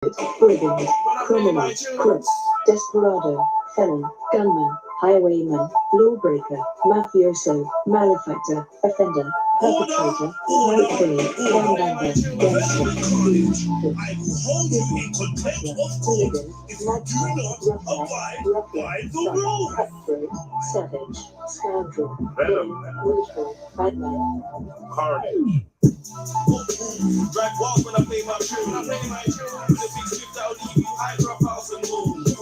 brigand, criminal, crook, desperado, felon, gunman, highwayman, lawbreaker, mafioso, malefactor, offender, perpetrator, right-killing, gangbanger, gangster, thief, I will hold you in contempt of court if you do not abide by the rules. cutthroat, savage, scoundrel, Venom, brutal, badman, Carnage, Drag walls when I play my tune. When I play my tune, with a big script I'll leave you high profiles and moon. No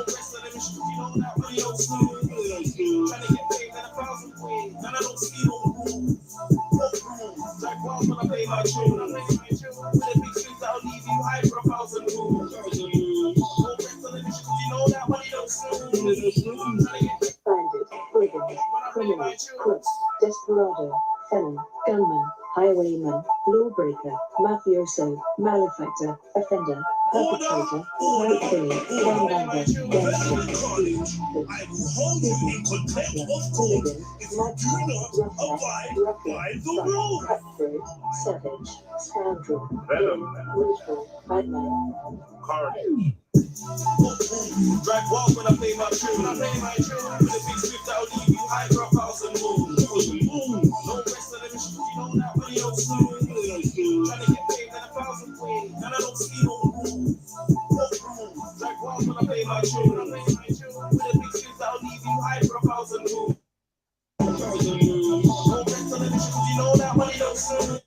rest of them issues, you know that money don't smooth. Trying to get paid in 1,000 ways, and I don't see no rules. Drag walls when I play my tune. When I play my tune, with a big script I'll leave you high profiles and moon. No rest of them issues, you know that money don't smooth. Trying to get paid. bandit, brigand, criminal, crook, desperado, felon, gunman, highwayman, lawbreaker, mafioso, malefactor, offender, perpetrator, right-killing, gangbanger, gangster, thief, I will hold you in contempt of court if you do not abide by the rules. cutthroat, savage, scoundrel, Venom, brutal, badman, Carnage, Drag walls when I play my tune. When I play my tune, with a big script I'll leave you high profiles and moon. No rest of them issues, you know that money don't smooth. Trying to get paid in 1,000 ways, and I don't see no rules. Drag walls when I play my tune. When I play my tune, with a big script I'll leave you high profiles and moon. No rest of them issues, you know that money don't smooth.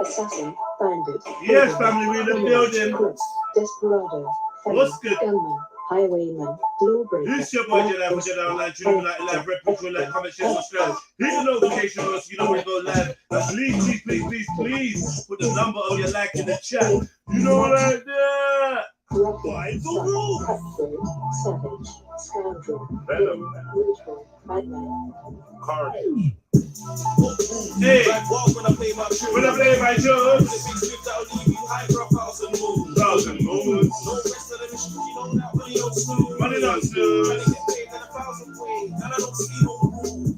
assassin, bandit, Yes, brigand, family, we in the criminal, building. crook, desperado, felon, What's good? gunman, highwayman, lawbreaker, This your boy Jedi, which is online, Trilluminati live, REDPILLTRILL, comment, share, subscribe. Hit the notification bell so you know when we go live. And please, put the number of your like in the chat. You know what I did? By the rules. cutthroat, savage, scoundrel, Venom, brutal, badman, Carnage. Hey, drag walls when I play my tune. When I play my With shows, a big script I'll leave you high profiles and moon. thousand moons, No rest of them issues, you know that money don't smooth. money don't Trying snooze. to get paid in 1,000 ways, and I don't see no rules.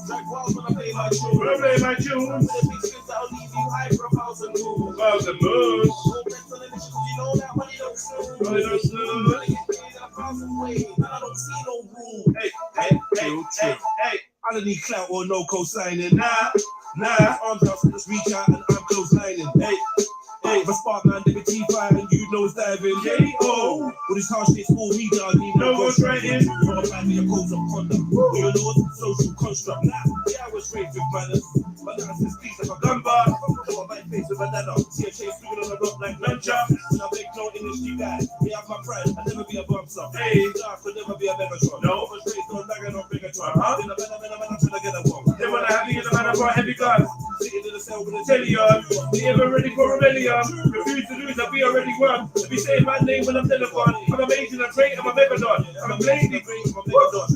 Drag walls when I play my tune. When I play my tunes, With a big script I'll leave you high profiles and moon. thousand moons, No rest of them issues, you know that money don't smooth. money don't snooze. Trying to get paid in 1,000 ways, and I don't see no rules. Hey. I don't need clout or no co-signing. Nah, arms out, just reach out and I'm close lining. Hey, if I spark man, they be T5 and you know it's diving. J.O. With his harsh shit, all me dog, need no ghost writing. Not apply for your codes of conduct. We all know it's social construct. Yeah, I was raised with manners, but now since peace like a gun bar. So I might face with a ladder. See a chase moving on the rock like luncher. And I make no industry guy. We have my pride, I'll never be a bumper. Hey, I could never be a Megatron. No, I was raised on Dragon or Megatron. Then I'm trying to get a bomb. They wanna have me in the man of our heavy guns. Sitting in the cell with a Tell you, we ever ready for rebellion. Refuse to lose, I'll be already won. Let me say my name when I'm telephone. I'm amazing, I'm great, I'm a megadon. I'm a blazing great, I'm a megadon.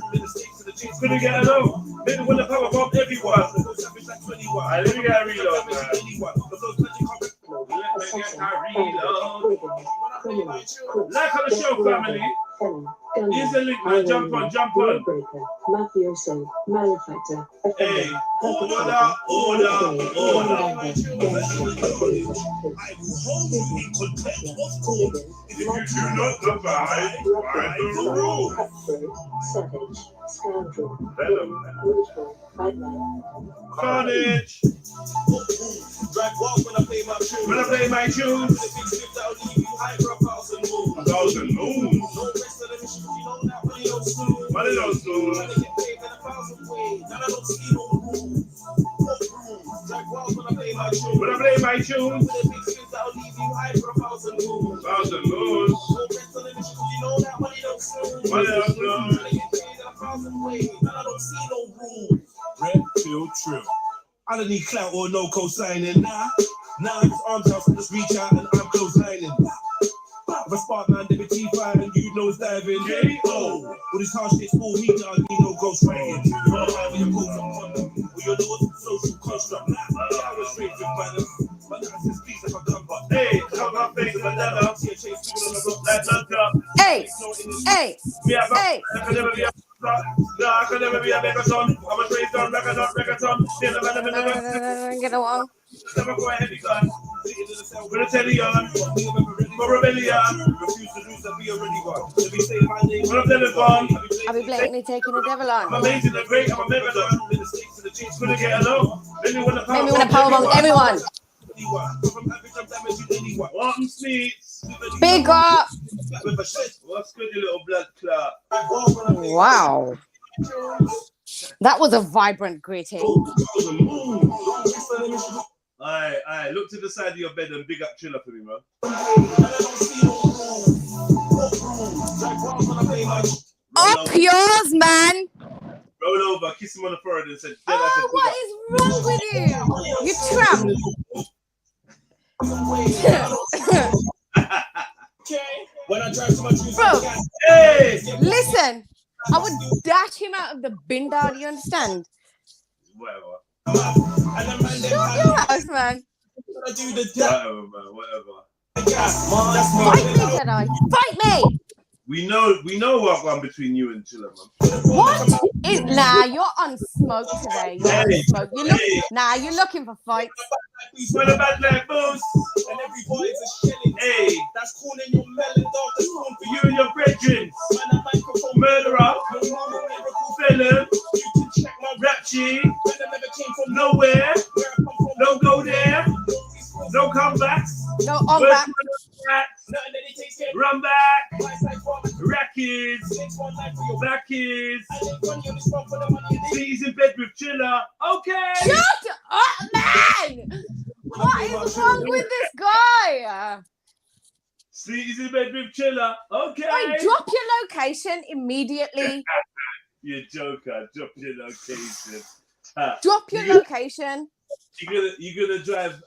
Couldn't get along. Maybe when the power bomb everyone. I let me get a reload, man. Let me get a reload. criminal, crook, Like on the show, family. felon, Here's the gunman, link, man. Jump on, jump on. lawbreaker, mafioso, malefactor, Hey, offender, order. gangbanger, gangster, thief, I will hold you in contempt of court if you do not abide by the rules. cutthroat, savage, scoundrel, Venom, brutal, badman, Carnage. Drag walls when I play my tune. When I play my tunes, With a big script I'll leave you high profiles and moon. thousand moons, No rest of them issues, you know that money don't smooth. money don't snooze. Trying to get paid in 1,000 ways, and I don't see no rules. Drag walls when I play my tune. When I play my tunes, With a big script I'll leave you high profiles and moon. thousand moons, No rest of them issues, you know that money don't smooth. money don't snooze. Trying to get paid in 1,000 ways, and I don't see no rules. REDPILLTRILL. I don't need clout or no co-signing. Nah, it's arms out, so just reach out and I'm close lining. If I spark man, they be T5 and you know it's diving. J.O. With his harsh shit, all me dog, need no ghost writing. Not apply for your codes of conduct. We all know it's a social construct. Yeah, I was raised with manners, but now since peace like a gun butt. Hey, come on, face of another. See a chase moving on the rock. That's up. Hey, No industry. hey, Me have hey. I can never be a no, I can never be a megaton. I'm a straight on reggaeton. Get along. Never go ahead, gun. Gonna tell you, for rebellion. Refuse to lose, I'll be already gone. Let me say my name. When I'm never gone. I'll be blatantly taking the devil I'm on. amazing and great, I'm a mega done. Couldn't get along. Make me wanna Make me want to powerbomb everyone. What and sneaks. Big up. What's good, you little blood clot? Wow. That was a vibrant greeting. Aye, look to the side of your bed and big up Triller for me, man. Up yours, man. Roll over, kiss him on the forehead and said, Oh, what is wrong with you? You tramp. Bro, hey! listen. I would dash him out of the bin, dog. You understand? Whatever. Shut your house, man. Whatever, man, whatever. Fight me, said I. Fight me. We know what gone between you and Triller, man. What? Nah, you're on smoke today. You're on smoke. You're looking for fights. What about that boost? And every boy is a shilling. Hey, That's calling your melon dog. That's calling for you and your brethren. Man, a microphone Murderer. No normal miracle. Felon. You can check my rap. Rapchi. When I never came from Nowhere. where I come from. Don't go there. No comebacks. No, on back. Nothing that it takes care. Run back. My side farmer. Rackets. Takes one life for your Black kids. I ain't funny on this one for the money. He's in bed with Triller. Okay. Shut up, man. What is wrong with this guy? He's in bed with Triller. Okay. Wait, drop your location immediately. You joker. Drop your location. Drop your location. You're gonna drive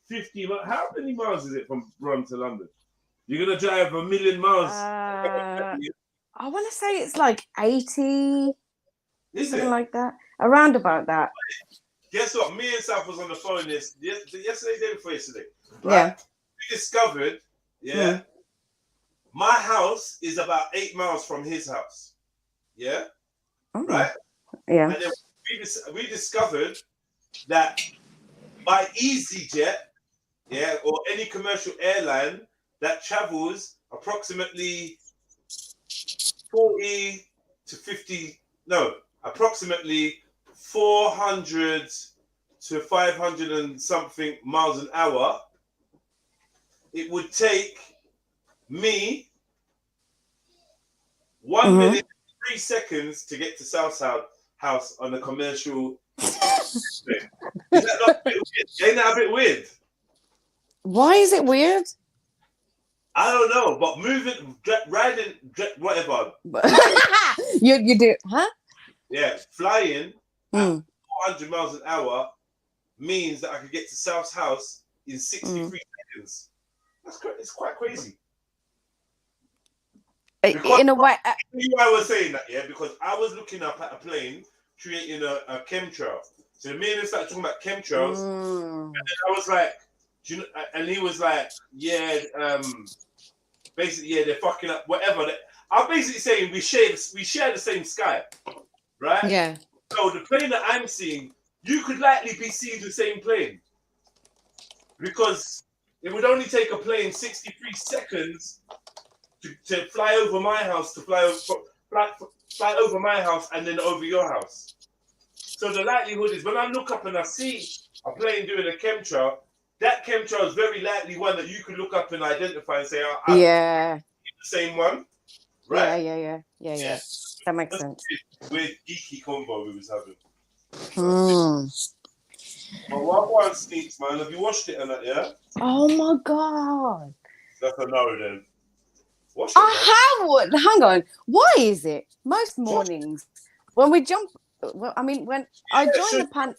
50 miles. How many miles is it from Bron to London? You're gonna drive 1,000,000 miles. I want to say it's like 80, Is something it? like that. Around about that. Guess what? Me and Saf was on the phone yesterday, day before yesterday. Yeah. We discovered, my house is about 8 miles from his house. Yeah. Oh, Right. yeah. And then we discovered that by EasyJet, or any commercial airline that travels approximately 40 to 50, no, approximately 400 to 500 and something miles an hour, it would take me 1 minute and 3 seconds to get to South House on a commercial. Is that not a bit weird? Ain't that a bit weird? Why is it weird? I don't know, but riding, whatever. you do, huh? Yeah, flying Mm. at 400 miles an hour means that I could get to South's house in 63 seconds. It's quite crazy. Because In a way, you know why I was saying that, because I was looking up at a plane creating a chemtrail. So me and him started talking about chemtrails, and then I was like, do you know, and he was like, basically, they're fucking up, whatever. I'm basically saying we share the same sky, right? yeah. So the plane that I'm seeing, you could likely be seeing the same plane, because it would only take a plane 63 seconds to fly over my house, fly over my house and then over your house. So the likelihood is when I look up and I see a plane doing a chemtrail, that chemtrail is very likely one that you could look up and identify and say, Yeah. the same one. Right? Yeah. That makes sense. Weird geeky combo we was having. Mm. But what one sneaks, man? Have you watched it and that, yeah? Oh my God. That's a no then. Watch it, I have. Hang on. Why is it most mornings when we jump? Well, I mean, when I join the panel.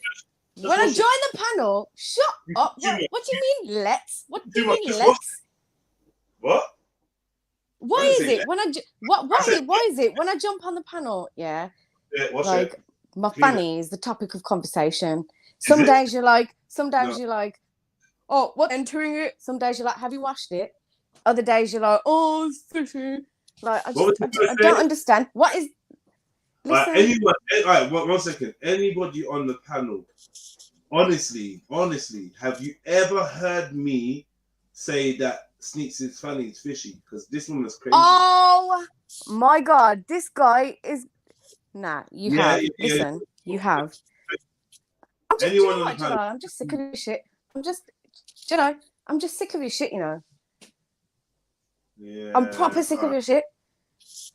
When I join the panel, shut up. What do you mean, let's? What do you mean, let's? What? Why is it when why is it when I jump on the panel? Yeah, what's like it? my fanny is the topic of conversation. Some days you're like, oh, what entering it? Some days you're like, have you washed it? Other days you're like, oh, it's fishy. Like I don't understand. What is? Listen. Right, one second. Anybody on the panel honestly, have you ever heard me say that Sneaks is funny, it's fishy? Because this one was crazy. Oh my God, this guy is. Nah, you Yeah, have. yeah, Listen, you have. I'm just, Anyone you know on what, the Jello, panel? I'm just sick of your shit. I'm just sick of your shit, you know. Yeah, I'm proper sick of your shit.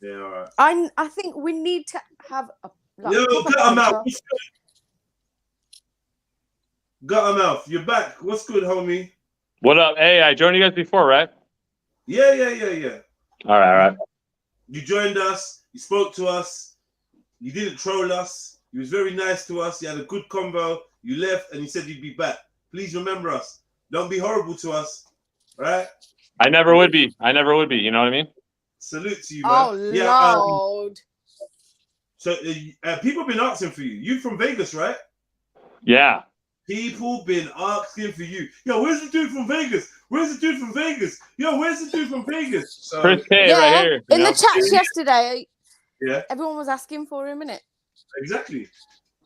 Yeah, all right. I think we need to have a Yo, proper got him out. culture. Got him out. You're back. What's good, homie? What up? Hey, I joined you guys before, right? Yeah. All right. You joined us. You spoke to us. You didn't troll us. You was very nice to us. You had a good convo. You left and you said you'd be back. Please remember us. Don't be horrible to us. Right? I never would be. You know what I mean? Salute to you, man. Oh, Yeah. Lord. So people been asking for you. You from Vegas, right? Yeah. People been asking for you. Yo, where's the dude from Vegas? Where's the dude from Vegas? Yo, where's the dude from Vegas? So, Chris K Yeah, right here. in the chats yesterday, yeah, everyone was asking for him, innit? exactly.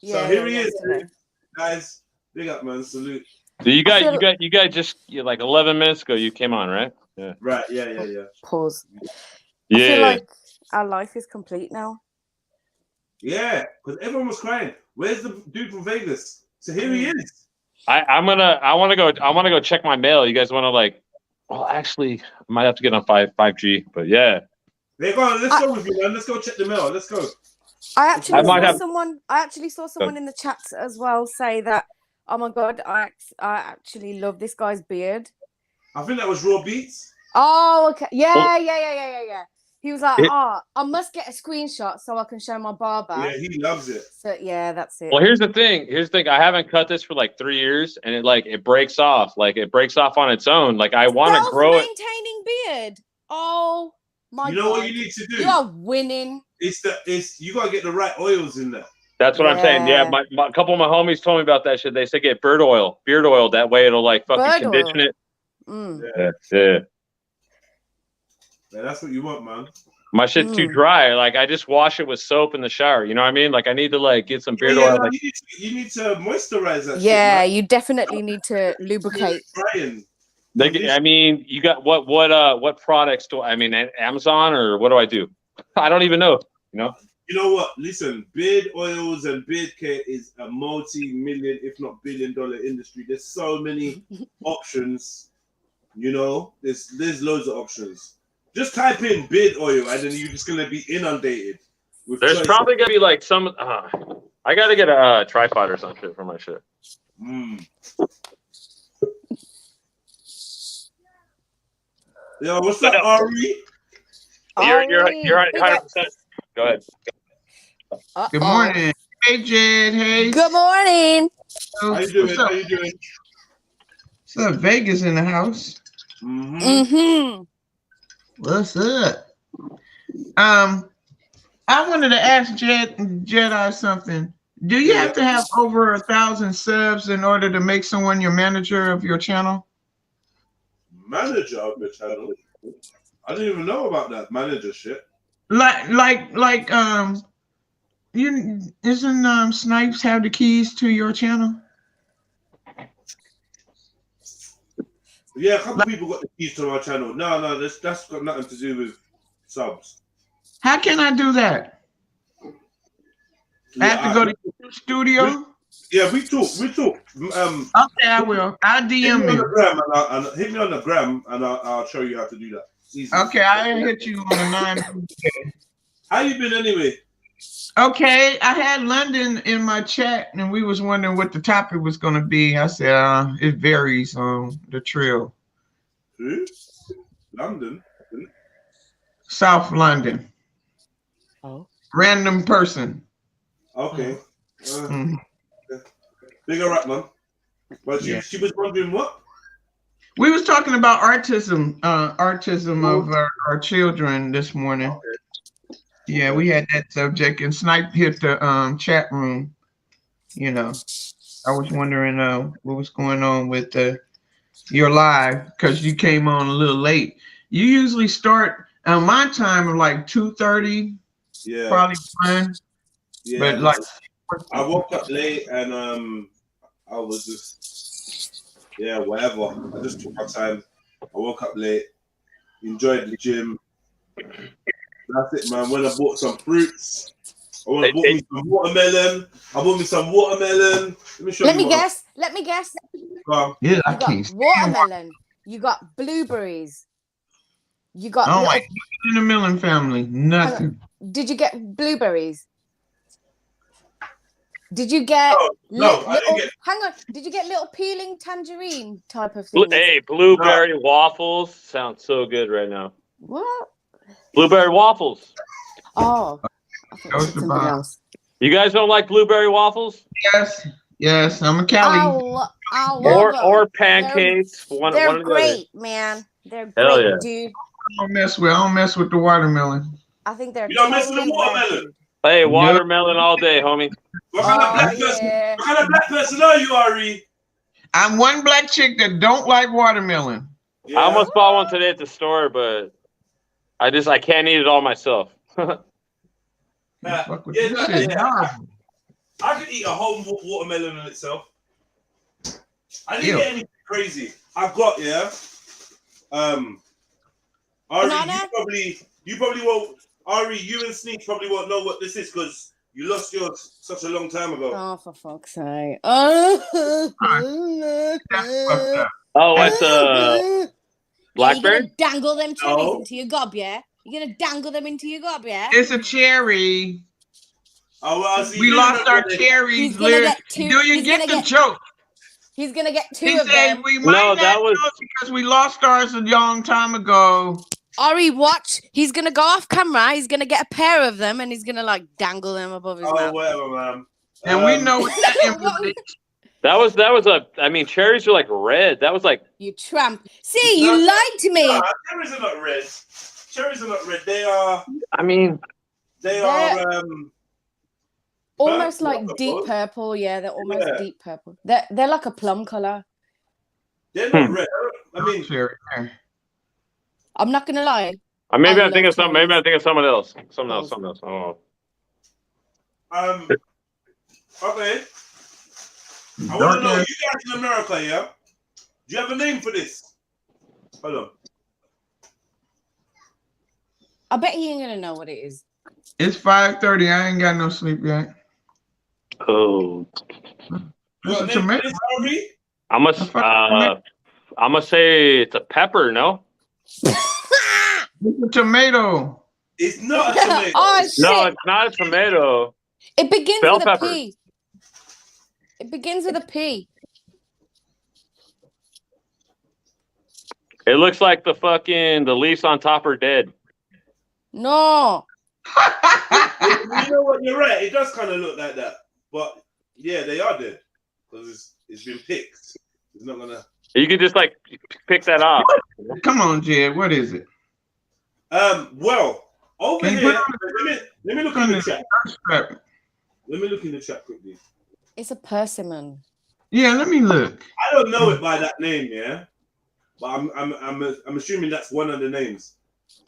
Yeah, So here he yesterday. is, guys. Big up, man. Salute. You guys just like 11 minutes ago you came on, right? Yeah. Right. Yeah. Pause. I Yeah. feel like our life is complete now. Yeah, because everyone was crying. Where's the dude from Vegas? So here he is. I want to go check my mail. You guys want to like? Well, actually, I might have to get on 5G, but yeah. They're going. Let's go with you, man. Let's go check the mail. Let's go. I actually I saw someone in the chat as well say that, oh my God, I actually love this guy's beard. I think that was Raw Beats. Oh, okay. Yeah. He was like, I must get a screenshot so I can show my barber. Yeah, he loves it. So yeah, that's it. Well, here's the thing. I haven't cut this for like 3 years, and it breaks off. Like it breaks off on its own. Like I want to grow it. Maintaining beard. Oh my God. You know what you need to do? You are winning. It's you gotta get the right oils in there. That's what I'm saying. Yeah, a couple of my homies told me about that shit. They said get beard oil. That way it'll like fucking condition it. Yeah. Yeah, that's what you want, man. My shit's too dry. Like I just wash it with soap in the shower. You know what I mean? Like I need to like get some beard oil. No, you need to moisturize that. Yeah, shit, you definitely need to lubricate. I mean, you got what products do I mean? Amazon or what do I do? I don't even know. You know. You know what? Listen, beard oils and beard care is a multi-million, if not billion-dollar industry. There's so many options. You know, there's loads of options. Just type in beard oil, and then you're just gonna be inundated. There's probably gonna be like some. I gotta get a tripod or some shit for my shit. Yo, what's up, Ari? You're 100%. Go ahead. Good morning. Hey, Jed. Hey. Good morning. How you doing? How you doing? What's up? Vegas in the house. What's up? I wanted to ask Jedi something. Do you have to have over 1,000 subs in order to make someone your manager of your channel? Manager of the channel? I didn't even know about that manager shit. You isn't Snipes have the keys to your channel? Yeah, a couple people got the keys to our channel. No, that's got nothing to do with subs. How can I do that? I have to go to your studio? We talk. Okay, I will. I'll DM you. Hit me on the gram and I'll show you how to do that. Okay, I'll hit you on the 9. How you been anyway? Okay, I had London in my chat and we was wondering what the topic was going to be. I said it varies on the trill. Who? London? South London. Oh. Random person. Okay. Bigger up, man. But she was wondering what? We was talking about autism of our children this morning. Okay. Yeah, we had that subject, and Snipe hit the chat room. You know, I was wondering what was going on with your live because you came on a little late. You usually start my time of like 2:30. Yeah, probably 1. Yeah, but like I woke up late and I was just, yeah, whatever. I just took my time. I woke up late, enjoyed the gym. That's it, man. When I bought some fruits, I bought me some watermelon. Let me show you. Let me guess. Yeah, I You got can't. watermelon. You got blueberries. You got. Oh my! In the Millen family, nothing. Did you get blueberries? Did you get I didn't get. hang on? Did you get little peeling tangerine type of thing? Hey, blueberry waffles sounds so good right now. What? Blueberry waffles. Oh, I thought it was something else. You guys don't like blueberry waffles? Yes, I'm a Cali. I love them. Or pancakes. They're great, man. They're Hell great, yeah. dude. I don't mess with the watermelon. I think they're. You don't mess with the watermelon. Hey, watermelon all day, homie. What kind of black person are you, Ari? I'm one black chick that don't like watermelon. Yeah. I almost bought one today at the store, but I can't eat it all myself. I could eat a whole watermelon in itself. I didn't get anything crazy. I've got Ari, you probably won't. Ari, you and Sneak probably won't know what this is because you lost yours such a long time ago. Oh, for fuck's sake! It's blackberry. You're gonna dangle them cherries into your gob, yeah? You're gonna dangle them into your gob, yeah? It's a cherry. Oh, well, we lost our cherries. Do you get the joke? He's gonna get two of them. We might not know because we lost ours a long time ago. Ari, watch. He's gonna go off camera. He's gonna get a pair of them and he's gonna like dangle them above his mouth. Oh, whatever, man. And we know what that That was I mean, cherries are like red. That was like you tramp. See, you lied to me. No, cherries are not red. Cherries are not red. They are. I mean, they are almost like deep purple. Yeah, they're almost deep purple. They're like a plum color. They're not red. I mean, I'm not gonna lie. Maybe I'm thinking of something. Maybe I'm thinking of someone else. Something else. I don't know. Okay. I want to know, you guys in America, yeah? Do you have a name for this? Hold on. I bet he ain't gonna know what it is. It's 5:30. I ain't got no sleep yet. Oh. It's a tomato. I'm gonna say it's a pepper. No. It's a tomato. It's not a tomato. Oh shit! No, it's not a tomato. It begins Bell with pepper. a P. It begins with a P. It looks like the leaves on top are dead. No. You know what? You're right. It does kind of look like that, but yeah, they are dead because it's been picked. It's not gonna. You can just like pick that off. Come on, Jed. What is it? Well, over here. Let me look in the chat. Let me look in the chat quickly. It's a persimmon. Yeah, let me look. I don't know it by that name, yeah, but I'm assuming that's one of the names.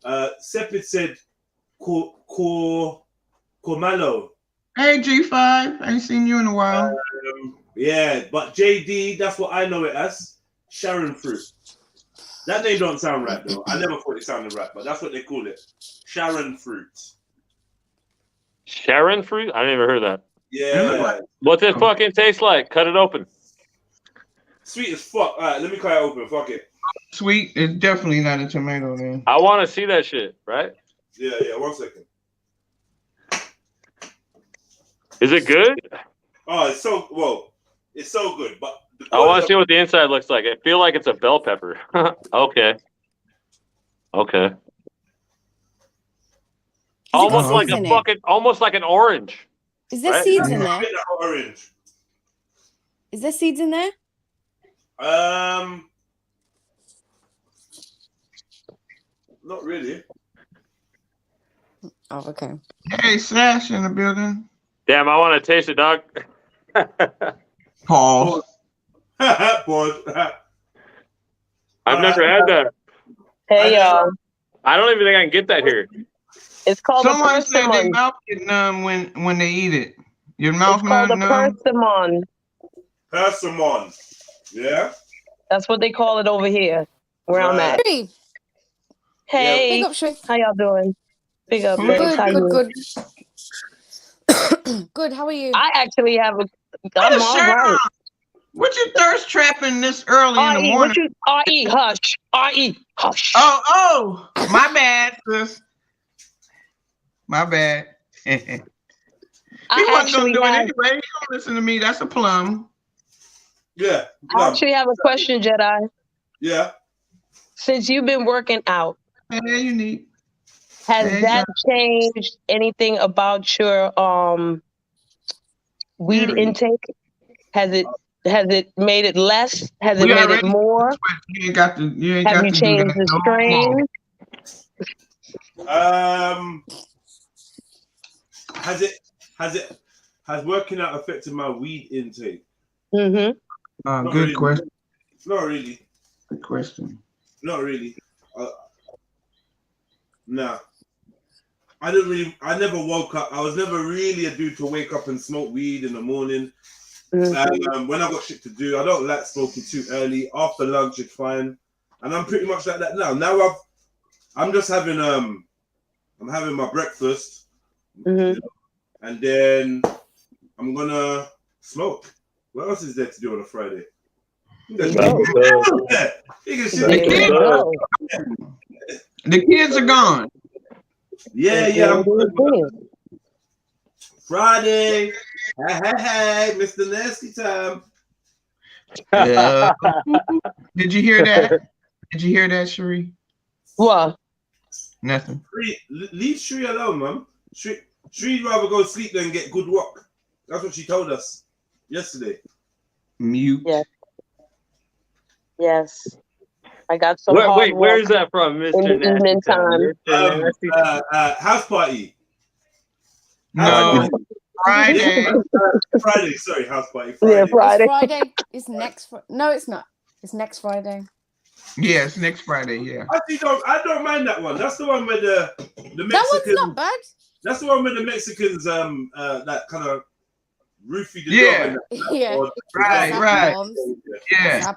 Sepid said Cormalo. Hey, G5. I ain't seen you in a while. Yeah, but JD, that's what I know it as. Sharon fruit. That name don't sound right though. I never thought it sounded right, but that's what they call it. Sharon fruit. Sharon fruit? I never heard that. Yeah. What's it fucking taste like? Cut it open. Sweet as fuck. All right, let me cut it open. Fuck it. Sweet. It's definitely not a tomato then. I want to see that shit, right? Yeah. 1 second. Is it good? Oh, it's so good. But I want to see what the inside looks like. I feel like it's a bell pepper. Okay. Almost like an orange. Is there seeds in there? Orange. Is there seeds in there? Not really. Oh, okay. Hey, Sash in the building. Damn, I want to taste it, dog. Pause. Pause. I've never had that. Hey, y'all. I don't even think I can get that here. It's called Someone a said their persimmon. mouth get numb when they eat it. Your mouth It's called a numb? persimmon. Persimmon. Yeah. That's what they call it over here, where I'm at. Hey, Hey, big up, Shree. how y'all doing? Big up, Good, babes. How you? Good. Good. How are you? I actually have a. Put I'm a all shirt right. on. What you thirst trapping this early in the R.E., morning? R.E., hush. R.E., hush. Oh, my bad, sis. My bad. He wasn't gonna do it anyway. He don't listen to me. That's a plum. Yeah. I actually have a question, Jedi. Yeah. Since you've been working out, Yeah, you need. has Hey, that changed anything about your weed intake? Has it made it less? Has it made it more? You ain't got to. You ain't Have got you to do changed that. the strain? Has working out affected my weed intake? Mm-hmm. Good question. Not really. Good question. Not really. Nah. I never woke up. I was never really a dude to wake up and smoke weed in the morning. Mm-hmm. When I got shit to do, I don't like smoking too early. After lunch, it's fine. And I'm pretty much like that now. Now I'm just having I'm having my breakfast, Mm-hmm. and then I'm gonna smoke. What else is there to do on a Friday? There you go. The kids are gone. Yeah. Friday. Hey, Mr. Nasty Time. Yeah. Did you hear that? Did you hear that, Cherie? What? Nothing. Leave Shree alone, man. Shree'd rather go sleep than get good work. That's what she told us yesterday. Mute. Yes. I got some Wait, where is that from, Mr. in the evening time. House party. No. Friday. Friday. Sorry, house party. Friday. Yeah, Friday. It's Friday. It's next. No, it's not. It's next Friday. Yeah, it's next Friday. Yeah. I don't mind that one. That's the one where the Mexicans. That one's not bad. That's the one where the Mexicans that kind of roofie the dog. Yeah. Right. Yeah.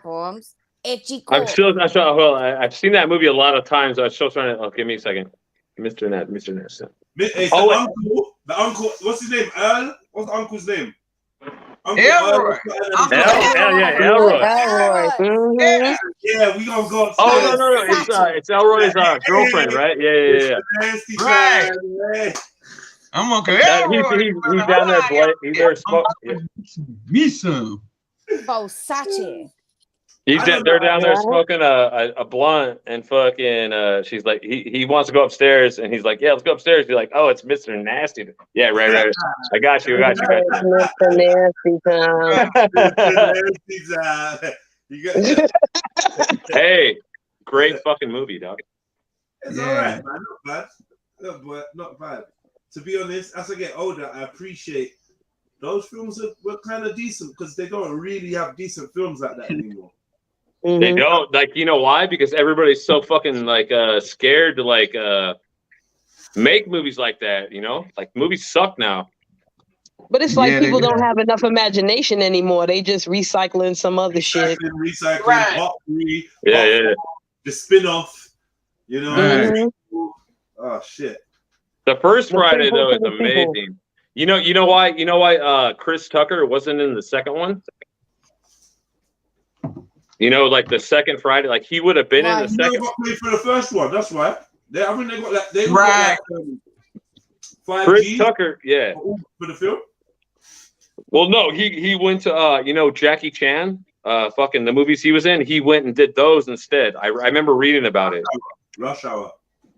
I've seen that movie a lot of times. I was still trying to. Oh, give me a second, Mr. Ness. The uncle. What's his name? Earl. What's the uncle's name? Elroy. Elroy. Mm-hmm. Yeah, we gonna go. Oh no! It's Elroy's girlfriend, right? Yeah. Right. I'm okay. He's down there. He's there smoking. Me some. Versace. They're down there smoking a blunt, and fucking she's like, he wants to go upstairs, and he's like, yeah, let's go upstairs. He's like, oh, it's Mr. Nasty. Yeah, right. I got you. Mr. Nasty time. Hey, great fucking movie, dog. It's all right, man. Not bad. To be honest, as I get older, I appreciate those films were kind of decent because they don't really have decent films like that anymore. Mm-hmm. They don't, like, you know why? Because everybody's so fucking like scared to like make movies like that, you know? Like movies suck now. But it's like people don't have enough imagination anymore. They just recycling some other shit. Recycling, right. Part 3, Yeah. The spin-off, you know. Mm-hmm. Oh shit. The first Friday though is amazing. You know why Chris Tucker wasn't in the second one? You know, like the second Friday, like he would have been in the second. They got paid for the first one. That's right. I mean, they got like right. Got, 5G Chris Tucker, yeah, for the film. Well, no, he went to Jackie Chan, fucking the movies he was in. He went and did those instead. I remember reading about it. Rush Hour.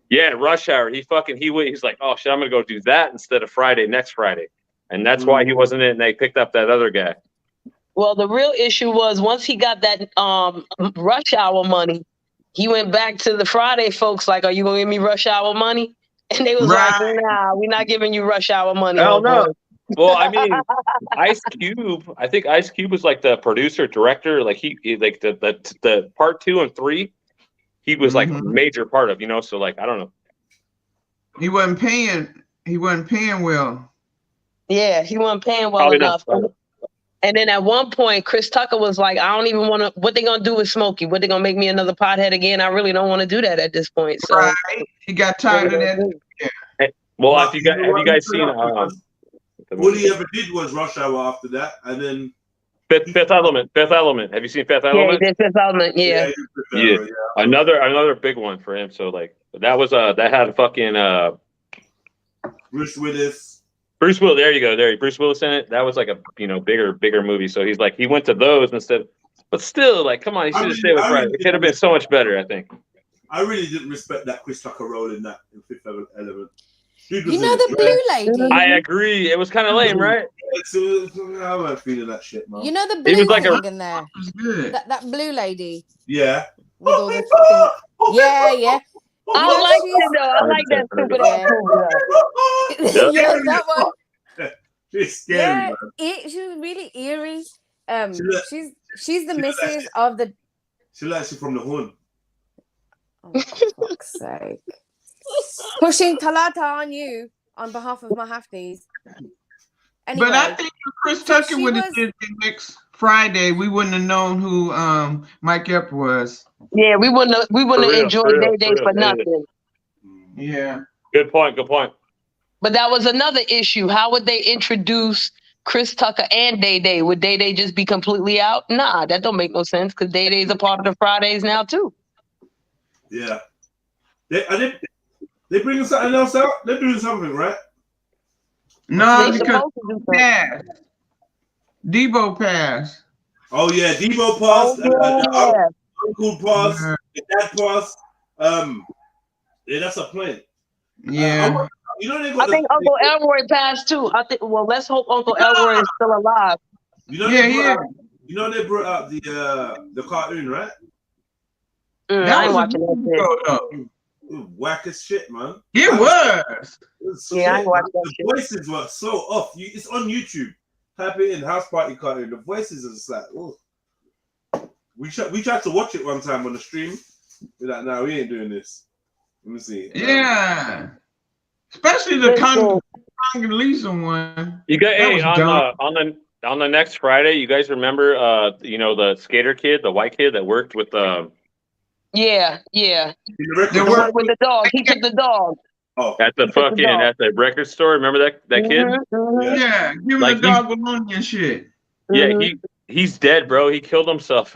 Yeah, Rush Hour. He's like, oh shit, I'm gonna go do that instead of next Friday, and that's why he wasn't in. And they picked up that other guy. Well, the real issue was once he got that Rush Hour money, he went back to the Friday folks like, are you going to give me Rush Hour money? And they was like, nah, we're not giving you Rush Hour money. Hell no. Well, I mean, Ice Cube, I think Ice Cube was like the producer, director, like he like the part 2 and 3, he was like a major part of, so like, I don't know. He wasn't paying well. Yeah, he wasn't paying well enough. And then at one point, Chris Tucker was like, I don't even want to, what they going to do with Smokey? What they going to make me another pothead again? I really don't want to do that at this point. So Right. He got tired of that. Hey, well, But have you guys seen all he ever did was Rush Hour after that, and then Fifth Element? Fifth Element. Have you seen Fifth yeah, Element? he did Fifth Element. Yeah. Yeah. Another big one for him. So like that was that had fucking Bruce Willis. Bruce Willis. There you go. Bruce Willis in it. That was like a bigger movie. So he's like he went to those instead. But still, like, come on, he should have stayed with Friday. It could have been so much better, I think. I really didn't respect that Chris Tucker role in Fifth Element. You know the blue lady? I agree. It was kind of lame, right? I'm not feeling that shit, man. You know the blue like thing in there? Good. That blue lady? Yeah. With all the things. Yeah. I like it though. I like that stupid ass movie. Yeah, that one. She's scary, man. She was really eerie. She's the she missus of the. She likes you from the horn. Oh, for fuck's sake. Pushing Talata on you on behalf of my half-knees. Anyway, But I think if Chris Tucker would have did it next Friday, we wouldn't have known who Mike Epps was. Yeah, we wouldn't have enjoyed Day Day for nothing. Yeah. Good point. But that was another issue. How would they introduce Chris Tucker and Day Day? Would Day Day just be completely out? Nah, that don't make no sense because Day Day's a part of the Fridays now too. Yeah. They bringing something else out? They're doing something, right? No, because Debo passed. Oh yeah, Debo passed. Uncle passed. The dad passed. Yeah, that's a plan. Yeah. You know they got I think Uncle Elroy passed too. Well, let's hope Uncle Elroy is still alive. You know they brought out the cartoon, right? I ain't watching that shit. Whack as shit, man. It was. Yeah, I ain't watching that shit. The voices were so off. It's on YouTube. Type it in House Party cartoon. The voices are just like, oh. We tried to watch it one time on the stream. We're like, nah, we ain't doing this. Let me see. Yeah. Especially the Congolese one. You got on the next Friday. You guys remember the skater kid, the white kid that worked with Yeah. The one with the dog. He took the dog. Oh, at the record store. Remember that kid? Yeah, give him the dog bologna and shit. Yeah, he's dead, bro. He killed himself.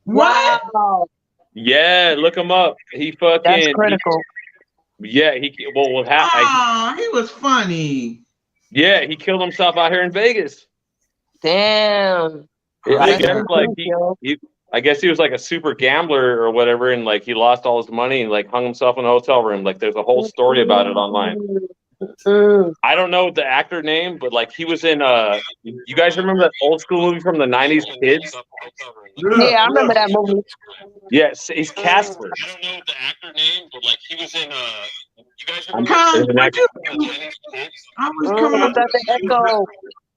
What? Wow. Yeah, look him up. He fucking. That's critical. He was funny. Yeah, he killed himself out here in Vegas. Damn. Yeah, I guess he was like a super gambler or whatever, and like he lost all his money and like hung himself in a hotel room. Like there's a whole story about it online. I don't know the actor name, but like he was in you guys remember that old school movie from the 90s, Kids? Yeah, I remember that movie. Yes, he's Casper. I don't know the actor name, but like he was in you guys remember I was coming up with the echo.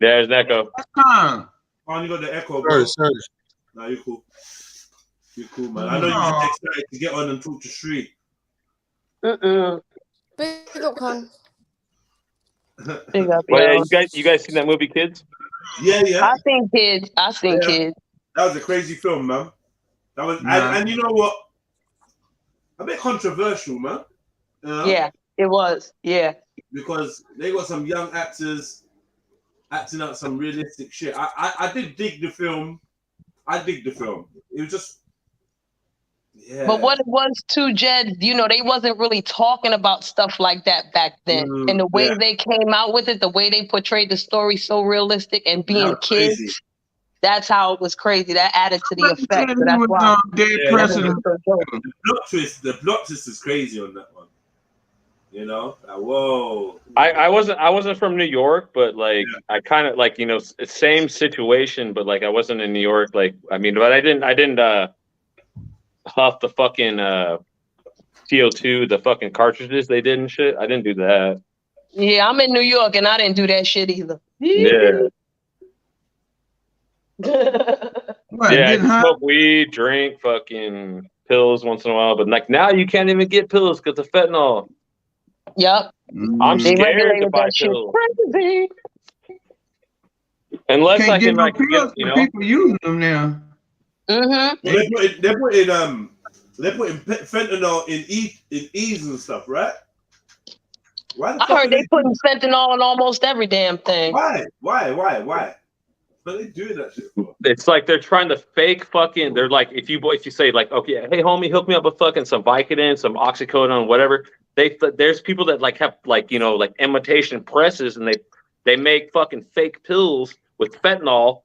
There's an echo. Oh, you got the echo, bro. Sorry. Nah, you're cool. You're cool, man. I know you're excited to get on and talk to Shree. Big up, Con. Big up, you guys seen that movie, Kids? Yeah. I seen Kids. Kids. That was a crazy film, man. That was, and you know what? A bit controversial, man. Yeah, it was. Yeah. Because they got some young actors acting out some realistic shit. I did dig the film. It was just, yeah. But what it was too, Jed, they wasn't really talking about stuff like that back then. And the way they came out with it, the way they portrayed the story so realistic and being kids, crazy. That's how it was crazy. That added to the effect. So that's why. The plot twist is crazy on that one. Whoa. I wasn't from New York, but like I kind of like same situation, but like I wasn't in New York. Like but I didn't huff the fucking CO2, the fucking cartridges they did and shit. I didn't do that. Yeah, I'm in New York and I didn't do that shit either. Yeah. I smoke weed, drink fucking pills once in a while, but like now you can't even get pills because of fentanyl. Yep. I'm scared to buy pills. Crazy. Unless Can't I get can no like pills, get, you but know. people using them now. Mm-hmm. They're putting fentanyl in E's and stuff, right? Why the I fuck heard are they they putting fentanyl in almost every damn thing. Why? What are they doing that shit for? It's like they're trying to fake fucking. They're like, if you say like, okay, hey homie, hook me up with fucking some Vicodin, some oxycodone, whatever. There's people that like have like, you know, like imitation presses, and they make fucking fake pills with fentanyl,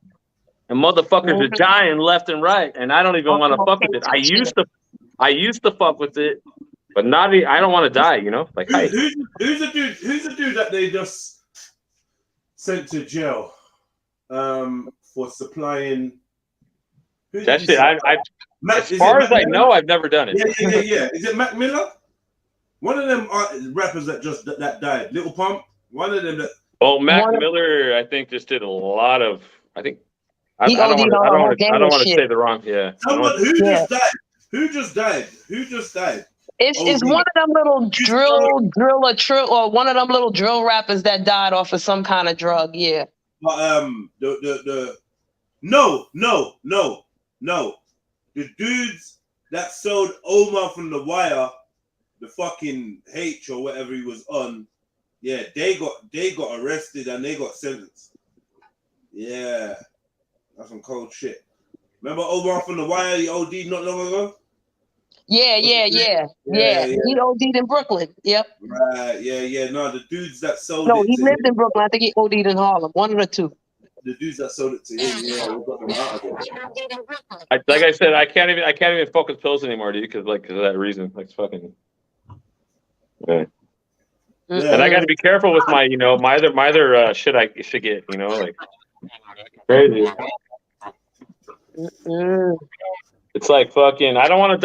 and motherfuckers are dying left and right. And I don't even want to fuck with it. I used to fuck with it, but not. I don't want to die. You know, like Who's the dude that they just sent to jail for supplying that shit. As far as I know, I've never done it. Yeah. Is it Mac Miller? One of them rappers that died. Little Pump. One of them that. Oh, Mac Miller, I think just did a lot of. I think. I He don't OD'd on a whole gang want of to shit. say the wrong. Yeah. Someone just died. Who just died? It's one of them little drill or one of them little drill rappers that died off of some kind of drug. Yeah. But no. The dudes that sold Omar from The Wire, the fucking H or whatever he was on, yeah, they got arrested and they got sentenced. Yeah, that's some cold shit. Remember Omar from The Wire? He OD'd not long ago. Yeah. He OD'd in Brooklyn. Yep. Right. Yeah. No, the dudes that sold No, it. he lived in Brooklyn. I think he OD'd in Harlem. One of the two. The dudes that sold it to him, yeah, we got them out of there. Like I said, I can't even focus pills anymore, dude, because of that reason. Like it's fucking. Yeah. And I got to be careful with my, you know, my other shit I should get, you know, like crazy. It's like fucking. I don't want to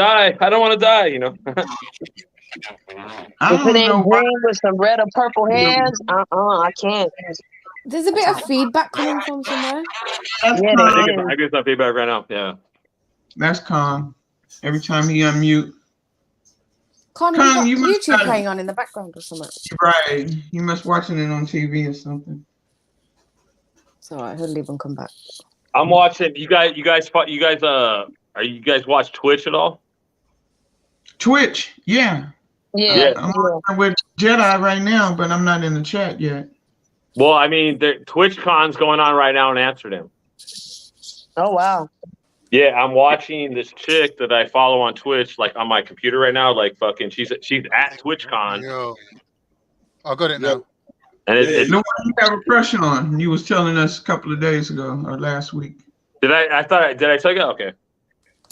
die. You know. I If it don't ain't know why. green with some red or purple hairs, I can't. There's a bit of feedback coming from somewhere. That's Yeah, calm. I get some feedback right now. Yeah. That's calm. Every time he unmute. Connor, Con, you you got must YouTube have- playing on in the background or something. Right. You must watching it on TV or something. It's all right. He'll leave and come back. I'm watching. You guys are you guys watch Twitch at all? Twitch, yeah. Yeah. I'm on with Jedi right now, but I'm not in the chat yet. Well, I mean, TwitchCon's going on right now in Amsterdam. Oh wow. Yeah, I'm watching this chick that I follow on Twitch, like on my computer right now. Like fucking, she's at TwitchCon. Yo, I got it now. And it's No one you have a crush on. You was telling us a couple of days ago or last week. did I tell you? Okay.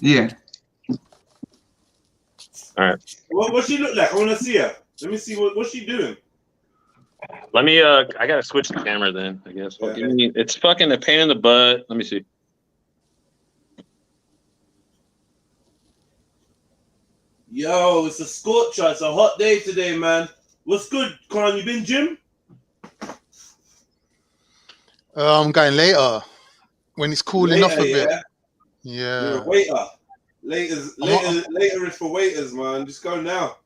Yeah. All right. What she look like? I want to see her. Let me see what's she doing. Let me. I gotta switch the camera then. I guess. Yeah. It's fucking a pain in the butt. Let me see. Yo, it's a scorcher. It's a hot day today, man. What's good, Con? You been gym? I'm going later when it's cooling off a bit. Yeah. Yeah. You're a waiter. Later is for waiters, man. Just go now.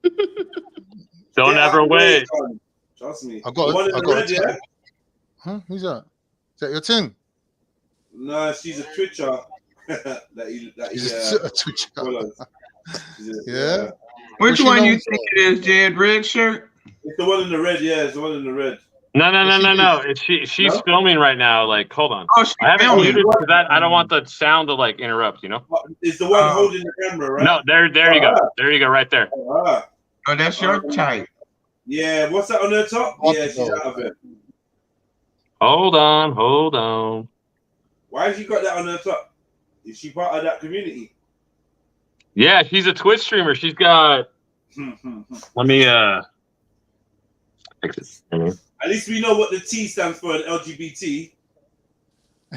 Don't Get ever out the way, wait. Con. Trust me. I got. The one in I the got. red, yeah? Huh? Who's that? Is that your thing? Nah, she's a Twitcher. Is it a Twitch? follows. Yeah. Which Well, she one you knows- think it is, Jed? Red shirt? It's the one in the red, yeah. It's the one in the red. No. She's No? filming right now. Like, hold on. Oh, she I haven't filming. muted because I don't want the sound to like interrupt. You know. It's the one holding the camera, right? No, there you go. There you go, right there. Ah. Oh, that's your type. Yeah, what's that on her top? What Yeah, she's the- out of it. Hold on. Why has she got that on her top? Is she part of that community? Yeah, she's a Twitch streamer. She's got. Let me. Fix it. At least we know what the T stands for in LGBT.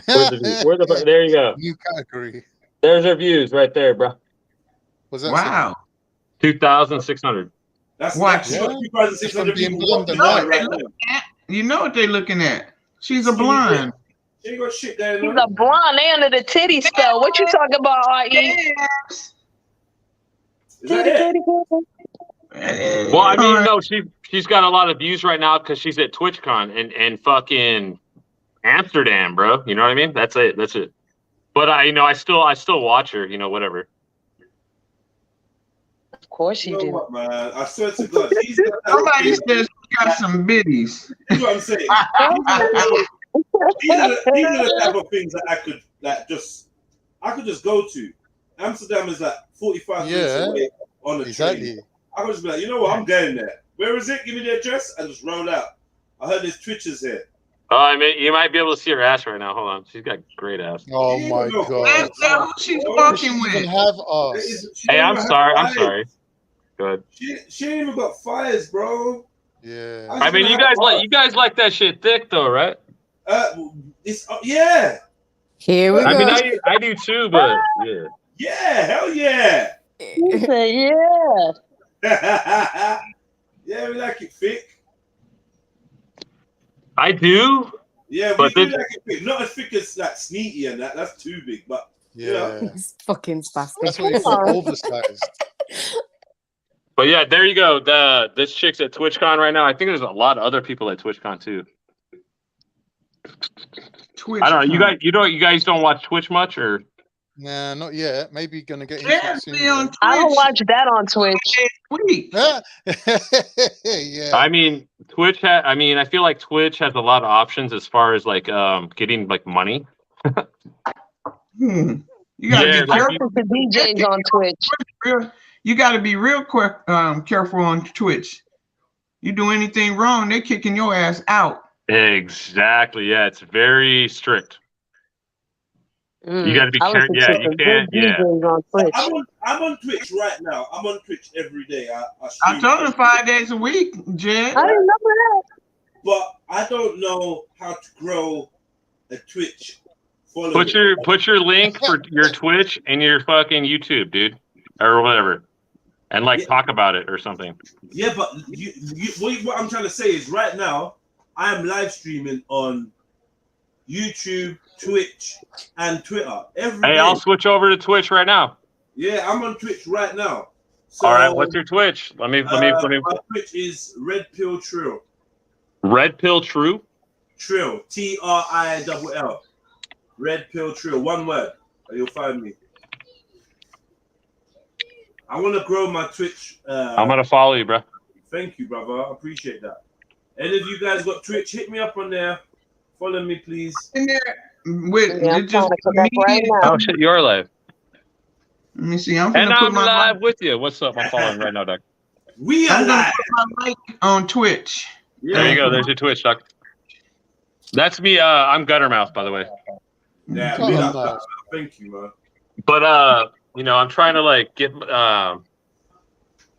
There you go. New category. There's her views right there, bro. Was that? Wow. 2,600. That's Watch. she got 2,600 Being people blonde watching and right white. now. You know what they're looking at. She's a blonde. She ain't got shit there. He's a blonde. They under the titty spell. What you talking about, RE? Is that it? Well, I mean, no, she's got a lot of views right now because she's at TwitchCon and fucking Amsterdam, bro. You know what I mean? That's it. That's it. But I still watch her. You know, whatever. Of course you You know do. what, man? I swear to God, she's got that Somebody thing. says she got some biddies. You know what I'm saying? These are the type of things that I could just go to. Amsterdam is like 45 minutes away on a train. I could just be like, you know what, I'm going there. Where is it? Give me the address and just roll out. I heard there's Twitchers here. Oh, I mean, you might be able to see her ass right now. Hold on, she's got great ass. Oh my God! Let's tell who she's walking with. Even have us. Hey, I'm sorry. I'm sorry. Go ahead. She ain't even got fires, bro. Yeah. I mean, you guys like that shit thick though, right? It's yeah. Here we go. I mean, I do too, but yeah. Yeah, hell yeah. Yeah. Yeah, we like it thick. I do. Yeah, but we do like it thick. Not as thick as like Sneaky and that. That's too big, but Yeah. It's fucking spastic. That's what you call oversized. But yeah, there you go. This chick's at TwitchCon right now. I think there's a lot of other people at TwitchCon too. Twitch. I don't know. You guys don't watch Twitch much, or? Nah, not yet. Maybe gonna get into it soon. On I don't watch that on Twitch. Yeah. I mean, I feel like Twitch has a lot of options as far as like getting like money. You gotta be I careful. listen to DJs on Twitch. You gotta be real quick, careful on Twitch. You do anything wrong, they're kicking your ass out. Exactly. Yeah, it's very strict. You got to be careful. Yeah, you can't. Yeah. I'm on Twitch right now. I'm on Twitch every day. I told him 5 days a week, Jed. I didn't know that. But I don't know how to grow a Twitch following. Put your link for your Twitch and your fucking YouTube, dude, or whatever, and like talk about it or something. Yeah, but what I'm trying to say is right now I am live streaming on YouTube, Twitch, and Twitter every day. I'll switch over to Twitch right now. Yeah, I'm on Twitch right now. So, all right, what's your Twitch? Let me. My Twitch is REDPILLTRILL. REDPILLTRILL? Trill. TRILL. REDPILLTRILL. One word. And you'll find me. I want to grow my Twitch. I'm gonna follow you, bro. Thank you, brother. I appreciate that. Any of you guys got Twitch? Hit me up on there. Follow me, please. In there with I'm trying to come back right now. Oh shit, you're live. Let me see. I'm live with you. What's up? I'm following right now, Doc. We are I'm gonna live. put my mic on Twitch. Yeah. There you go. There's your Twitch, Doc. That's me. I'm Guttermouth, by the way. Yeah, thank you, man. But I'm trying to like get.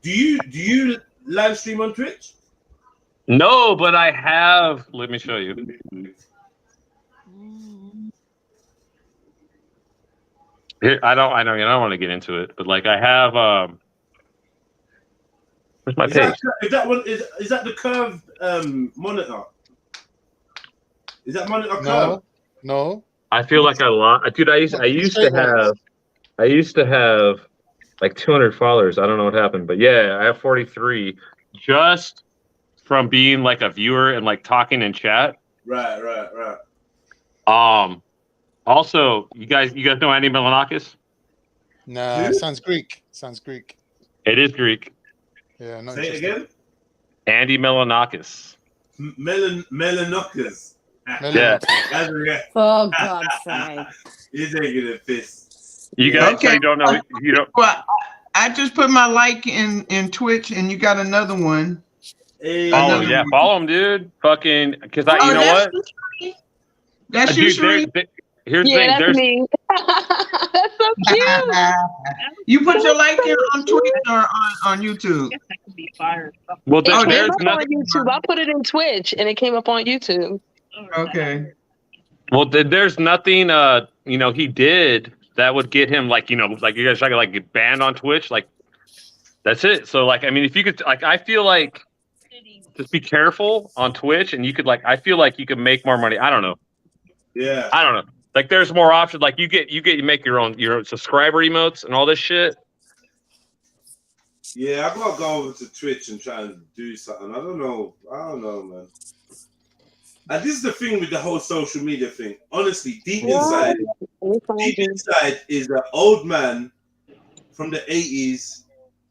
Do you live stream on Twitch? No, but I have. Let me show you. Here, I don't want to get into it, but like I have. Where's my page? Is that the curved monitor? Is that monitor curved? No. I feel like dude. I used to have like 200 followers. I don't know what happened, but yeah, I have 43 just from being like a viewer and like talking in chat. Right. Also, you guys know Andy Milonakis? Nah, it sounds Greek. It is Greek. Yeah, Say it again. Andy Milonakis. Melanokis. Yeah. For God's sake. You're taking a piss. You guys don't know. You don't. Well, I just put my like in Twitch, and you got another one. Hey. Oh yeah, follow him, dude. Fucking, because you know what? That's you, Sheree? Here's the thing. That's me. That's so cute. You put your like in on Twitch or on YouTube? Well, It there's came up on nothing. YouTube. I put it in Twitch, and it came up on YouTube. Okay. Well, there's nothing. He did that would get him like you guys try to like get banned on Twitch. Like that's it. So like, I mean, if you could like, I feel like just be careful on Twitch, and you could like, I feel like you could make more money. I don't know. Yeah. I don't know. Like there's more options. Like you make your own subscriber emotes and all this shit. Yeah, I gotta go over to Twitch and try and do something. I don't know, man. And this is the thing with the whole social media thing. Honestly, deep inside is an old man from the 80s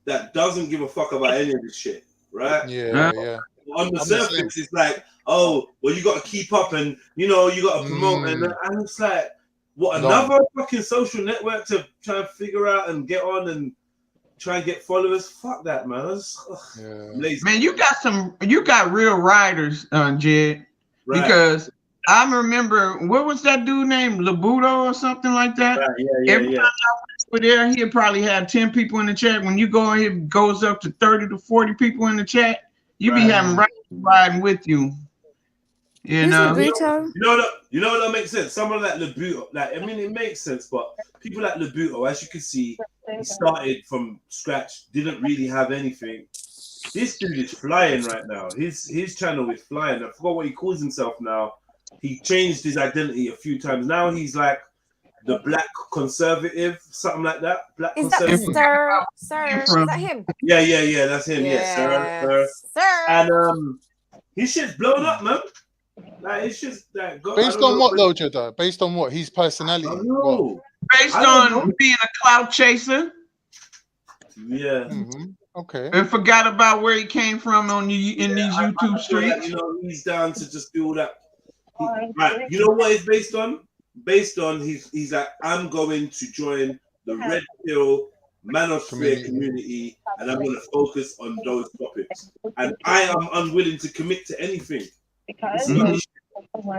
that doesn't give a fuck about any of this shit, right? Yeah. On the surface, it's like, oh, well, you got to keep up and, you know, you got to promote. And it's like, what, another fucking social network to try and figure out and get on and try and get followers? Fuck that, man. Lazy. Man, you got real riders, Jed. Right. Because I remember, what was that dude named Labuto or something like that? Right, Every time I went there, he'd probably have 10 people in the chat. When you go in, it goes up to 30 to 40 people in the chat. You be having riding with you. You know that makes sense. Someone like Labuto, like, I mean, it makes sense, but people like Labuto, as you can see, he started from scratch, didn't really have anything. This dude is flying right now. His channel is flying. I forgot what he calls himself now. He changed his identity a few times. Now he's like the black conservative, something like that. Black is conservative. That sir? Is that him? Yeah, that's him. Yes, sir. And his shit's blown up, man. Like, it's just like based on what though, Jedi? Based on what? His personality. Based on being a clout chaser. Yeah. Okay. And forgot about where he came from in these YouTube streets. You know, he's down to just do all that. Right. You know what it's based on? Based on he's like, I'm going to join the Red Pill Manosphere community, and I'm going to focus on those topics. And I am unwilling to commit to anything.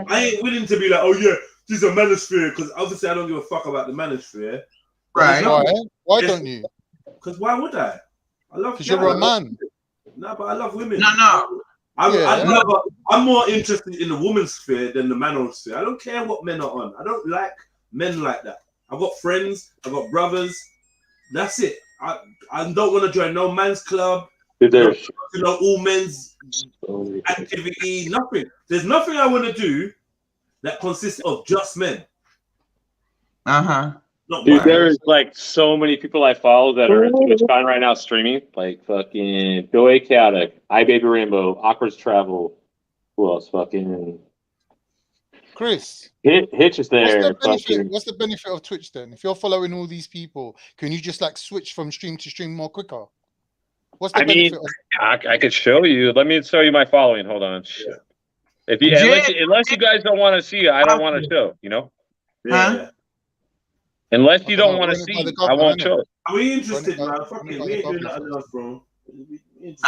I ain't willing to be like, oh yeah, this is a manosphere, because obviously I don't give a fuck about the manosphere. Right. Why don't you? Because why would I? I love. Because you're a man. No, but I love women. No. I'm more interested in the woman's sphere than the manosphere. I don't care what men are on. I don't like men like that. I've got friends. I've got brothers. That's it. I don't want to join no man's club. All men's activity. Nothing. There's nothing I want to do that consists of just men. Dude, there's like so many people I follow that are TwitchCon right now streaming, like fucking Joey Chaotic, iBaby Rainbow, Awkward Travel. Who else? Fucking Chris. Hitch is there. What's the benefit of Twitch then? If you're following all these people, can you just like switch from stream to stream more quicker? What's the benefit? I could show you. Let me show you my following. Hold on. Yeah. If you unless you guys don't want to see, I don't want to show. You know. Yeah. Unless you don't want to see, I won't show it. Are we interested, man? Fucking, we ain't doing nothing else, bro.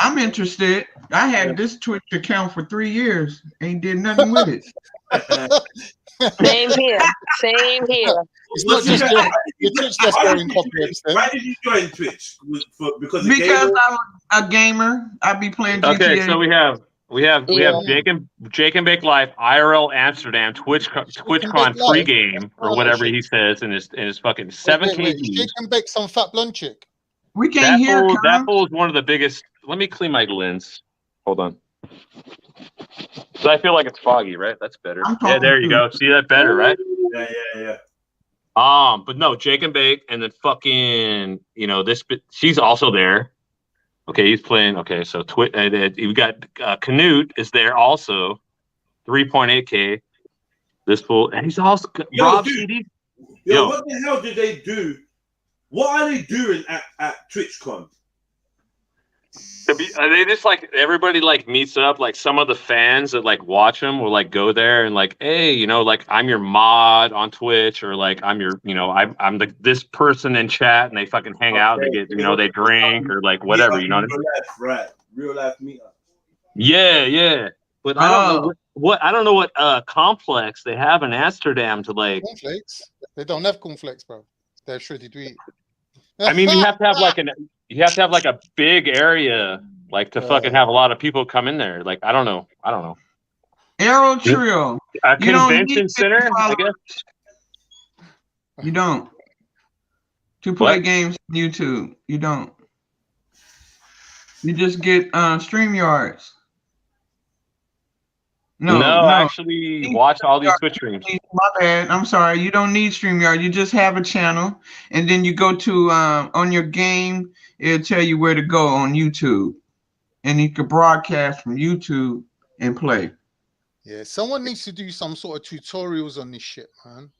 I'm interested. I had this Twitch account for 3 years. Ain't did nothing with it. Same here. It's not just your Twitch that's going copyright. Why did you join Twitch? Because I'm a gamer. I be playing GTA. Okay, so we have Jake and Bake Life, IRL Amsterdam, TwitchCon pregame or whatever he says in his fucking 7K. Jake and Bake some fat blonde chick. We can't hear that fool is one of the biggest. Let me clean my lens. Hold on. So I feel like it's foggy, right? That's better. Yeah, there you go. See that better, right? Yeah. But no, Jake and Bake, and then fucking, she's also there. Okay, he's playing. Okay, so we got Canute is there also, 3.8K. This fool, and he's also Rob CD. Yo, what the hell did they do? What are they doing at TwitchCon? They just like everybody like meets up. Like some of the fans that like watch them will like go there and like, hey, like I'm your mod on Twitch, or like I'm your, I'm this person in chat, and they fucking hang out. They get, they drink or like whatever. You know what I mean? Right, real life meetup. Yeah. But I don't know what complex they have in Amsterdam to like. Cornflakes? They don't have cornflakes, bro. They're shitty to eat. I mean, you have to have like a big area, like to fucking have a lot of people come in there. Like I don't know. Arrow Trio. A convention center, I guess. You don't. To play games on YouTube, you don't. You just get StreamYards. No, actually watch all these Twitch streams. My bad. I'm sorry. You don't need StreamYard. You just have a channel, and then you go to on your game. It'll tell you where to go on YouTube, and you can broadcast from YouTube and play. Yeah, someone needs to do some sort of tutorials on this shit, man.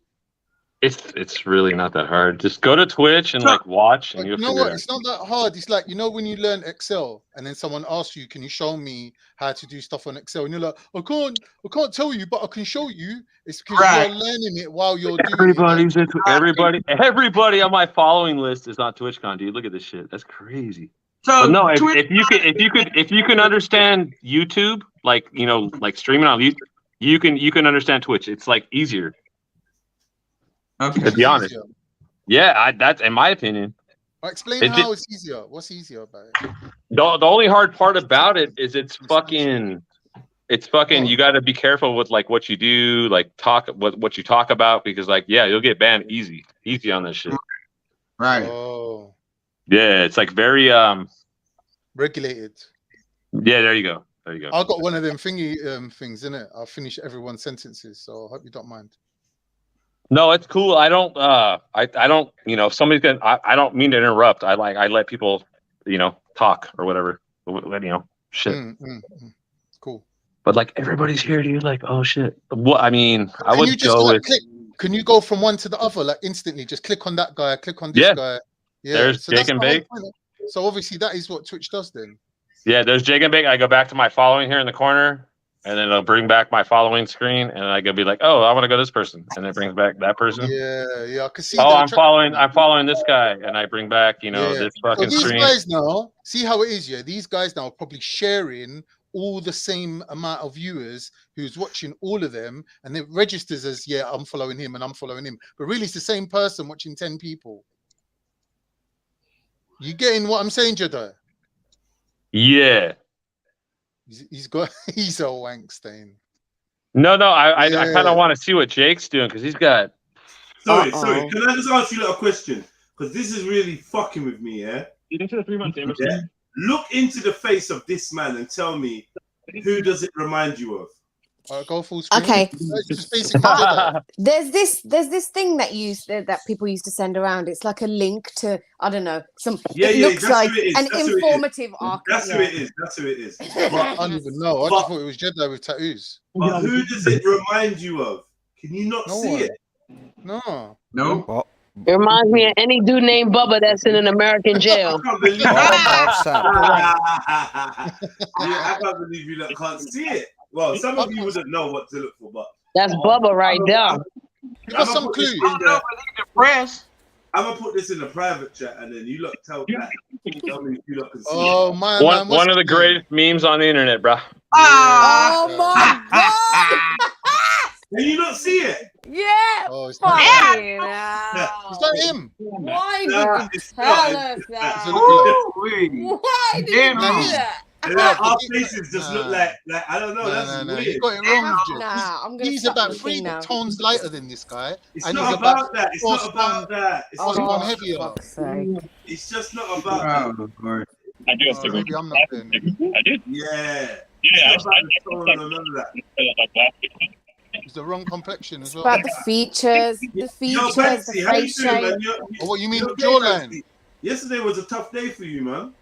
It's really not that hard. Just go to Twitch and like watch, and But you'll you know figure what? it out. It's not that hard. It's like, you know, when you learn Excel and then someone asks you, can you show me how to do stuff on Excel? And you're like, I can't tell you, but I can show you. It's because you're learning it while you're doing it. Everybody on my following list is on TwitchCon, dude. Look at this shit. That's crazy. So But no, if you can understand YouTube, like, you know, like streaming on YouTube, you can understand Twitch. It's like easier. Okay. To be honest. Yeah, that's in my opinion. Explain how it's easier. What's easier about it? The only hard part about it is it's fucking you got to be careful with like what you do, like what you talk about, because like, yeah, you'll get banned easy on this shit. Right. Oh. Yeah, it's like very regulated. Yeah, there you go. I got one of them thingy things in it. I'll finish everyone's sentences, so I hope you don't mind. No, it's cool. I don't you know, if somebody's gonna I don't mean to interrupt. I let people, you know, talk or whatever. You know, shit. Cool. But like everybody's here, dude. Like, oh shit. What I mean, I would go with. Can you go from one to the other like instantly? Just click on that guy, click on this guy. Yeah. There's Jake and Bake. So obviously that is what Twitch does then. Yeah, there's Jake and Bake. I go back to my following here in the corner, and then it'll bring back my following screen, and I go be like, oh, I want to go this person, and it brings back that person. Yeah, I can see. Oh, I'm following this guy, and I bring back, you know, this fucking these screen. Guys now, see how it is, yeah. These guys now are probably sharing all the same amount of viewers who's watching all of them, and it registers as, yeah, I'm following him and I'm following him, but really it's the same person watching 10 people. You getting what I'm saying, Jedi? Yeah. He's a wank stain. No, I kind of want to see what Jake's doing because he's got. Sorry. Can I just ask you a question? Because this is really fucking with me, yeah? You into the 3 month damage? Yeah. Look into the face of this man and tell me, who does it remind you of? Go full screen. Okay. Just basically there's this thing that people used to send around. It's like a link to, I don't know, some. It looks like an informative arc. That's who it is. That's who it is. But I don't even know. I just thought it was Jedi with tattoos. But who does it remind you of? Can you not see it? No. No. It reminds me of any dude named Bubba that's in an American jail. I can't believe I can't believe you can't see it. Well, some of you wouldn't know what to look for, but that's Bubba right there. Give us some clues. I'm gonna put this in the private chat, and then you look tell me if you look can see it. One of the greatest memes on the internet, bro. Oh my god! Can you not see it? Yeah. Oh, it's not Is that him? Why did you tell us that? Why did you do that? Our faces just look like I don't know. That's weird. You got it wrong, he's about 3 tones lighter than this guy. It's not about that. It's not about that. It's not about heavier. It's just not about that. I do have to maybe I'm not doing it. I did. Yeah. It's the wrong complexion as well. About the features, the face shape. What you mean, jawline? Yesterday was a tough day for you, man.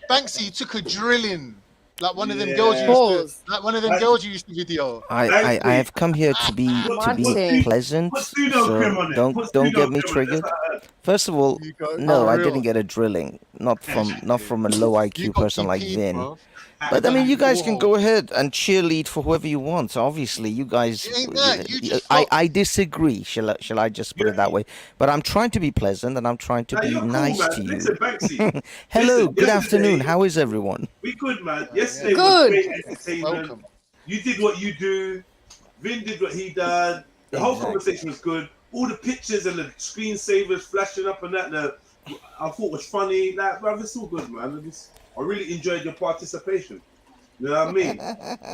Banksy took a drilling like one of them girls you used to video. I have come here to be pleasant, so don't get me triggered. First of all, no, I didn't get a drilling, not from a low IQ person like Vin. But I mean, you guys can go ahead and cheerlead for whoever you want. Obviously, you guys. I disagree. Shall I just put it that way? But I'm trying to be pleasant and I'm trying to be nice to you. Listen, hello, good afternoon. How is everyone? We good, man. Yesterday was great entertainment. You did what you do. Vin did what he did. The whole conversation was good. All the pictures and the screensavers flashing up and that, I thought was funny. Like, bro, it's all good, man. I really enjoyed your participation. You know what I mean?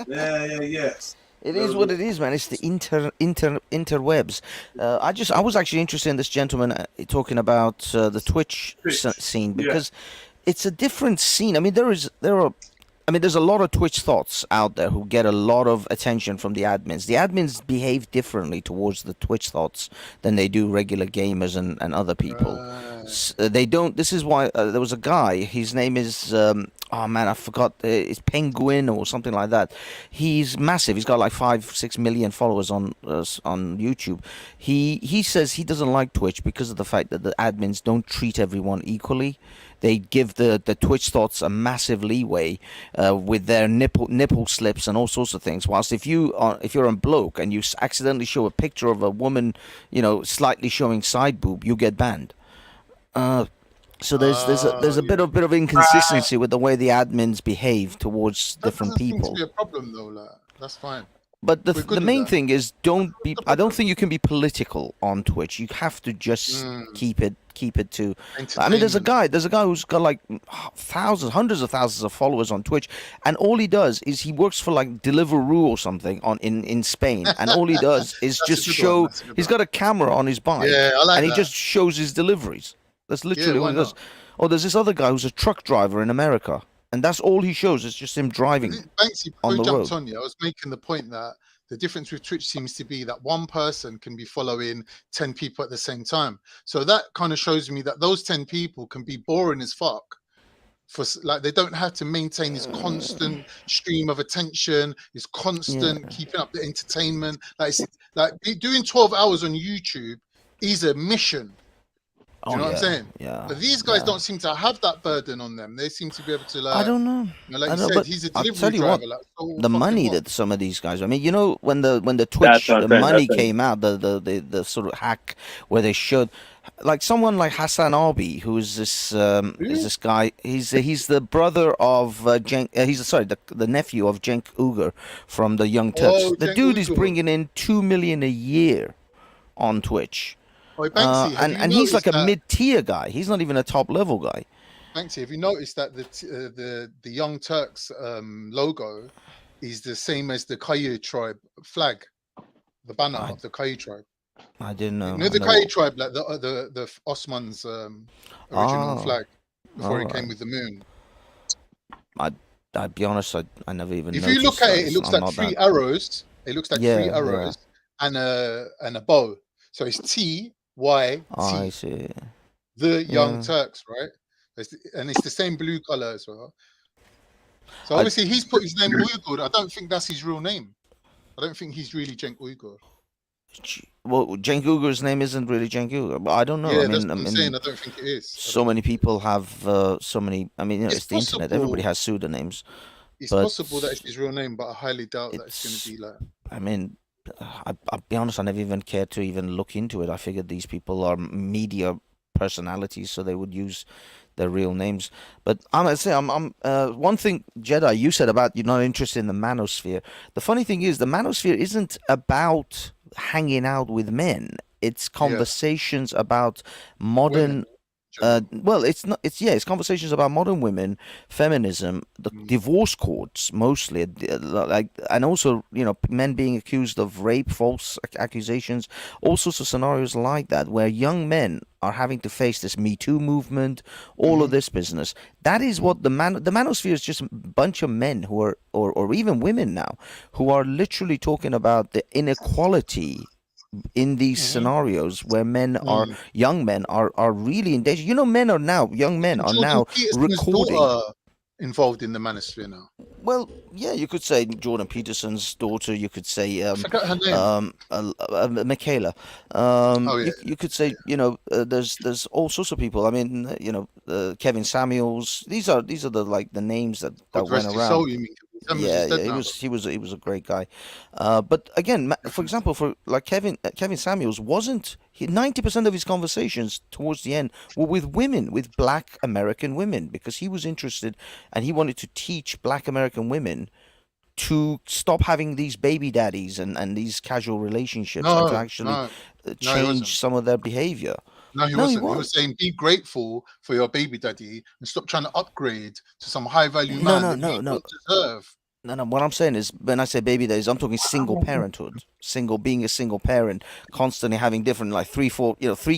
Yeah. It is what it is, man. It's the interwebs. I was actually interested in this gentleman talking about the Twitch scene because it's a different scene. I mean, there's a lot of Twitch thoughts out there who get a lot of attention from the admins. The admins behave differently towards the Twitch thoughts than they do regular gamers and other people. They don't. This is why there was a guy. His name is oh man, I forgot. It's Penguin or something like that. He's massive. He's got like 5-6 million followers on YouTube. He says he doesn't like Twitch because of the fact that the admins don't treat everyone equally. They give the Twitch thoughts a massive leeway with their nipple slips and all sorts of things. Whilst if you're a bloke and you accidentally show a picture of a woman, slightly showing side boob, you get banned. So there's a bit of inconsistency with the way the admins behave towards different people. Seem to be a problem though, like, that's fine. But the main thing is I don't think you can be political on Twitch. You have to just keep it to. I mean, there's a guy who's got like hundreds of thousands of followers on Twitch, and all he does is he works for like Deliveroo or something in Spain, and all he does is just show. He's got a camera on his bike, and he just shows his deliveries. That's literally what he does. Oh, there's this other guy who's a truck driver in America, and that's all he shows. It's just him driving Banksy, on the road. on you, I was making the point that the difference with Twitch seems to be that one person can be following 10 people at the same time. So that kind of shows me that those 10 people can be boring as fuck. They don't have to maintain this constant stream of attention, this constant keeping up the entertainment. Doing 12 hours on YouTube is a mission. Do you know what I'm saying? Yeah. But these guys don't seem to have that burden on them. They seem to be able to I don't know. Like you said, he's a delivery driver. The money that some of these guys. I mean, when the Twitch money came out, the sort of hack where they showed, like someone like Hassan Arbi, who is this guy. He's the brother of the nephew of Cenk Uygur from the Young Turks. The dude is bringing in 2 million a year on Twitch. Banksy, and he's like a mid-tier guy. He's not even a top-level guy. Banksy, have you noticed that the Young Turks logo is the same as the Kayu tribe flag, the banner of the Kayu tribe? I didn't know. You know the Kayu tribe, like the Osman's original flag before it came with the moon. I'd be honest, I never even. If you look at it, it looks like three arrows. It looks like 3 arrows and a bow. So it's T. Y T. I see. The Young Turks, right? And it's the same blue color as well. So obviously he's put his name Uyghur. I don't think that's his real name. I don't think he's really Cenk Uyghur. Well, Cenk Uygur's name isn't really Cenk Uyghur, but I don't know. Yeah, that's what I'm saying. I don't think it is. So many people have so many. I mean, it's the internet. Everybody has pseudonyms. It's possible that it's his real name, but I highly doubt that it's going to be like. I mean, I'll be honest, I never even cared to even look into it. I figured these people are media personalities, so they would use their real names. But I'm gonna say, one thing, Jedi, you said about you're not interested in the manosphere. The funny thing is, the manosphere isn't about hanging out with men. It's conversations about modern. Well, it's not. It's conversations about modern women, feminism, the divorce courts mostly, and also men being accused of rape, false accusations, all sorts of scenarios like that, where young men are having to face this Me Too movement, all of this business. That is what the manosphere is, just a bunch of men who are, or even women now, who are literally talking about the inequality in these scenarios where young men are really in danger. Young men are now recording. Involved in the manosphere now. Well, yeah, you could say Jordan Peterson's daughter. You could say I forgot her name. Michaela. You could say there's all sorts of people. I mean Kevin Samuels. These are the names that went around. Soul, you mean? He was a great guy, but again, for example, for like Kevin Samuels, 90% of his conversations towards the end were with women, with Black American women, because he was interested and he wanted to teach Black American women to stop having these baby daddies and these casual relationships, and to actually change some of their behavior. No, he wasn't. He was saying, be grateful for your baby daddy and stop trying to upgrade to some high value man that you don't deserve. No. What I'm saying is, when I say baby daddies, I'm talking single parenthood. Being a single parent, constantly having different, like 3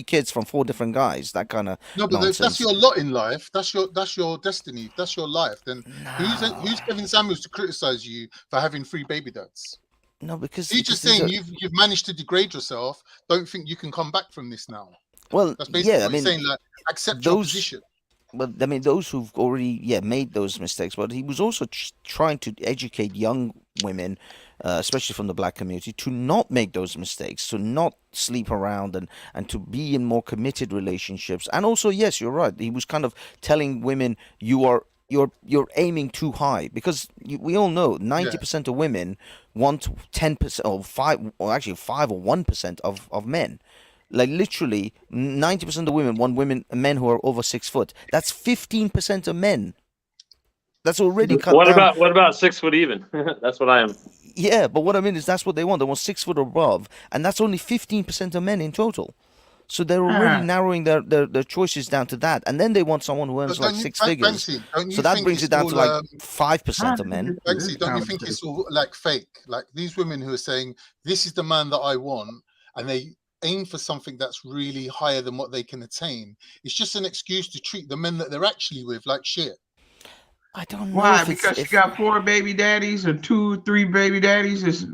kids from 4 different guys. That kind of nonsense. That's your lot in life. That's your destiny. That's your life. Then who's Kevin Samuels to criticize you for having 3 baby dads? No, because he's just saying you've managed to degrade yourself. Don't think you can come back from this now. Well, that's basically what he's saying. Like, accept your position. but I mean, those who've already made those mistakes. But he was also trying to educate young women, especially from the black community, to not make those mistakes, to not sleep around, and to be in more committed relationships. And also, yes, you're right. He was kind of telling women, you're aiming too high, because we all know 90% of women want 10% or 5, or actually 5 or 1% of men. Like literally, 90% of women want men who are over 6 foot. That's 15% of men. That's already cut down. What about 6 foot even? That's what I am. Yeah, but what I mean is that's what they want. They want 6 foot or above, and that's only 15% of men in total. So they're already narrowing their choices down to that, and then they want someone who earns like 6 figures. So that brings it down to like 5% of men. Banksy, don't you think it's all like fake? Like these women who are saying, "This is the man that I want," and they aim for something that's really higher than what they can attain. It's just an excuse to treat the men that they're actually with like shit. I don't know. Why? Because she got 4 baby daddies or 2, 3 baby daddies is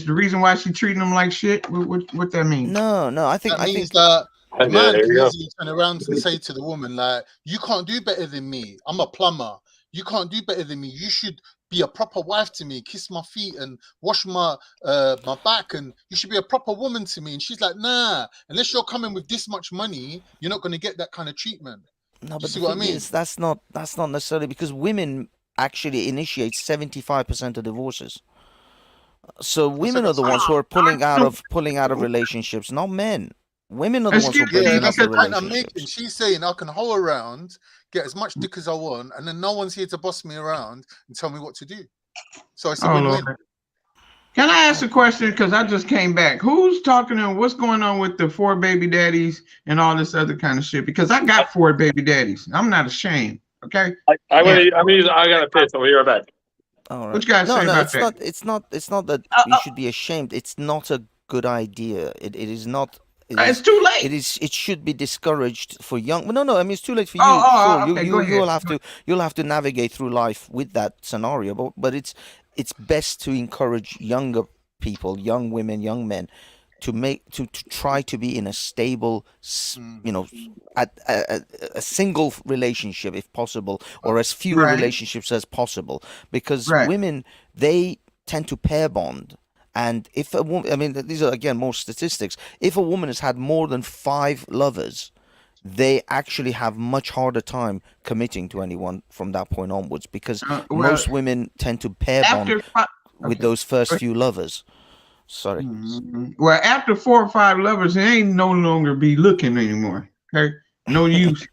the reason why she treating them like shit? What that mean? No, I think that means that the man can easily turn around and say to the woman, like, you can't do better than me. I'm a plumber. You can't do better than me. You should be a proper wife to me, kiss my feet and wash my back, and you should be a proper woman to me. And she's like, nah, unless you're coming with this much money, you're not going to get that kind of treatment. No, but the thing is, that's not necessarily, because women actually initiate 75% of divorces. So women are the ones who are pulling out of relationships, not men. Women are the ones who are breaking up the relationships. She's saying I can hoe around, get as much dick as I want, and then no one's here to boss me around and tell me what to do. So it's a win-win. Can I ask a question? Because I just came back. Who's talking and what's going on with the 4 baby daddies and all this other kind of shit? Because I got 4 baby daddies. I'm not ashamed. Okay. I got a piss. I'll be right back. All right. What you guys say about that? It's not that you should be ashamed. It's not a good idea. It is not. It's too late. It should be discouraged for young. No. I mean, it's too late for you. Okay, you'll have to navigate through life with that scenario. But it's best to encourage younger people, young women, young men, to try to be in a stable, a single relationship if possible, or as few relationships as possible, because women, they tend to pair bond. And if a woman, I mean, these are again more statistics. If a woman has had more than 5 lovers, they actually have much harder time committing to anyone from that point onwards, because most women tend to pair bond with those first few lovers. Sorry. Well, after 4 or 5 lovers, they ain't no longer be looking anymore. Okay, no use,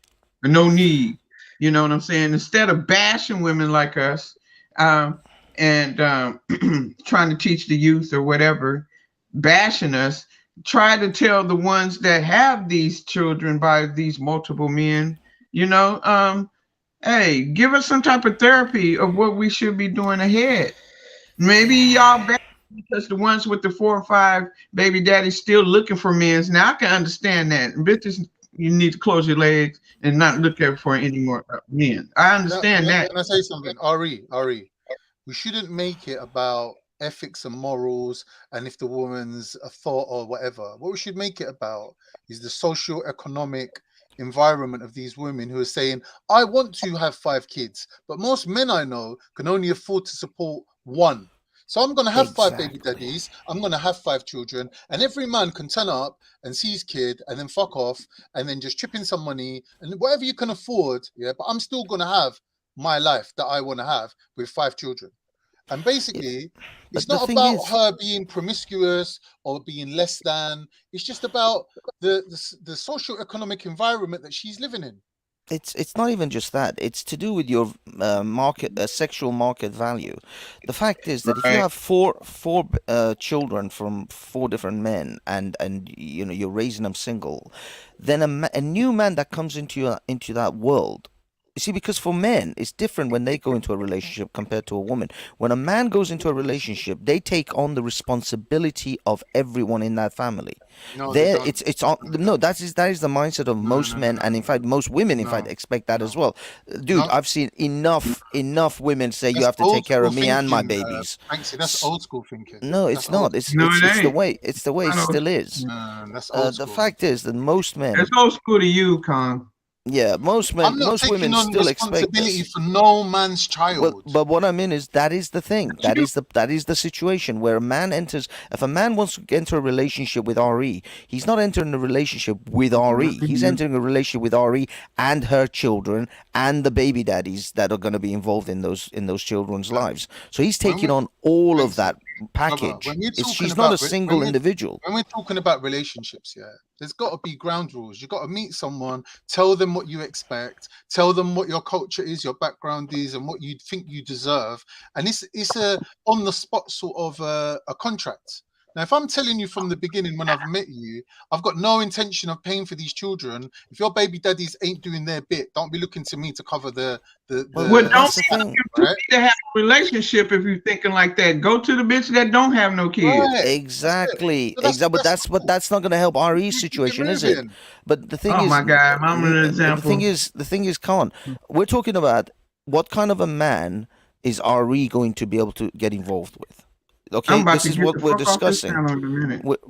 no need. You know what I'm saying? Instead of bashing women like us, and trying to teach the youth or whatever, bashing us, try to tell the ones that have these children by these multiple men, hey, give us some type of therapy of what we should be doing ahead. Maybe y'all bash because the ones with the 4 or 5 baby daddies still looking for men. Now I can understand that. Bitches, you need to close your legs and not look at for any more men. I understand that. Can I say something? Ari, we shouldn't make it about ethics and morals and if the woman's a thought or whatever. What we should make it about is the socio-economic environment of these women who are saying, I want to have 5 kids, but most men I know can only afford to support 1. So I'm going to have 5 baby daddies, I'm going to have 5 children, and every man can turn up and see his kid and then fuck off and then just chip in some money and whatever you can afford, but I'm still going to have my life that I want to have with 5 children. And basically, it's not about her being promiscuous or being less than. It's just about the socio-economic environment that she's living in. It's not even just that. It's to do with your sexual market value. The fact is that if you have four children from 4 different men, and you're raising them single, then a new man that comes into that world. You see, because for men, it's different when they go into a relationship compared to a woman. When a man goes into a relationship, they take on the responsibility of everyone in that family. No, that is the mindset of most men, and in fact, most women, expect that as well. Dude, I've seen enough women say you have to take care of me and my babies. That's old school thinking. No, it's not. It's the way it still is. That's old school. The fact is that most men. It's old school to you, Con. Yeah, most I'm not most taking women on still expect responsibility this. for no man's child. But what I mean is that is the thing. That is the situation where a man enters. If a man wants to enter a relationship with RE, he's not entering a relationship with RE. He's entering a relationship with RE and her children and the baby daddies that are going to be involved in those children's lives. So he's taking on all of that package. When we're talking She's not a about single individual. when we're talking about relationships, yeah, there's got to be ground rules. You got to meet someone, tell them what you expect, tell them what your culture is, your background is, and what you think you deserve. And it's a on the spot sort of a contract. Now, if I'm telling you from the beginning when I've met you, I've got no intention of paying for these children. If your baby daddies ain't doing their bit, don't be looking to me to cover the. Well, don't be looking for me to have a relationship if you're thinking like that. Go to the bitch that don't have no kids. Right. Exactly. But that's not going to help RE's situation, is it? But the thing is, my God, I'm an example. The thing is, Khan, we're talking about what kind of a man is RE going to be able to get involved with. Okay, this is what we're discussing.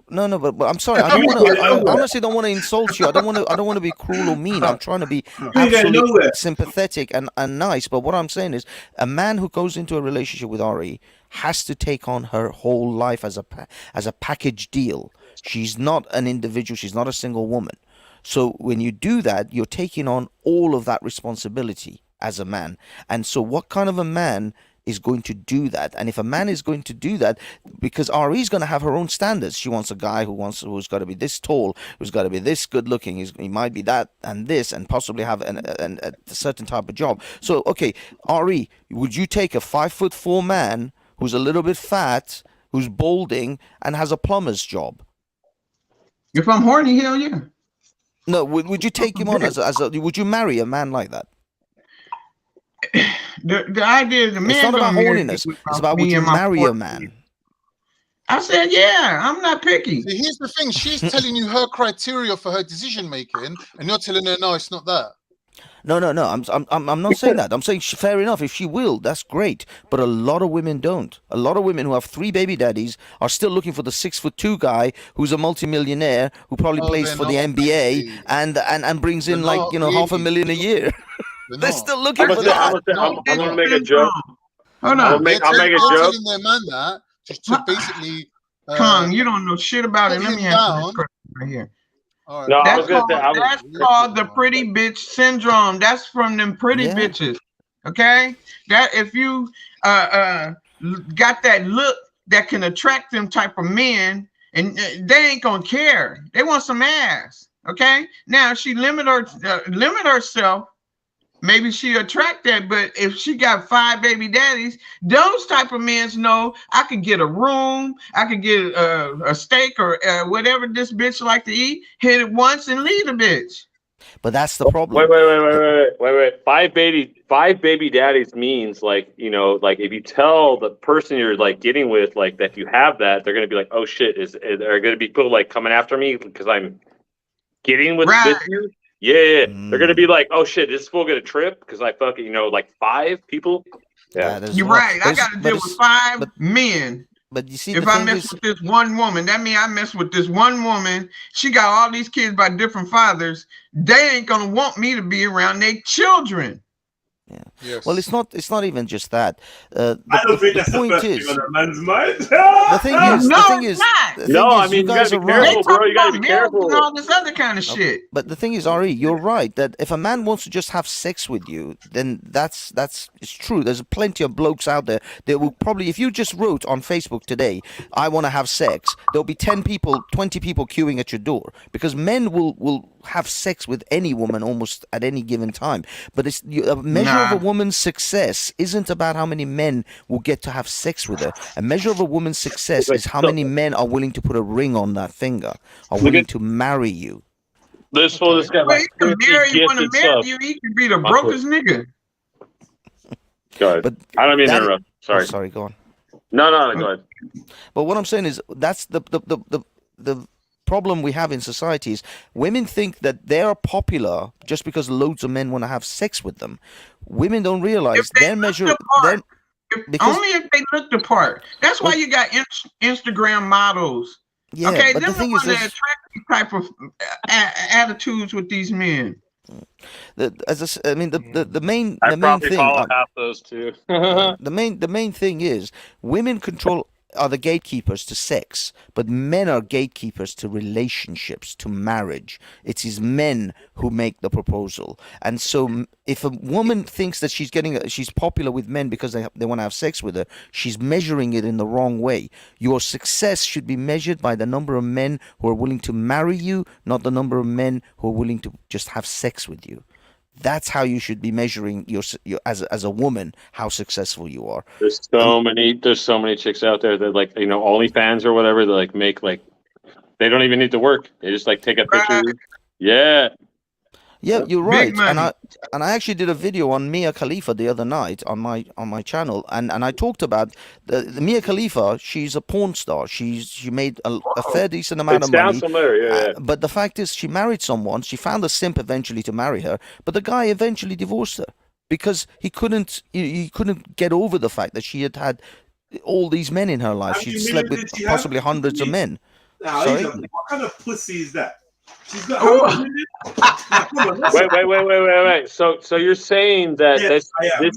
No, but I'm sorry. I honestly don't want to insult you. I don't want to be cruel or mean. I'm trying to be absolutely sympathetic and nice. But what I'm saying is, a man who goes into a relationship with RE has to take on her whole life as a package deal. She's not an individual. She's not a single woman. So when you do that, you're taking on all of that responsibility as a man. And so, what kind of a man is going to do that? And if a man is going to do that, because RE is going to have her own standards. She wants a guy who's got to be this tall, who's got to be this good looking. He might be that and this, and possibly have a certain type of job. So, okay, RE, would you take a 5'4" man who's a little bit fat, who's balding, and has a plumber's job? If I'm horny, hell yeah. No, would you take him on would you marry a man like that? The idea is the man. It's not about horniness. It's about would you marry a man? I said, yeah, I'm not picky. See, here's the thing: she's telling you her criteria for her decision making, and you're telling her, no, it's not that. No. I'm not saying that. I'm saying fair enough. If she will, that's great. But a lot of women don't. A lot of women who have 3 baby daddies are still looking for the 6'2" guy who's a multimillionaire who probably plays for the NBA and brings in like $500,000 a year. They're still looking for that. I'm gonna make a joke. Hold on. I'll make a joke. Telling their man that to basically. Kong, you don't know shit about it. Let me answer this question right here. Right. No, that's called the pretty bitch syndrome. That's from them pretty bitches. Okay, that if you got that look that can attract them type of men, and they ain't gonna care. They want some ass. Okay, now she limit herself. Maybe she attract that, but if she got 5 baby daddies, those type of men know I could get a room, I could get a steak or whatever this bitch like to eat, hit it once and leave the bitch. But that's the problem. Wait. 5 baby daddies means like if you tell the person you're like getting with like that you have that, they're gonna be like, oh shit, are gonna be people like coming after me because I'm getting with this dude? Yeah. They're gonna be like, "Oh shit, this fool gonna trip because I fucking like 5 people." Yeah, you're right. I got to deal with 5 men. But you see, if I mess with this one woman, that means I mess with this one woman. She got all these kids by different fathers. They ain't gonna want me to be around their children. Yeah. Yes. Well, it's not even just that. I don't think that's the first thing on a man's mind. The thing is, you gotta be careful, bro. You gotta be careful. And all this other kind of shit. But the thing is, RE, you're right that if a man wants to just have sex with you, then that's it's true. There's plenty of blokes out there that will probably, if you just wrote on Facebook today, I want to have sex, there'll be 10 people, 20 people queuing at your door because men will have sex with any woman almost at any given time. But it's a measure of a woman's success isn't about how many men will get to have sex with her. A measure of a woman's success is how many men are willing to put a ring on that finger, are willing to marry you. This guy like he can marry you, want to marry you, he can be the brokest nigga. Go ahead. But I don't mean to interrupt. Sorry. Oh, sorry, go on. No, go ahead. But what I'm saying is that's the problem we have in society is women think that they are popular just because loads of men want to have sex with them. Women don't realize their measure. Only if they look the part. That's why you got Instagram models. Yeah, okay, but them the thing the is, that attract type of attitudes with these men. I mean, the main I the main probably thing. follow half those too. The main thing is women are the gatekeepers to sex, but men are gatekeepers to relationships, to marriage. It is men who make the proposal, and so if a woman thinks that she's popular with men because they want to have sex with her, she's measuring it in the wrong way. Your success should be measured by the number of men who are willing to marry you, not the number of men who are willing to just have sex with you. That's how you should be measuring your as a woman how successful you are. There's so many chicks out there that like OnlyFans or whatever. They like make like they don't even need to work. They just like take a picture. Yeah. Yeah, you're Big right. money. And I actually did a video on Mia Khalifa the other night on my channel, and I talked about the Mia Khalifa. She's a porn star. She made a fair decent amount of money. Sounds familiar, yeah. But the fact is, she married someone. She found a simp eventually to marry her, but the guy eventually divorced her because he couldn't get over the fact that she had all these men in her life. She'd slept with possibly hundreds of men. Sorry? What kind of pussy is that? She's got. Wait. So you're saying that? Yes, I am.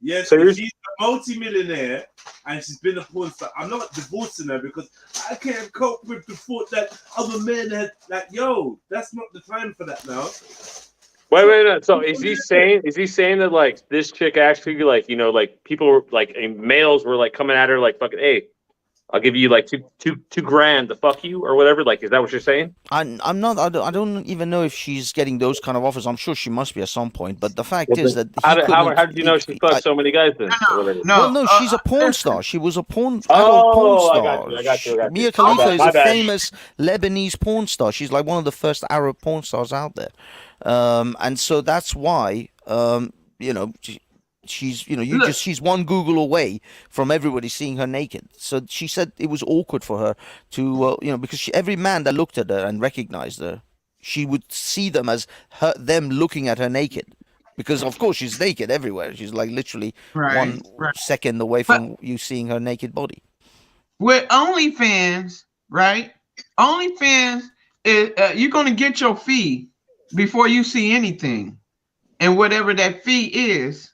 Yes. So she's a multi-millionaire and she's been a porn star. I'm not divorcing her because I can't cope with the thought that other men had. Like, yo, that's not the time for that now. Wait. So is he saying that like this chick actually like like people were like males were like coming at her like fucking hey, I'll give you like two grand to fuck you or whatever. Like, is that what you're saying? I'm not. I don't even know if she's getting those kind of offers. I'm sure she must be at some point. But the fact is that how did you know she fucked so many guys then? No, she's a porn star. She was a adult porn star. I got you. Mia Khalifa is a famous Lebanese porn star. She's like one of the first Arab porn stars out there, and so that's why she's one Google away from everybody seeing her naked. So she said it was awkward for her to because every man that looked at her and recognized her, she would see them as them looking at her naked, because of course she's naked everywhere. She's like literally 1 second away from you seeing her naked body. With OnlyFans, right? OnlyFans is you're gonna get your fee before you see anything, and whatever that fee is.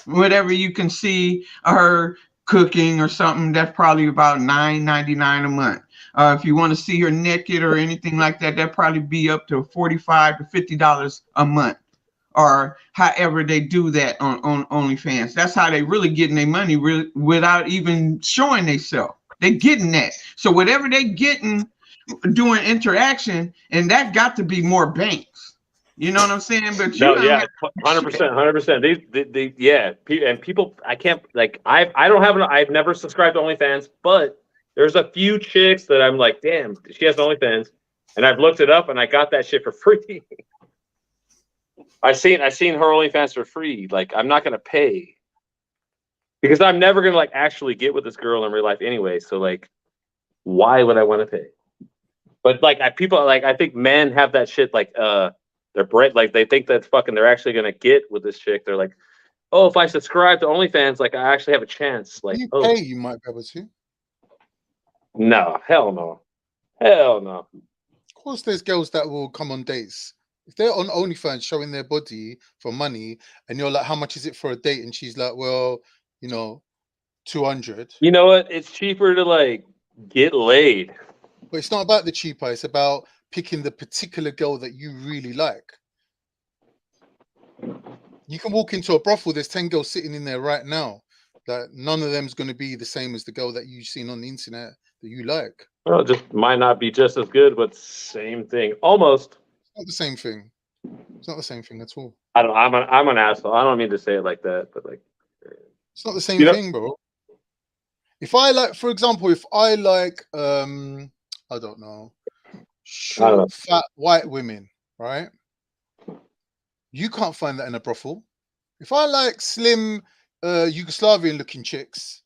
Whatever you can see her cooking or something, that's probably about $9.99 a month. If you want to see her naked or anything like that, that'd probably be up to $45 to $50 a month, or however they do that on OnlyFans. That's how they really getting their money without even showing themselves. They're getting that. So whatever they getting doing interaction, and that got to be more banks. You know what I'm saying? But 100%. And people, I can't like I've never subscribed to OnlyFans, but there's a few chicks that I'm like, damn, she has OnlyFans, and I've looked it up and I got that shit for free. I seen her OnlyFans for free. Like, I'm not gonna pay because I'm never gonna like actually get with this girl in real life anyway. So like, why would I want to pay? But like, I think men have that shit like they're bright, like they think that fucking they're actually gonna get with this chick. They're like, oh, if I subscribe to OnlyFans, like I actually have a chance. Like, you pay, you might be able to. No, hell no. Of course, there's girls that will come on dates. If they're on OnlyFans showing their body for money, and you're like, how much is it for a date? And she's like, well, 200. You know what? It's cheaper to like get laid. But it's not about the cheaper. It's about picking the particular girl that you really like. You can walk into a brothel, there's 10 girls sitting in there right now. That none of them's going to be the same as the girl that you've seen on the internet that you like. Well, it just might not be just as good, but same thing. Almost. It's not the same thing. It's not the same thing at all. I'm an asshole. I don't mean to say it like that, but like it's not the same thing, bro. If I like, for example, I don't know, short, fat white women, right? You can't find that in a brothel. If I like slim Yugoslavian looking chicks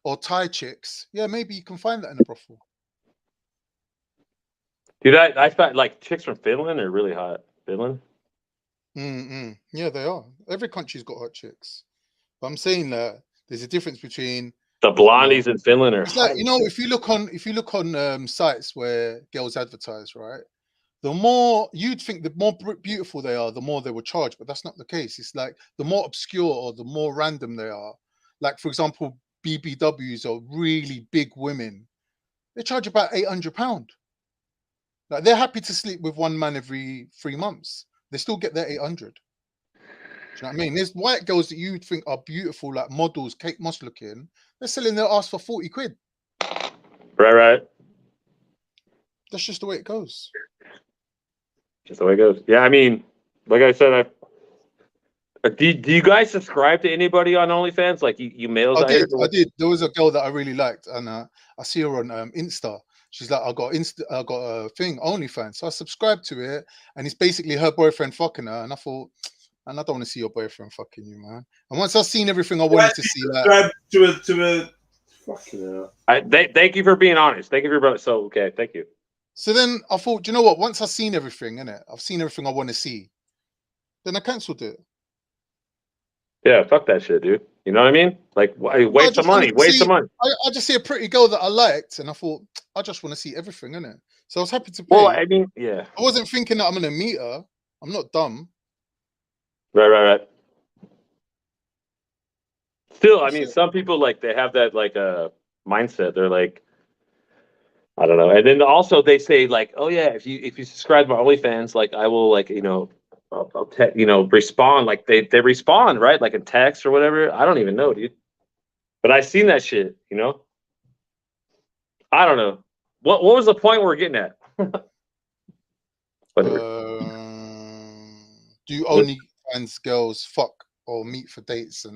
or Thai chicks, yeah, maybe you can find that in a brothel. Dude, I find like chicks from Finland are really hot. Finland? Yeah, they are. Every country's got hot chicks. But I'm saying that there's a difference between the blondies in Finland are it's like, if you look on sites where girls advertise, right? the more you'd think, the more beautiful they are, the more they will charge. But that's not the case. It's like the more obscure or the more random they are. Like, for example, BBWs are really big women. They charge about £800. Like, they're happy to sleep with one man every 3 months. They still get their 800. Do you know what I mean? There's white girls that you'd think are beautiful, like models, Kate Moss looking. They're selling their ass for 40 quid. Right. That's just the way it goes. Just the way it goes. Yeah, I mean, like I said, do you guys subscribe to anybody on OnlyFans? Like you males? I did. There was a girl that I really liked, and I see her on Insta. She's like, I got a thing, OnlyFans. So I subscribed to it, and it's basically her boyfriend fucking her. And I thought, man, I don't want to see your boyfriend fucking you, man. And once I've seen everything I wanted to see, like, to a fucking hell. Thank you for being honest. Thank you for being so okay. Thank you. So then I thought, do you know what? Once I've seen everything, innit? I've seen everything I want to see. Then I cancelled it. Yeah, fuck that shit, dude. You know what I mean? Like, waste some money. Waste some money. I just see a pretty girl that I liked, and I thought, I just want to see everything, innit? So I was happy to pay. Well, I mean, yeah. I wasn't thinking that I'm gonna meet her. I'm not dumb. Right. Still, I mean, some people like they have that like mindset. They're like, I don't know. And then also they say like, oh yeah, if you subscribe to my OnlyFans, like I will like I'll respond. Like they respond, right? Like in text or whatever. I don't even know, dude. But I've seen that shit, you know. I don't know. What was the point we're getting at? Do OnlyFans girls fuck or meet for dates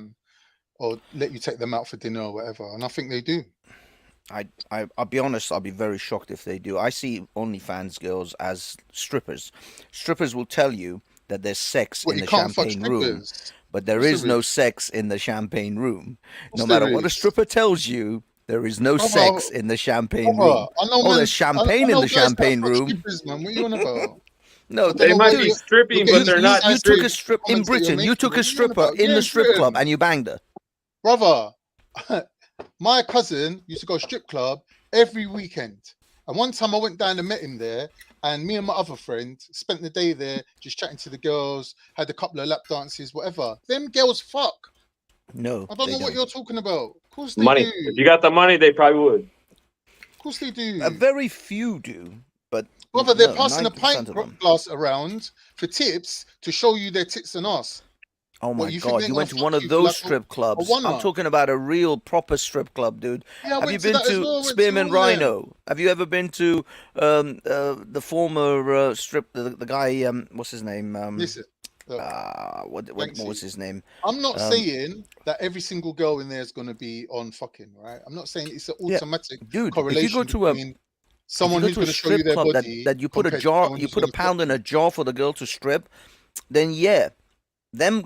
or let you take them out for dinner or whatever? And I think they do. I'll be honest, I'll be very shocked if they do. I see OnlyFans girls as strippers. Strippers will tell you that there's sex in the champagne room, but there is no sex in the champagne room. No matter what a stripper tells you, there is no sex in the champagne room. There's champagne in the champagne room. Man, what are you on about? No, they might be stripping, but they're not. You took a strip in Britain. You took a stripper in the strip club and you banged her. Brother, my cousin used to go strip club every weekend. And one time I went down and met him there, and me and my other friend spent the day there just chatting to the girls, had a couple of lap dances, whatever. Them girls fuck. No. I don't know what you're talking about. Of course they money. do. If you got the money, they probably would. Of course they do. Very few do, but brother, they're passing a pint glass around for tips to show you their tits and ass. Oh my God, you went to one of those strip clubs. I'm talking about a real proper strip club, dude. Yeah, have you been to Spearmint Rhino? Have you ever been to the former strip, the guy, what's his name? Listen, what was his name? I'm not saying that every single girl in there is going to be on fucking, right? I'm not saying it's an automatic correlation. If you go to someone who's going to show you their body, that you put a pound in a jar for the girl to strip, then yeah. Them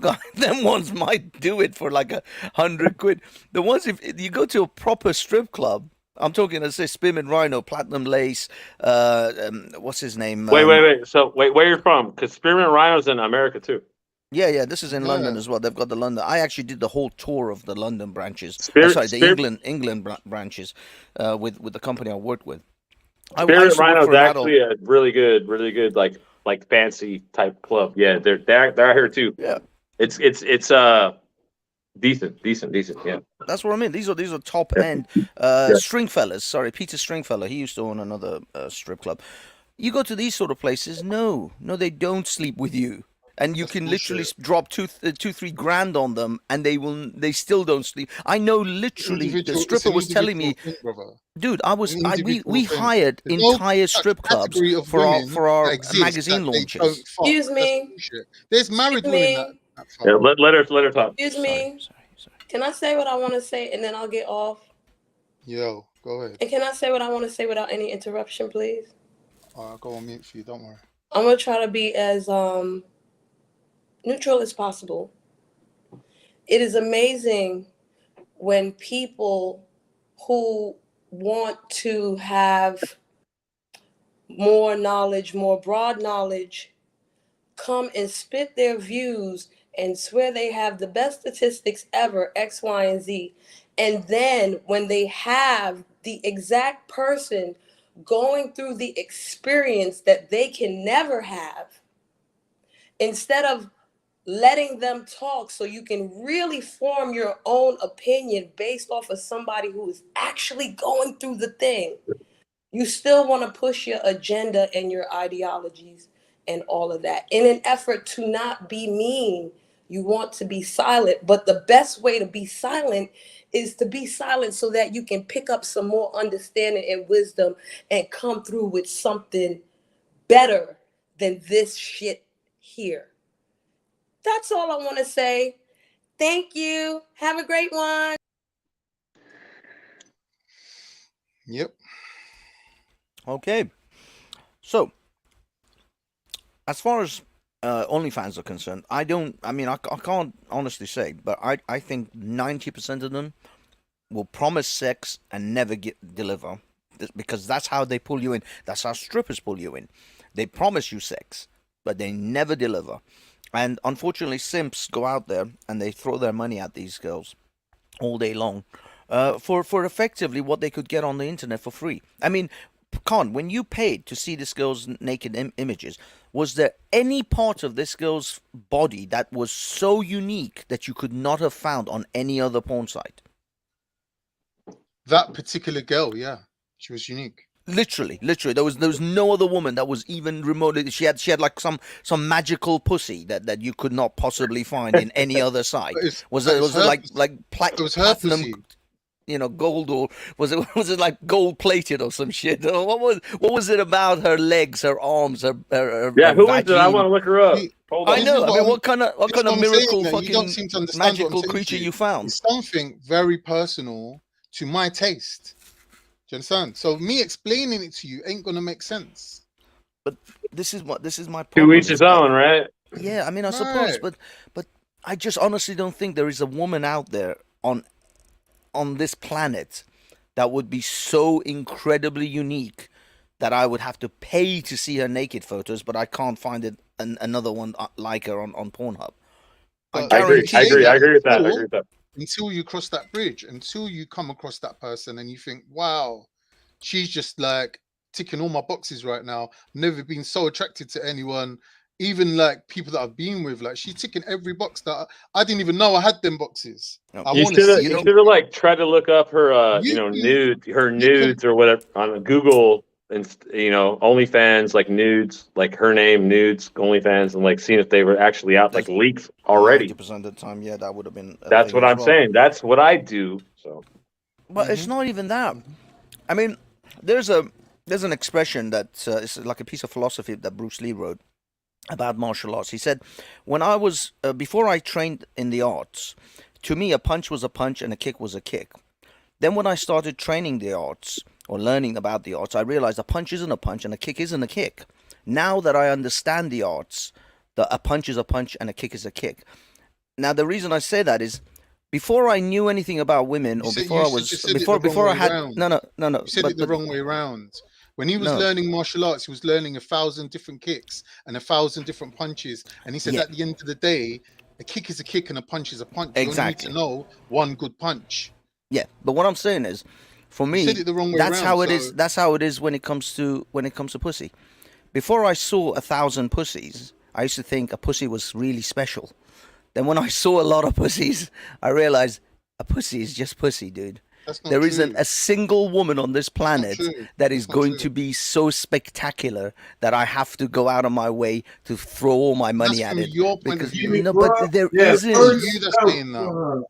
ones might do it for like 100 quid. The ones if you go to a proper strip club, I'm talking, let's say Spearmint Rhino, Platinum Lace, what's his name? Wait. So where you're from? Because Spearmint Rhino's in America too. Yeah. This is in London as well. They've got the London. I actually did the whole tour of the London branches. The England branches with the company I worked with. Spearmint Rhino's actually a really good like fancy type club. Yeah, they're out here too. Yeah, it's decent. Yeah, that's what I mean. These are top end Stringfellas. Sorry, Peter Stringfellow. He used to own another strip club. You go to these sort of places. No, they don't sleep with you. And you can literally drop $2-3 grand on them, and they still don't sleep. I know literally the stripper was telling me, dude, we hired entire strip clubs for our magazine launches. Excuse me. There's married women. Yeah, let her talk. Excuse me. Sorry. Can I say what I want to say, and then I'll get off? Yo, go ahead. And can I say what I want to say without any interruption, please? I'll go on mute for you. Don't worry. I'm gonna try to be as neutral as possible. It is amazing when people who want to have more knowledge, more broad knowledge, come and spit their views and swear they have the best statistics ever, X, Y, and Z. And then when they have the exact person going through the experience that they can never have, instead of letting them talk so you can really form your own opinion based off of somebody who is actually going through the thing. You still want to push your agenda and your ideologies and all of that. In an effort to not be mean, you want to be silent. But the best way to be silent is to be silent so that you can pick up some more understanding and wisdom and come through with something better than this shit here. That's all I want to say. Thank you. Have a great one. Yep. Okay. So, as far as OnlyFans are concerned, I can't honestly say, but I think 90% of them will promise sex and never deliver, because that's how they pull you in. That's how strippers pull you in. They promise you sex, but they never deliver. And unfortunately, simps go out there and they throw their money at these girls all day long for effectively what they could get on the internet for free. I mean, Khan, when you paid to see this girl's naked images, was there any part of this girl's body that was so unique that you could not have found on any other porn site? That particular girl, yeah, she was unique. Literally, there was no other woman that was even remotely. She had like some magical pussy that you could not possibly find in any other site. Was it like platinum? Pussy. You know, gold, or was it like gold plated or some shit? What was it about her legs, her arms, her who is it? I want to look her up. Hold on. I know. I mean, what kind of miracle fucking magical creature you found? It's something very personal to my taste. Do you understand? So me explaining it to you ain't gonna make sense. But this is my problem. To each his own, right? Yeah, I mean, I suppose, but I just honestly don't think there is a woman out there on this planet that would be so incredibly unique that I would have to pay to see her naked photos, but I can't find it another one like her on Pornhub. I agree with that. Until you cross that bridge, until you come across that person and you think, wow, she's just like ticking all my boxes right now. Never been so attracted to anyone, even like people that I've been with. Like, she's ticking every box that I didn't even know I had them boxes. No. You should have like tried to look up her nudes or whatever on Google, and OnlyFans, like nudes, like her name, nudes, OnlyFans, and like seeing if they were actually out, like leaks already. 90% of the time, yeah, that would have been. That's what I'm saying. That's what I do. So, but it's not even that. I mean, there's an expression that is like a piece of philosophy that Bruce Lee wrote about martial arts. He said, when I was before I trained in the arts, to me a punch was a punch and a kick was a kick. Then when I started training the arts, or learning about the arts, I realized a punch isn't a punch and a kick isn't a kick. Now that I understand the arts, a punch is a punch and a kick is a kick. Now the reason I say that is, before I knew anything about women, or before I had no. You said it the wrong way around. When he was learning martial arts, he was learning 1,000 different kicks and 1,000 different punches. And he said at the end of the day, a kick is a kick and a punch is a punch. Exactly. You only need to know one good punch. Yeah, but what I'm saying is, for me, that's how it is. That's how it is when it comes to pussy. Before I saw 1,000 pussies, I used to think a pussy was really special. Then when I saw a lot of pussies, I realized a pussy is just pussy, dude. There isn't a single woman on this planet that is going to be so spectacular that I have to go out of my way to throw all my money at it. Because but there isn't.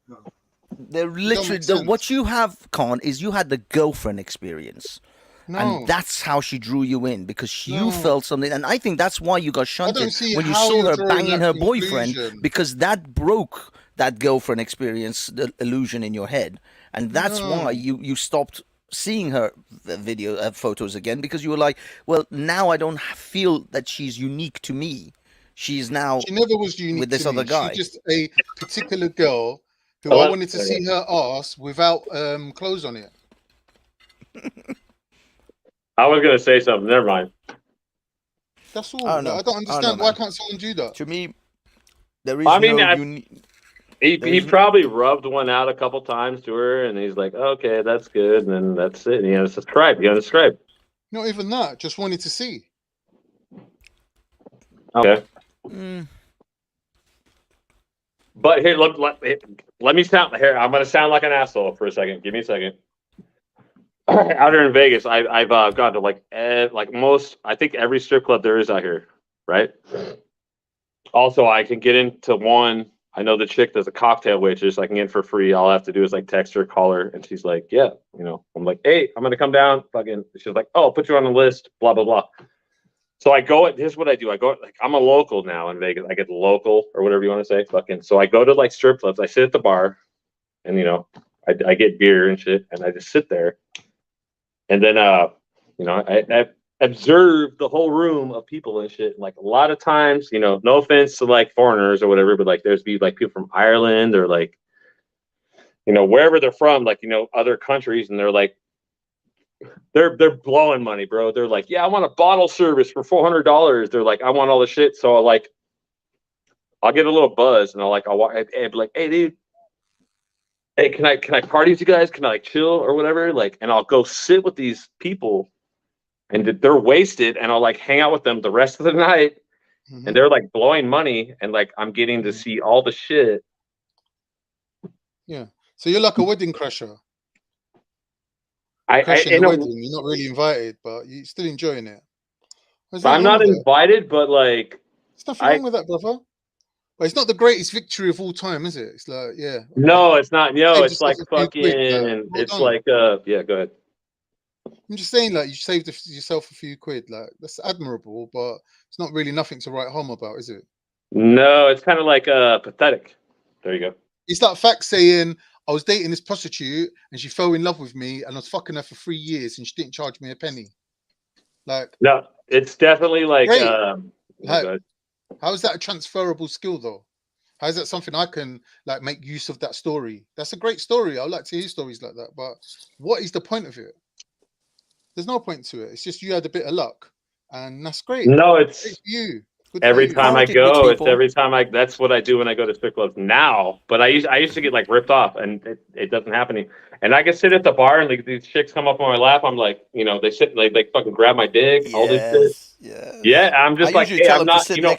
They're literally what you have, Khan, is you had the girlfriend experience. And that's how she drew you in, because you felt something. And I think that's why you got shunted when you saw her banging her boyfriend, because that broke that girlfriend experience, the illusion in your head. And that's why you stopped seeing her photos again, because you were like, well, now I don't feel that she's unique to me. She never was unique with this to other me. guy. She's just a particular girl who I wanted to see her ass without clothes on it. I was gonna say something. Never mind. That's all. I don't understand why can't someone do that. To me, there is he probably rubbed one out a couple times to her, and he's like, "Okay, that's good," and then that's it. And he unsubscribed. Not even that. Just wanted to see. Okay. Mm. But here, let me sound here. I'm gonna sound like an asshole for a second. Give me a second. Out here in Vegas, I've gone to like most. I think every strip club there is out here, right? Also, I can get into one. I know the chick does a cocktail waitress. I can get for free. All I have to do is like text her, call her, and she's like, "Yeah, you know." I'm like, "Hey, I'm gonna come down." Fucking. She's like, "Oh, I'll put you on the list." Blah blah blah. So I go. Here's what I do. I go. Like I'm a local now in Vegas. I get local or whatever you want to say. Fucking. So I go to like strip clubs. I sit at the bar, and you know, I get beer and shit, and I just sit there, and then you know, I observe the whole room of people and shit. And like a lot of times, you know, no offense to like foreigners or whatever, but like there's be like people from Ireland or like, you know, wherever they're from, like, you know, other countries, and they're like, they're blowing money, bro. They're like, yeah, I want a bottle service for $400. They're like, I want all the shit. So like, I'll get a little buzz, and I'll be like, hey, dude, hey, can I party with you guys? Can I like chill or whatever? Like, and I'll go sit with these people, and they're wasted, and I'll like hang out with them the rest of the night, and they're like blowing money, and like I'm getting to see all the shit. Yeah. So you're like a wedding crasher. I Crashing the wedding. You're not really invited, but you're still enjoying it. I'm not invited, but like there's nothing wrong with that, brother. But it's not the greatest victory of all time, is it? It's like, yeah. Okay. No, it's not. No, it's like Quid, fucking. It's like yeah. Go ahead. I'm just saying, like, you saved yourself a few quid. Like, that's admirable, but it's not really nothing to write home about, is it? No, it's kind of like pathetic. There you go. It's like facts saying I was dating this prostitute and she fell in love with me and I was fucking her for 3 years and she didn't charge me a penny. Like, no, it's definitely like. How is that a transferable skill though? How is that something I can like make use of that story? That's a great story. I like to hear stories like that. But what is the point of it? There's no point to it. It's just you had a bit of luck, and that's great. No, it's great for you. Every time I go, it's every time that's what I do when I go to strip clubs now. But I used to get like ripped off, and it doesn't happen anymore. And I can sit at the bar, and like these chicks come up on my lap. I'm like, you know, they sit, like they fucking grab my dick, all this shit. Yeah, I'm just like, hey, I'm not, you know,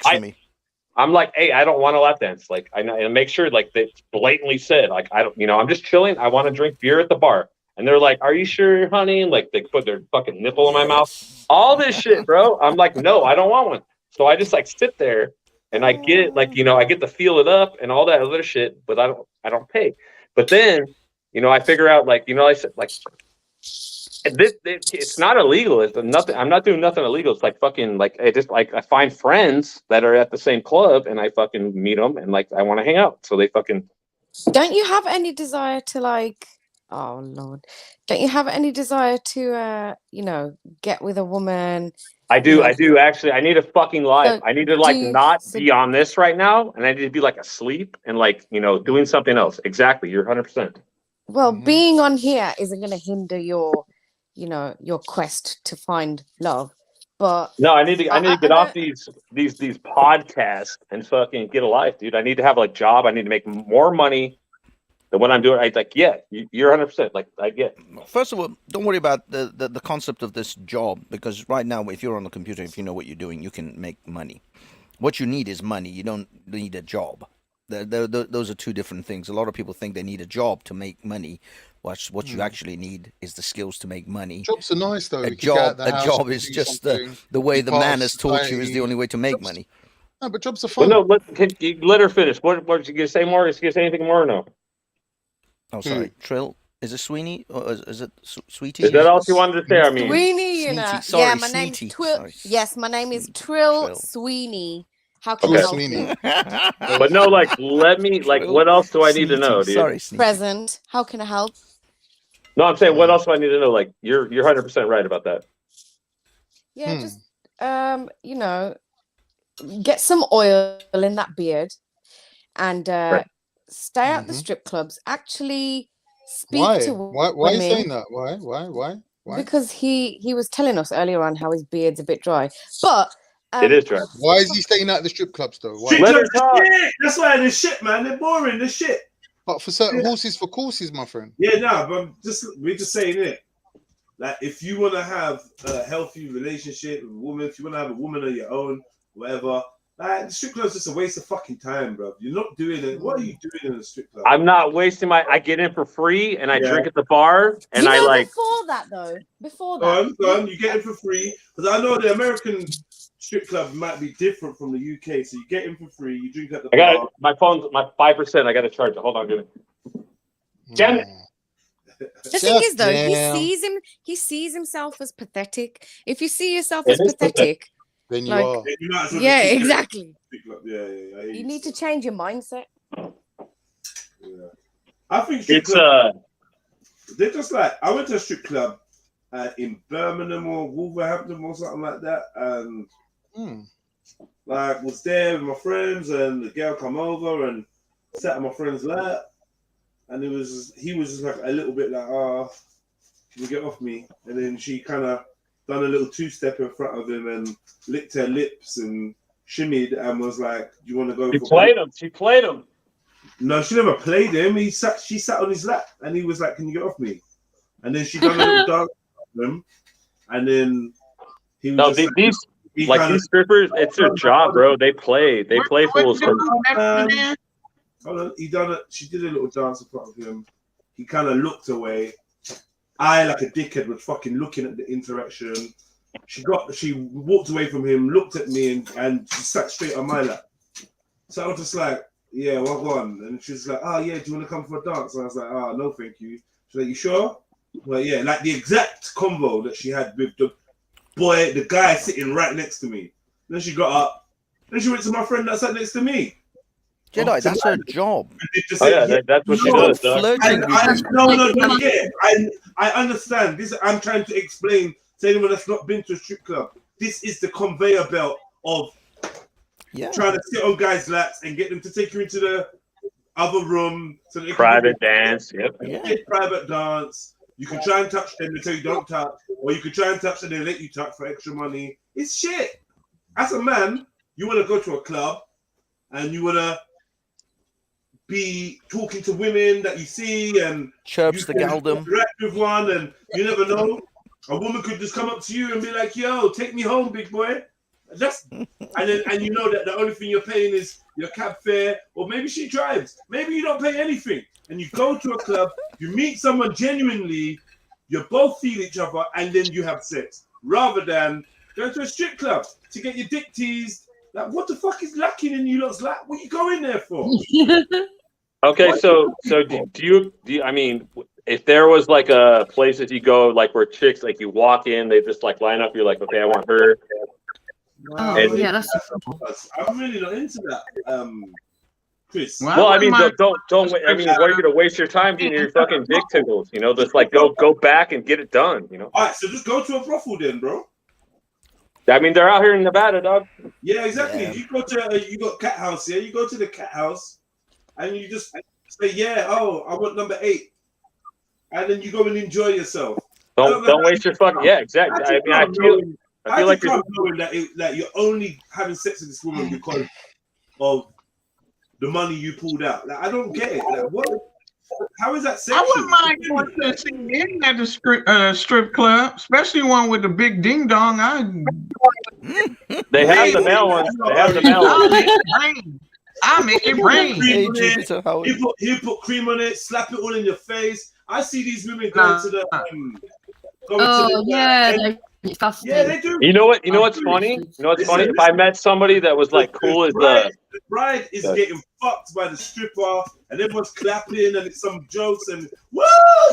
I'm like, hey, I don't want to lap dance. Like, I make sure like they blatantly said, like, I don't, you know, I'm just chilling. I want to drink beer at the bar. And they're like, are you sure, honey? And like, they put their fucking nipple in my mouth. All this shit, bro. I'm like, no, I don't want one. So I just like sit there and I get like, you know, I get to feel it up and all that other shit, but I don't pay. But then, you know, I figure out like, you know, I said like, it's not illegal. It's nothing. I'm not doing nothing illegal. It's like fucking like I find friends that are at the same club and I fucking meet them and like I want to hang out. So they fucking. Don't you have any desire to like? Oh Lord, don't you have any desire to you know, get with a woman? I do. I do actually. I need a fucking life. I need to like not be on this right now, and I need to be like asleep and like, you know, doing something else. Exactly. You're 100%. Well, being on here isn't going to hinder your, you know, your quest to find love. But no, I need to get off these podcasts and fucking get a life, dude. I need to have like job. I need to make more money than what I'm doing. I like, yeah, you're 100%. Like I get. First of all, don't worry about the concept of this job, because right now, if you're on the computer, if you know what you're doing, you can make money. What you need is money. You don't need a job. Those are two different things. A lot of people think they need a job to make money. What you actually need is the skills to make money. Jobs are nice though. A job is just the way the man has taught you is the only way to make money. No, but jobs are fun. Well, no, let her finish. What did you gonna say more? Is you gonna say anything more or no? Oh, sorry, Trill. Is it Sweeney or is it Sweetie? Is that all you wanted to say? I mean, Sweeney, you know. Sorry, yeah, my name's Trill. Yes, my name is Trill Sweeney. How can I help you? But no, like, let me, like, what else do I need to know, dude? Sorry, Present. How can I help? No, I'm saying, what else do I need to know? Like, you're 100% right about that. Yeah, just you know, get some oil in that beard, and stay out the strip clubs. Actually, speak to Why are you saying that? Why? Because he was telling us earlier on how his beard's a bit dry, but. It is dry. Why is he staying out the strip clubs though? Why? That's why they're shit, man. They're boring. They're shit. But for certain horses, for courses, my friend. Yeah, no, but we're just saying it. Like, if you want to have a healthy relationship with a woman, if you want to have a woman of your own, whatever, like, the strip club's just a waste of fucking time, bro. You're not doing it. What are you doing in a strip club? I'm not wasting I get in for free and I drink at the bar and you know, I like. Before that, though, before that. Go on, you get in for free. Because I know the American strip club might be different from the UK. So you get in for free, you drink at the bar. I got it. My phone's my 5%. I got to charge it. Hold on, give it. Damn it. The thing is, though, he sees himself as pathetic. If you see yourself as pathetic, then you like, are. Yeah, exactly. Yeah. You need to change your mindset. Yeah. I think strip club, they're just like, I went to a strip club in Birmingham or Wolverhampton or something like that, and like was there with my friends, and the girl come over and sat on my friend's lap. And he was just like a little bit like, can you get off me? And then she kind of done a little two-step in front of him and licked her lips and shimmied and was like, do you want to go? She played him. No, she never played him. She sat on his lap and he was like, can you get off me? And then she done a little dance with him. And then he was these strippers, it's their job, bro. They play fools. Hold on, she did a little dance in front of him. He kind of looked away. I, like a dickhead, was fucking looking at the interaction. She walked away from him, looked at me, and she sat straight on my lap. So I was just like, yeah, well, go on. And she's like, oh, yeah, do you want to come for a dance? And I was like, oh, no, thank you. She's like, you sure? Well, yeah, like the exact convo that she had with the guy sitting right next to me. Then she got up. Then she went to my friend that sat next to me. Jedi, that's her job. That's what she does. I understand. I'm trying to explain to anyone that's not been to a strip club. This is the conveyor belt of trying to sit on guys' laps and get them to take you into the other room. So that private dance. Yep. Private dance. You can try and touch them until you don't touch, or you can try and touch and they let you touch for extra money. It's shit. As a man, you want to go to a club and you want to be talking to women that you see and chirps the galdom, interact with one, and you never know. A woman could just come up to you and be like, "Yo, take me home, big boy." And you know that the only thing you're paying is your cab fare, or maybe she drives. Maybe you don't pay anything, and you go to a club, you meet someone genuinely, you both feel each other, and then you have sex, rather than going to a strip club to get your dick teased. Like, what the fuck is lacking in you lot's lap? What you going there for? Okay, so do you? I mean, if there was like a place that you go, like where chicks, like you walk in, they just like line up. You're like, okay, I want her. That's. I'm really not into that, Chris. Well, I mean, don't. I mean, why are you gonna waste your time getting your fucking dick tingles? You know, just like go back and get it done. You know. All right, so just go to a brothel then, bro. I mean, they're out here in Nevada, dog. Yeah, exactly. Yeah. You got Cat House here. You go to the Cat House, and you just say, "Yeah, I want number 8," and then you go and enjoy yourself. Don't waste your fucking. Yeah, exactly. I mean, I feel like you're knowing that you're only having sex with this woman because of the money you pulled out. Like, I don't get it. Like, what? How is that sexual? I wouldn't mind going to see men at the strip club, especially one with the big ding dong. They have the male ones. They have the male ones. I'll make it rain. He'll put cream on it, slap it all in your face. I see these women going to the. Yeah, they do. You know what? You know what's funny? You know what's funny? If I met somebody that was like cool as the bride is getting fucked by the stripper, and everyone's clapping, and it's some jokes, and woo,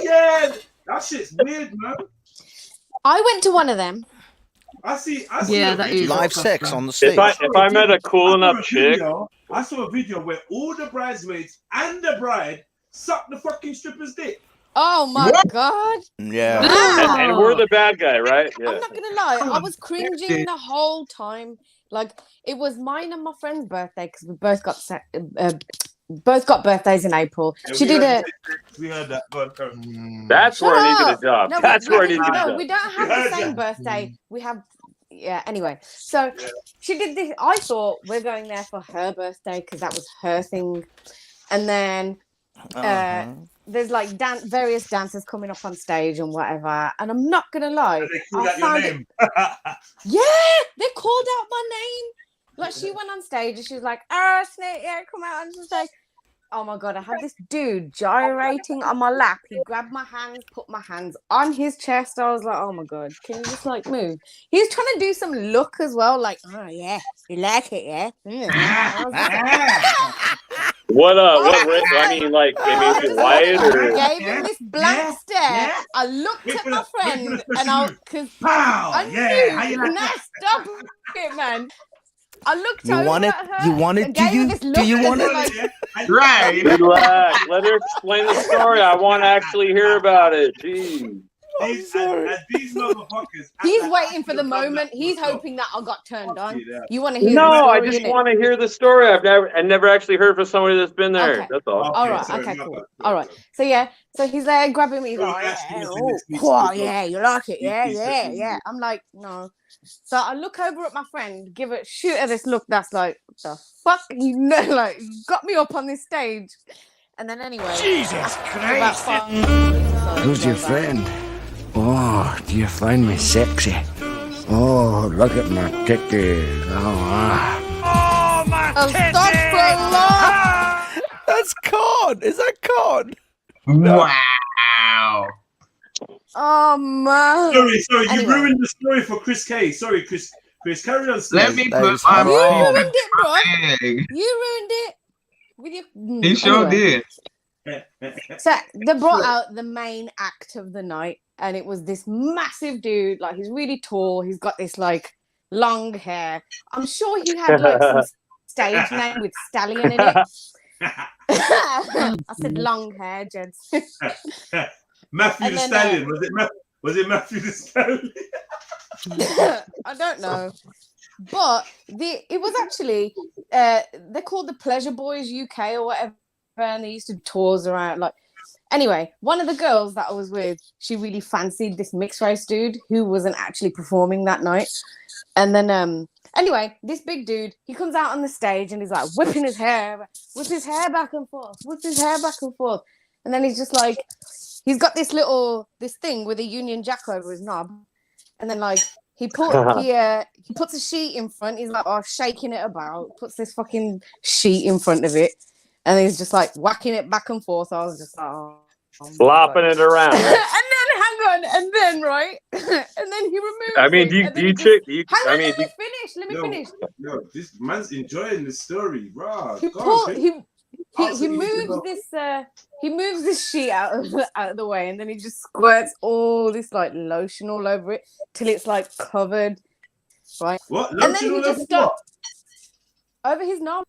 yeah, that shit's weird, man. I went to one of them. I see. Yeah, that is live sex on the stage. If I met a cool enough chick, I saw a video where all the bridesmaids and the bride sucked the fucking stripper's dick. Oh my god! Yeah, and we're the bad guy, right? Yeah. I'm not gonna lie, I was cringing the whole time. Like, it was mine and my friend's birthday because we both got birthdays in April. Yeah, she did a. We heard that. That's where I needed a job. No, that's where I needed a job. No, we don't have the same birthday. We have. Yeah. Anyway, so she did this. I thought we're going there for her birthday because that was her thing, and then there's like various dancers coming up on stage and whatever. And I'm not gonna lie, They called out your name. Yeah, they called out my name. Like she went on stage and she was like, Snake, yeah, come out on stage. Oh my god, I had this dude gyrating on my lap. He grabbed my hands, put my hands on his chest. I was like, oh my god, can you just like move? He was trying to do some look as well, like, oh yeah, you like it, yeah? I was like, What I mean, like, maybe Wyatt or I gave him this blank stare. I looked at my friend and I knew, how you like that? stop it, man. I looked You over want it? at her. You want it? and Do gave her you? this Do look you and want was it? like, Right. relax. Let her explain the story. I want to actually hear about it. Jeez. These motherfuckers. He's waiting for the moment. He's hoping that I got turned on. You want to hear the No, story, I just innit? want to hear the story. I never actually heard from somebody that's been there. Okay. That's all. All right. Okay. Cool. All right. So yeah. So he's there grabbing me. He's like, yeah, you like it? Yeah. I'm like, no. So I look over at my friend, shoot her this look that's like, what the fuck? You know, like, got me up on this stage. And then anyway. Jesus Christ! Who's your friend? Oh, do you find me sexy? Oh, look at my titties. Oh, my titties! That's cod. Is that cod? Wow. Oh man. Sorry, you ruined the story for Chris K. Sorry, Chris, carry on. Let me put my You ruined it, bro. You ruined it. With your... He sure did. So they brought out the main act of the night, and it was this massive dude. Like, he's really tall. He's got this like long hair. I'm sure he had like some stage name with stallion in it. I said long hair, gents. Matthew the Stallion. Was it Matthew the Stallion? I don't know. But it was actually they're called the Pleasure Boys UK or whatever, and they used to tours around. Like, anyway, one of the girls that I was with, she really fancied this mixed race dude who wasn't actually performing that night. And then anyway, this big dude, he comes out on the stage and he's like whipping his hair back and forth, and then he's just like, he's got this thing with a Union Jack over his knob, and then like he puts a sheet in front. He's like, shaking it about, puts this fucking sheet in front of it, and he's just like whacking it back and forth. I was just like, flopping it around. and then hang on, and then right, and then he removes. I mean, let me finish. No, this man's enjoying the story, bro. He moves this sheet out of the way, and then he just squirts all this like lotion all over it till it's like covered, right? What? And then he just stops over his knob,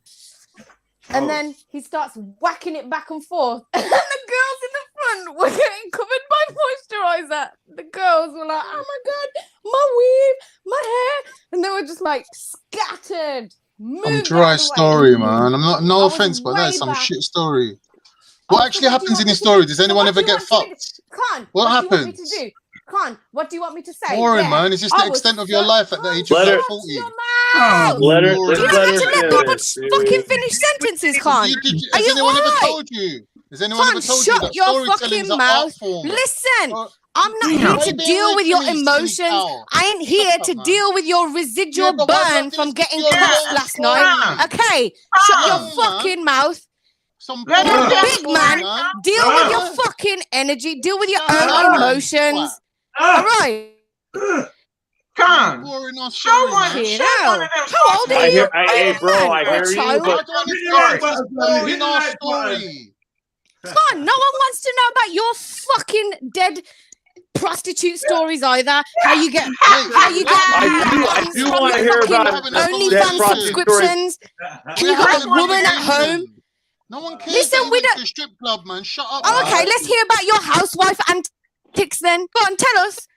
and then he starts whacking it back and forth. And the girls in the front were getting covered by moisturizer. The girls were like, "Oh my god, my weave, my hair," and they were just like scattered. Some dry story, man. I'm not. No offense, but that's some shit story. What actually happens in this story? Does anyone ever get fucked? What happens? Khan, what do you want me to say? Boring, man. Is this the extent of your life at the age of 40? Let her fucking finish sentences, Khan. Has anyone ever told you? Has anyone ever told you that shut your storytelling is fucking an mouth. art form? Listen. I'm not here to deal with your emotions. I ain't here to deal with your residual burn from getting cuffed last night. Okay, shut your fucking mouth. Big man, deal with your fucking energy. Deal with your own emotions. All right. Come on, show one of them. How old are you? Hey, bro, I hear you. But come on, no one wants to know about your fucking dead prostitute stories either. How you get I do want to hear about OnlyFans subscriptions. And you got a woman at home. No one cares. Listen, we don't. Strip club, man. Shut up. Oh, okay, let's hear about your housewife antics then. Go on, tell us.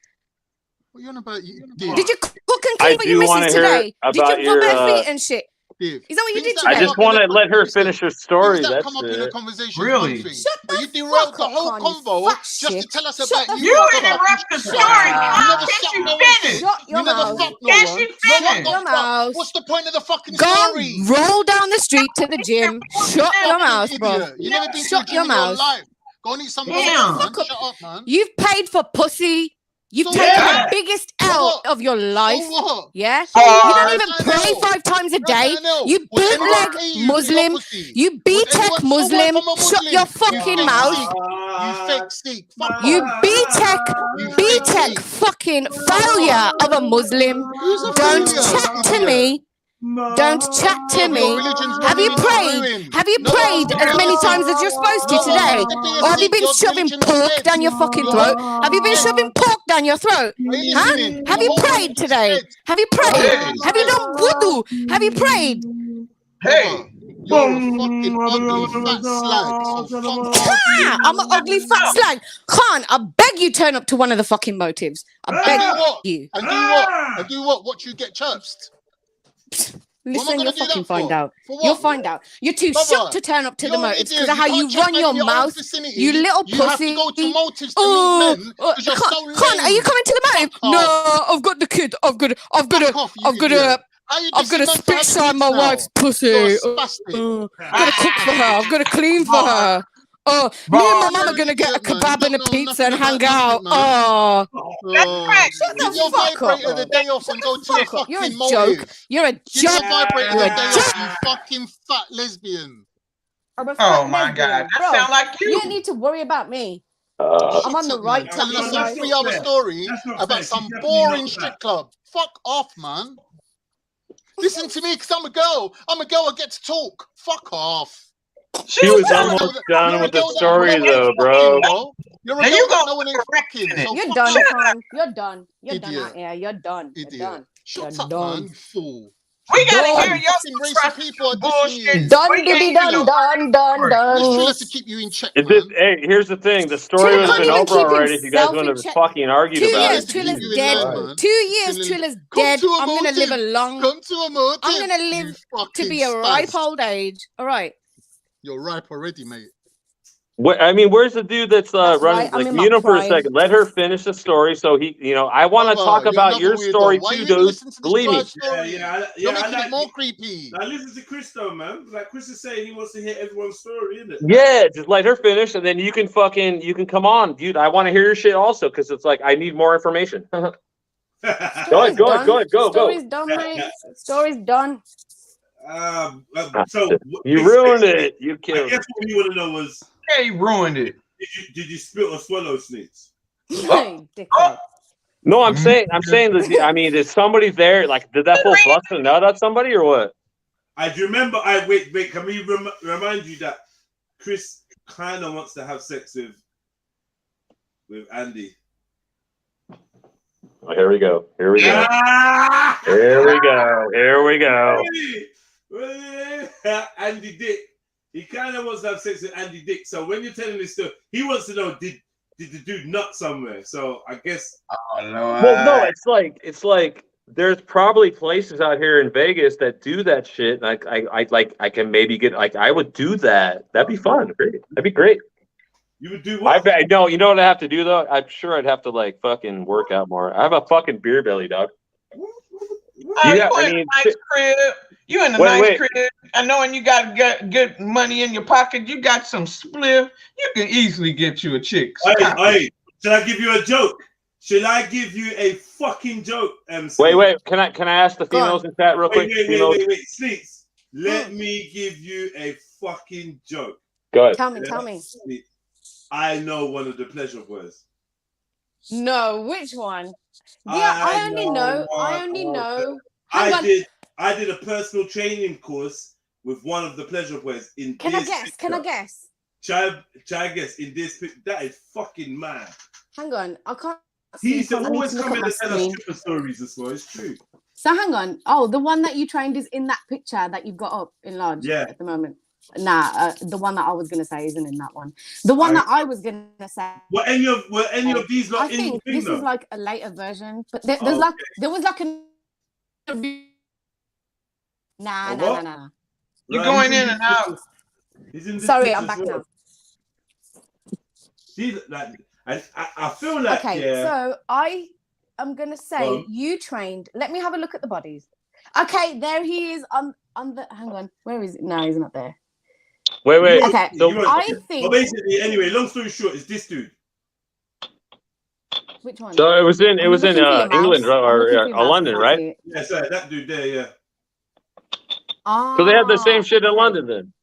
What are you on about? Did you cook and clean for your missus today? Did you rub her feet and shit? destructive. Is that what you Things did that today? I just come up want in to a let her conversation- finish her story. Things that That's come up in a it. conversation Really? is one thing. Shut But the you derailed fuck the up, whole Con, you convo fat just to shit. tell us Shut about the you. You fuck up. interrupt the Shut story. up. You never Can sucked she no one's finish? shit. Shut You your never mouth. fucked no Can one. she No one finish? got Your mouth. fucked. What's the point of the fucking Go story? roll down the street to the gym. Shut your Fucking mouth, bro. idiot. You never been to a Shut gym your in your mouth. life. Go and eat some Shut the burgers, man. fuck up. Shut up, man. You've paid for pussy. You've So taken what? the biggest So L what? of your life. So what? Yeah? So You what? don't How's even that an pray L? 5 times a How's that day. an L? You Would anyone bootleg pay you for your Muslim. pussy? You Would B-Tech anyone? So what if Muslim. I'm a Shut Muslim? your You fucking fake mouth. Sikh. You fake Sikh. Fuck You off. B-Tech, You fake B-Tech Sikh. fucking failure of a Muslim. Who's a Don't failure? chat to Idiot. me. Don't chat to Your me. religion's Have you running into prayed? ruin. Have you No one prayed wants to as be many a Sikh. times as you're supposed to No one today? wants to be a Or have you Sikh. been Your shoving religion is pork dead. down your fucking Your throat? whole Have you been dead. shoving pork down your throat? Are you Huh? listening? Have Your you whole prayed religion's today? dead. Have you prayed? Hey, Have you done wudu? Have you prayed? hey. You're a fucking ugly fat slag. So fuck off. Ah, I'm an ugly fat slag. Khan, I beg you turn up to one of the fucking motives. I And beg do what? you. And do what? And do what? Watch you get chirped. What am I Listen, gonna you'll do fucking that find for? out. For You'll what? find out. You're too Brother, shook to turn up to the you're an motives idiot. because of You how you can't chat run man your in your own mouth. vicinity. You little You have to pussy. go to motives to meet men because you're so lame. Khan, are you coming to the motive? Fuck No, off. I've got the kid. I've got Fuck off, you to idiot. How you I've got dissing to men for spit having shine kids my now? wife's pussy. You're a spastic. Gotta cook for her. I've got to clean for her. Oh, me and my mum are gonna get a kebab and a pizza and hang out. Oh, shut Give the your fuck up. vibrator the day off and go to a Fuck up. You're a fucking joke. motive. You're a Give joke. your vibrator You're the a day joke. off, you fucking fat lesbian. I'm a Oh fat my lesbian. God, that Bro, sound like you you. don't need to worry about me. Uh, I'm on the Shut up, right man. track Telling in us some life. 3-hour story That's not about fair. some She's definitely boring not strip fat. club. Fuck off, man. Listen to me, because I'm a girl. I'm a girl. I get to talk. Fuck off. She was You're a almost girl that, done you're a with the girl that story, no one ain't though, bro. fucking, bro. You're a Now girl you that gonna no one ain't fucking. correct So You're fuck done, off. Khan. You're done. You're done Idiot. out here. You're done. You're Idiot. done. Shut You're up, done. man. Fool. We gotta hear Done. your Fucking racist people are dissing you. bullshit. Done, We can't dibby, hear done, your done, done, It's done. Trilla to keep you in check, It did, man. hey, here's the thing. The story Trilla would have can't been even over keep already if you guys himself in wouldn't have check. fucking argued 2 about years, it. To keep Trilla's you in dead. line, man. 2 years, Trilla, Trilla's come dead. to a I'm gonna live a motive. long. Come to a motive. I'm gonna You live to fucking be a ripe spaz. old age. All right. You're ripe already, mate. I mean, where's the dude that's That's running? right. I'm Like, in my mute him for a prime. second. Let her finish the story. So he, I want to talk Brother, you're about another your weirdo. story Why too, you even dude. listen to this Believe dry me. story? Yeah, You're I making like it more creepy. Now listen to Chris though, man. Like Chris is saying, he wants to hear everyone's story, isn't it? Yeah, just let her finish, and then you can come on, dude. I want to hear your shit also, because it's like I need more information. Go Story's ahead, done. go. Story's done, mate. Story's done. So You ruined it. You killed I guess what we want to know was, Yeah, he ruined it. did you spit or swallow, Sneaks? Hey, dickhead. No, I'm saying that. I mean, is somebody there? Like, did that fool bust a nut at somebody or what? I do remember. Wait. Can we remind you that Chris kind of wants to have sex with Andy? Oh, here we go. Here we go. Ah! Here we go. Here we go. Andy Dick. He kind of wants to have sex with Andy Dick. So when you're telling this story, he wants to know, did the dude nut somewhere? So I guess. Oh Lord. Well, no, it's like there's probably places out here in Vegas that do that shit. Like I can maybe get I would do that. That'd be fun. Great. That'd be great. You would do what? I bet. No, you know what I have to do though? I'm sure I'd have to like fucking work out more. I have a fucking beer belly, dog. Oh, you in a nice crib. You in a nice crib. I know, and you got good money in your pocket. You got some spliff. You can easily get you a chick. Hey, should I give you a joke? Should I give you a fucking joke, MC? Wait. Can I ask the females in chat real quick? Wait. Sleeps. Let me give you a fucking joke. Go ahead. Tell me. I know one of the pleasure boys. No, which one? Yeah, I only know. I did a personal training course with one of the pleasure boys in. Can I guess? Try guess in this picture. That is fucking mad. Hang on, I can't. He used to always come in and tell us stripper stories as well. It's true. So hang on. Oh, the one that you trained is in that picture that you've got up enlarged at the moment. Nah, the one that I was gonna say isn't in that one. The one that I was gonna say. Were any of these not I in think the thing, this though? is like a later version, but there was like an Nah. You're going in and out. Sorry, I'm back now. She's like, I feel like Okay, so I am gonna say you trained. Let me have a look at the bodies. Okay, there he is on the. Hang on, where is it? No, he's not there. Wait. Okay, I think. Well, basically, anyway, long story short, it's this dude. Which one? So it was in England or London, right? Yeah, sorry, that dude there, yeah. So they had the same shit in London then.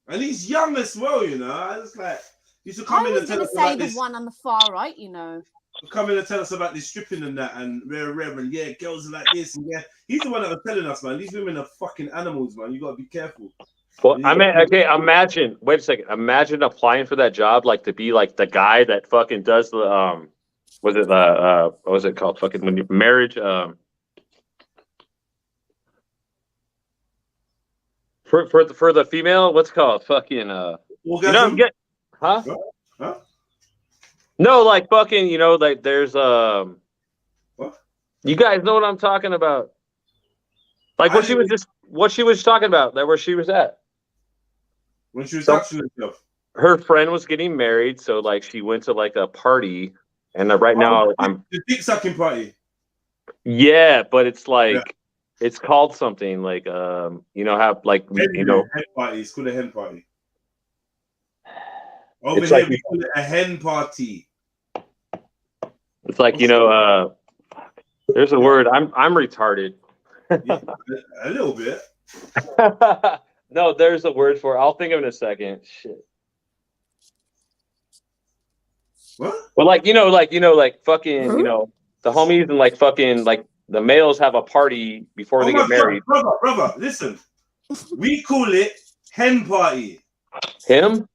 And he's young as well, you know. I was like, he used to come in and tell us about this. The one on the far right, you know. Come in and tell us about this stripping and that, and and yeah, girls are like this and yeah. He's the one that was telling us, man. These women are fucking animals, man. You gotta be careful. Well, I mean, okay, imagine. Wait a second. Imagine applying for that job, like to be like the guy that fucking does the what was it called? Fucking when you marriage for the female, what's it called? Fucking you know what I'm getting, huh? No, like fucking, you know, like there's what? You guys know what I'm talking about. Like what she was talking about, that where she was at. When she was touching herself. Her friend was getting married, so like she went to like a party, and right now I'm the dick sucking party. Yeah, but it's like it's called something like you know, have like you know, hen party. It's called a hen party. Over here like, we call it a hen party. It's like, you know, there's a word. I'm retarded. Yeah, a little bit. No, there's a word for it. I'll think of it in a second. Shit. What? Well, like fucking, you know, the homies and like fucking like the males have a party before they get married. Brother, listen. We call it hen party. Him?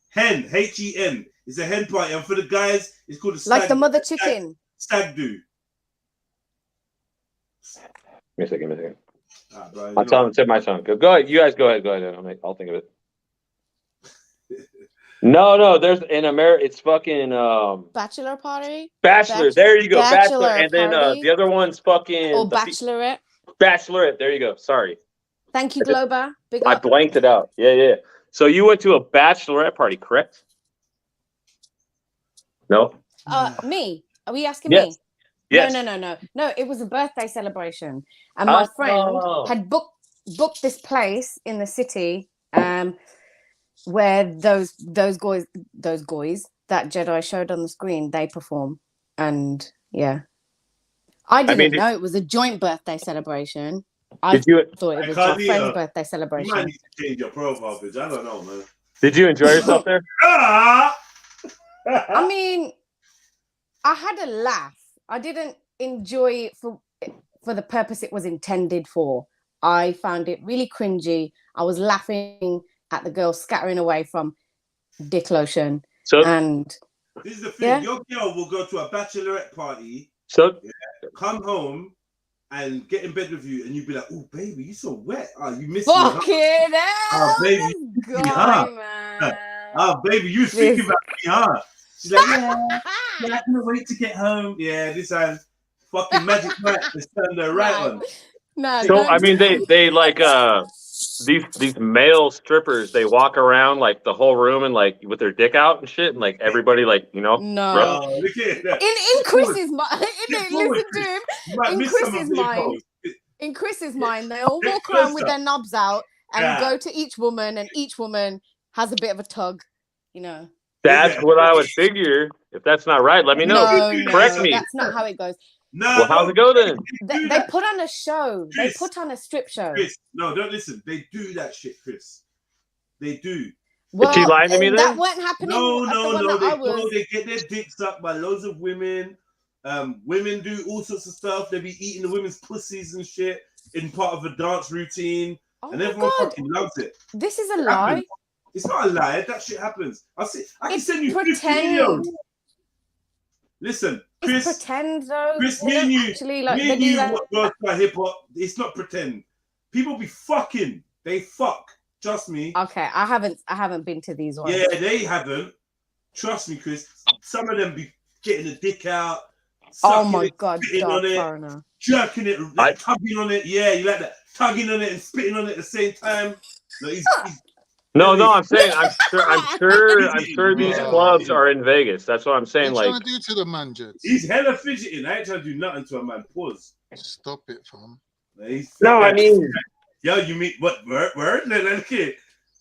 Hen, Hen. It's a hen party, and for the guys, it's called a stag. Like the mother chicken. Stag do. Give me a second. My tongue, tip my tongue. Go ahead. You guys go ahead. I'll think of it. No, there's in America. It's fucking bachelor party. Bachelor. There you go. Bachelor. And then party. The other one's fucking bachelorette. Bachelorette. There you go. Sorry. Thank you, Globa. Big I up. blanked it out. Yeah. So you went to a bachelorette party, correct? No. Me? Are we asking me? Yes. No. It was a birthday celebration, and my friend had booked this place in the city, where those guys that Jedi showed on the screen, they perform, and yeah, I didn't know it was a joint birthday celebration. I thought it was my friend's birthday celebration. You might need to change your profile picture. I don't know, man. Did you enjoy yourself there? I mean, I had a laugh. I didn't enjoy it for the purpose it was intended for. I found it really cringy. I was laughing at the girl scattering away from dick lotion. This is the thing. Yeah? Your girl will go to a bachelorette party, come home, and get in bed with you, and you'd be like, "Oh, baby, you so wet. Oh, you missed me. Fucking hell. Oh, baby. Man. Oh, baby, you thinking about me, huh?" She's like, "Yeah, I can't wait to get home." Yeah, this has fucking magic night has turned her right on. No, so I mean, they like these male strippers. They walk around like the whole room and like with their dick out and shit, and like everybody like, you know. No. Look at that. In Chris's mind, listen to him. In Chris's mind, they all walk around with their knobs out and go to each woman, and each woman has a bit of a tug, you know. That's what I would figure. If that's not right, let me know. Correct me. That's not how it goes. No. Well, how's it go then? They put on a show. Chris, they put on a strip show. Chris, no, don't listen. They do that shit, Chris. They do. Well, did she lie to me then? That weren't happening. No. They get their dicks sucked by loads of women. Women do all sorts of stuff. They be eating the women's pussies and shit in part of a dance routine, and everyone fucking loves it. This is a lie. It's not a lie. That shit happens. I can send you 50 videos. Listen, Chris. It's pretend though. Chris, me and you what goes by hip hop. It's not pretend. People be fucking. They fuck. Trust me. Okay, I haven't been to these ones. Yeah, they haven't. Trust me, Chris. Some of them be getting the dick out. Oh my god, on it, jerking it, like, tugging on it. Yeah, you like that. tugging on it and spitting on it at the same time. No, No, I'm saying I'm sure these clubs are in Vegas. That's what I'm saying. What are you Like, trying to do to the man, Jets? he's hella fidgeting. I ain't trying to do nothing to a man. Pause. Stop it, fam. no, I mean, yo, you mean what? Word? No, kid.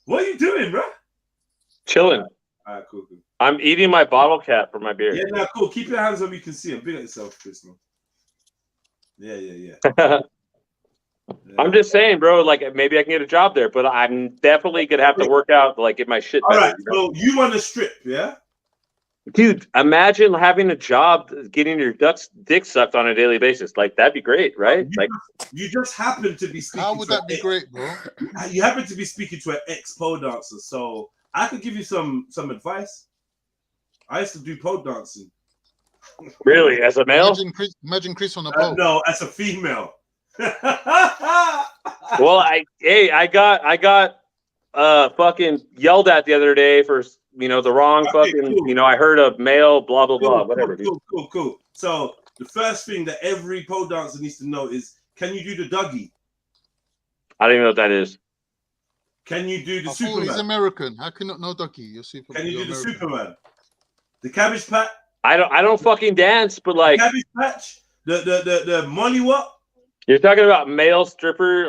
What are you doing, bro? chilling. All right, cool. I'm eating my bottle cap for my beer. Yeah, no, cool. Keep your hands on me. You can see them. Big at yourself, Chris. Man. Yeah. I'm just saying, bro. Like, maybe I can get a job there, but I'm definitely gonna have to work out, like, get my shit All better. right, so you want to strip, yeah? Dude, imagine having a job, getting your dick sucked on a daily basis. Like, that'd be great, right? You just happen to be speaking. How would that be great, bro? You happen to be speaking to an ex-pole dancer, so I could give you some advice. I used to do pole dancing. Really, as a male? Imagine Chris on a pole. No, as a female. Well, I got fucking yelled at the other day for the wrong fucking cool. I heard a male blah blah blah whatever. Cool. So the first thing that every pole dancer needs to know is, can you do the Dougie? I don't even know what that is. Can you do the Oh, Superman? he's American. How can you not know Dougie? You're Superman. Can you You're do the American. Superman? The Cabbage Patch? I don't fucking dance, but like Cabbage Patch? The Molly what? You're talking about male stripper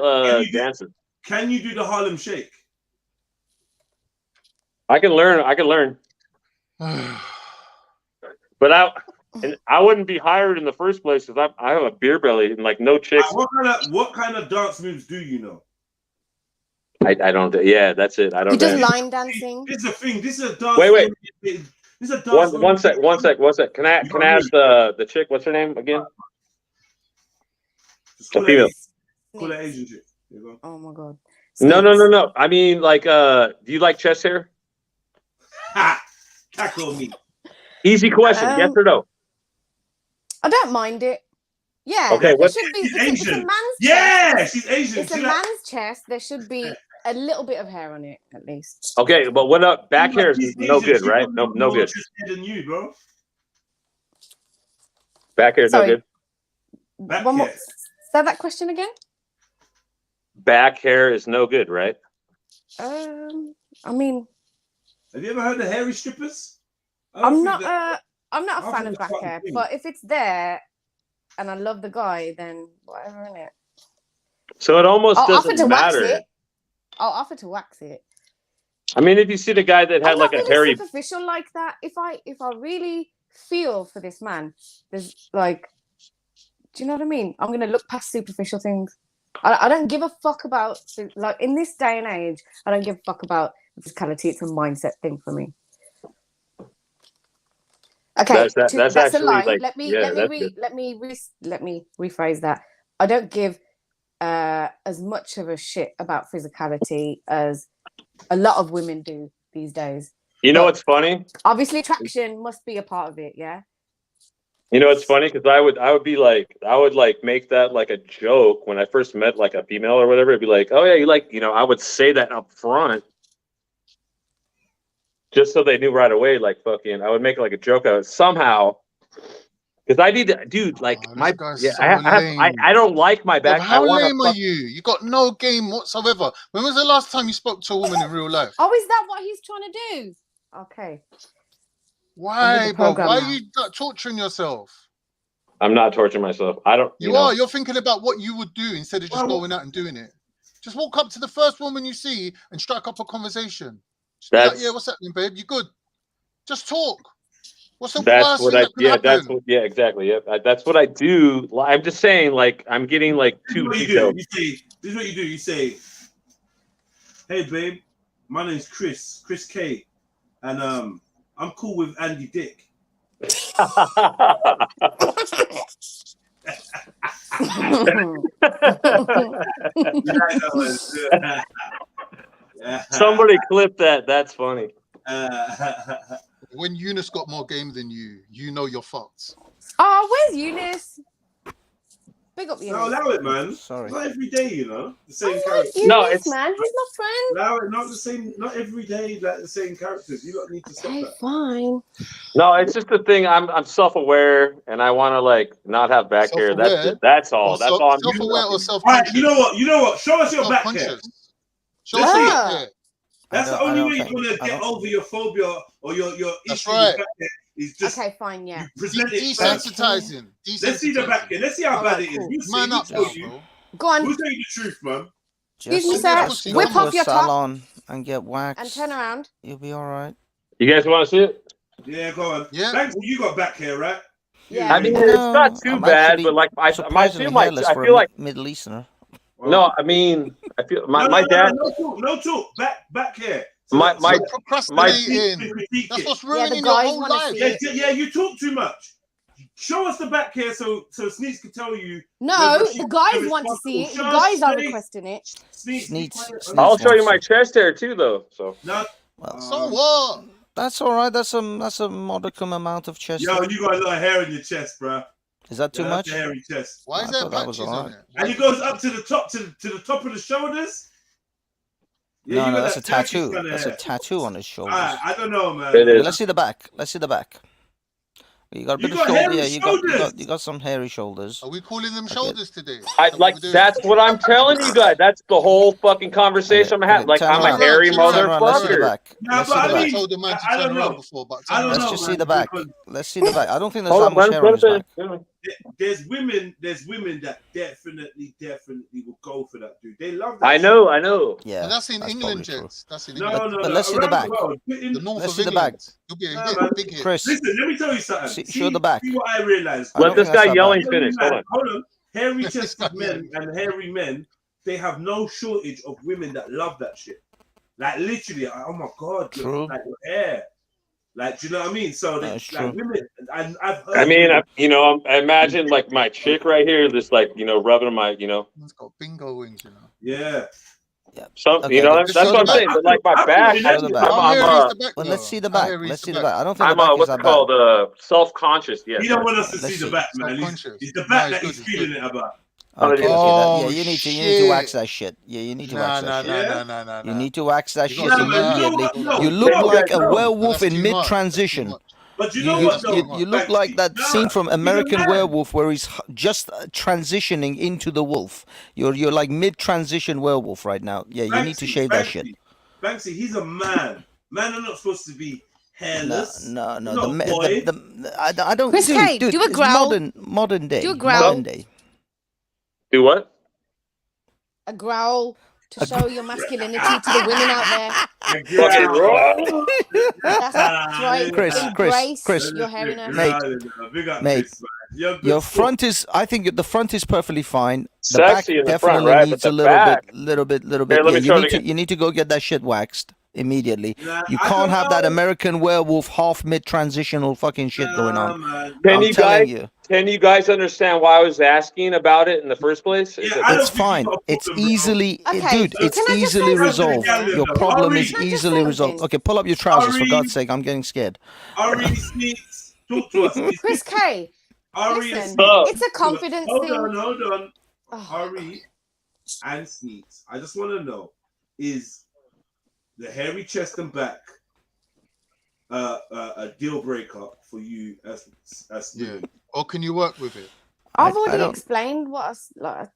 dances. Can you do the Harlem Shake? I can learn. But I wouldn't be hired in the first place because I have a beer belly and like no chicks. What kind of dance moves do you know? I don't. Yeah, that's it. I don't. You just line dancing. This is a thing. This is a dance. Wait. This is a dance. One sec. Can I ask the chick? What's her name again? A female. Call her Asian chick. Oh my god. No. I mean, like, do you like chest hair? Ha! Tackle me. Easy question. Yes or no? I don't mind it. Yeah. Okay. There should be. It's a man's chest. She's Asian. It's a man's chest. There should be a little bit of hair on it, at least. Okay, but what up? Back hair is no good, right? No good. Than you, bro. Back hair is no good. One more. Say that question again. Back hair is no good, right? I mean, have you ever heard of hairy strippers? I'm not a fan of back hair, but if it's there and I love the guy, then whatever, innit? So it almost doesn't matter. I'll offer to wax it. I mean, if you see the guy that had like a hairy, superficial like that. If I really feel for this man, there's like, do you know what I mean? I'm gonna look past superficial things. I don't give a fuck about, like, in this day and age, I don't give a fuck about physicality. It's a mindset thing for me. Okay, that's actually a lie. Like, let me rephrase that. I don't give as much of a shit about physicality as a lot of women do these days. You know what's funny? Obviously, attraction must be a part of it. Yeah. You know, it's funny because I would make that like a joke when I first met like a female or whatever. It'd be like, oh yeah, you like, I would say that up front just so they knew right away. Like fucking, I would make like a joke out of it somehow because I need to, dude. Like I don't like my back. How lame are you? You got no game whatsoever. When was the last time you spoke to a woman in real life? Oh, is that what he's trying to do? Okay. Why, bro? Why are you torturing yourself? I'm not torturing myself. I don't. You are. You're thinking about what you would do instead of just going out and doing it. Just walk up to the first woman you see and strike up a conversation. Just be like, yeah, what's happening, babe? You good? Just talk. What's the worst thing that can happen? Exactly. Yeah, that's what I do. I'm just saying, like, I'm getting like too detailed. This is what you do. You say, hey, babe, my name's Chris K, and I'm cool with Andy Dick. Somebody clip that. That's funny. When Eunice got more game than you, you know you're fucked. Oh, where's Eunice? Big up No, you. allow it, man. Sorry. It's not every day, you know. The I same like character. No, Eunice, it's man. He's my friend. Allow it, not the same. Not every day, like the same characters. You don't need to stop Okay, that. fine. no, it's just the thing. I'm self-aware, and I want to like not have back hair. That's all. That's all I'm doing. Self-aware or All right, self-conscious? you know what? You know what? Show us your back hair. Self-conscious. Show Let's us see. your Ah. back hair. That's the I only don't way think- you're gonna I get don't- over your phobia or your That's issue right. with back hair. Is just Okay, fine, yeah. you present it first. Desensitizing. Let's see the back hair. Let's see how bad it is. cool. You see, Man who up told now, you? bro. Go on. Who'll tell you the truth, man? Excuse me, Just, sir. just Whip go to off a your top salon and get waxed. and turn around. You'll be all right. You guys want to see it? Yeah, go on. Yeah. Thanks, you got back hair, right? Yeah. I mean, No, it's not too I'm bad, actually but like I surprisingly feel like hairless I for feel a like Middle Easterner. no. I mean, I feel my no, dad. No talk. Back hair. My Procrastinating. critique That's it. what's Yeah, ruining the your guys whole want to life. see Yeah, it. yeah, you talk too much. Show us the back hair so Sneaks can tell you. No, whether the guys it's want to see it. The possible. guys are Sneaks, requesting it. Sneaks. I'll show you my chest hair too, though. So No. So what? That's all right. That's a modicum amount of chest. Yo, hair. you got a lot of hair in your chest, bro. Is that too Yeah, much? that's a hairy chest. Why I is there thought that was patches all on right. it? And it goes up to the top, to the top of the shoulders. Yeah, No, you no, got that's a that Turkish tattoo. kinda That's a hair. tattoo on his shoulders. I don't know, man. It is. Let's see the back. Let's see the back. You got a You bit got of shoulder. hairy Yeah, shoulders. you got some hairy shoulders. Are we calling them Okay. shoulders today? I like we're doing? that's what I'm telling you guys. That's the whole fucking conversation I'm having. Like turn I'm a around. hairy Turn around. Turn around. Let's see the motherfucker. back. Nah, Let's but see I the I back. mean, told the man to I turn don't around know. before, but I turn don't around. Let's know, just see man, the back. because Let's see the back. I don't think there's Hold that on, much hair on his back. there's women that definitely will go for that, dude. They love that. I know. Yeah, And that's in that's England, probably true. gents. That's in No, England. no, But no. let's see the around back. world, The north Let's of see the England. back. You'll be a Nah, man. big hit. Chris, Listen, let me tell you something. show the back. See what I realized. I don't Let this think that's guy that yelling bad. finish. Hold on. Hold on. Hairy This chested guy men yelling. and hairy men, they have no shortage of women that love that shit. Like literally, oh my god, True. like your hair. Like, do you know what I mean? So they, That's like true. women, I've heard I mean, women- I imagine like my chick right here, just like rubbing my, It's got bingo wings, you know. yeah. some, Okay, that's show what the I'm back. saying. But like my back, Show the back. How hairy is the back? Well, though? let's see the How back. hairy is Let's the see the back. I don't think the I'm back is what's that it called? bad. Self-conscious. Yes. He don't want us to Let's see the see. back, man. Self-conscious. It's the No, back it's that good, he's it's feeling good. it about. Okay, Oh, yeah, you need to shit. wax that shit. Yeah, you need to wax that shit. No. You need to wax that You shit got some immediately. No, You look no, like a no. werewolf That's in too much. mid-transition. That's too much. But you You, know you, what, though? you look like that Nah, scene from he's a American man. Werewolf where he's just transitioning into the wolf. You're like mid-transition werewolf right now. Yeah, you need to shave that shit. Banksy, he's a man. Men are not supposed to be hairless. No. He's not a boy. I don't. Chris K, dude, do a it's growl. modern day. Do a growl. Modern day. Do what? A growl to show your masculinity to the women out there. Fucking raw. That's right. Chris, Embrace your hairiness. Mate, your front is. I think the front is perfectly fine. The Sexy back in the front, definitely right? needs But a the little back. bit. Here, let me try it Yeah, again. you need to go get that shit waxed immediately. Nah, You I can't don't have that know. American Werewolf half mid-transitional fucking shit going on. Can I'm you telling guys? you. Can you guys understand why I was asking about it in the first place? Is Yeah, it- I don't It's think you fine. got a It's problem, bro. easily, Okay, dude. It's can I just easily say resolved. something? Your problem Ari, is can I just easily say resolved. something? Okay, pull up your trousers for Ari. God's sake. I'm getting scared. Ari Sneaks, talk to us. Chris K, Ari listen, Stop. it's a confidence Hold thing. on. Oh, Ari and Sneaks, I just want to know, is the hairy chest and back a deal breaker for you as Yeah. women? Or can you work with it? I've I already don't- explained what I like.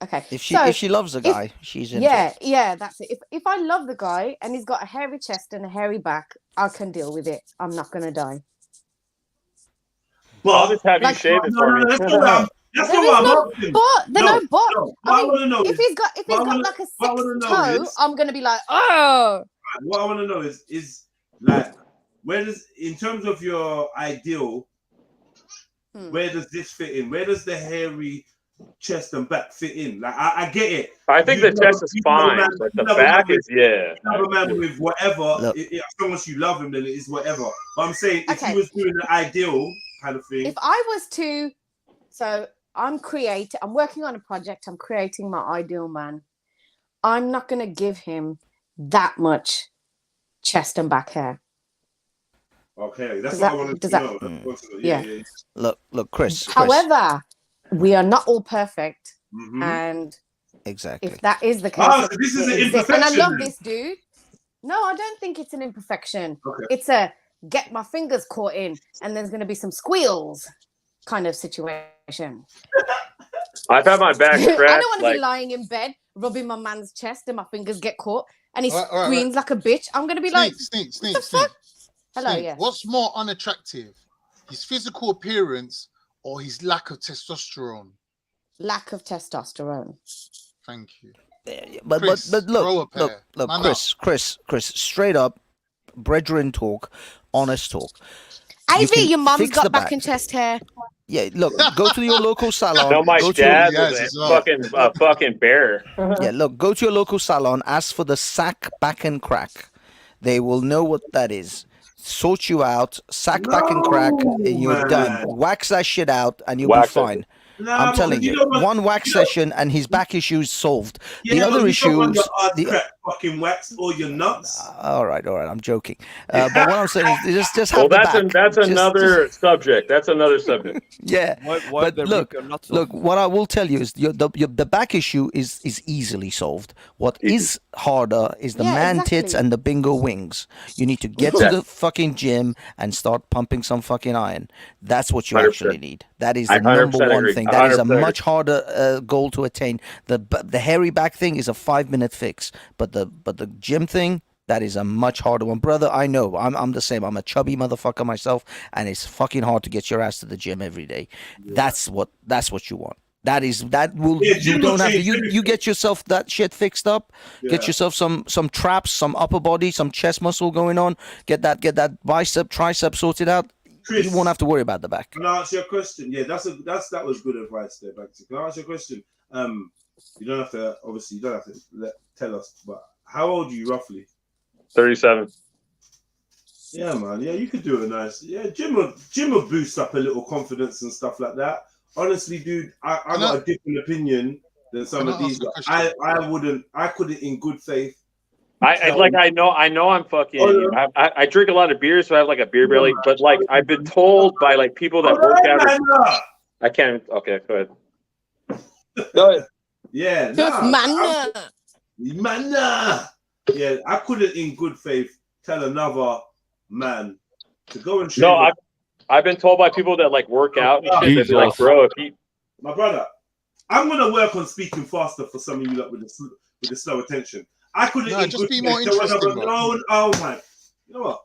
Okay, If she so if she loves the guy, she's in. yeah, that's it. If I love the guy and he's got a hairy chest and a hairy back, I can deal with it. I'm not gonna die. I'll just have you Like- shave it for me. That's not what I'm There is asking. no but. There's no but. no. I What I mean, want to know if is, he's got what I wanna- like a what I wanna sixth know toe, is- I'm gonna be like, oh. what I want to know is like, where does, in terms of your ideal, where does this fit in? Where does the hairy chest and back fit in? Like, I get it. I think You the know- chest is you know, fine, man, but you the know, back man, is yeah. Another man with whatever, Look. as long as you love him, then it is whatever. But I'm saying, if Okay. he was doing the ideal kind of thing, If I was to, so I'm working on a project. I'm creating my ideal man. I'm not gonna give him that much chest and back hair. okay, that's Does what that- I wanted to does that- know. That's what I wanted to know. yeah. Yeah. Look, Chris. However, we are not all perfect, Mhm. and Exactly. if that is the case, Ah, so this is an imperfection. and I love then. this dude. No, I don't think it's an imperfection. Okay. It's a get my fingers caught in, and there's going to be some squeals kind of situation. I've had my back I don't scratched. want to Like, be lying in bed, rubbing my man's chest, and my fingers get caught, and he All right. screams like a bitch. I'm going to be like, Sneak. what the fuck? Hello, Sneak. yeah. What's more unattractive, his physical appearance or his lack of testosterone? Lack of testosterone. Thank you. But Chris, look, grow a pair. look, Man Chris, straight up, brethren talk, honest talk. You Ivy, can your mom's fix got the back and chest hair. Yeah, look, go to your local salon. no, my go dad to, was a fucking bear. yeah, look, go to your local salon, ask for the sack back and crack. They will know what that is. Sort you out, sack back and crack, and you're done. Wax that shit out, and you'll Wax be it. fine. Nah, I'm but telling you you, know what- one wax session and his back issue is solved. The Yeah, other but you don't want issues. your ass crack fucking wax or your nuts. All right, I'm joking. But what I'm saying is just have Well, the that's back. that's another subject. That's another subject. Yeah, but look, what I will tell you is the back issue is easily solved. What is harder is the man tits and the bingo wings. You need to get to the fucking gym and start pumping some fucking iron. That's what you 100%. actually need. That is I the number 100% one agree. thing. That is a 100% much harder goal to attain. The hairy back thing is a 5-minute fix, but the gym thing, that is a much harder one, brother. I know. I'm the same. I'm a chubby motherfucker myself, and it's fucking hard to get your ass to the gym every day. Yeah. That's what you want. That will you don't have to you get yourself that shit fixed up. Yeah. Get yourself some traps, some upper body, some chest muscle going on. Get that bicep, tricep sorted out. Chris, you won't have to worry about the back. Can I answer your question? Yeah, that was good advice there, Banksy. Can I answer your question? You don't have to tell us, but how old are you roughly? 37. Yeah, man. Yeah, you could do a nice. Yeah, gym will boost up a little confidence and stuff like that. Honestly, dude, I got a different opinion than some of these. I couldn't in good faith. I know I'm fucking. I drink a lot of beer, so I have like a beer belly. But like I've been told by like people that work out. I can't. Okay, go ahead. Go ahead. Yeah, man. Yeah, I couldn't in good faith tell another man to go and shave. No, I've been told by people that like work out and shit. They're like, bro, if you... My brother, I'm gonna work on speaking faster for some of you with the slow attention. I couldn't. No, just be more interesting. No, oh my! You know what?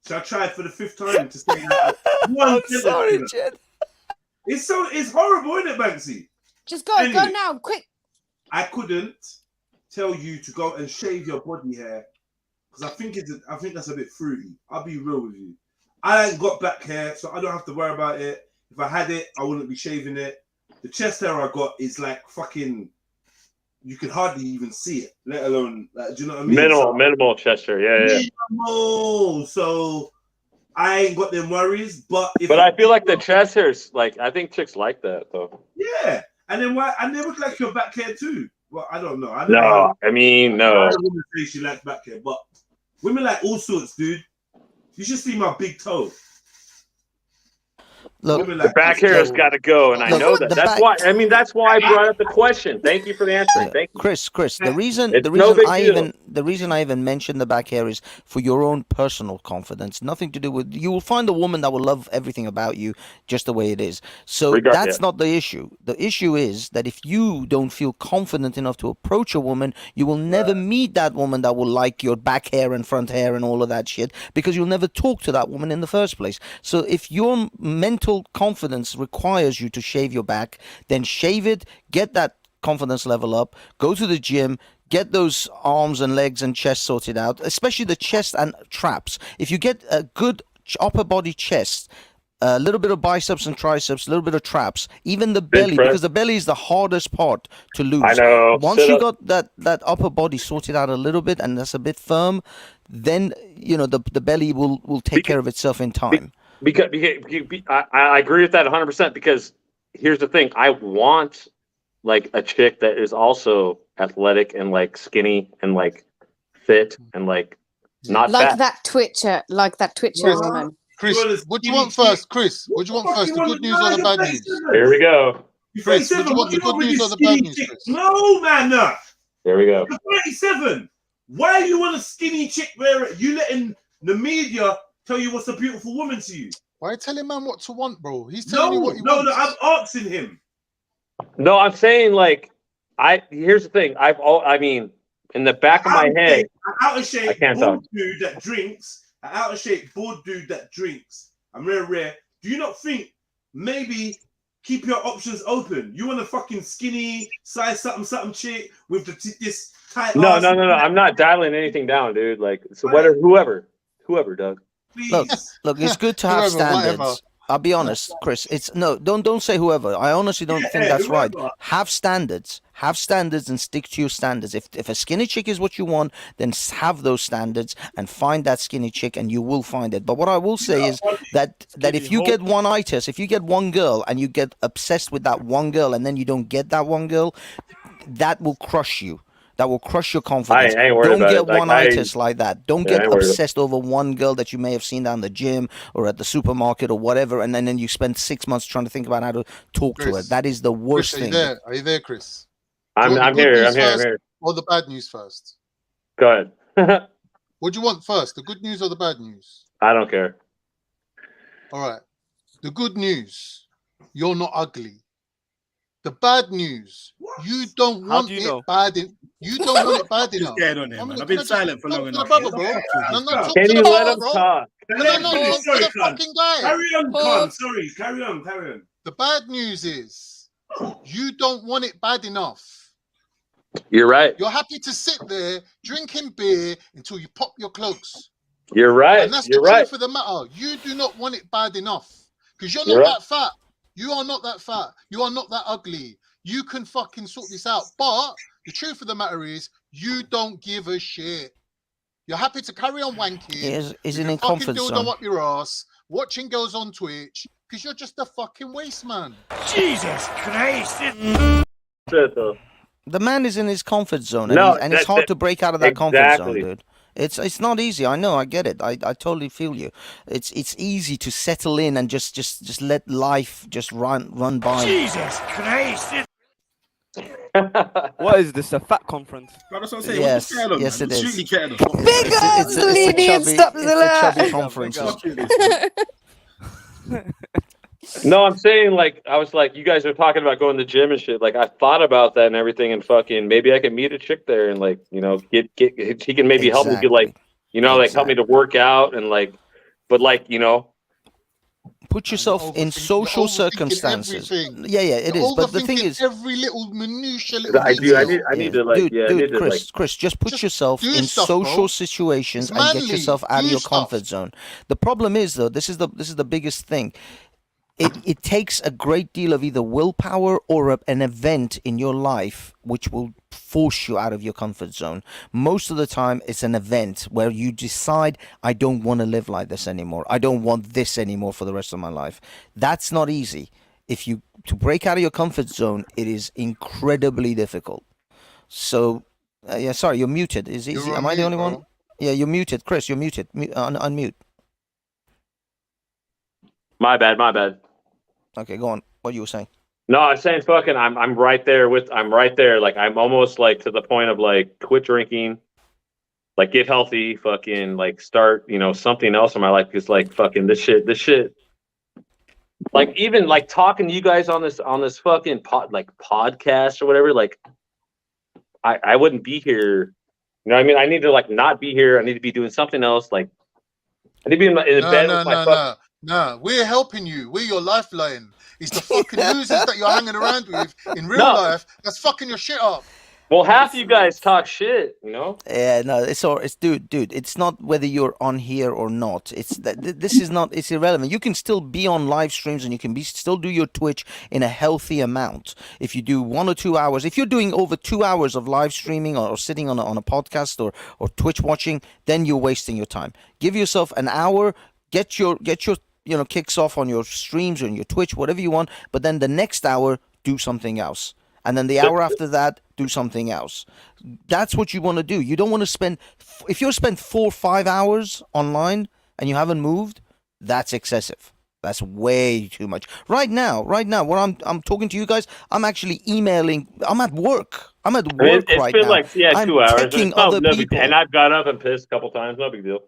So I tried for the 5th time to say that. I'm sorry, Jed. It's horrible, isn't it, Banksy? Just go now, quick. I couldn't tell you to go and shave your body hair because I think that's a bit fruity. I'll be real with you. I ain't got back hair, so I don't have to worry about it. If I had it, I wouldn't be shaving it. The chest hair I got is like fucking. You can hardly even see it, let alone like, do you know what I mean? Minimal chest hair, yeah. Minimal. So I ain't got them worries, but I feel like the chest hair's like I think chicks like that though. Yeah, and then why? And they look like your back hair too. Well, I don't know. I mean, no. I wouldn't say she likes back hair, but women like all sorts, dude. You should see my big toe. Look, the back hair has got to go, and I know that. That's why. I mean, that's why I brought up the question. Thank you for the answer. Thank you, Chris. The reason I even mentioned the back hair is for your own personal confidence. Nothing to do with you will find a woman that will love everything about you just the way it is. So that's not the issue. The issue is that if you don't feel confident enough to approach a woman, you will never meet that woman that will like your back hair and front hair and all of that shit because you'll never talk to that woman in the first place. So if your mental confidence requires you to shave your back, then shave it, get that confidence level up, go to the gym, get those arms and legs and chest sorted out, especially the chest and traps. If you get a good upper body chest, a little bit of biceps and triceps, a little bit of traps, even the belly, because the belly is the hardest part to lose. I know. Once you got that upper body sorted out a little bit and that's a bit firm, then the belly will take care of itself in time. Because I agree with that 100%. Because here's the thing: I want like a chick that is also athletic and like skinny and like fit and like not like fat. that Twitcher woman. Chris, what do you want first? Chris, what do you want first? The good news or the bad news? Here we go. Chris, what do you want? The good news or the bad news, Chris? No, man. Here we go. You're 37. Why you want a skinny chick where you letting the media tell you what's a beautiful woman to you? Why are you telling man what to want, bro? He's telling you what he wants. No, I'm asking him. No, I'm saying like here's the thing. I mean, in the back of my head, out of shape, I can't talk. Dude that drinks. An out of shape, bored dude that drinks. I'm rare. Do you not think maybe keep your options open? You want a fucking skinny, size something chick with this tight. No. I'm not dialing anything down, dude. Like, so whoever, Doug. Look, it's good to have standards. Whatever. I'll be honest, Chris. Don't say whoever. I honestly don't think that's right. Have standards. Have standards and stick to your standards. If a skinny chick is what you want, then have those standards and find that skinny chick, and you will find it. But what I will say is that if you get one-itis, if you get one girl and you get obsessed with that one girl, and then you don't get that one girl, that will crush you. That will crush your confidence. I ain't worried Don't about get it. Like, one-itis like that. Don't Yeah, I get ain't worried obsessed over one girl that you may have seen down the gym or at the supermarket or whatever, and then you spend 6 months trying to think about how to talk to her. That is the worst Chris, thing. Are you there, Chris? I'm here. I'm here. Or the bad news first? Go ahead. What do you want first? The good news or the bad news? I don't care. All right. The good news, you're not ugly. The bad news, you don't want it bad. You don't want it bad enough. Get on him, man. I've been silent for long enough. Can you let him talk? No, sorry, fucking guy. Carry on, Con. Sorry, carry on. The bad news is, you don't want it bad enough. You're right. You're happy to sit there drinking beer until you pop your cloaks. You're right. And that's You're the right. truth of the matter. You do not want it bad enough because you're You're not right. that fat. You are not that fat. You are not that ugly. You can fucking sort this out. But the truth of the matter is, you don't give a shit. You're happy to carry on wanking. Is in comfort dildo zone. up your ass, watching girls on Twitch because you're just a fucking waste man. Jesus Christ! The man is in his comfort zone, and it's that- hard that- to break out of that comfort zone, exactly. dude. It's not easy. I know. I get it. I totally feel you. It's easy to settle in and just let life just run by. Jesus Christ! What is this? A fat conference? That's what I'm saying. Yes, What's the yes, it is. Shoot the kettle. It's a chubby conference. No, I'm saying like I was like you guys are talking about going to the gym and shit. Like I thought about that and everything, and fucking maybe I can meet a chick there and like get he can maybe help me get like like help me to work out and like, but like put yourself in social circumstances. Yeah, it is. But the thing is, every little minutia. I need to like Chris, just put yourself in social situations and get yourself out of your comfort zone. The problem is though, this is the biggest thing. It takes a great deal of either willpower or an event in your life which will force you out of your comfort zone. Most of the time, it's an event where you decide, I don't want to live like this anymore. I don't want this anymore for the rest of my life. That's not easy. To break out of your comfort zone, it is incredibly difficult. So, sorry, you're muted. Am I the only one? Yeah, you're muted. Chris, you're muted. Unmute. My bad. Okay, go on. What you were saying? No, I'm saying fucking I'm right there. Like I'm almost like to the point of like quit drinking, like get healthy, fucking like start, something else in my life. Because like fucking this shit. Like even like talking to you guys on this fucking podcast or whatever, like I wouldn't be here. You know what I mean? I need to like not be here. I need to be doing something else. Like I need to be in bed with my No, we're helping you. We're your lifeline. It's the fucking losers that you're hanging around with in real life that's fucking your shit up. Well, half you guys talk shit, Yeah, no, it's dude. It's not whether you're on here or not. It's irrelevant. You can still be on live streams and you can still do your Twitch in a healthy amount. If you do 1 or 2 hours, if you're doing over 2 hours of live streaming or sitting on a podcast or Twitch watching, then you're wasting your time. Give yourself an hour. Get your kicks off on your streams or on your Twitch, whatever you want. But then the next hour, do something else. And then the hour after that, do something else. That's what you want to do. You don't want to spend... If you spend 4 or 5 hours online and you haven't moved, that's excessive. That's way too much. Right now, where I'm talking to you guys, I'm actually emailing. I'm at work. I'm at work It's right been now. like I'm 2 hours. checking It's no other big people. deal. And I've got up and pissed a couple times. No big deal.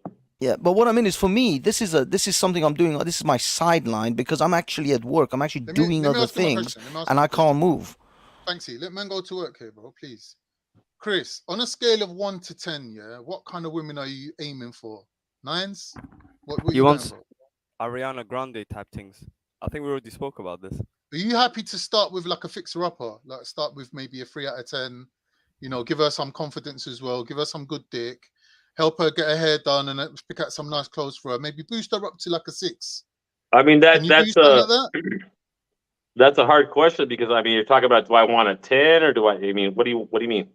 Yeah, but what I mean is, for me, this is something I'm doing. This is my sideline because I'm actually at work. I'm actually doing other things, and I can't move. Thanks, let man go to work here, bro, please. Chris, on a scale of 1 to 10, yeah, what kind of women are you aiming for? 9s? What He you wants going Ariana Grande type things. I think we already spoke about this. Are you happy to start with like a fixer-upper? Like start with maybe a 3 out of 10. You know, give her some confidence as well. Give her some good dick. Help her get her hair done and pick out some nice clothes for her. Maybe boost her up to like a 6. I mean, Can you do something like that? That's a hard question because I mean, you're talking about, do I want a 10 or do I mean, what do you mean?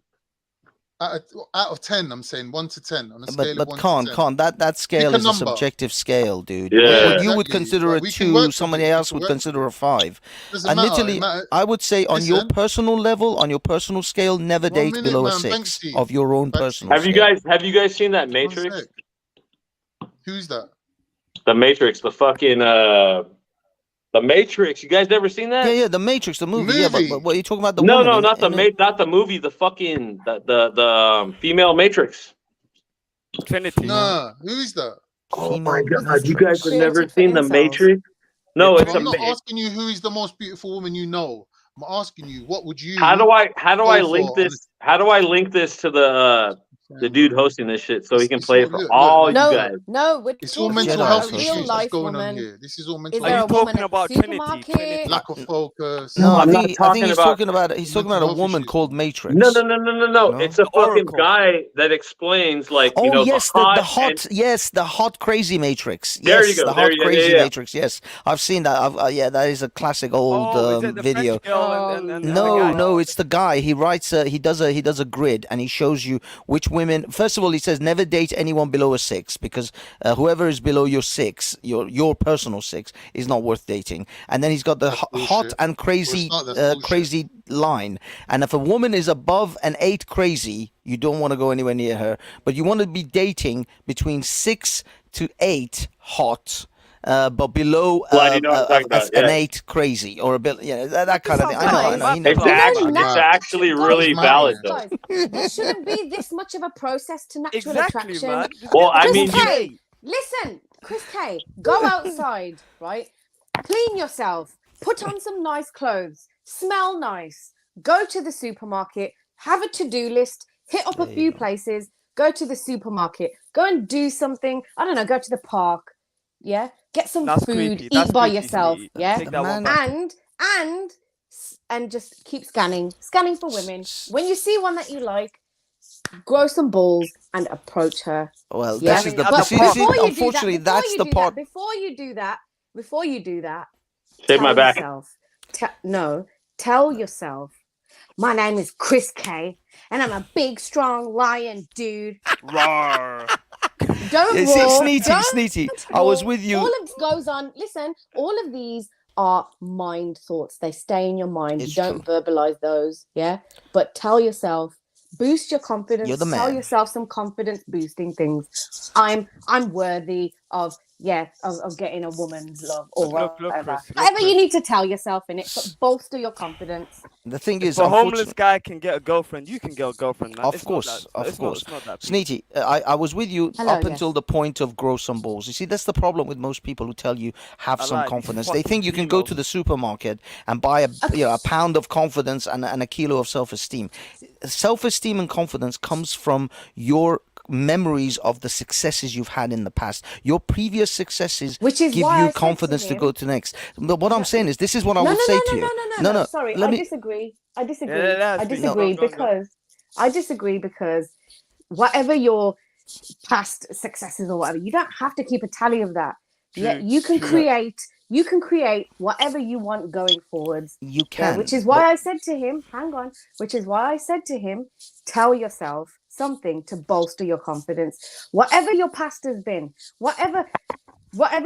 Out of 10, I'm saying 1 to 10 on a scale of 1 to 10. Can't. That scale is a subjective scale, dude. Yeah. What you would consider a 2, somebody else would consider a 5. Doesn't And matter, literally, it matter- I would say on your Listen. personal level, on your personal scale, never One date minute, below a man. 6 Banksy. of your own personal Have you scale. guys seen that Matrix? One sec. Who's that? The Matrix, the fucking the Matrix. You guys never seen that? Yeah, the Matrix, the movie. Yeah, but what are you talking about? The no, woman not the movie. The fucking the female Matrix. Trinity. Nah, who is that? Oh my god, you guys have never seen the Matrix? No, But it's I'm not asking you who is the most beautiful woman you know. I'm asking you, what would you? How do I go link for on this? How do I link this to the dude hosting this shit so he can play it for look, all you No, guys? no, we're It's all talking mental about health a issues real that's life going on woman. here. This is all Is mental there a health. woman at about the Trinity? supermarket? Lack of focus. No, I I'm not think talking he's about- talking about a woman called Matrix. No. It's a fucking guy that explains like Oh you know yes, the the hot crazy Matrix. There Yes, you go, the there hot you go, crazy yeah. Matrix. Yes, I've seen that. Yeah, that is a classic old is it the video. French girl and the No, guy? it's the guy. He writes. He does a grid, and he shows you which women. First of all, he says never date anyone below a 6 because whoever is below your 6, your personal 6, is not worth dating. And then he's got the hot and crazy crazy line. And if a woman is above an 8 crazy, you don't want to go anywhere near her. But you want to be dating between 6 to 8 hot. But below you know what I'm talking about, an yeah. 8 crazy or a bit, that kind of thing. I know. He knows. It's actually really valid though. Guys, there shouldn't be this much of a process to natural Exactly, attraction. man. Well, I Chris mean, K, listen, Chris K, go outside, right? Clean yourself, put on some nice clothes, smell nice, go to the supermarket, have a to-do list, hit up a few places, go to the supermarket, go and do something. I don't know, go to the park, yeah? Get some That's food, creepy. eat That's by creepy, yourself, Sneaky. yeah? Take that one back. And just keep scanning for women. When you see one that you like, grow some balls and approach her. Well, yeah? this is the But see, before you do unfortunately that, that's the part. Before you do that, Save my back. Tell yourself, my name is Chris K, and I'm a big, strong lion, dude. Roar. Don't Yeah, roar. Sneety. I was with you. All of this goes on. Listen, all of these are mind thoughts. They stay in your mind. It's You don't verbalize those. Yeah. But tell yourself, boost your confidence. You're the Tell man. yourself some confidence boosting things. I'm worthy of getting a woman's love or Look, whatever. Chris, Whatever you need to tell yourself in it, but bolster your confidence. The thing is, If a homeless unfortunately, guy can get a girlfriend, you can get a girlfriend, man. Of It's course. not that deep. Sneety, I was with you Hello, up yes. until the point of grow some balls. You see, that's the problem with most people who tell you have I some like confidence. fucking They think you can go to the supermarket and buy a pound of confidence and a kilo of self-esteem. Self-esteem and confidence comes from your memories of the successes you've had in the past. Your previous successes Which is give why I you said to confidence to him- go to next. But what I'm saying is, this is what I would say to you. No. Sorry, let I me- disagree. I disagree. Yeah, I speak. disagree Go on. because whatever your past successes or whatever, you don't have to keep a tally of that. Yeah, True, you can true. create whatever you want going forwards. You Yeah, can. which is why I said to him, tell yourself something to bolster your confidence. Whatever your past has been, whatever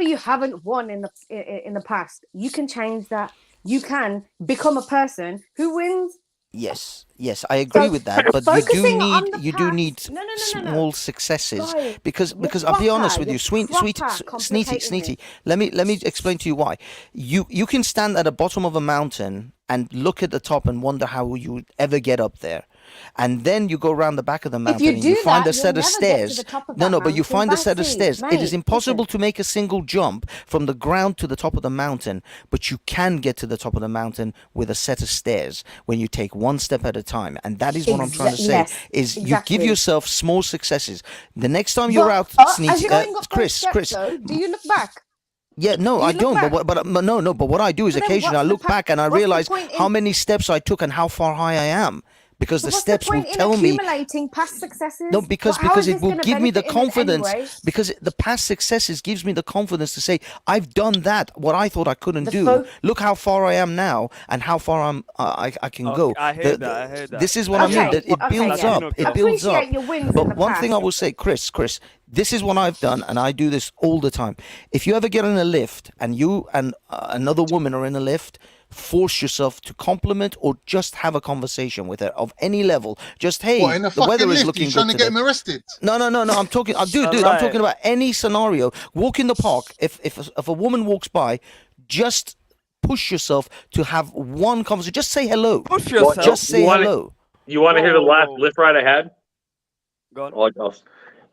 you haven't won in the past, you can change that. You can become a person who wins. Yes, I agree with that, but you do focusing on need the you do need past. No. small successes Guys, because you're I'll be honest with proper, you, you're sweet proper Sneety, complicating it. let me explain to you why. You can stand at the bottom of a mountain and look at the top and wonder how you would ever get up there. And then you go around the back of the If mountain you and you do find that, a you'll set of never get to stairs. the top of No, that but you mountain find a by set of sea. stairs. It is Mate, impossible listen. to make a single jump from the ground to the top of the mountain, but you can get to the top of the mountain with a set of stairs when you take one step at a time. And that is what I'm trying to say, Yes, is you give exactly. yourself small successes. The next time you're out, As Sneety, you're going up those Chris, steps, though, do you look back? Yeah, no, Do I you look don't. back? But what I do is So then occasionally I what's the look back and I what's the realize point how in many steps I took and how far high I am, because so the what's the steps will point in tell me. accumulating past successes? No, because How is it this will going to give me the benefit him in any confidence. way? Because the past successes gives me the confidence to say I've done that. What I thought I couldn't The do. fo- Look how far I am now, and how far I can Okay, go. I hear that. I hear that. This is what I mean. Okay, That it okay, builds yeah. up. It builds up. Appreciate your wins in But the one past. thing I will say, Chris, this is what I've done, and I do this all the time. If you ever get in a lift and you and another woman are in a lift, force yourself to compliment or just have a conversation with her of any level. Just, hey, What, in a the weather fucking is lift? looking You trying good to get today. him arrested? No. I'm talking, dude. I'm Alright. talking about any scenario. Walk in the park. If a woman walks by, just push yourself to have one conversation. Just say hello. Push yourself. Just say hello. You want to hear the last Whoa. lift ride I had? Go on.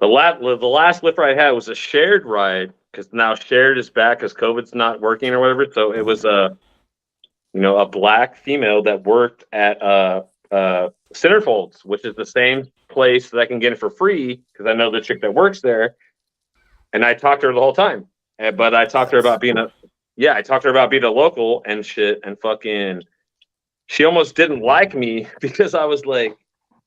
The last lift ride I had was a shared ride, because now shared is back because COVID's not working or whatever. So it was a black female that worked at Centerfolds, which is the same place that I can get it for free because I know the chick that works there, and I talked to her the whole time. But I talked to her about being a local and shit, and fucking, she almost didn't like me because I was like,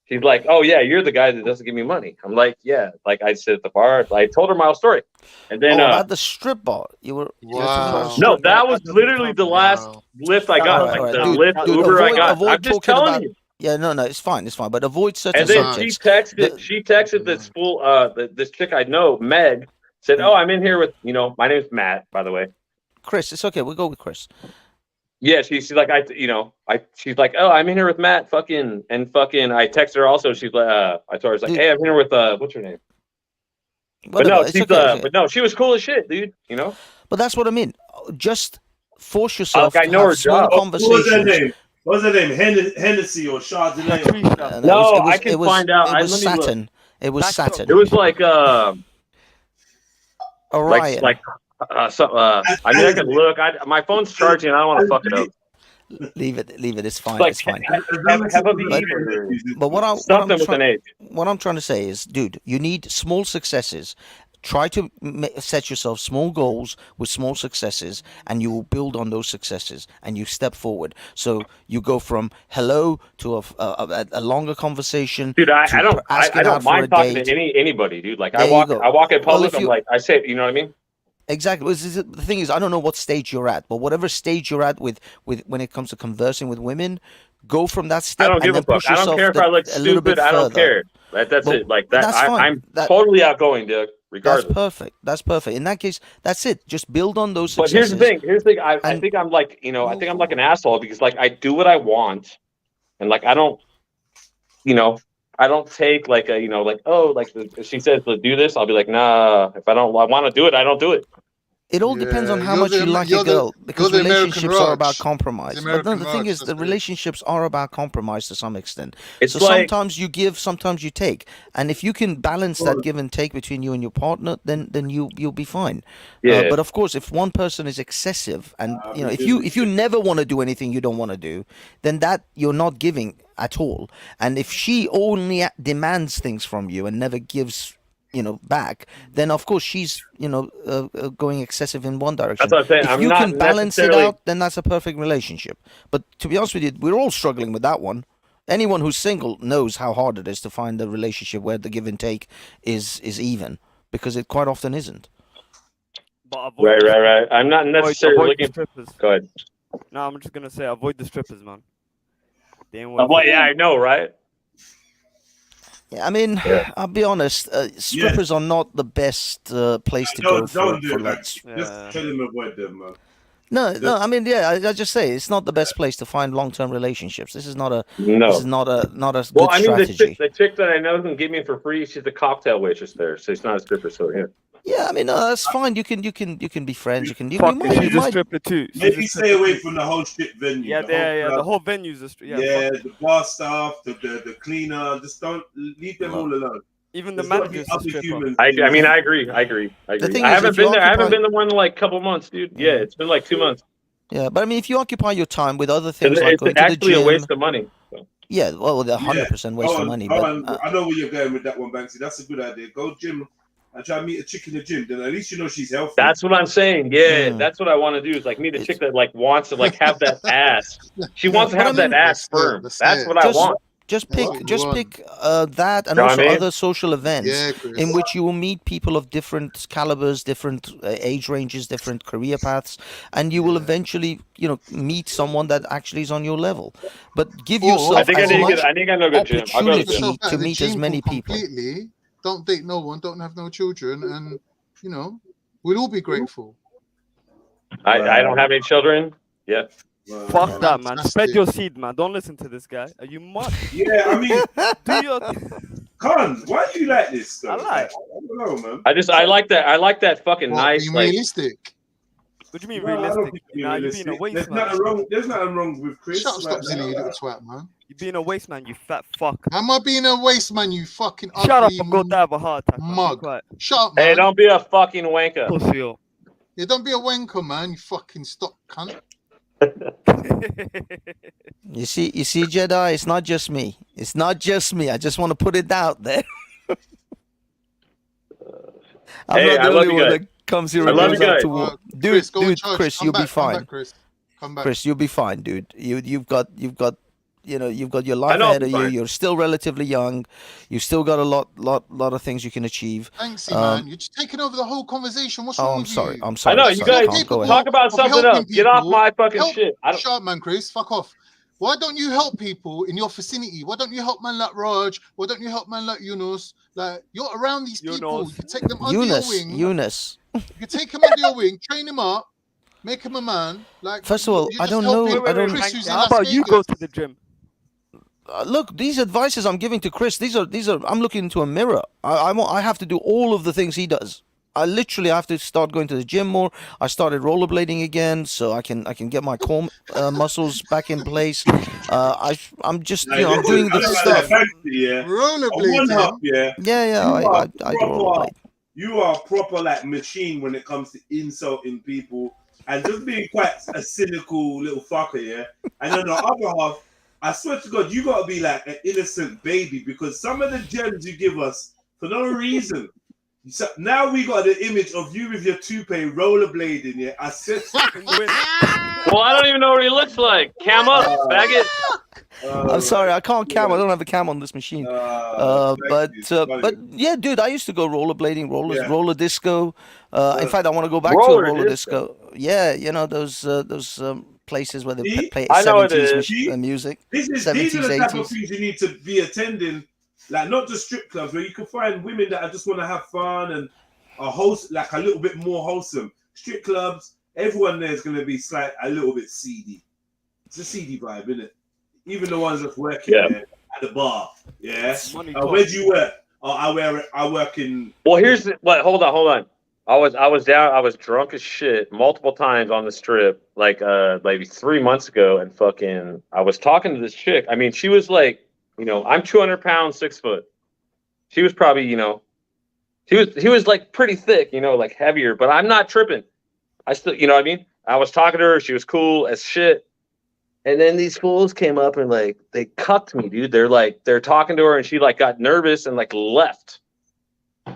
she's like, oh yeah, you're the guy that doesn't give me money. I'm like, yeah, like I sit at the bar. I told her my whole story, and then About the strip bar. You were talking about a no, strip that bar. was literally the last lift I got, Alright, like the dude, lift Uber I got. avoid I'm just talking telling about. you. Yeah, no, it's fine, but avoid certain And then subjects. she texted this fool, this chick I know, Meg, said, "Oh, I'm in here with, my name's Matt, by the way." Chris, it's okay. We'll go with Chris. Yeah, she's like, she's like, "Oh, I'm in here with Matt, fucking." I texted her also. She's like, I told her, I was like, "Hey, I'm here with what's her name?" Whatever, but it's okay. but no, she was cool as shit, dude. But that's what I mean. Just force yourself I to know have her small job. conversations. What's her name? Hennessy or Chardonnay? No, I can find out. It was Let me look. Saturn. It was Saturn. It was like Orion. I can look. My phone's charging. I don't want to fuck it up. Leave it. It's fine. Like, it's fine. But what I'm trying to say is, dude, you need small successes. Try to set yourself small goals with small successes, and you will build on those successes, and you step forward. So you go from hello to a longer conversation. Dude, I don't out for mind a talking date. to anybody, dude. Like, There I you go. walk in Well, public. if I'm you- like, I say, you know what I mean? Exactly. The thing is, I don't know what stage you're at, but whatever stage you're at with when it comes to conversing with women, go from that step. I don't give and a then fuck. push I don't yourself care if I look a little bit stupid. I don't further. care. That's Well, it. Like that. that's fine. I'm totally outgoing, dude. Regardless. That's perfect. In that case, that's it. Just build on those But successes. here's the thing. I think I'm like, I think I'm like an asshole because like I do what I want, and like I don't take like a if she says to do this, I'll be like, nah. If I want to do it, I don't do it. It all depends on how much you like a girl, because relationships are about compromise. But no, the thing is, the relationships are about compromise to some extent. It's so like- sometimes you give, sometimes you take, and if you can balance that give and take between you and your partner, then you'll be fine. Yeah. But of course, if one person is excessive, and if you never want to do anything you don't want to do, then that you're not giving at all. And if she only demands things from you and never gives back, then of course she's going excessive in one direction. That's what I'm saying. If I'm you not can balance it necessarily- out, then that's a perfect relationship. But to be honest with you, we're all struggling with that one. Anyone who's single knows how hard it is to find a relationship where the give and take is even, because it quite often isn't. But avoid Right. I'm not necessarily avoid looking. the strippers. Go ahead. No, I'm just gonna say avoid the strippers, man. They ain't worth Well, it. yeah, I know, right? Yeah, I mean, I'll be honest. Strippers are not the best place to go for do for that. like. Just tell him avoid them, man. No, I mean, yeah, I just say it's not the best place to find long-term relationships. This is not a No. This is not a Well, good I mean, strategy. the chick that I know can get me for free. She's the cocktail waitress there, so it's not a stripper. So yeah. Yeah, I mean, that's fine. You can be friends. You Fuck might, it, you she's a might. stripper too. She's Maybe a stay stripper away too. from the whole shit venue. Yeah, the whole venue's a Yeah, fuck. the bar staff, the cleaner. Just don't leave them all alone. Even the There's gotta be manager's a other stripper. humans I in mean, there. I agree. thing I is, haven't if you been there. I haven't occupy- been to one in like a couple months, dude. Yeah, it's been like 2 months. Yeah, but I mean, if you occupy your time with other things like It's going to the actually a gym, waste of money. So. yeah, well, 100% waste of money. But I know where you're going with that one, Banksy. That's a good idea. Go gym and try to meet a chick in the gym. Then at least you know she's healthy. That's what I'm saying. Yeah, that's what I want to do. Is like meet a chick that like wants to like have that ass. She wants to but I have that mean- ass firm. That's what I want. Just pick that, and Know what also I mean? other social events Yeah, Chris. in which you will meet people of different calibers, different age ranges, different career paths, and you will eventually, meet someone that actually is on your level. But give yourself I think I as need to much get. I think I know a good gym. I'll go to the gym. opportunity to meet as many people. Completely. Don't date no one. Don't have no children, and we'll all be grateful. I don't have any children yet. Fuck that, man. Spread your seed, man. Don't listen to this guy. Are you mad? Yeah, I mean, Do your Khan, why do you like this stuff? I like. I don't know, man. I like that. I like that fucking nice. Being Like, realistic. What do you mean No, I don't realistic? think you're Nah, you're realistic. being a waste There's man. nothing wrong with Chris. Shut up, stop Like, zilly, you little twat, man. You're being a waste man, you fat fuck. How am I being a waste man, you fucking Shut up ugly and go die of a heart attack. man. Be mug? quiet. Shut up, man. hey, don't be a fucking wanker. Pussy up. Yeah, don't be a wanker, man. You fucking stop, cunt. You see, Jedi, it's not just me. It's not just me. I just want to put it out there. I'm Hey, not I the love only you one guys. that comes here I and love goes you out guys. to war. Chris, go in Dude, charge. Chris, Come you'll back, be come fine. back, Chris. Come back. Chris, you'll be fine, dude. You've got you've got your life know I'll ahead be of you. fine. You're still relatively young. You've still got a lot of things you can achieve. Thanks, man. You're just taking over the whole conversation. What's Oh, wrong I'm with sorry. you? I'm sorry. I know, sorry, you guys Can't go ahead. talk about of something helping else. Get off people. my fucking Help- shit. I don't. Shut up, man, Chris. Fuck off. Why don't you help people in your vicinity? Why don't you help man like Raj? Why don't you help man like Yunus? Like, you're around these people. Yunus. You can take them under your wing. Eunice. You can take him under your wing, train him up, make him a man. Like, First of all, you're I just don't know. helping I don't. Chris, who's in How Las about you go Vegas. to the gym? Look, these advices I'm giving to Chris. These are. I'm looking into a mirror. I have to do all of the things he does. I literally have to start going to the gym more. I started rollerblading again, so I can get my core muscles back in place. I'm just I'm doing the stuff. Rollerblading. Yeah. I do rollerblade. You are a proper like machine when it comes to insulting people and just being quite a cynical little fucker, yeah. And on the other half, I swear to God, you gotta be like an innocent baby because some of the gems you give us for no reason. So now we got the image of you with your toupee rollerblading, yeah. I said, Well, I don't even know what he looks like. Cam up, faggot. I'm sorry, I can't cam. I don't have a cam on this machine. But yeah, dude, I used to go rollerblading, roller disco. In fact, I want to go back to a roller disco. Yeah, you know those places where they play I know it 70s is. music. these 70s, are the type 80s. of things you need to be attending, like not just strip clubs where you can find women that just want to have fun and a little bit more wholesome. Strip clubs, everyone there is going to be a little bit seedy. It's a seedy vibe, isn't it? Even the ones that's working there at the bar. Yeah. Where do you work? Oh, I work in. Well, here's what. Hold on. I was drunk as shit multiple times on the strip, like maybe 3 months ago, and fucking I was talking to this chick. I mean, she was like, I'm 200 pounds, 6 foot. She was probably, he was like pretty thick, like heavier, but I'm not tripping. I still, you know what I mean? I was talking to her, she was cool as shit. And then these fools came up and like they cucked me, dude. They're talking to her and she like got nervous and like left.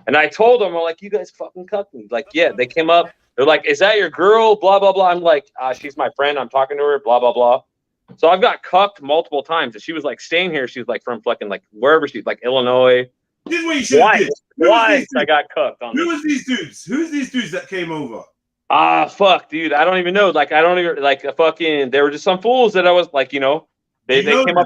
And I told them, I'm like, you guys fucking cucked me. Like, yeah, they came up. They're like, is that your girl? Blah, blah, blah. I'm like, she's my friend. I'm talking to her, blah, blah, blah. So I've got cucked multiple times. And she was like staying here. She was like from fucking like wherever she's like Illinois. This is what you should have did. Twice I got cucked on Who this. was these dudes? Who's these dudes that came over? Fuck, dude. I don't even know. Like, I don't even like a fucking. There were just some fools that I was like, they came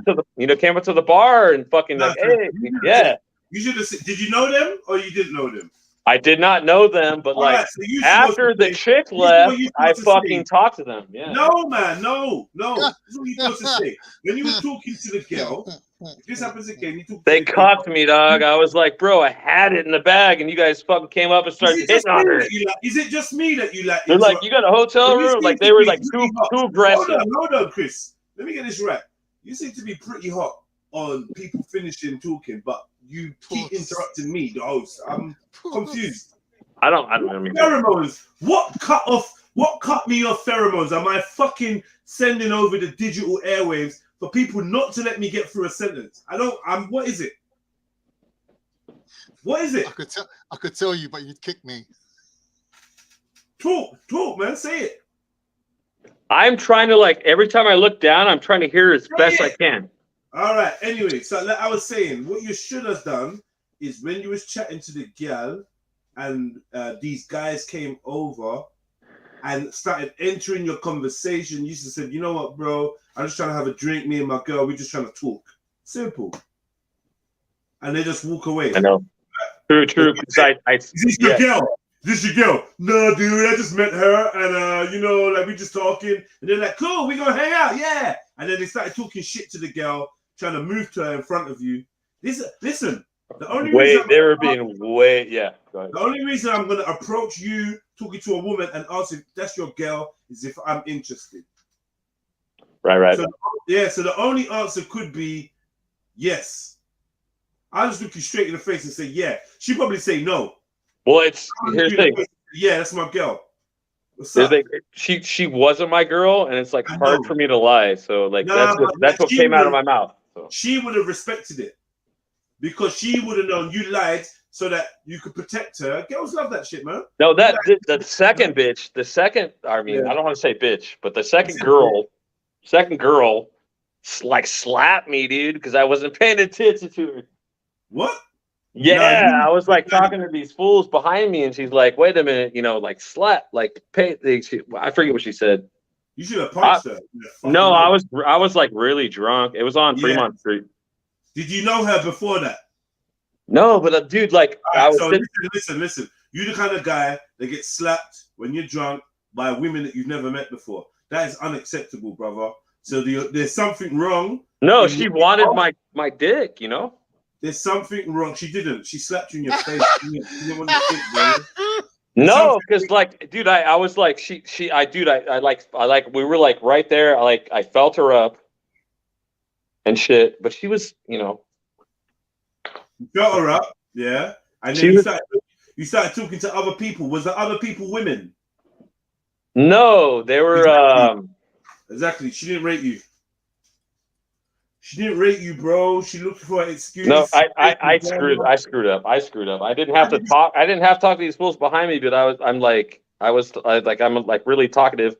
up to the bar and fucking like, hey, yeah. You should have. Did you know them or you didn't know them? I did not know them, but like Alright, so you after the chick left, I fucking talked to them. Yeah. No, man, no. This is what you're supposed to say. When you were talking to the girl, if this happens again, you talk. They cuffed me, dog. I was like, bro, I had it in the bag, and you guys fucking came up and started hitting on her. Is it just me that you like? They're like, you got a hotel room? Like they were like too aggressive. Hold on, Chris. Let me get this right. You seem to be pretty hot on people finishing talking, but you keep interrupting me, the host. I'm confused. I don't mean pheromones. What cut me off pheromones? Am I fucking sending over the digital airwaves for people not to let me get through a sentence? What is it? What is it? I could tell you, but you'd kick me. Talk, man. Say it. I'm trying to, like, every time I look down, I'm trying to hear as best I can. All right. Anyway, so like I was saying, what you should have done is when you was chatting to the girl and these guys came over and started entering your conversation, you just said, you know what, bro? I'm just trying to have a drink. Me and my girl, we're just trying to talk. Simple. And they just walk away. I know. True. Is this your girl? This your girl? No, dude, I just met her, and like we just talking, and they're like, cool, we gonna hang out, yeah. And then they started talking shit to the girl, trying to move to her in front of you. Listen, the only reason the only reason I'm gonna approach you talking to a woman and ask if that's your girl is if I'm interested. Right. So the only answer could be yes. I'll just look you straight in the face and say yeah. She'd probably say no. Well, here's the thing. Yeah, that's my girl. What's up? She wasn't my girl, and it's like hard for me to lie. So like that's what came out of my mouth. So. She would have respected it because she would have known you lied so that you could protect her. Girls love that shit, man. No, the second bitch, I don't want to say bitch, but the second girl, like slapped me, dude, because I wasn't paying attention to her. What? Yeah, I was like talking to these fools behind me, and she's like, "Wait a minute, like slap, like pay." I forget what she said. You should have punched her. No, I was like really drunk. It was on Fremont Street. Did you know her before that? No, but dude, like, listen. You're the kind of guy that gets slapped when you're drunk by women that you've never met before. That is unacceptable, brother. So there's something wrong. No, she wanted my dick, There's something wrong. She didn't. She slapped you in your face. She didn't want to think, bro. No, because like, dude, I was like, I we were like right there. I felt her up and shit, but she was, You felt her up, yeah. And then you started talking to other people. Was the other people women? No, they were. Exactly. She didn't rate you. She didn't rate you, bro. She looked for an excuse. No, I screwed up. I didn't have to talk. I didn't have to talk to these fools behind me, but I'm really talkative.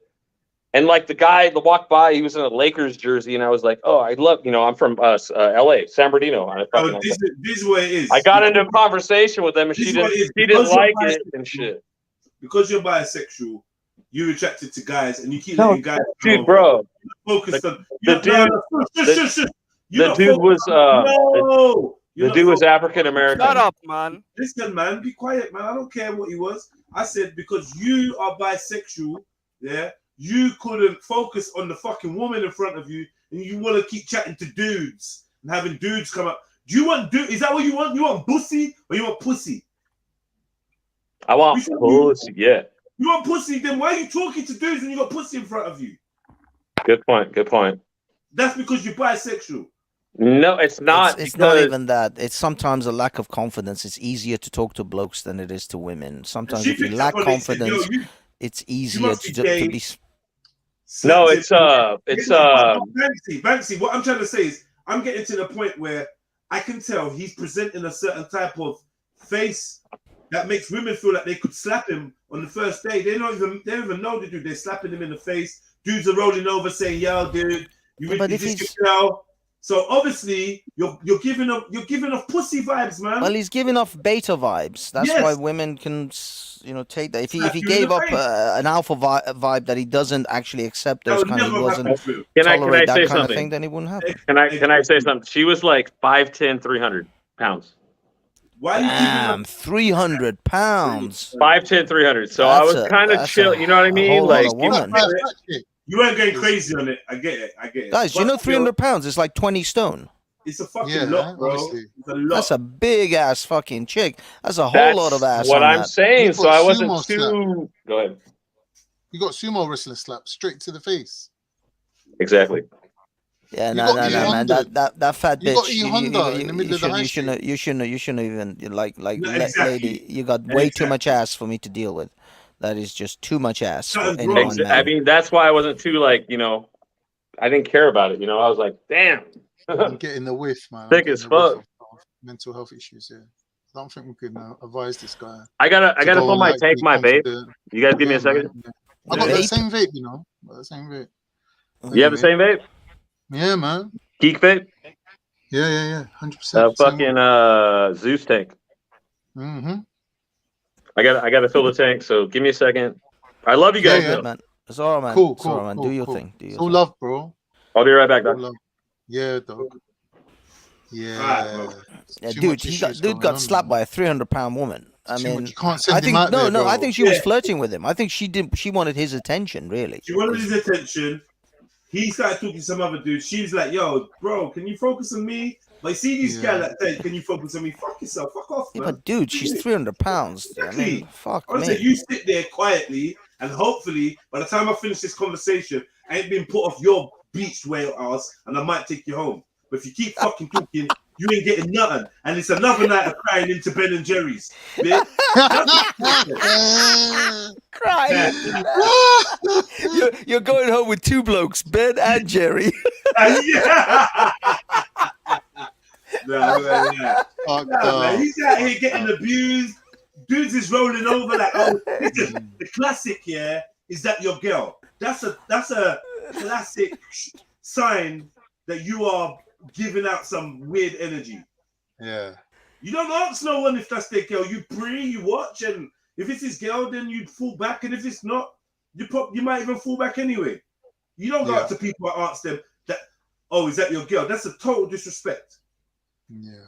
And like the guy that walked by, he was in a Lakers jersey, and I was like, oh, I love, I'm from LA, San Bernardino. This is what it is. I got into a conversation with them, and she didn't like it and shit. Because you're bisexual, you're attracted to guys, and you keep letting guys. Dude, bro. The dude was African American. Shut up, man. Listen, man, be quiet, man. I don't care what he was. I said because you are bisexual, yeah, you couldn't focus on the fucking woman in front of you, and you want to keep chatting to dudes and having dudes come up. Do you want dude? Is that what you want? You want pussy or you want pussy? I want pussy. Yeah. You want pussy? Then why are you talking to dudes when you got pussy in front of you? Good point. That's because you're bisexual. No, it's not. It's not even that. It's sometimes a lack of confidence. It's easier to talk to blokes than it is to women. Sometimes if you lack confidence, it's easier to be. No, it's Banksy. What I'm trying to say is, I'm getting to the point where I can tell he's presenting a certain type of face that makes women feel like they could slap him on the first day. They don't even know the dude. They're slapping him in the face. Dudes are rolling over saying, "Yo, dude, So obviously you're giving off pussy vibes, man. Well, he's giving off beta vibes. That's why women can, take that. If he gave up an alpha vibe that he doesn't actually accept, those kind of, he wasn't tolerate that kind of thing, then he wouldn't have it. Can I say something? She was like 5'10", 300 pounds. Why are you giving Damn, 300 pounds. 5'10", 300. So I was kind of chill. You know what I mean? Like you weren't going crazy on it. I get it. Guys, you know 300 pounds is like 20 stone. It's a fucking lot, bro. It's a lot. That's a big ass fucking chick. That's a whole lot of ass. What on I'm that. saying. So I wasn't sumo too. slap. Go ahead. You got sumo wrestling slap straight to the face. Exactly. Yeah, You no, got man. That fat You got bitch. E-Honda in the middle of the high street. You shouldn't even like exactly. lady. You got way too much ass for me to deal with. That is just too much ass for any one man. I mean, that's why I wasn't too like, I didn't care about it. I was like, damn. I'm getting the whiff, man. Thick as fuck. Mental health issues here. I don't think we could advise this guy. I gotta fill my tank, my vape. You guys give me a second. I got the same vape, the same vape. You have the same vape? Yeah, man. Geek vape? Yeah. 100%. Fucking Zeus tank. Mm-hmm. I gotta fill the tank, so give me a second. I love you guys, though. Man. It's all right, man. Cool, it's all right, man. Do your thing. Do your thing. Love, bro. I'll be right back, dog. Yeah, dog. Yeah. Dude, dude got slapped by a 300-pound woman. I mean, you can't send him out there, bro. I think she was flirting with him. I think she wanted his attention, really. She wanted his attention. He started talking to some other dude. She was like, "Yo, bro, can you focus on me?" Like, see these guys that say, "Can you focus on me?" Fuck yourself. Fuck off, man. Yeah, but dude, she's 300 pounds. Exactly. I mean, fuck Honestly, me. you sit there quietly, and hopefully, by the time I finish this conversation, I ain't been put off your beached whale ass, and I might take you home. But if you keep fucking talking, you ain't getting nothing. And it's another night of crying into Ben and Jerry's. Crying. You're going home with two blokes, Ben and Jerry. Man, he's out here getting abused. Dudes is rolling over like, oh, the classic, is that your girl? That's a classic sign that you are giving out some weird energy. Yeah. You don't ask no one if that's their girl. You pray, you watch, and if it's his girl, then you fall back, and if it's not, you might even fall back anyway. You don't go up to people and ask them that, oh, is that your girl? That's a total disrespect. Yeah.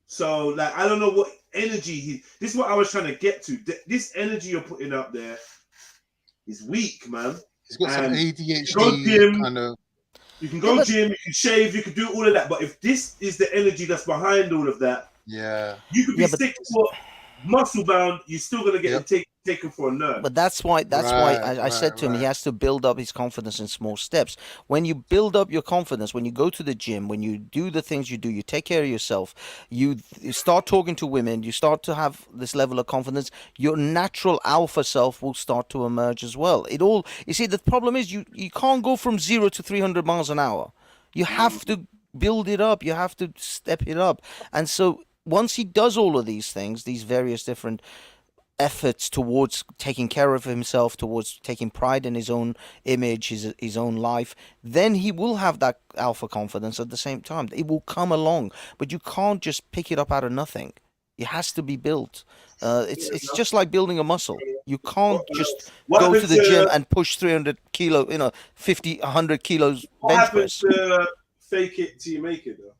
So, like, I don't know what energy this is what I was trying to get to. This energy you're putting out there is weak, man. He's got some ADHD kind of. You can go gym, you can shave, you can do all of that. But if this is the energy that's behind all of that, you could be 6 foot, muscle bound. You're still gonna get taken for a nerd. But that's why I said to him, he has to build up his confidence in small steps. When you build up your confidence, when you go to the gym, when you do the things you do, you take care of yourself, you start talking to women, you start to have this level of confidence, your natural alpha self will start to emerge as well. You see, the problem is you can't go from 0 to 300 miles an hour. You have to build it up. You have to step it up. And so once he does all of these things, these various different efforts towards taking care of himself, towards taking pride in his own image, his own life, then he will have that alpha confidence at the same time. It will come along, but you can't just pick it up out of nothing. It has to be built. It's just like building a muscle. You can't just go to the gym and push 300 kilo, 50, 100 kilos bench press. What happens to fake it till you make it, though?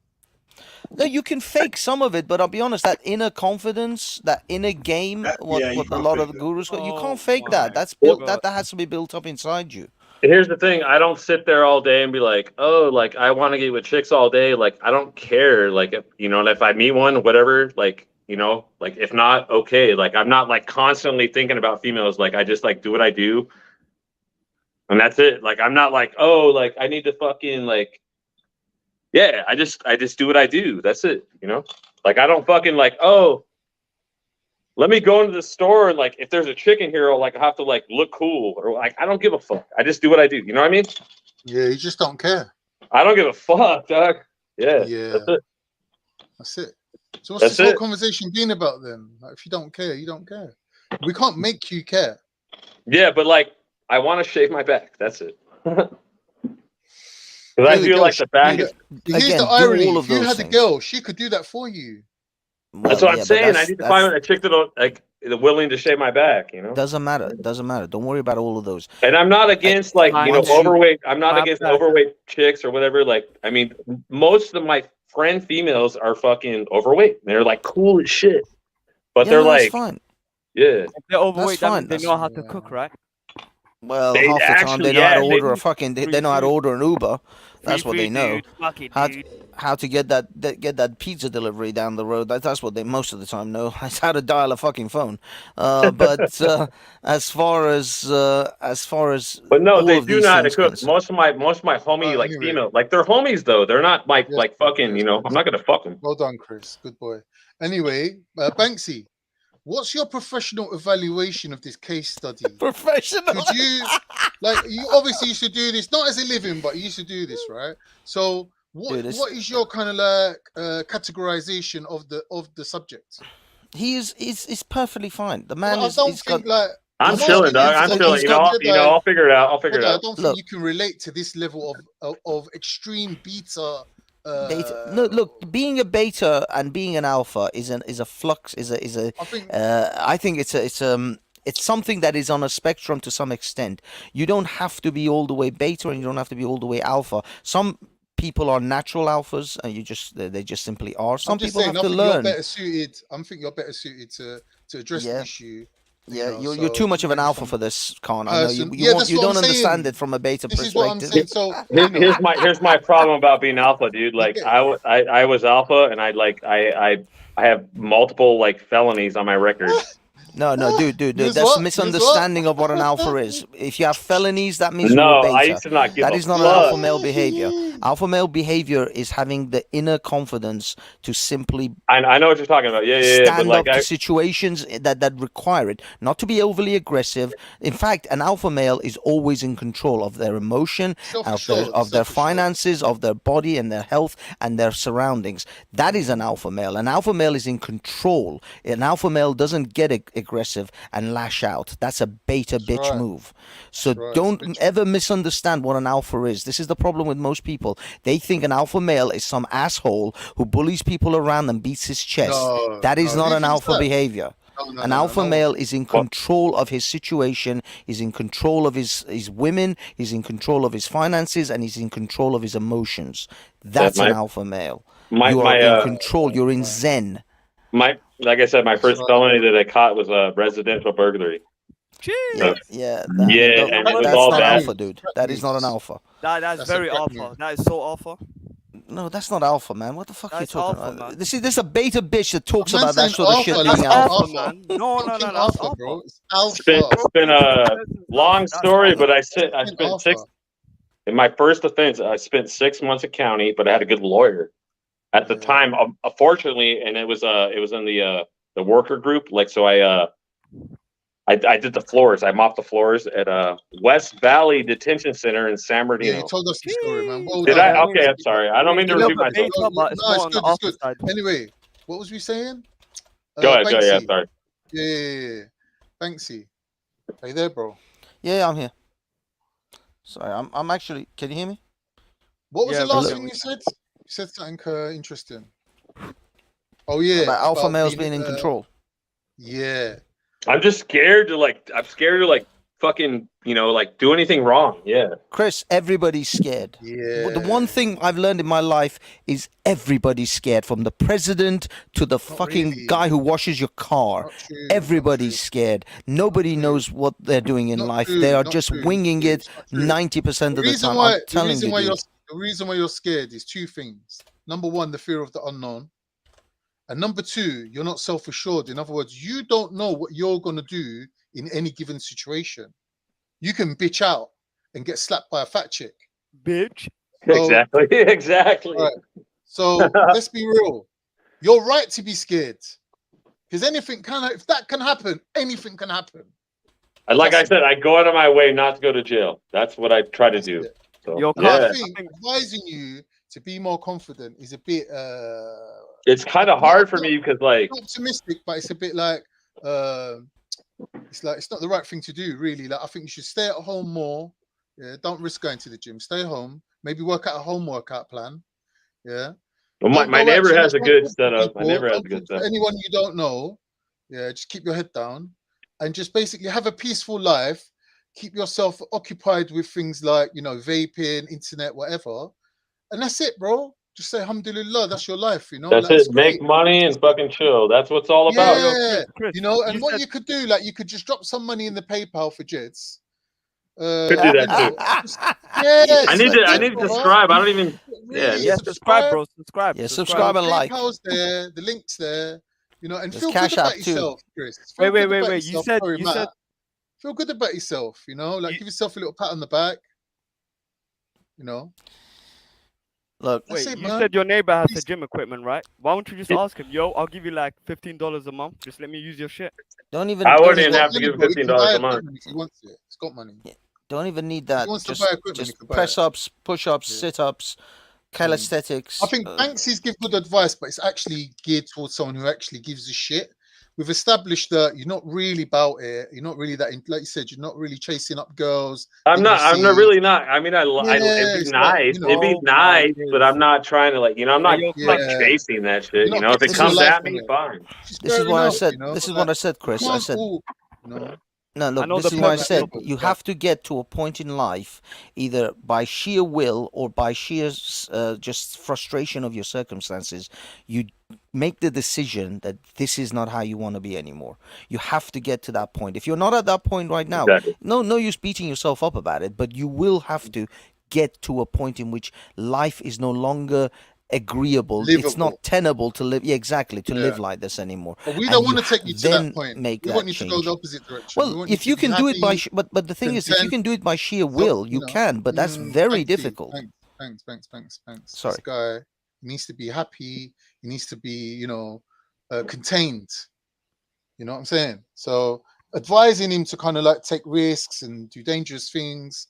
No, you can fake some of it, but I'll be honest, that inner confidence, that inner game, what a lot of the gurus got, you can't fake that. That's built. That has to be built up inside you. Here's the thing. I don't sit there all day and be like, oh, like, I want to get with chicks all day. Like, I don't care. Like, if I meet one, whatever, like, like, if not, okay. Like, I'm not, like, constantly thinking about females. Like, I just, like, do what I do. And that's it. Like, I'm not like, oh, like, I need to fucking, like, yeah, I just do what I do. That's it, Like, I don't fucking like, oh, let me go into the store and like, if there's a chick in here, I'll like have to like look cool or like, I don't give a fuck. I just do what I do. You know what I mean? Yeah, you just don't care. I don't give a fuck, dog. Yeah. That's it. That's it. So what's this whole conversation been about then? Like, if you don't care, you don't care. We can't make you care. Yeah, but like, I want to shave my back. That's it. Because I feel like the back is. Here's the irony. If you had a girl, she could do that for you. That's what I'm saying. I need to find a chick that like willing to shave my back. Doesn't matter. Doesn't matter. Don't worry about all of those. And I'm not against overweight. I'm not against overweight chicks or whatever. Like, I mean, most of my friend females are fucking overweight. They're like cool as shit, but Yeah, they're no, that's like, fine. yeah, If they're overweight, that fine, means they that's- know how to cook, right? Well, They half the time actually, they know how to yeah, order a they- fucking. They Free know how to food. order an Uber. That's Free what they food, know. dude. Fuck it, How dude. how to get that pizza delivery down the road. That's what they most of the time know. It's how to dial a fucking phone. But as far as But no, all they of do these know how to things cook. concern- Most of my homie like Anyway. female, like they're homies though. They're not like Yes, like fucking. yes, You know, yes. I'm not gonna fuck them. Well done, Chris. Good boy. Anyway, Banksy, what's your professional evaluation of this case study? Professional. Could you, like, you obviously used to do this not as a living, but you used to do this, right? So, what Dude, it's- what is your kind of like categorization of the subject? He's perfectly fine. The man I is. don't He's think got, like I'm don't chilling, think dog. you I'm can- chilling. he's You got know, Jedi. I'll figure it out. I'll figure it Jedi, I out. don't think Look. you can relate to this level of extreme beta. Beta. No, look, being a beta and being an alpha is a flux. Is a. I think I think it's something that is on a spectrum to some extent. You don't have to be all the way beta, and you don't have to be all the way alpha. Some people are natural alphas, and they just simply are. Some I'm just people saying, have I to think you're learn. better suited. I think you're better suited to address the Yeah. issue. Yeah, know, you're so too much of an maybe alpha some for this, Khan. I know you. person- You, yeah, want, that's you what don't I'm understand saying. it from a beta This is what I'm perspective. saying. So you know, Here's my problem about being alpha, dude. Like Okay. I was alpha, and I have multiple like felonies on my record. No, dude, Here's that's what? a Here's misunderstanding what? of what an alpha is. If you have felonies, that means you're No, a beta. I used to not give That a is not an fuck. alpha male behavior. Alpha male behavior is having the inner confidence to simply I know what you're talking about. Yeah, but stand like up to situations that require it, not to be overly aggressive. In fact, an alpha male is always in control of their emotion, of their finances, of their body and their health and their surroundings. That is an alpha male. An alpha male is in control. An alpha male doesn't get aggressive and lash out. That's a beta bitch right. move. So That's right, it's don't bitch ever misunderstand what an alpha is. This is the problem with most people. They think an alpha male is some asshole who bullies people around and beats his chest. No, That is no, not he an thinks alpha that. behavior. No, An no, alpha no. male is in control of his situation, is in control of his women, he's in control of his finances, and he's in control of his emotions. That's an alpha male. You are in control. You're in zen. Like I said, my first felony that I caught was a residential burglary. Yeah, and it was that's all not bad. alpha, dude. That is not an alpha. That's very alpha. That is so alpha. No, that's not alpha, man. What the fuck are you That's talking alpha, about? man. This is a beta bitch that talks Man about that saying sort of alpha, shit that's being alpha. Alpha, man. No, that's alpha. Bro. It's alpha. It's been a long story, but I spent in my first offense. I spent 6 months at county, but I had a good lawyer at the time. Unfortunately, and it was in the worker group. Like, so I did the floors. I mopped the floors at West Valley Detention Center in San Bernardino. Yeah, you told us the story, man. Well Did done. I? Okay, I'm sorry. I don't mean to repeat myself. No, it's good. Anyway, what was we saying? Go ahead. Yeah, Banksy. sorry. Yeah. Banksy, are you there, bro? Yeah, I'm here. Sorry, I'm actually. Can you hear me? What was the last hello. thing you said? You said something interesting. Oh yeah, About alpha males being, being in control. Yeah. I'm just scared to fucking, do anything wrong. Yeah. Chris, everybody's scared. Yeah. The one thing I've learned in my life is everybody's scared, from the president to the fucking guy who washes your car. Everybody's scared. Nobody knows what they're doing in life. They are just winging it 90% of the time. I'm telling you, dude. The reason why you're scared is two things. Number one, the fear of the unknown. And number two, you're not self-assured. In other words, you don't know what you're going to do in any given situation. You can bitch out and get slapped by a fat chick. Bitch. So, Exactly. Right. So let's be real. You're right to be scared. Because if that can happen, anything can happen. And like I said, I go out of my way not to go to jail. That's what I try to do. So, I think advising you to be more confident is a bit it's kind of hard for me because not optimistic, but it's a bit like it's not the right thing to do, really. Like, I think you should stay at home more. Yeah, don't risk going to the gym. Stay home. Maybe work out a home workout plan. Yeah. Well, my neighbor has a good setup. My neighbor has a good setup. Anyone you don't know, yeah, just keep your head down and just basically have a peaceful life. Keep yourself occupied with things like, vaping, internet, whatever. And that's it, bro. Just say alhamdulillah, that's your life, you know. That's like, it. Make money and fucking chill. That's what it's all about. Yeah, you know, and what you could do, like, you could just drop some money in the PayPal for Jeds. Could do that too. I need to subscribe. I don't even. Really, subscribe, bro. Subscribe. Yeah, subscribe and like. PayPal's there, the link's there, you know, and There's feel Cash good about App too. yourself, Chris. Wait. Feel good about You yourself. said Sorry, you Matt. said. Feel good about yourself, you know, like give yourself a little pat on the back, you know. Look, Wait, it, you man. said your neighbor has the gym equipment, right? Why don't you just ask him, yo, I'll give you like $15 a month. Just let me use your shit. Don't even. I don't wouldn't even even have to give him $15 a month. If he wants it, he's got money. Don't even need that. If he wants to Just, buy equipment, he just can buy press it. ups, push ups, sit ups, calisthenics. I think Banksy's give good advice, but it's actually geared towards someone who actually gives a shit. We've established that you're not really about it. You're not really that, like you said, you're not really chasing up girls. I'm not really not. I mean, it'd it's be like, nice. you know, It'd be nice, but I'm not trying to like, you know, I'm not like chasing that shit. You're You not know, if it getting your comes life at from me, it. fine. This is what I said. You know, This is but what I said, Chris. I said. you know? No, I look, know this the is what I purpose said. of it, You but- have to get to a point in life, either by sheer will or by sheer just frustration of your circumstances, you make the decision that this is not how you want to be anymore. You have to get to that point. If you're not at that point right now, no use beating yourself up about it, but you will have to get to a point in which life is no longer agreeable. It's not tenable to live. Yeah, exactly, to live like this anymore. But we And don't want to take you to then that point. make We that want you to change. go the opposite direction. We Well, want if to you be can do it by, happy, but the thing is, if you content. can do it by sheer will, you know, can. But that's very Banksy, difficult. Thanks. Sorry. This guy needs to be happy. He needs to be, you know, contained. You know what I'm saying? So advising him to kind of like take risks and do dangerous things,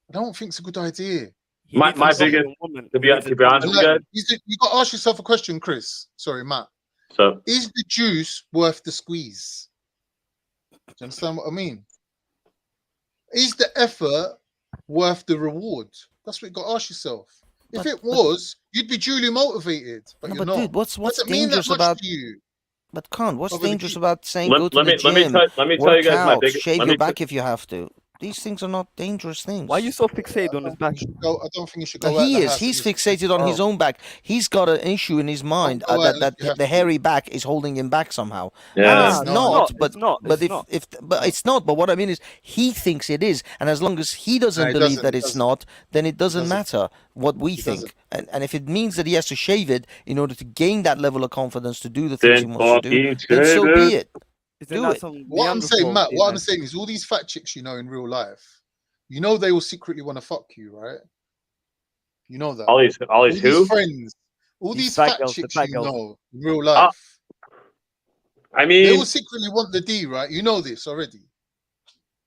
I don't think it's a good idea. My biggest, to be honest with you guys. You got to ask yourself a question, Chris. Sorry, Matt. So is the juice worth the squeeze? Do you understand what I mean? Is the effort worth the reward? That's what you got to ask yourself. If it was, you'd be duly motivated, but you're not. Dude, what's Doesn't mean that dangerous much about to you? But Khan, what's Over the dangerous key. about saying Let- go to let the me- gym, let me tell work you guys my out, biggest- shave let your me back if you have to? These things are not dangerous things. Why are you so fixated on his back? I don't think you should No, go out he the is. house He's and fixated on his own back. He's got an issue in his mind go out that unless you have the hairy back is holding him back somehow. Yeah. And it's No, not. it's But not. but It's not. but it's not. But what I mean is, he thinks it is, and as long as he doesn't it believe doesn't, that it it's doesn't. not, then it doesn't doesn't. matter what we It think. doesn't. And if it means that he has to shave it in order to gain that level of confidence to do the things he Then wants to do, fucking then so shave be it. it. Isn't Do that it. some What I'm saying, Neanderthal Matt, what I'm DNA? saying is all these fat chicks you know in real life, you know they will secretly want to fuck you, right? You know that. All these who? friends, all These these fat fat girls, the chicks fat you girls. know in real life, I they mean, will secretly want the D, right? You know this already.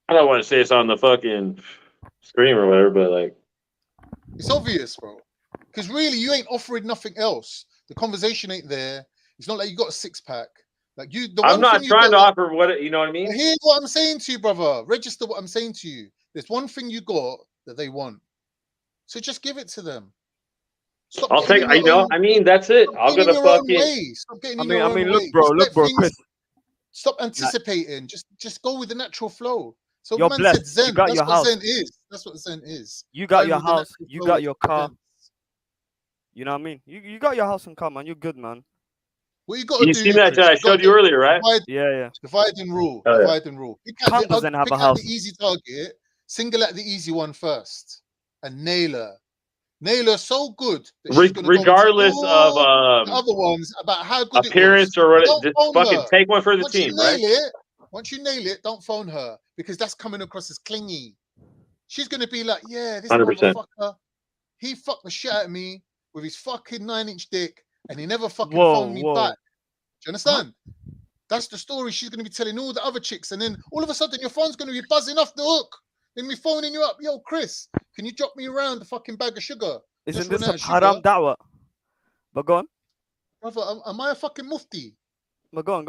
I don't want to say it's on the fucking screen or whatever, but like, It's obvious, bro. Because really, you ain't offering nothing else. The conversation ain't there. It's not like you got a six pack. Like you, the I'm one not thing you trying to got, offer what you know what I mean. here's what I'm saying to you, brother. Register what I'm saying to you. There's one thing you got that they want. So just give it to them. Stop I'll getting take. in your You know, own- I mean, that's it. stop I'm getting gonna in your own fucking. way. Stop getting in your I own mean, way. look, bro, Just let Chris. Stop anticipating. Just go with the natural flow. So You're man blessed. said Zen. You got That's your what house. Zen is. That's what Zen is. You got Going your with the house. natural You flow got of your car. events. You know what I mean? You got your house and car, man. You're good, man. What you got to You do? seen that Chris, I you gotta showed you earlier, right? Yeah. Divide and rule. Oh, yeah. Divide and rule. Pick Cam doesn't have a house. the easy target. Single out the easy one first, and nail her. Nail her so good that she's gonna Regardless go into of all the other ones about how good appearance it was. or what, Don't just phone fucking her. take one for the Once team, you right? once you nail it, don't phone her because that's coming across as clingy. She's gonna be like, yeah, this 100%. motherfucker, he fucked the shit out of me with his fucking 9-inch dick, and he never fucking Whoa, phoned me whoa. back. Do you understand? That's the story she's gonna be telling all the other chicks, and then all of a sudden your phone's gonna be buzzing off the hook. Then me phoning you up, yo, Chris, can you drop me around the fucking bag of sugar? Isn't Just this run out a of sugar. haram da'wah? But go on. Brother, am I a fucking mufti? But go on.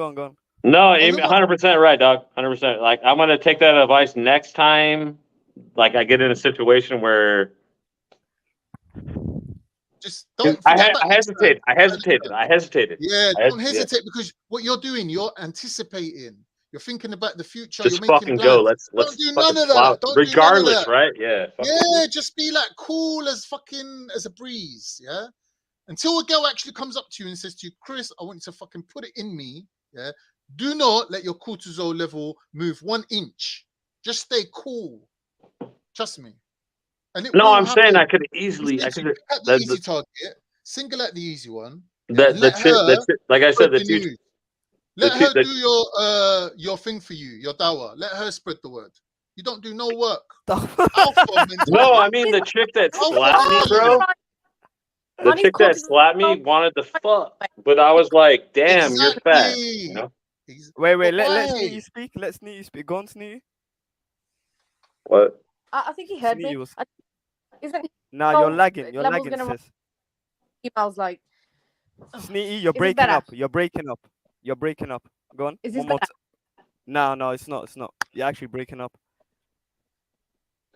No, who am I? 100% right, dog. 100%. Like, I'm gonna take that advice next time. Like, I get in a situation where Just don't I forget about next time. hesitated. Yeah, I don't hesitate because what you're doing, you're anticipating. You're thinking about the future. Just you're making fucking plans. go. Let's Don't do fucking none of that. plow. Don't do none of Regardless, that. right? Yeah. Yeah, just be like cool as fucking as a breeze. Yeah, Until a girl actually comes up to you and says to you, Chris, I want you to fucking put it in me. Yeah. Do not let your cortisol level move 1 inch. Just stay cool. Trust me. And it No, will I'm saying happen. I could easily. I could. Pick out the easy target. Single out the easy one. The Let chick, her like I said, spread the the two. news. Let her do your thing for you, your dawah. Let her spread the word. You don't do no work. Alpha mentality. No, I mean the chick that slapped me, bro. The chick that slapped me wanted to fuck, but I was like, "Damn, you're fat." You know? Wait, let's Sneaky speak. Let Sneaky speak. Go on, Sneaky. What? I think he heard me. Was... Isn't Nah, you're lagging. You're lagging, sis. Emails like. Sneaky, you're breaking up. You're breaking up. You're breaking up. Go on. Is this better? No, it's not. It's not. You're actually breaking up.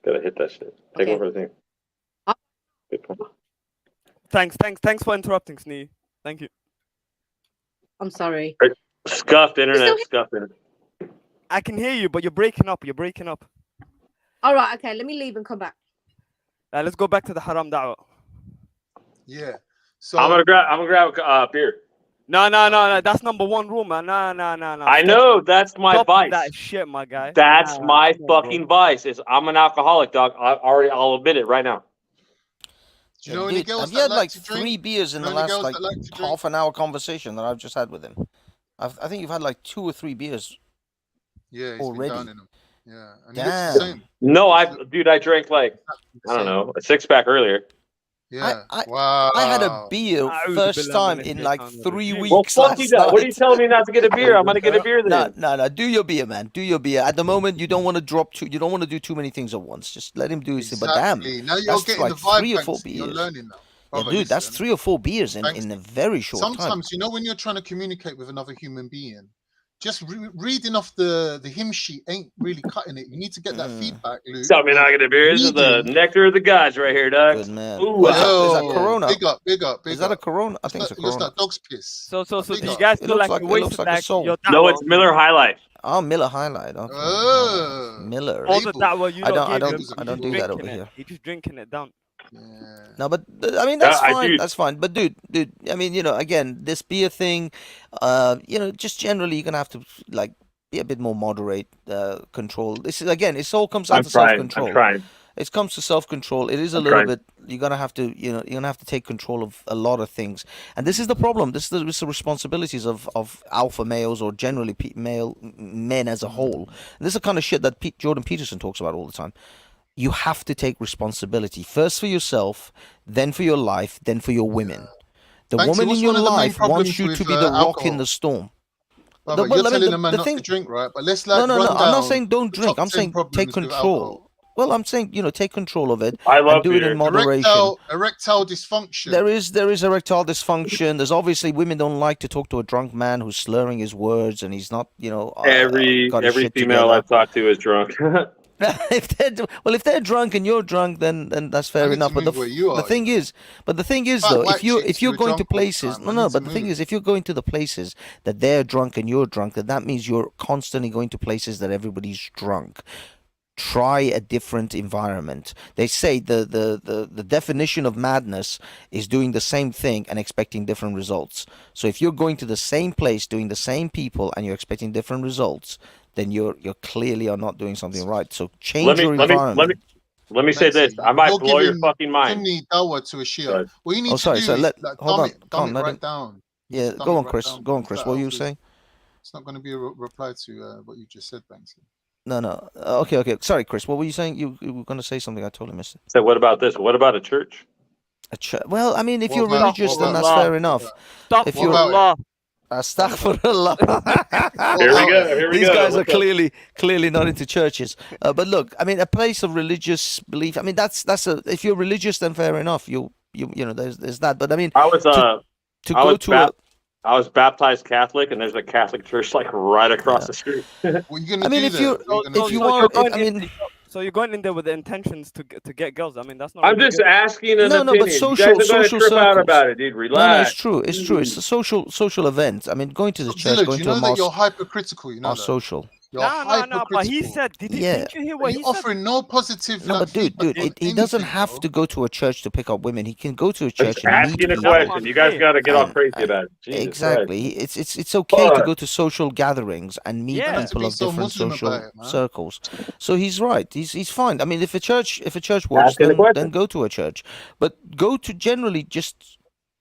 Gotta hit that shit. Take over the thing. Thanks for interrupting, Sneaky. Thank you. I'm sorry. Scuffed internet. Scuffed internet. I can hear you, but you're breaking up. You're breaking up. All right. Okay. Let me leave and come back. Let's go back to the haram da'wah. Yeah. So I'm gonna grab beer. No. That's number 1 rule, man. No. I know that's my vice. That shit, my guy. That's my fucking vice. Is I'm an alcoholic, dog. I'll admit it right now. Do you know any girls I've had like to 3 beers in the last like half an hour conversation that I've just had with him. I think you've had like 2 or 3 beers. Yeah, he's already. been down in them. Yeah, and damn. No, I drank like I don't know a 6-pack earlier. Yeah. Wow. I had a beer first time in like 3 weeks. Well, fuck you. What are you telling me not to get a beer? I'm gonna get a beer then. No. Do your beer, man. Do your beer. At the moment, you don't want to You don't want to do too many things at once. Just let him do his thing. But damn, now you're that's getting like the vibe, 3 or 4 Banksy. beers. You're learning now. Yeah, Brother, dude, that's listen. 3 or 4 beers in a very short time. Sometimes, you know, when you're trying to communicate with another human being, just reading off the hymn sheet ain't really cutting it. You need to get that feedback, Luke. Tell me not to get a beer. This is the nectar of the gods right here, dog. Good man. Ooh, is that Corona? Big up. Is that a Corona? I think it's a It looks Corona. like dog's piss. So do you guys feel like it looks like a soul. No, it's Miller High Life. Oh, Miller High Life. Okay. Miller. All the da'wah you I don't do that over here. You're just drinking it down. No, but I mean that's fine. That's fine. But dude, I mean, you know, again, this beer thing, you know, just generally you're gonna have to like be a bit more moderate, control. This is again, it all comes down to self-control. I'm trying. It comes to self-control. It is a little bit. You're gonna have to, you know, you're gonna have to take control of a lot of things. And this is the problem. This is the responsibilities of alpha males or generally male men as a whole. And this is the kind of shit that Jordan Peterson talks about all the time. You have to take responsibility first for yourself, then for your life, then for your women. The Banksy, woman in your life wants problems you to with, be the rock alcohol? in the storm. Brother, you're telling a man not to drink, right? But let's like no. run I'm not down saying don't the drink. top I'm 10 saying take problems with control. alcohol. Well, I'm saying, you know, take control of it I love and do it beer. in moderation. Erectile dysfunction. There is erectile dysfunction. There's obviously women don't like to talk to a drunk man who's slurring his words and he's not, you know, Every female I've talked to is drunk. if they're drunk and you're drunk, then that's fair enough. But the thing is though, if you're going to places, but the thing is, if you're going to the places that they're drunk and you're drunk, then that means you're constantly going to places that everybody's drunk. Try a different environment. They say the definition of madness is doing the same thing and expecting different results. So if you're going to the same place, doing the same people, and you're expecting different results, then you're clearly are not doing something right. So change your environment. Let me say this. I might blow your fucking mind. Sunni dawah to a Shia. What you need sorry. to do So is hold dumb on. it right down. Yeah, go on, Chris. Go on, Chris. What were you saying? It's not going to be a reply to what you just said, Banksy. No. Okay. Sorry, Chris. What were you saying? You were going to say something. I totally missed it. So what about this? What about a church? A church? Well, I mean, if you're religious, then that's fair enough. If you're Astaghfirullah. Here we These go. guys are clearly not into churches. But look, I mean, a place of religious belief. I mean, that's if you're religious, then fair enough. You know, there's that. But I mean, I was baptized Catholic, and there's a Catholic church like right across the street. So you're going in there with the intentions to get girls. I mean, that's not. I'm just asking an opinion. But You guys are going to social trip out circles. about it, dude. Relax. No, it's true. It's a social event. I mean, going to the church, Zilla, going you to know a that mosque you're hypercritical. You know are that. social. You're No. But he hypercritical. said, didn't you hear what he You're said? offering no positive. No, like, but dude, feedback he on doesn't anything, have bro. to go to a church to pick up women. He can go to a Just church and meet asking a people. question. You guys got to get all crazy about it. Jesus Exactly. Christ. It's okay to But go to social gatherings and meet Yeah. Not to people be of so different Muslim social about it, man. circles. So he's right. He's fine. I mean, if a church works, asking the then question. go to a church. But go to generally just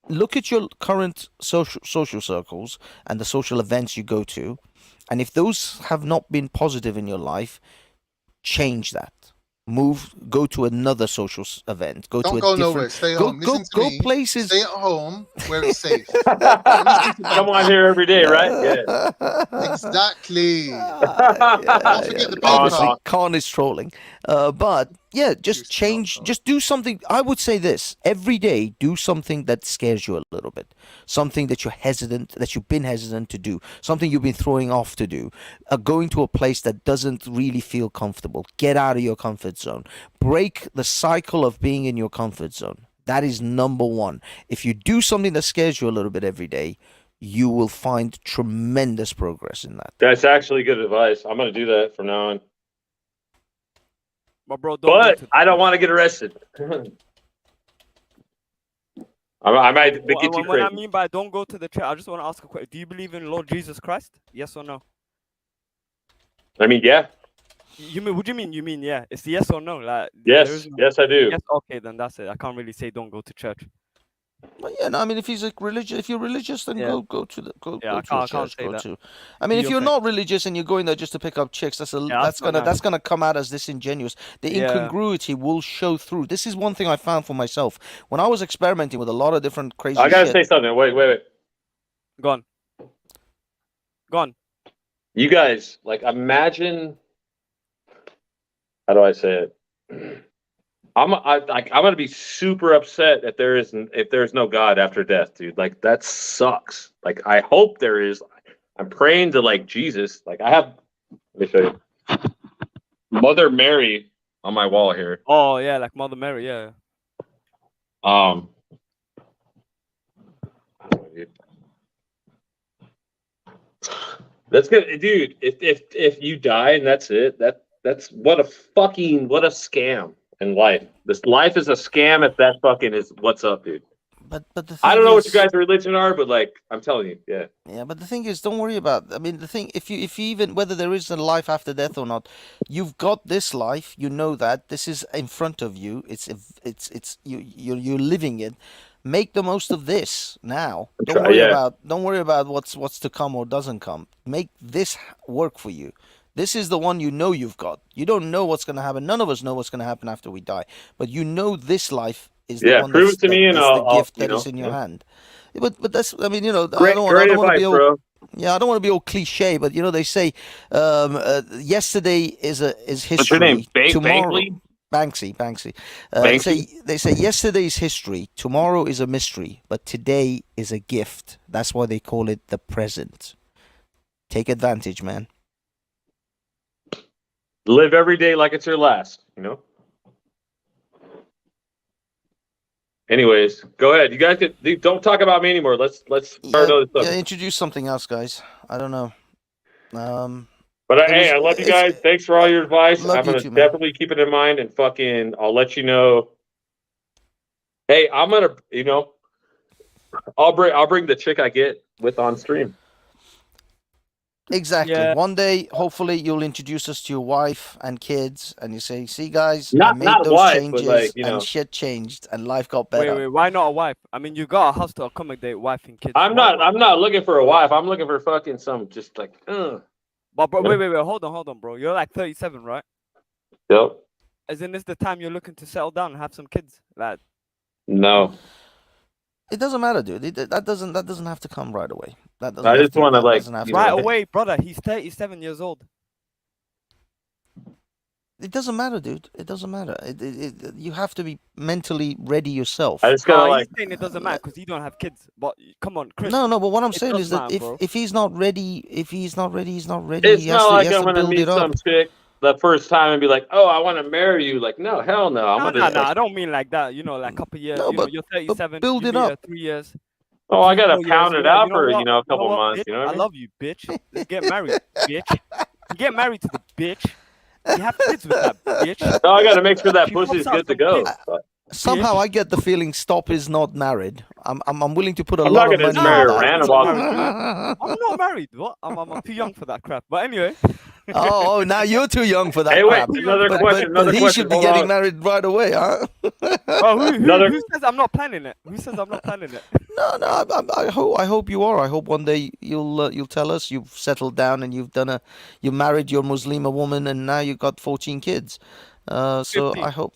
look at your current social circles and the social events you go to, and if those have not been positive in your life, change that. Go to another social event. Go to Don't a go different. nowhere. Stay Go home. Listen to go me. places. Stay at home where it's safe. Don't listen to Come on Banter. here every day, right? Yeah. Exactly. Yeah, Don't forget the obviously, PayPal. Khan is trolling. But yeah, just change. Just do something. I would say this every day. Do something that scares you a little bit. Something that you've been hesitant to do. Something you've been throwing off to do. Going to a place that doesn't really feel comfortable. Get out of your comfort zone. Break the cycle of being in your comfort zone. That is number one. If you do something that scares you a little bit every day, you will find tremendous progress in that. That's actually good advice. I'm going to do that from now on. But bro, But I don't want to get arrested. I might get you When crazy. I mean by don't go to the church, I just want to ask a question. Do you believe in Lord Jesus Christ? Yes or no? I mean, yeah. You mean? What do you mean? You mean yeah? It's yes or no? Like Yes, yes, I do. Yes, okay, then that's it. I can't really say don't go to church. Well, yeah, no, I mean, if you're religious, then Yeah. go to a I can't church. say that. I mean, Do if your you're thing. not religious and you're going there just to pick up chicks, that's that's that's not gonna nice. come out as disingenuous. The Yeah. incongruity will show through. This is one thing I found for myself when I was experimenting with a lot of different crazy I gotta shit. say something. Wait. Go on. You guys, like, imagine. How do I say it? I'm gonna be super upset if there's no God after death, dude. Like, that sucks. Like, I hope there is. I'm praying to like Jesus. Like, I have. Let me show you. Mother Mary on my wall here. Oh yeah, like Mother Mary, yeah. That's good, dude. If you die and that's it, that's what a scam in life. This life is a scam if that fucking is what's up, dude. But the I thing don't know what is- you guys' religion are, but like I'm telling you, yeah. Yeah, but the thing is, don't worry about. I mean, the thing, if you even whether there is a life after death or not, you've got this life. You know that this is in front of you. It's you're living it. Make the most of this now. Don't worry about what's to come or doesn't come. Make this work for you. This is the one you know you've got. You don't know what's going to happen. None of us know what's going to happen after we die. But you know this life is the one prove it to me and that's I'll the gift you that is know, in your yeah. hand. But that's, I mean, you know, Great I don't want to advice, be all, bro. yeah, I don't want to be all cliche, but you know, they say yesterday is history. What's your name? Tomorrow, Bankley? Banksy. Banksy? They say yesterday's history, tomorrow is a mystery, but today is a gift. That's why they call it the present. Take advantage, man. Live every day like it's your last, you know? Anyways, go ahead. You guys don't talk about me anymore. Let's start other stuff. Yeah, introduce something else, guys. I don't know. But hey, I love you guys. Thanks for all your advice. Love I'm you gonna too, man. definitely keep it in mind and fucking I'll let you know. Hey, I'm gonna, you know, I'll bring the chick I get with on stream. Exactly. Yeah. One day, hopefully, you'll introduce us to your wife and kids, and you say, "See, guys, Not- I made not those wife, but changes, like, you know. and shit changed, and life got better." Wait, why not a wife? I mean, you got a house to accommodate wife and kids. I'm not looking for a wife. I'm looking for fucking some just like But bro, wait, hold on, bro. You're like 37, right? Yep. Isn't this the time you're looking to settle down and have some kids? Like, No. It doesn't matter, dude. That doesn't have to come right away. That doesn't. I have just to- want to that like doesn't have to right happen. away, brother. He's 37 years old. It doesn't matter, dude. It doesn't matter. You have to be mentally ready yourself. I just gotta like He's saying it doesn't matter because you don't have kids. But come on, Chris. No, but what I'm it saying does is that matter, bro. if he's not ready, he's not ready. it's He has not to, like he has I'm to gonna build meet it up. some chick the first time and be like, oh, I want to marry you. Like, no, hell no. I'm No, gonna I don't mean like that. You know, like a couple years. No, you know, but- you're 37. build you it meet her up. 3 years. Oh, I 3 gotta more pound years, it you're like, out you know for what? a couple what, months. bitch? You know what I I mean? love you, bitch. Let's get married, bitch. get married to the bitch. You have kids with that bitch. No, I gotta make sure that She pussy is pops out good to some go. kids. Somehow I get the feeling Stop is not married. I'm willing to put a I'm lot not of gonna money marry on a that. random I'm not married. What? I'm too young for that crap. But anyway. Oh, now you're too young for that Hey, wait, crap. another question. But Another he question. should be Hold getting on. married right away, huh? Oh, Another- who says I'm not planning it? Who says I'm not planning it? No, I hope you are. I hope one day you'll tell us you've settled down and you married your Muslima woman and now you've got 14 kids. So 15. I hope.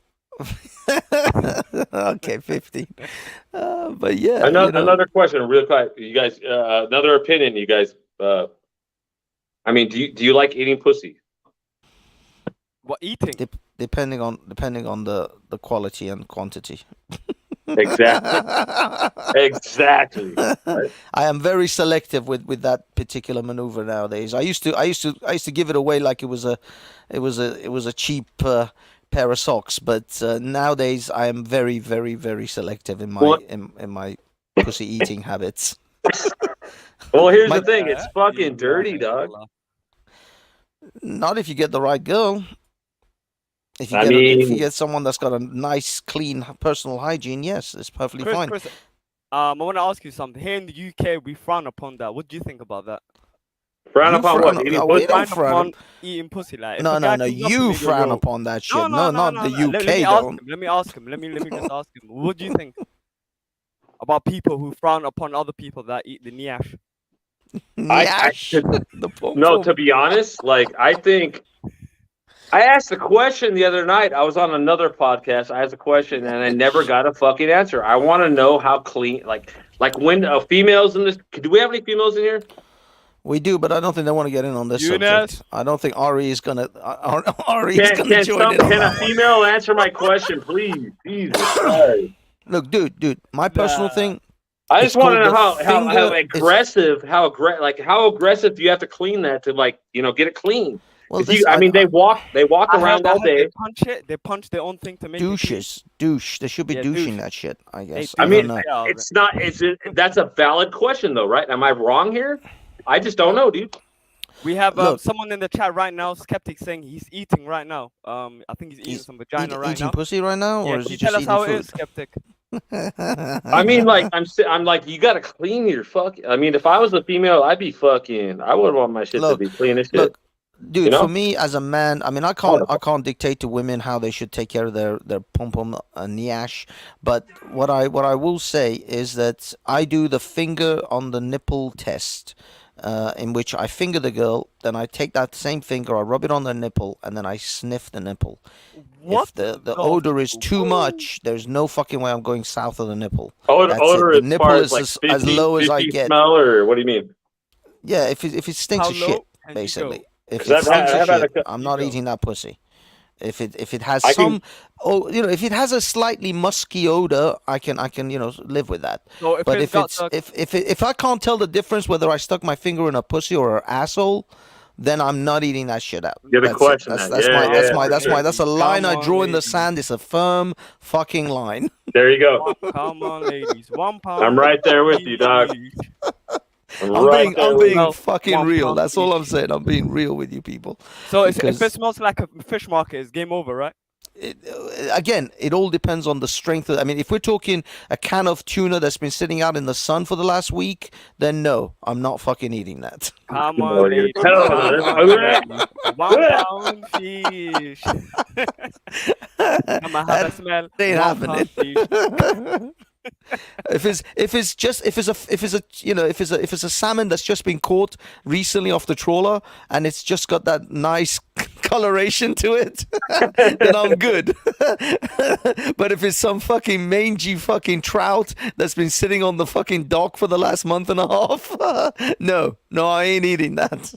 Okay, 15. But yeah, Another question, real quick. You guys, another opinion. You guys, I mean, do you like eating pussy? What eating? Depending on the quality and quantity. Exactly. Exactly. I am very selective with that particular maneuver nowadays. I used to give it away like it was a cheap pair of socks, but nowadays I am very, very, very selective in my pussy eating habits. Well, here's the thing. It's fucking dirty, dog. Not if you get the right girl. If you I get someone that's got a nice, clean personal hygiene, yes, it's perfectly fine. Chris, I want to ask you something. Here in the UK, we frown upon that. What do you think about that? Frown upon what? Eating pussy? Frown upon eating pussy. Like, No. You frown upon that shit. No, not the UK. Let me ask him. Let me just ask him. What do you think about people who frown upon other people that eat the niash? No, to be honest, like I think I asked a question the other night. I was on another podcast. I asked a question and I never got a fucking answer. I want to know how clean, like when females in this. Do we have any females in here? We do, but I don't think they want to get in on this subject. I don't think Ari is gonna. Ari is gonna join in. Can a female answer my question, please? Jesus Christ. Look, dude. My personal thing. I just want to know how aggressive do you have to clean that to get it clean? Well, they walk around all day. They punch their own thing to make douche. They should be douching that shit, I guess. It's not. That's a valid question though, right? Am I wrong here? I just don't know, dude. We have someone in the chat right now, Skeptic, saying he's eating right now. I think he's eating some vagina right now. Eating pussy right now, or is he tell just us how eating it is, Skeptic? I mean, I'm like, you gotta clean your fucking. I mean, if I was a female, I'd be fucking. I would want my shit to be clean as shit. Look, dude, for me as a man, I mean, I can't dictate to women how they should take care of their pom pom niash. But what I will say is that I do the finger on the nipple test. In which I finger the girl, then I take that same finger, I rub it on the nipple, and then I sniff the nipple. If the odor is too much, there's no fucking way I'm going south of the nipple. Odor the nipple is as low as I get. Smell, or what do you mean? Yeah, if it stinks of shit, basically. If it stinks of shit, I'm not eating that pussy. If it has if it has a slightly musky odor, I can live with that. So if I can't tell the difference whether I stuck my finger in a pussy or an asshole, then I'm not eating that shit out. That's a line I draw in the sand. It's a firm fucking line. There you go. Come on, ladies. 1 pound. I'm right there with you, dog. I'm being fucking real. That's all I'm saying. I'm being real with you people. So if it smells like a fish market, it's game over, right? It all depends on the strength. I mean, if we're talking a can of tuna that's been sitting out in the sun for the last week, then no, I'm not fucking eating that. Come on, ladies. 1 pound fish. I'm gonna have a smell. Ain't happening. If it's a salmon that's just been caught recently off the trawler and it's just got that nice coloration to it, then I'm good. But if it's some fucking mangy fucking trout that's been sitting on the fucking dock for the last month and a half, no, I ain't eating that.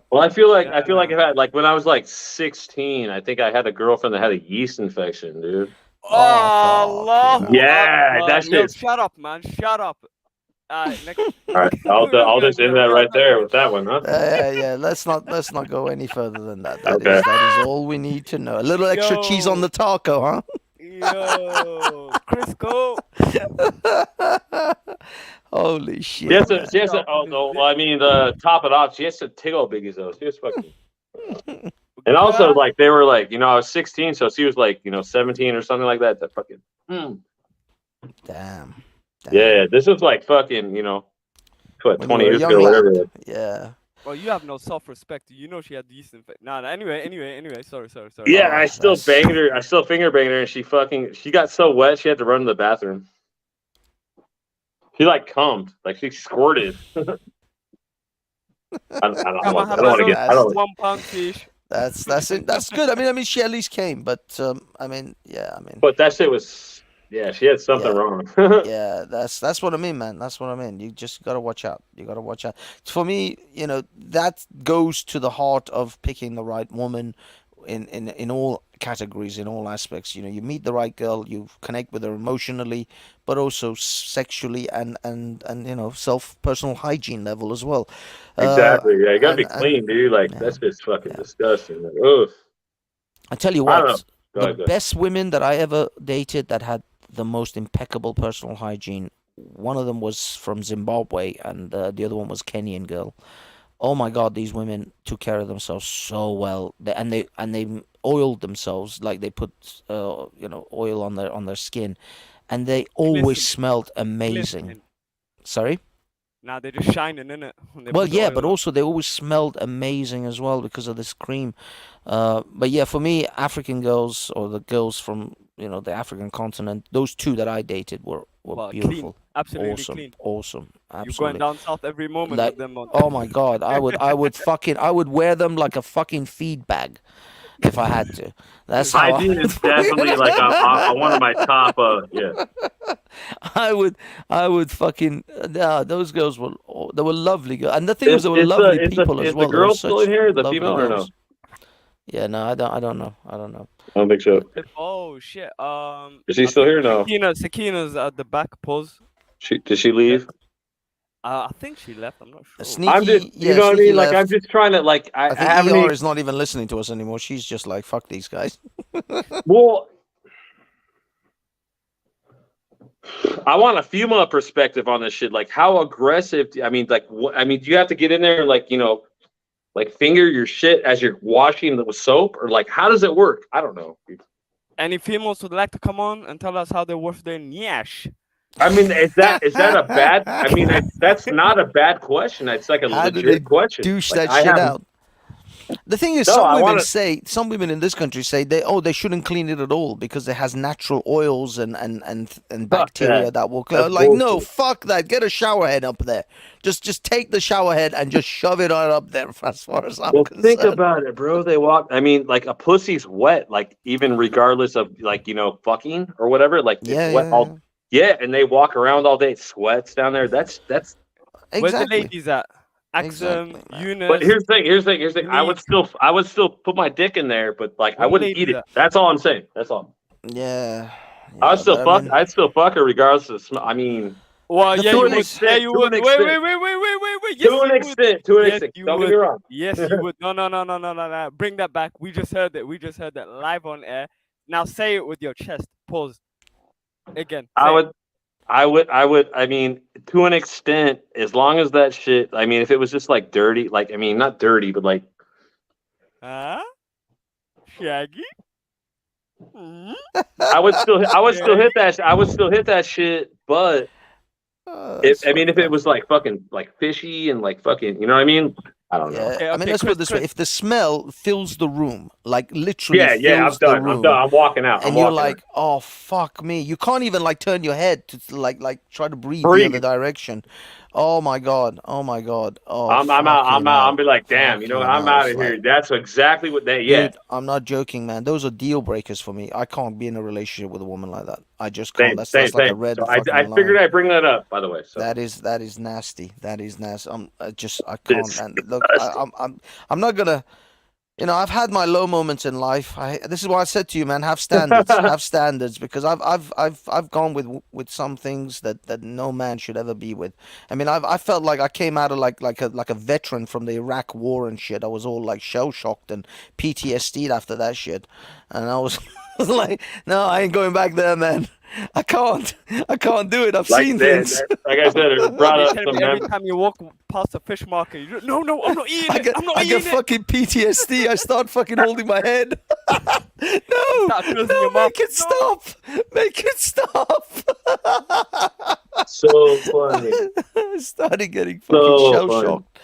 Well, I feel like I've had when I was 16, I think I had a girlfriend that had a yeast infection, dude. Oh, yeah, that's it. Shut up, man. Shut up. Next. All right, I'll just end that right there with that one, huh? Yeah. Let's not go any further than that. That is all we need to know. A little extra cheese on the taco, huh? Yo, Crisco. Holy shit. She has to, oh, no, well, I mean, top it off, she has to tickle biggies, though. She was fucking. And also, like, they were like, I was 16, so she was like, 17 or something like that. That fucking. Damn. Yeah, this was like fucking, what, 20 years ago, whatever. Yeah. Well, you have no self-respect. You know she had decent. Nah. Anyway. Sorry. Yeah, I still banged her. I still finger banged her, and she got so wet she had to run to the bathroom. She like cummed, like she squirted. I don't want to get. I don't. 1 pound fish. That's it. That's good. I mean, she at least came, but But that shit was. Yeah, she had something wrong. Yeah, that's what I mean, man. That's what I mean. You just gotta watch out. You gotta watch out. For me, that goes to the heart of picking the right woman in all categories, in all aspects. You meet the right girl, you connect with her emotionally, but also sexually and personal hygiene level as well. Exactly. Yeah, you gotta be clean, dude. Like that's just fucking disgusting. Like, oof. I tell you what, the best women that I ever dated that had the most impeccable personal hygiene. One of them was from Zimbabwe, and the other one was Kenyan girl. Oh my God, these women took care of themselves so well. They oiled themselves, like they put oil on their skin, and they always smelled amazing. Glistening. Sorry? Nah, they're just shining, innit? Well, yeah, but also they always smelled amazing as well because of this cream. But yeah, for me, African girls or the girls from the African continent, those two that I dated were beautiful, clean. Absolutely awesome, clean. Awesome, absolutely. You're going down south every moment Like, with them on. oh my God, I would wear them like a fucking feed bag if I had to. That's how hygiene is definitely like on one of my top. Yeah. I would fucking those girls were lovely girls, and the thing is they were lovely people as well. Is the girl still in here? The female or no? Yeah, no, I don't know. I don't think so. Oh shit. Is she still here? No. Sakina's at the back. Pause. Did she leave? I think she left. I'm not sure. Sneaky, I'm just, you know what I mean? Like, I'm just trying to, like, I think ER is not even listening to us anymore. She's just like, fuck these guys. Well, I want a female perspective on this shit. Like, how aggressive? Do you have to get in there and, like, like finger your shit as you're washing it with soap, or like, how does it work? I don't know. Any females would like to come on and tell us how they wash their nyash? I mean, is that a bad? I mean, that's not a bad question. It's like a legit question. Douche like, that shit out. The thing is, some women in this country say they shouldn't clean it at all because it has natural oils and bacteria that will clean. Like, no, fuck that. Get a shower head up there. Just take the shower head and just shove it on up there. As far as I'm concerned. Think about it, bro. They walk. I mean, like a pussy's wet, like even regardless of like fucking or whatever. Like it's wet Yeah, and they walk around all day. It sweats down there. That's exactly. Where's the ladies at? Axum, Eunice. But here's the thing. I would still put my dick in there, but like I wouldn't eat it. That's all I'm saying. That's all. Yeah. I'd still fuck. I'd still fuck her regardless of smell. I mean. Well, yeah, you would. Wait. Yes, to an extent. Don't get me wrong. Yes, you would. No. Bring that back. We just heard that live on air. Now say it with your chest. Pause. Again. I would. I mean, to an extent, as long as that shit. I mean, if it was just like dirty, like I mean, not dirty, but like. Shaggy. I would still hit that. I would still hit that shit, but. If it was like fucking like fishy and like fucking, you know what I mean? I don't know. Okay, I mean, let's put it this way: if the smell fills the room, like literally, I'm done. I'm walking out. And you're like, oh fuck me! You can't even like turn your head to like try to breathe the other direction. Oh my god! Oh, I'm out. I'll be like, damn, I'm out of here. That's exactly what they. Yeah, dude, I'm not joking, man. Those are deal breakers for me. I can't be in a relationship with a woman like that. I just can't. That's like a red. So I figured I'd bring that up, by the way. So. That is nasty. That is nasty. I can't. And look, I'm not gonna. I've had my low moments in life. This is why I said to you, man, have standards. Have standards, because I've gone with some things that no man should ever be with. I mean, I felt like I came out of like a veteran from the Iraq War and shit. I was all like shell shocked and PTSD'd after that shit, and I was like, no, I ain't going back there, man. I can't do it. I've Like seen that, things. like I said, it brought up some Every mem- time you walk past a fish market, you no, I'm not eating it. I'm not I eating get it. fucking PTSD. I start fucking holding my head. No, Start closing no, your mouth. make it stop. Make it stop. So funny. Started getting fucking So shell funny. shocked.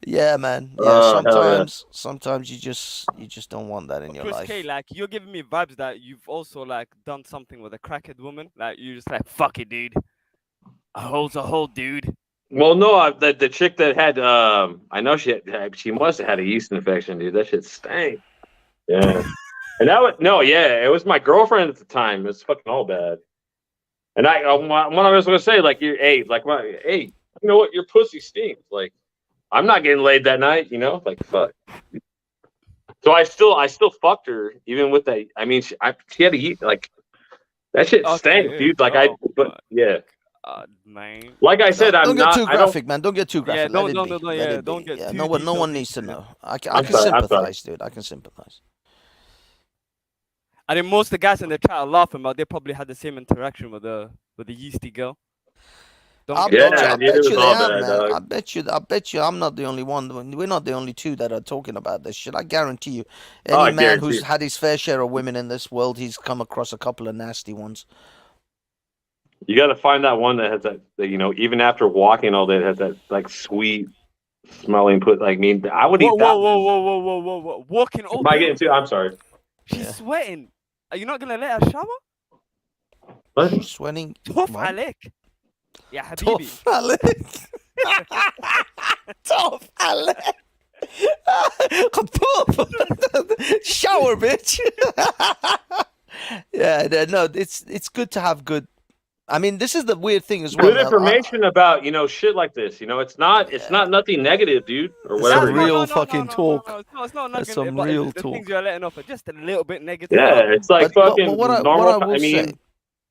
Yeah, man. Yeah, Oh, hell yeah. sometimes you just don't want that in your Chris life. K, like you're giving me vibes that you've also like done something with a crackhead woman. Like you just like fuck it, dude. A hole's a hole, dude. Well, no, the chick that had I know she must have had a yeast infection, dude. That shit stank. Yeah, and that was it was my girlfriend at the time. It was fucking all bad. And what I was gonna say, like you know what, your pussy stinks. Like I'm not getting laid that night, you know, like fuck. So I still fucked her even with that. I mean, she had to eat like that shit stank, dude. Like yeah. Man. Like I said, don't get too graphic, man. Don't get too graphic. Yeah, don't get too no one needs to know. I can sorry, sympathize, dude. I can sympathize. I think most of the guys in the chat are laughing, but they probably had the same interaction with the yeasty girl. I bet you they have, man. I bet you I'm not the only one. We're not the only two that are talking about this shit. I guarantee you. Any man who's had his fair share of women in this world, he's come across a couple of nasty ones. You got to find that one that has that, you know, even after walking all day, it has that like sweet smelling put. Like, I would eat that. Whoa. Walking all Am I day. getting too? I'm sorry. She's sweating. Are you not gonna let her shower? What? She's sweating. Tough Alec. Yeah, Habibi. Tough Alec. Tough Alec. Shower, bitch. Yeah, no, it's good to have good. I mean, this is the weird thing as well. Good information about, you know, shit like this. You know, it's not nothing negative, dude, or whatever. Some real fucking talk. No, it's not That's negative. some real The talk. things you're letting off are just a little bit negative. Yeah, it's like fucking what normal. I will say,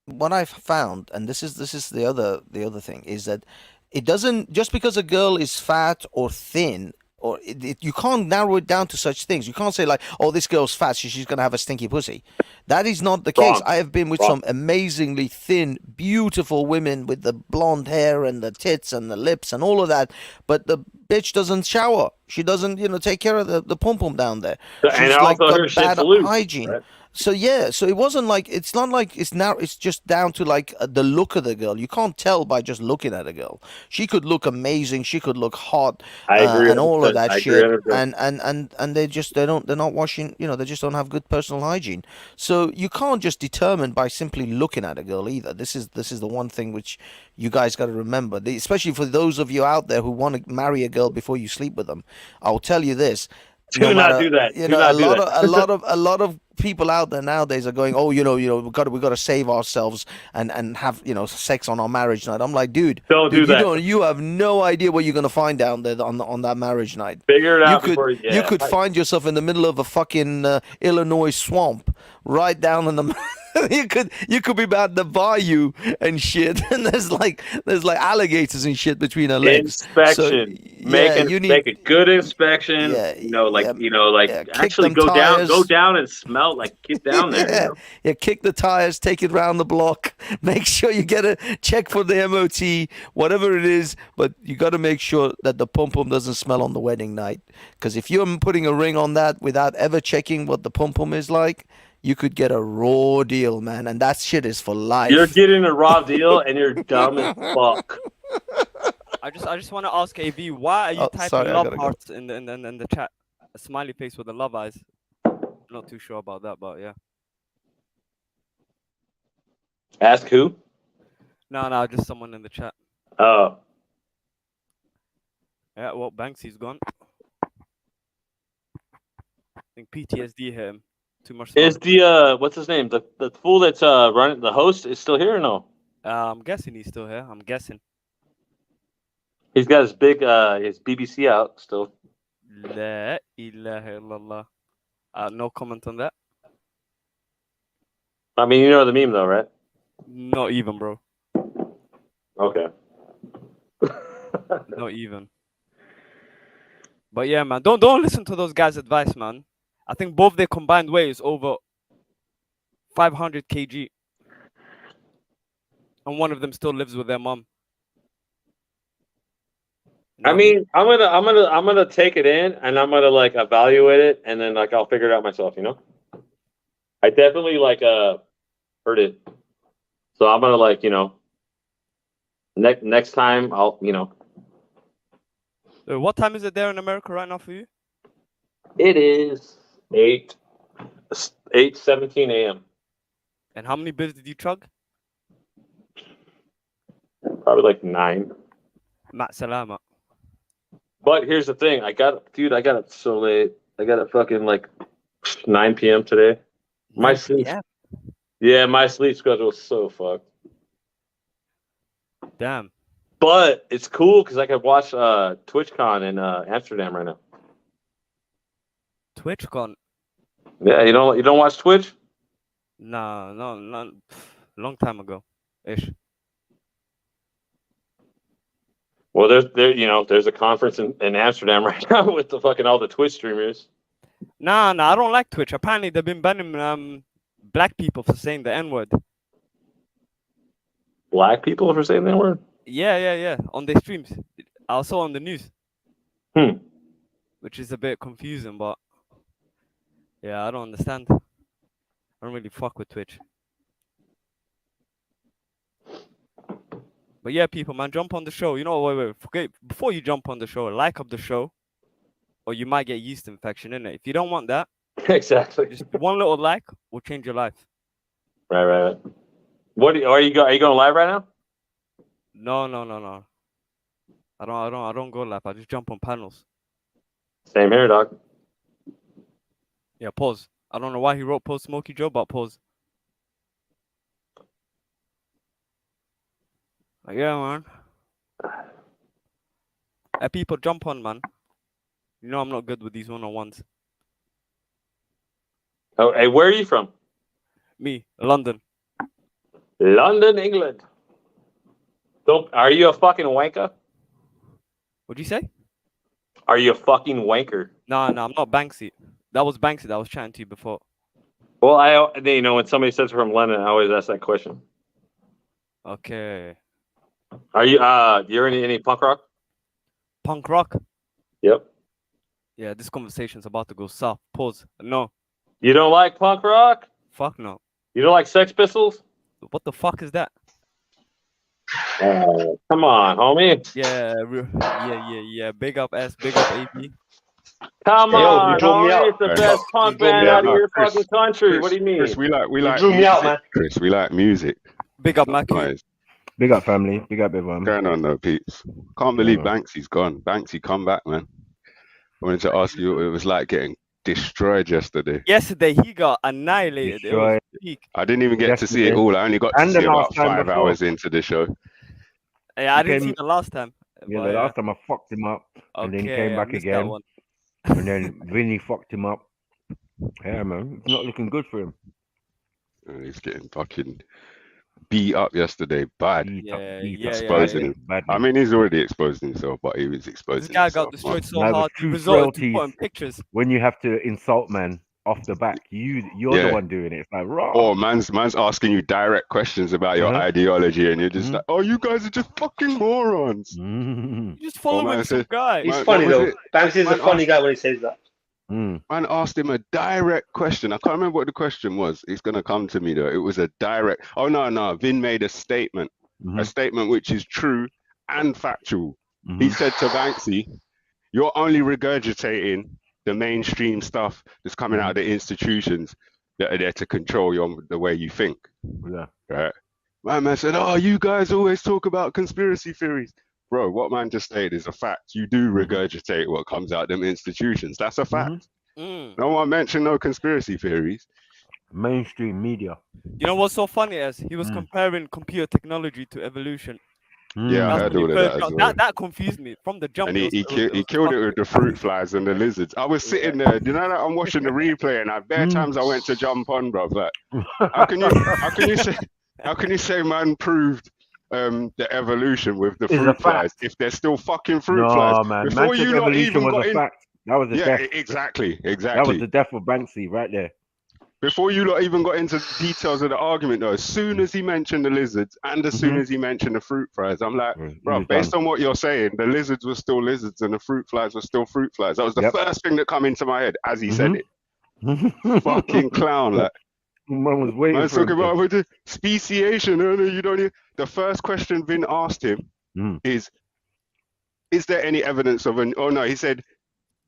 what I've found, and this is the other thing, is that it doesn't, just because a girl is fat or thin, or you can't narrow it down to such things. You can't say like, oh, this girl's fat, so she's gonna have a stinky pussy. That is not the case. I have been with some amazingly thin, beautiful women with the blonde hair and the tits and the lips and all of that, but the bitch doesn't shower. She doesn't, take care of the pom pom down there. She's like got bad hygiene. Right? So yeah, so it wasn't like, it's not like it's now, it's just down to like the look of the girl. You can't tell by just looking at a girl. She could look amazing, she could look hot, and all of that shit. And they're not washing, they just don't have good personal hygiene. So you can't just determine by simply looking at a girl either. This is the one thing which you guys got to remember, especially for those of you out there who want to marry a girl before you sleep with them. I'll tell you this. Do not do that. A lot of people out there nowadays are going, oh, we got to save ourselves and have sex on our marriage night. I'm like, dude, do that. You have no idea what you're gonna find down there on that marriage night. Figure it out. You could find yourself in the middle of a fucking Illinois swamp, right down in the. You could be about the bayou and shit, and there's like alligators and shit between her legs. Inspection, make a good inspection. Actually go down and smell, like get down there. Kick the tires, take it round the block. Make sure you get a check for the MOT, whatever it is. But you got to make sure that the pom pom doesn't smell on the wedding night, because if you're putting a ring on that without ever checking what the pom pom is like, you could get a raw deal, man, and that shit is for life. You're getting a raw deal, and you're dumb as fuck. I just want to ask AV, why are you typing love hearts in the chat? A smiley face with the love eyes. I'm not too sure about that, but yeah. Ask who? No, just someone in the chat. Oh. Yeah, well, Banksy's gone. I think PTSD hit him. Too much. Is the what's his name? The fool that's running the host is still here or no? I'm guessing he's still here. I'm guessing. He's got his big his BBC out still. La ilaha illallah. No comment on that. I mean, you know the meme though, right? Not even, bro. Okay. Not even. But yeah, man, don't listen to those guys' advice, man. I think both their combined weight is over 500 kg. and one of them still lives with their mom. I mean, I'm gonna take it in, and I'm gonna like evaluate it, and then like I'll figure it out myself. You know, I definitely like heard it, so I'm gonna like next time I'll What time is it there in America right now for you? It is 8:17 a.m. And how many beers did you chug? Probably like 9. Mat salama. But here's the thing, I got it so late. I got it fucking like 9 p.m. today. My sleep, my sleep schedule is so fucked. Damn. But it's cool because I can watch TwitchCon in Amsterdam right now. TwitchCon? Yeah, you don't watch Twitch? No, long time ago, ish. Well, there's a conference in Amsterdam right now with the fucking all the Twitch streamers. Nah, I don't like Twitch. Apparently, they've been banning black people for saying the N-word. Black people for saying the N-word? Yeah. On their streams. Also on the news. Which is a bit confusing, but yeah, I don't understand. I don't really fuck with Twitch. But yeah, people, man, jump on the show. Forget before you jump on the show, like up the show, or you might get yeast infection, innit? If you don't want that, exactly, just one little like will change your life. Right. What are you going live right now? No. I don't go live. I just jump on panels. Same here, dog. Yeah, pause. I don't know why he wrote Post Smokey Joe, but pause. Yeah, man. Hey, people, jump on, man. You know I'm not good with these one-on-ones. Oh, hey, where are you from? Me, London. London, England. Are you a fucking wanker? What'd you say? Are you a fucking wanker? No, I'm not Banksy. That was Banksy that I was chatting to you before. Well, when somebody says from London, I always ask that question. Okay. Are you you're any punk rock? Punk rock? Yep. Yeah, this conversation's about to go south. Pause. No. You don't like punk rock? Fuck no. You don't like Sex Pistols? What the fuck is that? Come on, homie. Yeah. Big up S, big up AB. Come on, you drew me out. it's the best punk band out of your fucking country. What do you mean? Chris, we like drew me out, man. Chris, we like music. Big up, Mackie. Nice. Big up, family. Big up, everyone. What's going on, though, peeps? Can't believe Banksy's gone. Banksy, come back, man. I wanted to ask you what it was like getting destroyed yesterday. Yesterday, he got annihilated. It was peak. I didn't even get to see it all. I only got to see about 5 hours into the show. Yeah, I didn't see the last time. Yeah, the last time I fucked him up, and then he came back again, and then Vinny fucked him up. Yeah, man, it's not looking good for him. And he's getting fucking beat up yesterday, bad. Exposing him. I mean, he's already exposed himself, but he was exposing this guy himself. got destroyed so Now, hard. the He true resorted to frailties, putting pictures. when you have to insult man off the back, you're the one doing it. It's like raw. Or man's asking you direct questions about your ideology, and you're just like, "Oh, you guys are just fucking morons." You just following some guy. He's funny though. Banksy's a funny guy when he says that. Man asked him a direct question. I can't remember what the question was. It's gonna come to me though. It was a direct. Oh no. Vin made a statement. A statement which is true and factual. He said to Banksy, "You're only regurgitating the mainstream stuff that's coming out of the institutions that are there to control the way you think." Yeah. Right. My man said, "Oh, you guys always talk about conspiracy theories." Bro, what man just stated is a fact. You do regurgitate what comes out of them institutions. That's a fact. No one mentioned no conspiracy theories. Mainstream media. You know what's so funny is he was comparing computer technology to evolution. Yeah, I heard all of that as well. That confused me from the jump. And he killed it with the fruit flies and the lizards. I was sitting there, you know, I'm watching the replay, and bare times I went to jump on, bro. Like, how can you say man proved the evolution with the fruit flies if they're still fucking fruit flies? Man. Before you not even was got a in. fact. That was the death. Exactly. That was the death of Banksy right there. Before you lot even got into the details of the argument, though, as soon as he mentioned the lizards and as soon as he mentioned the fruit flies, I'm like, bro, based on what you're saying, the lizards were still lizards and the fruit flies were still fruit flies. That was the first thing that come into my head as he said it. Fucking clown, like. Man was waiting Man's for talking him about with the speciation. No, you don't need. The first question Vin asked him is there any evidence of an? Oh no, he said,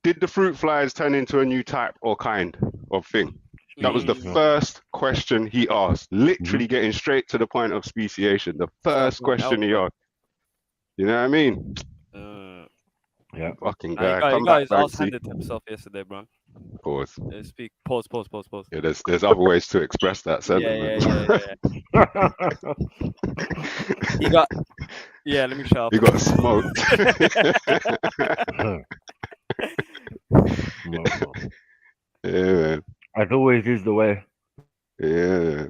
did the fruit flies turn into a new type or kind of thing? That was the first question he asked. Literally getting straight to the point of speciation. The first question he asked. You know what I mean? Yeah. Fucking Nah, guy. you guys ass-handed himself yesterday, bro. Pause. Speak. Pause. Yeah, there's other ways to express that sentiment. Yeah. You got. Yeah, let me shut up. You got smoked. Yeah, man. As always is the way. Yeah.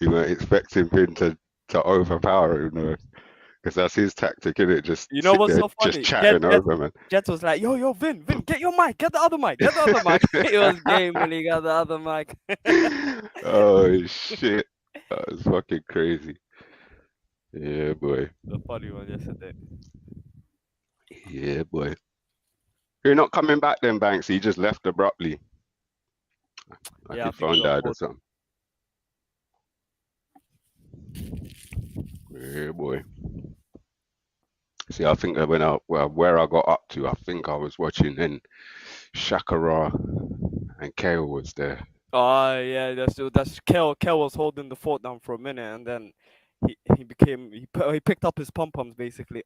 You weren't expecting him to overpower him, because that's his tactic, isn't it? Just you know what's so funny? Just chatting over, man. Jet was like, yo, Vin, get your mic, get the other mic. It was game when he got the other mic. Oh shit, that was fucking crazy. Yeah, boy. The funny one yesterday. Yeah, boy. You're not coming back then, Banks. He just left abruptly. Like his phone died or something. Yeah, boy. See, I think that where I got up to, I think I was watching then Shakara and Kale was there. Oh yeah, that's Kel was holding the fort down for a minute, and then he picked up his pom poms basically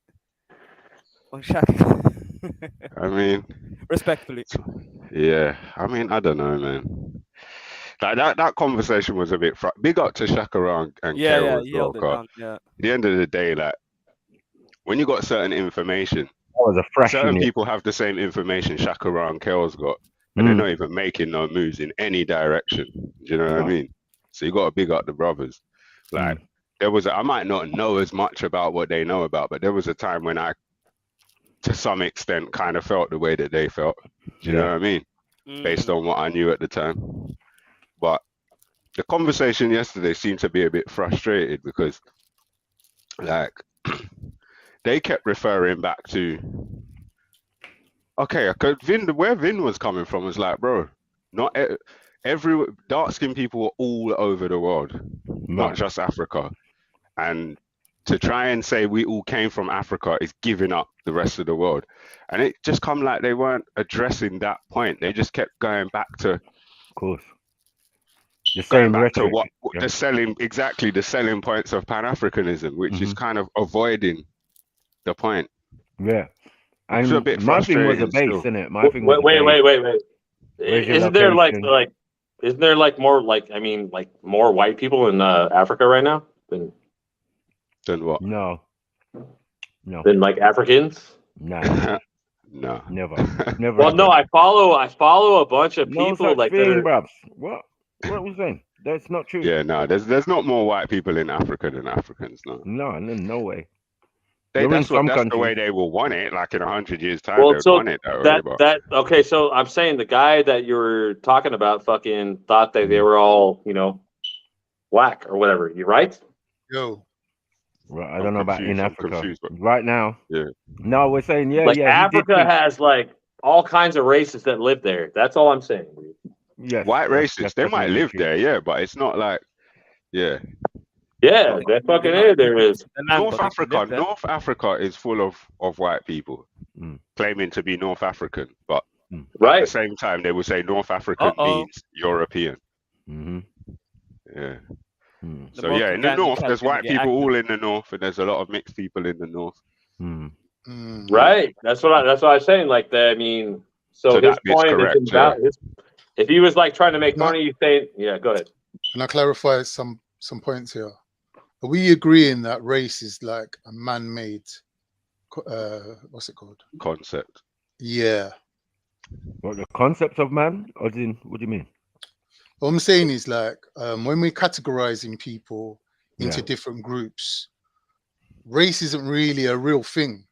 on Shaka. I mean, respectfully. Yeah, I mean, I don't know, man. That conversation was a bit big up to Shakara and Kale as well. Yeah. At the end of the day, like when you got certain information, certain people have the same information Shakara and Kale's got, and they're not even making no moves in any direction. Do you know what I mean? So you got to big up the brothers. Like I might not know as much about what they know about, but there was a time when I, to some extent, kind of felt the way that they felt. Do you know what I mean? Based on what I knew at the time. But the conversation yesterday seemed to be a bit frustrated because, like, they kept referring back to, okay, where Vin was coming from was like, bro, not every dark-skinned people were all over the world, not just Africa. And to try and say we all came from Africa is giving up the rest of the world. And it just come like they weren't addressing that point. They just kept going back to, of course, the going same back rhetoric. to what the selling points of Pan-Africanism, which is kind of avoiding the point. Yeah. And a bit my thing was a base, still. isn't it? My thing was Wait. Isn't there like more more white people in Africa right now than what? No. Than like Africans? No. No. Never. Well, no, I follow a bunch of people such like thing, that are... bruv. What was saying? That's not true. Yeah, no, there's not more white people in Africa than Africans, no. No way. That's the way they will want it. Like in 100 years' time, Well, they would so want it that way. okay. So I'm saying the guy that you were talking about fucking thought that they were all, black or whatever. You right? Yo. Right, I don't know about in Africa. Right now. Yeah. No, we're saying Africa has like all kinds of races that live there. That's all I'm saying. Yes. White races, they might live there, yeah, but it's not like, yeah. Yeah, that fucking is. There is. North Africa is full of white people claiming to be North African, but at the same time they will say North African means European. Yeah. So yeah, in the north, there's white people all in the north, and there's a lot of mixed people in the north. Right. That's what I was saying. Like that. I mean, so his point correct, is about if he was like trying to make money, you say, yeah, go ahead. Can I clarify some points here? Are we agreeing that race is like a man-made, what's it called? Concept. Yeah. What, the concept of man? Or what do you mean? What I'm saying is like when we're categorizing people into different groups, race isn't really a real thing.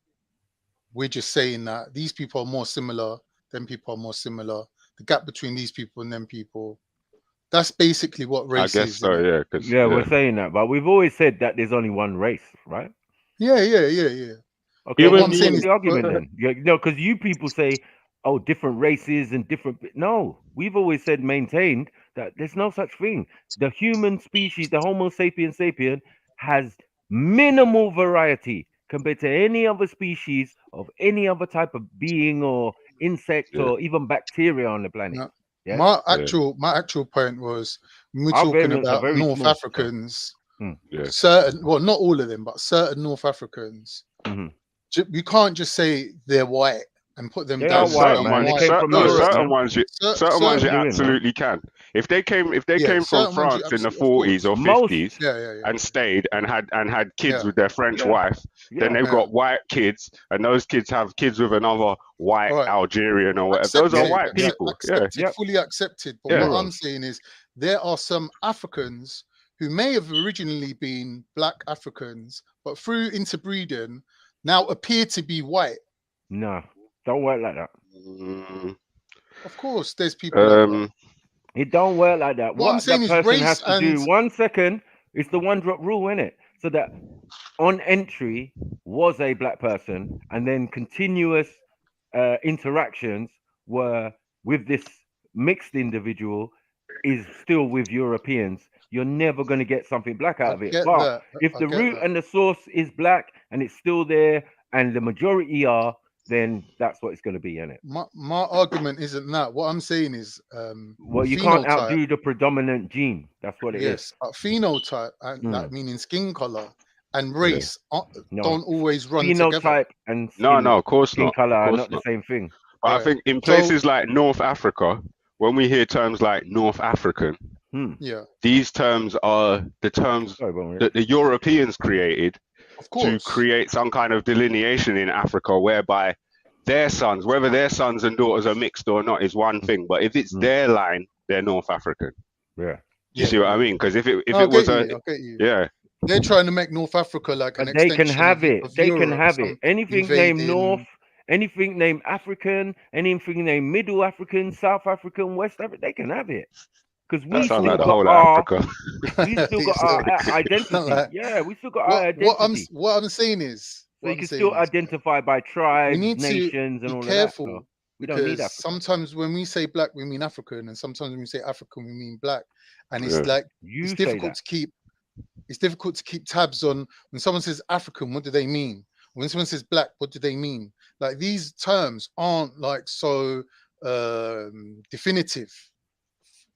We're just saying that these people are more similar, them people are more similar. The gap between these people and them people That's basically what race I guess is. so, Isn't it? yeah. Cause, Yeah, we're saying that, but we've always said that there's only one race, right? Yeah. Okay, What then I'm saying what's is, the argument then? Yeah, no, because you people say, oh, different races and different. No, we've always said, maintained that there's no such thing. The human species, the Homo sapiens sapien, has minimal variety compared to any other species of any other type of being or insect or even bacteria on the planet. no, Yeah. my actual point was when we're Our talking variants are about very North small. Africans, Yeah. certain, well, not all of them, but certain North Africans, you can't just say they're white and put them They down are as white, being man. They white. came from No, Europe, certain man. ones you certain absolutely can. If they came from certain ones you France in the absolutely, of 40s or Most, 50s yeah. and stayed and had kids Yeah. with their French Yeah. wife, then they've Yeah. got white kids, and those kids have kids with another white All right. Algerian or whatever. Those are white people. Accepted, fully accepted. But Yeah. what I'm saying is there are some Africans who may have originally been black Africans, but through interbreeding now appear to be white. No, don't work like that. Of course, there's people like that. It don't work like that. What I'm What saying that is person race has to and do, 1 second, is the one drop rule, innit? So that on entry was a black person, and then continuous interactions were with this mixed individual is still with Europeans. You're never going to get something black out of it. get But that. if I the get root that. and the source is black and it's still there, and the majority are, then that's what it's going to be, innit? My argument isn't that. What I'm saying is Well, you can't phenotype. outdo the predominant gene. That's what it is. Yes, but phenotype and that meaning skin color and race No. don't always run together. Phenotype and No, skin, of course skin not. color Of are course not the not. same thing. But I Right. think in So- places like North Africa, when we hear terms like North African, Yeah. these terms are the terms that the Europeans created to create some kind of delineation in Africa, whereby their sons, whether their sons and daughters are mixed or not, is one thing. But if it's their line, they're North African. Yeah. You see what I mean? Because if it I was get you. yeah. They're trying to make North Africa like an But they extension can have it. of They Europe, can have some it. Anything named invading- North, anything named African, anything named Middle African, South African, West African, they can have it. Because we That still sounds like the got whole of our, Africa. we still got our identity. Like- Yeah, we still got our identity. What I'm saying is, So you can still identify by tribes, nations, and be all careful of that. So we don't need because Africa. sometimes when we say black, we mean African, and sometimes when we say African, we mean black, and it's Yeah. like You it's say difficult that. to keep. It's difficult to keep tabs on when someone says African. What do they mean? When someone says black, what do they mean? Like these terms aren't like so definitive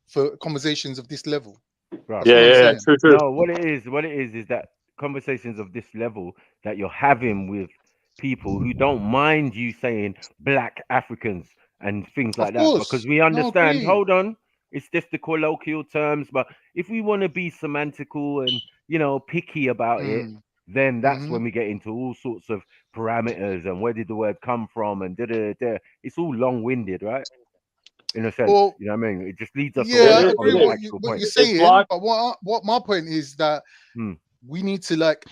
for conversations of this level. Right. That's what I'm saying. true. No, what it is that conversations of this level that you're having with people who don't mind you saying black Africans and things like that, course. because we No, understand. agree. Hold on, it's just the colloquial terms, but if we want to be semantical and picky about it, then that's when we get into all sorts of parameters and where did the word come from and da. It's all long-winded, right? In a sense, Well, you know what I mean? It just leads us Yeah, away I from agree the what actual you're point. saying, but what my point is that we need to like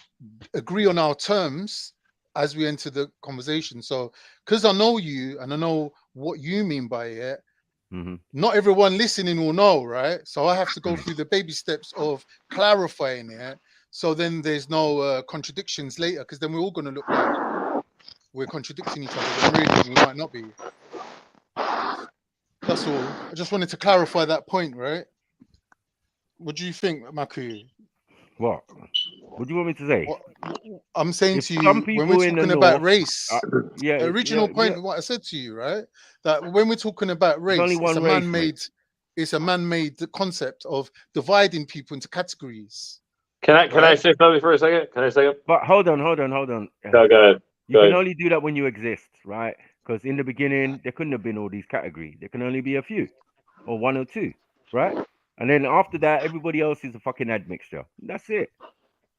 agree on our terms as we enter the conversation. So, because I know you and I know what you mean by it, not everyone listening will know, right? So I have to go through the baby steps of clarifying it. So then there's no contradictions later, because then we're all going to look like we're contradicting each other when really we might not be. That's all. I just wanted to clarify that point, right? What do you think, Maku? What? What do you want me to say? I'm saying If to you, some when people we're in the talking about north, race, yeah, the original yeah, point yeah. of what I said to you, right? That when we're talking about race, only it's one a race, man-made, it's a man-made concept of dividing people into categories. Can I say something for a second? Can I say it? But hold on. No, go ahead. You can only do that when you exist, right? Because in the beginning, there couldn't have been all these categories. There can only be a few, or one or two, right? And then after that, everybody else is a fucking admixture. That's it.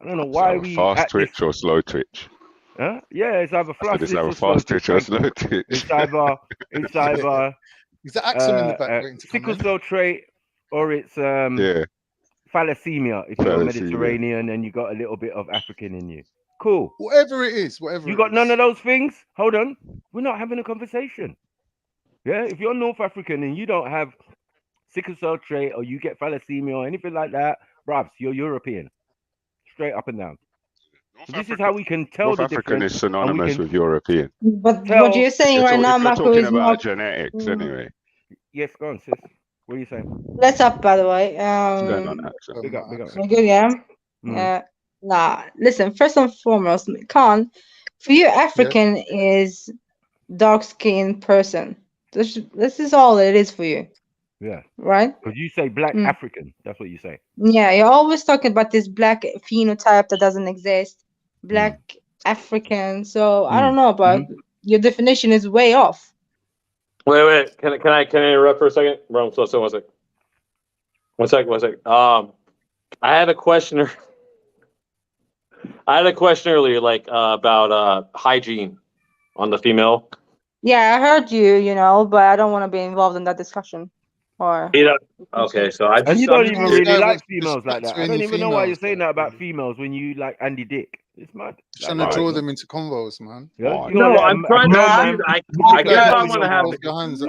I don't know why we fast twitch or slow twitch. Huh? Yeah, it's either fast It's twitch either or slow fast twitch. twitch or slow twitch. It's either Is that accent in the back waiting to come sickle in? cell trait, or it's Yeah. thalassemia if you're Thalassemia. Mediterranean and you got a little bit of African in you. Cool. Whatever it is, whatever. You it got is. none of those things? Hold on. We're not having a conversation. Yeah, if you're North African and you don't have sickle cell trait or you get thalassemia or anything like that, bruv, you're European. Straight up and down. So this is how we can tell North the African difference. is synonymous with European. But what you're saying right now, If you're Marco, talking is about not. genetics, anyway. Yes, go on, sis. What are you saying? Let's up, by the way. Stand on accent. Big up. We're good, yeah. Nah, listen. First and foremost, Khan, for you, African is dark-skinned person. This is all it is for you. Yeah. Right? Because you say black African. That's what you say. Yeah, you're always talking about this black phenotype that doesn't exist. Black African. So I don't know, but your definition is way off. Wait. Can I interrupt for a second? Bro, one second. One second. I had a question. I had a question earlier, like about hygiene on the female. Yeah, I heard you know, but I don't want to be involved in that discussion. Or okay, so I just and you don't even really guy like wants to females like that. I don't even know why you're saying that about females when you like Andy Dick. It's mad. Trying to draw them into convos, man. Yeah? You No, gotta let I'm a trying grown to. man- I guess I want to have.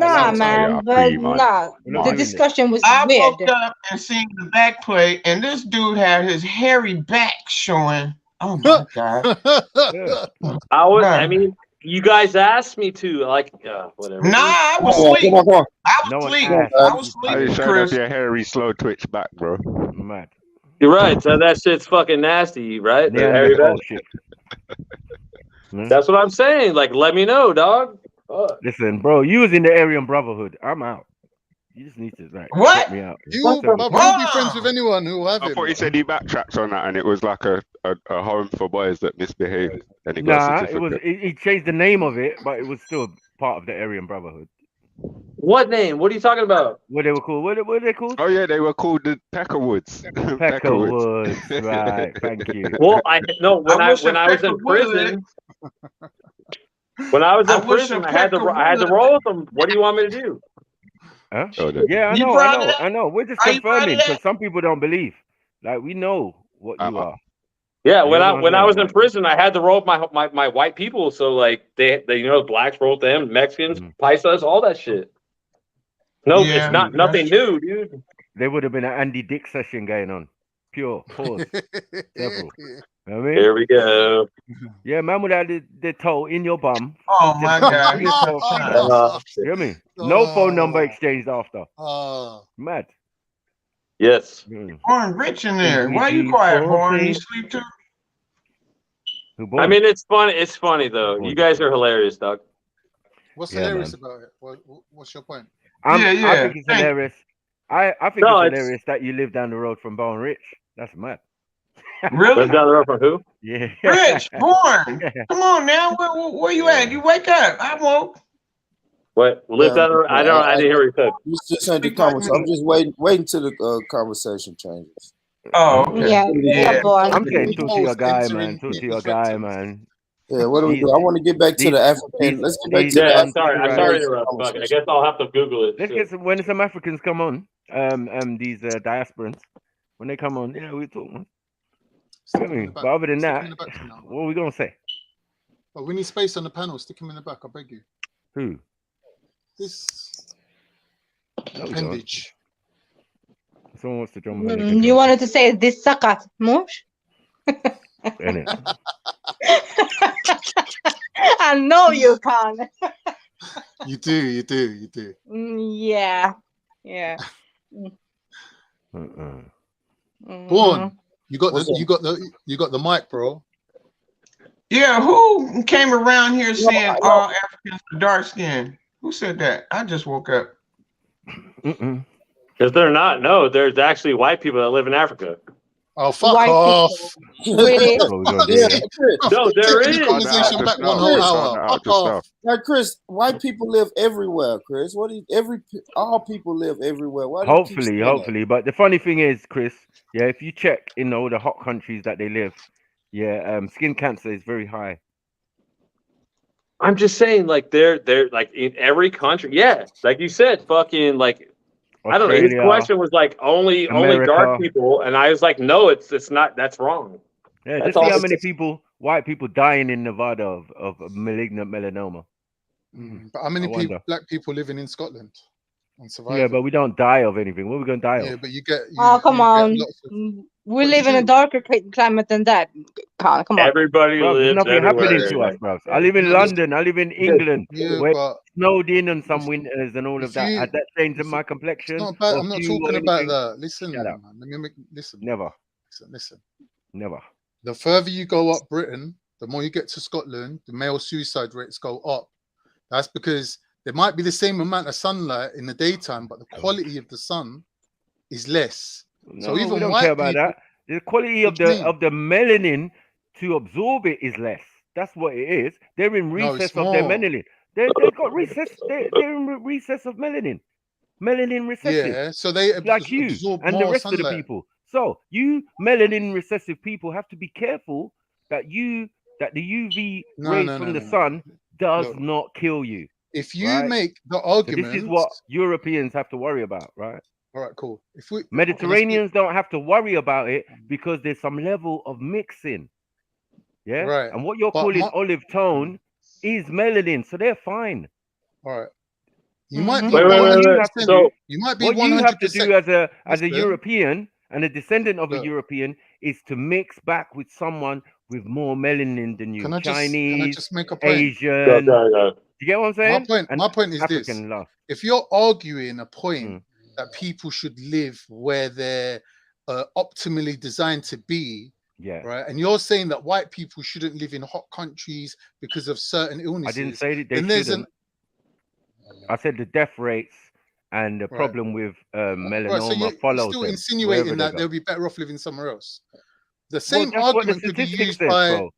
Nah, man, but nah. The discussion was I weird. woke up and seen the back plate, and this dude had his hairy back showing. Oh my god! I mean, you guys asked me to, like, whatever. Nah, I was asleep. I was asleep. I was I asleep, showed Chris. off your hairy slow twitch back, bro. Mad. You're right. So that shit's fucking nasty, right? The Yeah, hairy oh, back? shit. That's what I'm saying. Like, let me know, dog. Listen, bro, you was in the Aryan Brotherhood. I'm out. You just need to check me out. You'll be friends with anyone who will have I it. thought he said he backtracked on that, and it was like a home for boys that misbehaved. And he got Nah, a it certificate. was. He changed the name of it, but it was still part of the Aryan Brotherhood. What name? What are you talking about? What they were called? What are they called? Oh yeah, they were called the Peckerwoods. Peckerwoods, right? Thank you. Well, when I was in prison. When I was in prison, I had to roll with them. What do you want me to do? Huh? Oh, Yeah, You I brought it up? know. We're just Are you brought confirming it up? because some people don't believe. Like we know what you are. Yeah, You when know I what I'm was saying? in prison, I had to roll with my white people. So like they blacks roll with them, Mexicans, Paisas, all that shit. No, Yeah, it's not nothing new, dude. There would have been an Andy Dick session going on. Pure pause. Several. You know what I mean? Here we go. Yeah, man would have the toe in your bum. Oh my god! He's so You hear me? No phone number exchanged after. Mad. Yes. Born rich in there. Why you quiet, Born? You sleep too? I mean, it's funny. It's funny though. You guys are hilarious, dog. What's Yeah, hilarious man. about it? What's your point? I think it's hilarious. I think No, it's it's- hilarious that you live down the road from Bone Rich. That's mad. Really? Live down the road from who? Yeah. Rich, Born. Come on now. Where you at? You wake up. I woke. What? Live down the road? I didn't hear what you said. You just had the conversation. I'm just waiting till the conversation changes. Oh, okay. Yeah, Born. I'm saying talk to your guy, man. Talk to your guy, man. Yeah, what do we do? I want to get back to the African. Let's get back to the Yeah, African. I'm sorry to interrupt. Fuck it. I guess I'll have to Google it. Let's get some when some Africans come on, these diasporans, when they come on, yeah, we talk, man. But other than that, what are we gonna say? But we need space on the panel. Stick him in the back. I beg you. Who? This No, we don't. appendage. Someone wants to drum. You wanted to say this sakat, mush? Innit? I know you can. You do. Yeah. Born. You got the mic, bro. Yeah, who came around here saying all Africans are dark skinned? Who said that? I just woke up. Because they're not. No, there's actually white people that live in Africa. Oh, fuck off. Really? No, there is. Conversation back 1 whole hour. Fuck off. Now, Chris, white people live everywhere. Chris, what do you, all people live everywhere? Why do you keep saying that? Hopefully. But the funny thing is, Chris, yeah, if you check in all the hot countries that they live, yeah, skin cancer is very high. I'm just saying, like they're like in every country. Yeah, like you said, fucking like I don't know. His Australia, question was like only America. dark people, and I was like, no, it's not. That's wrong. Yeah, That's just see how all- many white people dying in Nevada of malignant melanoma. But how many I wonder. black people living in Scotland? and surviving. Yeah, but we don't die of anything. What are we going to die Yeah, of? but you get Oh, come you get on. lots of. We But live in a true. darker climate than that. Come on. Everybody Bruv, there's lives nothing happening everywhere. to us, bruv. I Like, live in No, there's- London. I live in England, Yeah, where but it snowed in on some if, winters and all of if that. you, Has that changed if my it's complexion not about, or I'm not hue or talking about anything? that. Listen, Shut up. man. Let me listen. Never. Listen. Never. The further you go up Britain, the more you get to Scotland, the male suicide rates go up. That's because there might be the same amount of sunlight in the daytime, but the quality of the sun is less. No, So we even don't white care about people, that. The quality what of do you mean? the melanin to absorb it is less. That's what it is. They're in No, it's recess of their more. melanin. They've got recess. They're in recess of melanin. Melanin recessive, Yeah, so they like you absorb and the more rest of the sunlight. people. So you melanin recessive people have to be careful that the UV rays from the sun does Look, not kill you. if you right? make the So this is argument, what Europeans have to worry about, right? all right, cool. If we Mediterraneans don't have to worry about it because there's some level of mixing. Yeah. Right. And what you're But calling olive tone is melanin, so they're fine. All right. You might be wait. 100%. So You might be What 100%. you have to do as a Listen, European and a descendant of a look. European is to mix back with someone with more melanin than you. Can I Chinese, just make a point? Asian. You get what I'm saying? My point is African this. love. If you're arguing a point that people should live where they're optimally designed to be, yeah, right, and you're saying that white people shouldn't live in hot countries because of certain illnesses, I didn't say that they then there's shouldn't. I said the death rates and the problem with melanoma right, so you're follows still them insinuating wherever they that go. they'll be better off living somewhere else. The Well, same that's what the argument could be statistic used says, by. bro.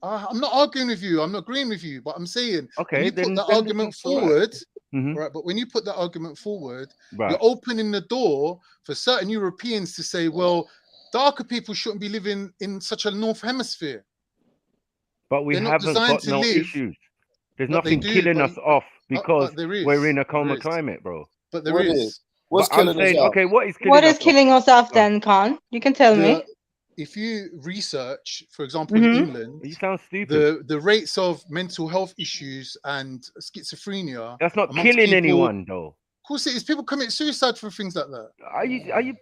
I'm not arguing with you. I'm not agreeing with you. But I'm saying Okay, when you put then the then argument that's all right. forward, Mhm. right? But when you put that argument forward, Right. you're opening the door for certain Europeans to say, well, darker people shouldn't be living in such a North Hemisphere. But we They're not haven't designed got to no live. issues. There's But they nothing do, killing but- us off because there is. we're in a There calmer is. climate, bro. But there What is. is? What's But I'm killing us saying, off? okay, what is killing What us is killing us off then, Khan? You can tell me. If you research, for example, in England, You sound stupid. the rates of mental health issues and schizophrenia. That's not amongst killing people, anyone, though. Of course, it is. People commit suicide for things like that. Are you,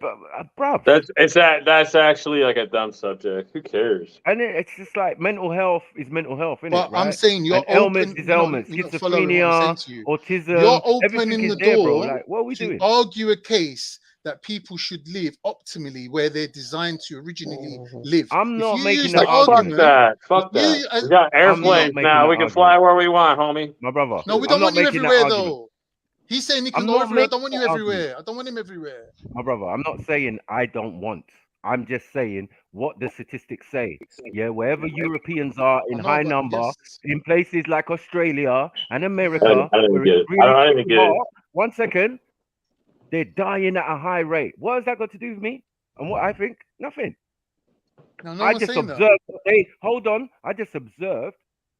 bruv? That's actually like a dumb subject. Who cares? And it's just like mental health is mental health, isn't But it? Right? I'm saying you're and ailments open. is ailments. You're not following what I'm saying Schizophrenia, to you. autism, You're everything opening is the there, bro. door Like, what are we to doing? argue a case that people should live optimally where they're designed to originally live. I'm not if you making use that the Fuck argument. that. Fuck you- that. We got I'm not airplanes making now. that We can argument. fly where we want, homie. My brother. No, we I'm don't not want you making that everywhere argument. though. He's saying he can I'm go not everywhere. I making don't want you that argument. everywhere. I don't want him everywhere. My brother, I'm not saying I don't want. I'm just saying what the statistics say. Yeah, wherever Europeans are in I know, high but number, yes. in places like Australia and I America, didn't where get it's it. really I didn't get it. hot. 1 second, they're dying at a high rate. What has that got to do with me? And what I think? Nothing. No, no I one's just saying that. observed. Hold on. I just observed,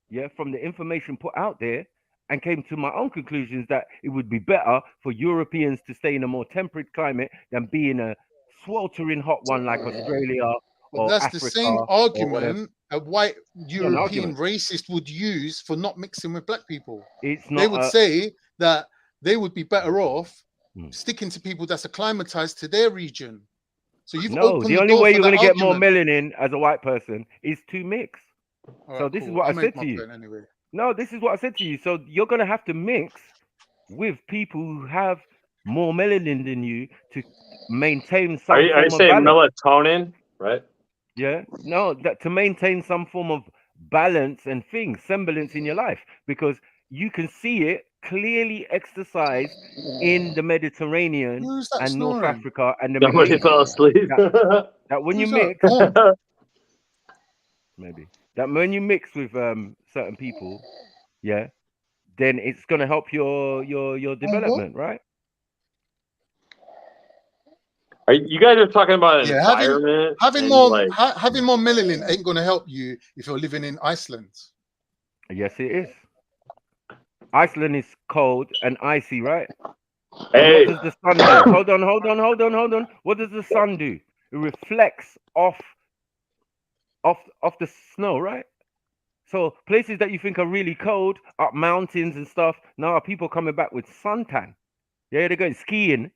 yeah, from the information put out there, and came to my own conclusions that it would be better for Europeans to stay in a more temperate climate than be in a sweltering hot one like Australia But or that's Africa the same or whatever. argument a white It's not an European argument. racist would use for not mixing with black people. It's They not. would say that they would be better off Hmm. sticking to people that's acclimatized to their region. So you've No, opened the the only door way for you're that going to get more argument. melanin as a white person is to mix. All So right, this is cool. what I'll I make said my to you. point anyway. No, this is what I said to you. So you're going to have to mix with people who have more melanin than you to maintain some Are you form of saying balance. melatonin, right? Yeah, no, that to maintain some form of balance and things, semblance in your life, because you can see it clearly exercised in the Mediterranean Who's that and North snoring? Africa and the Middle Somebody East. fell asleep. That when you Who's that? mix, Oh, maybe that when you mix with certain people, yeah, then it's gonna help your what? development, right? You guys are talking about Yeah, environment having and more like having more melanin ain't gonna help you if you're living in Iceland. Yes, it is. Iceland is cold and icy, right? And hey, what does the sun do? Hold on. What does the sun do? It reflects off the snow, right? So places that you think are really cold, up mountains and stuff, now are people coming back with suntan. Yeah, they're going skiing.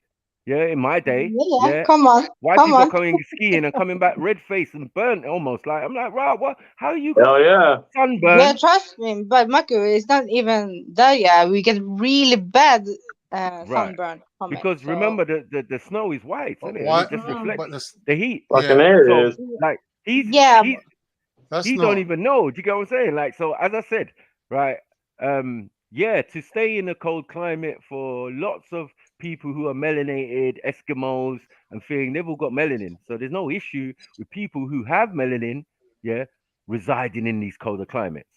Yeah, in my day. Yeah. Come on. White Come people on. are coming skiing and coming back red faced and burnt almost. Like I'm like, wow, what? How you Hell got yeah. sunburn? Yeah, trust me. But Mako, it's not even that. Yeah, we get really bad Right. sunburn from it. Because remember the snow is white, isn't it? And Why? it just But reflects the heat. Fucking yeah, there So it is. like Yeah, that's he don't not. even know. Do you get what I'm saying? Like, so as I said, right, yeah, to stay in a cold climate for lots of people who are melanated, Eskimos and thing, they've all got melanin. So there's no issue with people who have melanin, yeah, residing in these colder climates.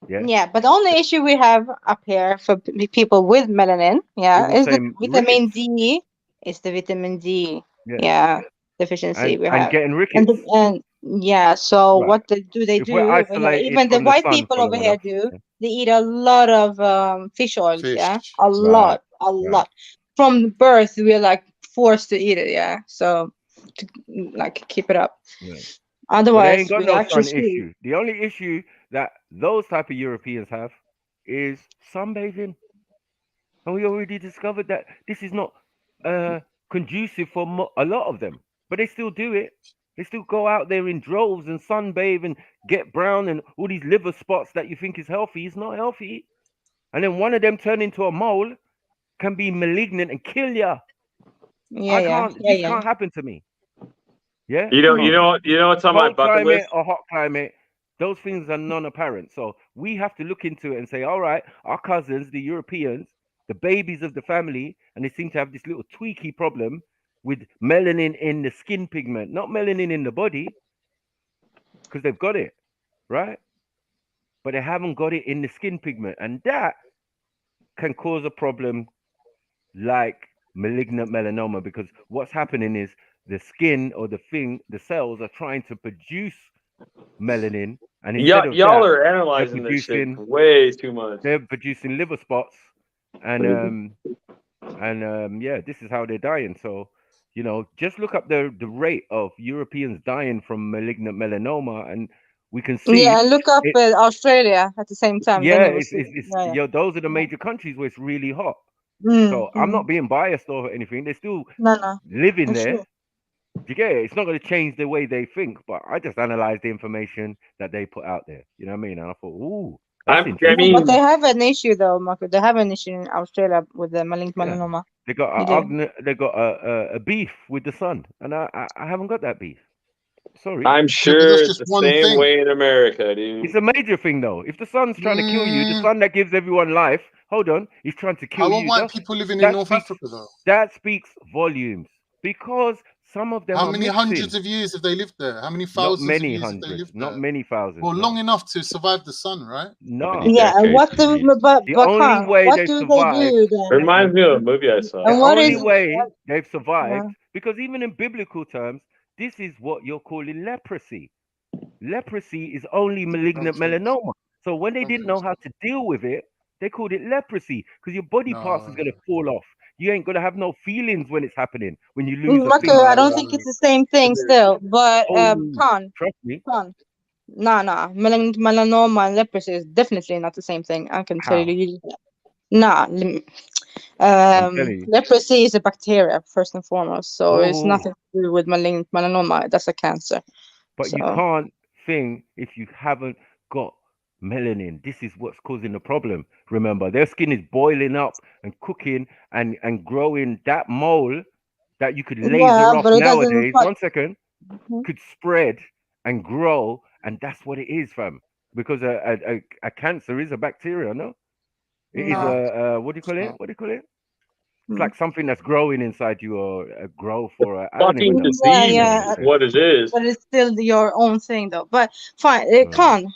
Yeah. Yeah, but the only issue we have up here for people with melanin, It will is the say vitamin rickets. D. It's the vitamin D, Yeah. deficiency we And have. getting And rickets. yeah, so Right. what do they If do we're over here? isolated Even the from the white sun people for over long here enough. do. Yeah. They eat a lot of fish oils, Fish. a Right. lot, a Right. lot. From birth, we're like forced to eat it, yeah. So to like keep it up. Right. But they Otherwise, ain't got we no actually sun screw. issue. The only issue that those type of Europeans have is sunbathing. And we already discovered that this is not conducive for a lot of them. But they still do it. They still go out there in droves and sunbathe and get brown and all these liver spots that you think is healthy. It's not healthy. And then one of them turn into a mole can be malignant and kill you. This can't happen to me. Yeah. You know what's on my Cold bucket climate list? or hot climate, those things are non-apparent. So we have to look into it and say, all right, our cousins, the Europeans, the babies of the family, and they seem to have this little tweaky problem with melanin in the skin pigment, not melanin in the body, because they've got it, right? But they haven't got it in the skin pigment, and that can cause a problem like malignant melanoma, because what's happening is the skin or the cells are trying to produce melanin, and instead of Y'all that, are analyzing this shit producing way too much. they're producing liver spots, and yeah, this is how they're dying. So just look up the rate of Europeans dying from malignant melanoma, and we can see Yeah, and look up it. Australia at the same time. Yeah, Then you will see. it's those are the major countries where it's really hot. So I'm not being biased or anything. They're still No, living for there. sure. Do you get it? It's not going to change the way they think, but I just analyzed the information that they put out there. You know what I mean? And I thought, ooh, that's interesting. But they have an issue though, Marco. They have an issue in Australia with the malignant melanoma. They got a beef with the sun, and I haven't got that beef. Sorry. I'm sure it's the same way in America, dude. It's a major thing though. If the sun's trying to kill you, the sun that gives everyone life, hold on, he's trying to kill How are you. white people living in North Africa though? That speaks volumes, because some of them How are many mixing. hundreds of years have they lived there? How many thousands Not many of years hundreds, have they lived not there? many thousands. Well, long enough to survive the sun, right? No. Yeah, and what the only way what they've do survived, they do then? Reminds me of a movie I saw. And the what only is way they've survived, because even in biblical terms, this is what you're calling leprosy. Leprosy is only malignant melanoma. So when they didn't know how to deal with it, they called it leprosy, because your body parts is going to fall off. You ain't going to have no feelings when it's happening, when you lose a Marco, finger. I don't think it's the same thing still, but Trust me. No, malignant melanoma and leprosy is definitely not the same thing. I can tell How? you. Nah, leprosy is a bacteria first and foremost, so it's nothing to do with malignant melanoma. That's a cancer. But you can't think if you haven't got melanin. This is what's causing the problem. Remember, their skin is boiling up and cooking and growing. That mole that you could laser off nowadays, 1 second, could spread and grow, and that's what it is, fam. Because a cancer is a bacteria, no? It is a what do you call it? What do you call it? It's like something that's growing inside you, or a growth, or I don't even know. Yeah, what it is. But it's still your own thing, though. But fine, it can.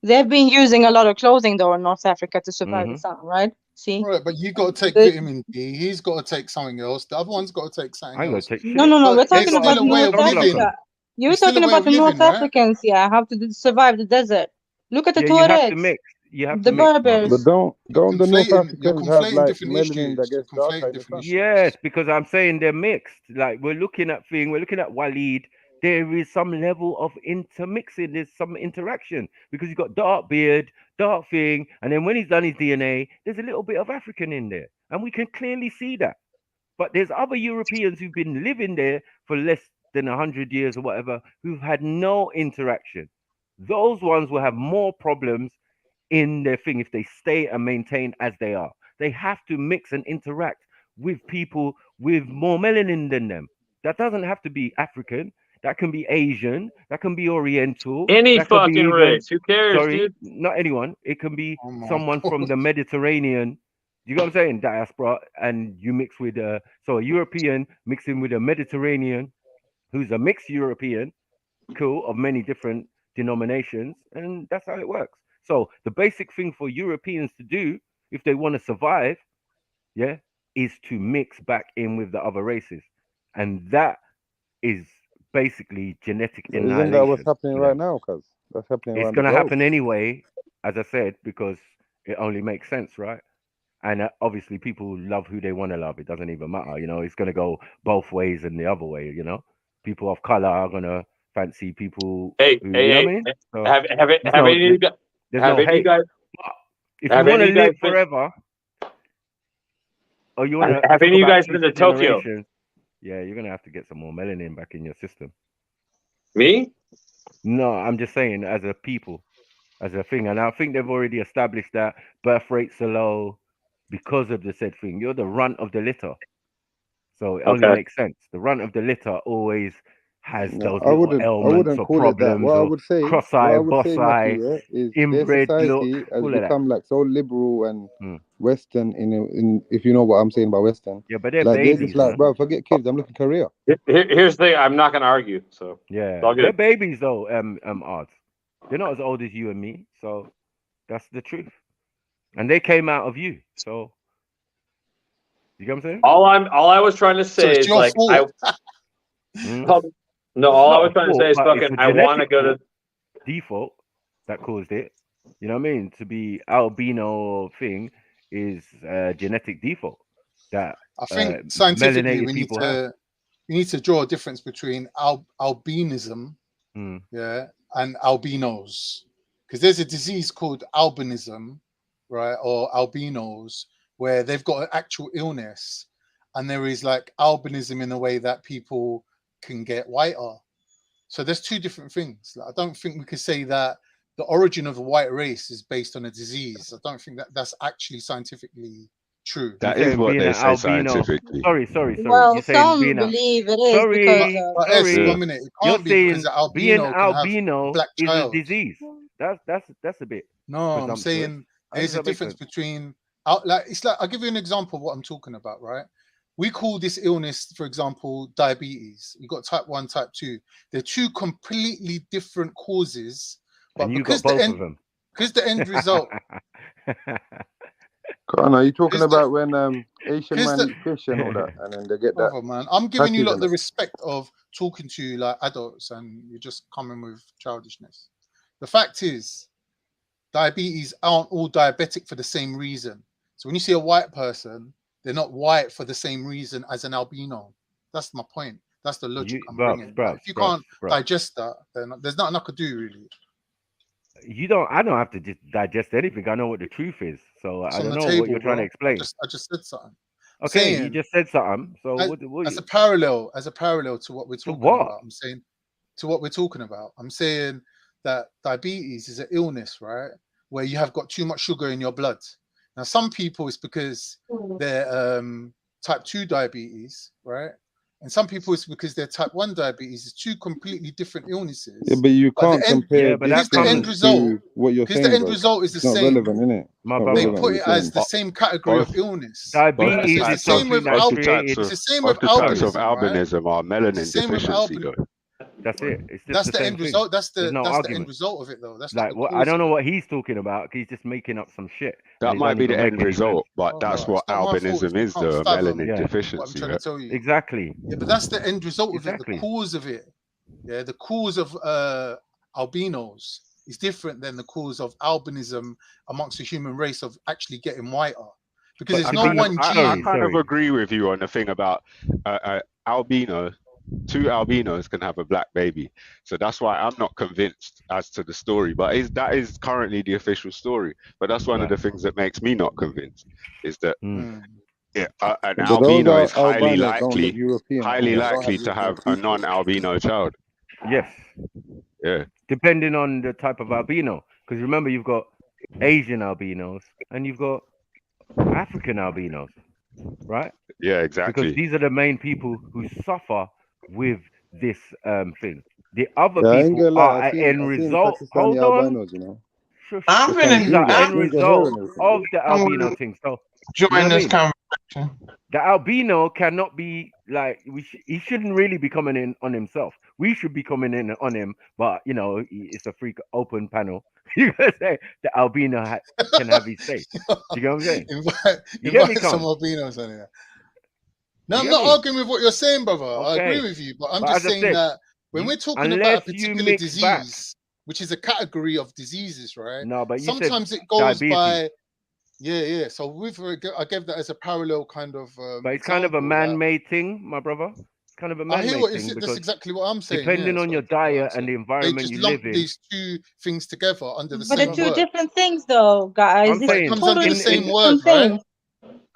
They've been using a lot of clothing though in North Africa to survive the sun, right? See, right, but you got to take vitamin D. He's got to take something else. The other one's got to take something else. No. We're talking about North living. Africa. You're talking about the North Africans, how to survive the desert. Look at the Tuaregs. You have to mix. You have to mix. Berbers. But don't the North Africans have like melanin that gets darker in the sun? Yes, because I'm saying they're mixed. Like we're looking at Waleed. There is some level of intermixing. There's some interaction, because he's got dark beard, dark thing, and then when he's done his DNA, there's a little bit of African in there, and we can clearly see that. But there's other Europeans who've been living there for less than 100 years or whatever, who've had no interaction. Those ones will have more problems in their thing if they stay and maintain as they are. They have to mix and interact with people with more melanin than them. That doesn't have to be African. That can be Asian. That can be Oriental. Any that could be fucking even, race. Who cares, sorry, dude? not anyone. It can be someone from the Mediterranean. You know what I'm saying? Diaspora, and you mix with so a European mixing with a Mediterranean, who's a mixed European, cool, of many different denominations, and that's how it works. So the basic thing for Europeans to do if they want to survive, yeah, is to mix back in with the other races, and that is basically genetic annihilation. Isn't that what's happening right now? Because that's happening. It's going to happen anyway, as I said, because it only makes sense, right? And obviously, people love who they want to love. It doesn't even matter, you know. It's going to go both ways and the other way, you know. People of color are going to fancy people. Hey, who, hey, you know hey, what I mean? So have any of you guys? There's Have no any of you hate. guys? If you Have want any to of you live guys been? forever, or you want to Have talk any of you about guys been to future Tokyo? generations, yeah, you're gonna have to get some more melanin back in your system. Me? No, I'm just saying, as a people, as a thing, and I think they've already established that birth rates are low because of the said thing. You're the runt of the litter, so it only Okay. makes sense. The runt of the litter always has No, those I little wouldn't ailments or call it that. problems What I or would say, cross-eye, boss-eye, Matthew, yeah, is their inbred look, society has all of that. become like so liberal and Western in if you know what I'm saying about Western. Yeah, but they're Like they're babies, just like, man. bro, forget kids. I'm looking career. Here's the thing. I'm not going to argue. So Yeah, it's all they're good. babies though. Odds. They're not as old as you and me, so that's the truth. And they came out of you, so you get what I'm saying? All I was trying to say it's is your like fault. Well, no, all I was trying to say is but it's fucking. a I want to genetic go to. default that caused it. You know what I mean? To be albino thing is a genetic default that I think scientifically melanated people have. we need to draw a difference between albinism, yeah, and albinos, because there's a disease called albinism, right, or albinos, where they've got an actual illness, and there is like albinism in a way that people can get whiter. So there's two different things. Like, I don't think we could say that the origin of the white race is based on a disease. I don't think that that's actually scientifically true. That is what they say scientifically. Sorry. Well, You're saying some being believe it is because of. But sorry. 1 minute, it You're can't be because saying the being albino can have a albino black is a child. disease. That's a bit. No, I'm presumptuous. saying How there's does a that make difference sense? between it's like I'll give you an example of what I'm talking about, right? We call this illness, for example, diabetes. You got type 1, type 2. They're two completely different causes, but And you because got the both end of them. because the end result Con, are you talking Because the- about when Asian because man the- eat fish and all that, and then they get that? Brother, man, I'm giving you patches lot on the it? respect of talking to you like adults, and you're just coming with childishness. The fact is, diabetes aren't all diabetic for the same reason. So when you see a white person, they're not white for the same reason as an albino. That's my point. That's the logic I'm bringing. Like, if you can't digest that, then there's nothing I could do really. I don't have to just digest anything. I know what the truth is. So It's I on don't the know what table, you're trying to bro. explain. I just said something. Okay, you Saying, just said something. So as a parallel to what we're talking what? about, I'm saying to what we're talking about. I'm saying that diabetes is an illness, right? Where you have got too much sugar in your blood. Now, some people it's because they're type 2 diabetes, right? And some people it's because they're type 1 diabetes. It's two completely different illnesses. Yeah, but you can't compare Because this the end thing result, to what you're because saying, the end bro. result is the It's not same. relevant, innit? It's My not brother. They relevant put what it you're as saying. the same category of illness. Diabetes It's the is same something with that's Most created. It's the same with of the types of albinism, right? albinism are melanin It's the same with deficiency, albinism. though. That's it. It's just That's the the same end thing. result. That's There's the no that's the argument. end result of it, though. That's Like not the what? cause I don't of know it. what he's talking about. He's just making up some shit. That and it might don't be the even make end any result, sense. but that's It's what not my fault if albinism you is, can't though, a fathom melanin what I'm deficiency, trying right? to tell you. Exactly. Yeah, but that's the end result of it. Exactly. The cause of it. Yeah, the cause of albinos is different than the cause of albinism amongst the human race of actually getting whiter. Because But there's to no be- one I gene. kind of agree with you on the thing about albino. Two albinos can have a black baby, so that's why I'm not convinced as to the story. But that is currently the official story. But that's one of the things that makes me not convinced is that an But those albino is albinos don't look European. highly They don't have likely to European have a features. non-albino child. Yes. Yeah. Depending on the type of albino, because remember you've got Asian albinos and you've got African albinos, right? Yeah, exactly. Because these are the main people who suffer with this thing. The other Yeah, I ain't people gonna lie. are an end I seen result. Pakistani Hold on. albinos, you know. Shush. I'm They're kind finna, These are ginger, end ginger hair result and everything. of the I'm albino gonna thing. So join you know what I this mean? conversation. The albino cannot be like he shouldn't really be coming in on himself. We should be coming in on him, but you know it's a free open panel. You gotta say the albino can have his say. You get what I'm saying? You get me, Invite some Con? albinos on here. No, You I'm get not me? arguing with what you're saying, brother. I agree Okay. with you, but I'm But just as I saying said, that when we're talking about a unless you particular mix back, disease, which is a category of diseases, right? no, but you said Sometimes it goes diabetes, by, yeah. So I gave that as a parallel kind of but it's kind of a example. That man-made thing, my brother. It's kind of a I hear man-made what thing that's because exactly what I'm saying. Yeah, depending that's on your what I'm diet and saying. the They environment just you lump live in, these two things together under the But they're same two word. different things, though, guys. I'm This But is it saying comes under the totally two same word, different right? things.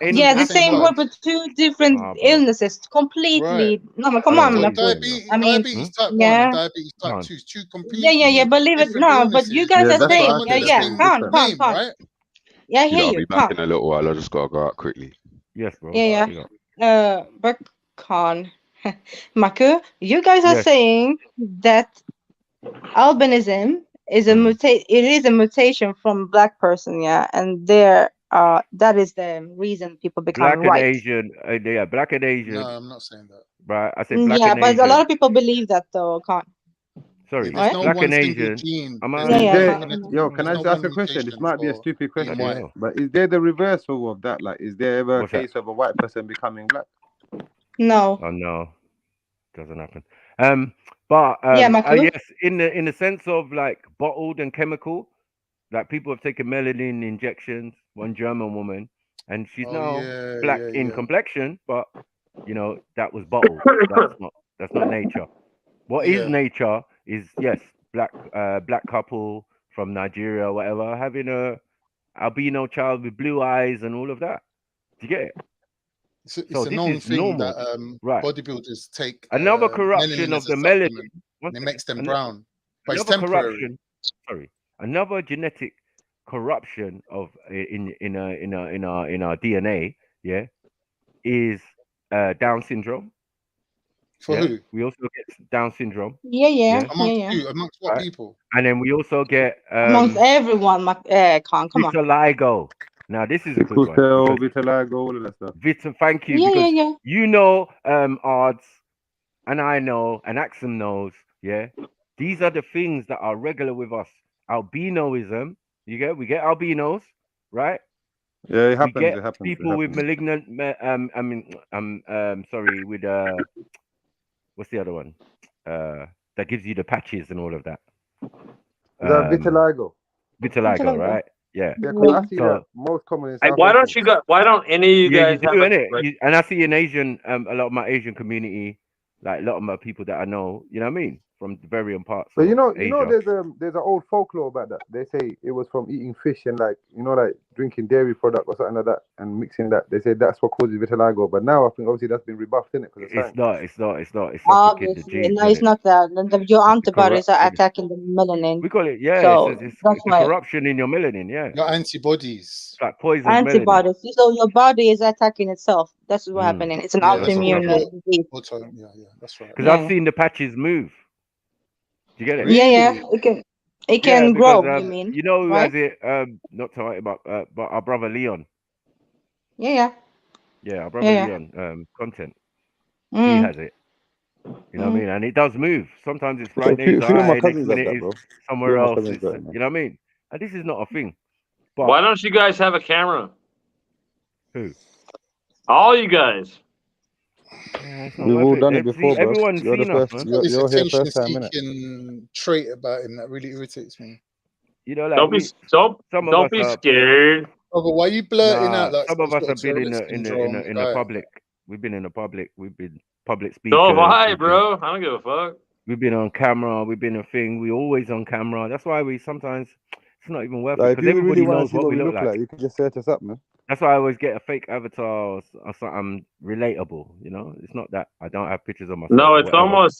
Comes Yeah, under the the same same word. word, but two different bro. illnesses. Right. Completely. No, come Yeah, on, what So are you saying, Marcus. bro? diabetes, I mean, diabetes type 1 yeah. and diabetes type Con. 2 is two Yeah, completely believe it. different No, but you illnesses, guys Yeah, are but that's they what saying, I come yeah, under said. the They're yeah, saying same come, different. come, name, come. right? Yeah, I hear I'll be you. back Come. in a little while. I just gotta go out quickly. Yes, bro. Yeah, You know. yeah. But con. Marco, you guys are Yes. saying that albinism is a it is a mutation from black person, yeah, and there that is the reason people become Black and white. Asian, yeah, black and Asian. No, I'm not saying that. Right, I said black Yeah, and but a lot Asian. of people believe that though, con. Sorry, There's Right? no black one and single Asian. gene. Am There's I? Is no there, one Yeah, genetic. yo, There's can I no just ask one a question? This mutation might be a for stupid being What the question, white. hell? but is there the reversal of that? Like, is there ever a What's that? case of a white person becoming black? no. Oh no, doesn't happen. But Yeah, Marco. yes, in the sense of like bottled and chemical, like people have taken melanin injections. One German woman, and she's Oh now yeah, black yeah, in yeah. complexion, but you know that was bottled. That's not nature. What is Yeah. nature is yes, black couple from Nigeria or whatever having a albino child with blue eyes and all of that. Do you get it? It's a So this known is thing that normal, right? bodybuilders take Another melanin corruption as of a the melanin. supplement, One and it second. makes them brown, but it's Another temporary. corruption. Sorry, another genetic corruption of in our DNA. Yeah, is Down syndrome. For Yeah, who? we also get Down syndrome. Yeah, yeah, Amongst yeah. who? Amongst what Right, people? and then we also get Amongst everyone, con, come on. vitiligo. Now this is a good Sickle one cell, because vitiligo, all of that stuff. thank you, Yeah, because yeah. you know Ards and I know and Axum knows, yeah. These are the things that are regular with us. Albinoism, we get albinos, right? Yeah, it We happens. get It happens. It people with happens. malignant sorry, with what's the other one? That gives you the patches and all of that. Is that vitiligo? Vitiligo, right? Yeah. Yeah, because I see So that most common in South Why Asians. don't any of you yeah, guys you do, have innit? And I see in Asian, a lot of my Asian community, like a lot of my people that I know, you know what I mean, from varying parts But of Asia. there's an old folklore about that. They say it was from eating fish and like drinking dairy product or something like that and mixing that. They say that's what causes vitiligo. But now I think obviously that's been rebuffed, isn't it? Because It's not. It's something in the Obviously, genes, no, it's innit? not that. Your It's the antibodies are corruption. attacking the melanin. We call it, yeah. So It's that's the why corruption in your melanin, yeah. Your antibodies. It's like poisoned melanin. antibodies. So your body is attacking itself. That's what's happening. It's an Yeah, that's autoimmune disease. yeah, that's right. Because Yeah, I've seen the patches move. Do you get it? yeah. It can because grow. You mean, you know who right? has it? Not to write about, but our brother Leon. Yeah. Yeah, our brother Yeah. Leon, content. He Mm. has it. You know what I mean? And it does move. Sometimes it's right A near his few of my eye, next cousins have minute that, is bro. somewhere My else. cousins It's, got it, man. you know what I mean? And this is not a thing. But Why don't you guys have a camera? who? All you guys. Yeah, it's not We've worth all it. done it before, bro. Everyone's You're the seen us, first. man. This You're here first time, innit? attention-seeking trait about him that really irritates me. You know, like Don't some of us be are. scared. Oh, but why are you blurting out like Some some of us sort of have been in Tourette the syndrome guy? public. We've been in the public. We've been public So speakers. have I, bro. I don't give a fuck. We've been on camera. We've been a thing. We always on camera. That's why we sometimes It's not even worth it Like, if because you everybody really want to knows see what what we we look look like. like, you can just search us up, man. That's why I always get a fake avatar or something relatable. You know, it's not that I don't have pictures of myself. No, or it's whatever. almost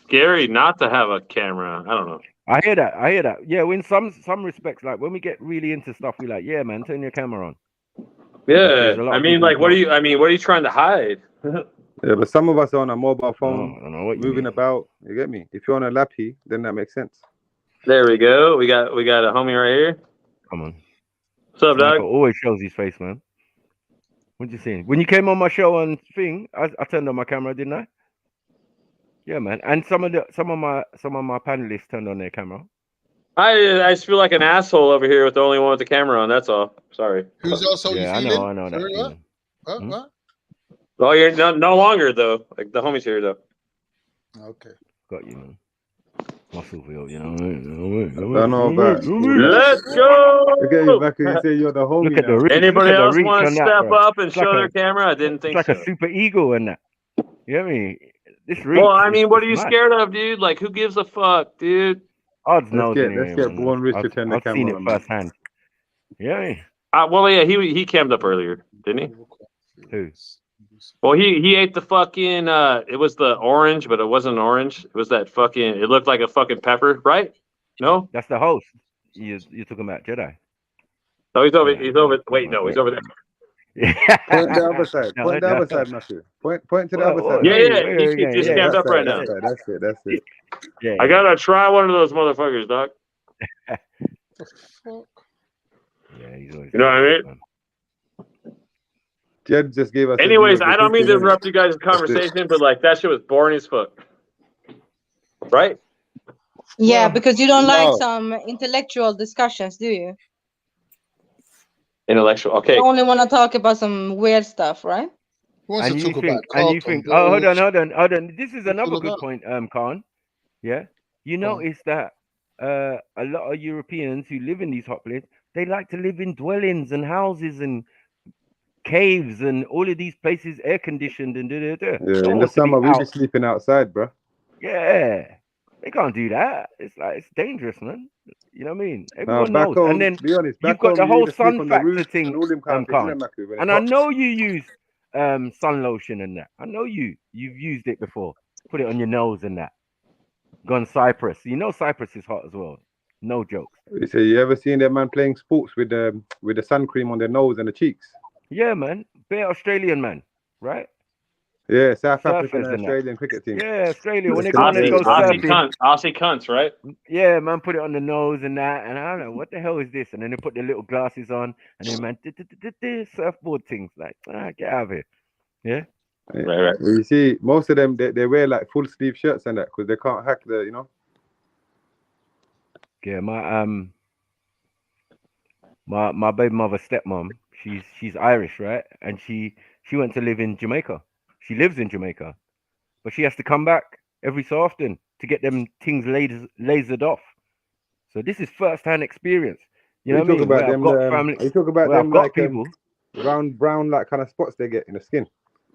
scary not to have a camera. I don't know. I hear that. I hear that. Yeah, in some respects, like when we get really into stuff, we like, yeah, man, turn your camera on. Yeah, There's a lot I of mean, people like, who what are don't. you? I mean, what are you trying to hide? Yeah, but some of us are on a mobile phone, I don't know what you moving mean. about. You get me? If you're on a lappy, then that makes sense. There we go. We got a homie right here. Come on. What's up, Sniper dog? always shows his face, man. What you saying? When you came on my show and thing, I turned on my camera, didn't I? Yeah, man. And some of my panelists turned on their camera. I just feel like an asshole over here with the only one with the camera on. That's all. Sorry. Who's also you Yeah, feeling? I know that Sorry, feeling. what? What? Oh, you're no longer though. Like the homie's here though. Okay. Got you, man. Muscleville, you I know. don't know about. Let's go. Look at you, Baku. You say you're the homie Look at now. the reach. Anybody Look at the else reach want to on that, step bro. up and It's show like their camera? I didn't think it's like so. a super eagle in that. You know what I mean? This reach. Well, I mean, what are you is mad. scared of, dude? Like, who gives a fuck, dude? Odds Let's knows get anyway, man. Born Rich to turn the I've seen camera it on, man. firsthand. Yeah. Well, yeah, he cammed up earlier, didn't he? Who? Well, he ate the fucking. It was the orange, but it wasn't orange. It was that fucking. It looked like a fucking pepper, right? No. That's the host. You're talking about Jedi. No, he's over. Yeah, He's over. yeah, Wait, no, he's over there. Point the other side. No, Point the no. other side, Matthew. Point to the Well, other well, side. Yeah, he just cammed that up right side, now. that side. That's it. Yeah. I gotta try one of those motherfuckers, doc. Yeah, he's always. You know what I mean? Jed just gave us. Anyways, I don't mean to interrupt. interrupt you guys' conversation, but like that shit was boring as fuck. Right? Yeah, because you don't like no. some intellectual discussions, do you? Intellectual. Okay. You only want to talk about some weird stuff, right? And you think, oh, hold on. This is another good point, Khan. Yeah, you notice that a lot of Europeans who live in these hot places, they like to live in dwellings and houses and caves and all of these places air conditioned and Yeah, in the summer we be sleeping outside, bro. Yeah, they can't do that. It's dangerous, man. You know what I mean? Now, Everyone back knows. home, And then be honest, you've back got home, the you whole either sleep sun on the factor roof thing, and all them kind of things, Khan. isn't it, Maku, when And it's I hot? know you use sun lotion and that. I know you've used it before. Put it on your nose and that. Gone Cyprus. You know Cyprus is hot as well. No jokes. You say you ever seen that man playing sports with the sun cream on their nose and the cheeks? Yeah, man. Bare Australian man, right? Yeah, South African Surfers and and that. Australian cricket team. Yeah, Australia. When they Aussie go surfing. cunts. Aussie cunts, right? Yeah, man, put it on the nose and that, and I don't know what the hell is this, and then they put their little glasses on, and then man, surfboard things like, get out of here, yeah. Right. You see, most of them they wear like full sleeve shirts and that because they can't hack the, you know. Yeah, my baby mother stepmom, she's Irish, right? And she went to live in Jamaica. She lives in Jamaica, but she has to come back every so often to get them things lasered off. So this is first-hand experience. You know what I mean? About them, family. you talk about Where them I've got like people. brown like kind of spots they get in the skin.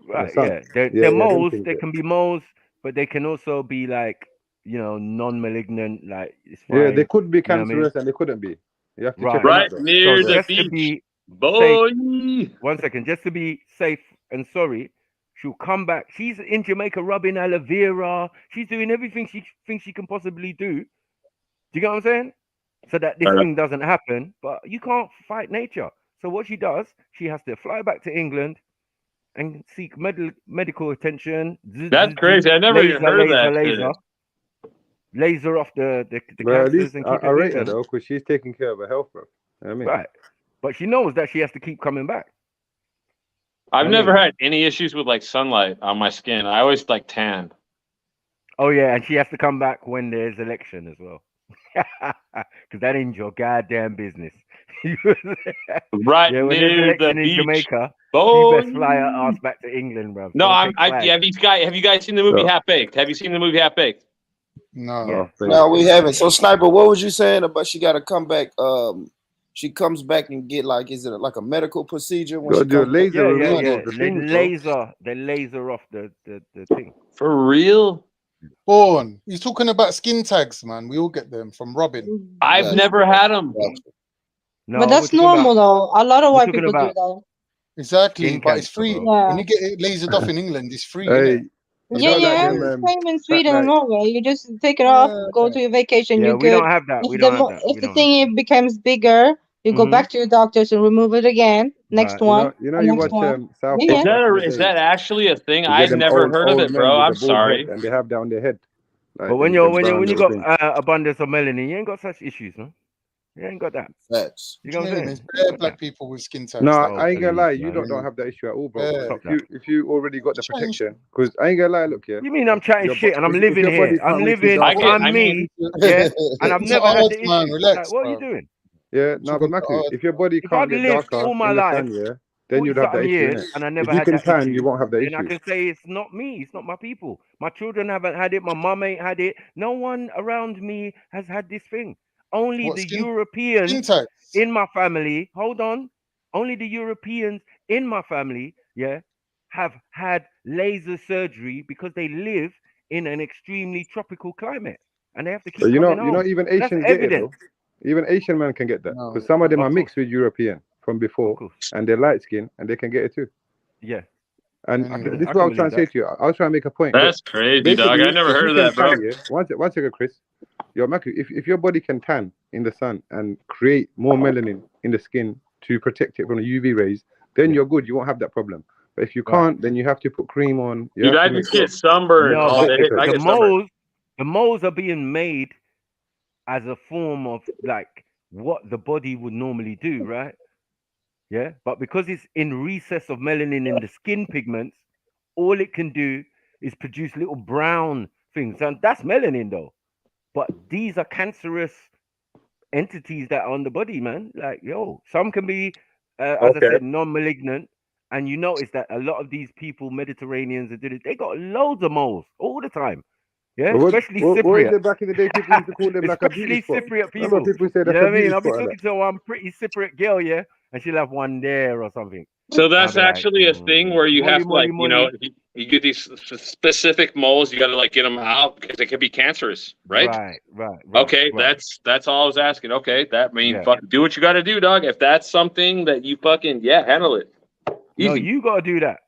Right, in the sun. yeah. They're moles. them They things, can be moles, but they can also be like, non-malignant. Like it's fine. yeah, they could be You know what I mean? cancerous and they couldn't be. You have to check them Right out, though. near the just to beach. be Boy. safe, 1 second, just to be safe and sorry, she'll come back. She's in Jamaica rubbing aloe vera. She's doing everything she thinks she can possibly do. Do you get what I'm saying? So that this thing doesn't happen. But you can't fight nature. So what she does, she has to fly back to England and seek medical attention. That's crazy. I never even heard of that. Laser off the Well, at cancers least and I keep her rate her moving. though because she's taking care of her health, bro. You know what I mean? Right. But she knows that she has to keep coming back. I've never had any issues with like sunlight on my skin. I always like tan. Oh yeah, and she has to come back when there's election as well. Because that ain't your goddamn business. Right yeah, when near there's the election in beach. Jamaica, Boy. you best fly her ass back to England, bro. No, Don't take flags. have you guys seen the movie Half Baked? Have you seen the movie Half Baked? No. No, we haven't. So, Sniper, what was you saying about she got to come back? She comes back and get like, is it like a medical procedure when she comes back? Yeah. They laser off the thing. For real? Born. He's talking about skin tags, man. We all get them from Robin. I've never had them. No, But that's normal though. A lot of white people do that. Exactly, Skin but it's cancer, free. bro. When you get it lasered off in England, it's free, Hey, innit? you Yeah, know like yeah. them Same in fat Sweden and like Norway. You just take it off, go to your vacation, Yeah, you're we good. don't have that. If We the don't have that. if We the don't have thing becomes bigger, you go back to your doctors and remove it again. Next Right. one. you know and you next watch one. South Yeah, Is Park back in the that is day. that actually a thing? You get I've them never heard of old it, men bro. with I'm the bald sorry. head, and they have that on their head. Like But when them you brown when you little got things. abundance of melanin, you ain't got such issues, man. You ain't got that. Facts. You know what I'm saying? There's You ain't bare got black that. people with skin tags. No, that I ain't gonna please, lie. You man. don't have that issue at all, bro. Yeah. Stop that. If you already got the protection, because I ain't gonna lie. Look, yeah. You mean I'm chatting shit and I'm if living your body here? I'm can't make you living. darker, I I'm mean, me. Yeah, and I've It's never had odds, the man. issue. Relax, Like, what are bro. you doing? yeah. No, but Maku, if your body If can't I've get lived darker all my in the life, sun, yeah, then 40 you'd have that something issue, years, innit? and I If never you had can that tan, issue, you won't have that then I issue. can say it's not me. It's not my people. My children haven't had it. My mum ain't had it. No one around me has had this thing. Only What the skin Europeans tags? in my family. Hold on. Only the Europeans in my family, yeah, have had laser surgery because they live in an extremely tropical climate and they have to But keep coming home. even That's Asians get it evidence. though. Even Asian man can get that No. because some of them Of are course. mixed with European from Of before, course. and they're light skin, and they can get it too. Yeah. And I this can is what I was believe trying to say that. to you. I was trying to make a point. That's Look, crazy, dog. basically, I never if heard you of can that, bro. tan, yeah. One second, Chris. Yo, Maku, if your body can tan in the sun and create more melanin in the skin to protect it from the UV rays, then you're good. You won't have that problem. But if you Right. can't, then you have to put cream on. You Dude, have I to make just sure. get sunburned No, all but day. I the get sunburned. moles are being made as a form of like what the body would normally do, right? Yeah, but because it's in recess of melanin in the skin pigments, all it can do is produce little brown things, and that's melanin though. But these are cancerous entities that are on the body, man. Like, yo, some can be, as I Okay. said, non-malignant. And you notice that a lot of these people, Mediterraneans, they got loads of moles all the time. Yeah, But especially what is Cypriot. it back in the day? People used to call them like a beauty Especially spot. Cypriot Remember, people. people say You that's know a what I mean? beauty I'll be spot. talking to one pretty Cypriot girl, yeah, and she'll have one there or something. So And I'll that's be like, actually a thing where you molly, have to, like, molly. you get these specific moles. You got to like get them out because they could be cancerous, right? Right. Okay, right. that's all I was asking. Okay, that means Yeah. fucking do what you got to do, dog. If that's something that you fucking handle it. Easy. No, you gotta do that.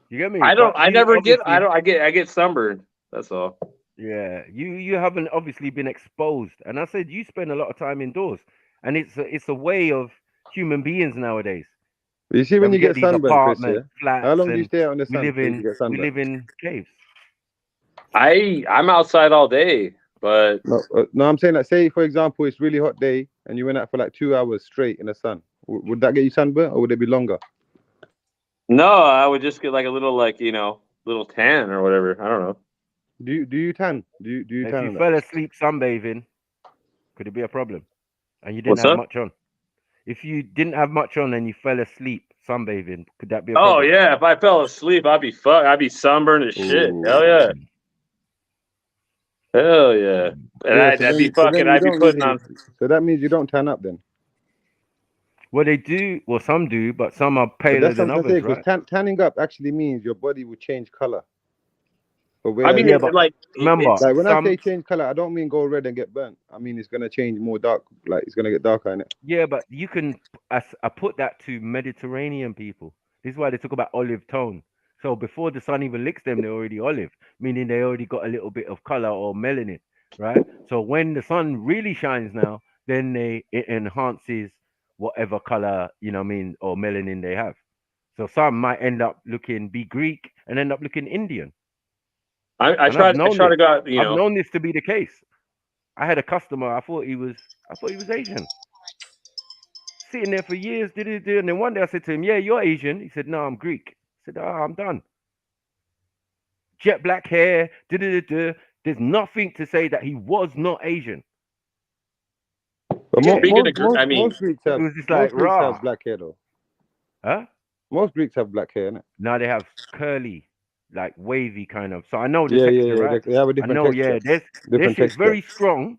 You get me? I don't. But I you never get. obviously- I get sunburned. That's all. Yeah, you haven't obviously been exposed, and I said you spend a lot of time indoors, and it's a way of human beings nowadays. You see, That when we you get get these sunburned, Chris, yeah? apartment flats, How long do you and stay out in the we sun live before you get we sunburned? live in caves. I'm outside all day, but No, I'm saying, like, say for example, it's really hot day and you went out for like 2 hours straight in the sun. Would that get you sunburned, or would it be longer? no, I would just get like a little little tan or whatever. I don't know. Do you tan? Do you If tan you on that? fell asleep sunbathing, could it be a problem? And you didn't What's have up? much on. If you didn't have much on and you fell asleep sunbathing, could that be a Oh problem? yeah, if I fell asleep, I'd be sunburned as shit. Hell yeah. Hell yeah. And Yeah, I'd be fucking. you I'd be don't putting really. on. So that means you don't tan up then. Well, they do. Well, some do, but some are But paler that's what than I'm trying to say, others, because right? tanning up actually means your body will change color. But I mean, Yeah, but remember, like when I some say change color, I don't mean go red and get burnt. I mean it's gonna change more dark, like it's gonna get darker in it. Yeah, but you can. I put that to Mediterranean people. This is why they talk about olive tone. So before the sun even licks them, they're already olive, meaning they already got a little bit of color or melanin, right? So when the sun really shines now, then it enhances whatever color, you know what I mean, or melanin they have. So some might be Greek and end up looking Indian. I try to go. I've known this to be the case. I had a customer. I thought he was Asian. Sitting there for years, and then one day I said to him, "Yeah, you're Asian." He said, "No, I'm Greek." I said, "Oh, I'm done." Jet black hair. There's nothing to say that he was not Asian. But Speaking of, most Greeks it have was just like raw. black hair though. Huh? Most Greeks have black hair, innit? No, they have curly, like wavy kind of. So I know the Yeah, texture, yeah. right? They have a different texture. Yeah. This Different shit's texture. very strong,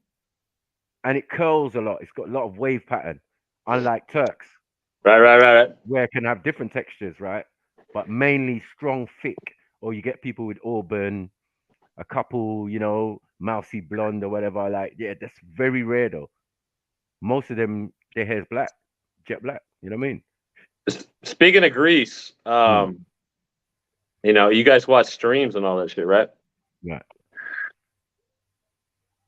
and it curls a lot. It's got a lot of wave pattern, unlike Turks. Right. Where it can have different textures, right? But mainly strong, thick, or you get people with auburn, a couple, you know, mousy blonde or whatever. Like, yeah, that's very rare though. Most of them, their hair's black, jet black. You know what I mean? Speaking of Greece, you know, you guys watch streams and all that shit, right? Yeah.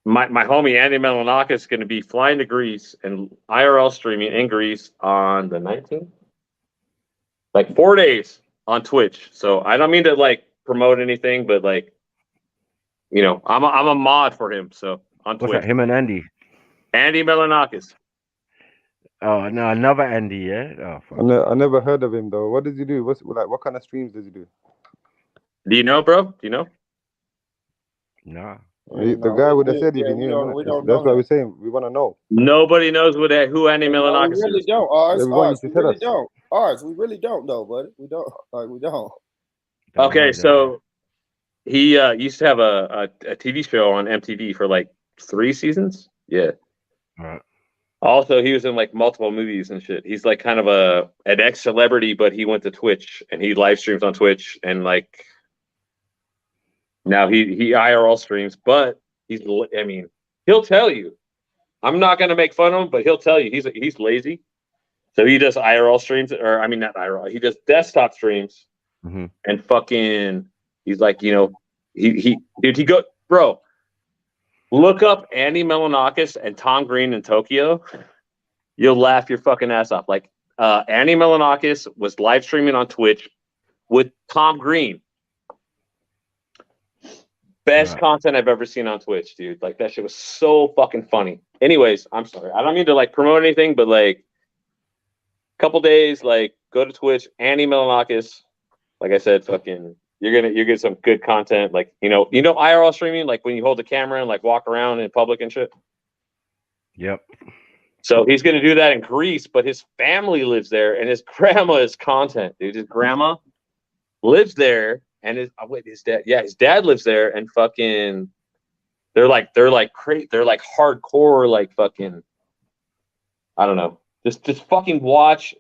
My homie Andy Melanakis is going to be flying to Greece and IRL streaming in Greece on the 19th. Like 4 days on Twitch. So I don't mean to like promote anything, but like, you know, I'm a mod for him. So on What's Twitch. that? Him and Andy. Andy Melanakis. Oh no, another Andy, yeah. Oh, fuck. I never heard of him though. What does he do? What kind of streams does he do? Do you know, bro? Do you know? Nah. The guy would have said if he knew. That's what we're saying. We want to know. Nobody knows who Andy Melanakis We really is. don't. Ours, Everyone ours, needs to we tell really us. don't. Ours, we really don't know, buddy. We don't. Like, we don't. Okay, so he used to have a TV show on MTV for like 3 seasons. Yeah. All right. Also, he was in like multiple movies and shit. He's like kind of an ex-celebrity, but he went to Twitch and he live streams on Twitch and like now he IRL streams, but I mean, he'll tell you. I'm not gonna make fun of him, but he'll tell you he's lazy. So he does IRL streams, or I mean not IRL, he does desktop streams. Mm-hmm. And fucking he's like, you know, he go, bro. Look up Andy Melanakis and Tom Green in Tokyo. You'll laugh your fucking ass off. Like Andy Melanakis was live streaming on Twitch with Tom Green. Best content I've ever seen on Twitch, dude. Like that shit was so fucking funny. Anyways, I'm sorry. I don't mean to like promote anything, but like a couple days, like go to Twitch, Andy Melanakis. Like I said, fucking you get some good content. Like, you know IRL streaming, like when you hold the camera and like walk around in public and shit. Yep. So he's gonna do that in Greece, but his family lives there and his grandma is content, dude. His grandma lives there and his dad lives there and fucking they're like hardcore, like fucking I don't know. Just fucking watch.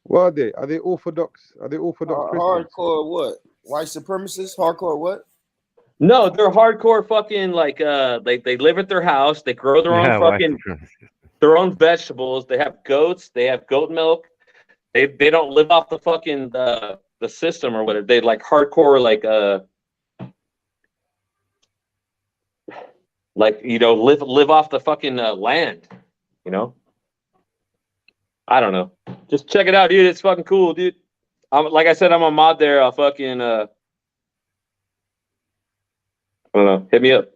What are they? Are they Orthodox? Are they Orthodox Christians? Hardcore what? White supremacists? Hardcore what? No, they're hardcore fucking like they live at their house, they grow their own fucking their own vegetables, they have goats, they have goat milk. They don't live off the fucking the system or whatever. They like hardcore like you know live off the fucking land, you know? I don't know. Just check it out, dude. It's fucking cool, dude. Like I said, I'm a mod there. I'll fucking I don't know. Hit me up.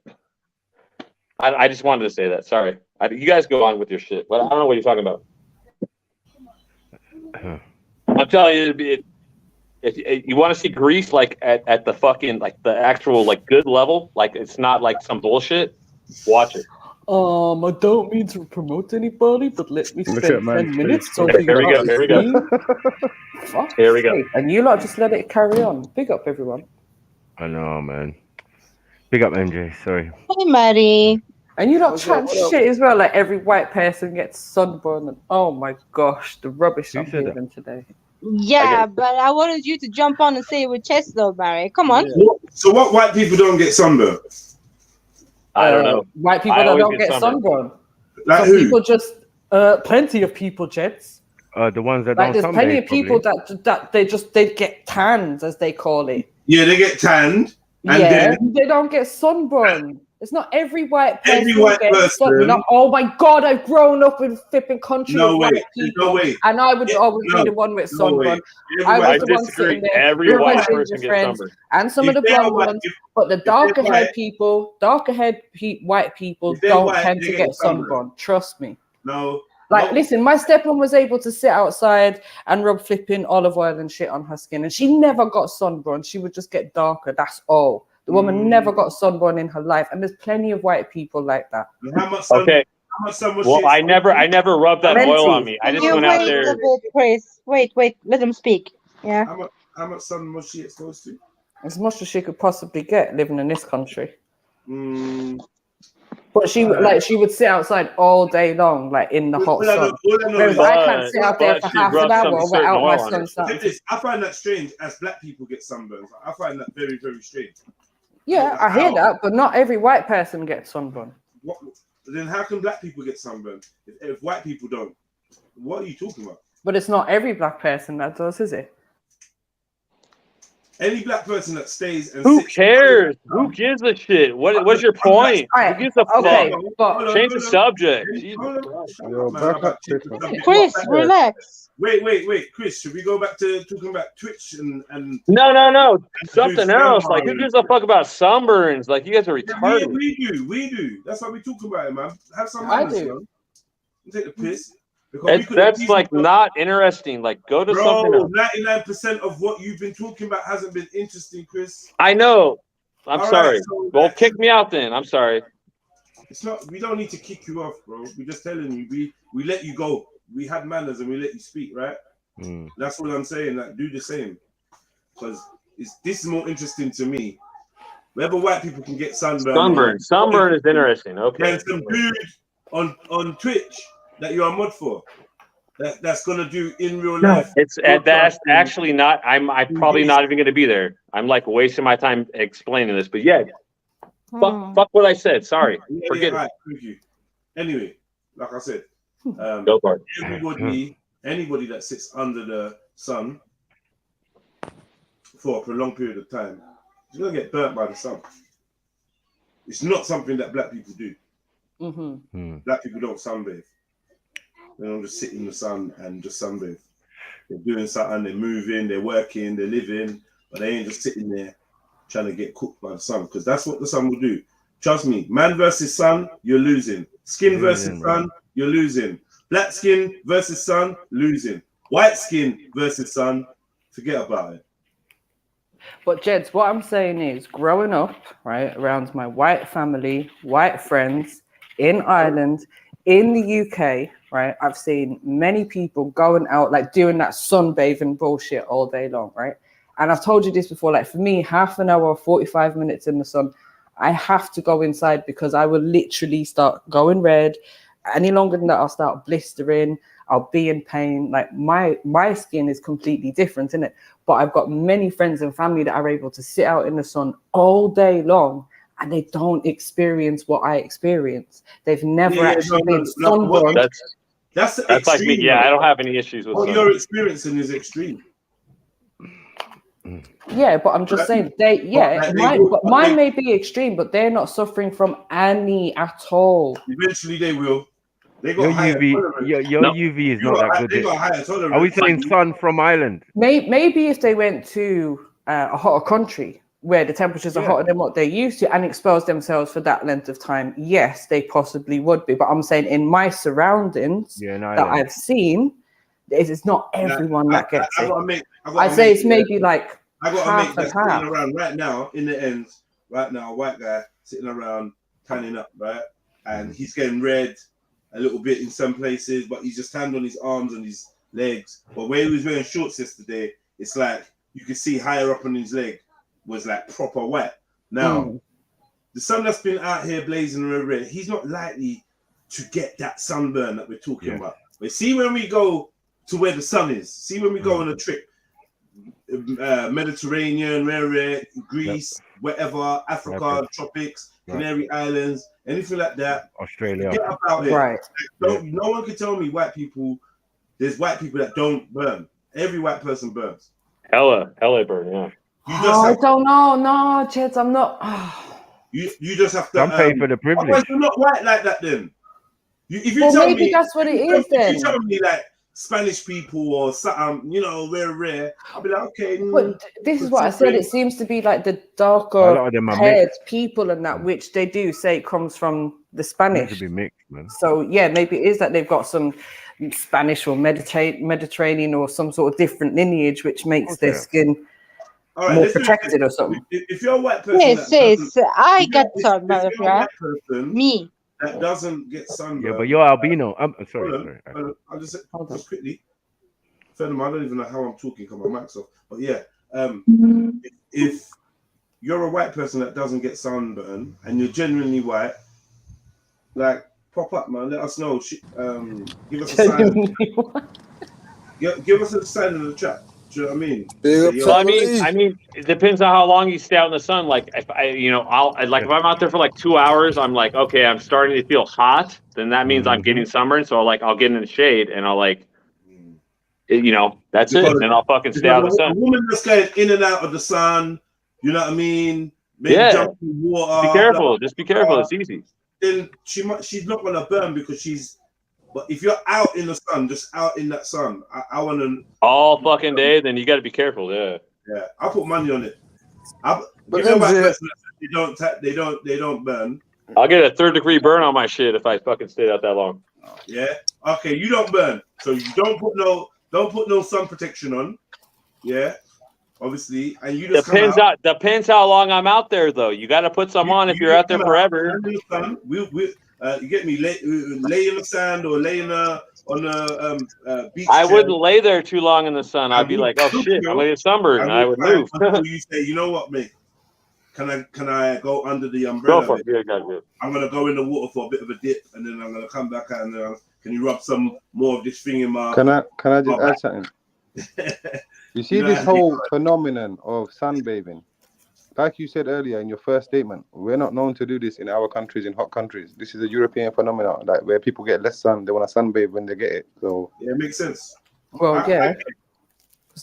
I just wanted to say that. Sorry. You guys go on with your shit. But I don't know what you're talking about. I'm telling you, if you want to see Greece like at the fucking like the actual like good level, like it's not like some bullshit. Watch it. I don't mean to promote anybody, but let me spend 10 minutes Here talking we go. about Here we this go. thing. Fuck Here we go. sake. And you lot just let it carry on. Big up, everyone. I know, man. Big up, NJ. Sorry. Hey, Maddie. And you lot chat shit as well. Like every white person gets sunburn. And oh my gosh, the rubbish I'm hearing today. Yeah, but I wanted you to jump on and say it with chest though, Barry. Come on. So what white people don't get sunburn? I don't know. White people that don't get sunburn. Like Some who? people just plenty of people, Jets. The ones that Like don't there's plenty sunbathe, of people probably. that they get tans, as they call it. Yeah, they get tanned. And Yeah, then they don't get sunburn. It's not every white person. Every white gets sun. person- Not, oh my God, I've grown up in flipping country No of way. white There's people, no way. and I would always no. be the one with No way. sunburn. Every I white- was the I one disagree. sitting there Every with white my person ginger gets friends sunburn. and some of If the they're blonde white- ones, but the they're darker haired white- people, white people If they're don't white, tend they to get get sunburn. Trust me. No. Like, no. listen, my stepmom was able to sit outside and rub flipping olive oil and shit on her skin, and she never got sunburn. She would just get darker. That's all. The woman never got sunburn in her life, and there's plenty of white people like that. How much sun? Okay. How much sun was Well, she I never rubbed that Plenty. oil on me. I just You went out wait there. a bit, Chris. Wait, let them speak. Yeah. How much sun was she exposed to? As much as she could possibly get living in this country. Mm. But she would sit outside all day long, like in the hot sun. Whereas I can't sit out there for half an hour without my sunshine. I find that strange as black people get sunburns. I find that very, very strange. Yeah, I hear that, but not every white person gets sunburn. What? Then how can black people get sunburned if white people don't? What are you talking about? But it's not every black person that does, is it? Any black person that stays and Who cares? Who gives a shit? What's your point? Who gives a Okay, fuck? but Change the subject. Yo, back up, Chris. Chris, relax. Wait, Chris. Should we go back to talking about Twitch and No. Something else. Like, who gives a fuck about sunburns? Like, you guys are retarded. We do. That's why we talk about it, man. Have some I manners, do. man. Take the piss. Because That's like not interesting. Like, go to something else. 99% of what you've been talking about hasn't been interesting, Chris. I know. I'm All sorry. right, so Well, kick me out then. I'm sorry. It's not. We don't need to kick you off, bro. We're just telling you. We let you go. We had manners and we let you speak, right? That's what I'm saying. Like, do the same, because this is more interesting to me. Whether white people can get sunburn. Sunburn is interesting. Okay. And some dude on Twitch that you're a mod for. That's gonna do in real life. That's actually not. I'm probably not even gonna be there. I'm like wasting my time explaining this. But yeah, fuck what I said. Sorry, forget it. Right, thank you. Anyway, like I said, go for it. Anybody that sits under the sun for a prolonged period of time is gonna get burnt by the sun. It's not something that black people do. Black people don't sunbathe. They don't just sit in the sun and just sunbathe. They're doing something, they're moving, they're working, they're living, but they ain't just sitting there trying to get cooked by the sun, because that's what the sun will do. Trust me, man versus sun, you're losing. Skin versus sun, you're losing. Black skin versus sun, losing. White skin versus sun, forget about it. But Jeds, what I'm saying is, growing up, right, around my white family, white friends in Ireland, in the UK, right, I've seen many people going out, like doing that sunbathing bullshit all day long, right? And I've told you this before, like for me, half an hour, 45 minutes in the sun, I have to go inside because I will literally start going red. Any longer than that, I'll start blistering. I'll be in pain. Like my skin is completely different, isn't it? But I've got many friends and family that are able to sit out in the sun all day long, and they don't experience what I experience. They've never been sunburned. That's like me. Yeah, I don't have any issues with what sun. you're experiencing is extreme. Yeah, but I'm just saying mine may be extreme, but they're not suffering from any at all. Eventually they will. They Your got higher UV, tolerance. your UV is not that good. They got higher tolerance. Are we saying sun from Ireland? Maybe if they went to a hotter country where the temperatures are hotter than what they're used to and expose themselves for that length of time, yes, they possibly would be. But I'm saying in my surroundings that I've seen, it's not everyone that gets it. I say it's maybe like I got a half mate that's and half. sitting around right now in the end. Right now, a white guy sitting around tanning up, right, and he's getting red a little bit in some places, but he's just tanned on his arms and his legs. But where he was wearing shorts yesterday, it's like you could see higher up on his leg was like proper white. Now, the sun that's been out here blazing red, he's not likely to get that sunburn that we're talking about. But see, when we go to where the sun is, see when we go on a trip, Mediterranean, Greece, wherever, Africa, tropics, Canary Islands, anything like that. Australia. Forget about it. Right. No one can tell me there's white people that don't burn. Every white person burns. Hella burn, yeah. I don't know. No, Jets, I'm not. You just have to. I'm paying for the privilege. Otherwise you're not white like that then. If you Well, tell maybe me, that's what it is then. If you tell me like Spanish people or something, rare, I'll be like, okay. But this is what I said. It seems to be like the A lot darker of them are haired mixed. people and that, which they do say comes from the Spanish. To be mixed, man. So yeah, maybe it is that they've got some Spanish or Mediterranean or some sort of different lineage, which makes their skin more protected or something. If you're a white person, Yes, I got sunburned, right? Me. That doesn't get sunburned. Yeah, but you're albino. I'm sorry. I'll just quickly. Furthermore, I don't even know how I'm talking because my mic's off. But yeah, if you're a white person that doesn't get sunburn and you're genuinely white, like pop up, man. Let us know. Give us a sign. Give us a sign in the chat. Do you know what I mean? Well, I mean, it depends on how long you stay out in the sun. Like, if if I'm out there for like 2 hours, I'm like, okay, I'm starting to feel hot. Then that means I'm getting sunburned. So I'll get in the shade and I'll that's it. And then I'll fucking stay out of the A sun. woman that's going in and out of the sun, you know what I mean? Maybe jump in water. Be careful. Just be careful. It's easy. Then she's not gonna burn because she's. But if you're out in the sun, just out in that sun, I want to all fucking day. Then you got to be careful. Yeah. Yeah, I put money on it. But give me a white person that they don't burn. I'll get a 3rd-degree burn on my shit if I fucking stayed out that long. Yeah. Okay, you don't burn, so you don't put no sun protection on. Yeah. Obviously, and you just depends how long I'm out there though. You got to put some on if you're out there forever. You get me? Lay in the sand or lay on a beach. I wouldn't lay there too long in the sun. I'd be like, oh shit, I'm gonna get sunburned, and I would move. You say, you know what, mate? Can I go under the umbrella? Go for it. Yeah. I'm gonna go in the water for a bit of a dip, and then I'm gonna come back and can you rub some more of this thing in my? Can I just add something? You see this whole phenomenon of sunbathing. Like you said earlier in your first statement, we're not known to do this in our countries, in hot countries. This is a European phenomenon, like where people get less sun, they want to sunbathe when they get it. So yeah, it makes sense. Well, because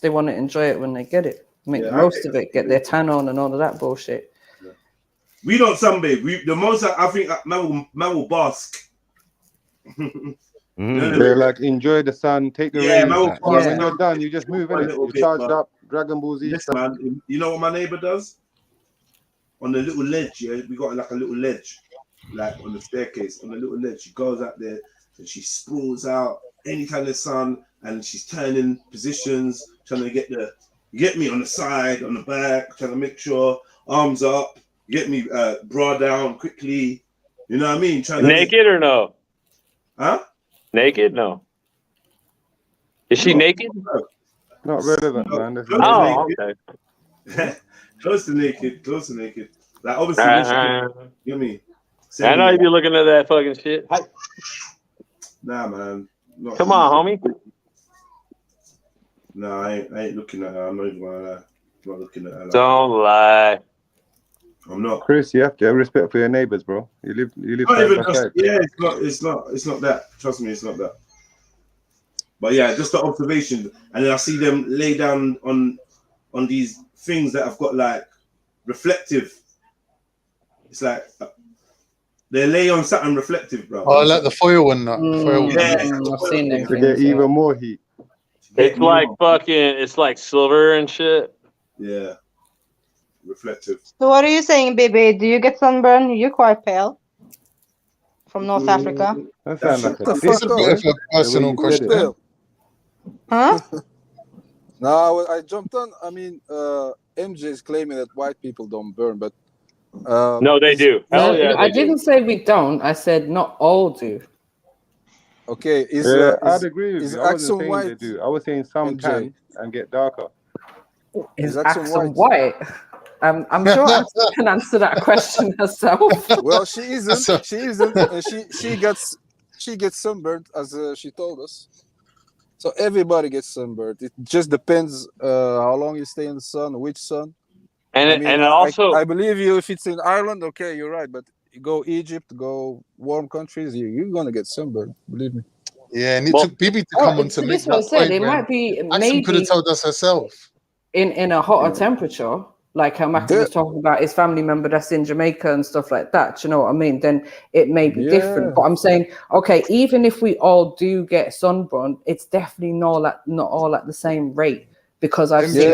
they want to enjoy it when they get it, make the most of it, get their tan on and all of that bullshit. Yeah. We don't sunbathe. The most I think man will bask. They're like enjoy the sun, take the rain. When you're done, you just move in it. You charged up, Dragon Ball Z. Yes, man. You know what my neighbor does? On the little ledge, we got like a little ledge, like on the staircase, on the little ledge. She goes out there and she sprawls out any kind of sun, and she's turning positions, trying to get me on the side, on the back, trying to make sure arms up, get me bra down quickly. You know what I mean? Naked or no? Huh? Naked? No. Is she naked? Not relevant, man. Okay. Close to naked. Like obviously, you know what I mean? I know you be looking at that fucking shit. Nah, man. Come on, homie. Nah, I ain't looking at her. I'm not even gonna lie. I'm not looking at her. Don't lie. I'm not. Chris, you have to have respect for your neighbors, bro. You live it's not that. Trust me, it's not that. But yeah, just the observation, and then I see them lay down on these things that have got like reflective. It's like they lay on something reflective, bro. Oh, I like the foil one. I've seen them. To get even more heat. It's like fucking. It's like silver and shit. Yeah, reflective. So what are you saying, baby? Do you get sunburn? You're quite pale. From North Africa. That sounds like a bit of a personal question. Huh? No, I jumped on. I mean, MJ is claiming that white people don't burn, but no, they do. Hell yeah, I didn't say we don't. I said not all do. Okay, I'd agree with you. I wasn't saying white? they do. I was saying some can and get darker. Is Axel white? I'm sure Axel can answer that question herself. Well, she isn't. She isn't. She gets sunburned, as she told us. So everybody gets sunburned. It just depends how long you stay in the sun, which sun. And also, I believe you. If it's in Ireland, okay, you're right. But you go Egypt, go warm countries, you're gonna get sunburned. Believe me. Yeah, and it took Bibi to come on to make that point. It might be Axel could have told us herself. In a hotter temperature, like how Matthew was talking about his family member that's in Jamaica and stuff like that. Do you know what I mean? Then it may be different. But I'm saying, okay, even if we all do get sunburn, it's definitely not all at the same rate. Because I've seen,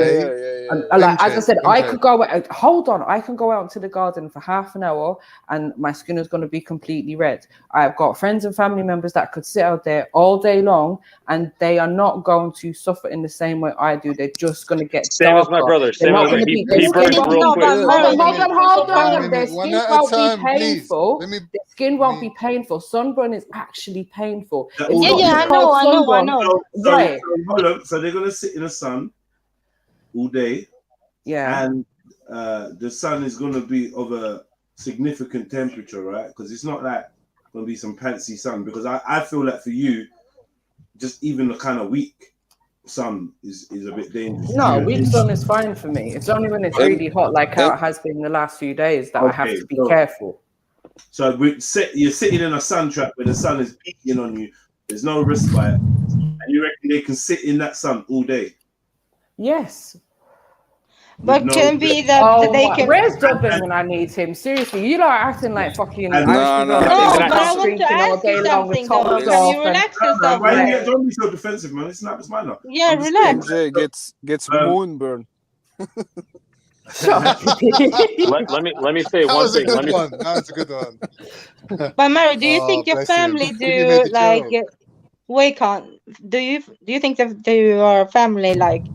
like as I said, I could go out. Hold on, I can go out into the garden for half an hour, and my skin is going to be completely red. I've got friends and family members that could sit out there all day long, and they are not going to suffer in the same way I do. They're just going to get same as my brother. Same as he burns real quick. Hold on. Their skin won't be painful. Their skin won't be painful. Sunburn is actually painful. I know. Right. Hold on. So they're gonna sit in the sun all day, and the sun is going to be of a significant temperature, right? Because it's not like going to be some fancy sun. Because I feel like for you, just even the kind of week sun is a bit dangerous. No, weak sun is fine for me. It's only when it's really hot, like how it has been the last few days, that I have to be careful. So you're sitting in a sun trap where the sun is beating on you. There's no respite, and you reckon they can sit in that sun all day? Yes. But can be that they can. Where's Dublin when I need him? Seriously, you lot are acting like fucking Irish people. No, but I want to ask you something though. Can you relax yourself? Don't be so defensive, man. It's mine now. Yeah, relax. MJ gets moonburn. let me say one thing. That's a good one. But Mary, do you think your family do like? Wait, can't do you think that your family like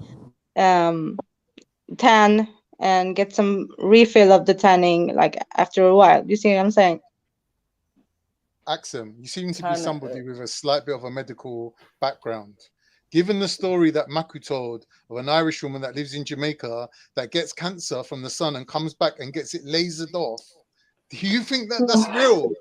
tan and get some refill of the tanning like after a while? You see what I'm saying? Axum, you seem to be somebody with a slight bit of a medical background. Given the story that Maku told of an Irish woman that lives in Jamaica that gets cancer from the sun and comes back and gets it lasered off, do you think that that's real?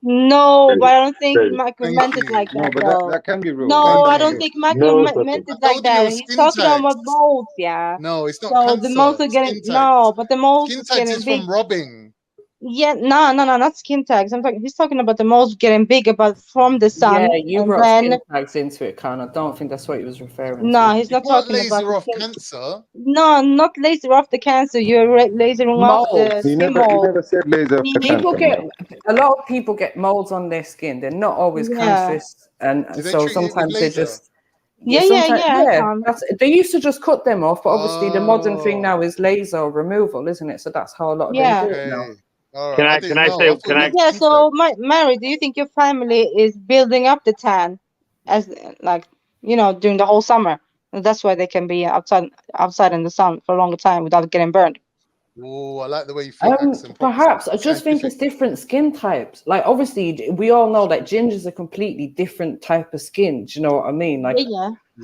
No, but I don't think Maku meant it like that. No, but that can be real. No, I don't think Maku meant it like that. He's talking about molds, yeah. No, it's not so cancer. the molds are getting but the molds Skin is tags getting is big. from rubbing. Yeah, no, not skin tags. He's talking about the molds getting bigger, but from the sun. Yeah, you and brought then skin tags into it, Khan. I don't think that's what he was referring to. no, he's not talking laser about off the cancer. No, not laser off the cancer. You're lasering off the He skin never mold. said laser. People get a lot of people get molds on their skin. They're not always cancerous, and Do they so treat it with sometimes they laser? just Yeah. They used to just cut them off, but obviously the modern thing now is laser removal, isn't it? So that's how a lot of them do it now. Can I say? Yeah. So, Mary, do you think your family is building up the tan, as like during the whole summer? And that's why they can be outside in the sun for a longer time without getting burned. Oh, I like the way you think. Perhaps I just think it's different skin types. Like obviously, we all know that ginger's a completely different type of skin. Do you know what I mean? Like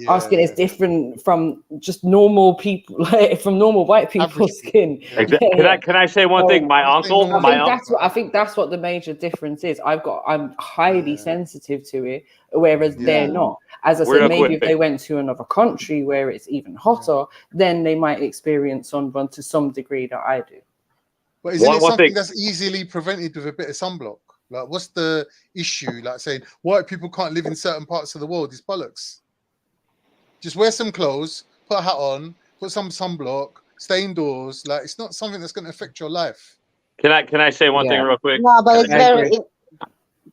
our skin is different from just normal people, like from normal white people's skin. Can I say one thing? My uncle. I think that's what the major difference is. I'm highly sensitive to it, whereas they're not. As I said, maybe if they went to another country where it's even hotter, then they might experience sunburn to some degree that I do. But isn't it something that's easily prevented with a bit of sunblock? Like, what's the issue? Like saying white people can't live in certain parts of the world is bollocks. Just wear some clothes, put a hat on, put some sunblock, stay indoors. Like, it's not something that's going to affect your life. Can I say one thing real quick? No, but it's very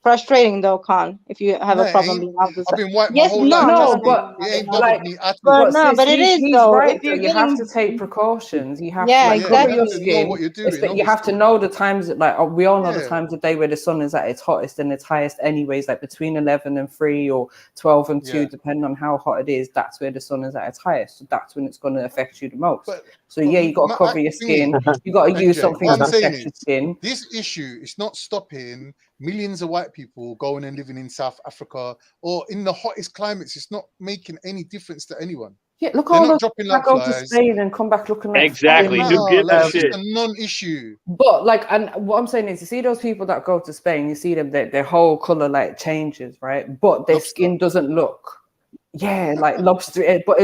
frustrating though, Khan. If you have a problem being out I've been white my whole life. But it ain't bothered me at all. But it is he's though. right, If you're you have to take precautions. You have to cover your skin. What you're doing, you have to know the times. Like we all know the times of day where the sun is at its hottest and its highest. Anyways, like between 11 and 3 or 12 and 2, depending on how hot it is. That's where the sun is at its highest. So that's when it's going to affect you the most. So you got to cover your skin. You got to use something to protect your skin. This issue is not stopping millions of white people going and living in South Africa or in the hottest climates. It's not making any difference to anyone. Yeah, look They're all not the dropping like go to flies. Spain and come back looking like exactly. Who gives a shit? It's a non-issue. But like, and what I'm saying is, you see those people that go to Spain, you see them, their whole color like changes, right? But their skin doesn't look, like lobster. But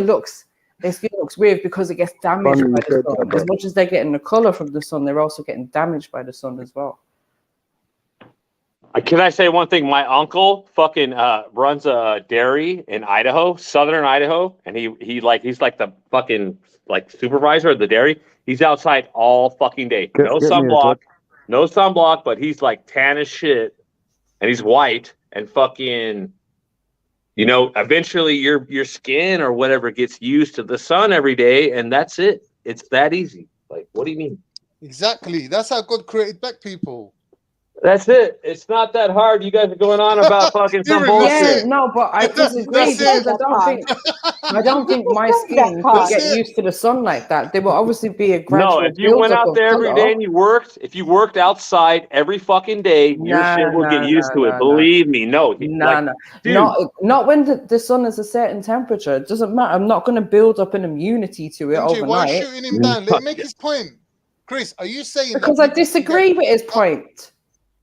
their skin looks weird because it gets damaged by the sun. As much as they're getting the color from the sun, they're also getting damaged by the sun as well. Can I say one thing? My uncle fucking runs a dairy in Idaho, southern Idaho, and he's like the fucking like supervisor of the dairy. He's outside all fucking day. No sunblock, but he's like tan as shit, and he's white and fucking. Eventually your skin or whatever gets used to the sun every day, and that's it. It's that easy. Like, what do you mean? Exactly. That's how God created black people. That's it. It's not that hard. You guys are going on about fucking some bullshit. Yeah, no, but I disagree because I don't think my skin could get used to the sun like that. There will obviously be a gradual. No, if you went out there every day and if you worked outside every fucking day, your shit will get used to it. Believe me. No. Not when the sun is a certain temperature. It doesn't matter. I'm not going to build up an immunity to it overnight. Why are you shooting him down? Let me make his point. Chris, are you saying because I disagree with his point?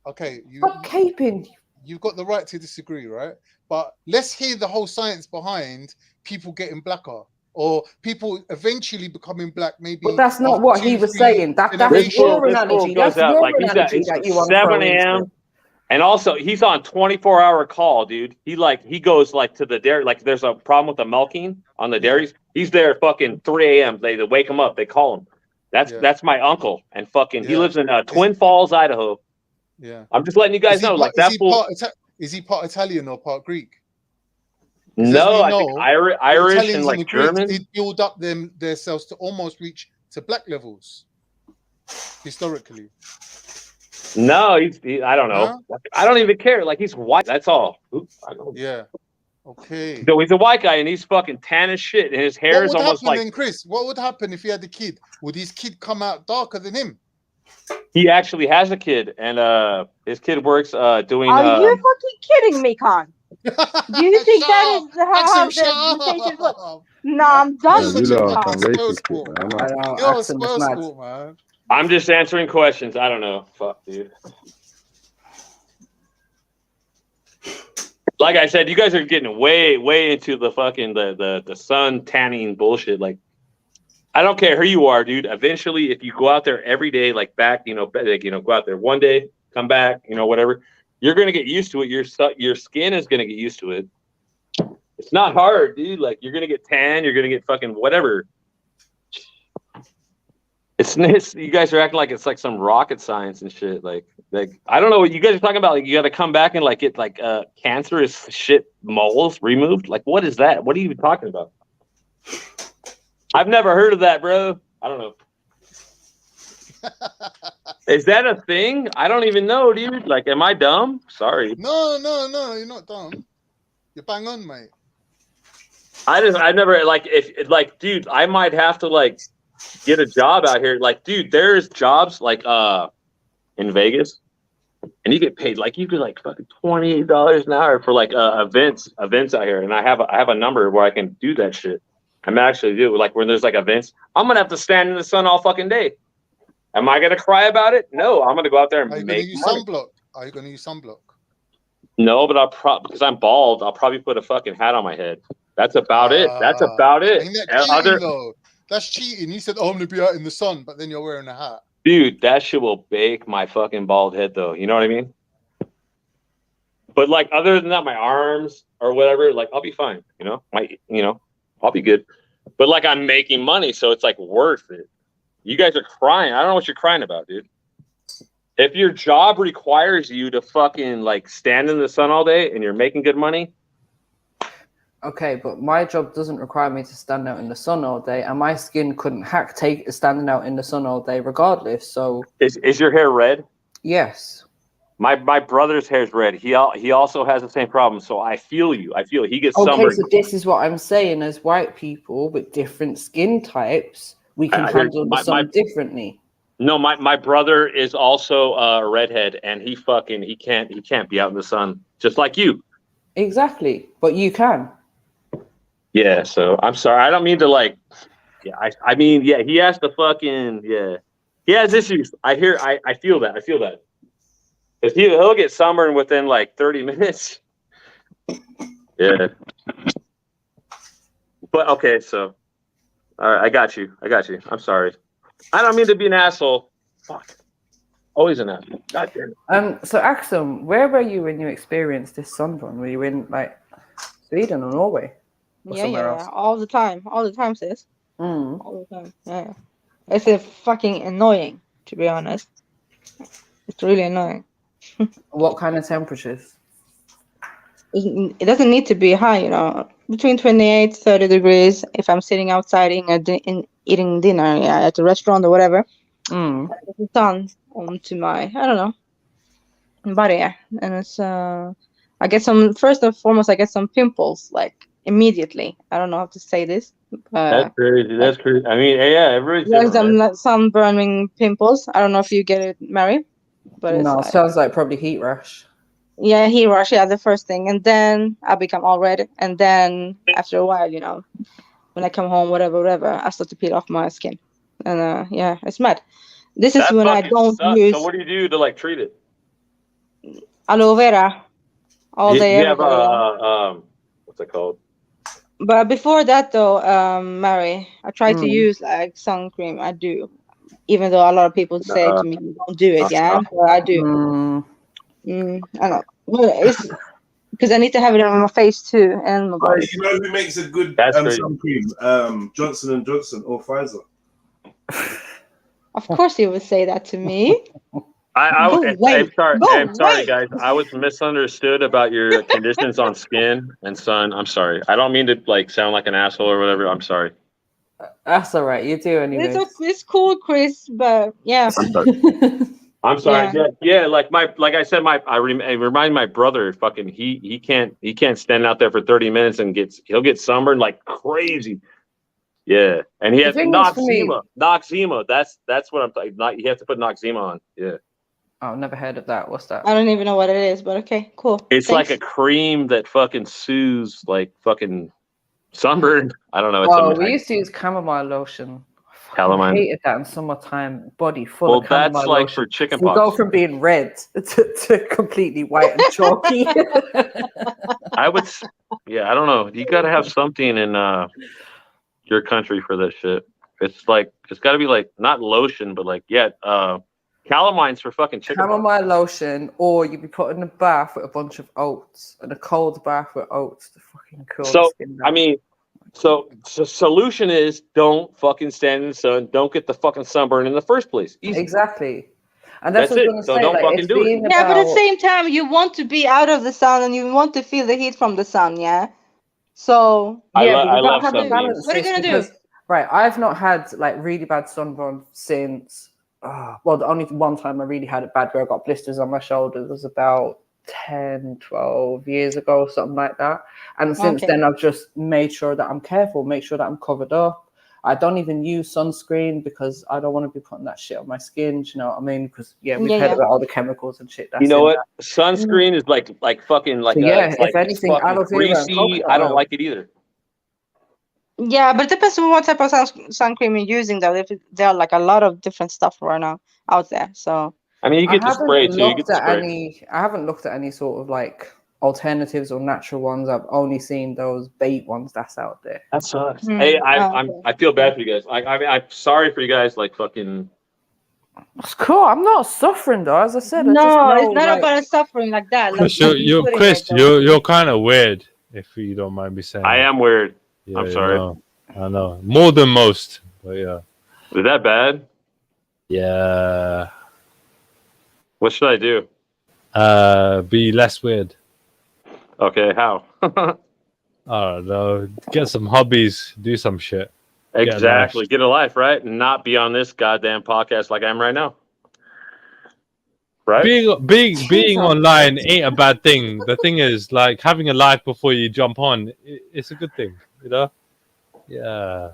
Okay, Stop caping. you've got the right to disagree, right? But let's hear the whole science behind people getting blacker or people eventually becoming black. Maybe. But that's not after what 2, he was 3 saying. That's generations. your This fool analogy. goes That's out your like analogy it's that you want to throw 7 into a.m. it. And also, he's on 24-hour call, dude. He goes like to the dairy. Like, there's a problem with the milking on the dairies. He's there fucking 3 a.m. They wake him up. They call him. That's my uncle, and fucking he lives in Twin Falls, Idaho. Yeah. I'm just letting you guys know, like that fool. Is he part Italian or part Greek? No, I think Irish Italians and like the Greeks German. did build up themselves to almost reach to black levels historically. No, I don't know. Huh? I don't even care. Like, he's white. That's all. Oops, Yeah. Okay. So he's a white guy, and he's fucking tan as shit, and his hair is What would almost happen like. then, Chris? What would happen if he had a kid? Would his kid come out darker than him? He actually has a kid, and his kid works doing. Are you fucking kidding me, Khan? Do you think that is how the station works? No, I'm done Man, with you you, lot are Khan. some racist shit, man. I know. You're a Axum is Spurs mad. sport, man. I'm just answering questions. I don't know. Fuck, dude. Like I said, you guys are getting way into the fucking the sun tanning bullshit. Like, I don't care who you are, dude. Eventually, if you go out there every day, go out there one day, come back, whatever, you're gonna get used to it. Your skin is gonna get used to it. It's not hard, dude. Like, you're gonna get tan, you're gonna get fucking whatever. It's you guys are acting like it's like some rocket science and shit. Like I don't know what you guys are talking about. Like, you got to come back and like get like cancerous shit moles removed. Like, what is that? What are you even talking about? I've never heard of that, bro. I don't know. Is that a thing? I don't even know, dude. Like, am I dumb? Sorry. No, you're not dumb. You're bang on, mate. I never dude, I might have to like get a job out here. Like, dude, there's jobs like in Vegas, and you get paid like you get like fucking $28 an hour for like events out here. And I have a number where I can do that shit. I'm actually do like when there's like events, I'm gonna have to stand in the sun all fucking day. Am I gonna cry about it? No, I'm gonna go out there and Are you make gonna use money. sunblock? Are you gonna use sunblock? No, but because I'm bald, I'll probably put a fucking hat on my head. That's about it. That's about it. Ain't that cheating, though? That's cheating. You said, "Oh, I'm gonna be out in the sun," but then you're wearing a hat. Dude, that shit will bake my fucking bald head, though. You know what I mean? But like, other than that, my arms or whatever, like, I'll be fine. I'll be good. But like, I'm making money, so it's like worth it. You guys are crying. I don't know what you're crying about, dude. If your job requires you to fucking like stand in the sun all day and you're making good money. Okay, but my job doesn't require me to stand out in the sun all day, and my skin couldn't take standing out in the sun all day regardless. So is your hair red? Yes. My brother's hair's red. He also has the same problem. So I feel you. He gets sunburned. Okay, so this is what I'm saying. As white people with different skin types, we can handle the sun differently. No, my brother is also a redhead, and he can't be out in the sun just like you. Exactly, but you can. Yeah, so I'm sorry. I don't mean to like. Yeah, I mean, yeah, he has to fucking he has issues. I feel that. If he'll get sunburned within like 30 minutes. Yeah. But okay, so all right, I got you. I'm sorry. I don't mean to be an asshole. Fuck. Always an asshole. God damn it. So Axum, where were you when you experienced this sunburn? Were you in like Sweden or Norway? Or somewhere else? All the time, sis. Mm. All the time. Yeah. It's a fucking annoying, to be honest. It's really annoying. What kind of temperatures? It doesn't need to be high, between 28, 30 degrees. If I'm sitting outside eating dinner at a restaurant or whatever, the sun onto my, I don't know, body. And it's, I get first and foremost, I get some pimples, like, immediately. I don't know how to say this. That's crazy. I mean, yeah, everybody's there's different, right? some sunburning pimples. I don't know if you get it, Mary, but No, it's sounds like probably heat rash. Yeah, heat rash. Yeah, the first thing, and then I become all red, and then after a while, when I come home, whatever, I start to peel off my skin, and yeah, it's mad. This is when I don't sucks. use So what do you do to like treat it? aloe vera. all day, You have every day. what's it called? But before that, though, Mary, I try to Mm. use like sun cream. I do, even though a lot of people say to me, "Don't do it." Yeah, but I do. I know. Well, it's because I need to have it on my face too and my body. You know who makes a good sun cream? Johnson & Johnson or Pfizer. Of course, you would say that to me. I'm sorry, guys. I was misunderstood about your conditions on skin and sun. I'm sorry. I don't mean to like sound like an asshole or whatever. I'm sorry. That's all right. You do anyway. It's cool, Chris. But yeah. I'm sorry. I'm sorry. Yeah. Like I said, I remind my brother. Fucking he can't stand out there for 30 minutes and he'll get sunburned like crazy. Yeah, and he has Noxzema. Noxzema. That's what I'm talking. You have to put Noxzema on. Yeah. Oh, never heard of that. What's that? I don't even know what it is, but okay, cool. It's like a cream that fucking soothes like fucking sunburn. I don't know. We used to use chamomile lotion. I Calamine. hated that in summertime. Body full of chamomile that's like lotion. for chicken You pox. go from being red to completely white and chalky. I don't know. You got to have something in your country for this shit. It's got to be like not lotion, but like calamine's for fucking chicken pox. Chamomile lotion, or you'd be put in a bath with a bunch of oats, and a cold bath with oats to fucking cool the skin down. So solution is don't fucking stand in the sun. Don't get the fucking sunburn in the first place. Easy. Exactly. And that's what I was going to say. Don't like, fucking do it. Yeah, but at the same time, you want to be out of the sun and you want to feel the heat from the sun, yeah? So but you don't have the balance. What are you going to do? Right, I've not had like really bad sunburn since, the only one time I really had it bad where I got blisters on my shoulders was about 10, 12 years ago, something like that. And since then, I've just made sure that I'm careful, make sure that I'm covered up. I don't even use sunscreen because I don't want to be putting that shit on my skin. Do you know what I mean? Because we've heard about all the chemicals and shit. That's you know what? Sunscreen is like fucking like if anything, aloe vera and greasy. I don't like it either. Yeah, but it depends on what type of sun cream you're using, though. There are like a lot of different stuff right now out there. So I mean, you get the spray too. You get the spray. I haven't looked at any sort of like alternatives or natural ones. I've only seen those bait ones that's out there. That sucks. Hey, I feel bad for you guys. I mean, I'm sorry for you guys. Like fucking. It's cool. I'm not suffering though. As I said, no, it's not about suffering like that. Like, Chris, you're kind of weird, if you don't mind me saying. I am weird. Yeah, I'm sorry. I know more than most, but yeah. Is that bad? Yeah. What should I do? Be less weird. Okay, how? I don't know. Get some hobbies. Do some shit. Exactly. Get a life, right? And not be on this goddamn podcast like I am right now. Right? Being online ain't a bad thing. The thing is, like, having a life before you jump on, it's a good thing, you know? Yeah.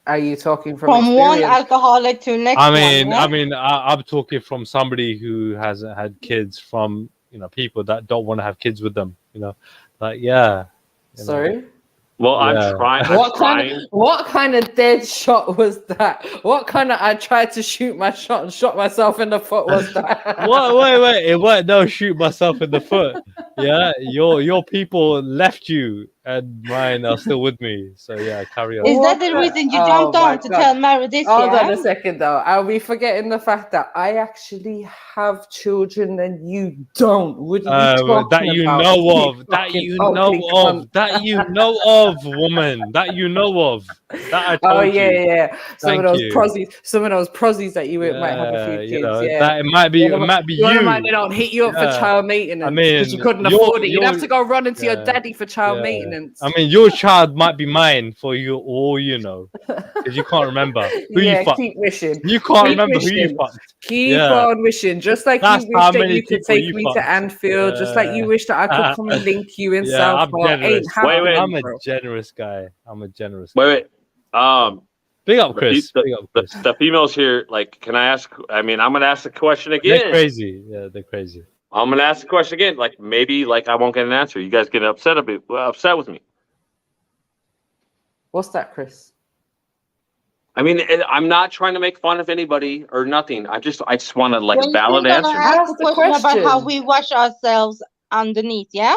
Are you talking from one alcoholic to next I mean, one? I'm talking from somebody who hasn't had kids, from people that don't want to have kids with them. Like Sorry. Well, I'm trying. What kind of dead shot was that? What kind of I tried to shoot my shot and shot myself in the foot was that? Wait! It weren't no shoot myself in the foot. Yeah, your people left you, and mine are still with me. So yeah, carry on. Is that the reason you jumped on to tell Mary this? Hold on a second, though. Are we forgetting the fact that I actually have children and you don't? What are you talking that you about? know of? That you know of, woman? That you know of? That I told you. Yeah. Some of those prozzies that you might have a few kids. That it might be you. They don't hit you up for child maintenance. I mean, because you couldn't afford it. You'd have to go run into your daddy for child maintenance. I mean, your child might be mine for you, all you know, because you can't remember who you fucked. Keep wishing. You can't remember who you fucked. Keep on wishing, just like you wish that you could take me to Anfield, just like you wish that I could come and link you in Southport. I'm a generous guy. Wait. Big up, Chris. The females here, like, can I ask? I mean, I'm gonna ask the question again. They're crazy. Yeah, they're crazy. I'm gonna ask the question again. Like, maybe, like, I won't get an answer. You guys get upset with me. What's that, Chris? I mean, I'm not trying to make fun of anybody or nothing. I just want to, like, a valid answer. Ask the question about how we wash ourselves underneath, yeah?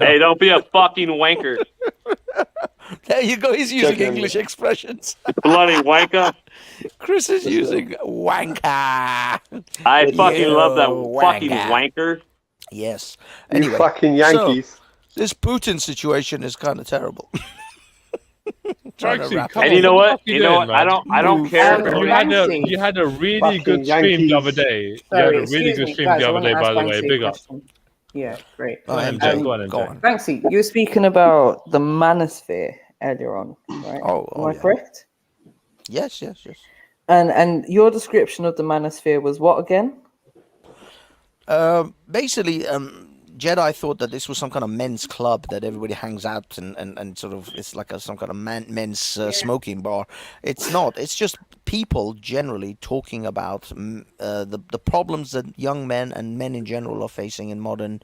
Hey, don't be a fucking wanker. There you go. He's using English expressions. Bloody wanker. Chris is using wanker. I fucking love that fucking wanker. Yes. You Anyway, fucking Yankees. This Putin situation is kind of terrible. Trying to Frankie, wrap come And it you know up. what? What You know what? I don't care. You had a really good stream the other day. You had Sorry, a really excuse good me, stream guys. the I other want to day, ask by the way. Banksy a Big up. question. Yeah, great. Go on, MJ. Go on, MJ. Banksy, you were speaking about the manosphere earlier on, right? Am I correct? Yes. And your description of the manosphere was what again? Basically, Jedi thought that this was some kind of men's club that everybody hangs out and sort of it's like some kind of men's smoking bar. It's not. It's just people generally talking about the problems that young men and men in general are facing in modern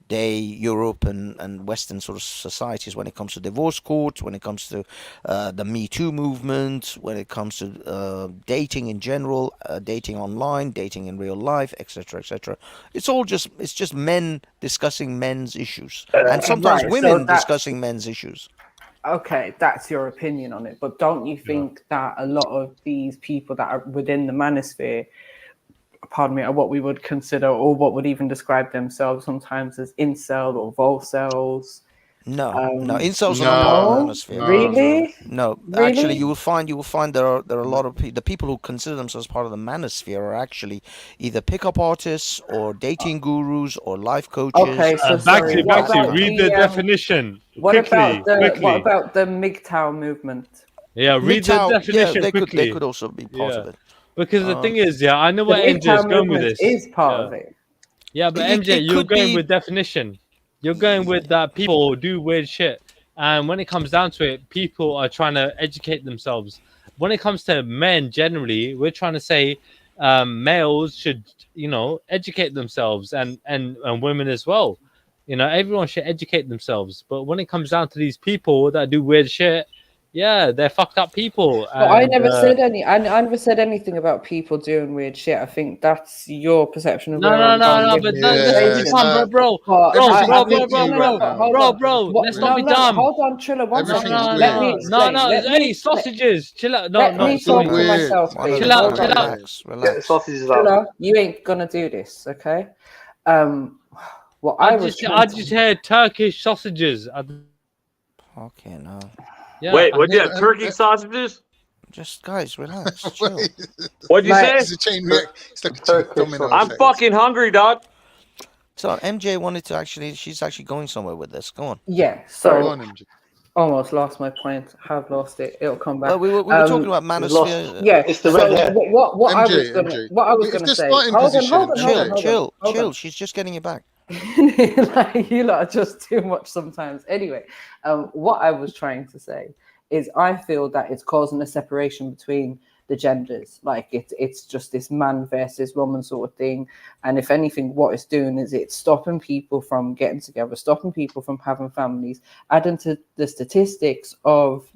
day Europe and Western sort of societies when it comes to divorce courts, when it comes to the Me Too movement, when it comes to dating in general, dating online, dating in real life, etc., etc. It's just men discussing men's issues, and sometimes women discussing men's issues. Okay, that's your opinion on it, but don't you think that a lot of these people that are within the manosphere, pardon me, are what we would consider or what would even describe themselves sometimes as incel or volcels? No, incels are not part of the manosphere. Really? No, Really? actually, you will find there are a lot of the people who consider themselves part of the manosphere are actually either pickup artists or dating gurus or life coaches. Okay, so sorry. Baxi, read the definition What quickly. about the MGTOW movement? Yeah, read the definition quickly. They could also be part of it. Because the thing is, I know The where MJ is MGTOW going with movement this. is part of it. Yeah, but MJ, you're going with definition. You're going with that people do weird shit. And when it comes down to it, people are trying to educate themselves. When it comes to men generally, we're trying to say males should, educate themselves and women as well. Everyone should educate themselves. But when it comes down to these people that do weird shit, yeah, they're fucked up people. But I never said I never said anything about people doing weird shit. I think that's your perception of No, but bro. Let's not be dumb. Hold on, Trilla, one second. Let me explain. Hey, sausages, chill out. Let me talk to myself, please. Chill out. Relax. Trilla, you ain't gonna do this, okay? What I just heard Turkish sausages. Okay, no. Yeah, wait, what? Yeah, turkey sausages. Just guys, relax. Chill. What'd you say? It's a chain reaction. It's like a domino I'm effect. fucking hungry, dog. So MJ wanted to she's actually going somewhere with this. Go on. Yeah. So almost lost my point. Have lost it. It'll come back. Well, we were talking about manosphere. Yeah. It's the red hair. What I was gonna say. Hold on. Chill. She's just getting it back. You lot are just too much sometimes. Anyway, what I was trying to say is I feel that it's causing a separation between the genders. Like it's just this man versus woman sort of thing. And if anything, what it's doing is it's stopping people from getting together, stopping people from having families, adding to the statistics of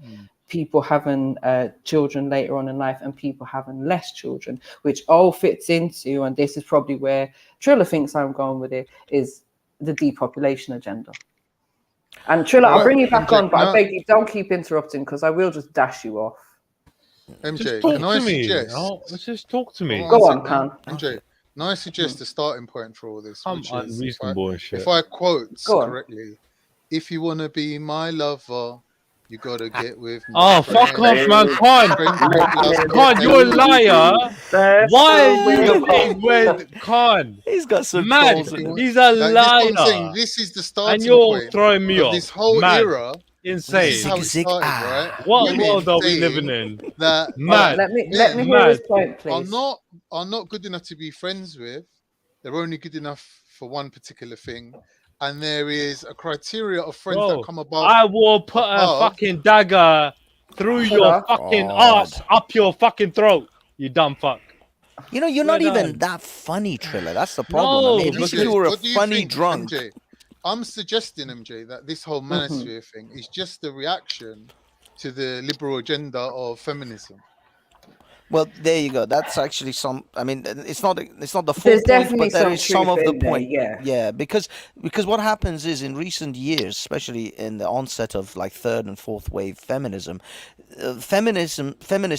people having children later on in life and people having less children, which all fits into, and this is probably where Trilla thinks I'm going with it, is the depopulation agenda. And Trilla, I'll bring you back on, but I beg you, don't keep interrupting because I will just dash you off. MJ, can I suggest? Let's just talk to me. Go on, Khan. MJ, can I suggest a starting point for all this? I'm unreasonable and shit. If I quote correctly, if you want to be my lover, you gotta get with me. Oh, fuck off, man. Khan, you're a liar. Why are you living with Khan? He's got some mad. He's a liar. This is the starting and you're point throwing me off. This whole era. Insane. This is how it started, right? What world are we living in? That mad. Let me hear his point, please. Are not good enough to be friends with. They're only good enough for one particular thing. And there is a criteria of friends that come above. I will put a fucking dagger through your fucking ass up your fucking throat, you dumb fuck. You're not even that funny, Trilla. That's the problem. No, at least you were a funny drunk. MJ? I'm suggesting, MJ, that this whole manosphere thing is just a reaction to the liberal agenda of feminism. Well, there you go. That's actually some. I mean, it's not the full point, but there is some of the point. Yeah, because what happens is in recent years, especially in the onset of like third and fourth wave feminism, feminists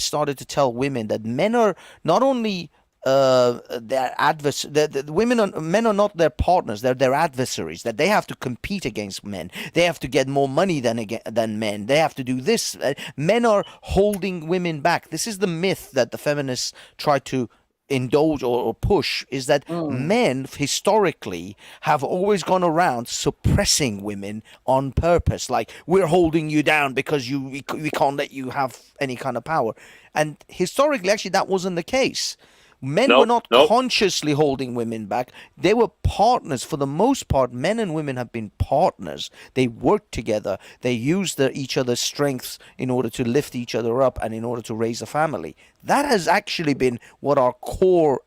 started to tell women that men are not only their the women men are not their partners, they're their adversaries, that they have to compete against men, they have to get more money than men, they have to do this. Men are holding women back. This is the myth that the feminists try to indulge or push, is that men historically have always gone around suppressing women on purpose, like, we're holding you down because we can't let you have any kind of power. And historically, actually, that wasn't the case. Men were not consciously holding women back. They were partners. For the most part, men and women have been partners. They worked together. They used each other's strengths in order to lift each other up and in order to raise a family. That has actually been what our core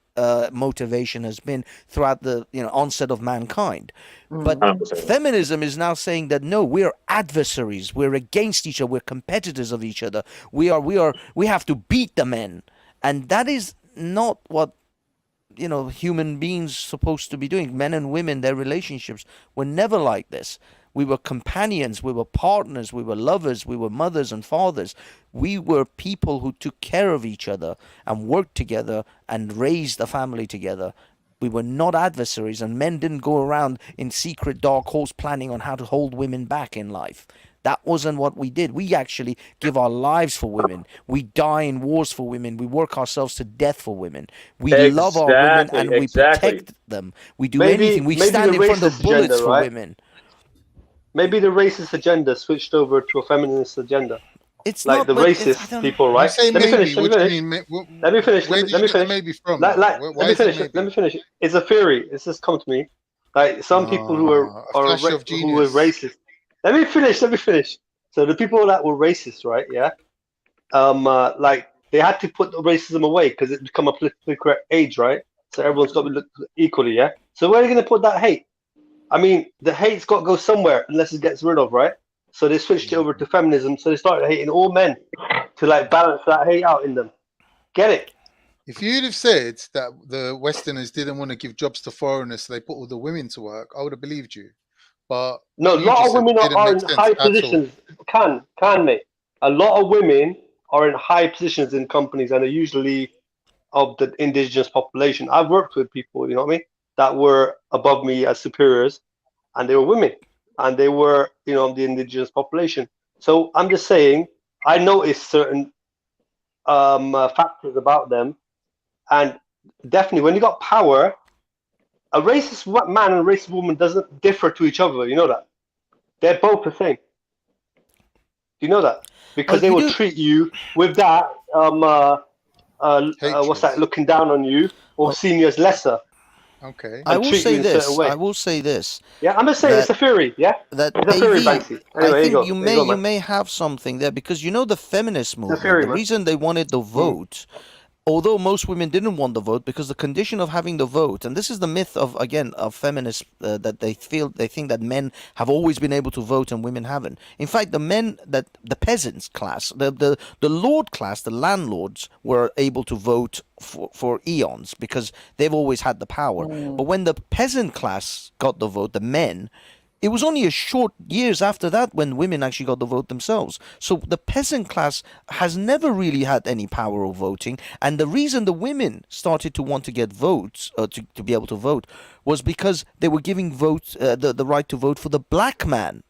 motivation has been throughout the onset of mankind. But feminism is now saying that no, we're adversaries. We're against each other. We're competitors of each other. We have to beat the men. And that is not what human beings supposed to be doing. Men and women, their relationships were never like this. We were companions, we were partners, we were lovers, we were mothers and fathers. We were people who took care of each other and worked together and raised a family together. We were not adversaries, and men didn't go around in secret dark holes planning on how to hold women back in life. That wasn't what we did. We actually give our lives for women. We die in wars for women. We work ourselves to death for women. We love our women and we protect them. We do anything. We stand in front of bullets for women. Maybe the racist agenda switched over to a feminist agenda. It's like not the racist people, right? Let me finish. Let me finish. It's a theory. It's just come to me. Like some people who are racist. Let me finish. So the people that were racist, right? Yeah. Like they had to put the racism away because it's become a politically correct age, right? So everyone's got to look equally, yeah. So where are you going to put that hate? I mean, the hate's got to go somewhere unless it gets rid of, right? So they switched it over to feminism. So they started hating all men to like balance that hate out in them. Get it? If you'd have said that the Westerners didn't want to give jobs to foreigners, so they put all the women to work, I would have believed you. But no, a lot of women are in high positions. Can mate? A lot of women are in high positions in companies and are usually of the indigenous population. I've worked with people, you know what I mean, that were above me as superiors, and they were women, and they were, of the indigenous population. So I'm just saying, I noticed certain factors about them, and definitely when you got power, a racist man and a racist woman doesn't differ to each other. You know that? They're both the same. You know that? Because they will treat you with that, what's that, looking down on you or seeing you as lesser. Okay. I will say this. Yeah, I'm just saying it's a theory, yeah? That it's a theory, Banksy. Anyway, I think you may have something there, because the feminist movement, the reason they wanted the vote, although most women didn't want the vote, because the condition of having the vote, and this is the myth of feminists, that they think that men have always been able to vote and women haven't. In fact, the peasants class, the lord class, the landlords were able to vote for eons because they've always had the power. But when the peasant class got the vote, the men, it was only a short years after that when women actually got the vote themselves. So the peasant class has never really had any power of voting. And the reason the women started to want to get votes, to be able to vote, was because they were giving the right to vote for the black man.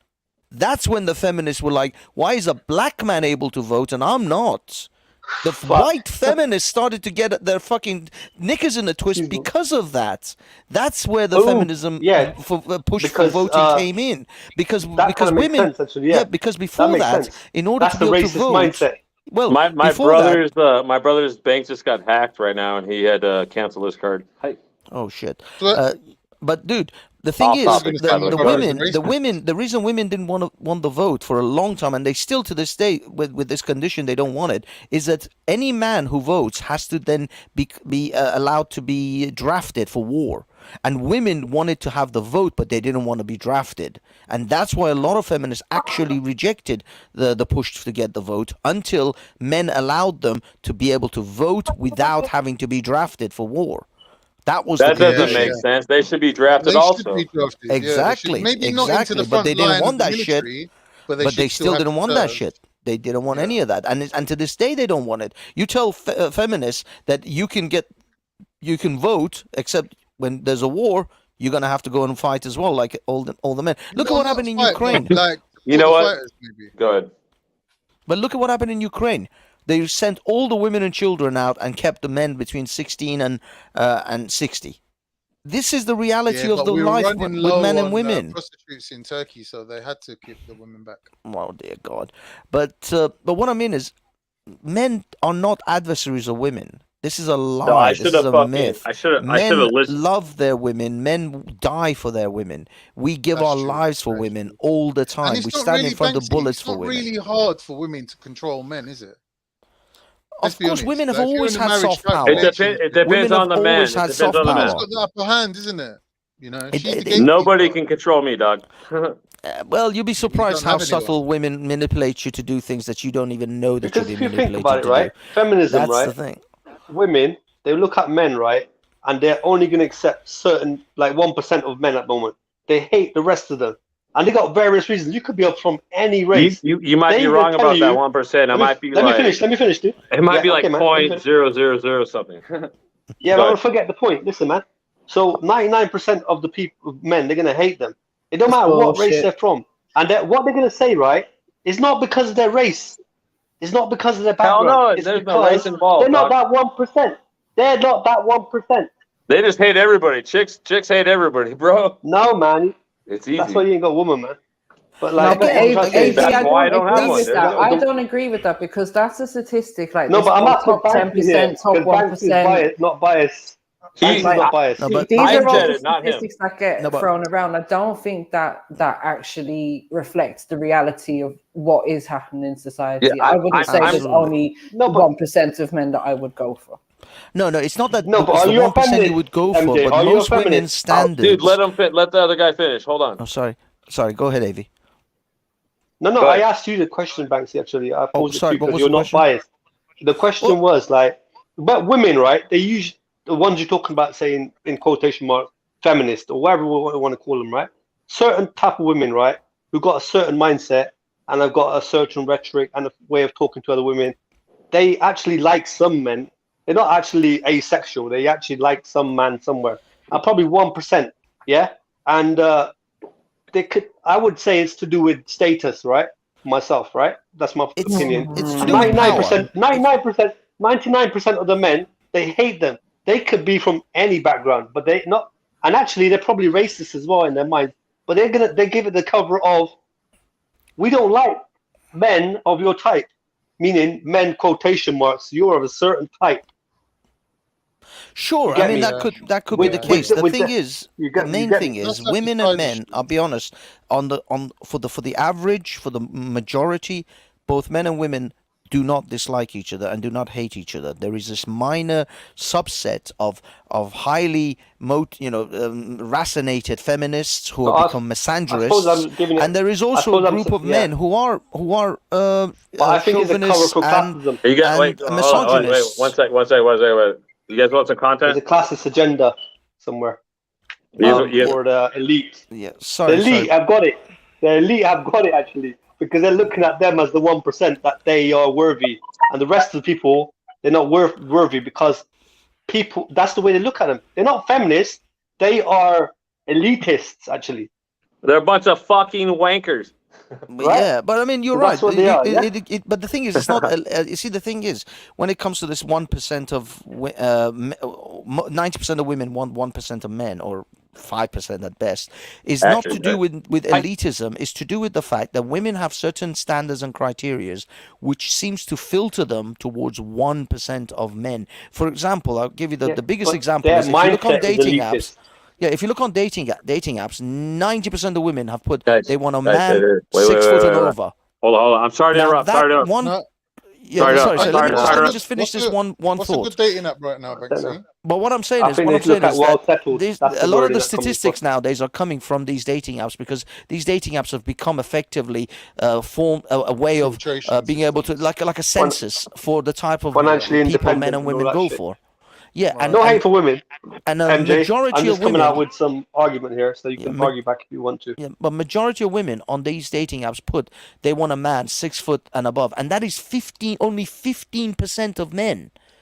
That's when the feminists were like, why is a black man able to vote and I'm not? The white feminists started to get their fucking knickers in a twist because of that. That's where the feminism push for voting came in. Because women, because before that, in order to be able to vote, mindset. Well, my brother's bank just got hacked right now, and he had to cancel his card. Oh shit! But dude, the thing is, the reason women didn't want the vote for a long time, and they still to this day with this condition they don't want it, is that any man who votes has to then be allowed to be drafted for war. And women wanted to have the vote, but they didn't want to be drafted. And that's why a lot of feminists actually rejected the push to get the vote until men allowed them to be able to vote without having to be drafted for war. That doesn't make sense. They should be drafted also. Exactly. Maybe not into the front but they didn't want that military, shit. But they still didn't want that shit. They didn't want any of that. And to this day, they don't want it. You tell feminists that you can get you can vote, except when there's a war, you're gonna have to go and fight as well, like all the men. Look at what happened in Ukraine. You know what? Go ahead. But look at what happened in Ukraine. They sent all the women and children out and kept the men between 16 and 60. This is the reality of the life with men and women. Prostitutes in Turkey, so they had to keep the women back. Oh dear God! But what I mean is, men are not adversaries of women. This is a lie. No, I this is should have a myth. I should have Men listened. love their women. Men die for their women. We give our lives for women all the time. And We it's not stand really in front of Banksy, bullets it's for not women. really hard for women to control men, is it? Of course, women have Like, if you're always in a had marriage soft type power. It depends Women on have the man. always It had depends soft on the man. Women's power. got the upper hand, isn't it? You know, she's the gatekeeper. Nobody can control me, dog. Well, you'll be surprised how have anyone. subtle women manipulate you to do things that you don't even know that Because you're if being you think manipulated about it, right, to do. feminism, That's right, the thing. women, they look at men, right, and they're only going to accept certain, like 1% of men at the moment. They hate the rest of them. And they got various reasons. You could be up from any race. You might They be will wrong tell about that you- 1%. It might be let like me finish, dude. it might Yeah, be like okay, man, let me finish. 0.000 something. Yeah, Go but ahead. don't forget the point. Listen, man. So 99% of the people, men, they're gonna hate them. It don't matter what race bullshit. they're from, and what they're gonna say, right, is not because of their race. It's not because of their Hell background. no, It's there's no because race involved, they're not dog. that 1%. They're not that 1%. They just hate everybody. Chicks hate everybody, bro. No, man. It's easy. That's why you ain't got a woman, man. But No, like, but what I'm trying to say is That's I why I don't don't have agree one. with There that. you go. I don't agree with that because that's a statistic. Like no, this but I'm whole asking top 10%, Banksy here top because Banksy is 1%. biased, not biased. Banksy's Like, not biased. No, but these I are all said the it, not him. statistics that get No, but- thrown around. I don't think that actually reflects the reality of what is happening in society. Yeah, I wouldn't say there's Absolutely. only No, but 1% of men that I would go for. No, it's not that no, but it's are the you a 1% you feminist, would go for, MJ? but Are you a most women's feminist? standards. Dude, let the other guy finish. Hold on. Oh, sorry. Go ahead, Avi. No, Go I ahead. asked you the question, Banksy. Actually, I posed it to sorry, you what because was you're the not question? biased. The question was like, but women, right? They use the ones you're talking about, saying in quotation marks, feminist or whatever we want to call them, right? Certain type of women, right, who got a certain mindset and have got a certain rhetoric and a way of talking to other women. They actually like some men. They're not actually asexual. They actually like some man somewhere. Probably 1%, yeah. And they could. I would say it's to do with status, right? Myself, right? That's my opinion. It's to do with 99%, 99%, 99% of the men, they hate them. They could be from any background, but they not. And actually, they're probably racist as well in their minds. But they give it the cover of, we don't like men of your type, meaning men quotation marks. You're of a certain type. Sure, I Get mean me? that could With- be the with case. the- The with thing the- is, you the get- you main get thing me? is, That's like women the and pride men. I'll be honest. For the average, for the majority, both men and women do not dislike each other and do not hate each other. There is this minor subset of highly racinated feminists who So have I become suppose misandrists, I'm giving it. and there is I also suppose a I'm group s- of yeah. men who are But I think it's a cover chauvinists for and classism. You got wait, hold on, wait, misogynists. one sec. You guys want some content? There's a classist agenda somewhere You- for the elite. Yeah, The sorry. elite have got it. The elite have got it actually because they're looking at them as the 1% that they are worthy, and the rest of the people they're not worthy because people. That's the way they look at them. They're not feminists. They are elitists actually. They're a bunch of fucking wankers. Yeah, but I mean, you're So right. that's what they are, yeah? But the thing is, it's not. You see, the thing is, when it comes to this 1% of 90% of women want 1% of men, or 5% at best, is not to do with elitism. It's to do with the fact that women have certain standards and criterias which seems to filter them towards 1% of men. For example, I'll give you the biggest but example their is if you look on mindset is dating elitist. apps. Yeah, if you look on dating apps, 90% of women have put they want a Guys, man 6 foot and over. Hold on. I'm sorry to Now interrupt. that Sorry to interrupt. one, No, yeah, Sorry to- sorry. sorry Let to- me just finish this one what's a thought. good dating app right now, Banksy? But what I'm saying I is, think what they I'm saying look at is well that settled. these, That's the a lot of wording the that comes statistics from. nowadays are coming from these dating apps because these dating apps have become effectively form a way of being able to like a census for the type of Financially people men independent and and women all that go shit. for. Yeah, and No hate for women. and a MJ, majority I'm just of coming women. out with some argument here, so you can argue back if you want to. Yeah, but majority of women on these dating apps put they want a man 6 foot and above, and that is only 15% of men.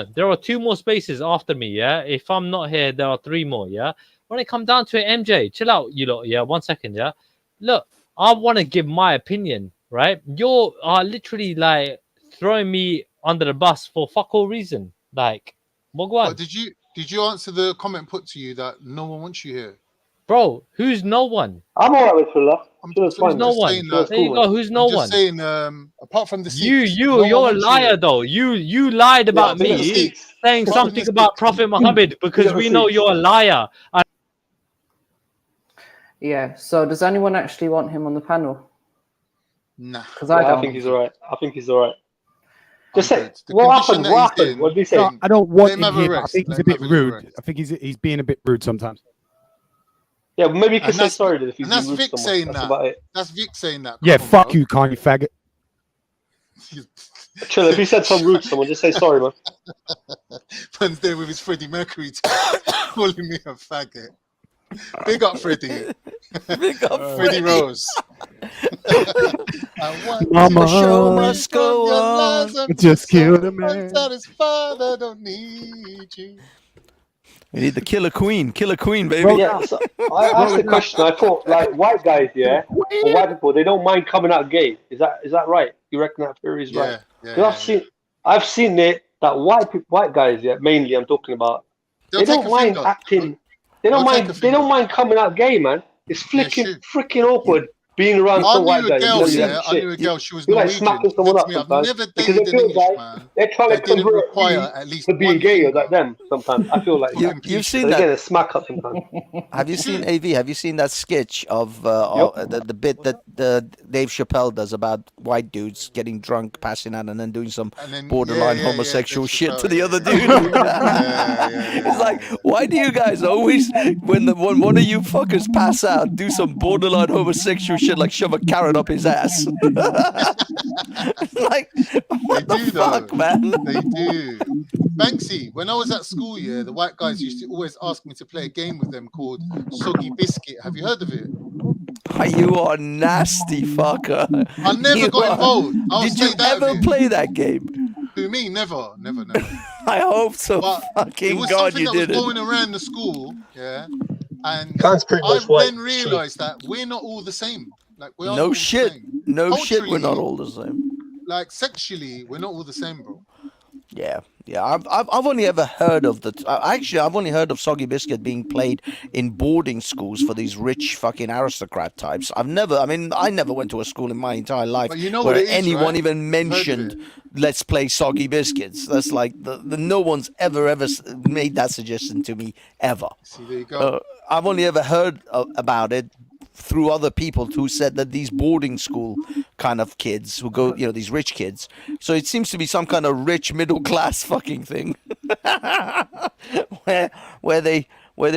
look, there are 2 more spaces after me, yeah? If I'm not here, there are 3 more, yeah? When it comes down to it, MJ, chill out, you lot, yeah? 1 second, yeah? Look, I want to give my opinion, right? You're literally, like, throwing me under the bus for fuck all reason. Like, But did you answer the comment put to you that no one wants you here? Bro, who's no one? I'm alright with Thriller. Thriller's Who's fine. no one? saying There that- you go. Who's no I'm just one? saying, apart from the Sikhs, no You're one a wants liar you. though. You lied about think me the Sikhs. saying Apart from something the about Sikhs. Prophet Muhammad because we know you're a liar. Yeah. So does anyone actually want him on the panel? Nah. Because I Yeah, don't. I think he's alright. I think he's alright. Just say good. The what condition happened. that What he's happened? in- What did he say? No, I don't want Let him him have a here, but I rest. think he's Let a him bit have a little rude. I think he's being a bit rude sometimes. Yeah, but maybe he could And say that's sorry then if he's and that's being rude Vic to someone. saying That's that. about it. That's Vic saying that. Yeah, Come on, fuck bro. you, Kanye faggot. Chill. If he said something rude to someone, just say sorry, man. Man's there with his Freddie Mercury calling me a faggot. Big up Freddie. Big up Freddie Rose. Mama, show must go on. Just killed a man. His father don't need you. We need the killer queen, baby. Bro, Yeah, so I asked the question. I thought, like, white guys, yeah, or white people, they don't mind coming out gay. Is that right? You reckon that theory is right? Yeah, Because I've seen it that white guys, yeah, mainly I'm talking about. They'll They take don't a mind finger. acting. They don't They'll take mind. a They finger. don't mind coming out gay, man. It's freaking awkward being around I some knew white a guy. girl, You yeah. I shit. knew a girl. She was You're like Norwegian. smacking She someone said up to me, I've sometimes never because they dated an feel like Englishman they're trying that to didn't convert require you at least to being one gay finger. like them. Sometimes I feel like You've seen they that? get a smack up sometimes. Have you seen AV? Have you seen that sketch of the bit that Dave Chappelle does about white dudes getting drunk, passing out, and then doing some borderline homosexual shit to the other dude? It's like, why do you guys always, when one of you fuckers pass out, do some borderline homosexual shit like shove a carrot up his ass? Like, what the fuck, man? They do. Banksy, when I was at school, yeah, the white guys used to always ask me to play a game with them called Soggy Biscuit. Have you heard of it? You are nasty fucker. I never got involved. I'll Did say you that ever bit. play that game? Who, me? Never. I hope so. But Fucking it was God, something you that was didn't. going around the school, yeah. And Khan's pretty much I white, then realised that we're not all the same. Like we are not No all shit. the same. No shit, we're not Culturally, all the same. Like sexually, we're not all the same, bro. Yeah. I've only ever heard of I've only heard of Soggy Biscuit being played in boarding schools for these rich fucking aristocrat types. I never went to a school in my entire life But you know where what it is, anyone right? even You've heard of mentioned, it. let's play Soggy Biscuits. That's like no one's ever made that suggestion to me ever. See, there you go. I've only ever heard about it through other people who said that these boarding school kind of kids who go, these rich kids. So it seems to be some kind of rich middle class fucking thing, where they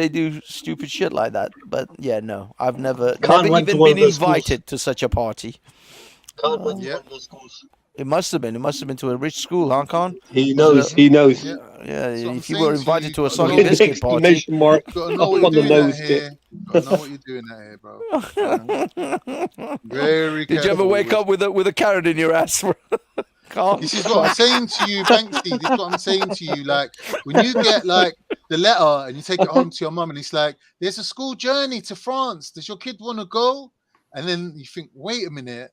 do stupid shit like that. But yeah, no, I've never went to even one of been those schools. invited to such a party. Khan went to one of those schools. It must have been to a rich school, huh, Khan? He knows. He knows. Yeah, That's what if I'm you were saying to invited you, to a you've got Soggy to Biscuit Exclamation party, mark Got to know up what on the you're doing nose out bit. here. Got to know what you're doing out here, bro. Very did you ever careful wake up with a carrot in your ass? Khan? This is what I'm saying to you, Banksy. This is what I'm saying to you. Like, when you get like the letter and you take it home to your mum, and it's like, there's a school journey to France. Does your kid want to go? And then you think, wait a minute.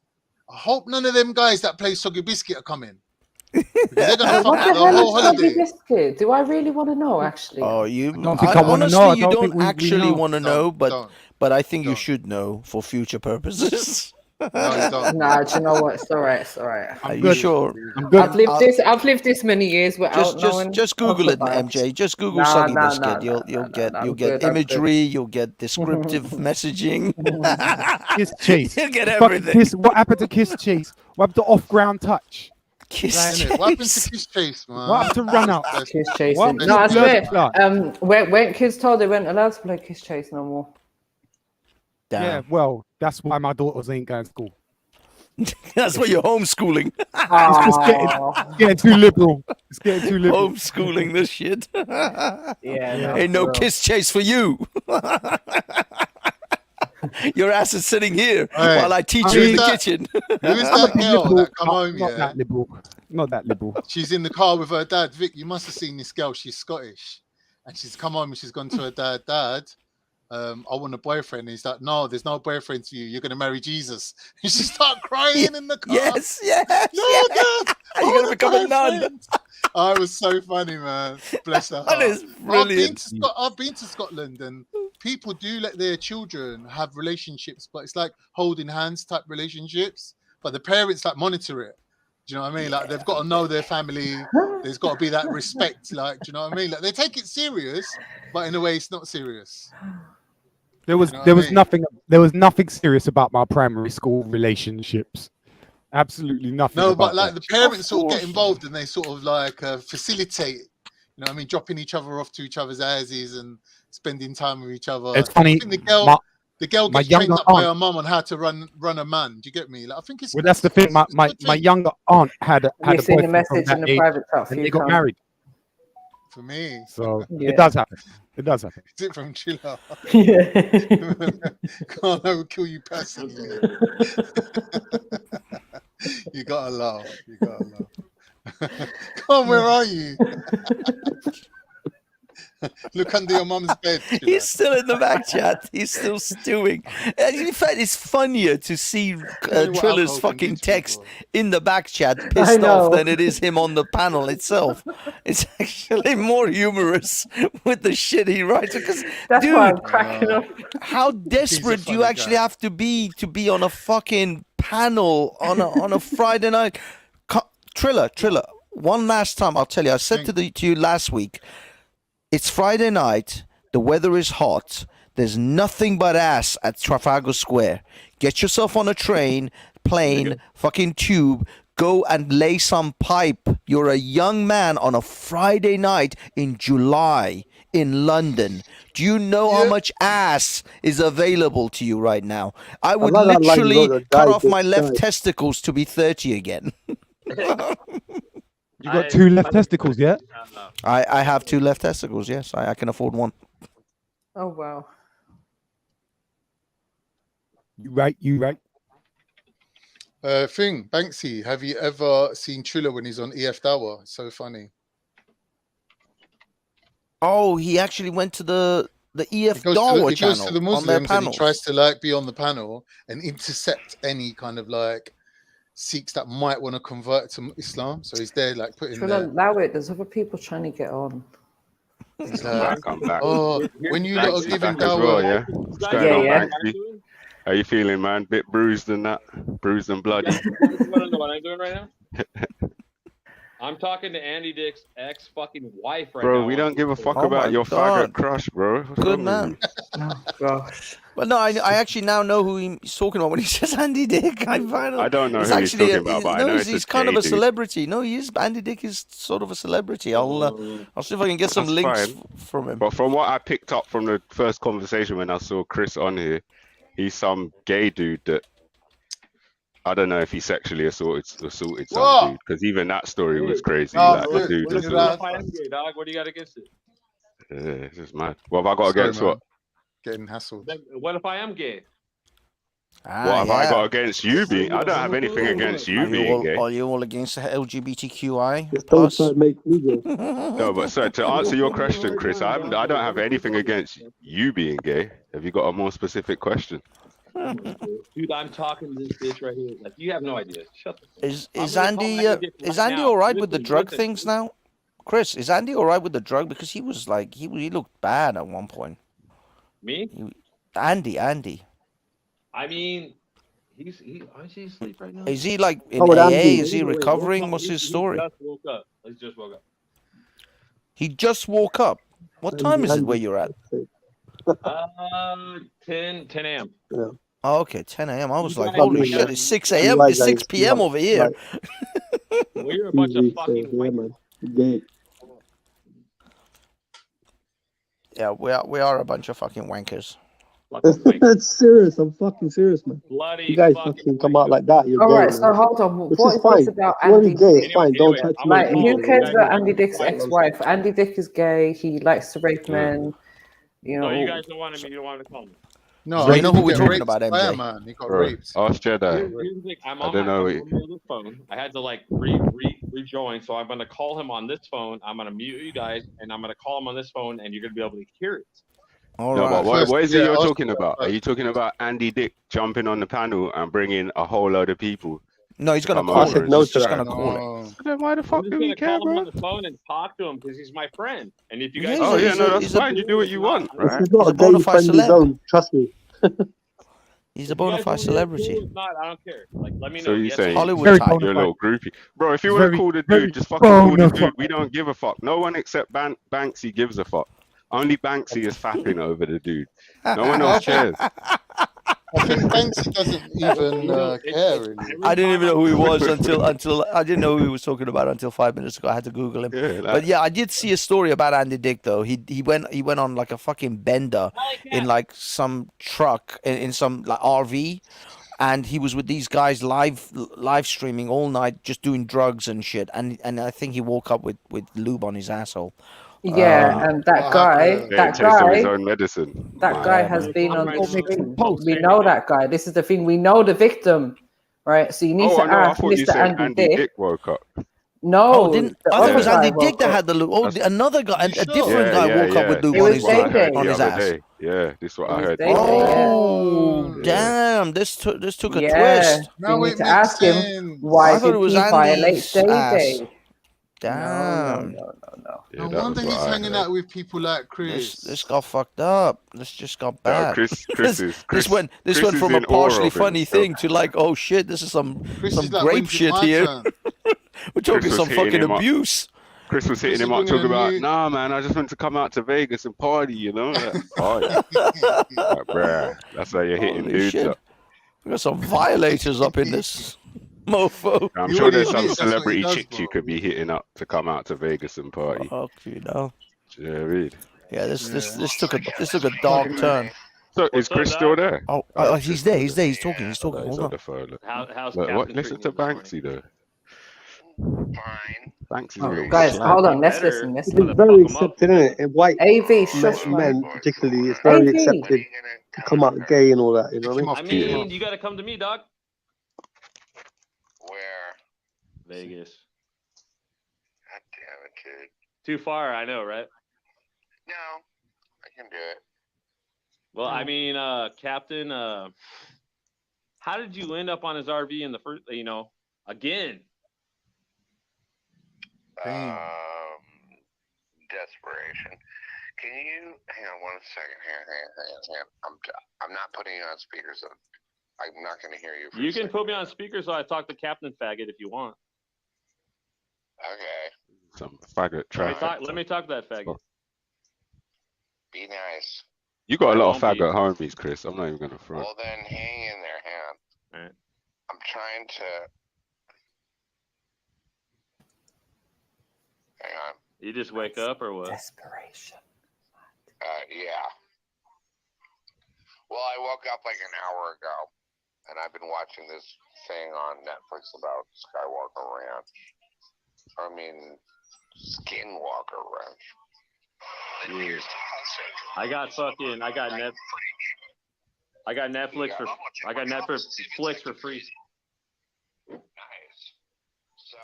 I hope none of them guys that play Soggy Biscuit are coming. Because they're gonna What fuck the up the hell whole is Soggy holiday. Biscuit? Do I really want to know, actually? Oh, I don't think I want to honestly, know. I you don't don't think we actually know. want to know, don't. but I think you should know for future purposes. No, you don't. Nah, do you know what? It's all right. It's all right. Are you good. sure? I'm good. I've lived this many years without knowing. Just Google it, I'll survive. MJ. Just Google Nah, Soggy nah, Biscuit. nah, You'll nah, get nah, you'll I'm get good, I'm good. imagery. You'll get descriptive messaging. Kiss Chase. You'll get Fucking everything. What happened to Kiss Chase? What happened to off-ground touch? Kiss Innit? What happened to Kiss Chase, man? What happened to run out? Kiss chasing. What? No, I Blur- swear. When kids told they weren't allowed to play kiss chase no more. Damn. Yeah, well, that's why my daughters ain't going to school. That's why you're homeschooling. It's just getting too liberal. It's getting too liberal. Homeschooling this shit. Yeah. Ain't no kiss chase for you. Your ass is sitting here while I teach you in the kitchen. Who is that girl that come home? Not Yeah, that liberal. Not that liberal. she's in the car with her dad. Vic, you must have seen this girl. She's Scottish, and she's come home and she's gone to her dad. Dad, I want a boyfriend. And he's like, no, there's no boyfriend for you. You're gonna marry Jesus. And she start crying in the car. Yes. No, Dad, You're gonna become a nun. Oh, it was so funny, man. Bless her That heart. is brilliant. I've been to Scotland, and people do let their children have relationships, but it's like holding hands type relationships. But the parents like monitor it. Do you know what I mean? Like they've got to know their family. There's got to be that respect. Like, do you know what I mean? Like they take it serious, but in a way, it's not serious. There was You know there what I was mean? nothing serious about my primary school relationships. Absolutely nothing. No, about but like that. the parents sort of get involved and they sort of like facilitate. You know what I mean? Dropping each other off to each other's houses and spending time with each other. It's funny. I think the girl my gets trained younger up by aunt- her mum on how to run a man. Do you get me? Like I think it's Well, good. that's the thing. My younger aunt had a You've seen the boyfriend from message that in the age, private chat for and you, they got Con. married. For me. So Yeah. it does happen. It does happen. Is it from Chilla? Yeah. Can't I will kill you personally. You gotta laugh. You gotta laugh. Come on, where are you? Look under your mum's bed. He's still in the back chat. He's still stewing. And in fact, it's funnier to see Triller's fucking text in the back chat pissed off than it is him on the panel itself. It's actually more humorous with the shit he writes. Because, That's dude, why I'm cracking up. how desperate do you actually have to be on a fucking panel on a Friday night? Triller, one last time, I'll tell you. I said to you last week, it's Friday night, the weather is hot, there's nothing but ass at Trafalgar Square. Get yourself on a train, plane, fucking tube, go and lay some pipe. You're a young man on a Friday night in July in London. Do you know how much ass is available to you right now? I would like that line, literally brother. cut Die, off my bitch, left die. testicles to be 30 again. You got two left testicles, yeah? I have two left testicles, yes. I can afford one. Oh wow. You right. Banksy, have you ever seen Triller when he's on EF Dawa? It's so funny. Oh, he actually went to the EF He goes Dawa to the channel on their Muslims and he panels. tries to like be on the panel and intercept any kind of like Sikhs that might want to convert to Islam. So he's there like putting Triller, their allow it. There's other people trying to get on. he's I'm like, back. oh, when you lot are Banksy giving back as well, dawah, yeah? What's going on, Banksy? How you feeling, man? Bit bruised and that? Bruised and bloody? You want to know what I'm doing right now? I'm talking to Andy Dick's ex-fucking wife right now. Bro, we don't give a fuck Oh about my your God. faggot crush, bro. What's Good wrong with man. Oh gosh. Well, no, I actually now know who he's talking about when he says Andy Dick. I don't know who he's talking about, but I know it's he's a kind of gay a dude. celebrity. No, he is. Andy Dick is sort of a celebrity. I'll see if I can get some That's links fine. from him. But from what I picked up from the first conversation when I saw Chris on here, he's some gay dude that I don't know if he sexually assaulted some What? dude, because even that story was crazy. No, like the dude What was if I am gay, dog? What do you got against it? it's just mad. What have I got Sorry, against man. what? Getting hassled. Then what if I am gay? What have I got against you being? I don't have anything against you being gay. Are you all against the LGBTQI Don't plus? try to make me gay. No, but sir, to answer your question, Chris, I don't have anything against you being gay. Have you got a more specific question? Dude, I'm talking to this bitch right here. Like, you have no idea. Shut the fuck Is up. I'm gonna call Andy Andy Dick is right Andy now. all right with the Listen, drug listen. things now? Chris, is Andy all right with the drug? Because he was like he looked bad at one point. Me? Andy. I mean, is he asleep right now? Is he like in Oh, with AA? Andy. Is he recovering? What's his story? He just woke up. He just woke up. He just woke up. What time is it where you're at? 10 a.m. Yeah. Oh, okay, 10 a.m. I was like, guys- holy you shit, guys- it's 6 You a.m. like It's 6 that, p.m. like- over here. Well, you're a bunch of Easy, fucking yeah, man. Gay. Yeah, we are a bunch of fucking wankers. That's serious. I'm fucking serious, man. Bloody You guys fucking fucking come out like that. You're All gay, right, man. so hold on. Which What is is fine. this about If you want to be Andy? gay, it's fine. Don't try to I'm Like, make gonna me who call gay. cares you about guys Andy Dick's fight. ex-wife? Andy Dick is gay. He likes to rape men. You know. No, you guys don't want me. You don't want me to call me. No, Right, you know who who we're got talking raped about, by MJ? a man. He got Bro, raped. ask Jedi. Here's the thing. I'm I on don't know. this phone. I had to like rejoin, so I'm gonna call him on this phone. I'm gonna mute you guys, and I'm gonna call him on this phone, and you're gonna be able to hear it. All No, right. but what is it Yeah, you're ask talking him about? Are first. you talking about Andy Dick jumping on the panel and bringing a whole load of people No, he's gonna come call over it. and He's just just gonna call it. Then why the I'm fuck just do we gonna care, call him bro? on the phone and talk to him because he's my friend. And if you Yeah, guys, Oh yeah, no, that's he's a fine. You do what you want, This right? is not he's a a bona fide gay-friendly celeb. zone. Trust me. He's a if you bona guys fide want to do it, celebrity. cool. If not, I don't care. Like, let me So know. you Yes or saying no. Hollywood Very type. bona you're a fide. little groupie, bro? If you want to Very, call the very dude, just fucking call the bona dude. fide. We don't give a fuck. No one except Banksy gives a fuck. Only Banksy is fapping over the dude. No one else cares. I think Banksy doesn't even You know, care really. I didn't even know who he was Yeah, until I didn't know who he was talking about until 5 minutes ago. I had to Google him. But like, yeah, I did see a story about Andy Dick though. He went on like a fucking bender in like some truck in some like RV, and he was with these guys live streaming all night, just doing drugs and shit. And I think he woke up with lube on his asshole. Yeah, and that guy, yeah, he takes some of his own medicine. that guy has man. been I'm on right the now. stream. Post. We know that guy. This is the thing. We know the victim, right? So you need Oh, to I know. I ask thought you Mr. said Andy Andy Dick. Dick woke up. Oh, No, didn't the I thought it was other guy Andy Dick woke that up. had the lube? Oh, That's- another guy, a You sure? different guy woke up with lube It on was his This is what I heard Day the his other ass. day. Yeah, this is what It I was heard. Day Day, yeah. Oh, Yeah. damn! This took a Yeah, twist. so Now you it need to makes ask him sense. why I thought did it was he violate Andy's Day ass. Day? No, Damn. no. Yeah, No that wonder was what he's I hanging heard. out with people like This Chris. got fucked up. This just got No, bad. Chris This went Chris from is a in awe partially of funny himself. thing to like, oh shit, this is some Chris is like, grape when's it shit my here. turn? We're talking Chris was some hitting fucking him up. abuse. Chris was Chris hitting is him up, bringing a talking about, new. nah, man, I just want to come out to Vegas and party, you know? Party. Like, bruh, that's how you're hitting Holy dudes shit. up. We got some violators up in this mofo. I'm He sure already there's some admits that's what he celebrity does, chicks you bro. could be hitting up to come out to Vegas and party. Fuck, you know. Do you know what I mean? Yeah, this took a dark turn. So is What's up, Chris Doc? still there? Oh, he's there. He's talking. He's talking. He's Hold on on. the phone. How's But what? Captain Listen treating to you this morning? Banksy though. Banksy's a Oh, little guys, slag. hold on. Let's Better. listen. Let's It's listen. very accepted, isn't it? In white AV, shush, men, man. particularly, it's very AV. accepted to come out gay and all that. You know what I mean? I mean, you got to come to me, dog. Where? Vegas. God damn it, dude. Too far, I know, right? No, I can do it. Well, I mean, Captain, how did you end up on his RV in the first, again? Desperation. Can you hang on 1 second? Hang on. I'm not putting you on speaker, so I'm not going to hear you. You can put me on speaker so I talk to Captain Faggot if you want. Okay. Some faggot traffic. Let me talk to that faggot. Be nice. You got a lot of won't be. faggot homies, Chris. I'm not even gonna front. Well, then hang in there. Hang on. All right. I'm trying to. Hang on. You just wake up or what? Desperation. Yeah. Well, I woke up like an hour ago, and I've been watching this thing on Netflix about Skywalker Ranch. I mean, Skinwalker Ranch. Dude. I got Netflix for free. Nice. So,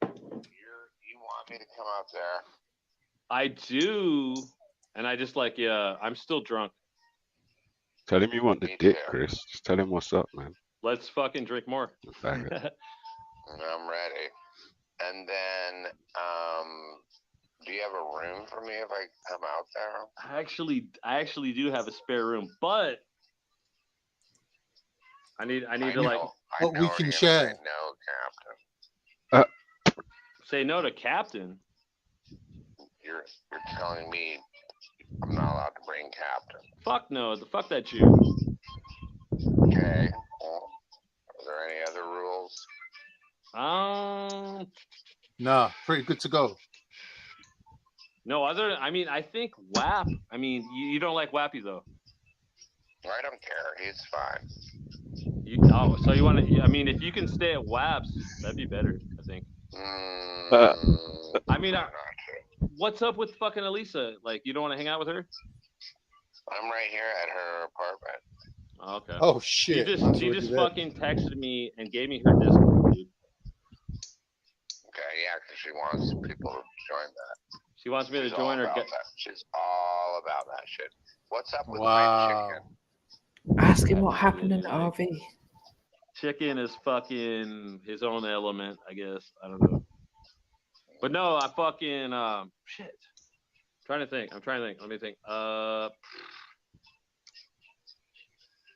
you want me to come out there? I do, and I just I'm still drunk. Tell him you want the dick, Chris. Just tell him what's up, man. Let's fucking drink more. Faggot. I'm ready. And then, do you have a room for me if I come out there? I actually do have a spare room, but I need to like. But we can share. No, Captain. Say no to Captain. You're telling me I'm not allowed to bring Captain. Fuck no. Fuck that Jew. Okay. Well, are there any other rules? Nah, pretty good to go. No other. I mean, I think WAP. I mean, you don't like Wappy though. I don't care. He's fine. So you want to? I mean, if you can stay at WAP's, that'd be better. I think. I mean, what's up with fucking Elisa? Like, you don't want to hang out with her? I'm right here at her apartment. Okay. Oh shit. She just fucking texted me and gave me her Discord, dude. Okay, yeah, because she wants people to join that. She wants me to join her. She's all about that shit. What's up with wow. fried chicken? Ask him what happened in the RV. Chicken is fucking his own element, I guess. I don't know. But no, I fucking shit. I'm trying to think. Let me think.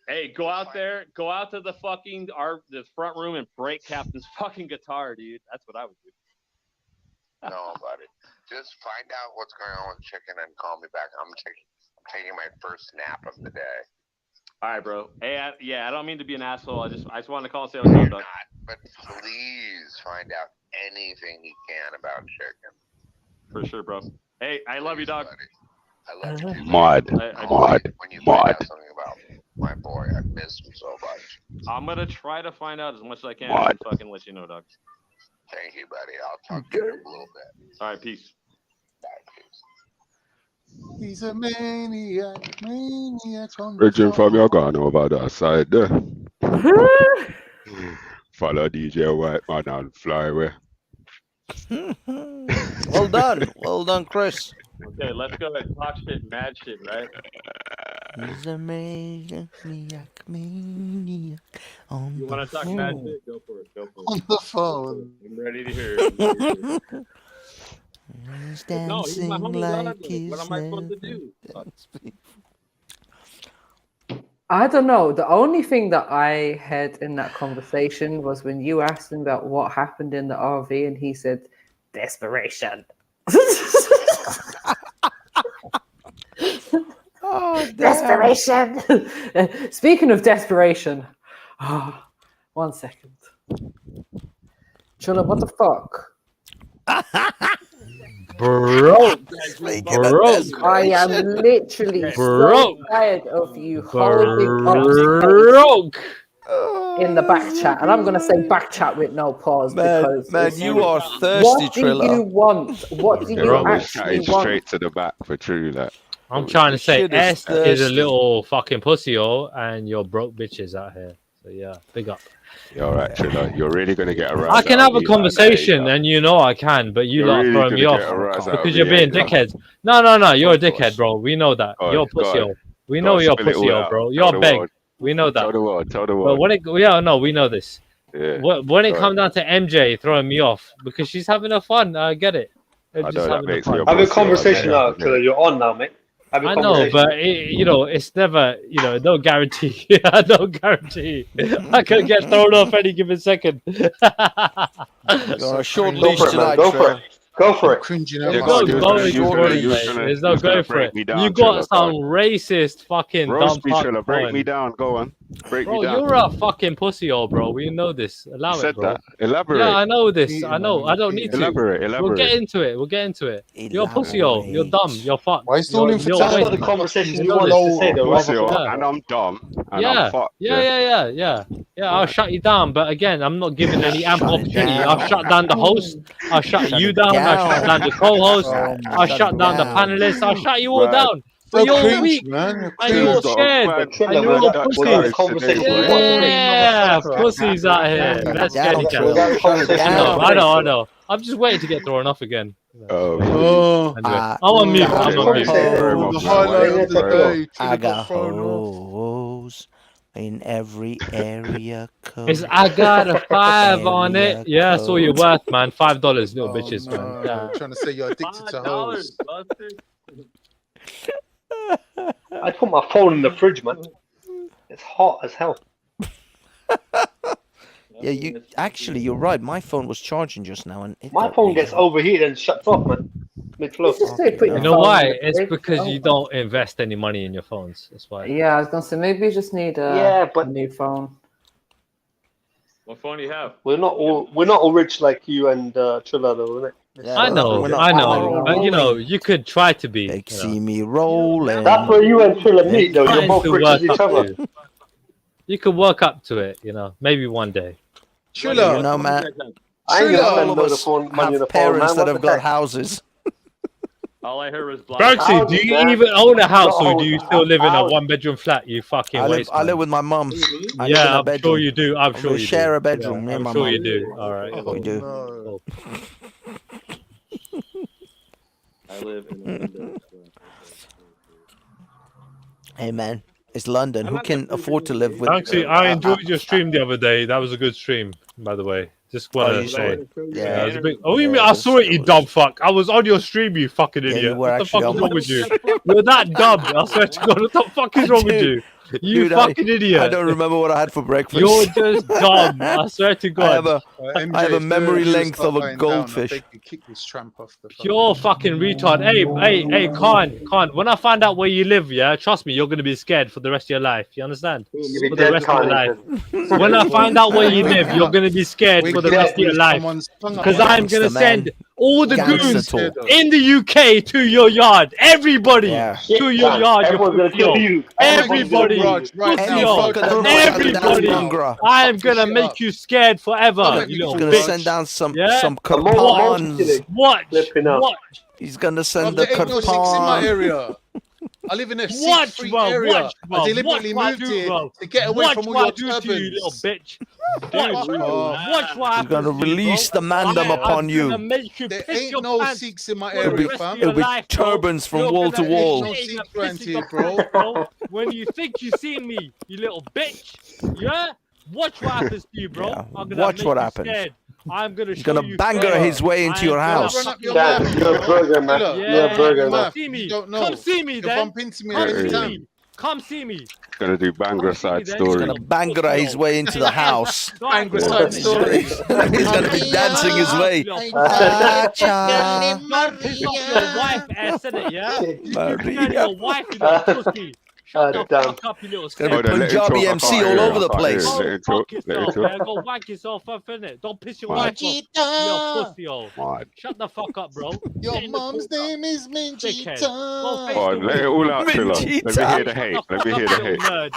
Hey, go out to the fucking the front room and break Captain's fucking guitar, dude. That's what I would do. No, buddy. Just find out what's going on with chicken and call me back. I'm taking my first nap of the day. All right, bro. Hey, I don't mean to be an asshole. I just wanted to call and say what's up, dog. But please find out anything you can about chicken. For sure, bro. Hey, I love you, dog. I love you too. Mod. When you find out something about my boy, I miss him so much. I'm gonna try to find out as much as I can Mod. and fucking let you know, dog. Thank you, buddy. I'll talk to you in a little bit. All right, peace. He's a maniac, maniac on the Virgin from your gone over that side there. Follow DJ White Man and fly away. Well done, Chris. Okay, let's go and talk shit, mad shit, right? He's a maniac. On You want to talk mad shit? Go for it. On the phone. I'm ready to hear it. He's No, he's my dancing homie, dog. like he's What am I supposed to do? I don't know. The only thing that I had in that conversation was when you asked him about what happened in the RV, and he said, "Desperation." Oh, desperation. Speaking of desperation, 1 second. Chilla, what the fuck? Broke. I am literally so tired of you holding up Broke. in the back chat, and I'm gonna say back chat with no pause because Man, you are thirsty, what do Trilla. you want? What do you They're always actually chatting want? straight to the back for true. Like, I'm trying to say shit is S is a thirsty. little fucking pussy, and you're broke bitches out here. So yeah, big up. you're all right, Trilla. You're really gonna get a rise. I can out have of a me, conversation, like, and you know I can, but you You're lot really throw me gonna off get a rise out of because me, you're being ain't you? dickheads. No, you're a dickhead, bro. We know that. God, You're a pussy, God. We God, know you're a spill it pussy, all out. bro. Tell You're the beg. world. We know that. Tell the world. Tell the But world. when it, we know this. Yeah. When it God. comes down to MJ throwing me off because she's having her fun, I get it. They're I just know that having her makes me fun. a Have a pussy. conversation now, Yeah. Trilla. You're on now, mate. Have a I know, conversation. but it's never, no guarantee. No guarantee. I could get thrown off any given second. You're on a short Go leash for it, man. tonight, Go for Trilla. it. Go for it. Cringing Yeah, at There's God, no you was going gonna- for it, you was mate. gonna- There's you no was gonna going for break it. me down, You got Trilla, some God. racist fucking Roast dumb me, fuck Trilla. Break going. me down. Go on. Break Bro, me down. you're a fucking pussy, bro. We know this. Allow You it, said bro. that. Elaborate. Yeah, I know this. Peter, I know. man, I don't need to. Elaborate. We'll Elaborate. get into it. You're a pussy, You're dumb. You're fucked. Why stalling for You're That's not the wasted. conversation You you know wanted this. to say, though. Pussy, Rather and I'm dumb. And Yeah. I'm fucked. Yeah. I'll shut you down, but again, I'm not giving any ample Shut it opportunity. I'll down. shut down the host. I'll shut Shut you it down. I'll shut down the co-host. Oh, I'll Shut shut it down the down. panelists. I'll shut you all Right. down. But so you're cringe, weak. man. You're And you're cringe. scared. Man, And Trilla, you're man. a Dutch Was that the guys conversation today, you boy. wanted? Yeah, pussies out here. Shut it Let's down, get it. Was that the Trilla. Shut it conversation you I down. wanted to say? know. I'm just waiting to get thrown off again. Oh, Oh, Anyway, I'm on mute. That's I'm the on mute. thank you very conversation. the much, man. highlight Bring of it the to day. I Trilla got got thrown off. hoes in every area code. It's I got a 5 on it. Area Yeah, that's all you're code. worth, man. $5, little Oh bitches, man. no! Yeah. Trying to say you're addicted to hoes. I'd put my phone in the fridge, man. It's hot as hell. Yeah, you're right. My phone was charging just now, and it My got phone really gets hot. overheated and shuts off, man. Mid-flow. Let's just say put your You know phone why? in the It's fridge. because Oh. you don't invest any money in your phones. That's why. Yeah, I was gonna say maybe you just need Yeah, a but new phone. What phone do you have? we're not all rich like you and Trilla, though, innit? Yeah, I know, we're not- I we're know. all But, rolling. you could try to be. They see me rolling. That's where you and Trilla meet, though. You're Trying both to rich work as each up other. to. You could work up to it, maybe one day. Trilla, You know, man. I ain't gonna Trilla. spend All of load of us phone money on have the phone, parents man. that What have the got heck? houses. All I heard was black. Banksy, do you man. even own a house, Not or do you houses, still live in a houses. 1-bedroom flat? You fucking I waste. live with my mum. I live in Yeah, a I'm bedroom. sure you do. I'm sure We you share do. a bedroom, me Yeah, and my I'm sure mum. you do. All right. Oh, cool. We do. no. Cool. I live in a window. Hey, man. It's London. Who can afford to live with? Actually, I enjoyed your stream the other day. That was a good stream, by the way. Just want to you say. saw it? Yeah, it was a bit... Oh, Yeah, you mean it I was- saw it, it you was- dumb fuck. I was on your stream, you fucking Yeah, idiot. you were What the fuck actually is on wrong with you? You're that dumb. I swear to God, what the fuck is wrong with you? You Dude, fucking idiot. I don't remember what I had for breakfast. You're just dumb. I swear to God. I have a memory length of a goldfish. Kick this tramp off the You're fucking retard. Hey, Khan. When I find out where you live, yeah, trust me, you're gonna be scared for the rest of your life. You understand? For the rest of your life. When I find out where you live, you're gonna be scared for the rest of your life. Because I'm gonna send all the goons in the UK to your yard. Everybody to your yard. Everyone's gonna kill you. Everybody. Everybody. I am gonna make you scared forever. He's You little gonna bitch. send down some Yeah? Kirpans. Watch. He's gonna send There the ain't no 6 in my Kirpan. area. I live in a Watch, Sikh-free bro, area. watch, bro, I deliberately watch what I moved do, here bro. to get away Watch from all what your I do to you, turbans. little bitch. Watch what He's happens gonna to you, release bro. the mandem upon I'm you. gonna make you There piss ain't your no pants Sikhs in my for the area, rest of fam. your It'll be life, bro. turbans from You're wall to gonna wall. be No eating a Sikh around pissing here, your pants, When you think you seen me, you little bitch, yeah? Watch what happens to you, bro. Yeah, I'm gonna watch make what you happens. scared. I'm gonna He's show gonna you banger flavor. his way into your house. Dad, you're a burger, man. You're a burger, man. Come see me. don't know. Come see me, You then. bump into me Come at any see time. me. Come see me. Gonna do Bangra side then. story. Gonna banger his way into the house. Bangra side story. He's gonna be dancing his way. Don't piss off your wife, I said it, yeah? You marry your wife, you little pussy. Shut the fuck up, you little It's gonna be let him Punjabi talk, I MC can't all hear over him, the I can't hear place. him. Let him Fuck talk, let him yourself, talk. man. Go wank yourself up, innit? Don't piss your Mad. wife off, you little pussy, oh. Mad. Shut the fuck up, bro. Your mom's name is Dickhead. Minjita. Go face Go on, the let it wall. all out, Triller. Let me hear the Shut the hate. fuck Let me up, hear you the little hate. nerd,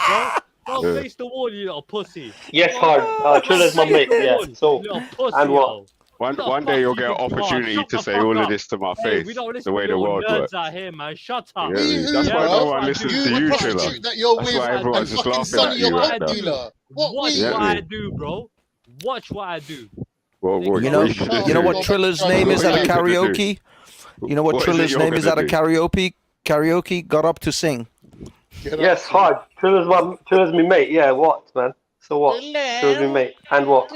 bro. Go Yeah. face the wall, you little pussy. Yes, hard. Trilla's my mate. Yeah. So, Little pussy, and what? oh. One day you'll get an opportunity to say all of this to my Hey, face, we don't the listen way to the little world nerds works. out here, man. Shut up. Yeah, that's why no one listens to You, you, the Triller. prostitute that you're That's with, why and everyone's just fucking laughing Sonny, at your you right coke now. dealer. What Watch we? Yeah, what I yeah. do, bro. Watch what I do. What You you know, gonna you know do? what Triller's name is at a What you gonna do? karaoke? You know what What is it Triller's you're name is gonna at a do? karaoke? Got up to sing. Yes, hard. Trilla's my mate. Yeah, what, man? So what? Trilla's my mate. And what?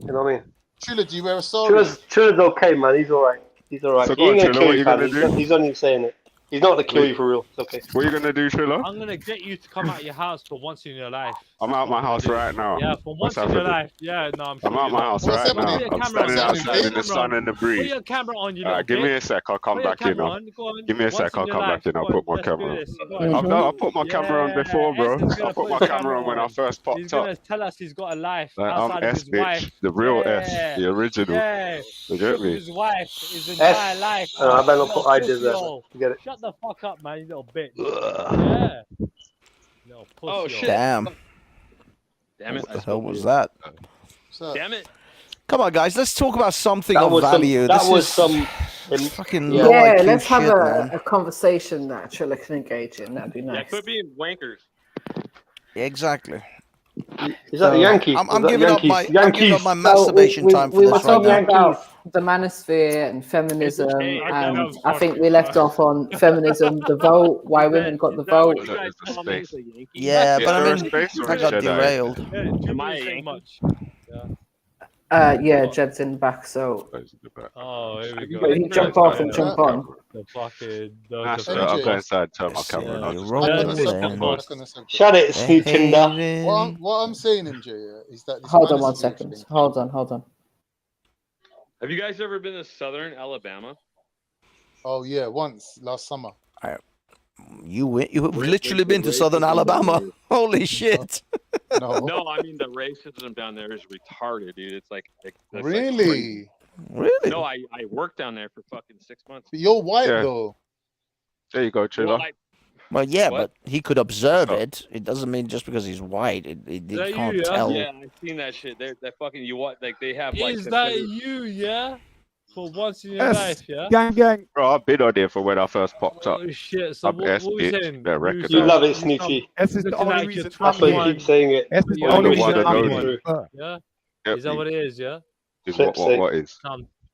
You know what I mean? Triller, do you wear a sorry? Trilla's okay, man. He's alright. He's alright. So He go on, ain't gonna Triller, kill what you, you fam. gonna do? He's not even saying it. He's not gonna kill you for real. It's okay. What are you gonna do, Triller? I'm gonna get you to come out of your house for once in your life. I'm out my house right now. Yeah, for What's once in your happening? life. Yeah, no, I'm sure. I'm out my house right now. I'm standing outside in the sun and the Put breeze. your camera on, you Alright, little give me a bitch. sec. I'll come Put your back in. camera on. Go on. Give me a Once sec. in I'll your come life. back in. I'll Go on, put my let's do camera on. this. Go on. I put my camera on before, bro. Essen's I gonna put my his camera on when I first He's popped gonna up. tell us he's got a life Like, I'm outside of S, his bitch. wife. The real Yeah. S. The original. Yeah. You get me? His wife, his entire life. I better not put Little ideas there. pussy-hole. Get it. Shut the fuck up, man, you little bitch. Yeah. Little Oh, pussy-hole. shit. Damn. Damn it. What the hell was that? Damn it. Come on, guys. Let's talk about something That of was value. That This was is some. fucking Yeah. low Yeah, IQ let's have shit, man. a conversation that Triller can engage in. That'd be Yeah, nice. quit being wankers. Exactly. Is that the Yankees? I'm Is that giving up Yankees? my I'm giving up my masturbation time for we were this right talking now. about the manosphere and feminism, okay, and that was I think we left off on feminism, the vote, why women got the vote. Yeah, but I Is mean, there a space or I a got Jedi? derailed. Am I a Yankee? Much. Yeah, Jed's in back, so Oh, here we go. but he jump off and jump on. The fucking. I'll go inside, turn my camera on. Shut it, Snootinder. What I'm saying, MJ, is that this Hold on manosphere 1 second. thing- Hold on. Have you guys ever been to Southern Alabama? Oh yeah, once last summer. You've literally been to Southern Alabama. Holy shit. No. No, I mean the racism down there is retarded, dude. It's like it's Really? Like crazy. Really? No, I worked down there for fucking 6 months. But you're white Yeah. though. There you go, Triller. Well, Well, yeah, What? but he could observe it. It doesn't mean just because he's white, it Is that can't you, yeah? tell. yeah, I've seen that shit. They're fucking you. What? Like they have like. Is that you, yeah? For once in your Yes. life, yeah? Gang. Bro, I've been on there for when I first popped up. Oh shit! So I'm what S, were we bitch. saying? They're record You out. love it, Snooty. S is the Looking only like reason. you're That's why you 21. keep saying it. S is the Yeah, only the one reason and I'm only. here. Yeah? Get Is that me? what it is, yeah? Is Flip what is? Come.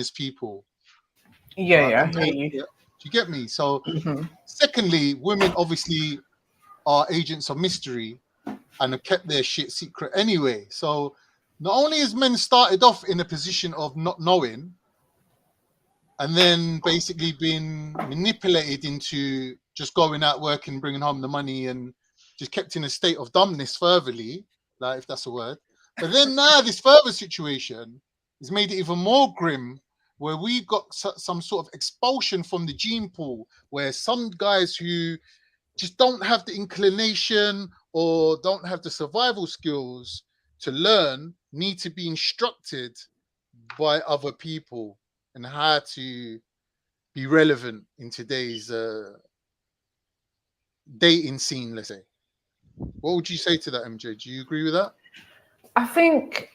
misogynist people. Yeah, Right? yeah, I And hear they- you. yeah. Do you get me? So, Mhm. secondly, women obviously are agents of mystery and have kept their shit secret anyway. So, not only has men started off in a position of not knowing, and then basically being manipulated into just going out working, bringing home the money, and just kept in a state of dumbness furtherly, like if that's a word. But then now this further situation has made it even more grim, where we've got some sort of expulsion from the gene pool, where some guys who just don't have the inclination or don't have the survival skills to learn need to be instructed by other people and how to be relevant in today's dating scene, let's say. What would you say to that, MJ? Do you agree with that? I think,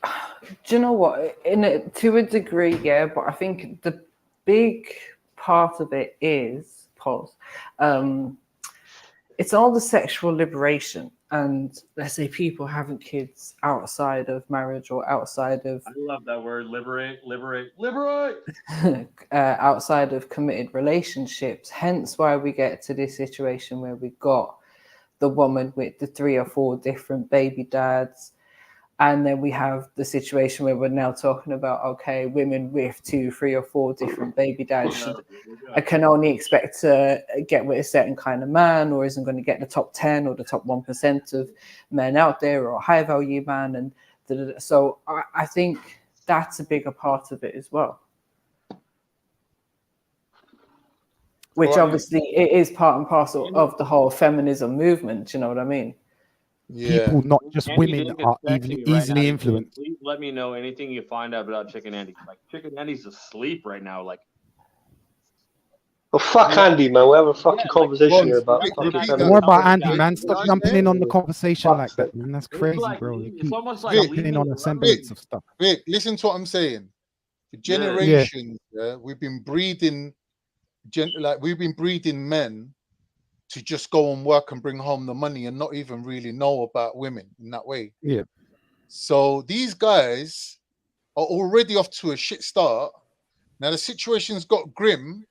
do you know what? To a degree, yeah, but I think the big part of it is, it's all the sexual liberation, and let's say people having kids outside of marriage or outside of I love that word, liberate. outside of committed relationships. Hence why we get to this situation where we got the woman with the 3 or 4 different baby dads. And then we have the situation where we're now talking about, okay, women with 2, 3, or 4 different baby dads can only expect to get with a certain kind of man, or isn't going to get the top 10 or the top 1% of men out there, or a high value man. And so I think that's a bigger part of it as well. Which obviously it is part and parcel of the whole feminism movement. Do you know what I mean? Yeah. People, not just Andy, women, Nick is are texting even me right easily now. influenced. Please let me know anything you find out about Chicken Andy. Like Chicken Andy's asleep right now. Like, Oh, fuck Andy, man. We have a fucking conversation here about fucking feminism. More about Andy, man. Stop jumping in on the conversation like that, man. That's crazy, like bro. You it's keep almost like jumping in on a semblance of stuff. Vic, listen to what I'm saying. For Yeah. generations, we've been breeding, we've been breeding men to just go and work and bring home the money and not even really know about women in that way. Yeah. So these guys are already off to a shit start. Now the situation's got grim.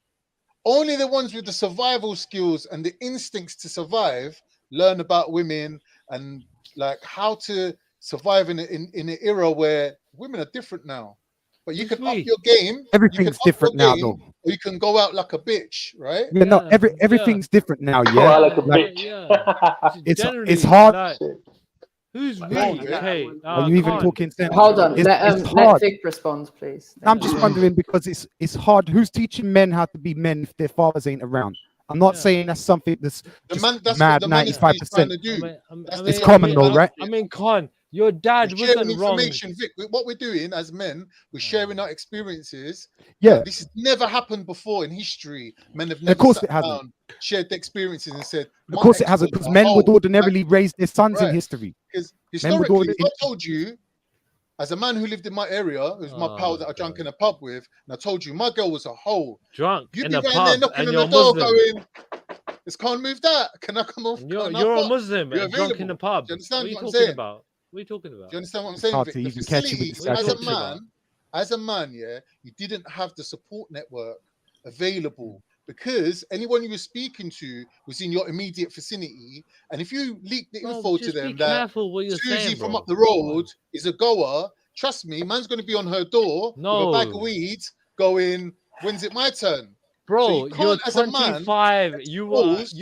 Only the ones with the survival skills and the instincts to survive learn about women and like how to survive in an era where women are different now. But you can up your game. Everything's different now, though. Or you can go out like a bitch, right? Yeah, no, everything's different now. Go Yeah, out like a bitch. It's hard. Like, who's we? Okay, Are you even talking sense? Hold on, It's let hard. Vic respond, please. I'm just wondering because it's hard. Who's teaching men how to be men if their fathers ain't around? I'm not saying that's something that's just mad 95%. It's common though, right? I mean, Con, your dad sharing wasn't wrong. information, Vic. What we're doing as men, we're sharing our experiences. Yeah. This has never happened before in history. Men have Of never course sat it hasn't. down, shared their experiences, and said, Of course it hasn't, because men would ordinarily raise their sons in Right. history. Because Men would historically, if I told you, as a man who lived in my area, who's my pal that I drank in a pub with, and I told you my girl was a hoe. Drunk You'd in be a right there pub knocking and on you're the door Muslim. going, "This can't move that. Can I come off? You're Can I a fuck? Muslim You're and drunk in available." a pub. Do you understand What are you what I'm talking saying? about? What are you talking about? Do you understand what I'm It's saying, hard Vic? to The even catch you with facilities, this as a man, yeah, you didn't have the support network available because anyone you were speaking to was in your immediate vicinity. And if you leak the info to just them be that careful what you're Susie saying, from bro. up the road is a goer, trust me, man's going to be on her door with a bag of No. weed going, when's it my turn? Bro, So you you're can't, as a man, 25. You are expose-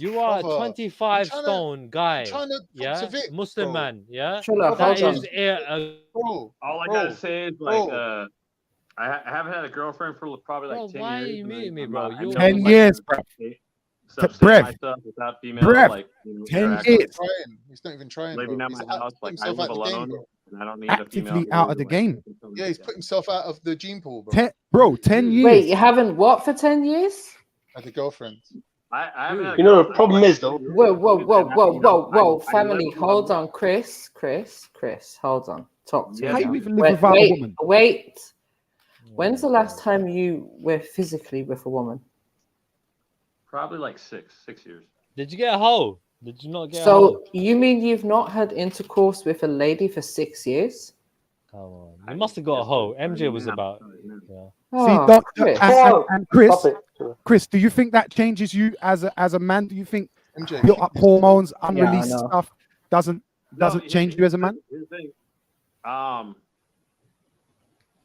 you are a Brother, 25 I'm stone guy. trying to Yeah, talk to Vic, Muslim bro. man. Yeah, Chill out, that hold is on. Bro, all I bro, gotta say is like, bro. I haven't had a girlfriend for probably like 10 why are years. you and muting me, I'm bro? not- I You're know 10 like, years, bro. substitute Brev. myself without female Brev. like 10 interaction. years. He's not even trying, Living bro. at He's my house, put like I himself live out the game, alone, bro. and I don't need a female. Actively out of the game. Yeah, he's put himself out of the gene pool, bro. 10 years. Wait, you haven't what for 10 years? As a girlfriend. I haven't had a You know, the girlfriend problem for, like, is, though. 10 years. Whoa, whoa, whoa, And I- whoa, you know, whoa, whoa, I family, live hold alone. on, Chris, hold on, talk to Yeah, me. How now. you even live without a woman? Wait. When's the last time you were physically with a woman? Probably like six years. Did you get a hoe? Did you not get a So hoe? you mean you've not had intercourse with a lady for 6 years? Come on, you must have got a hoe. MJ was about. Yeah. Oh, See, Chris. and Chris, do you think that changes you as a man? Do you think MJ, built up hormones, Yeah, I unreleased know. stuff doesn't change you as a man? Here's the thing.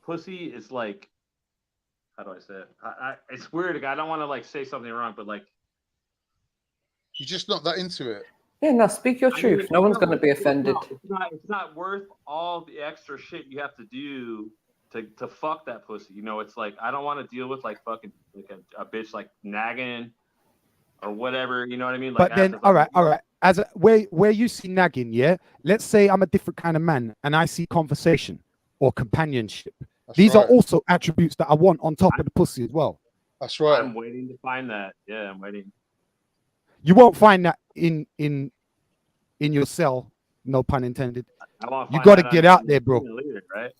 Pussy is like, how do I say it? It's weird. I don't want to like say something wrong, but like, You're just not that into it. Yeah, no, speak your I truth. mean, No one's no, going to be offended. It's not worth all the extra shit you have to do to fuck that pussy. You know, it's like I don't want to deal with like fucking like a bitch like nagging or whatever. You know what I mean? Like, But then, all right. where you see nagging, yeah. Let's say I'm a different kind of man, and I see conversation or companionship. These are also attributes that I want on top of the pussy as well. That's right. I'm waiting to find that. Yeah, I'm waiting. You won't find that in your cell, no pun intended. You got to get out there, bro. Later, right?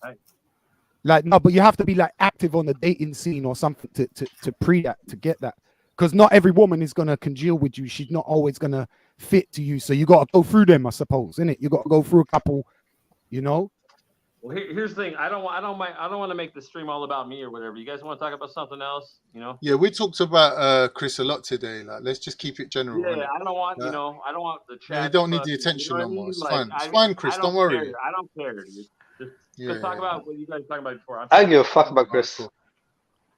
Like, no, but you have to be like active on the dating scene or something to pre that, to get that. Because not every woman is gonna congeal with you. She's not always gonna fit to you. So you got to go through them, I suppose, innit? You got to go through a couple, you know. Well, here's the thing. I don't want to make the stream all about me or whatever. You guys want to talk about something else? You know? Yeah, we talked about Chris a lot today. Like, let's just keep it general. Yeah, innit? I don't want I don't want the chat. Yeah, you don't need the you attention know no what I more. mean? It's Like, fine. It's fine, Chris. Don't worry. Care. I don't care, dude. Just talk about what you guys were talking about before. I don't give a fuck about Chris.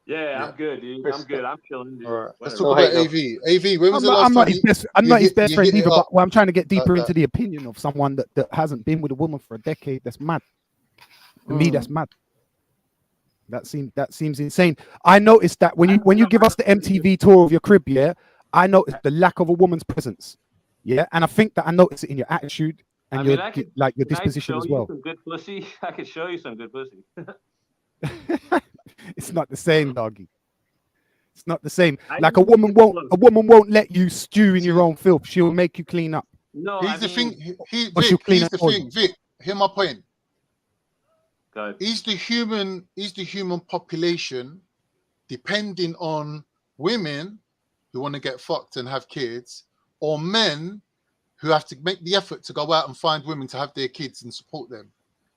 Yeah, I'm good, dude. Chris, I'm good. I'm chilling, dude. All right. Let's Whatever. talk about AV. AV, when was the last I'm time not his best friend hit it either, up but I'm trying to get deeper like into the opinion of someone that hasn't been with a woman for a decade. That's mad. To me, that's mad. That seems insane. I noticed that when you give us the MTV tour of your crib, yeah, I noticed the lack of a woman's presence. Yeah, and I think that I noticed it in your attitude and your disposition as well. Some good pussy. I could show you some good pussy. It's not the same, doggy. It's not the same. Like a woman won't let you stew in your own filth. She'll make you clean up. No, here's the thing. Here's the thing. Vic, hear my point. Is the human population depending on women who want to get fucked and have kids, or men who have to make the effort to go out and find women to have their kids and support them?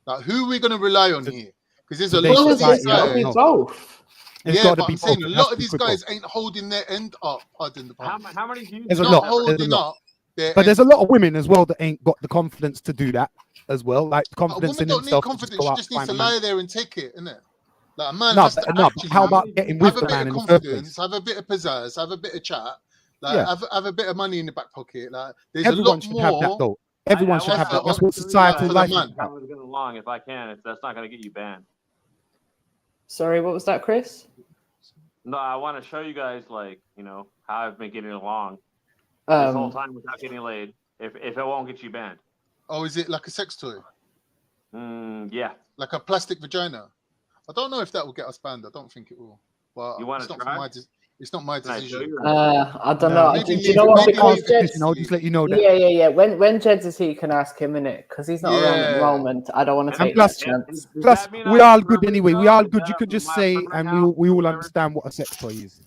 Like, who are we going to rely on here? Because there's a lot of these guys. Both. Yeah, but I'm saying a lot of these guys ain't holding their end up. Pardon the pun. How many views? There's a Not lot. holding up. But there's a lot of women as well that ain't got the confidence to do that as well. Like confidence A in woman don't need themselves. confidence. She just needs to lie there and take it, innit? Like, a man No, has to but actually how about getting with have the a man bit in of the first confidence, place? have a bit of pizzazz, have a bit of chat, like Yeah. have a bit of money in the back pocket. Like, there's Everyone a lot should more. have that though. Everyone should have that. That's what societal life is How about. it's going along, if I can, if that's not going to get you banned. Sorry, what was that, Chris? No, I want to show you guys, like, you know, how I've been getting along this whole time without getting laid. If it won't get you banned. Oh, is it like a sex toy? Yeah. Like a plastic vagina? I don't know if that will get us banned. I don't think it will. But You want it's to not try? it's not my decision. I don't know. Maybe Do you know what? maybe Because leave Jeds, I'll just let you know that. yeah. When Jeds is here, you can ask him in it because he's not around at the Yeah. moment. I don't want to And take that plus, chance. we are good anyway. We are good. You could just say, and we all understand what a sex toy is.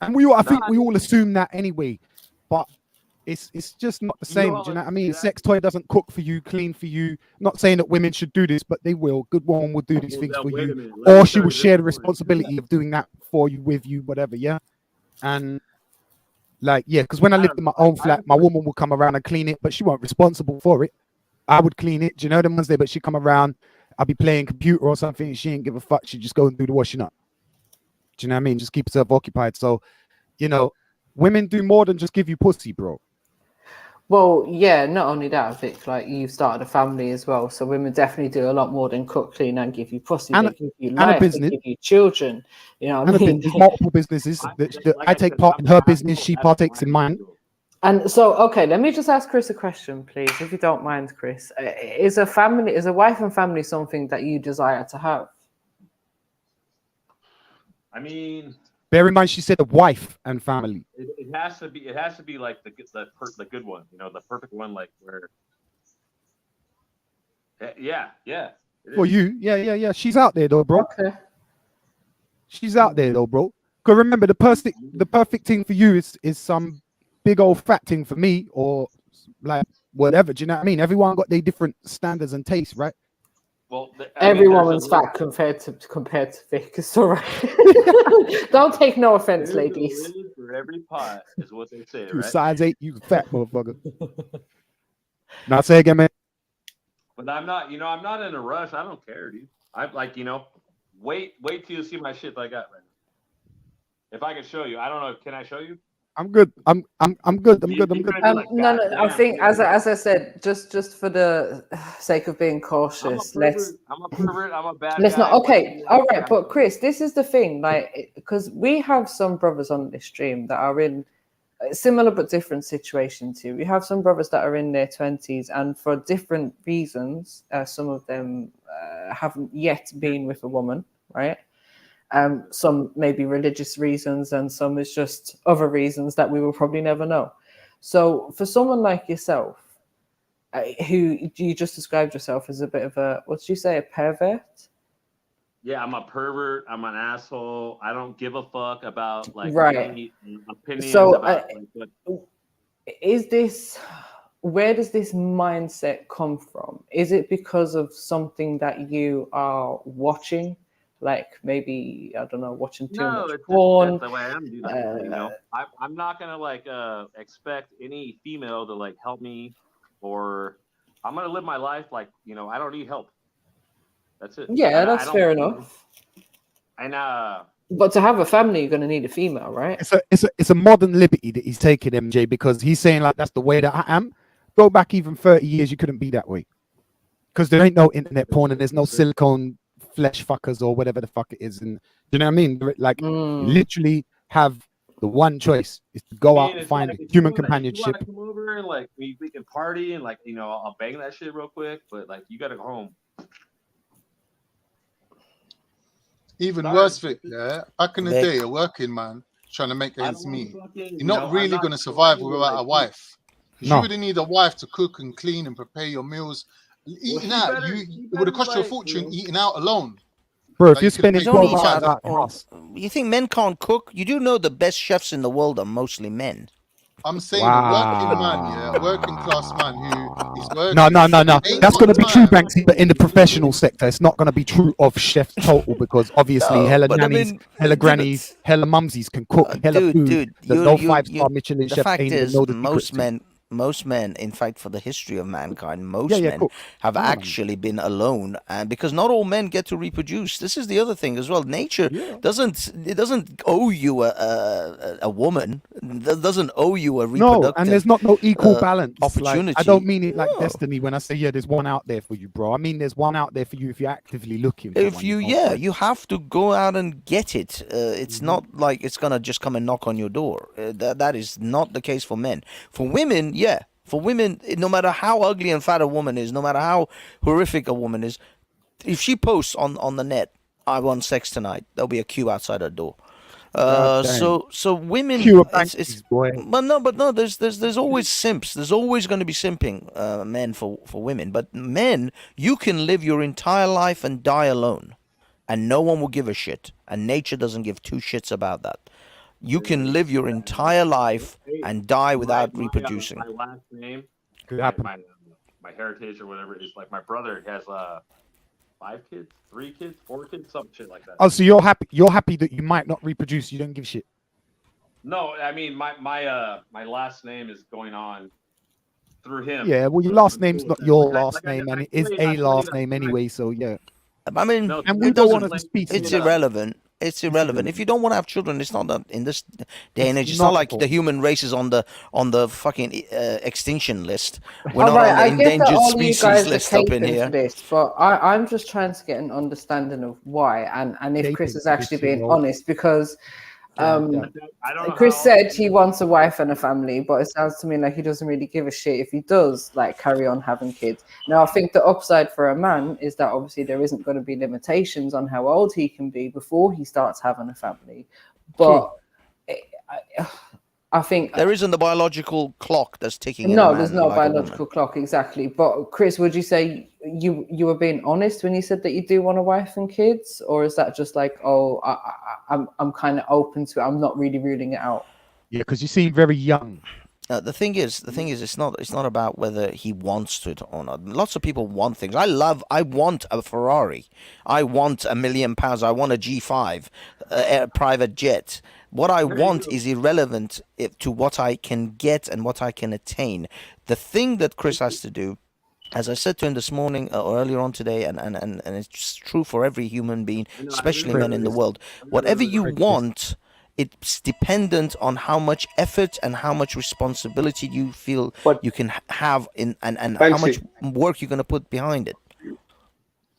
And I think we all assume that anyway. But it's just not the same. Do you know what I mean? A sex toy doesn't cook for you, clean for you. Not saying that women should do this, but they will. Good woman will do these things for you, or she will share the responsibility of doing that for you, with you, whatever. Yeah. And like, yeah, because when I lived in my own flat, my woman would come around and clean it, but she wasn't responsible for it. I would clean it. Do you know the ones there? But she'd come around, I'd be playing computer or something, and she didn't give a fuck. She'd just go and do the washing up. Do you know what I mean? Just keep herself occupied. So, you know, women do more than just give you pussy, bro. Well, yeah, not only that, Vic, like you've started a family as well. So women definitely do a lot more than cook, clean, and give you pussy. And they give you and a life, they business. give you children. You know what I And mean? there's multiple businesses. I take part in her business. She partakes in mine. And so, okay, let me just ask Chris a question, please, if you don't mind, Chris. Is a wife and family something that you desire to have? I mean, Bear in mind, she said a wife and family. it has to be. It has to be like the good one. You know, the perfect one, like where. Yeah. it For is. you, yeah. She's out there though, bro. Okay. She's out there though, bro. Because remember, the perfect thing for you is some big old fat thing for me, or like whatever. Do you know what I mean? Everyone got their different standards and tastes, right? Well, Every woman's fat compared to Vic. It's all right. Don't take no offense, ladies. For every pot is what they say, You right? size 8, you fat motherfucker. Now say again, man. But I'm not. You know, I'm not in a rush. I don't care, dude. I'm like, you know, wait till you see my shit that I got right now. If I can show you, I don't know. Can I show you? I'm good. I'm good. No. I think, as I said, just for the sake of being cautious, I'm a pervert. I'm a bad let's guy. not. Okay, all right. But Chris, this is the thing, like, because we have some brothers on this stream that are in similar but different situation too. We have some brothers that are in their 20s, and for different reasons, some of them haven't yet been with a woman, right? Some maybe religious reasons, and some is just other reasons that we will probably never know. So for someone like yourself, who you just described yourself as a bit of a, what did you say, a pervert? Yeah, I'm a pervert. I'm an asshole. I don't give a fuck about like Right. any opinions So about like what. is this, where does this mindset come from? Is it because of something that you are watching, like maybe, I don't know, watching too No, much it's porn? just that's the way I am, dude. You know, I'm not gonna like expect any female to like help me, or I'm gonna live my life like, you know, I don't need help. That's it. Yeah, I that's don't, fair enough. And But to have a family, you're going to need a female, right? It's a modern liberty that he's taking, MJ, because he's saying like that's the way that I am. Go back even 30 years, you couldn't be that way, because there ain't no internet porn and there's no silicone flesh fuckers or whatever the fuck it is, and you know what I mean? Like you literally have the one choice is to go out and it's find like, if human you wanna companionship. come over and like we can party and like, you know, I'll bang that shit real quick, but like you gotta go home. Even worse, Vic, yeah. Back in the day, a working man trying to make ends meet. You're not really going to survive without a wife. Because you would need a wife to cook and clean and prepare your meals. Eating out, it would have cost you a fortune eating out alone. Bro, if Like, you're you couldn't spending make 12 meals hours out out the house, You think men can't cook? You do know the best chefs in the world are mostly men. I'm saying a working man, yeah, a working class man who is working. No. ain't That's got going to be true, time. Banksy, but in the professional sector, it's not going to be true of chefs total, because obviously No, hella but I nannies, mean, hella grannies, hella mumsies can cook hella food. Dude, that no 5-star Michelin the chef fact ain't even is, know the secrets to. most men, in fact, for the history of mankind, most Yeah, men cool. have Yeah, man. actually been alone, and because not all men get to reproduce. This is the other thing as well. Nature doesn't owe you a woman. Doesn't owe you a reproductive. No, and there's not no equal balance. opportunity. Like, I don't mean it like destiny when I say there's one out there for you, bro. I mean there's one out there for you if you're actively looking for If one. you, you have to go out and get it. It's not like it's gonna just come and knock on your door. That is not the case for men. For women, yeah. For women, no matter how ugly and fat a woman is, no matter how horrific a woman is, if she posts on the net, "I want sex tonight," there'll be a queue outside her door. So women, it's but no, there's always simps. There's always going to be simping men for women. But men, you can live your entire life and die alone, and no one will give a shit. And nature doesn't give two shits about that. You can live your entire life and die without reproducing. My last name, Could happen. my heritage or whatever it is, like my brother has 5 kids, 3 kids, 4 kids, some shit like that. Oh, so you're happy that you might not reproduce, you don't give a shit. No, I mean my last name is going on through him. Yeah, well your last name's not your last name, and it is a last name anyway, so yeah. I mean, and we don't want to speak. It's irrelevant. It's irrelevant. If you don't want to have children, it's not that in this day and age. It's not like the human race is on the fucking extinction list. We're not on the endangered species list up in here. This, but I'm just trying to get an understanding of why, and if Chris is actually being honest, because Chris said he wants a wife and a family, but it sounds to me like he doesn't really give a shit if he does like carry on having kids. Now, I think the upside for a man is that obviously there isn't going to be limitations on how old he can be before he starts having a family. But I think there isn't the biological clock that's ticking. No, there's no biological clock, exactly. But Chris, would you say you were being honest when you said that you do want a wife and kids, or is that just like, oh, I'm kind of open to it, I'm not really ruling it out? Yeah, because you seem very young. The thing is, it's not about whether he wants to or not. Lots of people want things. I want a Ferrari. I want £1 million. I want a G5, a private jet. What I want is irrelevant to what I can get and what I can attain. The thing that Chris has to do, as I said to him this morning or earlier on today, and it's true for every human being, especially men in the world, whatever you want, it's dependent on how much effort and how much responsibility you feel you can have and how much work you're going to put behind it.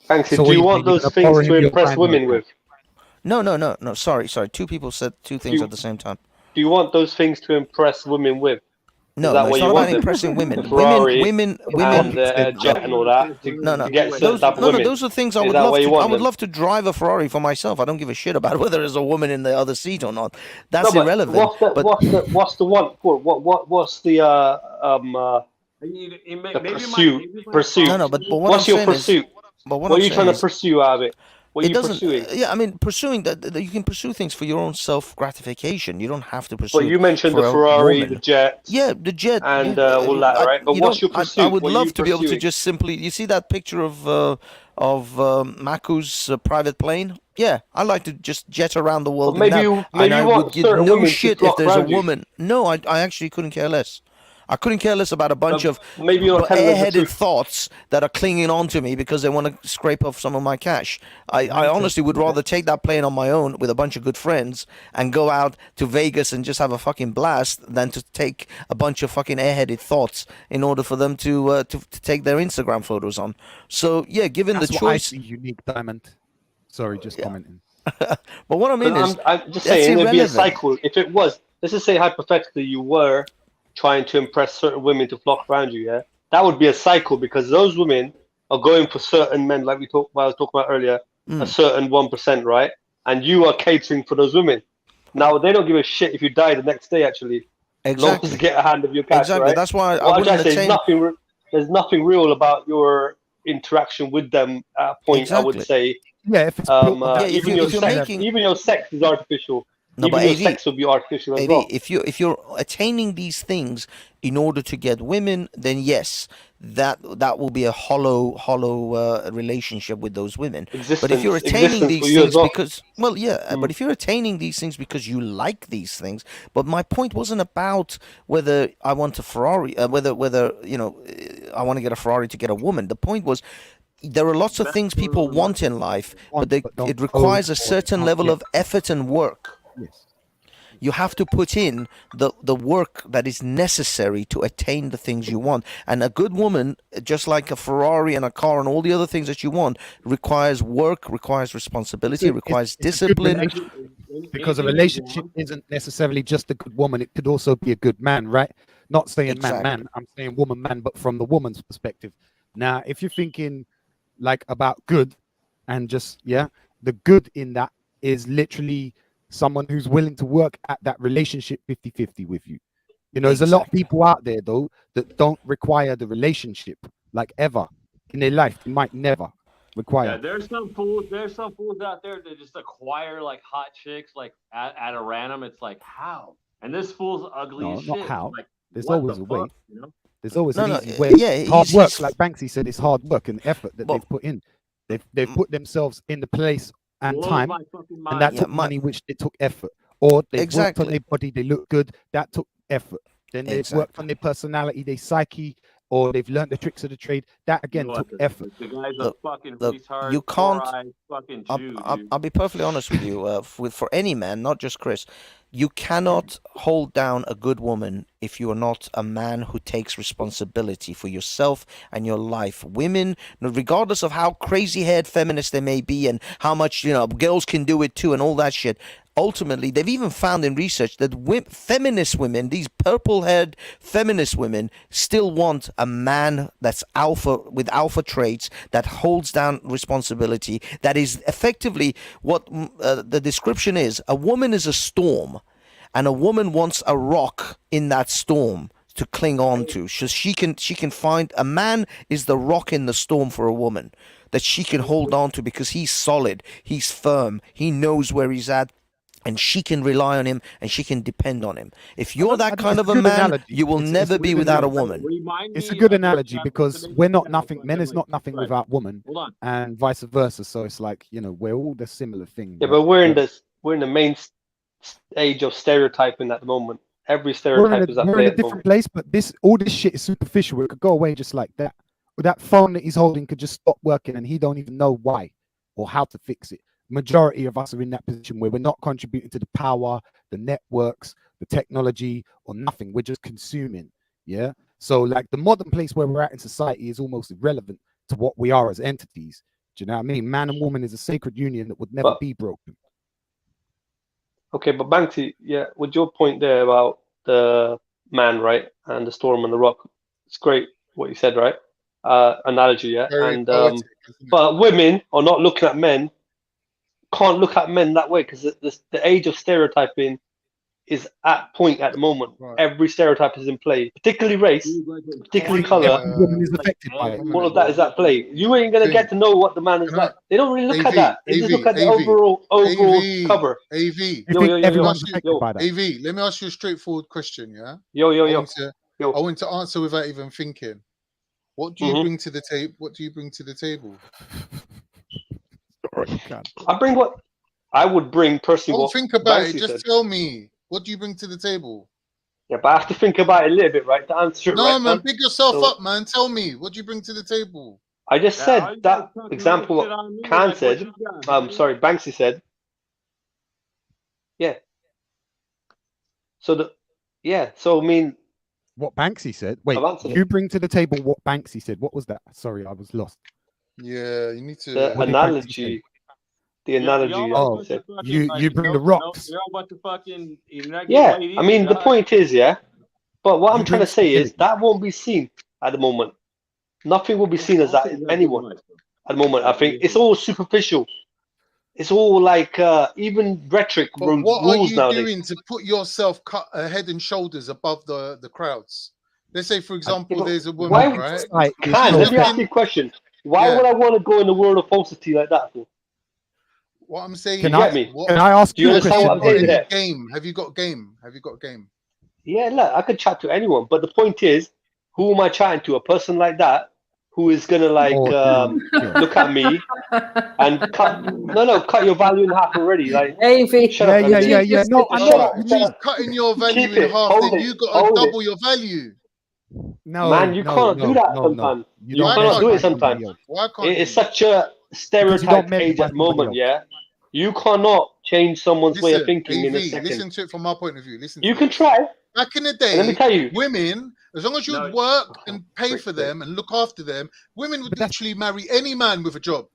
Thanks. So do you want those things to impress women with? No. Sorry. 2 people said 2 things at the same time. Do you want those things to impress women with? No, Is that no, what it's you not want about impressing women. The Ferrari Women, and jet and all that to get certain type of women. those are things I Is would that love what you to. I want would then? love to drive a Ferrari for myself. I don't give a shit about whether there's a woman in the other seat or not. That's No, but irrelevant. what's the one for? What's the pursuit? No, no, but what What's I'm your saying is, pursuit? but What are you trying to pursue out of it? What are it you doesn't. pursuing? Yeah, I mean, pursuing that you can pursue things for your own self gratification. You don't have to pursue. Well, you mentioned for the a Ferrari, woman. the jet, Yeah, the jet and all that, right? But what's your pursuit? I would What are you love to be able to pursuing? just simply. You see that picture of Maku's private plane? Yeah, I like to just jet around the world. Well, maybe in you that, and I want would give certain no women to shit if flock there's a around you. woman. No, I actually couldn't care less. I couldn't care less about a bunch of maybe you're not telling us the airheaded truth. thoughts that are clinging on to me because they want to scrape off some of my cash. I honestly would rather take that plane on my own with a bunch of good friends and go out to Vegas and just have a fucking blast than to take a bunch of fucking airheaded thoughts in order for them to take their Instagram photos on. So yeah, given That's the what I choice, see, unique diamond. Sorry, just commenting. but what I mean is, I'm just that's saying there'd be a irrelevant. cycle. If it was, let's just say hypothetically, you were trying to impress certain women to flock around you, yeah, that would be a cycle because those women are going for certain men, like I was talking about earlier, a certain 1%, right? And you are catering for those women. Now they don't give a shit if you die the next day, actually. Exactly. As long as you get a hand of your cash, Exactly. right? That's why I What I'm wouldn't trying to say is attain. there's nothing real about your interaction with them at a point. I would Exactly. say. Yeah, if it's built on that, Even your sex is artificial. No, Even but your AV, sex will be artificial as AV, well. if you're attaining these things in order to get women, then yes, that will be a hollow relationship with those women. But if you're attaining these things because, well, yeah, but if you're attaining these things because you like these things, but my point wasn't about whether I want a Ferrari, whether you know, I want to get a Ferrari to get a woman. The point was, there are lots of things people want in life, but it requires a certain level of effort and work. Yes. You have to put in the work that is necessary to attain the things you want. And a good woman, just like a Ferrari and a car and all the other things that you want, requires work, requires responsibility, requires discipline. Because a relationship isn't necessarily just a good woman, it could also be a good man, right? Not saying man, I'm saying woman, man, but from the woman's perspective. Now, if you're thinking like about good and just, yeah, the good in that is literally someone who's willing to work at that relationship 50-50 with you. You know, there's a lot of people out there though that don't require the relationship like ever in their life. They might never require. Yeah, there's some fools out there that just acquire like hot chicks like at a random. It's like how? And this fool's ugly No, as not shit. how. Like, There's what always the a way. fuck, you know? There's always an easy way. Yeah, hard work, like Banksy said, it's hard work and effort that they've put in. They've put themselves in the place and Blows time, my fucking and that mind. took Yeah, money, which it took effort. Or they worked on Exactly. their body, they look good, that took effort. Then they've worked on their personality, their psyche, or they've learned the tricks of the trade. That again took effort. The guy's a Look, fucking look, retard. you can't. four-eyed fucking Jew, dude. I'll be perfectly honest with you. For any man, not just Chris, you cannot hold down a good woman if you are not a man who takes responsibility for yourself and your life. Women, regardless of how crazy-haired feminists they may be and how much, you know, girls can do it too and all that shit, ultimately, they've even found in research that feminist women, these purple-haired feminist women, still want a man that's alpha, with alpha traits, that holds down responsibility, that is effectively what the description is. A woman is a storm, and a woman wants a rock in that storm to cling on to. So she can find a man is the rock in the storm for a woman that she can hold on to because he's solid, he's firm, he knows where he's at. And she can rely on him, and she can depend on him. If you're that kind of a man, you will never be without a woman. It's a good analogy because we're not nothing. Men is not nothing without woman, and vice versa. So it's like, you know, we're all the similar thing. Yeah, but we're in the main stage of stereotyping at the moment. Every stereotype is at we're play in a at the different moment. place, but all this shit is superficial. It could go away just like that. Or that phone that he's holding could just stop working, and he don't even know why or how to fix it. Majority of us are in that position where we're not contributing to the power, the networks, the technology, or nothing. We're just consuming. Yeah. So like the modern place where we're at in society is almost irrelevant to what we are as entities. Do you know what I mean? Man and woman is a sacred union that would never be broken. Okay, but Banksy, yeah, with your point there about the man, right, and the storm and the rock, it's great what you said, right? Analogy, yeah. Very And poetic, isn't it? but women are not looking at men, can't look at men that way because the age of stereotyping is at point at the moment. Right. Every stereotype is in play, particularly race, particularly color. Every woman is affected by it. All of that is at play. You ain't gonna get to know what the man is like. They don't really look at that. They just look at the overall cover. AV. Yo, yo, yo, yo, everyone's affected yo. by that. AV, let me ask you a straightforward question, yeah? Yo, yo, I yo. want to, I want to answer without even thinking. What do you bring to the table? What do you bring to the table? I bring what I would bring personally. Don't What think about it. Banksy Just said. tell me. What do you bring to the table? Yeah, but I have to think about it a little bit, right? To answer it No, right, man, pick yourself So, up, man. Tell me. What do you bring to the table? I just said that example what Khan said. Sorry, Banksy said. Yeah. So I mean, What Banksy said. Wait, I've answered you it. bring to the table what Banksy said. What was that? Sorry, I was lost. Yeah, you need to. The What did Banksy analogy. The analogy. Oh, said. you bring the rocks. Yeah, I mean the point is, yeah. But what I'm You trying to bring say is stability. that won't be seen at the moment. Nothing will be seen as that in anyone at the moment. I think it's all superficial. It's all like even rhetoric But what are rules you nowadays. doing to put yourself head and shoulders above the crowds? Let's say, for example, there's a woman, Why? right? Let me ask you a question. Why would I want to go in the world of falsity like that for? What I'm saying You is, get me? what, Can I ask Do you you a understand question? what I'm saying there? game? Have you got game? Have you got game? Yeah, look, I could chat to anyone, but the point is, who am I chatting to? A person like that who is gonna like look at me and cut your value in half already. Like, shut up, Yeah. No, I know what you She's mean. cutting your value Keep in it, half, hold then it, you got to hold it. double your value. No, Man, you can't do that sometimes. You Why cannot can't do you? it sometimes. Why can't It is you? such a Because you don't stereotyped measure age by at the somebody moment, else. yeah? You cannot change someone's way of Listen, thinking in a AV, second. listen to it from our point of view. Listen to You can this. try. Back in the And let me day, tell you. women, as long as you would work and pay for them and look after them, women would literally marry any man with a job.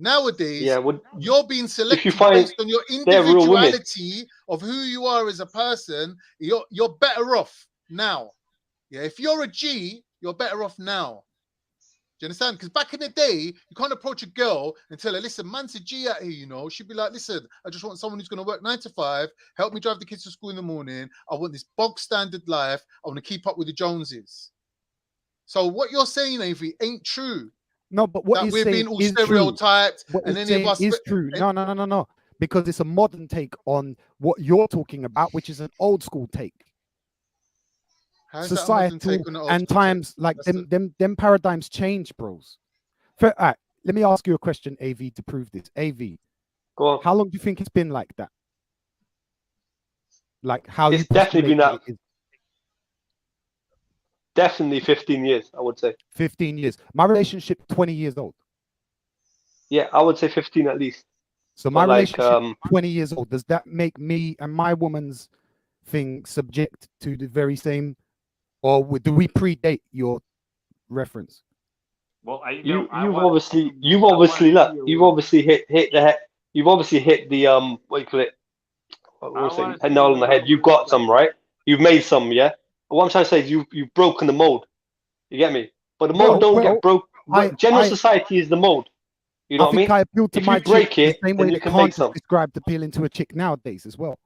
Nowadays, Yeah, you're being if selected you find based on your they're real women. individuality of who you are as a person. You're better off now. Yeah, if you're a G, you're better off now. Do you understand? Because back in the day, you can't approach a girl and tell her, listen, man's a G out here, you know. She'd be like, listen, I just want someone who's going to work 9 to 5, help me drive the kids to school in the morning. I want this bog standard life. I want to keep up with the Joneses. So what you're saying, Avery, ain't true. No, but what that he's we're saying being all is stereotyped true. What and he's any of saying us is true. No. Because it's a modern take on what you're talking about, which is an old school take. How's that a modern Societal take on the old and school times take? like That's them paradigms change, bros. All right, let me ask you a question, AV, to prove this. AV, go on. How long do you think it's been like that? Like how It's you definitely been postulate that. it is Definitely 15 years, I would say. 15 years. My relationship 20 years old. Yeah, I would say 15 at least. So my But like, relationship 20 years old. Does that make me and my woman's thing subject to the very same, or do we predate your reference? Well, you've obviously hit the head. You've obviously hit the what do you call it? What was it? Head nail on the head. You've got some, right? You've made some, yeah. But what I'm trying to say is you've broken the mold. You get me? But the mold don't get broke. General society is the mold. You know I what I mean? think I appeal to If my you break chick it, the same then way you that can can't make is some. described appealing to a chick nowadays as well.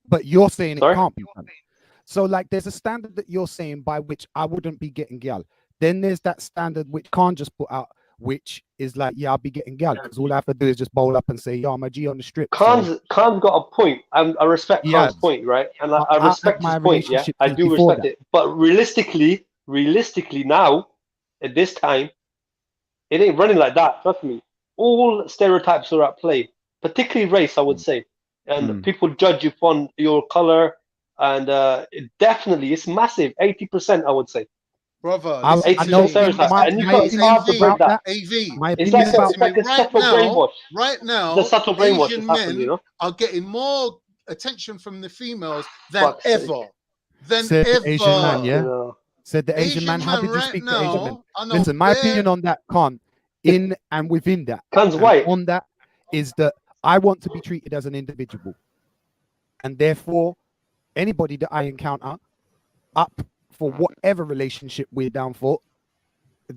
But you're saying it can't be done. So like there's a standard that you're saying by which I wouldn't be getting gal. Then there's that standard which can't just put out, which is like, yeah, I'll be getting gal because all I have to do is just bowl up and say, yo, I'm a G on the strip. Khan's got a point. I respect Khan's point, right? And I respect his point, yeah. I do respect it. But realistically now, at this time, it ain't running like that. Trust me. All stereotypes are at play, particularly race, I would say. And people judge you on your color, and it's massive. 80%, I would say. Brother, I know and it's hard to break that. My It's opinion about like a subtle brainwash. Right now, It's a subtle brainwash Asian that's happened, men you know? are getting more attention from the females than Fuck's sake. ever. Than said ever. the Asian man, yeah. Said the Asian man. How did you right speak to Asian men? now, I know Listen, my opinion on that, Khan, in and within that, Khan's and white. on that is that I want to be treated as an individual. and therefore anybody that I encounter up for whatever relationship we're down for,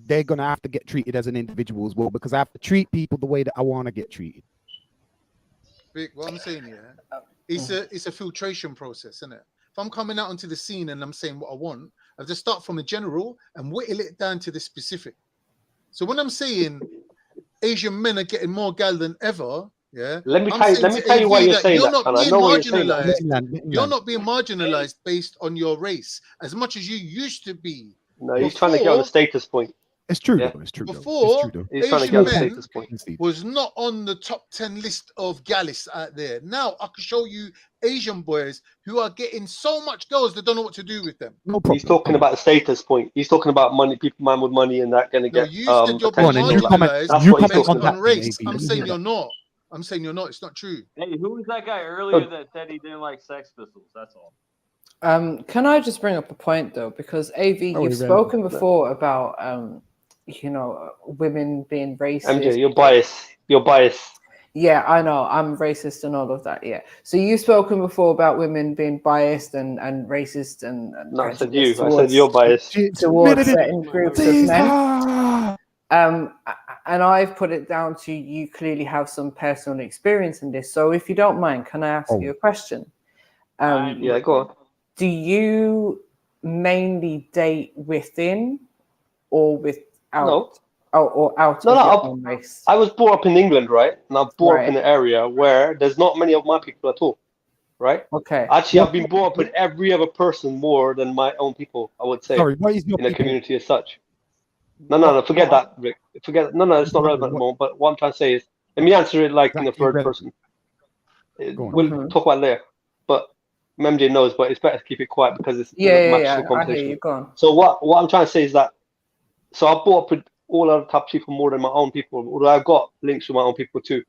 they're gonna have to get treated as an individual as well, because I have to treat people the way that I want to get treated. Vic, what I'm saying here, it's a filtration process, isn't it? If I'm coming out onto the scene and I'm saying what I want, I have to start from a general and whittle it down to the specific. So when I'm saying Asian men are getting more gal than ever, yeah. Let me tell you why you're saying you're that. not I being know why you're saying that. marginalized. You're not being marginalized based on your race as much as you used to be. No, he's trying to get on the status point. It's true. Yeah. Though. It's true. Before, he's trying to get Asian on the men status point. was not on the top 10 list of gallis out there. Now I can show you Asian boys who are getting so much girls that don't know what to do with them. No problem. He's talking about the status point. He's talking about money, people, man with money, and that going to get you said you're attention. being marginalized That's what he's based talking on about. race. I'm saying you're not. I'm saying you're not. It's not true. Hey, who was that guy earlier that said he didn't like Sex Pistols? That's all. Can I just bring up a point though? Because AV, you've spoken before about you know, women being racist. MJ, you're biased. You're biased. Yeah, I know. I'm racist and all of that. Yeah. So you've spoken before about women being biased and racist and no, I said you. I said you're biased towards certain groups of men. And I've put it down to you clearly have some personal experience in this. So if you don't mind, can I ask you a question? Yeah, go on. Do you mainly date within or without? No. Or out No, of no. your own race? I was brought up in England, right? And I'm brought up in an area where there's not many of my people at all, right? Okay. Actually, I've been brought up with every other person more than my own people, I would say. Sorry, what is your in the community as such? No, forget that, Rick. Forget. No, it's not relevant at the moment. But what I'm trying to say is, let me answer it like in the third person. We'll talk about it later. But MJ knows, but it's better to keep it quiet because it's yeah. conversation. I hear you. Go on. So what I'm trying to say is that, so I brought up with all other type of people more than my own people, although I've got links with my own people too.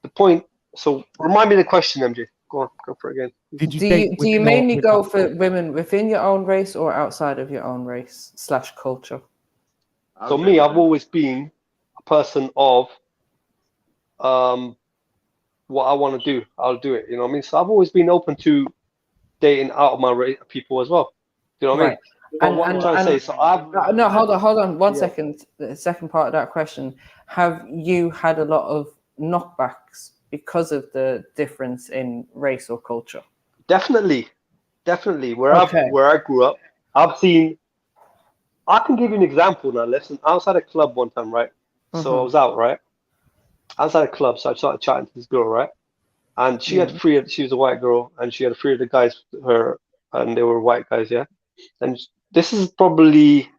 The point. So remind me the question, MJ. Go for it again. Do you mainly go for women within your own race or outside of your own race / culture? So me, I've always been a person of what I want to do, I'll do it. You know what I mean? So I've always been open to dating out of my race people as well. You know what I mean? But what I'm trying to say, so I've no, hold on one second. The second part of that question: have you had a lot of knockbacks because of the difference in race or culture? Definitely. Where I grew up, I've seen. I can give you an example now. Listen, outside a club one time, right? So I was out, right? Outside a club, so I started chatting to this girl, right? And she had she was a white girl, and she had 3 of the guys with her, and they were white guys, yeah. And this is probably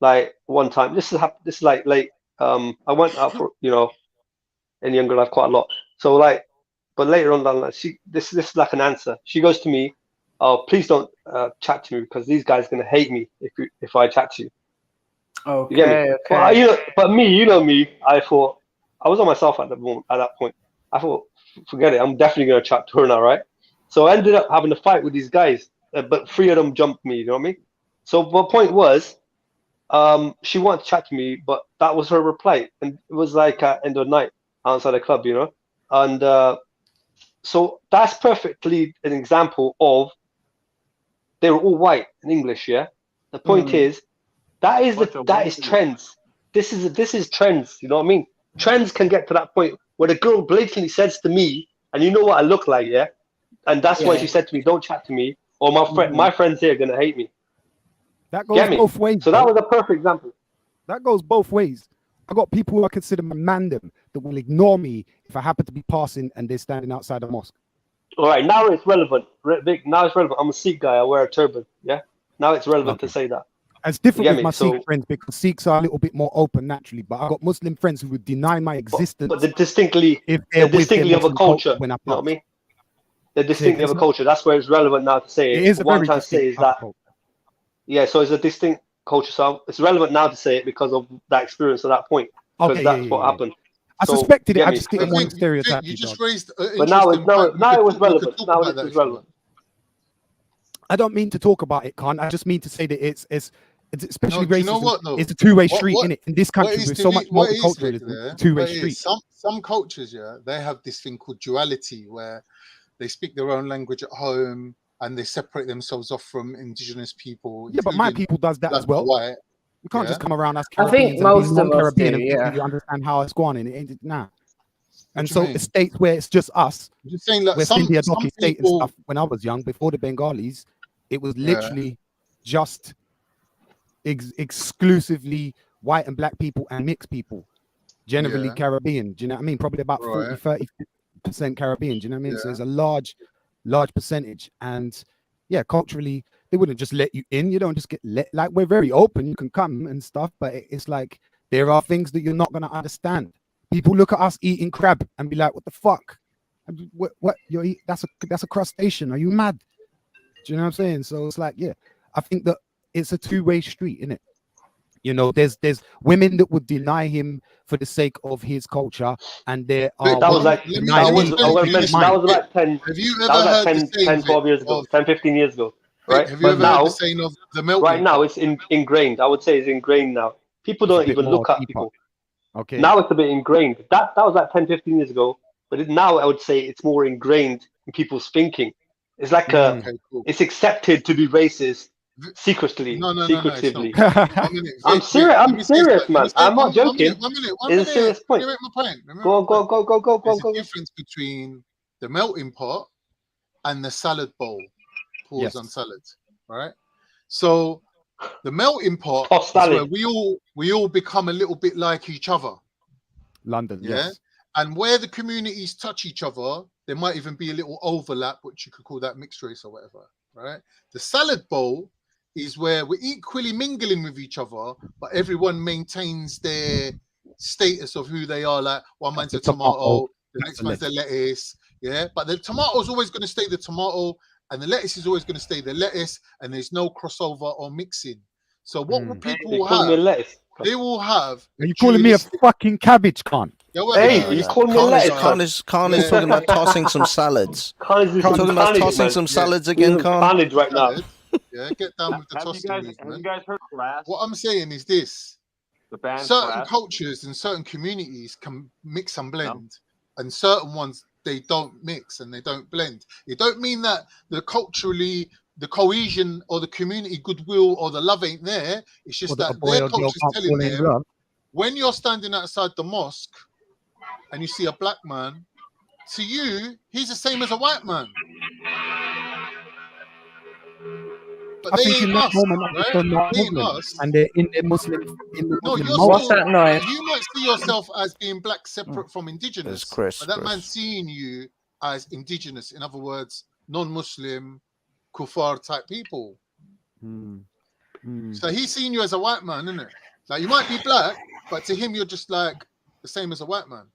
like one time. This is like late. I went out for in younger life quite a lot. So like, but later on down, this is like an answer. She goes to me, "Oh, please don't chat to me because these guys are gonna hate me if I chat to you." Okay. You get me? Okay. But me, you know me. I thought I was on myself at that point. I thought, forget it. I'm definitely gonna chat to her now, right? So I ended up having a fight with these guys, but 3 of them jumped me. You know what I mean? So the point was, she wanted to chat to me, but that was her reply, and it was like at end of the night outside the club, and so that's perfectly an example of they were all white and English, yeah. The point is that is trends. This is trends. You know what I mean? Trends can get to that point where the girl blatantly says to me, and you know what I look like, yeah, and that's why she said to me, "Don't chat to me, or my friends here are gonna hate me." That goes both ways. So that was a perfect example. That goes both ways. I got people who I consider my mandem that will ignore me if I happen to be passing and they're standing outside the mosque. All right, now it's relevant. Vic, now it's relevant. I'm a Sikh guy. I wear a turban. Yeah. Now it's relevant to say that. It's different with my Sikh friends because Sikhs are a little bit more open naturally, but I've got Muslim friends who would deny my existence. But they're distinctly of a culture. You know what I mean? They're distinctly of a culture. That's where it's relevant now to say it. It is what I'm trying to say is that. Yeah, so it's a distinct culture. So it's relevant now to say it because of that experience at that point. Because that's what happened. I suspected it. I just didn't want to stereotype. You just raised. But now it was relevant. Now it is relevant. I don't mean to talk about it, Khan. I just mean to say that it's especially racism. You know what, though? It's a two-way street, innit? In this country, with so much multiculturalism, it's a two-way street. Some cultures, yeah, they have this thing called duality, where they speak their own language at home, and they separate themselves off from indigenous people. Yeah, but my including people does that black as well. and white. You can't Yeah. just come around as I think Caribbeans and be most of us non-Caribbean do, and think yeah. that you understand how it's going. And it ain't nah. And do you so mean? the states where it's just us, I'm just saying, like where some Cindy Adoki State and people, stuff, when I was young, before the Bengalis, it was Yeah. literally just exclusively white and black people and mixed people, generally Yeah. Caribbean. Do you know what I mean? Probably about Right. 40-30% Caribbean. Do you know what I mean? So Yeah. it's a large percentage. And yeah, culturally, they wouldn't just let you in. You don't just get let, like, we're very open. You can come and stuff, but it's like there are things that you're not going to understand. People look at us eating crab and be like, what the fuck? What you're eating? That's a crustacean. Are you mad? Do you know what I'm saying? So it's like, yeah, I think that it's a two-way street, isn't it? You know, there's women that would deny him for the sake of his culture, and there are That was women like, that deny that him was, for I'm the going sake to of mention, mine. that was about 10, Have you that ever was like heard 10, the saying 10, 12 years ago, of, 10, 15 years ago, right? have you But ever heard now, the saying of the melting right now, pot? it's ingrained. I would say it's ingrained now. People It's a don't bit even more look at deeper. people. Okay. Now it's a bit ingrained. That was like 10, 15 years ago. But now I would say it's more ingrained in people's thinking. It's like Okay, cool. it's accepted to be racist secretly. No, it's not. Secretively. 1 minute. I'm Vic, serious. let I'm me say serious, something. Let me man. say I'm not 1 joking. minute. 1 minute. 1 It's a minute. serious Let point. me make my point. Go. There's a difference between the melting pot and the salad bowl. Pause Yes. on salad, right? So the melting pot Toss is where salad. we all become a little bit like each other. London, Yeah. yes. And where the communities touch each other, there might even be a little overlap, which you could call that mixed race or whatever, right? The salad bowl is where we're equally mingling with each other, but everyone maintains their status of who they are. Like one man's a tomato, the next man's the lettuce, yeah? But the tomato's always going to stay the tomato, and the lettuce is always going to stay the lettuce, and there's no crossover or mixing. So what will people They will call me a have? lettuce. They will have. Are you calling me a fucking cabbage, Khan? Hey, you call me a lettuce? Khan is talking about tossing some salads. Khan is You're talking about tossing some salads again, Khan? Carnage right now. Yeah, get down with the Have you toasting guys movement. heard Brass? What I'm saying is this: The band certain Brass? cultures and certain communities can mix and blend, and certain ones they don't mix and they don't blend. It don't mean that the cohesion or the community goodwill or the love ain't there. It's just that their culture is telling them when you're standing outside the mosque and you see a black man, to you he's the same as a white man. But I they think in ain't that us, moment, right? they're not They ain't Muslim, us. and they're in their Muslim. No, you're mode. still. You might see yourself as being black separate from indigenous, Chris, but that man's seeing you as indigenous. In other words, non-Muslim, kuffar type people. So he's seeing you as a white man, isn't it? Like you might be black, but to him you're just like the same as a white man.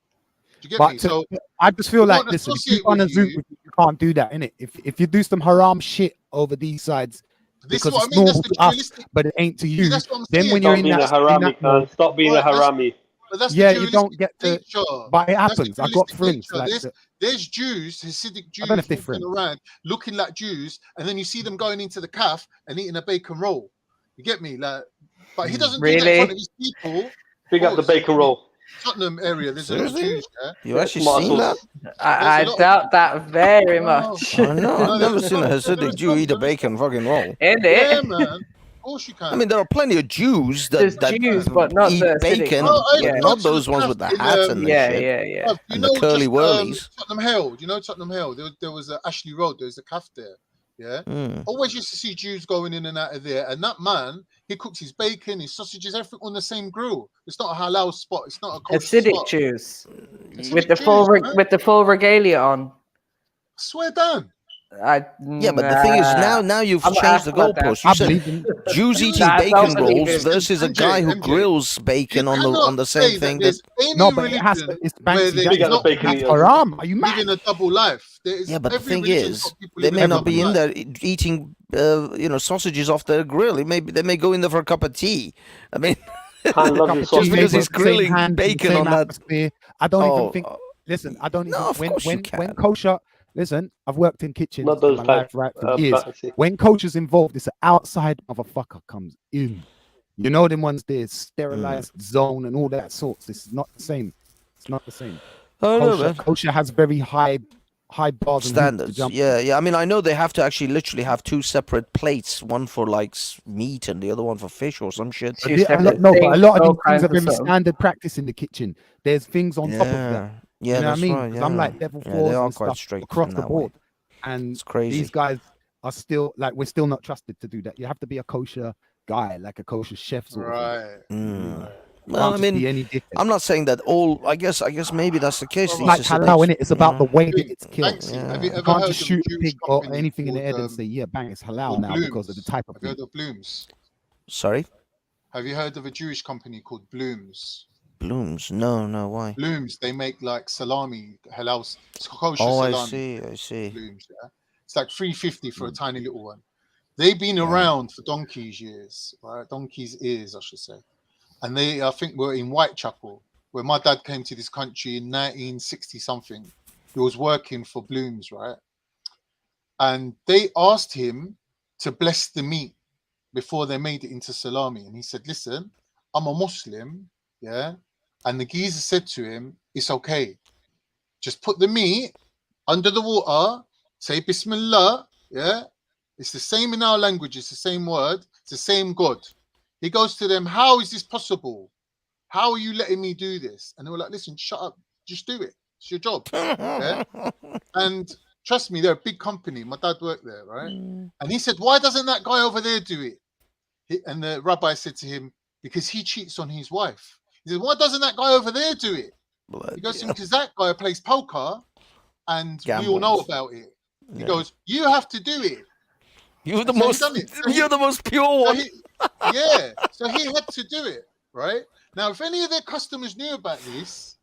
Do you get me? So I just feel we like, won't listen, if associate you on a with Zoom, you. you can't do that, innit? If you do some haram shit over these sides, This is because what I it's mean. That's normal the to us, dualistic. but it ain't to you. That's what I'm Then saying. when you're Stop in being a that, harami, Khan. Stop being a harami. But that's yeah, the you dualistic don't get to. nature. But it That's the happens. I got dualistic friends nature. like There's Jews, Hasidic I don't know Jews if they're walking friends. around looking like Jews, and then you see them going into the calf and eating a bacon roll. You get me? Like, but he doesn't do that in front of his people. Big up the bacon roll. Tottenham area, there's a lot of Jews there. You actually seen that? I doubt that very much. I know. I've never there's seen a some- Hasidic Jew eat a bacon fucking roll. Ain't Yeah, it? man. Of course you can. I mean, there are plenty of Jews There's that Jews, but not eat the Hasidic bacon, ones. but Yeah. not those ones with the hats and the shit. You And know, the curly just, whirlies. Tottenham Hill. You know Tottenham Hill? There was a Ashley Road. There's a calf there. Yeah. Always used to see Jews going in and out of there. And that man, he cooks his bacon, his sausages, everything on the same grill. It's not a halal spot. It's not a kosher Hasidic spot. Jews Hasidic with the Jews, man. full regalia on. Swear down. Yeah, but the thing is, now you've I'm not changed the asking about that. goalpost. You said Jews eating Nah, bacon don't believe rolls it. versus a guy who grills bacon on the same thing. That No, but it has to. It's where Banksy. there's not That's haram. Are you mad? living a double life. There is yeah, but the every thing religion's is, got people they living may a not double be in life. there eating, sausages off their grill. They may go in there for a cup of tea. I mean, just because he's grilling bacon on that. I don't even think. Listen, I don't even. When kosher. Listen, I've worked in kitchens Not those my type, life right for years. fancy. When kosher's involved, it's an outside motherfucker comes in. You know them ones there, sterilized zone and all that sorts. It's not the same. It's not the same. Oh, no, man. Kosher has very high high bars and hoops to standards. jump. Yeah. I mean, I know they have to actually literally have two separate plates, one for like meat and the other one for fish or some shit. But a lot of these things are very standard practice in the kitchen. There's things on top of that. Yeah, You know what I that's mean? right. 'Cause Yeah. I'm like level Yeah, 4s they are and quite stuff strict across in the that way. board. And It's crazy. these guys are still like, we're still not trusted to do that. You have to be a kosher guy, like a kosher chef sort of thing. Well, I Can't just be mean, any dickhead. I'm not saying that all. I guess maybe that's the case. It's like halal, innit? It's about the way that it's killed. Banksy, have you You ever can't heard just of a shoot a Jewish pig or company anything in the called, head and say, yeah, bang, it's halal called now because of the Blooms? type of Have you meat. heard of Blooms? Sorry, Have you heard of a Jewish company called Blooms? Blooms. No. Why? Blooms, they make like salami, halal, kosher Oh, I salami. see. Blooms, yeah. It's like $3.50 for a tiny little one. They've been around for donkey's years, right? Donkey's ears, I should say. And they, I think, were in Whitechapel, where my dad came to this country in 1960 something. He was working for Blooms, right? And they asked him to bless the meat before they made it into salami. And he said, listen, I'm a Muslim, yeah? And the geezer said to him, it's okay. Just put the meat under the water, say Bismillah, yeah? It's the same in our language, it's the same word, it's the same God. He goes to them, how is this possible? How are you letting me do this? And they were like, listen, shut up, just do it. It's your job. Yeah? And trust me, they're a big company. My dad worked there, right? And he said, why doesn't that guy over there do it? And the rabbi said to him, because he cheats on his wife. He said, why doesn't that guy over there do it? He goes to him, because that guy plays poker and we all know about it. He goes, you have to do it. You're the most. You're the most pure one. So he had to do it, right? Now, if any of their customers knew about this,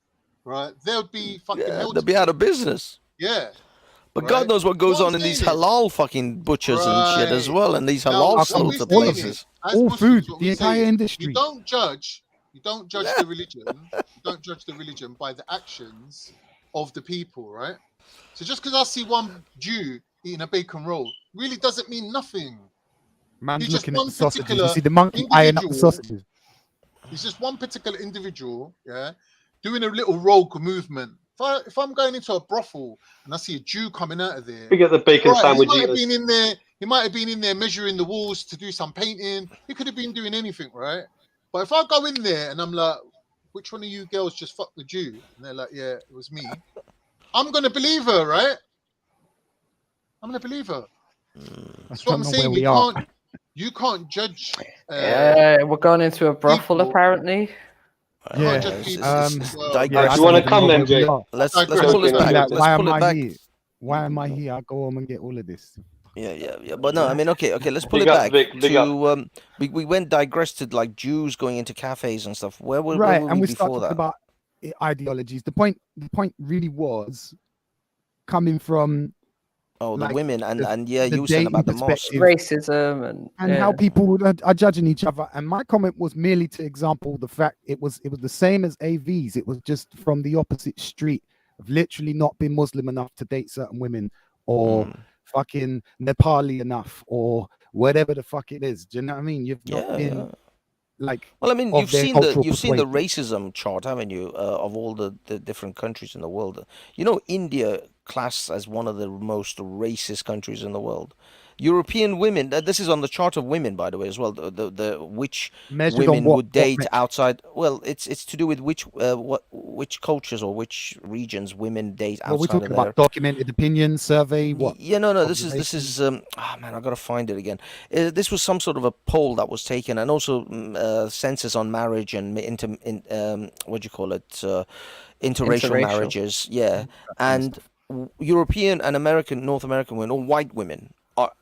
right, they'll be fucking held. They'll be out of business. Yeah. But God knows what goes on in these halal fucking butchers and shit as well, and these halal slaughter places. All food, the entire industry. You don't judge the religion. You don't judge the religion by the actions of the people, right? So just because I see one Jew eating a bacon roll really doesn't mean nothing. Man's He's just looking at one the sausages. particular You see the monkey eyeing up the individual. sausages. He's just one particular individual, yeah, doing a little rogue movement. If I'm going into a brothel and I see a Jew coming out of there, We get the bacon sandwich he might have eaters. been in there. He might have been in there measuring the walls to do some painting. He could have been doing anything, right? But if I go in there and I'm like, which one of you girls just fucked the Jew? And they're like, yeah, it was me. I'm gonna believe her, right? I'm gonna believe her. That's what I'm saying. You can't judge. Yeah, we're going into a brothel apparently. Yeah. You want to come, MJ? Let's pull it back. Like, Let's why pull am it I back. here? Why am I here? I go home and get all of this. Yeah. But no, I mean, okay. Let's pull Big it up, back big to we digressed to like Jews going into cafes and stuff. Where were Right, we and we before started that? about ideologies. The point really was coming from Oh, the like, women and the you were saying about the dating mosque. perspective. Racism and how people are judging each other. And my comment was merely to example the fact it was the same as AVs. It was just from the opposite street of literally not being Muslim enough to date certain women, or fucking Nepali enough, or whatever the fuck it is. Do you know what I mean? You've not been like. Well, I mean, of you've their seen cultural the persuasion. racism chart, haven't you, of all the different countries in the world? You know, India classed as one of the most racist countries in the world. European women. This is on the chart of women, by the way, as well. The which Measured on women what- would what date metric? outside. Well, it's to do with which cultures or which regions women date What we're outside talking of their. about? Documented opinion survey? What? Yeah, no. This is. Man, I gotta find it again. This was some sort of a poll that was taken, and also census on marriage and what do you call it? Interracial Interracial. marriages. Yeah, and European and North American women, or white women,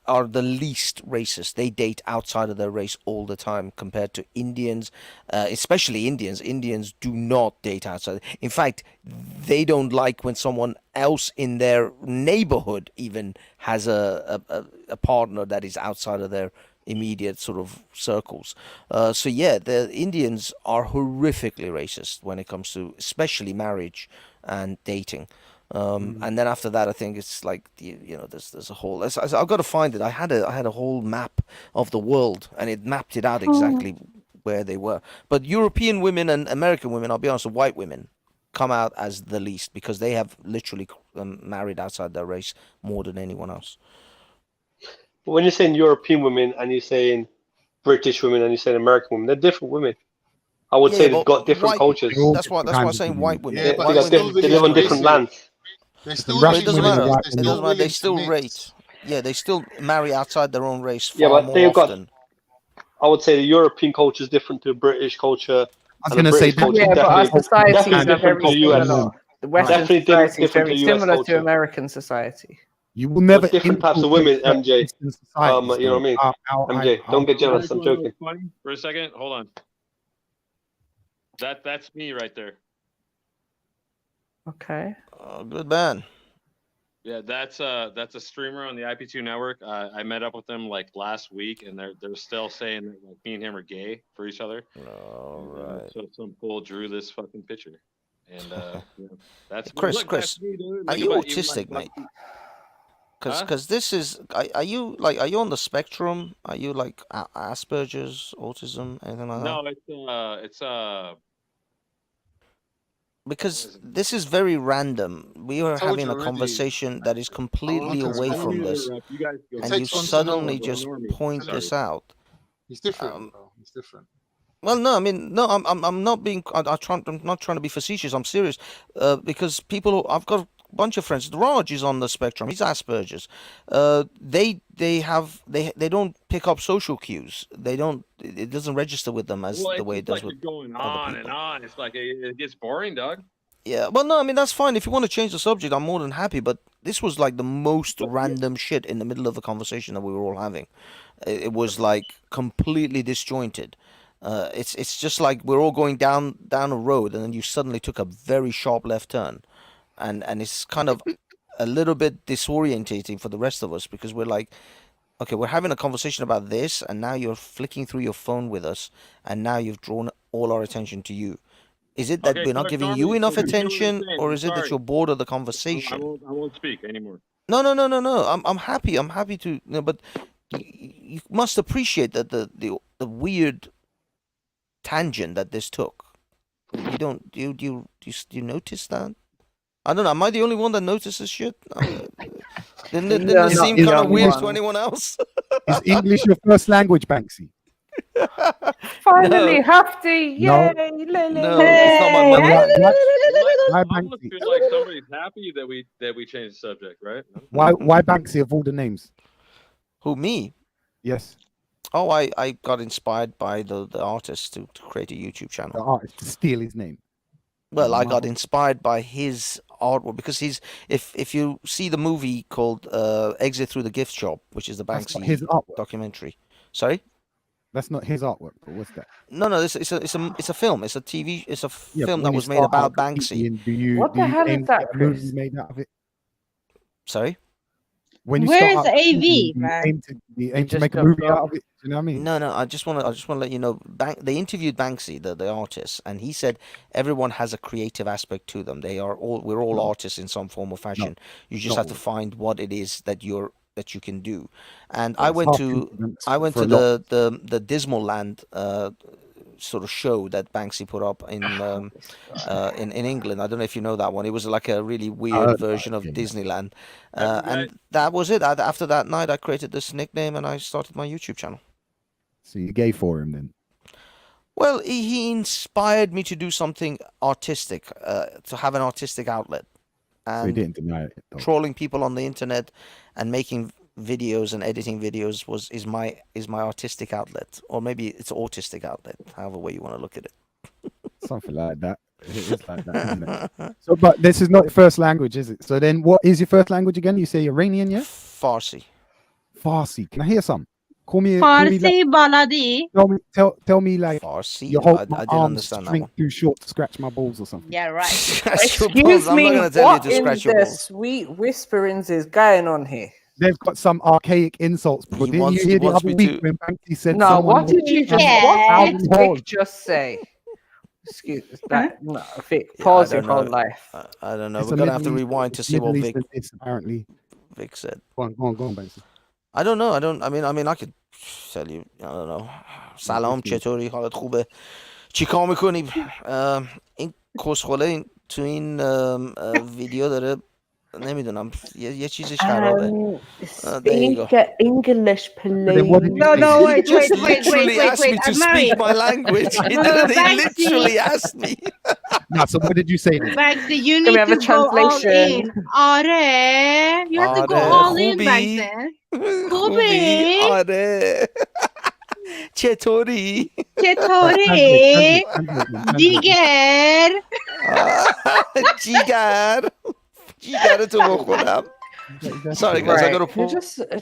are the least racist. They date outside of their race all the time compared to Indians, especially Indians. Indians do not date outside. In fact, they don't like when someone else in their neighborhood even has a partner that is outside of their immediate sort of circles. So yeah, the Indians are horrifically racist when it comes to especially marriage and dating. And then after that, I think it's like there's a whole. I've got to find it. I had a whole map of the world, and it mapped it out exactly where they were. But European women and American women, I'll be honest, white women come out as the least because they have literally married outside their race more than anyone else. But when you're saying European women and you're saying British women and you're saying American women, they're different women. I would say they've got different cultures. That's why I'm saying white women. Yeah, but White they're women, still they live on different lands. They're still But willing it doesn't to matter. mix. It doesn't matter. They still rate. Yeah, they still marry outside their own race Yeah, far but more they've often. got. I would say the European culture is different to British culture. I was going to say that. Culture Yeah, but our societies definitely are different very to the US. similar. The Western Definitely society is different very to US similar to culture. American society. You will never But different types of women, MJ. You know what I mean? MJ, don't get jealous. I'm joking. Funny for a second. Hold on. That's me right there. Okay. Good man. Yeah, that's a streamer on the IP2 network. I met up with them like last week, and they're still saying that like, me and him are gay for each other. All right. So some fool drew this fucking picture, and that's Chris. look, Chris, that's me, dude. are Like, you about even, autistic, like, mate? Because this is are you on the spectrum? Are you like Asperger's, autism, anything like that? No, it's Because this is very random. We are told having you a already. conversation that is completely away from this, You guys go. and you takes on suddenly Sonoma, just Normie. point Sorry. this out. He's different, bro. He's different. Well, no, I mean, no, I'm not being. I'm not trying to be facetious. I'm serious, because I've got a bunch of friends. Raj is on the spectrum. He's Asperger's. They don't pick up social cues. It doesn't register with them as Well, the it's way it just does like with you're going other on people. and on. It's like it gets boring, dog. Yeah, well, no, I mean that's fine. If you want to change the subject, I'm more than happy. But this was like the most random shit in the middle of a conversation that we were all having. It was like completely disjointed. It's just like we're all going down a road, and then you suddenly took a very sharp left turn, and it's kind of a little bit disorientating for the rest of us because we're like, okay, we're having a conversation about this, and now you're flicking through your phone with us, and now you've drawn all our attention to you. Is it that Okay, we're not look, giving Normie, you enough so you hear what I'm attention, saying? or I'm is it that sorry. you're bored of the I conversation? won't speak anymore. No. I'm happy. I'm happy to. But you must appreciate that the weird tangent that this took. You don't. Do you notice that? I don't know. Am I the only one that notices shit? Didn't it seem kind of weird to anyone else? Is English your first language, Banksy? Finally, Hafty! No. Yay! No, it's not my mother. Why I Banksy? feel like somebody's happy that we changed the subject, right? Why Banksy of all the names? Who, me? Yes. Oh, I got inspired by the artist to create a YouTube channel. The artist to steal his name. Well, I got inspired by his artwork because if you see the movie called Exit Through the Gift Shop, which is the That's not Banksy his artwork. documentary. Sorry? That's not his artwork, but what's that? No, it's a film. It's a TV. It's a Yeah, film but that when you was made start about out comedian, Banksy. What the hell is that, a movie Chris? made out of it? Sorry? When you Where's start out AV, comedian, man? you aim to just make a jumped movie up. out of it. You know what I mean? No, I just want to let you know. They interviewed Banksy, the artist, and he said everyone has a creative aspect to them. We're all artists in some form or fashion. You just not have to find what it is that you can do. And Well, I it's went half to confidence the for a lot. the Dismal Land sort of show that Banksy put up in England. I don't know if you know that one. It was like a really weird version of Disneyland, and that was it. After that night, I created this nickname and I started my YouTube channel. So you're gay for him then? Well, he inspired me to do something artistic, to have an artistic outlet, So he and didn't deny it. though. trolling people on the internet and making videos and editing videos is my artistic outlet, or maybe it's autistic outlet, however way you want to look at it. Something like that. It is like that, isn't it? So, but this is not your first language, is it? So then, what is your first language again? You say Iranian, yeah? Farsi. Farsi. Can I hear some? Call me Farsi like, baladi. tell me like Farsi. your whole I my didn't arms understand that shrink one. too short to scratch my balls or something. Yeah, right. Scratch your Excuse balls. I'm me, not going to tell you what to in scratch your the balls. sweet whisperings is going on here? They've got some archaic insults, bro. He Didn't wants- you he hear the wants other me week to- when Banksy said No, someone what did you just Yeah. what did Vic just say? Excuse that. No, Vic, Yeah, pause I your don't whole know. life. I don't know. It's We're a going to have to Middle rewind to Eastern- see what Middle Vic Eastern diss, apparently. said. Go on, Banksy. I don't know. I mean, I could tell you. I don't know. سلام چطوری حالت خوبه چیکار میکنی این کسخله تو این ویدیو داره نمیدونم یه چیزش خرابه. There you go. Speak English, please. No, He just literally wait. asked me to speak my language. He literally asked me. No, so what did you say then? Banksy, you Can we need have to a go all translation? in. آره. You have to go all in, خوبی؟ Banksy. خوبی؟ آره. چطوری؟ چطوری؟ دیگر. جیگر تو بخورم. Sorry guys, I gotta pull.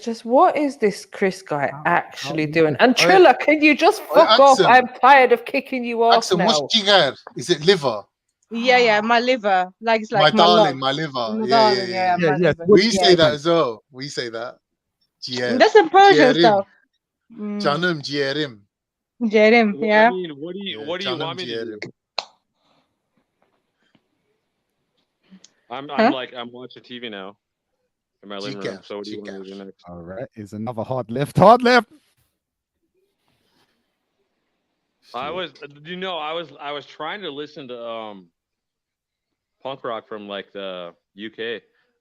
Just what is this Chris guy actually doing? And Triller, can you just fuck off? I'm tired of kicking you off Axel, now. what's jigar? Is it liver? Yeah, my liver. Like it's like my darling, lung. my liver. My Yeah, darling, yeah. my liver. We say that as well. We say that. Jier. That's some Persian Jierim. stuff. Canım ciğerim. Jerim, yeah. I mean, what do you want me to do? I'm watching TV now in my living room. So what do you want me to do next? All right, is another hard left. Hard left. I was trying to listen to punk rock from like the UK.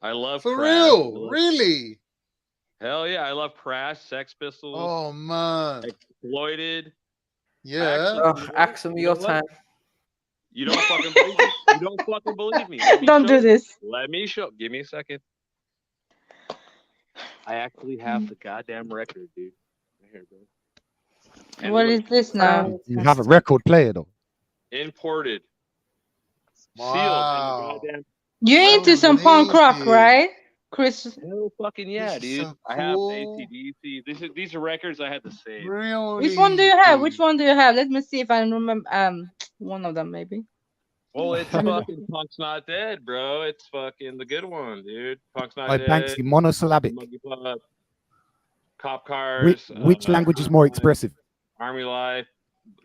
I love For Crash. real? Really? Hell yeah, I love Crash, Sex Pistols. Oh man. Exploited. Yeah. Axel, your time. You don't fucking believe me. You don't fucking believe me. Don't do this. Let me show. Give me a second. I actually have the goddamn record, dude. Right here, bro. And What is this now? You have a record player though. Imported. Wow. Sealed. Goddamn. You're into some punk rock, right, Chris? Hell fucking yeah, dude. So I have cool. ACDC. These are records I had to save. Really? Which one do you have? Which one do you have? Let me see if I remember. One of them maybe. Well, it's fucking Punk's Not Dead, bro. It's fucking the good one, dude. Punk's Not Dead. Banksy, monosyllabic. Monkey Pup, Cop Cars. Which language is more expressive? Army Life.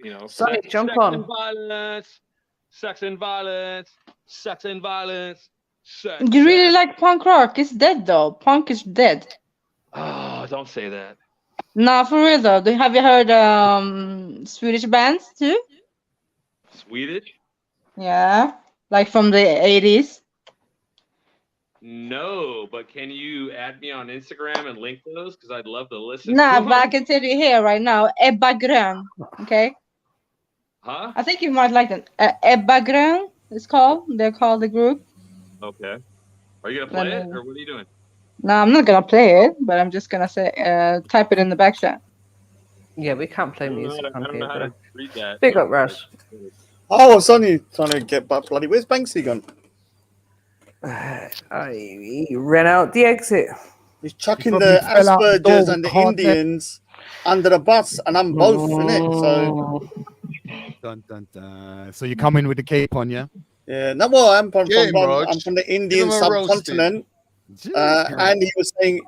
You know. Sorry, jump on. And violence. Sex and violence. Sex and violence. Sex. You really like punk rock? It's dead though. Punk is dead. Oh, don't say that. Nah, for real though. Have you heard Swedish bands too? Swedish? Yeah, like from the 80s. No, but can you add me on Instagram and link those? Because I'd love to listen. Nah, but I can tell you here right now. Ebba Grön. Okay. Huh? I think you might like them. Ebba Grön is called. They're called the group. Okay. Are you gonna play it or what are you doing? No, I'm not gonna play it, but I'm just gonna say type it in the back chat. Yeah, we can't play music on I don't know how here. to read that. Big up, Rush. Oh, I was only trying to get back. Bloody, where's Banksy gone? He ran out the exit. He's chucking the Aspergers and the Indians under the bus, and I'm both in it. So, Dun, dun, dun. So you come in with the cape on, yeah? yeah. No, well, I'm from Rog. the Indian Give him a roasting. subcontinent. And he was saying,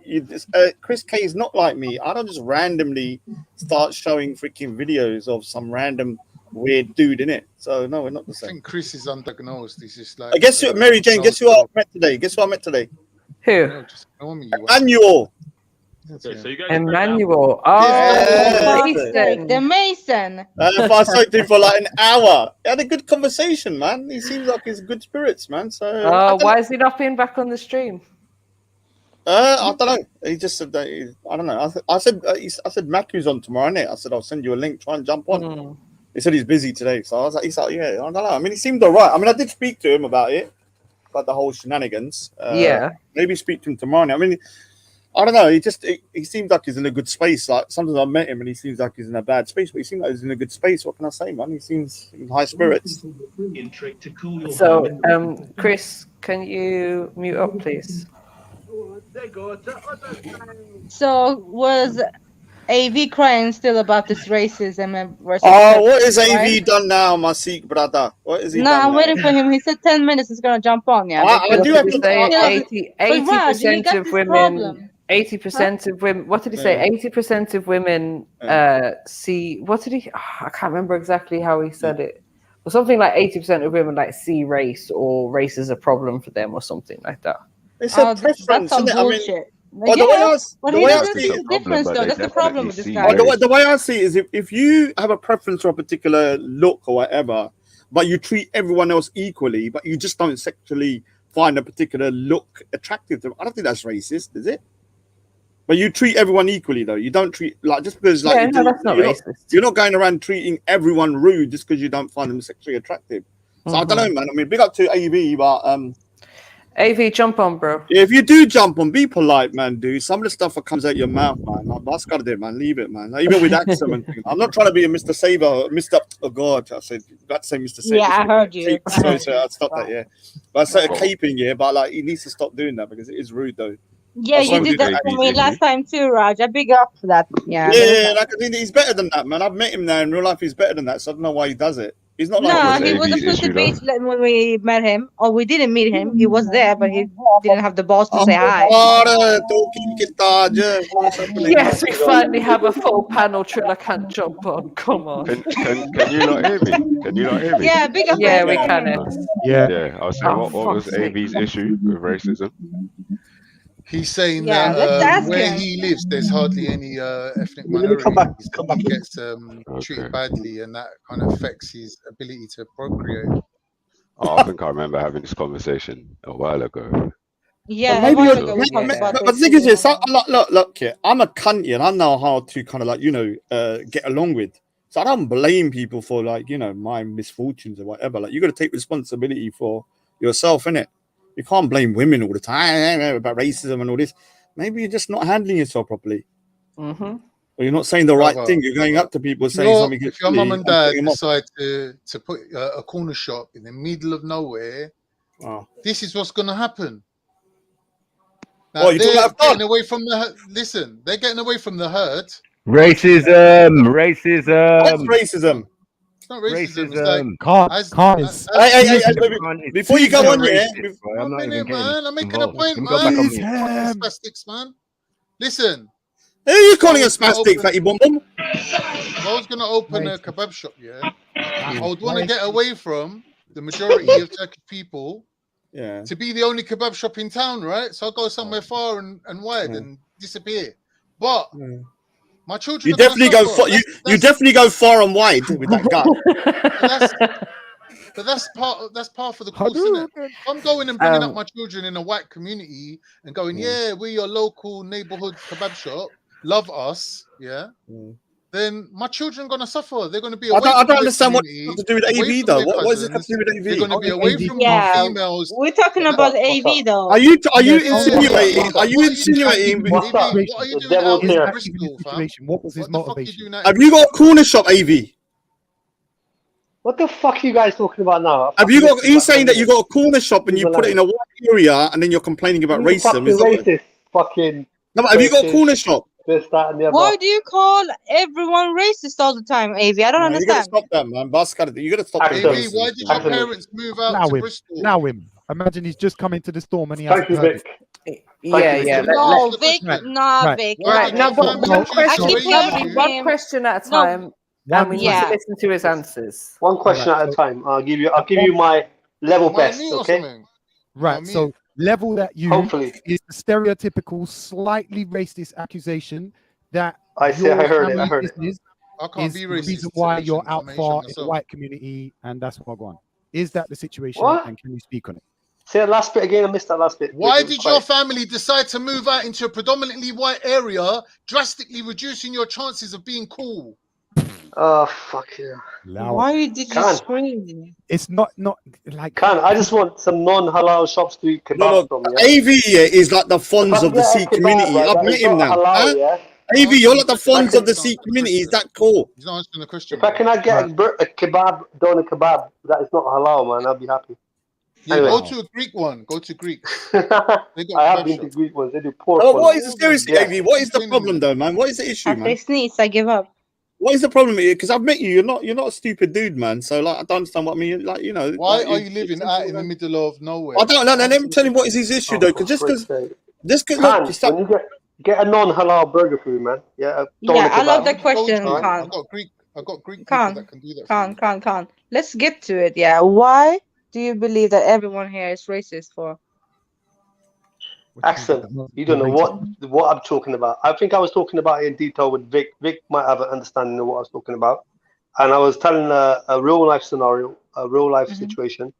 Chris K is not like me. I don't just randomly start showing freaking videos of some random weird dude in it. So no, we're not the I same. think Chris is undiagnosed. He's just like. Guess who, Mary Jane? Guess who I met today? Guess who I met today? Who? Just ignore me, Emmanuel. Okay, so you guys Emmanuel. Oh, The Mason. If I spoke to him for like an hour, he had a good conversation, man. He seems like he's good spirits, man. So why is he not being back on the stream? I don't know. He just said that. I don't know. I said Maku's on tomorrow night. I said I'll send you a link. Try and jump on. He said he's busy today, so I was like, yeah, I don't know. I mean, he seemed alright. I mean, I did speak to him about it, about the whole shenanigans. Yeah. Maybe speak to him tomorrow night. I mean, I don't know. He seems like he's in a good space. Like sometimes I met him and he seems like he's in a bad space, but he seems like he's in a good space. What can I say, man? He seems in high spirits. So, Chris, can you mute up, please? So was AV crying still about this racism versus? Oh, what is AV right? done now, my Sikh brother? What is he No, done I'm now? waiting for him. He said 10 minutes. He's gonna jump on. Yeah, I do have to say 80% of this women. problem. 80% of women. What did he say? 80% of women see. What did he? I can't remember exactly how he said it. But something like 80% of women like see race or race is a problem for them or something like that. It's a preference. That's some isn't it? I mean, bullshit. well, the way I but the he way I doesn't see see the difference though. That's the problem with this guy. the way I see it is if you have a preference for a particular look or whatever, but you treat everyone else equally, but you just don't sexually find a particular look attractive to them. I don't think that's racist, is it? But you treat everyone equally, though. You don't treat like just because like Yeah, no, that's not racist. you're not going around treating everyone rude just because you don't find them sexually attractive. So I don't know, man. I mean, big up to AV, but AV, jump on, bro. yeah, if you do jump on, be polite, man, dude. Some of the stuff that comes out your mouth, man, that's gotta do it, man. Leave it, man. Like, even with accent and things. I'm not trying to be a Mr. Saver, Mr. Oh God, I said that's say Mr. Saver. Yeah, I heard you. Sorry, I'd stop that. Yeah, but I started caping, yeah, but like he needs to stop doing that because it is rude, though. Yeah, you did that for me last time too, Raj. I big up for that. Yeah. Yeah, like, I mean, he's better than that, man. I've met him now in real life. He's better than that, so I don't know why he does it. He's not like No, he was supposed to be when we met him, or we didn't meet him. He was there, but he didn't have the balls to say hi. Yes, we finally have a full panel. Triller can't jump on. Come on. Can you not hear me? Can you not hear me? Yeah, big up. Yeah, we can. Yeah. I was saying, what was AV's issue with racism? He's saying Yeah, let's that ask where him. he lives, there's hardly any ethnic Let me minorities. come back. He gets treated badly, and that kind of affects his ability to procreate. Oh, I think I remember having this conversation a while ago. Yeah, maybe a while ago we talked about but the thing is this, look here, I'm a cunt and I know how to kind of like, get along with. So I don't blame people for like, my misfortunes or whatever. Like, you got to take responsibility for yourself, innit? You can't blame women all the time about racism and all this. Maybe you're just not handling yourself properly. Mm-hmm. Or you're not saying the right thing. You're going up to people saying something. If your mum and dad decide to put a corner shop in the middle of nowhere, this is what's going to happen. Now, you're talking they're about getting away from the they're getting away from the herd. Racism. What's racism? It's not racism. It's like before you go on, yeah. One minute, man. I'm making a point, man. Spastics, man. Listen. Who are you calling a spastic, fatty bum bum? If I was going to open a kebab shop, I would want to get away from the majority of Turkish people. Yeah. To be the only kebab shop in town, right? So I'll go somewhere far and wide and disappear. But my children. You definitely go far. You definitely go far and wide with that guy. But that's part of the course, isn't it? I'm going and bringing up my children in a white community and going, yeah, we're your local neighborhood kebab shop. Love us, yeah. Then my children are gonna suffer.Ey're gonna be away. I don't understand what it has to do with AV though. What is it have to do with AV? They're gonna be away from females. We're talking about AV though. Are you insinuating? Are you insinuating? What are you doing out in Bristol, fam? What was his motivation? Have you got a corner shop, AV? What the fuck are you guys talking about now? Have you got? He's saying that you got a corner shop and you put it in a white area, and then you're complaining about racism. Racist, fucking. No, but have you got a corner shop? This, that, and the other. Why do you call everyone racist all the time, AV? I don't You understand. gotta stop that, man. You gotta stop that. AV, why did your parents move out to Bristol? Now him. Imagine he's just come into the storm and he hasn't heard it. Yeah. No, Vic. Nah, Vic. Right. Now, but one question at a time. And we need to listen to his answers. One question at a time. I'll give you my level best, okay? Right. So level that you hopefully is the stereotypical, slightly racist accusation that I heard it. I heard it. I can't is be the racist. reason why you're out far in the white community, and that's what I go on. Is that the situation? What? And can you speak on it? Say that last bit again. I missed that last bit. Why did your family decide to move out into a predominantly white area, drastically reducing your chances of being cool? Oh, fuck yeah. Why did you scream? It's not like. I just want some non-halal shops to eat kebab from. AV is like the Fonz of the Sikh community. I've met him now. AV, you're like the Fonz of the Sikh community. Is that cool? He's not answering the question. If I cannot get a kebab, doner kebab, that is not halal, man. I'll be happy. Yeah, anyway. go to a Greek one. Go to Greek. I have been to Greek ones. They do pork. What is seriously, AV? What is the problem, though, man? What is the issue, If man? they sneeze, I give up. What is the problem here? Because I've met you. You're not a stupid dude, man. So like, I don't understand what I mean. Like, Why are you living out in the middle of nowhere? I don't know. Let me tell him what is his issue, though. Because when you get a non-halal burger for you, man. Yeah. I love that question, I Khan. got Greek people that can do that. Khan. Let's get to it. Yeah. Why do you believe that everyone here is racist for? Accent. You don't know what I'm talking about. I think I was talking about it in detail with Vic. Vic might have an understanding of what I was talking about. And I was telling a real life scenario, a real life situation.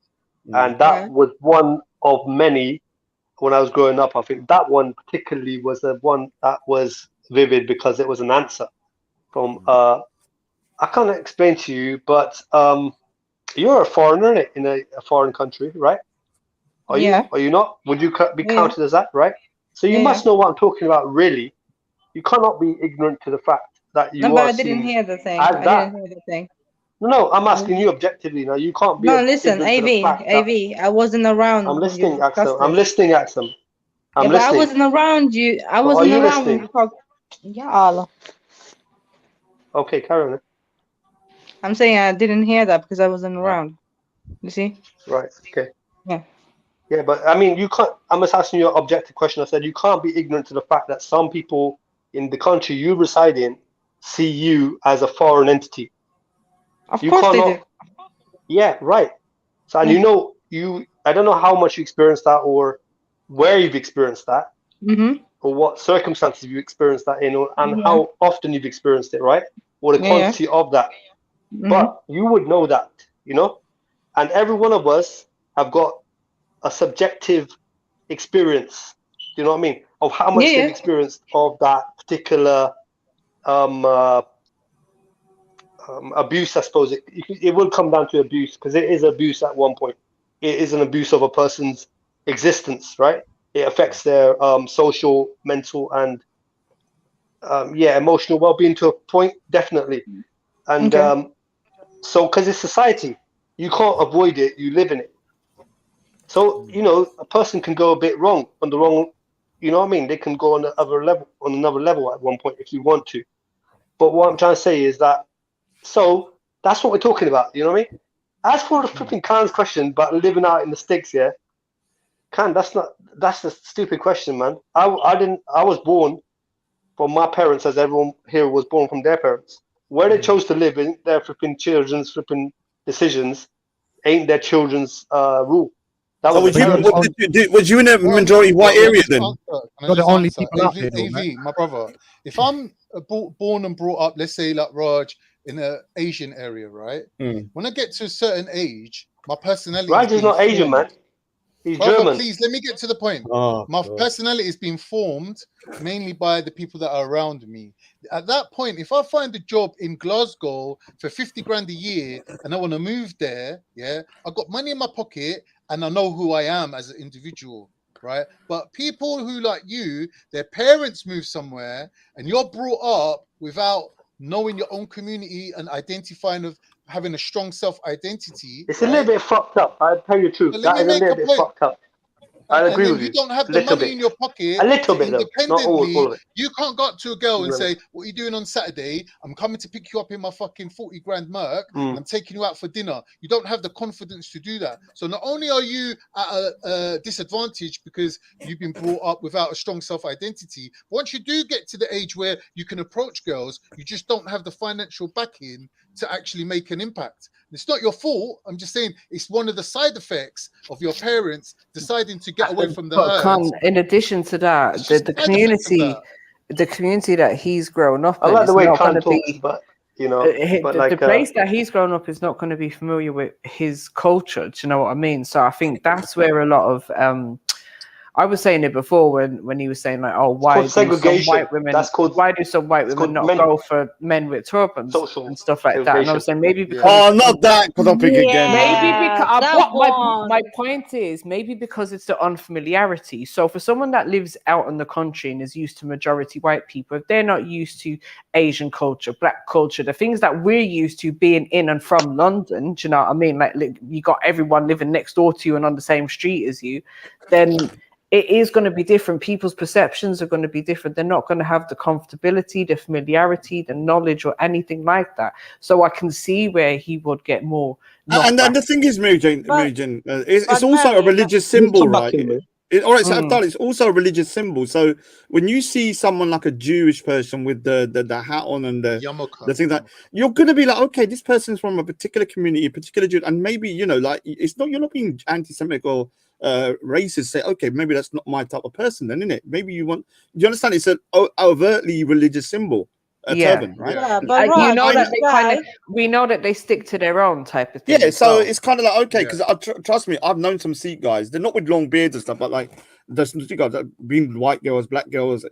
And that was one of many when I was growing up. I think that one particularly was the one that was vivid because it was an answer from I can't explain to you, but you're a foreigner in a foreign country, right? Are you? Are you not? Would you be counted as that, right? So you must know what I'm talking about, really. You cannot be ignorant to the fact that you No, but are I didn't seen hear the thing. as I that. didn't hear the thing. No, I'm asking you objectively now. You can't be No, listen, ignorant to the fact that AV. I wasn't around I'm when you listening, discussed Axel. I'm this. listening, Axel. I'm Yeah, but I listening. wasn't around you. I But are wasn't you around when listening? you talked. Yeah, Allah. Okay, carry on. I'm saying I didn't hear that because I wasn't around. You see? Right. Okay. Yeah. Yeah, but I mean, you can't. I'm just asking you an objective question. I said you can't be ignorant to the fact that some people in the country you reside in see you as a foreign entity. Of You course they cannot. do. Yeah, right. So, and you know, I don't know how much you experienced that or where you've experienced that Mm-hmm. or what circumstances you experienced that in and Yeah. how often you've experienced it, right? Or the quantity of that. But you would know that, you know? And every one of us have got a subjective experience, you know what I mean? Of how much they've experienced of that particular abuse, I suppose. It will come down to abuse because it is abuse at one point. It is an abuse of a person's existence, right? It affects their social, mental, and emotional well-being to a point, definitely. And so, because it's society, you can't avoid it. You live in it. So you know, a person can go a bit wrong on the wrong. You know what I mean? They can go on another level at one point if you want to. But what I'm trying to say is that. So that's what we're talking about. You know what I mean? As for the flipping Khan's question about living out in the sticks, yeah, Khan, that's a stupid question, man. I was born from my parents as everyone here was born from their parents. Where they chose to live in their flipping children's flipping decisions ain't their children's rule. That So was the parents' what rule. did you do? Was you in a majority white area then? You're the only people out there, though, AV, man. my brother. If I'm born and brought up, let's say like Raj, in an Asian area, right? When I get to a certain age, my personality Raj is not Asian, man. He's Brother, German. please let me get to the point. Oh, my personality is being formed mainly by the people that are around me. At that point, if I find a job in Glasgow for 50 grand a year and I want to move there, yeah, I've got money in my pocket and I know who I am as an individual, right? But people who like you, their parents move somewhere and you're brought up without knowing your own community and identifying of having a strong self-identity. It's a little bit fucked up. I'll tell you the truth. But let That me is a make little a bit point. fucked up. I And agree then with you you. don't have A the little money bit. in your pocket A little to bit though. Not independently. all of it. You can't go up to a girl and Right. say, "What are you doing on Saturday? I'm coming to pick you up in my fucking 40 grand Merc, and I'm taking you out for dinner." You don't have the confidence to do that. So not only are you at a disadvantage because you've been brought up without a strong self-identity, once you do get to the age where you can approach girls, you just don't have the financial backing to actually make an impact. It's not your fault. I'm just saying it's one of the side effects of your parents deciding to get away from the But herds. in addition to that, It's just the a side effect of community that he's grown up I in like the is way not going Khan to talks, be. but you know, but The like place that he's grown up is not going to be familiar with his culture. Do you know what I mean? So I think that's where a lot of I was saying it before when he was saying like, oh, why do some white women? Why do some white women not go for men with turbans and stuff like that? And I was saying maybe because oh, not that topic again. maybe because that my point is maybe because it's the unfamiliarity. So for someone that lives out in the country and is used to majority white people, if they're not used to Asian culture, black culture, the things that we're used to being in and from London, do you know what I mean? Like you got everyone living next door to you and on the same street as you, then it is going to be different. People's perceptions are going to be different. They're not going to have the comfortability, the familiarity, the knowledge, or anything like that. So I can see where he would get more. And the thing is, Mary Jane, it's also a religious symbol, right? All right, so Abdul, it's also a religious symbol. So when you see someone like a Jewish person with the hat on and the things like, you're gonna be like, okay, this person's from a particular community, a particular Jew, and maybe like it's not, you're not being anti-Semitic or racist. Say, okay, maybe that's not my type of person, then, isn't it? Maybe you want. Do you understand? It's an overtly religious symbol. a Yeah. turban, right? Yeah, but You Raj, know that this they guy, we know that they stick to their own type of thing. Yeah, as so well. it's kind of like okay, because trust me, I've known some Sikh guys. They're not with long beards and stuff, but like there's some Sikh guys, being white girls, black girls,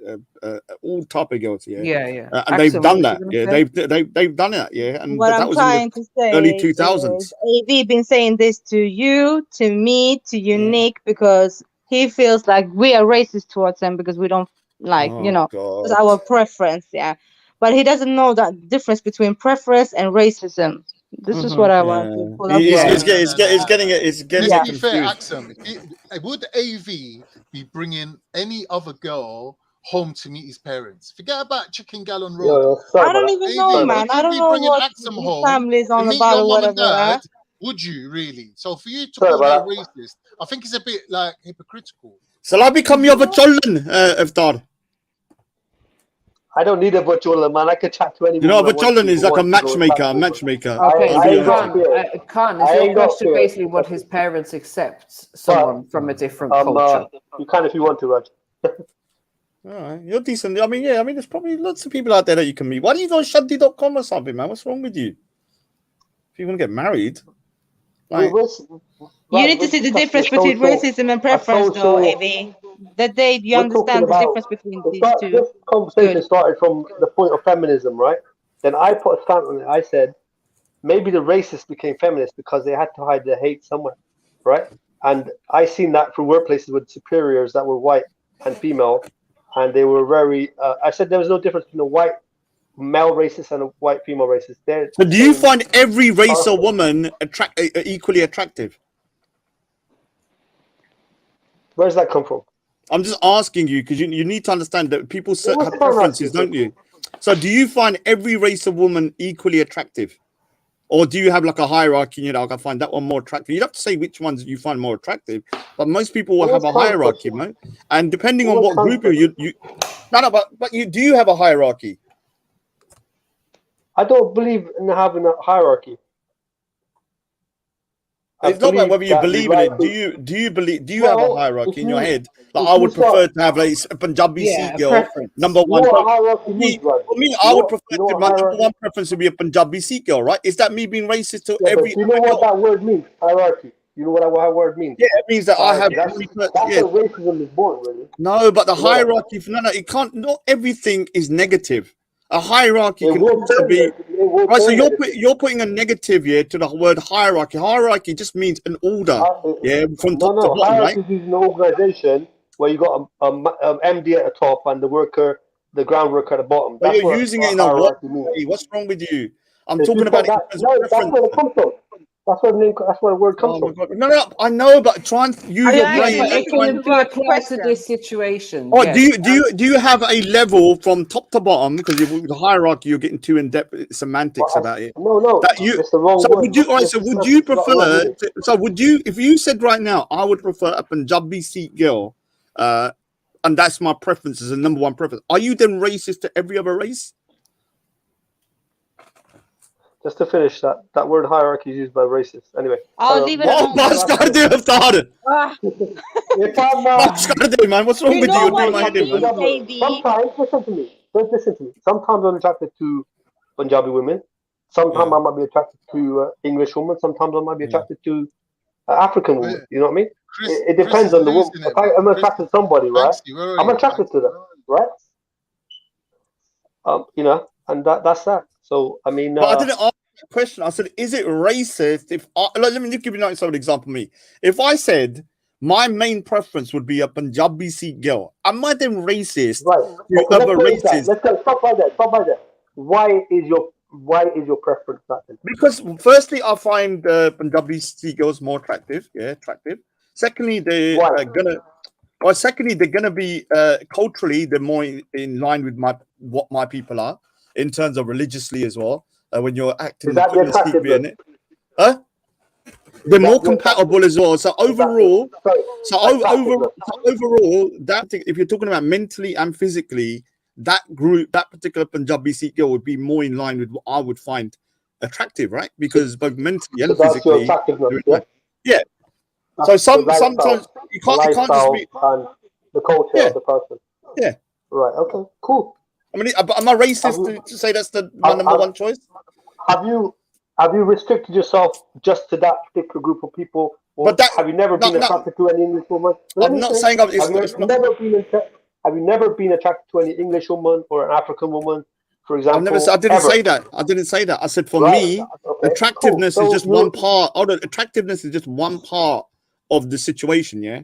all type of girls. Yeah, Yeah, yeah. and they've Axel, done what that. you Yeah, gonna say? they've done that. Yeah, and what that I'm was in the trying to early say 2000s. is AV been saying this to you, to me, to Unique, because he feels like we are racist towards him because we don't like, you Oh know, it's God. our preference, yeah. But he doesn't know that difference between preference and racism. This is what I want to pull up It's, for it's, him. it's, it's getting it. It's getting Let's it be fair, confused. Axum. Would AV be bringing any other girl home to meet his parents? Forget about Chicken Gallon Road. Yo, sorry I don't about even that. know, AV, man. would I you don't be know bringing what Axum his home family's to on meet about your or mum and whatever, dad? Would you really? So for you to Sorry call her about racist, I think it's a bit like hypocritical. Shall I become your Vacholan, Iftar? I don't need a virtual man. I can chat to any You know, woman I want Vacholan to. is Who like a wants to go and matchmaker. chat A to. matchmaker. Okay, I'll so be honest with you. Khan, is I your ain't got question fear. basically would his parents accept someone from a different culture? You can if you want to, Raj. All right, you're decent. I mean, yeah, I mean, there's probably lots of people out there that you can meet. Why don't you go shaddi.com or something, man? What's wrong with you? If you want to get married, like, You need to see the difference between racism and preference, though, AV. That day you We're talking understand the about difference between these two. this conversation Good. started from the point of feminism, right? Then I put a stamp on it. I said maybe the racists became feminists because they had to hide their hate somewhere, right? And I seen that through workplaces with superiors that were white and female, and they were very. I said there was no difference between a white male racist and a white female racist. They're so the do you same find every race or person. woman equally attractive? Where does that come from? I'm just asking you because you need to understand that people What was have the time preferences, asking, don't you? So do you find every race of woman equally attractive? Or do you have like a hierarchy? You know, I find that one more attractive. You don't have to say which ones you find more attractive, but most people will have a hierarchy, man. And depending on what group you no, but you do you have a hierarchy? I don't believe in having a hierarchy. It's not about whether you that believe in it. Do you have a hierarchy in your head? Like I would prefer to have like a Punjabi Sikh girl, number one. You know what hierarchy means, For me, I would prefer to my number one preference would be a Punjabi Sikh girl, right? Is that me being racist to Yeah, but every do you know what that word means? Hierarchy. You know what that word means? Yeah, it means that I have. That's where racism is born, really. No, but the You know that? hierarchy. No, it can't. Not everything is negative. A hierarchy can also be. Right, so you're putting a negative here to the word hierarchy. Hierarchy just means an order. Yeah, from top to bottom, right? Hierarchy is an organization where you got a MD at the top and the worker, the ground worker at the bottom. But That's you're what using it in a what hierarchy means. way? What's wrong with you? I'm If you talking about put it in that, terms no, of that's preference. where it comes from. That's where the name. That's where the word comes Oh my from. God. No, I know, but try and use your brain. But it Try can and, be applied to this situation. oh, Yes. do you have a level from top to bottom? Because the hierarchy, you're getting too in depth semantics about it. No, that you. it's the wrong So word. would you? All right. So would you prefer? meaning. So would you? If you said right now, I would prefer a Punjabi Sikh girl, and that's my preference as a number one preference. Are you then racist to every other race? Just to finish that word hierarchy is used by racists. Anyway. I'll leave it alone. What's got to do with that? If I'm What's got to do, man? What's wrong You with you? know You're doing what my head it in, man. means, AV? Sometimes, listen to me. Just listen to me. Sometimes I'm attracted to Punjabi women. Sometimes I might be attracted to English women. Sometimes I might be attracted to African women. You know what I mean? It depends on the woman. If I'm attracted to somebody, right? I'm attracted to them, right? You know, and that's that. So I mean, But I didn't ask the question. I said, is it racist if let me give you an example. Me, if I said my main preference would be a Punjabi Sikh girl, am I then racist to other races? Let's go. Stop right there. Why is your preference that then? Because firstly, I find Punjabi Sikh girls more attractive. Yeah, attractive. Secondly, they're gonna be culturally they're more in line with what my people are in terms of religiously as well. When you're acting, Is that the attractiveness? in it, huh? They're more compatible as well. So overall, that if you're talking about mentally and physically, that particular Punjabi Sikh girl would be more in line with what I would find attractive, right? Because both mentally and that's your physically, attractiveness, yeah. That's So the sometimes you can't just be and the culture of the person. Yeah. Right. Okay. Cool. I mean, am I racist to say that's my number one choice? Have you restricted yourself just to that particular group of people, or have you never been attracted to any English woman? I'm not saying have you never been attracted to any English woman or an African woman, for example? I didn't say that. I didn't say that. I said for me, attractiveness is just one part. Attractiveness is just one part of the situation. Yeah,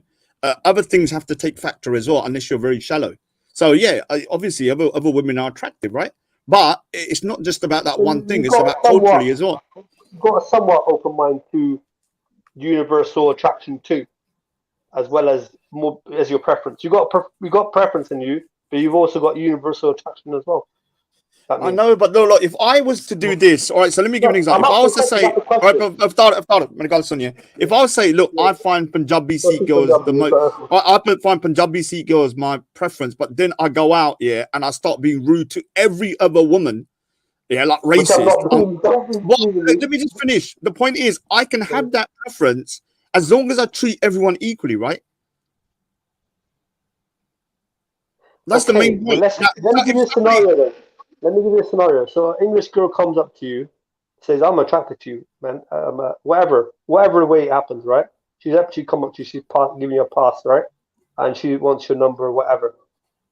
other things have to take factor as well, unless you're very shallow. So yeah, obviously other women are attractive, right? But it's not just about that one thing. It's about culturally as well. You've got a somewhat open mind to universal attraction too, as well as more as your preference. You got preference in you, but you've also got universal attraction as well. I know, but look, if I was to do this, all right. So let me give an example. If I was to say, all right, if I was to say, look, I find Punjabi Sikh girls the most. I find Punjabi Sikh girls my preference, but then I go out, yeah, and I start being rude to every other woman, yeah, like racist. Let me just finish. The point is, I can have that preference as long as I treat everyone equally, right? That's the main point. Let me give you a scenario then. Let me give you a scenario. So an English girl comes up to you, says, "I'm attracted to you, man." Whatever way it happens, right? She's actually come up to you, she's giving you a pass, right? And she wants your number or whatever.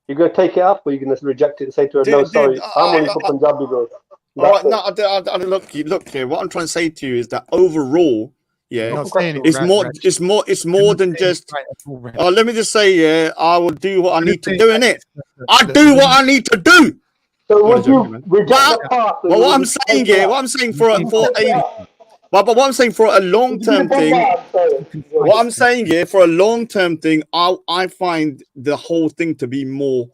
You're gonna take it up, or you're gonna reject it and say to her, "No, sorry, I'm only for Punjabi girls." All right, no, I look here. What I'm trying to say to you is that overall, yeah, it's more than just. Let me just say, yeah, I will do what I need to do in it. I do what I need to do. So would you reject the path? Well, what I'm saying here, what I'm saying for a long-term thing, what I'm saying here for a long-term thing, I find the whole thing to be more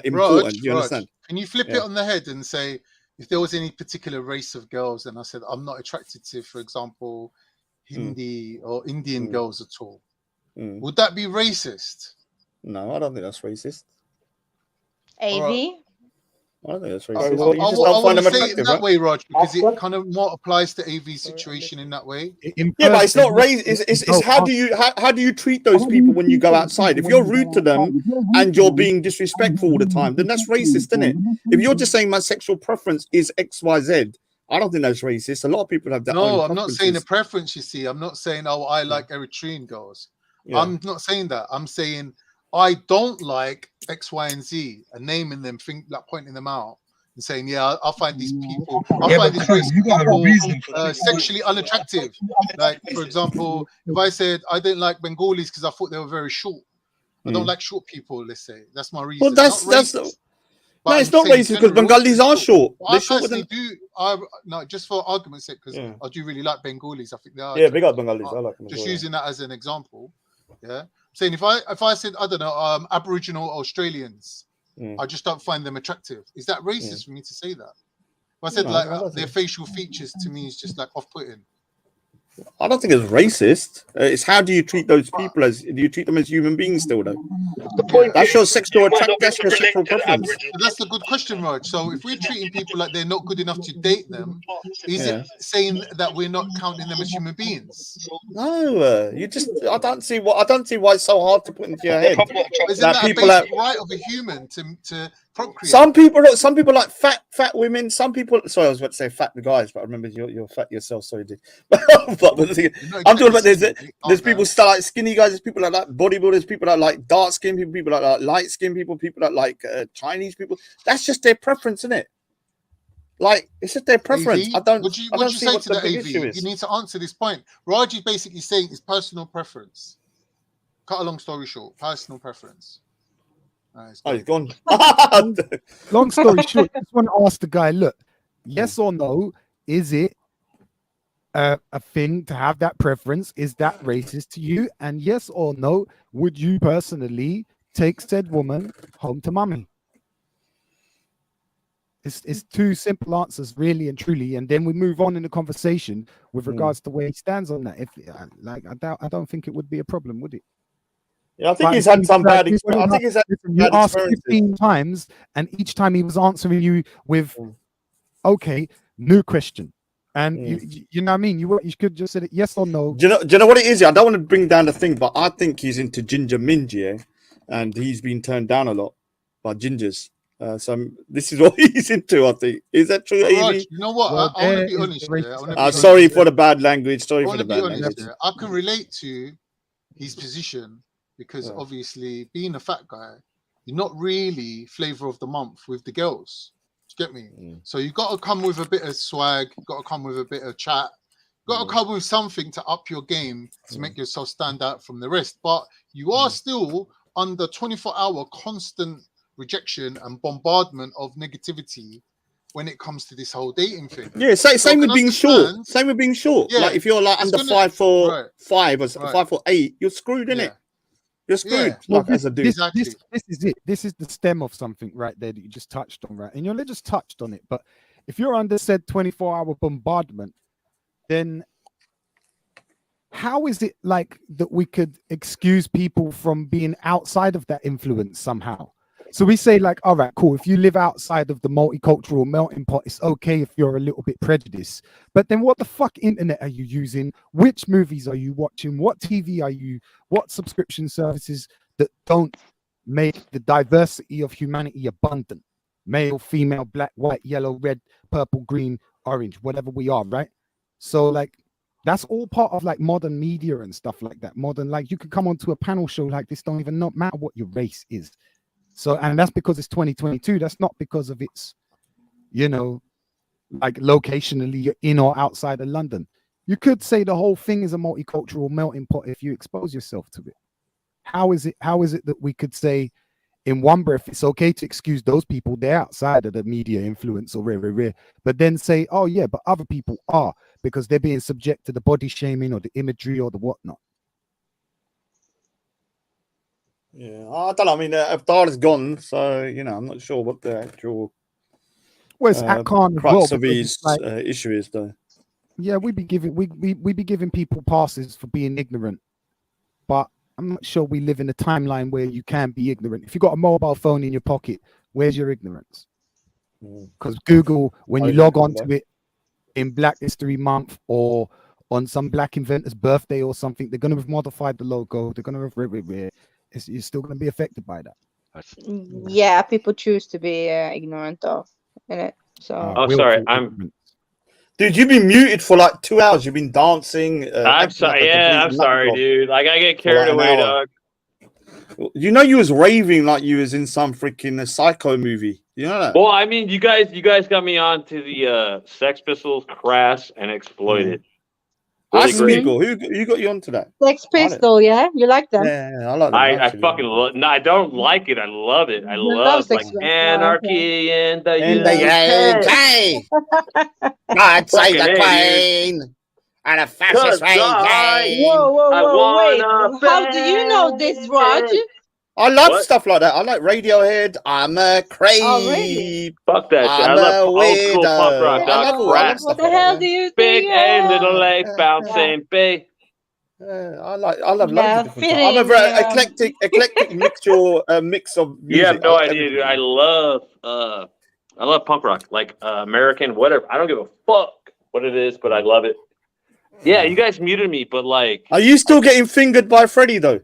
important. You understand? Can you flip it on the head and say, if there was any particular race of girls, and I said I'm not attracted to, for example, Hindi or Indian girls at all, would that be racist? No, I don't think that's racist. AV. I don't think that's racist. I want to say it in that way, Raj, because it kind of more applies to AV's situation in that way. Yeah, but it's not racist. It's how do you treat those people when you go outside? If you're rude to them and you're being disrespectful all the time, then that's racist, isn't it? If you're just saying my sexual preference is XYZ, I don't think that's racist. A lot of people have that. No, I'm not saying a preference. You see, I'm not saying I like Eritrean girls. Yeah. I'm not saying that. I'm saying I don't like X, Y, and Z, and naming them, pointing them out, and saying, "Yeah, I find these people, I find these race people sexually unattractive." Like, for example, if I said I didn't like Bengalis because I thought they were very short, I don't like short people. Let's say that's my reason. Well, that's no, it's not racist because Bengalis are short. I personally do. No, just for argument's sake, because I do really like Bengalis. I think they are. Yeah, big up Bengalis. I like them. Just using that as an example. Yeah. Saying if I said, I don't know, Aboriginal Australians, I just don't find them attractive. Is that racist for me to say that? If I said their facial features to me is just like off-putting. I don't think it's racist. It's how do you treat those people? Do you treat them as human beings still, though? The point that's your sexual attraction. That's your sexual preference. That's a good question, Raj. So if we're treating people like they're not good enough to date them, is it saying that we're not counting them as human beings? No, you just. I don't see why it's so hard to put into your head. Isn't that a basic right of a human to procreate? Some people like fat women. Some people. Sorry, I was about to say fat guys, but I remember you're fat yourself. Sorry, dude. But I'm talking about there's people that like skinny guys, there's people that like bodybuilders, people that like dark skin people, people that like light skin people that like Chinese people. That's just their preference, isn't it? Like it's just their preference. AV, would you say to that, AV? You need to answer this point. Raj is basically saying it's personal preference. Cut a long story short, personal preference. He's gone. Long story short, I just want to ask the guy, look, yes or no, is it a thing to have that preference? Is that racist to you? And yes or no, would you personally take said woman home to mummy? It's two simple answers, really and truly, and then we move on in the conversation with regards to where he stands on that. If I don't think it would be a problem, would it? Yeah, I think he's had some bad experience. I think he's had you asked 15 times, and each time he was answering you with, "Okay, new question." And you know what I mean? You could just say it yes or no. Do you know what it is? I don't want to bring down the thing, but I think he's into ginger minge, and he's been turned down a lot by gingers. So this is what he's into, I think. Is that true, Raj, Evie? you know what? Well, I want to there be is honest. the Yeah, I want to be honest. Sorry for the bad language. I Sorry for want the to be bad honest. language. Yeah, I can relate to his position because Yeah. obviously, being a fat guy, you're not really flavor of the month with the girls. Do you get me? So you got to come with a bit of swag. You got to come with a bit of chat. Got to come with something to up your game to make yourself stand out from the rest. But you are still under 24-hour constant rejection and bombardment of negativity when it comes to this whole dating thing. Yeah, same with being short. understand- Same with being short. Yeah, Like if you're like it's under gonna- 5'5" right, or 5'8", you're screwed, innit? You're screwed. Well, Like, as a dude. this is it. This is the stem of something right there that you just touched on, right? And you only just touched on it. But if you're under said 24-hour bombardment, then how is it like that we could excuse people from being outside of that influence somehow? So we say like, all right, cool. If you live outside of the multicultural melting pot, it's okay if you're a little bit prejudiced. But then what the fuck internet are you using? Which movies are you watching? What TV are you? What subscription services that don't make the diversity of humanity abundant? Male, female, black, white, yellow, red, purple, green, orange, whatever we are, right? So like, that's all part of like modern media and stuff like that. Modern, like you could come onto a panel show like this, don't even not matter what your race is. So, and that's because it's 2022. That's not because of its, you know, like locationally you're in or outside of London. You could say the whole thing is a multicultural melting pot if you expose yourself to it. How is it that we could say in one breath it's okay to excuse those people, they're outside of the media influence or rare, but then say, oh yeah, but other people are because they're being subject to the body shaming or the imagery or the whatnot. Yeah, I don't know. I mean, Abdallah's gone, so you know, I'm not sure what the actual Well, it's at Khan as crux well, of because his it's like, issue is, though. yeah, we be giving people passes for being ignorant, but I'm not sure we live in a timeline where you can be ignorant. If you got a mobile phone in your pocket, where's your ignorance? Because Google, when you log on to it in Black History Month or on some black inventor's birthday or something, they're going to have modified the logo. They're going to have you're still going to be affected by that. Yeah, people choose to be ignorant of it. So. Oh, sorry. I'm. Dude, you've been muted for like 2 hours. You've been dancing. I'm sorry. Yeah, I'm sorry, dude. Like I get carried away, dog. You know, you was raving like you was in some freaking Psycho movie. You know that? Well, I mean, you guys got me on to the Sex Pistols, Crass, and Exploited. Really Ask great. people who got you onto that. Sex Pistol, yeah, you like them? Yeah, I like them. I fucking love. No, I don't like it. I love it. I love like anarchy in the UK. God save the Fucking Queen and a fascist regime. Whoa, wait. How do you know this, Raj? I love stuff like that. I like Radiohead. I'm a creep. Oh, really? Fuck that shit. I I'm love a old school punk rock, weirdo. dog. Crass. What the hell do you Big think? A, little A, bouncing B. I love loads Yeah, of different. I'm a very eclectic mix of music. You have no I like idea, dude. everything. I love punk rock, like American, whatever. I don't give a fuck what it is, but I love it. Yeah, you guys muted me, but like, Are you still getting fingered by Freddie though?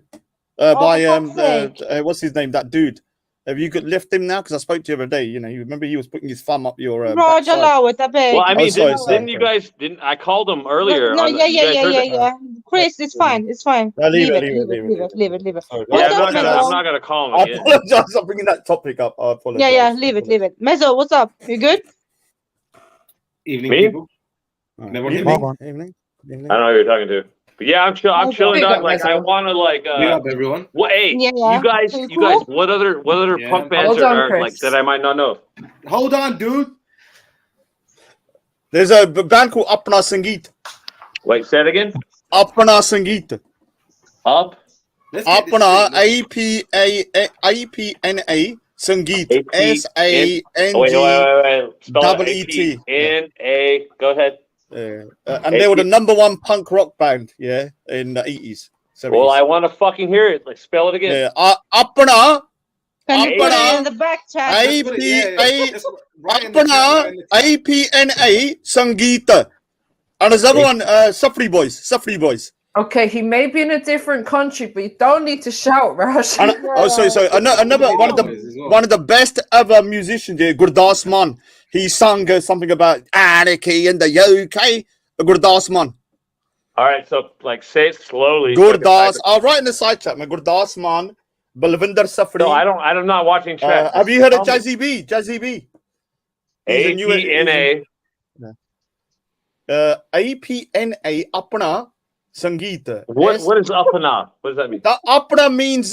By for fuck's sake. what's his name? That dude. Have you left him now? Because I spoke to you the other day. You know, you remember he was putting his thumb up your. Raj, backside. allow it, I beg. well, I mean, sorry, didn't you guys? Didn't I called him earlier? No, on the- you guys heard it? yeah. Chris, it's fine. It's fine. Leave Leave it. it. Sorry. Yeah, What's up, I'm Mezzo? not gonna call him I again. apologize. I'm bringing that topic up. I apologize. Yeah, leave it. Mezzo, what's up? You good? Evening, Me? people. Never hear Evening. me. Evening. I don't know who you're talking to. But yeah, I'm chilling, Big dog. up, Like I myself. want to like. Big up, everyone. What? Hey, Yeah. you guys. You You guys. cool? What other Yeah. punk bands Hold on, are like Chris. that I might not know? Hold on, dude. There's a band called Apna Sangeet. Wait, say it again. Apna Sangeet. Up. Let's get this Apna straight. APNA Sangeet wait. Spell it. SANGEET. APNA. Go ahead. And they were the #1 punk rock band, yeah, in the 80s. 70s. Well, I want to fucking hear it. Like spell it again. Yeah, Apna Can you put it Apna in the back chat? Apna APNA Sangeet. And there's another one, Suffree Boys. Okay, he may be in a different country, but you don't need to shout, Raj. Oh, sorry. Another one of the best ever musicians here, Gurdas Man. He sung something about anarchy in the UK. Gurdas Man. All right, so like say it slowly. so I can type Gurdas. it. I'll write in the side chat, man. Gurdas Man. Balvinder Safri. No, I'm not watching chat. Have you heard of Jazzy B? Jazzy B. He's a new APNA. APNA Apna Sangeet. What is Apna? What does that mean? That Apna means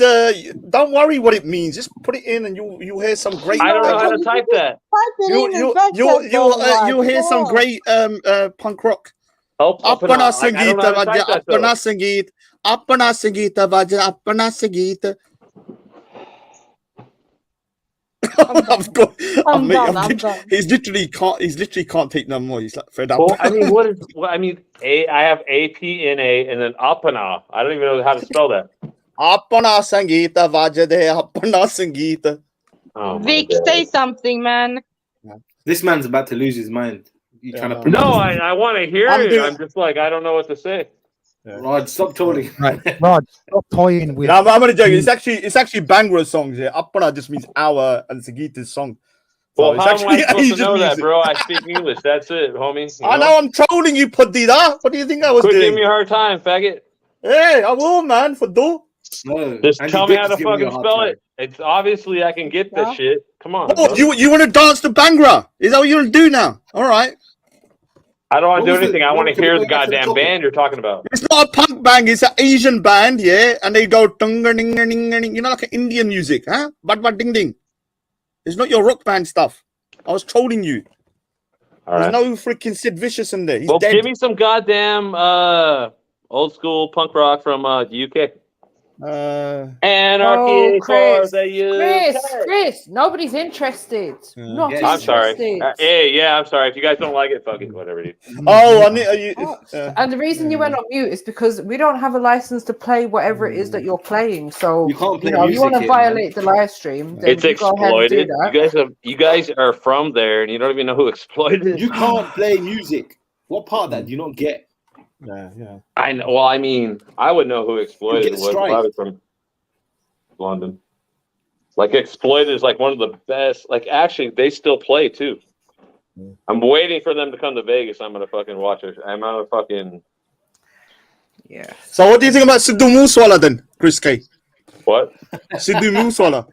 don't worry what it means. Just put it in and you hear some great. I don't know how to type that. You hear some great punk rock. Apna Sangeet Vaja Apna Sangeet Apna Sangeet Vaja Apna Sangeet. I'm done. He's literally can't take no more. He's like fed up. Well, I mean, I have APNA and then Apna. I don't even know how to spell that. Apna Sangeeta Vajade Apna Sangeeta. Oh Vic, say something, man. This man's about to lose his mind. You trying to? No, I want to hear it. I'm just like I don't know what to say. Rod, stop talking. Right, Rod, stop toying with. I'm only joking. It's actually Bangra songs here. Apna just means hour and Sangeeta's song. Well, So how it's am I supposed to Asian know that, music. bro? I speak English. That's it, homie. I know I'm trolling you, Padida. What do you think I was Quit doing? giving me a hard time, faggot. Hey, I will, man. For do. No, Just Andy tell me Dick how is to giving you a fucking hard spell time. it. It's obviously I can get this shit. Come on. Oh, bro. you want to dance to Bangra? Is that what you're gonna do now? All right. I don't want What to do was anything. it? I want to Can we hear go the back to the goddamn topic? band you're talking about. It's not a punk band. It's an Asian band, yeah, and they go tunga ding ding ding. You know, like an Indian music, huh? But ding ding. It's not your rock band stuff. I was trolling you. All There's right. no freaking Sid Vicious in there. He's Well, dead. give me some goddamn old school punk rock from the UK. Anarchy for the UK. Chris, nobody's interested. Not I'm sorry. interested. Hey, I'm sorry. If you guys don't like it, fuck it, whatever, dude. Oh, I need. And the reason you went on mute is because we don't have a license to play whatever it is that you're playing. So You can't play if you music want to here, violate the live stream, then It's you go ahead and do exploited. that. You guys are from there, and you don't even know who exploited it. You can't play music. What part of that do you not get? Yeah. I know. Well, I mean, I would know who exploited You it get was if I striked. was from London. Like exploited is like one of the best. Like actually, they still play too. I'm waiting for them to come to Vegas. I'm gonna fucking watch it. I'm gonna fucking. Yeah. So what do you think about Sidhu Moosewala then, Chris K? What? Sidhu Moosewala.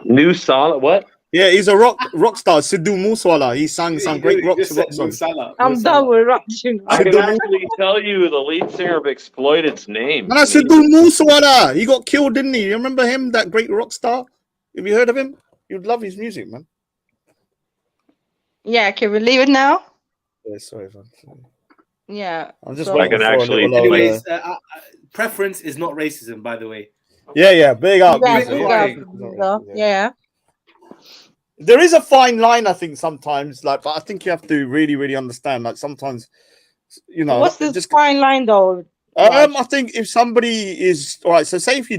New song? What? Yeah, he's a rock star. Sidhu Moosewala. He sang some great rock songs. I'm done with rock. I can actually tell you the lead singer of Exploited's name. No, Sidhu Moosewala. He got killed, didn't he? You remember him? That great rock star. Have you heard of him? You'd love his music, man. Yeah, can we leave it now? Yeah, sorry, man. Yeah. I'm just so- waiting for a little, Anyways, preference is not racism, by the way. Yeah, big up. Yeah, Weezer, big yeah. up, Weezer. Yeah. There is a fine line, I think, sometimes. Like, but I think you have to really, really understand. Like, sometimes, you know, What's this fine line though? I think if somebody is all right, so say if you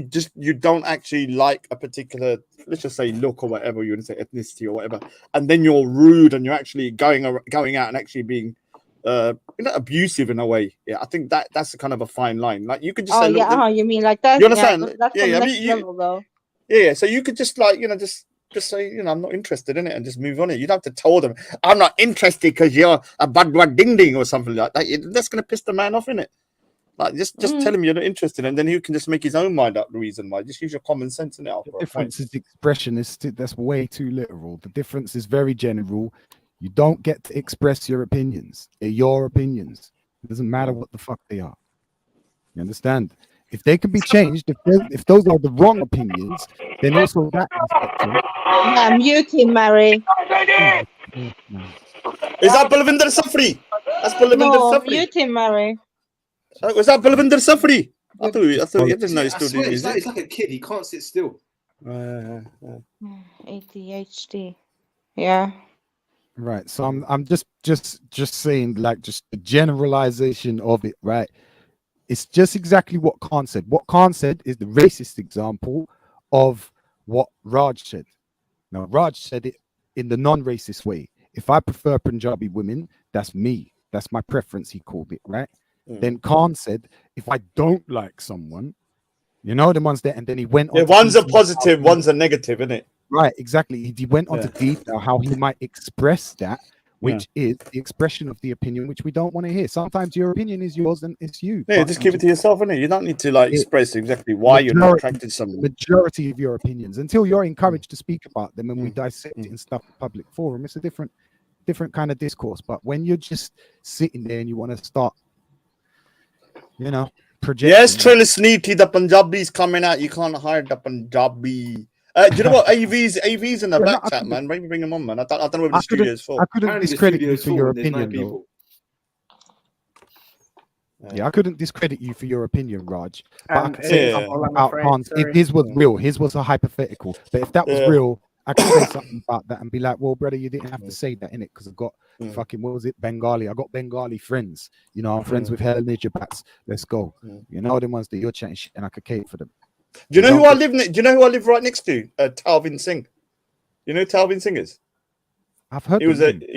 don't actually like a particular, let's just say look or whatever you want to say, ethnicity or whatever, and then you're rude and you're actually going out and actually being abusive in a way. Yeah, I think that's a kind of a fine line. Like you could just Oh say, look, yeah, you mean like that? you understand? Yeah, that's Yeah, the yeah, I next mean, level though. yeah. So you could just like just say, I'm not interested in it and just move on it. You don't have to tell them I'm not interested because you're a bad ding ding or something like that. That's gonna piss the man off, innit? Like just tell him you're not interested, and then he can just make his own mind up the reason why. Just use your common sense in it. The difference is expression that's way too literal. The difference is very general. You don't get to express your opinions. They're your opinions. It doesn't matter what the fuck they are. You understand? If they can be changed, if those are the wrong opinions, then also that is Yeah, mute him, Mary. Is that Balvinder Safri? That's Balvinder No, Safri. mute him, Mary. Was that Balvinder Safri? I thought you didn't know he I still swear, did it's music. like a kid. He can't sit still. ADHD. Yeah. right. So I'm just saying, like, just the generalization of it, right? It's just exactly what Khan said. What Khan said is the racist example of what Raj said. Now, Raj said it in the non-racist way. If I prefer Punjabi women, that's me. That's my preference, he called it, right? Then Khan said, if I don't like someone, you know, the ones there, and then he went on. Yeah, to one's a detail positive, how one's a negative, isn't it? Right, exactly. He went on Yeah. to detail how he might express that, which Yeah. is the expression of the opinion, which we don't want to hear. Sometimes your opinion is yours and it's you. Yeah, but just you keep it to yourself, innit? You don't need to like it- express exactly why you're not majority- attracted to someone. Majority of your opinions, until you're encouraged to speak about them and we dissect it in stuff public forum, it's a different kind of discourse. But when you're just sitting there and you want to start, you know, projecting. Yes, Trilluminati, the Punjabi's coming out. You can't hide the Punjabi. Do you know what? AV's in the back chat, man. Maybe bring him on, man. I don't know what the studio is for. I couldn't discredit you for your opinion, though. Yeah, I couldn't discredit you for your opinion, Raj. But I could say something about Khan's. If his was real, his was a hypothetical. But if that was real, I could say something about that and be like, well, brother, you didn't have to say that, innit? Because I've got fucking, what was it, Bengali. I got Bengali friends. You know, I'm friends with Hell Ninja Bats. Let's go. You know, the ones that you're chatting shit and I could cater for them. Do you know who I live? Do you know who I live right next to? Talvin Singh. You know who Talvin Singh is? I've heard. He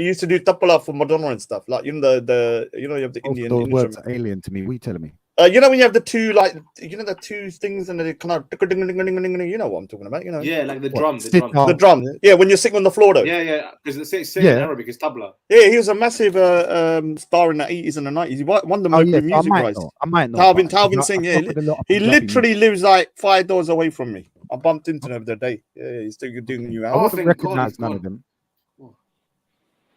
used to do tapala for Madonna and stuff. Like you know you have the Indian. Those words are alien to me. What are you telling me? You know when you have the two the two things and they kind of you know what I'm talking about, you know? Yeah, like the What? drum. The drum. Yeah, when you're sitting on the floor though. Yeah, because it's same in Arabic, it's tabla. Yeah, he was a massive star in the 80s and the 90s. He won the Mercury Music Prize. I might know. Talvin Singh, yeah. He literally lives like 5 doors away from me. I bumped into him the other day. Yeah, he's still doing new I album. wouldn't recognize none of them.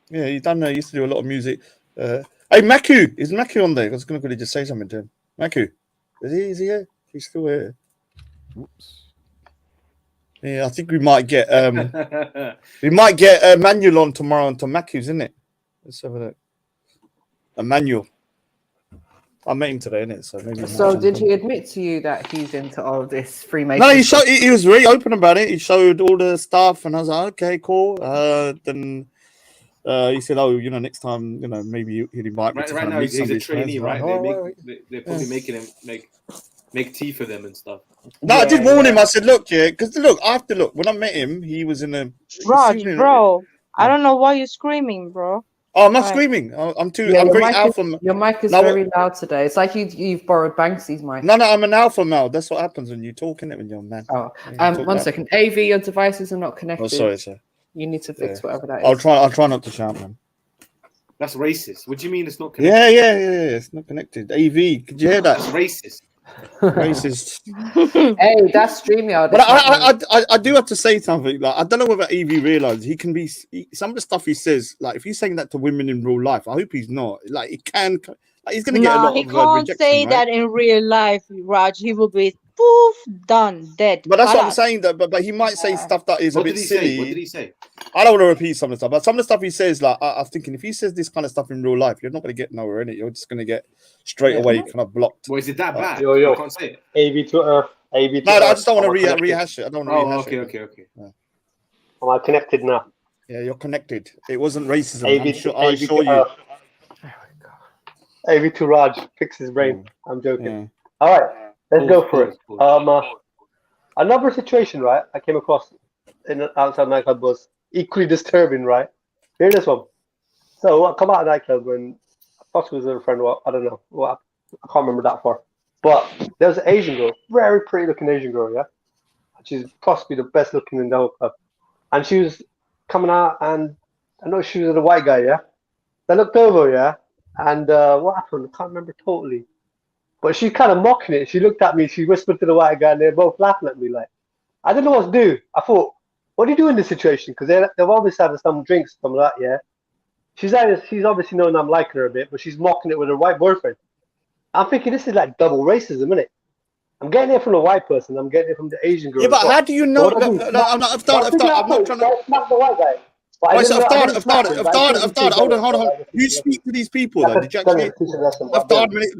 Yeah, he used to do a lot of music. Hey, Maku, is Maku on there? I was going to just say something to him. Maku, is he here? He's still here. Whoops. Yeah, I think we might get Emmanuel on tomorrow onto Maku's, isn't it? Let's have a look. Emmanuel. I met him today, innit? So maybe. So did he admit to you that he's into all of this Freemason? No, he was really open about it. He showed all the stuff, and I was like, okay, cool. Then he said, oh, you know, next time, you know, maybe he'd invite me to Right now, meet he's a somebody. trainee, right? Oh, They're probably making him make tea for them and stuff. No, I did warn him. I said, look, because I have to look. When I met him, he was in a. Raj, bro, I don't know why you're screaming, bro. Oh, I'm not screaming. I'm too. Yeah, I'm your very mic alpha. Your mic is No, very loud today. It's like you've borrowed Banksy's mic. No, I'm an alpha male. That's what happens when you talk, innit, when you're a man. Oh, Yeah, you talk one loud. second. AV, your devices are not connected. Oh, sorry, sir. You need to fix whatever that is. I'll try not to shout, man. That's racist. What do you mean it's not connected? Yeah. It's not connected. AV, could you hear that? That's racist. Racist. Hey, that's StreamYard. But I do have to say something. Like I don't know whether AV realizes he can be some of the stuff he says. Like if he's saying that to women in real life, I hope he's not. Like he can. Like, he's gonna get a Nah, lot he of can't rejection, say right? that in real life, Raj. He will be poof, done, dead. But that's what I'm Khalas. saying. That but he might say stuff that is a What bit did he silly. say? What did he say? I don't want to repeat some of the stuff, but some of the stuff he says, like I'm thinking, if he says this kind of stuff in real life, you're not going to get nowhere in it. You're just going to get straight away kind of blocked. Well, is it that bad? Yo. I can't say it. AV to Earth. AV to No, I Earth. just don't want Am I to connected? rehash it. I don't want to rehash it. Okay. Am I connected now? Yeah, you're connected. It wasn't racism. AV I'm sure to you. Earth. AV to Raj. Fix his brain. I'm joking. All right, let's go for it. Another situation, right? I came across in outside nightclub was equally disturbing, right? Hear this one. So I come out of nightclub and Fox was with a friend. Well, I don't know. Well, I can't remember that far. But there was an Asian girl, very pretty looking Asian girl, yeah. She's possibly the best looking in the whole club. And she was coming out, and I know she was with a white guy, yeah. They looked over, yeah. And what happened? I can't remember totally. But she kind of mocking it. She looked at me. She whispered to the white guy, and they're both laughing at me. Like, I didn't know what to do. I thought, what do you do in this situation? Because they've obviously having some drinks, some of that, yeah. She's obviously knowing I'm liking her a bit, but she's mocking it with her white boyfriend. I'm thinking this is like double racism, isn't it? I'm getting it from the white person. I'm getting it from the Asian girl. Yeah, but how do you know? So I'm not trying to. Not the white guy. But I Right, so didn't know- I I've didn't smack him, but I started. think Hold he's on. like, You speak to these people, though. Did you actually?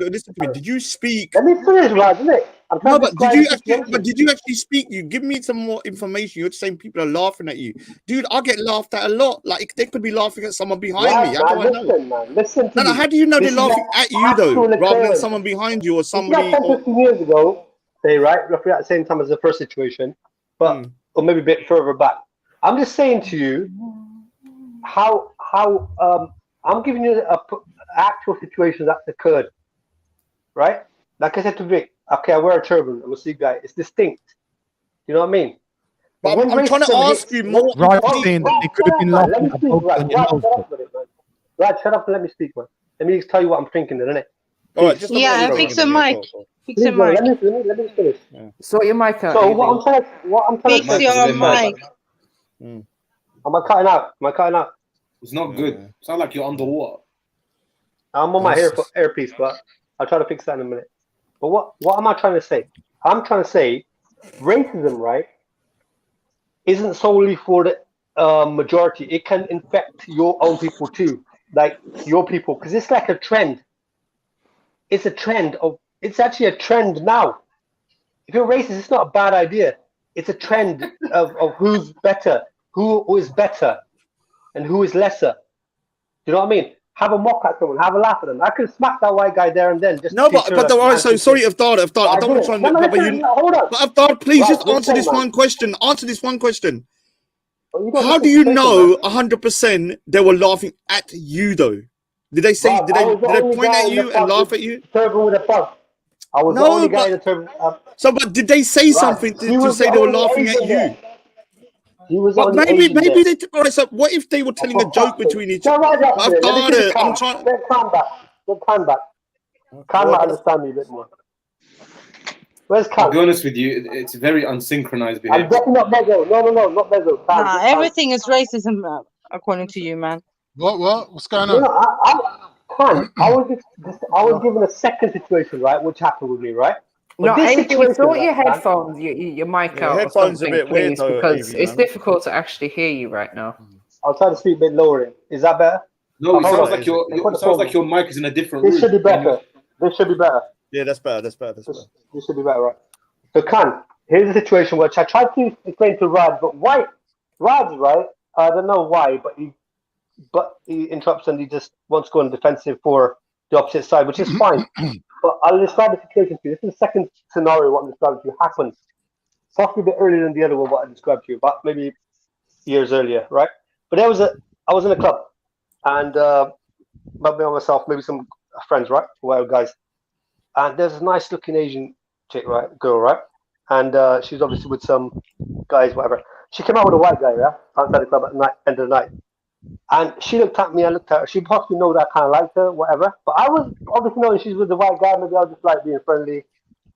Listen to me. Did you speak? Let me finish, Raj, isn't it? I'm trying No, to but describe did you the actually? situation. But did you actually speak? You give me some more information. You're saying people are laughing at you, dude. I get laughed at a lot. Like they could be laughing at someone behind Raj, me. How do I know? listen, man. Listen to No, me. how do you know This they're is laughing like at you though, actual rather than occurrence. someone behind you or It's not somebody? 10, 15 years ago, say, right? Roughly at the same time as the first situation, but or maybe a bit further back. I'm just saying to you how I'm giving you a actual situation that occurred. right? Like I said to Vic, okay, I wear a turban, I'm a Sikh guy. It's distinct. You know what I mean? But when I'm trying to racism ask hits, you more. Right, saying that they could have been Let laughing me at speak, both right? on your Right, nose. shut up with it, man. Right, shut up and let me speak, man. Let me tell you what I'm thinking, then, innit? All right, just let me Yeah, know. fix your mic. Fix your Please, no, mic. let me finish. Sort your mic out. So AV. what I'm trying Fix to your mic. Am I cutting out? Am I cutting out? It's not good. Sound like you're underwater. I'm on my earpiece, but I'll try to fix that in a minute. But what am I trying to say? I'm trying to say racism, right, isn't solely for the majority. It can infect your own people too, like your people, because it's like a trend. It's a trend of. It's actually a trend now. If you're racist, it's not a bad idea. It's a trend of who's better, who is better, and who is lesser. You know what I mean? Have a mock at someone, have a laugh at them. I could smack that white guy there and then. Just No, to teach but her all right. man So teaching. sorry, Avdar. I don't want to try and. No, But listen, hold on. But Avdar, please Right, just answer listen, this man. one question. Answer this one question. You don't How listen do to you the question, know man. 100% they were laughing at you though? Did they say? Bruv, Did I they was the did they only point guy at in the you and pub laugh with at you? turban with a pub. I was the No, only guy in but the turban. so but did they say something He to was the say they were only laughing at Asian you? there. He was the Well, only maybe Asian there. they. All right. So what if they were telling a For joke fuck's sake. between each No, other? right up a minute. Let me finish I'm calm. trying. Get calm back. Get calm back. Calm might understand me a bit more. Where's I'll Calm? be honest with you, it's very unsynchronized I'm behavior. definitely not Bezo. No, not Bezo. Calm, Nah, just calm. everything is racism, according to you, man. What's going No, on? I was given a second situation, right, which happened with me, right? But No, this AV, situation, sort your right, man, headphones, your mic Yeah, out or headphones a something, bit weird please, though, because AV, it's man. difficult to actually hear you right now. I'll try to speak a bit lower. Is that better? No, it hold sounds on. like your Put the it sounds phone like your mic is in a different This room. should be and you're- better. This should be better. Yeah, that's better. That's better. That's better. This should be better, right? So, Khan, here's the situation which I tried to explain to Raj, but why? Raj, right? I don't know why, but he interrupts and he just wants to go on defensive for the opposite side, which is fine. But I'll describe the situation to you. This is the second scenario what I'm describing to you happened. Possibly a bit earlier than the other one what I described to you, but maybe years earlier, right? But I was in a club and not me on myself, maybe some friends, right? Well, guys. And there's a nice looking Asian chick, right? Girl, right? And she's obviously with some guys, whatever. She came out with a white guy, yeah, outside the club at night, end of the night. And she looked at me, I looked at her. She possibly know that I kind of liked her, whatever. But I was obviously knowing she's with the white guy. Maybe I was just like being friendly.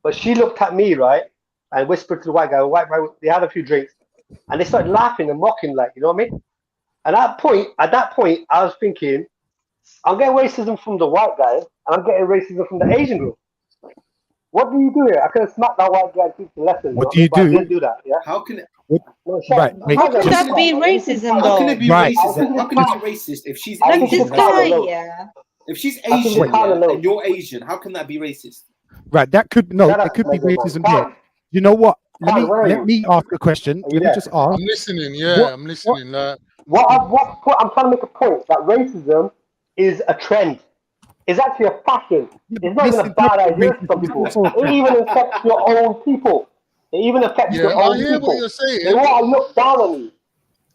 But she looked at me, right, and whispered to the white guy. They had a few drinks, and they started laughing and mocking, like, you know what I mean? And at that point, I was thinking, I'm getting racism from the white guy, and I'm getting racism from the Asian girl. What do you do here? I could have smacked that white guy and teach the lesson. What do you but I do? didn't do that. Yeah. How can it? No, Right, wait. How can that be racism, How can though? it be Right. racist? How can it be racist if she's Like Asian? this guy, yeah. If she's I think Asian, it's kinda yeah, low. and you're Asian, how can that be racist? Right, that could no, Shut it up, could be Mega Man. racism Khan, here. You know what? Khan, where are Let you? me ask a question. Are you Let me there? just ask. I'm listening. Yeah, I'm listening. I'm trying to make a point that racism is a trend. It's actually a fashion. It's not even a bad idea for some people. It even affects your own people. It even affects Yeah, your I own hear people. what you're saying. They want to look down on you.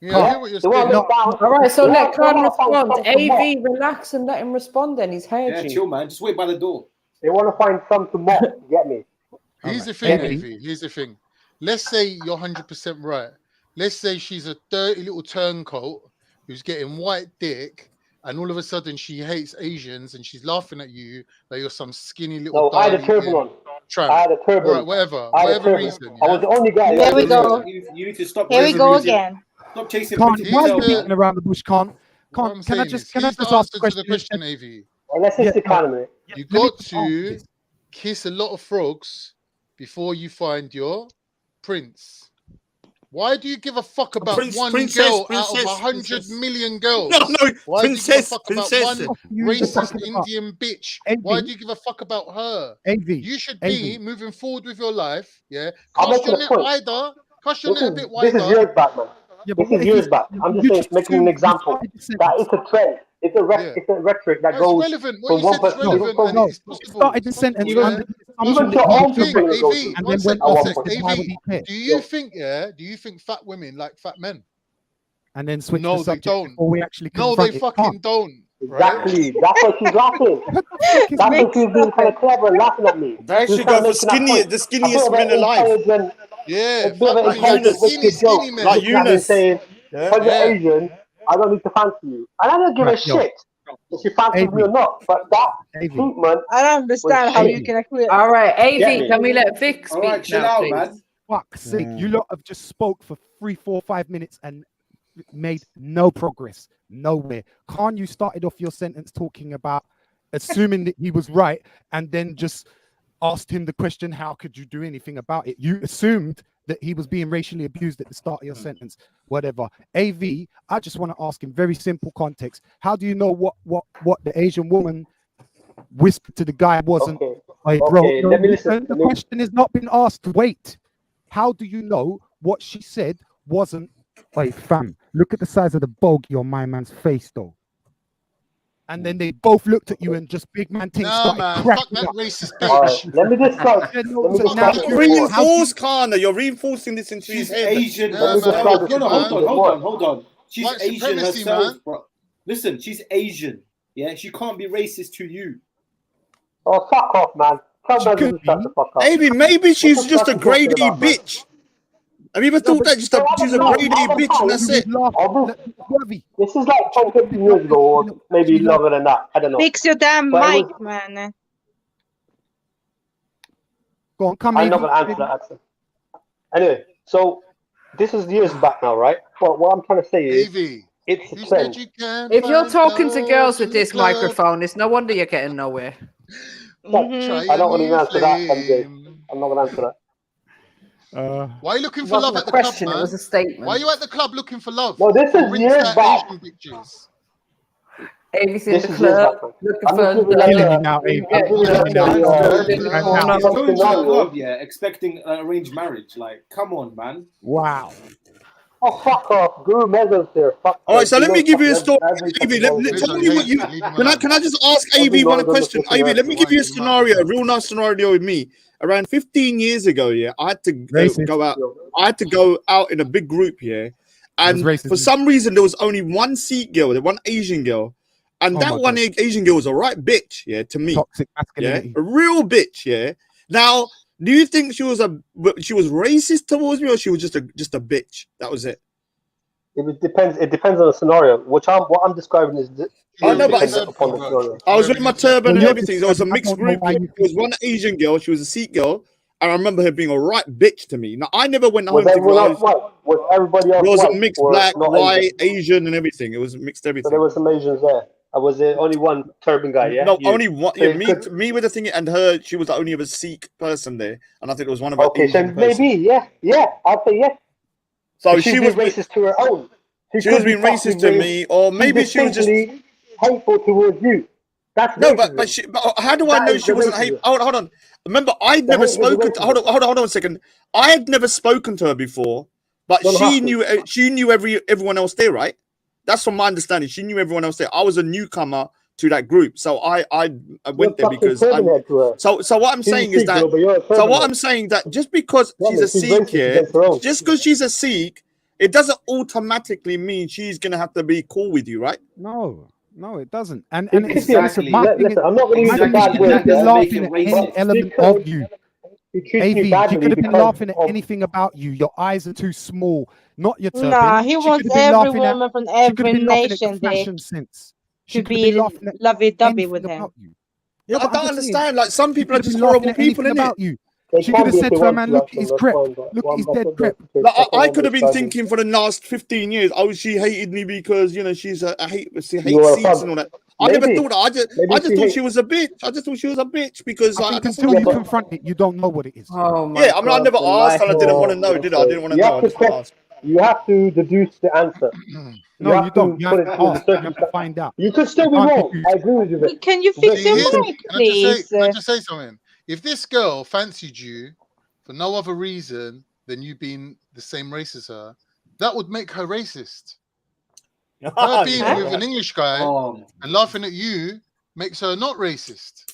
Yeah, I hear what you're They want to saying. look down. All right, so They let Khan want to find respond. something to mock. AV, relax and let him respond then. He's heard Yeah, you. chill, man. Just wait by the door. They want to find something to mock. You get me? Here's the thing, AV. AV. Here's the thing. Let's say you're 100% right. Let's say she's a dirty little turncoat who's getting white dick, and all of a sudden she hates Asians and she's laughing at you like you're some skinny little No, I had a turban Indian on. tramp. I had a turban. All right, whatever I had a whatever turban. reason. I Yeah? was the only guy. Here we go. You need to stop. Here we chasing go pretty- again. Stop chasing Khan, pretty why are you girls, beating man. around the bush, Khan? What Khan, I'm can I saying just is, can I here's the just ask answer a to the question? question, AV. Let's just sit no. down a minute. You Let me got just ask to this. kiss a lot of frogs before you find your prince. Why do you give a fuck about one girl out of 100 million girls? No, Why do you give a fuck about princess. one racist Indian bitch? Why do you give a fuck about her? AV, You should be AV. moving forward with your life. Yeah, I'm cast making your a net point. wider. Cast your net a bit This is wider. years back, man. Yeah, but This what is if years back. I'm just you saying, just making an you example. started the That sentence. it's a trend. It's a rhetoric that That's goes relevant. What from you one said is person. relevant and No, it is you possible. started the sentence Yeah. under the Even assumption to that your you own were people, correct, you're going AV, to. and one then sec, went At one off one and sec. point. said, "Why would AV, he care?" do you think, do you think fat women like fat men? And then switch No, the they subject don't. before we actually No, confront they it. fucking Khan, don't. Exactly. That's why she's laughing. That's why she's being kind of clever and laughing at me. There She's she kind go of for making that point. the A skinniest bit of men an alive. intelligent, Yeah, a bit of an like intelligent, wicked joke. men. Like Looking at me and Eunice. saying, Yeah. because you're Asian, I don't need to fancy you. And I don't give a Right, yo. shit if she fancies me or not. But that treatment, I don't understand how you shit. can agree. All right, Get AV, me? can we let Vic speak Alright, chill now, out, please? man. Fuck's sake, you lot have just spoke for 3, 4, 5 minutes and made no progress nowhere. Khan, you started off your sentence talking about assuming that he was right and then just asked him the question, how could you do anything about it? You assumed that he was being racially abused at the start of your sentence, whatever. AV, I just want to ask him very simple context. How do you know what the Asian woman whispered to the guy wasn't? Okay. Hey, bro, Okay, no, let me listen. the question has not been asked. Wait, how do you know what she said wasn't? Hey, fam, look at the size of the bogey on my man's face, though. And then they both looked at you and just big man things Nah, started man, fuck cracking that up. racist All right, bitch. let me describe. Let Let me so describe now it you- more. Reinforce Kana. You're reinforcing this into his head. Asian Yeah, Let me man. describe herself. the No, situation a bit more. hold on. She's White Asian supremacy, herself, man. bro. Listen, she's Asian. Yeah, she can't be racist to you. Oh, fuck off, man. Tell She me could to shut the fuck up. Maybe she's What the just fuck a you talking grade A about, man? bitch. Have you ever No, thought but that? She's a grade A bitch and that's it. This is like 10, 15 years ago, or maybe longer than that. I don't know. Fix your damn But it mic, was- man. Go on, come I'm in. not gonna answer that, Axel. Anyway, so this is years back now, right? But what I'm trying to say is, it's a trend. If you're talking to girls with this microphone, it's no wonder you're getting nowhere. I don't want to answer that, MJ. I'm not gonna answer that. Why are you looking It for love wasn't at a the question, club, it man? was a statement. Why are you at the club looking for love? No, this is Rinse years that back. Asian bitches. Avis in This the is years club, back, man. looking I'm for just giving love. Killing me now, Avi. You get I'm giving your you bird in the I'm corner. now. She's going to the scenario. club, yeah, expecting arranged marriage. Like, come on, man. Wow. Oh, fuck off. Guru Mezzos here. Fuck. All right, so let me give you a story. Every AV, fucking tell Northern me what you can I just ask Every AV one Northern question? looking AV, for let me give you a scenario, a real nice scenario with me. Around 15 years ago, yeah, I had to go out. I had to go out in a big group here, and for some reason there was only one Sikh girl, one Asian girl, and that one Asian girl was a right bitch, yeah, to me. Toxic Yeah, masculinity. a real bitch, yeah. Now, do you think she was racist towards me, or she was just a bitch? That was it. It depends. It depends on the scenario. What I'm describing is dependent upon the scenario. I was with my turban and you're everything. There was a mixed group. There was one Asian girl. She was a Sikh girl. And I remember her being a right bitch to me. Now, I never went home Was to everyone else guys. white? Was everybody else There was a white mixed or black, not white, Asian? Asian, and everything. It was mixed everything. So there was some Asians there. Was there only one turban guy? Yeah. No, You. only one. So Yeah, it me with the thing, and her. She was the only other Sikh person there, and I think it was one of Okay, so Asian person. maybe yeah. I'll say yes. So But she's she being was racist to her own. She was could be being racist to possibly- me, or maybe she's she was just distinctly hateful towards you. That's no. racism. But how do I That know is she the wasn't racism. hate? Hold on. Remember, I'd The never hate is the spoken. racism. Hold on a second. I had never spoken to her before, but Don't she have to. knew. She knew everyone else there, right? That's from my understanding. She knew everyone else there. I was a newcomer to that group, so I went there because so what I'm saying is that I'm saying that just because she's a Sikh here, just because she's a Sikh, it doesn't automatically mean she's gonna have to be cool with you, right? No, it doesn't. And Exactly. it's listen, my thing is, I'm not going to use my a thing is bad she word. could have been Yeah? laughing at any element of you. He treats AV, me she badly could have been because laughing at anything about you. Your eyes are too small, not your turban. Nah, he She wants could have been every laughing at. woman from She could every have been laughing at nation the there fashion sense. She to could have been be laughing at lovey-dovey with anything him. about you. Yeah, I but I'm don't just saying, understand. Like some she people are could have just been laughing horrible at people, anything innit? about you. They She can could have be if said they to her want man, to, look at actually, his that's crep. fine, but Look what at his I'm dead not crep. going to Like take I on could have been understanding. thinking for the last 15 years, oh, she hated me because she hates You Sikhs are a and punk. all that. I never Maybe. thought that. Maybe I just she thought hates. she was a bitch. I just thought she was a bitch because I think that's until all I you thought. confront it, you don't know what it is. Oh my Yeah, I mean, I God, never the asked and I didn't want to know, did I? I didn't want to You know. have I to just asked. you have to deduce the answer. No, you don't. to You put have it to through the ask. You have to circumstance. find out. You could still You be can't wrong. deduce. I agree with you, Vic. Can you fix See, your here's, mic, can I please? just say something? If this girl fancied you for no other reason than you being the same race as her, that would make her racist. Her being with an English guy and laughing at you makes her not racist.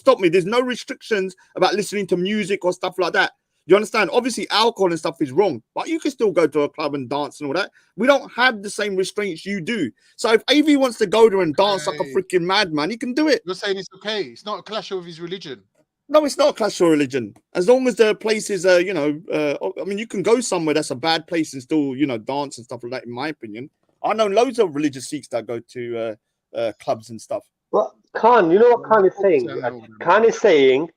stop me. There's no restrictions about listening to music or stuff like that. You understand? Obviously, alcohol and stuff is wrong, but you can still go to a club and dance and all that. We don't have the same restraints you do. So if AV wants to go there and dance like a freaking madman, he can do it. You're saying it's okay. It's not a clash of his religion. No, it's not a clash of religion. As long as the place is, I mean, you can go somewhere that's a bad place and still, dance and stuff like that, in my opinion. I know loads of religious Sikhs that go to clubs and stuff. Well, Khan, you know what Khan is saying? Khan is saying,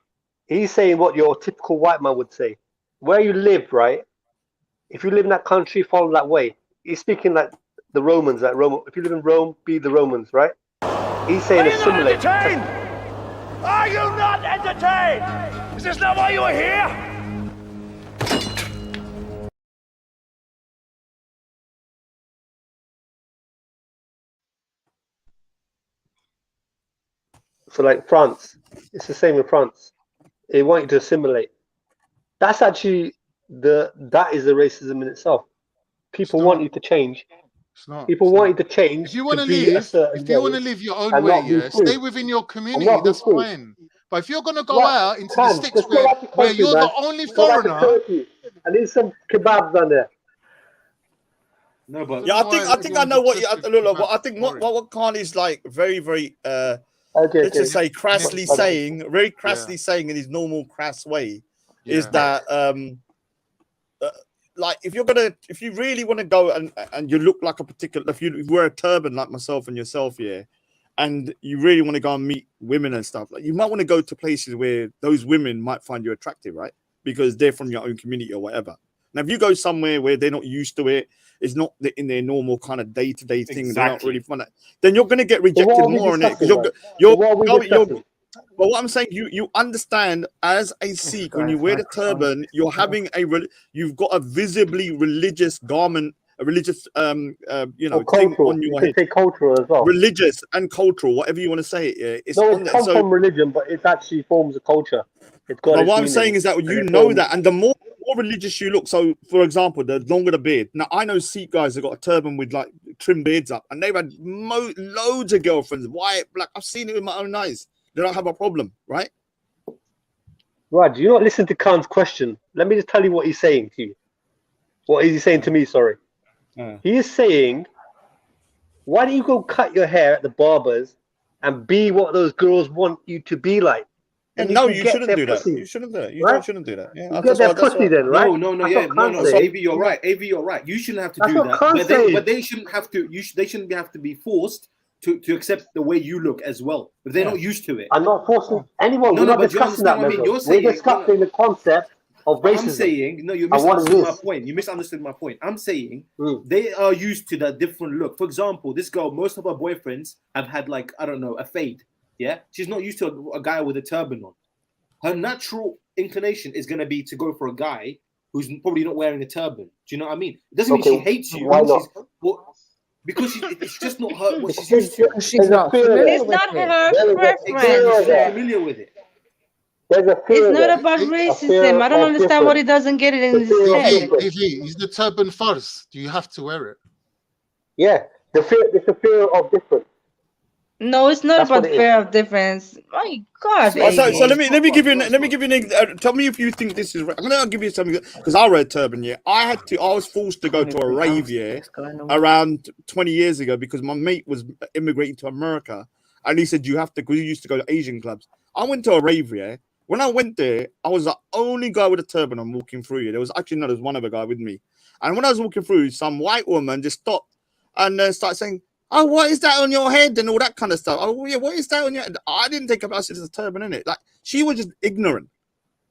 he's saying what your typical white man would say. Where you live, right? If you live in that country, follow that way. He's speaking like the Romans, if you live in Rome, be the Romans, right? He's saying assimilate. Are you not entertained? Is this not why you are here? So like France, it's the same in France. They want you to assimilate. That's actually that is the racism in itself. People want you to change. It's not. People want you to change If you want to to be a live, certain if you want way to live your own and way, not be yeah, free. stay within your And community. not be That's free. fine. But if you're gonna go Right, out into the can sticks just go back to where country, you're man. the only Go back to foreigner, Turkey. I need some kebabs down there. No, but Yeah, I think I know what you look. What I think what Khan is like very let's just say crassly saying, very crassly saying in his normal crass way, is that like if you really want to go and you look like a particular, if you wear a turban like myself and yourself, yeah, and you really want to go and meet women and stuff, like you might want to go to places where those women might find you attractive, right? Because they're from your own community or whatever. Now, if you go somewhere where they're not used to it, it's not in their normal kind of day-to-day thing, they're not really fun, then you're going to get rejected more on it because but what I'm saying, you understand as a Sikh, when you wear the turban, you're having you've got a visibly religious garment, a religious thing on your head. Say cultural as well. Religious and cultural, whatever you want to say. Yeah, it's no, on it comes from religion, but it actually forms a culture. It's got. But what I'm saying is that you know that, and the more religious you look. So, for example, the longer the beard. Now, I know Sikh guys that got a turban with like trim beards up, and they've had loads of girlfriends, white, black. I've seen it with my own eyes. They don't have a problem, right? Raj, you not listen to Khan's question. Let me just tell you what he's saying to you. What is he saying to me? Sorry. He is saying, why don't you go cut your hair at the barbers and be what those girls want you to be like? And no, you shouldn't do that. You shouldn't do that. You shouldn't do that. Yeah, you get their pussy then, right? No. AV, you're right. AV, you're right. You shouldn't have to do that. But they shouldn't have to. They shouldn't have to be forced to accept the way you look as well. But they're not used to it. I'm not forcing anyone. We're not discussing that. You're saying, we're discussing the concept of racism. I'm saying you misunderstood my point. You misunderstood my point. I'm saying they are used to that different look. For example, this girl, most of her boyfriends have had like, I don't know, a fade. Yeah, she's not used to a guy with a turban on. Her natural inclination is going to be to go for a guy who's probably not wearing a turban. Do you know what I mean? It doesn't mean she hates you. Why not? Because it's just not her. What she's used to. She's not familiar with it. Her preference. She's not familiar with it. It's not about racism. I don't understand what he doesn't get it in his head. Is the turban farce? Do you have to wear it? Yeah, it's a fear of difference. No, it's not about fear of difference. My God. So let me give you tell me if you think this is right. I'm gonna give you something because I read turban. Yeah, I was forced to go to a rave around 20 years ago because my mate was immigrating to America, and he said you have to, because he used to go to Asian clubs. I went to a rave. Yeah, when I went there, I was the only guy with a turban. I'm walking through. There was one other guy with me, and when I was walking through, some white woman just stopped and started saying, "Oh, what is that on your head?" and all that kind of stuff. Oh, yeah, what is that on your head? I didn't take it as a turban, in it. Like, she was just ignorant.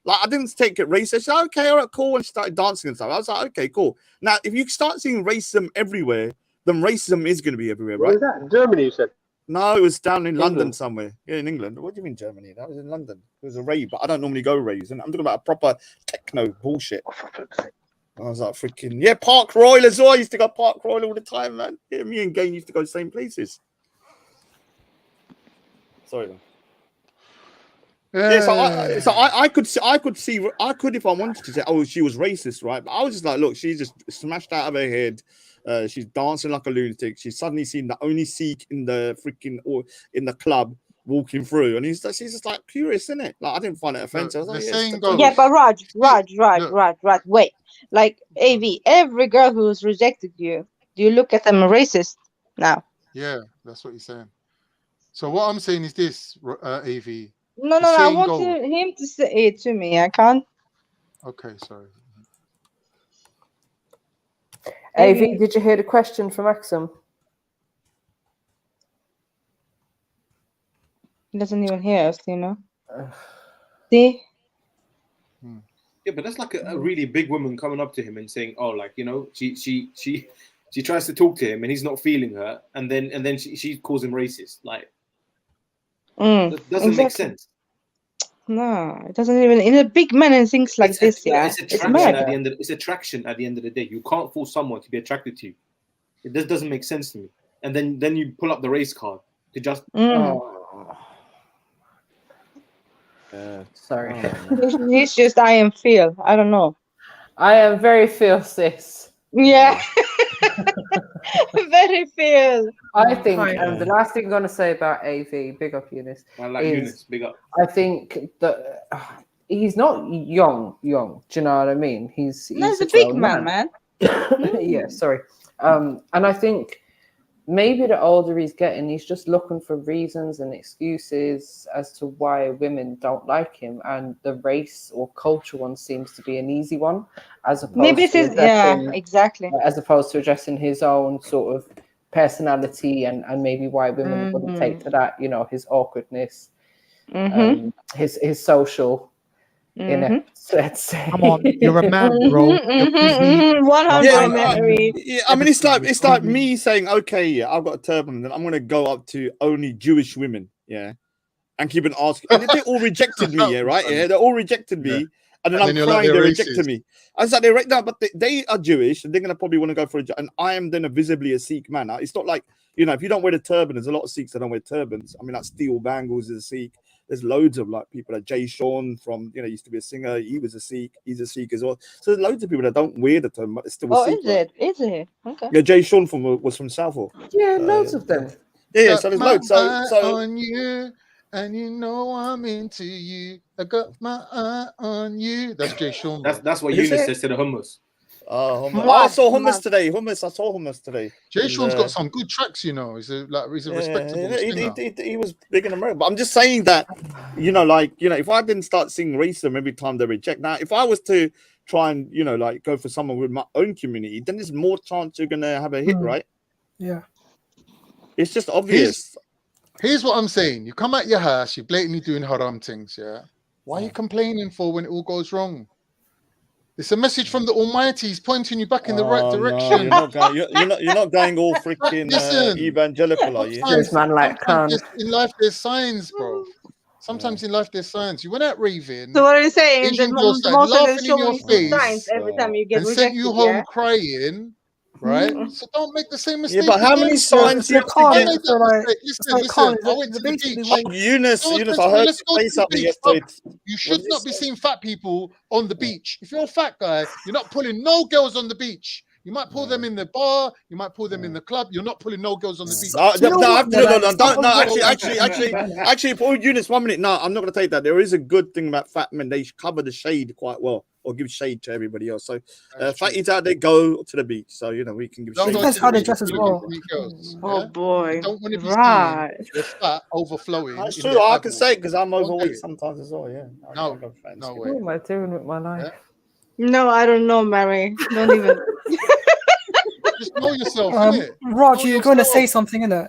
Like, I didn't take it racist. She said, okay, all right, cool. And she started dancing and stuff. I was like, okay, cool. Now, if you start seeing racism everywhere, then racism is going to be everywhere, right? Where was that? Germany, you said? No, it was down in London somewhere. Yeah, in England. What do you mean Germany? That was in London. It was a rave, but I don't normally go raves. And I'm talking about a proper techno bullshit. I was like, freaking, yeah, Park Royal as well. I used to go Park Royal all the time, man. Yeah, me and Gain used to go the same places. Sorry, man. Yeah, so I could see if I wanted to say, oh, she was racist, right? But I was just like, look, she's just smashed out of her head. She's dancing like a lunatic. She's suddenly seen the only Sikh in the freaking or in the club walking through, and she's just like curious, isn't it? Like, I didn't find it offensive. I was like, yeah, but Raj, wait. Like, AV, every girl who's rejected you, do you look at them racist now? Yeah, that's what he's saying. So what I'm saying is this, AV. No, I want him to say it to me. I can't. Okay, sorry. AV, did you hear the question from Axum? He doesn't even hear us, you know. See? Yeah, but that's like a really big woman coming up to him and saying, "Oh, like, you know, she tries to talk to him and he's not feeling her, and then she calls him racist." Like, that doesn't make sense. No, it doesn't even in a big man and things like this. Yeah, it's attraction at the end. It's attraction at the end of the day. You can't force someone to be attracted to you. It just doesn't make sense to me. And then you pull up the race card to just. Sorry. He's just I am feel. I don't know. I am very feel, sis. Yeah. Very feel. I think the last thing I'm going to say about AV, big up Eunice, I like is Eunice, big up. I think that he's not young. Do you know what I mean? He's a big man. Yeah, sorry. And I think maybe the older he's getting, he's just looking for reasons and excuses as to why women don't like him, and the race or culture one seems to be an easy one, as opposed exactly. as opposed to addressing his own sort of personality and maybe why women wouldn't take to that, you know, his awkwardness, his social let's say. Come on, you're a man, bro. I mean, it's like me saying, okay, yeah, I've got a turban, and then I'm gonna go up to only Jewish women, yeah, and keep on asking. And they all rejected me, yeah, right? Yeah, they all rejected me, and then I'm crying they rejected me. I was like, they're right now, but they are Jewish, and they're gonna probably want to go for and I am then visibly a Sikh man. Now, it's not like, you know, if you don't wear the turban, there's a lot of Sikhs that don't wear turbans. I mean, like Steel Bangles is a Sikh. There's loads of like people like Jay Sean from, you know, used to be a singer. He was a Sikh. He's a Sikh as well. So there's loads of people that don't wear the turban, but it's still a Sikh. Is it? Okay. Yeah, Jay Sean was from Southall. Yeah, loads of them. Yeah, so there's loads. So on you, and you know I'm into you. I got my eye on you. That's Jay Sean. That's what Eunice says to the hummus. I saw hummus today. I saw hummus today. Jay Sean's got some good tracks, you know. He's a respectable singer. He was big in America. But I'm just saying that, you know, like, you know, if I didn't start singing racism every time they reject, now if I was to try and, you know, like go for someone with my own community, then there's more chance you're gonna have a hit, right? Yeah. It's just obvious. Here's what I'm saying. You come at your house, you're blatantly doing haram things, yeah? Why are you complaining for when it all goes wrong? It's a message from the Almighty. He's pointing you back in the right direction. No, you're not going all freaking evangelical, are you? In life, there's signs, bro. Sometimes in life, there's signs. You went out raving. So what are you saying? Asian The girl started most laughing in your face signs every time you get and rejected, sent you home crying. Right, so don't make the same mistake. Yeah, but how many signs you have to get? Listen. I went to the beach. Eunice, I heard you say something yesterday. You should not be seeing fat people on the beach. If you're a fat guy, you're not pulling no girls on the beach. You might pull them in the bar. You might pull them in the club. You're not pulling no girls on the beach. Actually, Paul Eunice, 1 minute. No, I'm not going to take that. There is a good thing about fat men. They cover the shade quite well, or give shade to everybody else. So, fatties out there, go to the beach. So, you know, we can give shade. Depends how they dress as well. Oh, boy. Don't want to be seen with fat overflowing. That's true. I can say it because I'm overweight sometimes as well, yeah. No way. What am I doing with my life? No, I don't know, Mary. Don't even. Just know yourself, innit? Raj, you're going to say something, innit?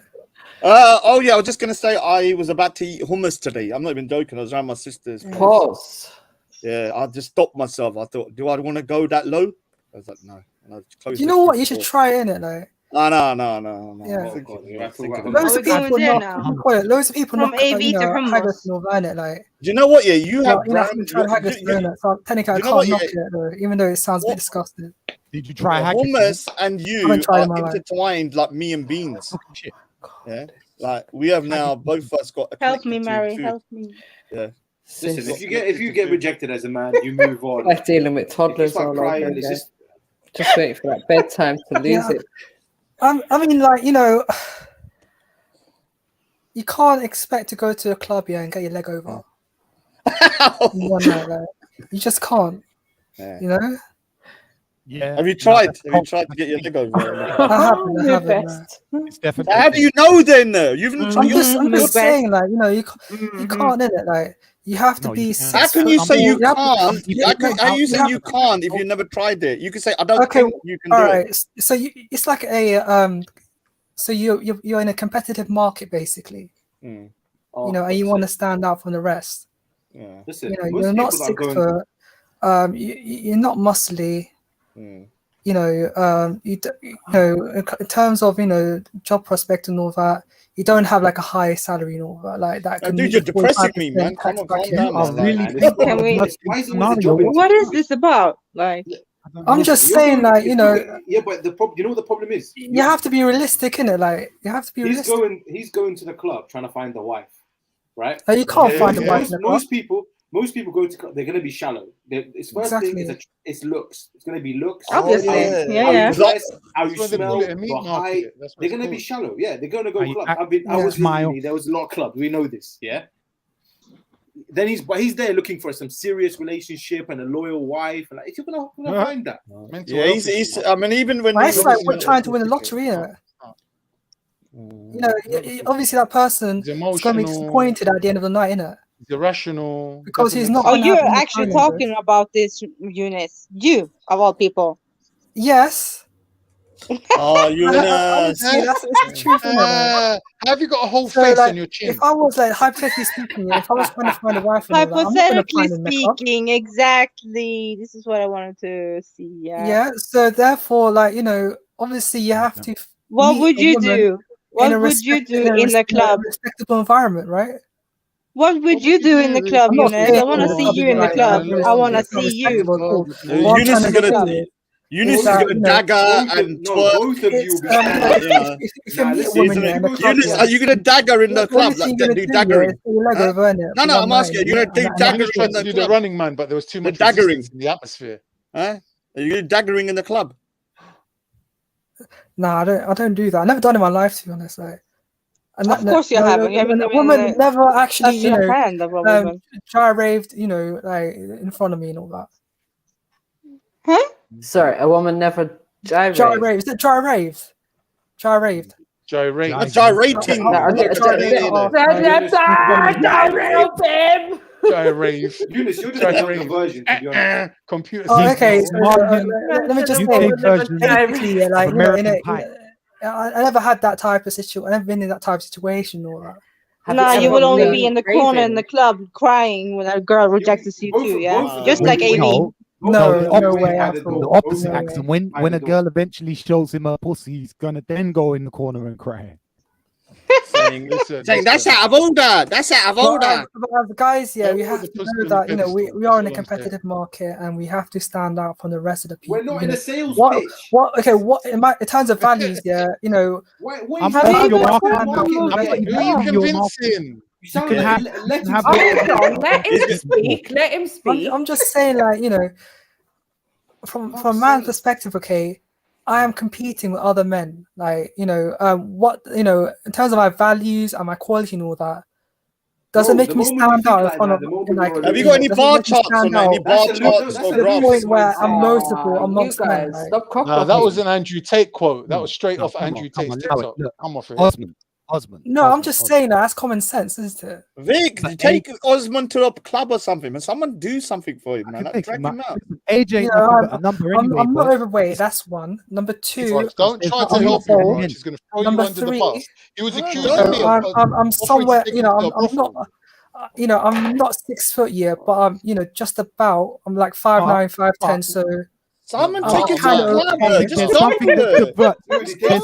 Oh yeah, I was just gonna say I was about to eat hummus today. I'm not even joking. I was around my sister's. Pause. Yeah, I just stopped myself. I thought, do I want to go that low? I was like, no. You know what? You should try it, innit? Like. No. Yeah. Loads of people not. Loads of people not. Haggis and all that, like. Do you know what? Yeah, you have. Tried haggis, so technically I can't knock it, though, even though it sounds a bit disgusting. Did you try haggis? Hummus and you are intertwined like me and beans. Yeah, like we have now both of us got. Help me, Mary. Help me. Yeah. Listen, if you get rejected as a man, you move on. Like dealing with toddlers all over again. Just wait for that bedtime to lose it. I mean, like, you know, you can't expect to go to a club and get your leg over. One night, like, you just can't. Yeah. You know. Yeah. Have you tried? Have you tried to get your leg over? I haven't. It's definitely. How do you know then? Though you've. I'm just saying, like, you know, you can't in it, like. You have to be. How can you say you can't? How you say you can't if you never tried it? You can say I don't think you can do it. So it's like a so you're in a competitive market basically. You know, and you want to stand out from the rest. Yeah. Listen, you know, you're not 6 foot. You're not muscly. You know, you know, in terms of, you know, job prospect and all that. You don't have like a high salary and all that, like that. Dude, you're depressing me, man. Come on, calm down. What is this about? Like, I'm just saying, like, you know. Yeah, but you know what the problem is? You have to be realistic, innit? Like, you have to be realistic. He's going to the club trying to find the wife, right? You can't find the wife. Most people, most people go to club, they're going to be shallow. It's first thing is it's looks. It's going to be looks. Obviously, how you dress, how you That's why they call smell, it a meat your market. height. That's what They're it's going to be called. shallow. Yeah, they're going to go How you club. act, I was in smile. uni. There was a lot of clubs. We know this. Yeah. Then he's there looking for some serious relationship and a loyal wife. And like, you're gonna find that. Yeah, he's. I mean, even when It's like we're trying to win the lottery, innit? You know, obviously that person is going to be disappointed at the end of the night, innit? He's irrational. Because he's not. Oh, gonna you're have any actually finances. talking about this, Eunice. You, of all people. Yes. Oh, Honestly, that's the truth, innit? Have you got a whole So, face like, on your chin? if I was like hypothetically speaking, if I was trying to find a wife, and all that, I'm not gonna Hypothetically find a makeup. speaking, exactly. This is what I wanted to see. Yeah. Yeah. So therefore, like, you know, obviously you have to. What meet would a you woman do? What would you do in the club? respectable environment, right? What would you do in the club, I'm not Eunice? saying I want to the see club you is in the like, club. I want to it's not see you. respectable at all. What I'm Eunice trying is to gonna. say Eunice is that, gonna you know, dagger and twerk. Both of you will be if you meet a woman in the club, Eunice, are you gonna dagger in the club? you're Like gonna do do, daggering? is your leg over, innit? No, for no, one I'm night, asking. You're gonna do and that's Eunice daggering tried in to the do the club. running man, but there was too The much daggering resistance in the atmosphere. Huh? Are you daggering in the club? Nah, I don't do that. I've never done it in my life, to be honest. Like, and Of course you haven't. You haven't a even woman never actually, touched you the know, hand of a woman. gyrate, you know, like in front of me and all that. Huh? Sorry, a woman never gyrates. Gyrate. Is it gyrate? Gyrate. Gyrate. Gyrating. Gyrate. Eunice, you're just a younger version, to be honest. Computer. Oh, okay. So, Marvin, let me just UK say, version basically, yeah, like, of you know, American Pie. I never had that type of situation. I never been in that type of situation or that. Nah, you ever will only been be in the corner in the club crying when a girl rejects you too, yeah? Just like AB. No way at The all. opposite No accent. way. When a girl eventually shows him her pussy, he's gonna then go in the corner and cry. Saying that's out of order. That's out of order. But guys, yeah, we have to know that, you know, we are in a competitive market and we have to stand out from the rest of the people. We're not you in know. a sales What pitch. in terms of values, yeah, you know, I'm have not you your got market. some- I'm not Who are you convincing? You can have. Let him speak. Let him speak. I'm just saying, like, you know, from a man's perspective, okay, I am competing with other men. Like, you know, what, you know, in terms of my values and my quality and all that, doesn't make me stand out in front of, like, Have you got any bar charts on that? Any bar charts to or the graphs? point where I'm noticeable amongst you men. guys, Like, stop cock Nah, that was an Andrew Tate quote. That was straight off come Andrew on, come Tate's on, allow TikTok. it. Look, Come off it. Osmond. no, I'm just saying that's common sense, isn't it? Vic, take Osmond to a club or something, man. Someone do something for him, man. take Drag him him out. AJ You ain't know, nothing but a number anyway. I'm not boy. overweight. That's one. Number two, Don't try to I'm help not him, bold. bro. She's gonna throw Number you under three, the bus. He was you accusing know, me of I'm offering somewhere, to you know, take him to a I'm not, you know, I'm not 6 foot yet, but I'm, you know, just about. I'm like 5'9", 5'10", so. Someone I'm take him to kind a of club. okay. Just There's go something that there. subverts. There's There's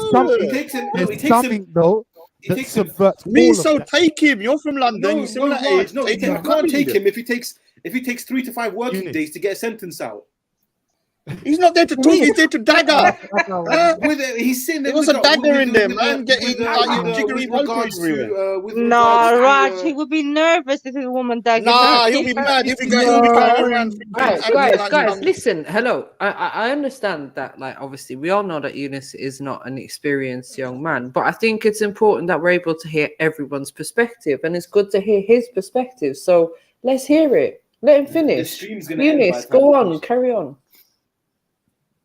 something though that subverts all Me, of so that. take him. You're from London. You're similar age. No, Take him. I can't take him if he takes 3 to 5 working days to get a sentence out. He's not there to talk. He's there to dagger. He's sitting there. There was a dagger in there, man. Getting jiggery pokery everywhere. Nah, Raj, he would be nervous if his woman daggers. Nah, he'll be mad. He'll be going around. Guys, listen. Hello. I understand that, like, obviously, we all know that Eunice is not an experienced young man, but I think it's important that we're able to hear everyone's perspective, and it's good to hear his perspective. So let's hear it. Let him finish. Eunice, go on, carry on.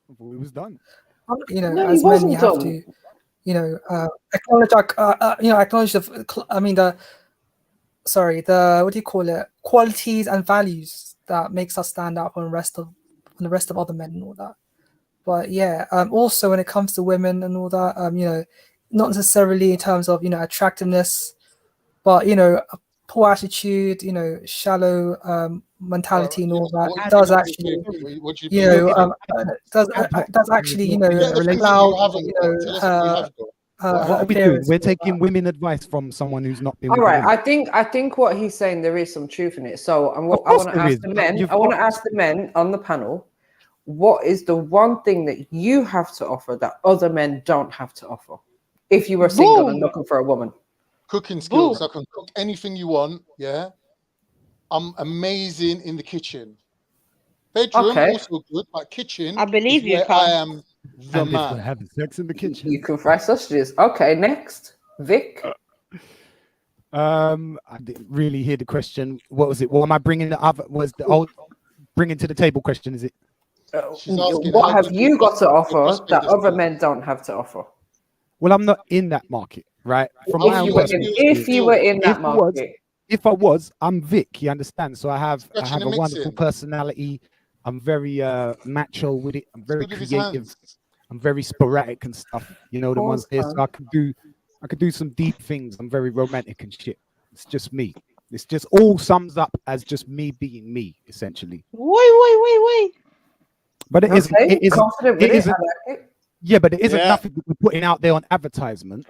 It was done. You know, No, as he men, wasn't you have done. to, you know, acknowledge our, you know, acknowledge the, I mean, the what do you call it? Qualities and values that makes us stand out from the rest of other men and all that. But yeah, also when it comes to women and all that, you know, not necessarily in terms of, you know, attractiveness, but, you know, a poor attitude, you know, shallow mentality and all that does actually, you know, does actually, you know, cloud, you know, what are we doing? We're taking women advice from someone who's not been. All right, I think what he's saying, there is some truth in it. So I want to ask the men. I want to ask the men on the panel, what is the one thing that you have to offer that other men don't have to offer? If you were single and looking for a woman, cooking skills. I can cook anything you want. Yeah. I'm amazing in the kitchen. Bedroom also good, but kitchen I believe is you, where I am the And if we're man. having sex in the kitchen. You can fry sausages. Okay, next, Vic. I didn't really hear the question. What was it? What am I bringing the other? Was the old bringing to the table question? Is it? She's asking, What how have do you got to offer prospect that other yourself? men don't have to offer? Well, I'm not in that market, right? From If my own you were personal in, if you were in that market, if I was, I'm Vic. You understand? So I have Scratching a and wonderful mixing. personality. I'm very macho with it. I'm very Good with his creative. hands. I'm very sporadic and stuff. You know the ones there. So I could do some deep things. I'm very romantic and shit. It's just me. It's just all sums up as just me being me, essentially. Wait. But it isn't. Okay, It isn't. confident with It it, isn't. I like it. Yeah, but it isn't Yeah. nothing that we're putting out there on advertisement.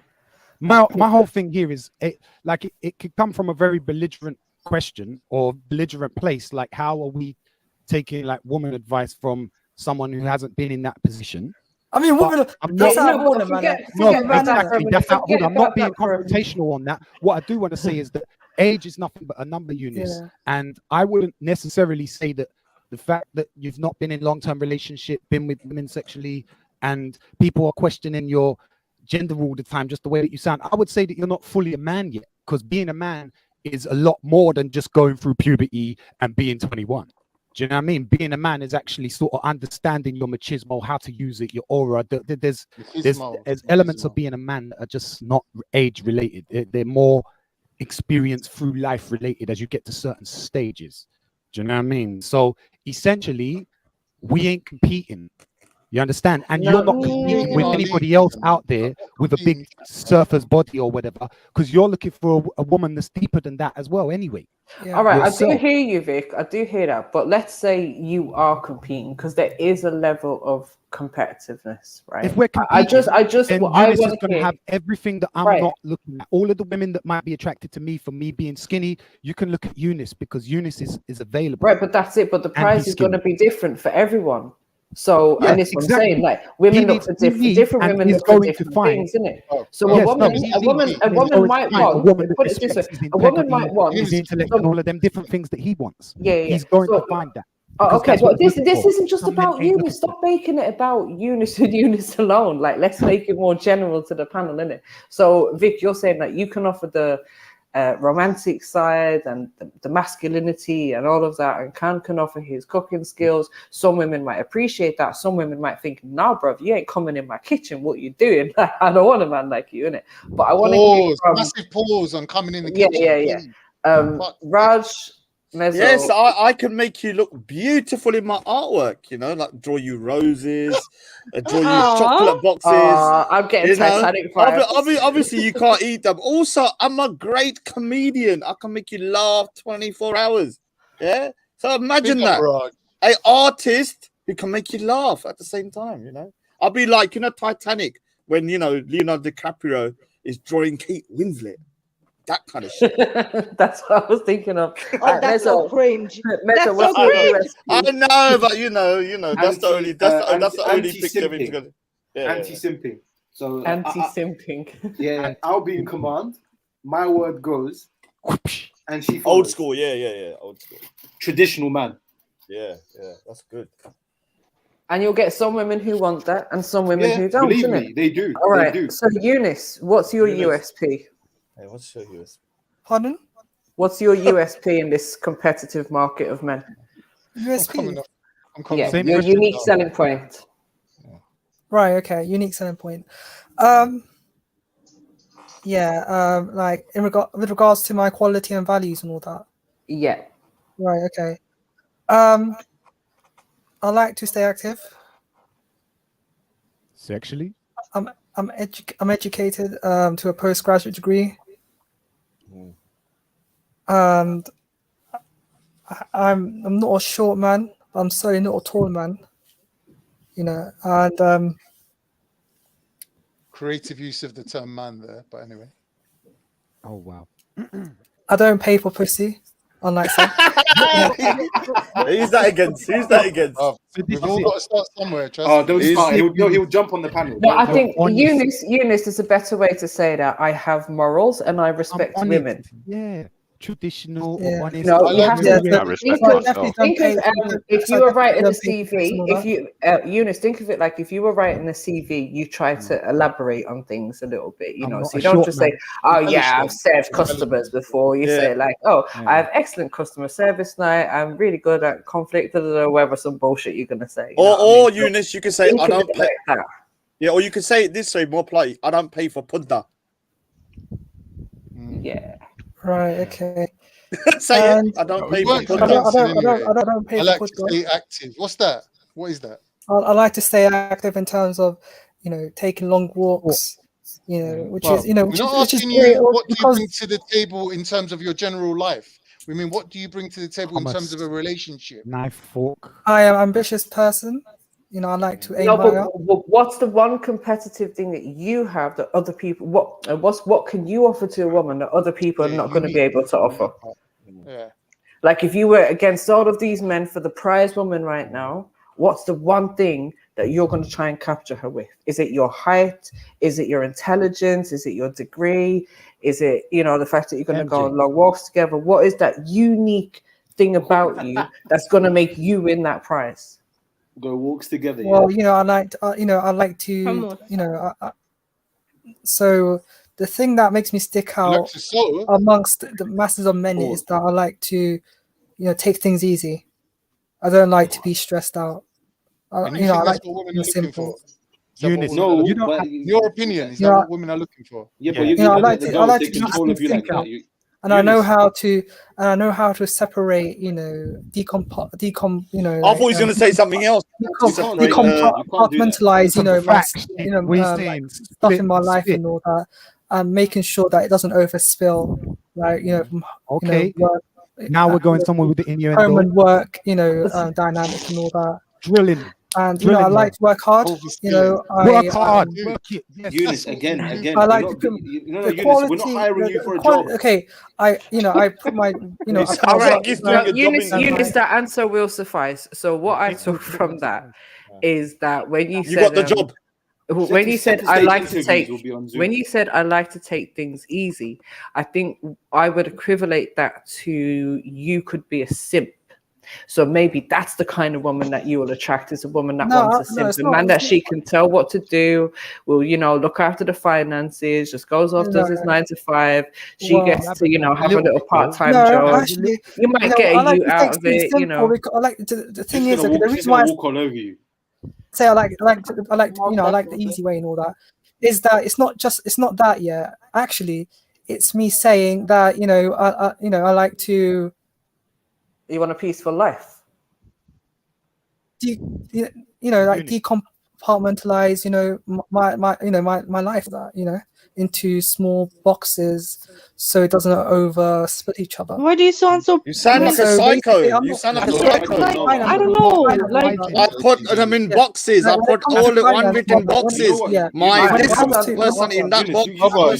My whole thing here is it could come from a very belligerent question or belligerent place. Like, how are we taking like woman advice from someone who hasn't been in that position? I mean, But women. I'm That's not. how women, man. No, forget about that for a exactly. minute. That's how. Forget I'm not about being that for a minute. confrontational on that. What I do want to say is that age is nothing but a number, Eunice. Yeah. And I wouldn't necessarily say that the fact that you've not been in long-term relationship, been with women sexually, and people are questioning your gender all the time, just the way that you sound. I would say that you're not fully a man yet, because being a man is a lot more than just going through puberty and being 21. Do you know what I mean? Being a man is actually sort of understanding your machismo, how to use it, your aura. There's elements of being a man that are just not age related. They're more experience through life related as you get to certain stages. Do you know what I mean? So essentially, we ain't competing. You understand? And you're not competing with anybody else out there with a big surfer's body or whatever, because you're looking for a woman that's deeper than that as well anyway. All right, Yourself. I do hear you, Vic. I do hear that. But let's say you are competing, because there is a level of competitiveness, right? If we're competing, then I Eunice is want going to have everything that I'm not looking at. All of the women that might be attracted to me for me being skinny, you can look at Eunice because Eunice is available. Right, but that's it. But the price is going to be different for everyone. So, Yeah, and it's exactly. what I'm saying, like women He look needs for to be different and women he's look for going to different find- things, isn't it? Oh, So yes, a woman might want. a woman that Put it this way: respects his a woman integrity, might want. his intellect, and all of them different things that he wants. Yeah. He's going to find that. Oh, because okay, that's what but he's this looking for. isn't just Some men about ain't looking Eunice. Stop making it about Eunice and Eunice alone. Like, let's make it more general to the panel, innit? So, Vic, you're saying that you can offer the romantic side and the masculinity and all of that, and can offer his cooking skills. Some women might appreciate that. Some women might think, "Nah, bruv, you ain't coming in my kitchen. What you doing? I don't want a man like you, innit?" But I want to hear from Massive pause on coming in the kitchen. yeah. Raj. Mezzo. Yes, I can make you look beautiful in my artwork, you know, like draw you roses, draw you chocolate boxes. I'm getting Titanic vibes. Obviously, you can't eat them. Also, I'm a great comedian. I can make you laugh 24 hours. Yeah? So imagine that. An artist who can make you laugh at the same time, you know? I'll be like, you know, Titanic, when, you know, Leonardo DiCaprio is drawing Kate Winslet. That kind of shit. That's what I was thinking of. Oh, that's so cringe. That's so I cringe. know, but you know, that's the only picture of it together. Anti-simping. So anti-simping. Yeah, I'll be in command. My word goes, and she follows. Old school, yeah, old school. Traditional man. Yeah, that's good. And you'll get some women who want that, and some women who don't. Believe isn't me, it? they do. All right. They do. So Eunice, what's your USP? Hey, what's your USP? Pardon? What's your USP in this competitive market of men? USP. Your unique selling point. Right. Okay. Unique selling point. Like with regards to my quality and values and all that. Yeah. Right. Okay. I like to stay active. Sexually. I'm educated to a postgraduate degree. And I'm not a short man, but I'm certainly not a tall man. You know, and creative use of the term man there, but anyway. Oh wow. I don't pay for pussy, unlike some. Who's that against? We've all got to start somewhere. Trust Oh, me. don't start. He'll jump on the panel. No, I think Eunice is a better way to say that. I have morals and I respect women. Yeah. traditional Yeah. or honest. No, you have to Yeah, think of if you were writing a CV, if you Eunice, think of it like if you were writing a CV, you try to elaborate on things a little bit, you I'm know. not So a you don't short just man. say, "Oh Embellish yeah, them. I've served customers before." You say like, "Oh, I have excellent customer service now. I'm really good at conflict." Whatever some bullshit you're gonna say. You know what I Or mean? So Eunice, you can say, think I of don't it pay. like that. Yeah, or you can say it this way, more polite. I don't pay for pudda. Yeah. Right. Okay. Say And it. I don't We pay for weren't pudda. convincing I don't pay I for like to football. stay active. What's that? What is that? I like to stay active in terms of, you know, taking long walks, you know, which Well, is, you know, we're not which is asking great you what do you because bring to the table in terms of your general life. We mean, what do you bring to the table in I'm a terms of a relationship? knife, fork. I am an ambitious person. You know, I like to aim No, higher. but what's the one competitive thing that you have that other people? What can you offer to a woman that other people are not going to be able to offer? Yeah. Like if you were against all of these men for the prize woman right now, what's the one thing that you're going to try and capture her with? Is it your height? Is it your intelligence? Is it your degree? Is it, you know, the fact that you're going to go on long walks together? What is that unique thing about you that's going to make you win that prize? Go walks together. Well, you know, I like to, you know, so the thing that makes me stick out amongst the masses of men is that I like to, you know, take things easy. I don't like to be stressed out. And you You know, I think like that's what women to are be looking simple. for? Is that what women are looking for? Your opinion, is that what women are looking for? Yeah, but You know, I like to keep things simple. And I know how to separate, you know, you know, I thought he was going to say something else. Decompartmentalize, you know, stuff split in my and life spit. and all that, and making sure that it doesn't overspill, like, you know, from, Okay. you know, work, Now we're going somewhere with the innuendo. home and work, you know, dynamic and all that. Drilling. And you know, I like to work hard. You know, work hard. Work it. Yes. Eunice, again. I like you're to not, no, the Eunice, quality. we're not hiring you for a quality, job. okay, I put my, you know, I put All my right, work, Eunice, that answer will suffice. So what I took from that is that when you said got the job. When you said I stage like to interviews take, will be on Zoom. when you said I like to take things easy, I think I would equivalate that to you could be a simp. So maybe that's the kind of woman that you will attract, is a woman that wants a simp, it's a not, man it's that not. she can tell what to do, will, you know, look after the finances, just goes off, does his 9 to 5. She Well, gets to, you know, have a little part-time No, job. actually, You might you know, get I a like you to out take of things it, simple you know. because I like the thing She's is, gonna okay, the walk, reason why I walk all over you. say I like you know, I like the easy way and all that is that it's not that yet. Actually, it's me saying that, you know, I like to. You want a peaceful life. You know, like decompartmentalize, you know, my life, that, you know, into small boxes so it doesn't over split each other. Why do you sound so? You sound like a So psycho. basically, I'm You not- sound like a I'm not- psycho. I don't know. Like, I put them in boxes. I When it put comes all to the finance, unwritten when it- boxes. yeah. My When it this comes to- person in that box.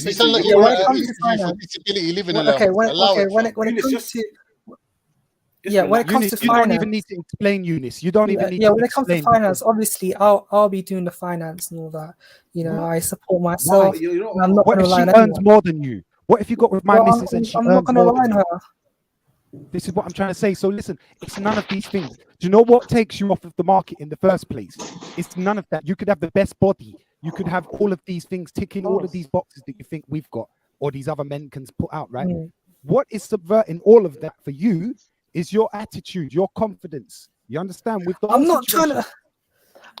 You sound like you're when at it an comes to interview for finance, disability living when allowance. when Allow it. it comes to when it comes Eunice, to you don't even finance, need to explain, Eunice. You don't even need yeah, to when it comes to explain. finance, obviously I'll be doing the finance and all that. You know, I support myself. Why? And I'm not What going if to she rely on earns anyone. more than you? What if you got with my Well, missus and she I'm not earns going to more rely than on you? her. This is what I'm trying to say. So listen, it's none of these things. Do you know what takes you off of the market in the first place? It's none of that. You could have the best body. You could have all of these things, ticking all of these boxes that you think we've got, or these other men can put out, right? What is subverting all of that for you is your attitude, your confidence. You understand? With the I'm whole not trying to.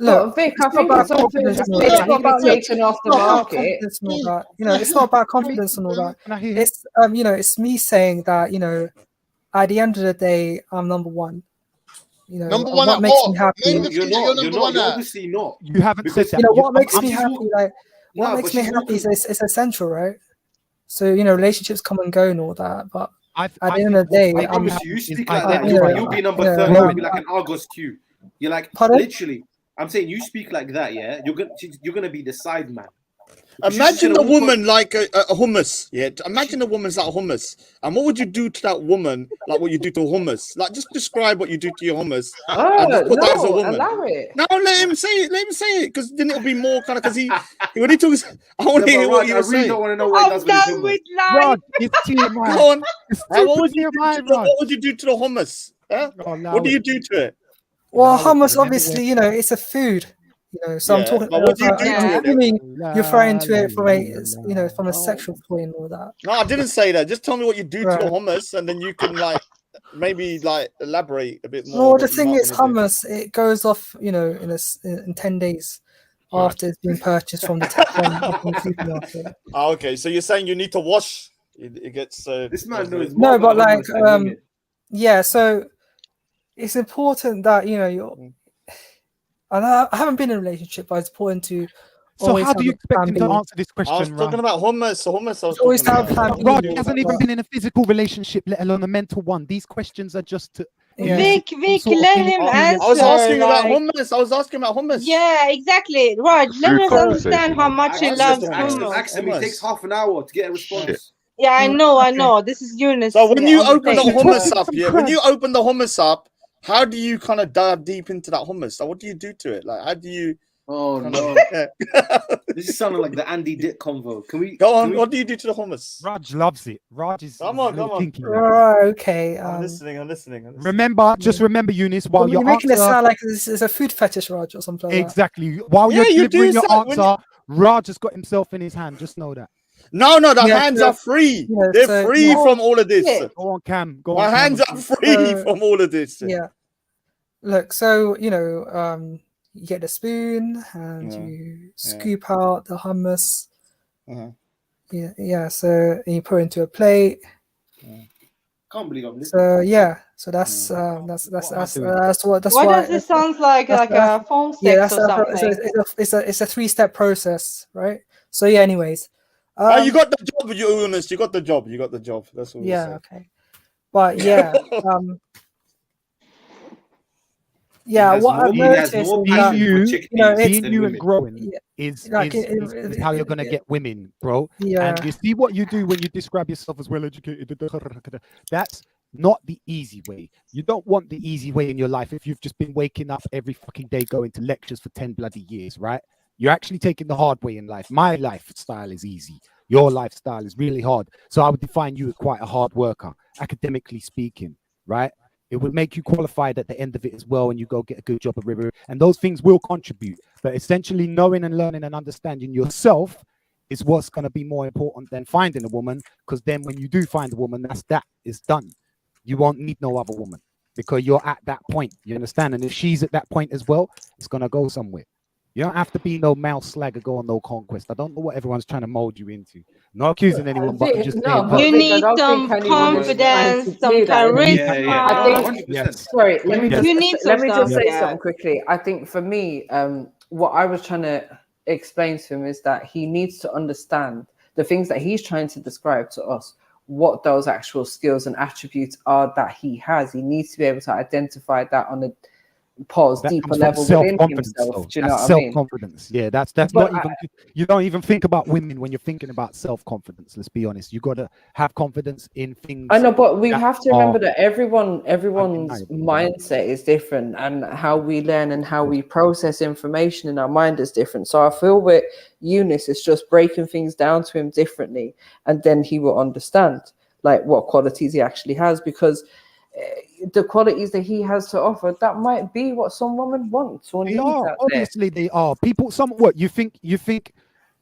Look, Look, Vic, it's I not think about it's something confidence that's and all that. basically taken off the It's not about market. confidence and all that. You know, it's not about confidence and all that. It's you know, it's me saying that, you know, at the end of the day, I'm number one. You know, Number and one what at makes what? me happy. Name the thing that you're number one You're at. obviously not. You haven't said that. You know, what makes me I'm happy, like what makes me happy is it's essential, right? So, you know, relationships come and go and all that, but at the end of the day, I promise you, you speak like that. you know, You'll be number 30. You'll be like an Argos queue. You're like, Pardon? literally. I'm saying you speak like that, yeah. You're gonna be the side man. Imagine a woman like a hummus. Yeah, imagine a woman's like hummus. And what would you do to that woman? Like what you do to hummus? Like just describe what you do to your hummus. And just put that as a woman. Allow it. No, let him say it. Let him say it, because then it'll be more kind of because when he talks. I want to hear what you were saying. I really don't want to know what he does with his hummus. Rod, it's TMI. Go on. It's What would TMI, you do to the hummus? Huh? What do you do to it? Well, hummus, obviously, you know, it's a food. You know, so I'm talking. But what do you do to it? I mean, you're referring to it from a, you know, from a sexual point and all that. No, I didn't say that. Just tell me what you do to the hummus, and then you can like maybe like elaborate a bit more. Well, the thing is, hummus, it goes off, you know, in 10 days after it's been purchased from the from the supermarket. Oh, okay. So you're saying you need to wash? It gets this man knows no, but like yeah. So it's important that you know you're. And I haven't been in a relationship, but it's important to. So how do you expect him to answer this question? I was talking about hummus. So hummus. I was always talking about. Rod hasn't even been in a physical relationship, let alone a mental one. These questions are just to. Vic, let him answer. I was asking about hummus. I was asking about hummus. Yeah, exactly. Rod, let us understand how much he loves hummus. Actually, it takes half an hour to get a response. Yeah, I know. This is Eunice. So when you open the hummus up, when you open the hummus up, how do you kind of dive deep into that hummus? So what do you do to it? Like, how do you? Oh no! This is sounding like the Andy Dick convo. Can we go on? What do you do to the hummus? Raj loves it. Raj is come on. Okay. I'm listening. Remember, just remember, Eunice, while you're your making it answer... sound like this is a food fetish, Raj, or something like exactly. While you're delivering your answer, Raj has got himself in his hand. Just know that. No, the hands are free. They're free from all of this. Go on, Cam. My hands are free from all of this. Yeah. Look, so you know, you get a spoon and you scoop out the hummus. Yeah. So you put it into a plate. Can't believe I'm listening. So that's what What does it sound like a phone sex or something? It's a 3-step process, right? So yeah. Anyways. You got the job, Eunice. You got the job. That's all. Yeah. Okay. But yeah. Yeah, what I've noticed is seeing you and growing is how you're gonna get women, bro. Yeah. And you see what you do when you describe yourself as well educated. That's not the easy way. You don't want the easy way in your life if you've just been waking up every fucking day going to lectures for 10 bloody years, right? You're actually taking the hard way in life. My lifestyle is easy. Your lifestyle is really hard. So I would define you as quite a hard worker, academically speaking, right? It would make you qualified at the end of it as well, and you go get a good job at River, and those things will contribute. But essentially, knowing and learning and understanding yourself is what's going to be more important than finding a woman. Because then, when you do find a woman, that is done. You won't need no other woman because you're at that point. You understand? And if she's at that point as well, it's going to go somewhere. You don't have to be no mouse slag or go on no conquest. I don't know what everyone's trying to mold you into. Not accusing anyone, but just you need some confidence, some charisma. I think. Sorry, let me just say something quickly. I think for me, what I was trying to explain to him is that he needs to understand the things that he's trying to describe to us. What those actual skills and attributes are that he has. He needs to be able to identify that on a deeper level within himself. Do you know what I mean? Self-confidence. Yeah, that's not even. You don't even think about women when you're thinking about self-confidence. Let's be honest. You got to have confidence in things. I know, but we have to remember that everyone's mindset is different, and how we learn and how we process information in our mind is different. So I feel with Eunice, it's just breaking things down to him differently, and then he will understand like what qualities he actually has, because the qualities that he has to offer, that might be what some woman wants or needs. Obviously they are. People, you think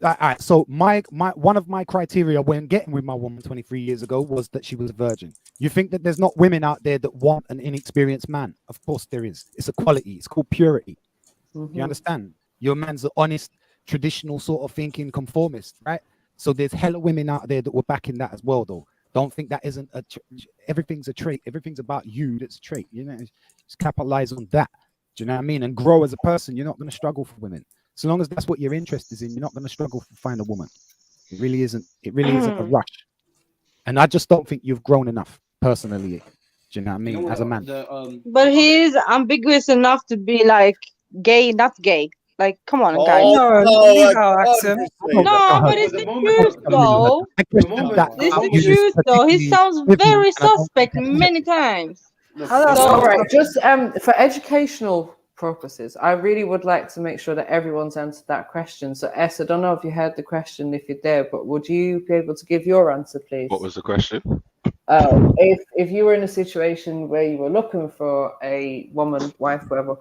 all right, so my one of my criteria when getting with my woman 23 years ago was that she was a virgin. You think that there's not women out there that want an inexperienced man? Of course there is. It's a quality. It's called purity. You understand? Your man's an honest, traditional sort of thinking conformist, right? So there's hella women out there that were backing that as well, though. Don't think that isn't everything's a trait. Everything's about you. That's a trait. You know, just capitalize on that. Do you know what I mean? And grow as a person. You're not going to struggle for women. So long as that's what your interest is in, you're not going to struggle to find a woman. It really isn't. It really isn't a rush. And I just don't think you've grown enough personally. Do you know what I mean? As a man. But he is ambiguous enough to be like gay, not gay. Like, come on, guys. No, leave our accent. No, but it's the truth, though. It's the truth, though. He sounds very suspect many times. All right, just for educational purposes, I really would like to make sure that everyone's answered that question. So, S, I don't know if you heard the question, if you're there, but would you be able to give your answer, please? What was the question? If you were in a situation where you were looking for a woman, wife, whatever,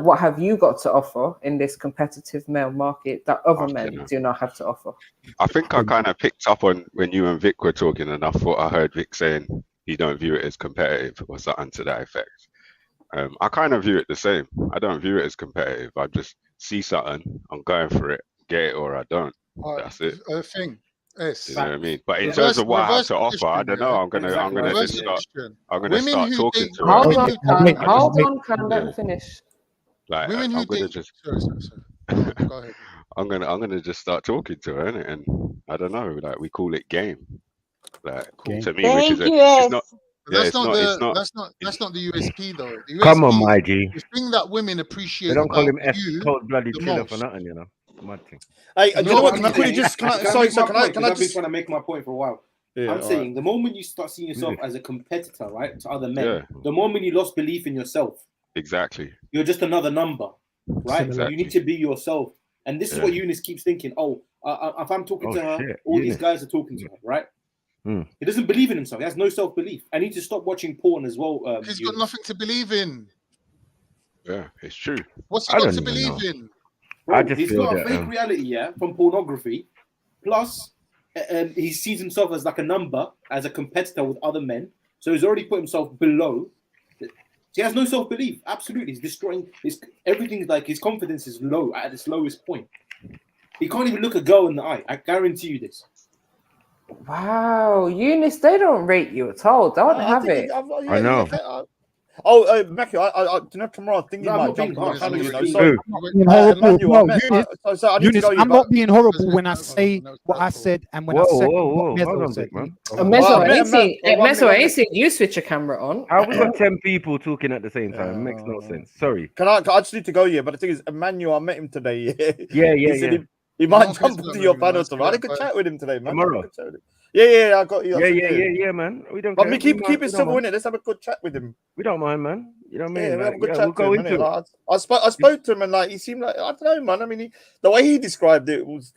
what have you got to offer in this competitive male market that other men do not have to offer? I think I kind of picked up on when you and Vic were talking, and I thought I heard Vic saying you don't view it as competitive or something to that effect. I kind of view it the same. I don't view it as competitive. I just see something, I'm going for it, get it or I don't. That's it. I think. Yes. You know what I mean? But in terms of what I have to offer, I don't know. I'm gonna just start. I'm gonna start talking to her. Hold on, can let me finish. Like Women I'm who gonna think. just. Sorry. Go ahead. I'm gonna just start talking to her, innit? And I don't know. Like we call it game. Like to me, which is it's not. Yeah, That's not the USP though. The USP, Come on, my G. The thing that women appreciate. They don't call him about S you cold-blooded the killer most. for nothing, you know. Mad thing. Hey, you know what? Can I quickly just? Can I I've been just? trying to make my point for a while. Yeah, I'm saying the moment you start seeing yourself as a competitor, right, to other men, the moment you lost belief in yourself, exactly, you're just another number, right? Exactly. You need to be yourself, and this is what Eunice keeps thinking. Oh, if I'm talking to her, shit, all Eunice. these guys are talking to her, right? He doesn't believe in himself. He has no self-belief. I need to stop watching porn as well. He's got nothing to believe in. Yeah, it's true. What's he got to believe in? Bro, he's got a fake reality, from pornography. Plus, he sees himself as like a number, as a competitor with other men. So he's already put himself below. He has no self-belief. Absolutely, he's destroying everything. Like his confidence is low at its lowest point. He can't even look a girl in the eye. I guarantee you this. Wow, Eunice, they don't rate you at all. Don't have it. I know. Matthew, I you know tomorrow I think you might jump on my channel. You know, so Eunice, I'm not being horrible when I say what I said and when I said what Mezzo said. Mezzo, I ain't seen you switch a camera on. How we got 10 people talking at the same time? It makes no sense. Sorry. I just need to go, but the thing is, Emmanuel, I met him today. Yeah. He might jump into your panel tomorrow. I had a good chat with him today, man. Tomorrow. Yeah, I got you. Yeah, man. We don't. But me keep it civil in it. Let's have a good chat with him. We don't mind, man. You know what I mean? Yeah, we have a good chat. We'll go into it. I spoke to him and like he seemed like I don't know, man. I mean, the way he described it was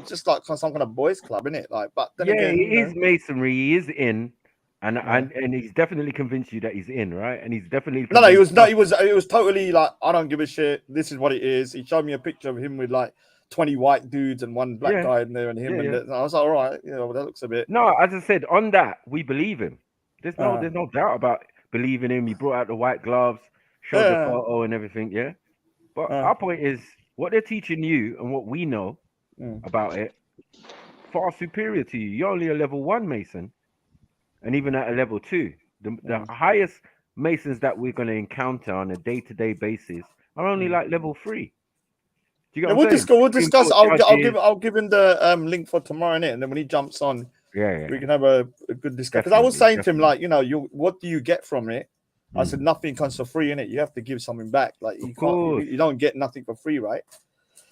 just like some kind of boys' club, innit? Like, but then again, it is masonry. He is in. And he's definitely convinced you that he's in, right? And he's definitely he was totally like, I don't give a shit. This is what it is. He showed me a picture of him with like 20 white dudes and one black guy in there and him. And I was like, all right, well, that looks a bit. No, as I said, on that we believe him. There's no doubt about believing him. He brought out the white gloves, showed the photo and everything. Yeah, but our point is what they're teaching you and what we know about it far superior to you. You're only a level 1 Mason. And even at a level 2, the highest Masons that we're going to encounter on a day-to-day basis are only like level 3. Do you get what I'm saying? We'll discuss. I'll give him the link for tomorrow, innit? And then when he jumps on, we can have a good discussion. Because I was saying to him, like, what do you get from it? I said nothing comes for free, innit? You have to give something back. Like you don't get nothing for free, right?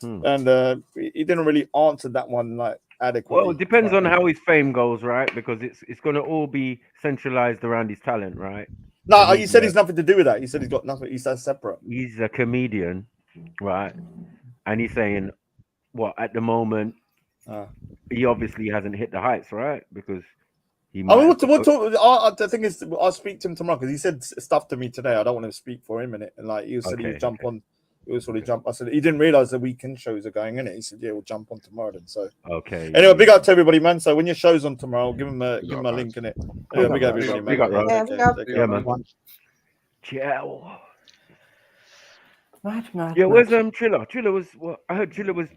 And he didn't really answer that one like adequately. Well, it depends on how his fame goes, right? Because it's going to all be centralized around his talent, right? No, he said he's nothing to do with that. He said he's got nothing. He said separate. He's a comedian, right? And he's saying, what at the moment, he obviously hasn't hit the heights, right? Because he. The thing is, I'll speak to him tomorrow because he said stuff to me today. I don't want to speak for him in it, and like he said he'd jump on. He was sort of jump. I said he didn't realize the weekend shows are going in it. He said, "Yeah, we'll jump on tomorrow." Then so Anyway, big up to everybody, man. So when your show's on tomorrow, give him a link in it. Yeah, big up everybody, man. Yeah, man. Ciao. Mad. Yeah, where's Triller? Triller was what? I heard Triller was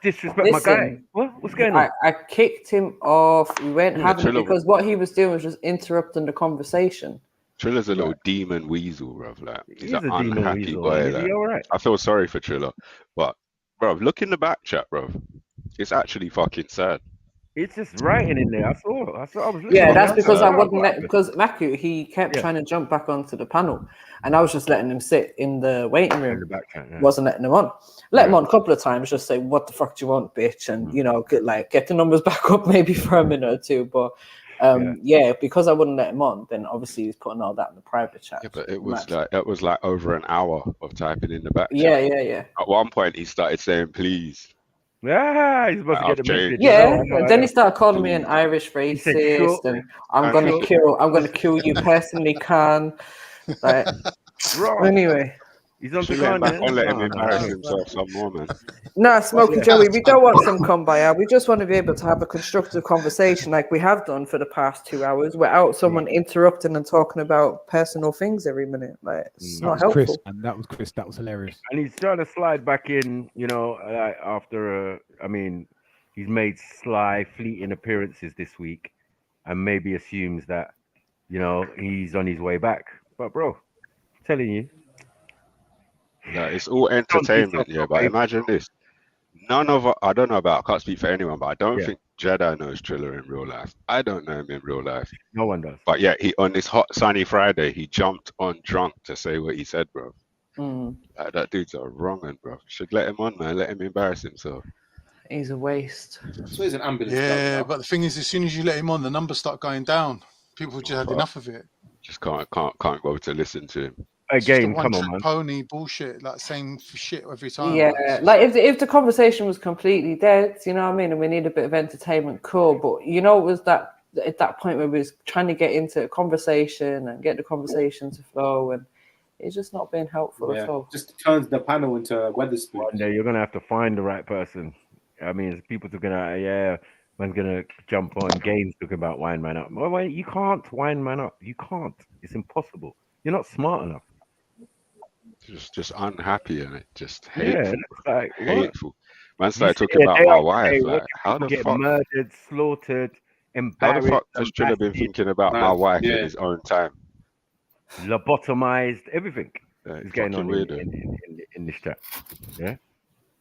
disrespect my guy. What's going on? I kicked him off. We went having it because what he was doing was just interrupting the conversation. Triller's a little demon weasel, bruv. Like he's an a demon unhappy weasel, boy. is he all right? I feel sorry for Triller, but bruv, look in the back chat, bruv. It's actually fucking sad. It's just writing in there. I saw. I was listening. Yeah, that's I because said, I "Oh, wouldn't what let happened?" because Maku he kept trying to jump back onto the panel, and I was just letting him sit in the waiting room. the back chat, yeah. Wasn't letting him on. Let him on a couple of times. Just say, "What the fuck do you want, bitch?" And you know, get the numbers back up maybe for a minute or two. But yeah, because I wouldn't let him on, then obviously he's putting all that in the private chat. Yeah, but it was like over an hour of typing in the back Yeah, chat. yeah. At one point, he started saying, "Please." Yeah, he's supposed to get the message. Yeah, then he started calling me an Irish He said, racist, and I'm gonna kill you personally, Khan. Like, anyway, he's on Should let him back Picard, on, let him no, embarrass no. himself some more, man. No, Smokey Joey, we don't want some kumbaya. We just want to be able to have a constructive conversation like we have done for the past 2 hours without someone interrupting and talking about personal things every minute. Like, it's not helpful. Chris, and that was Chris. That was hilarious. And he's trying to slide back in, you know, after, I mean, he's made sly, fleeting appearances this week and maybe assumes that, you know, he's on his way back. But, bro, I'm telling you. Yeah, it's all entertainment, yeah. But imagine this. None of us, I don't know about, I can't speak for anyone, but I don't think JEDI knows Triller in real life. I don't know him in real life. No one does. But yeah, he on this hot sunny Friday, he jumped on drunk to say what he said, bro. That dude's a wrong one, bro. Should let him on, man. Let him embarrass himself. He's a waste. So he's an ambulance. Yeah, but the thing is, as soon as you let him on, the numbers start going down. People just had enough of it. Just can't go to listen to him. Again, come come on, on, man. Pony bullshit, like same shit every time. Yeah, like if the conversation was completely dead, you know what I mean, and we need a bit of entertainment, cool. But you know, it was that at that point where we was trying to get into a conversation and get the conversation to flow, and it's just not being helpful at all. Just turns the panel into Weatherspoon. One day you're gonna have to find the right person. I mean, people are gonna, man's gonna jump on games talking about wind man up. Well, you can't wind man up. You can't. It's impossible. You're not smart enough. Just unhappy and it just Yeah, hateful. it's like, what? Hateful. Man You started sit talking here about day my after wife. day Like, watching how people the get fuck? murdered, slaughtered, How the embarrassed, fuck does Triller been thinking about my wife in his own time? lobotomized, everything is going on in this chat. Yeah,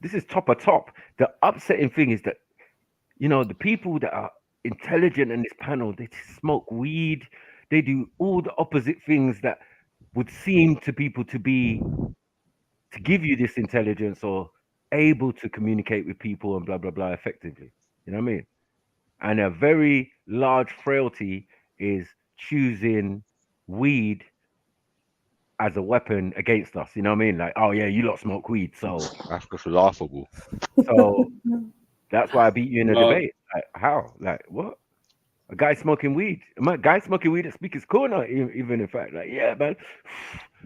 this is top of top. The upsetting thing is that, you know, the people that are intelligent in this panel, they smoke weed, they do all the opposite things that would seem to people to give you this intelligence or able to communicate with people and blah blah blah effectively. You know what I mean? And a very large frailty is choosing weed as a weapon against us. You know what I mean? Like, oh yeah, you lot smoke weed, so that's just laughable. So that's why I beat you in a No. debate. Like, how? Like, what? A guy smoking weed? A guy smoking weed at Speaker's Corner, even in fact, like, yeah, man.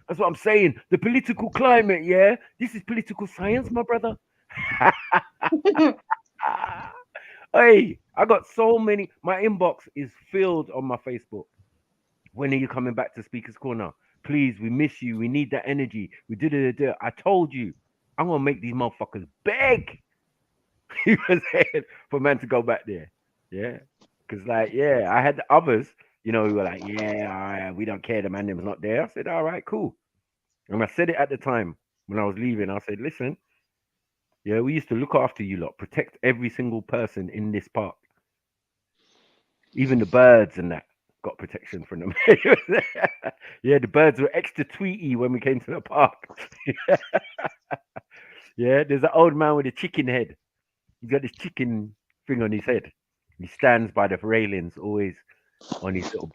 That's what I'm saying. The political climate, yeah. This is political science, my brother. Hey, I got so many. My inbox is filled on my Facebook. When are you coming back to Speaker's Corner? Please, we miss you. We need that energy. We did it. I told you, I'm gonna make these motherfuckers beg. He was saying for man to go back there. Yeah, because like, yeah, I had the others, you know, who were like, yeah, all right, we don't care. The man was not there. I said, all right, cool. And I said it at the time when I was leaving. I said, listen, yeah, we used to look after you lot, protect every single person in this park. Even the birds and that got protection from them. Yeah, the birds were extra tweety when we came to the park. Yeah, there's an old man with a chicken head. He's got this chicken thing on his head. He stands by the railings, always on his little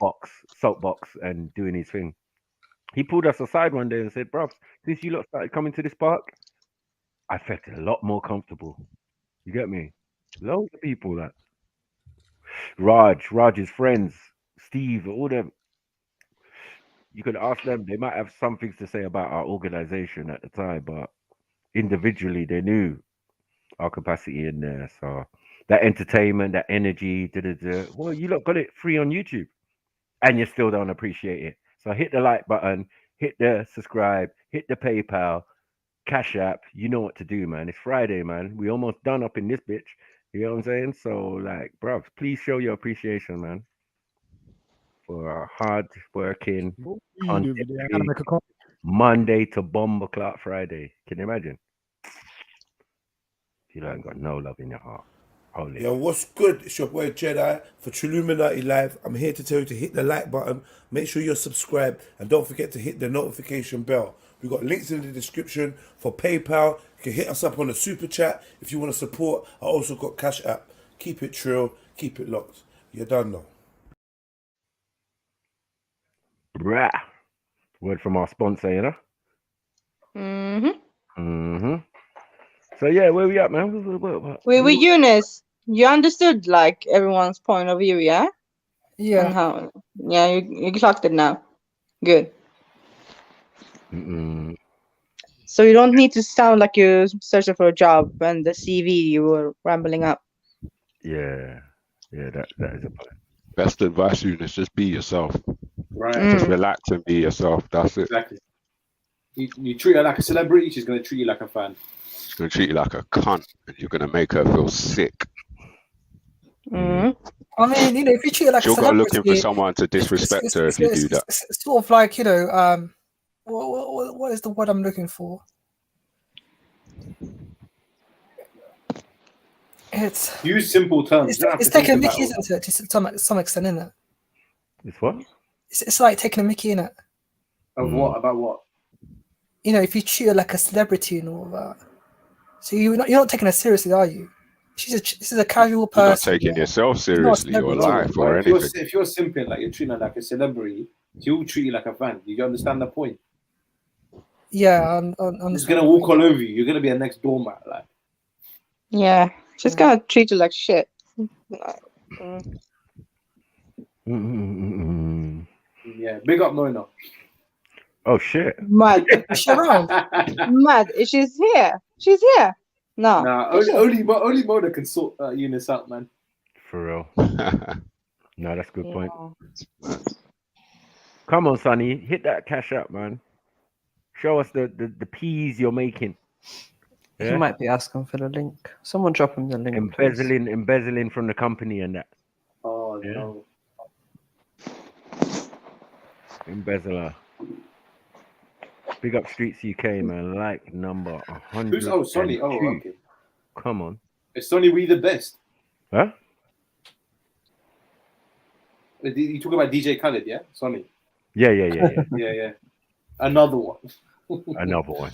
soapbox, and doing his thing. He pulled us aside one day and said, "Bruv, since you lot started coming to this park, I felt a lot more comfortable." You get me? Loads of people that Raj's friends, Steve, all them. You could ask them; they might have some things to say about our organization at the time, but individually, they knew our capacity in there. So that entertainment, that energy, well, you lot got it free on YouTube, and you still don't appreciate it. So hit the like button, hit the subscribe, hit the PayPal, Cash App. You know what to do, man. It's Friday, man. We almost done up in this bitch. You know what I'm saying? So, like, bro, please show your appreciation, man, for hard working Monday to bomb o'clock Friday. Can you imagine? You don't got no love in your heart. Holy. Yo, what's good? It's your boy Jedi for Trilluminati Live. I'm here to tell you to hit the like button, make sure you're subscribed, and don't forget to hit the notification bell. We've got links in the description for PayPal. You can hit us up on the super chat if you want to support. I also got Cash App. Keep it trill, keep it locked. You're done now. Brah. Word from our sponsor, you know? Mm-hmm. Mm-hmm. So yeah, where we at, man? We were Eunice. You understood like everyone's point of view, yeah? Yeah. And how? Yeah, you clocked it now. Good. Mm-mm. So you don't need to sound like you're searching for a job and the CV you were rambling up. Yeah, that is a point. Best advice, Eunice, just be yourself. Right. Just relax and be yourself. That's it. Exactly. You treat her like a celebrity, she's gonna treat you like a fan. She's gonna treat you like a cunt, and you're gonna make her feel sick. Mm. I mean, you know, if you treat it like She'll a go celebrity, looking for someone to disrespect her if you do that. It's sort of like, you know, what is the word I'm looking for? It's use simple terms. It's taking a mickey, isn't it? To some extent, isn't it? It's what? It's like taking a mickey, isn't it? Of what? About what? You know, if you treat her like a celebrity and all that, so you're not taking her seriously, are you? This is a casual person. You're not taking yourself seriously or life or anything. If you're simping, like you're treating her like a celebrity, she'll treat you like a fan. You understand the point? Yeah, I'm just gonna walk all over you. You're gonna be a next doormat, like. Yeah, she's gonna treat you like shit. Yeah, big up Noina. Oh shit. Mad. Mad. She's here. She's here. No. Nah, only Mona can sort Eunice out, man. For real. No, that's a good point. Come on, Sonny, hit that cash up, man. Show us the peas you're making. He might be asking for the link. Someone drop him the link. Embezzling from the company and that. Oh no. Embezzler. Big up Streets UK, man. Like number 100. Oh, Sonny. Oh, okay. Come on. Is Sonny We the best? Huh? You talk about DJ Khaled, yeah? Sonny. Yeah. Yeah. Another one. Another one.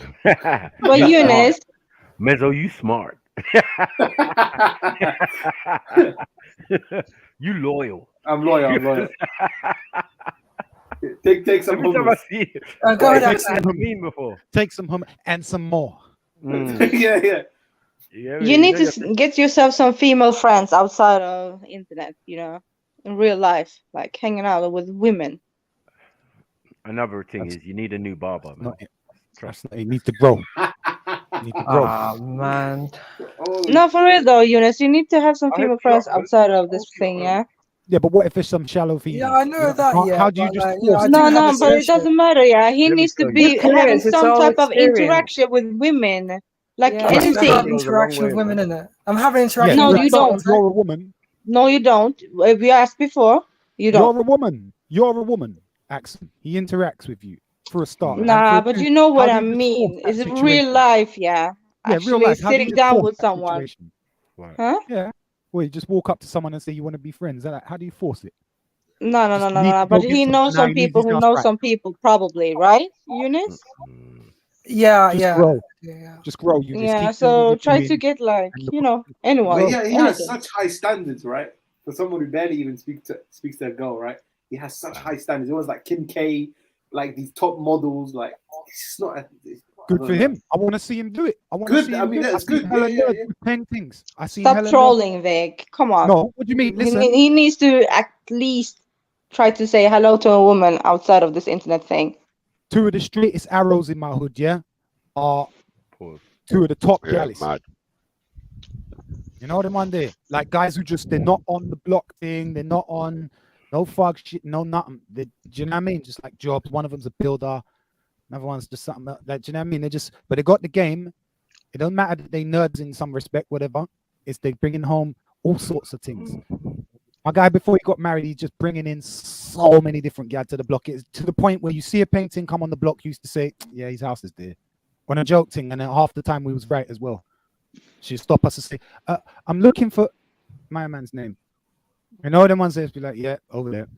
Well, Eunice. Mezzo, you smart. You loyal. I'm loyal. Take some hummus. Go ahead, take some hummus and some more. Yeah. You need to get yourself some female friends outside of internet, you know, in real life, like hanging out with women. Another thing is you need a new barber, man. Trust me, it needs to grow. Oh man. No, for real though, Eunice, you need to have some female friends outside of this thing, yeah. Yeah, but what if there's some shallow female? Yeah, I know that. How do you just force? No, but it doesn't matter. Yeah, he needs to be having some type of interaction with women, like anything. I have interaction with women in it. I'm having interaction. No, with you don't. You're a woman. No, you don't. We asked before. You don't. You're a woman. You're a woman. Axon. He interacts with you for a start. Nah, but you know what I mean. Is it real life? Yeah. Real life. Sitting down with someone. Huh? Yeah. Well, you just walk up to someone and say you want to be friends. How do you force it? No. But he knows some people who know some people, probably, right, Eunice? Yeah. Just grow. Yeah. So try to get like anyone. But he has such high standards, right? For someone who barely even speaks to a girl, right? He has such high standards. It was like Kim K, like these top models. Like it's just not. Good for him. I want to see him do it. That's good. Paintings. I see. Stop trolling, Vic. Come on. No, what do you mean? Listen. He needs to at least try to say hello to a woman outside of this internet thing. Two of the straightest arrows in my hood, yeah, are two of the top galleys. You know what I'm on there? Like guys who they're not on the block thing. They're not on no fuck shit, no nothing. Do you know what I mean? Just like jobs. One of them's a builder. Another one's just something like, do you know what I mean? But they got the game. It don't matter that they nerds in some respect, whatever. It's they bringing home all sorts of things. My guy, before he got married, he's just bringing in so many different guys to the block. It's to the point where you see a painting come on the block, you used to say, yeah, his house is there. On a joke thing, and then half the time we was right as well. She'd stop us and say, I'm looking for My man's name. You know them ones that be like, yeah, over there.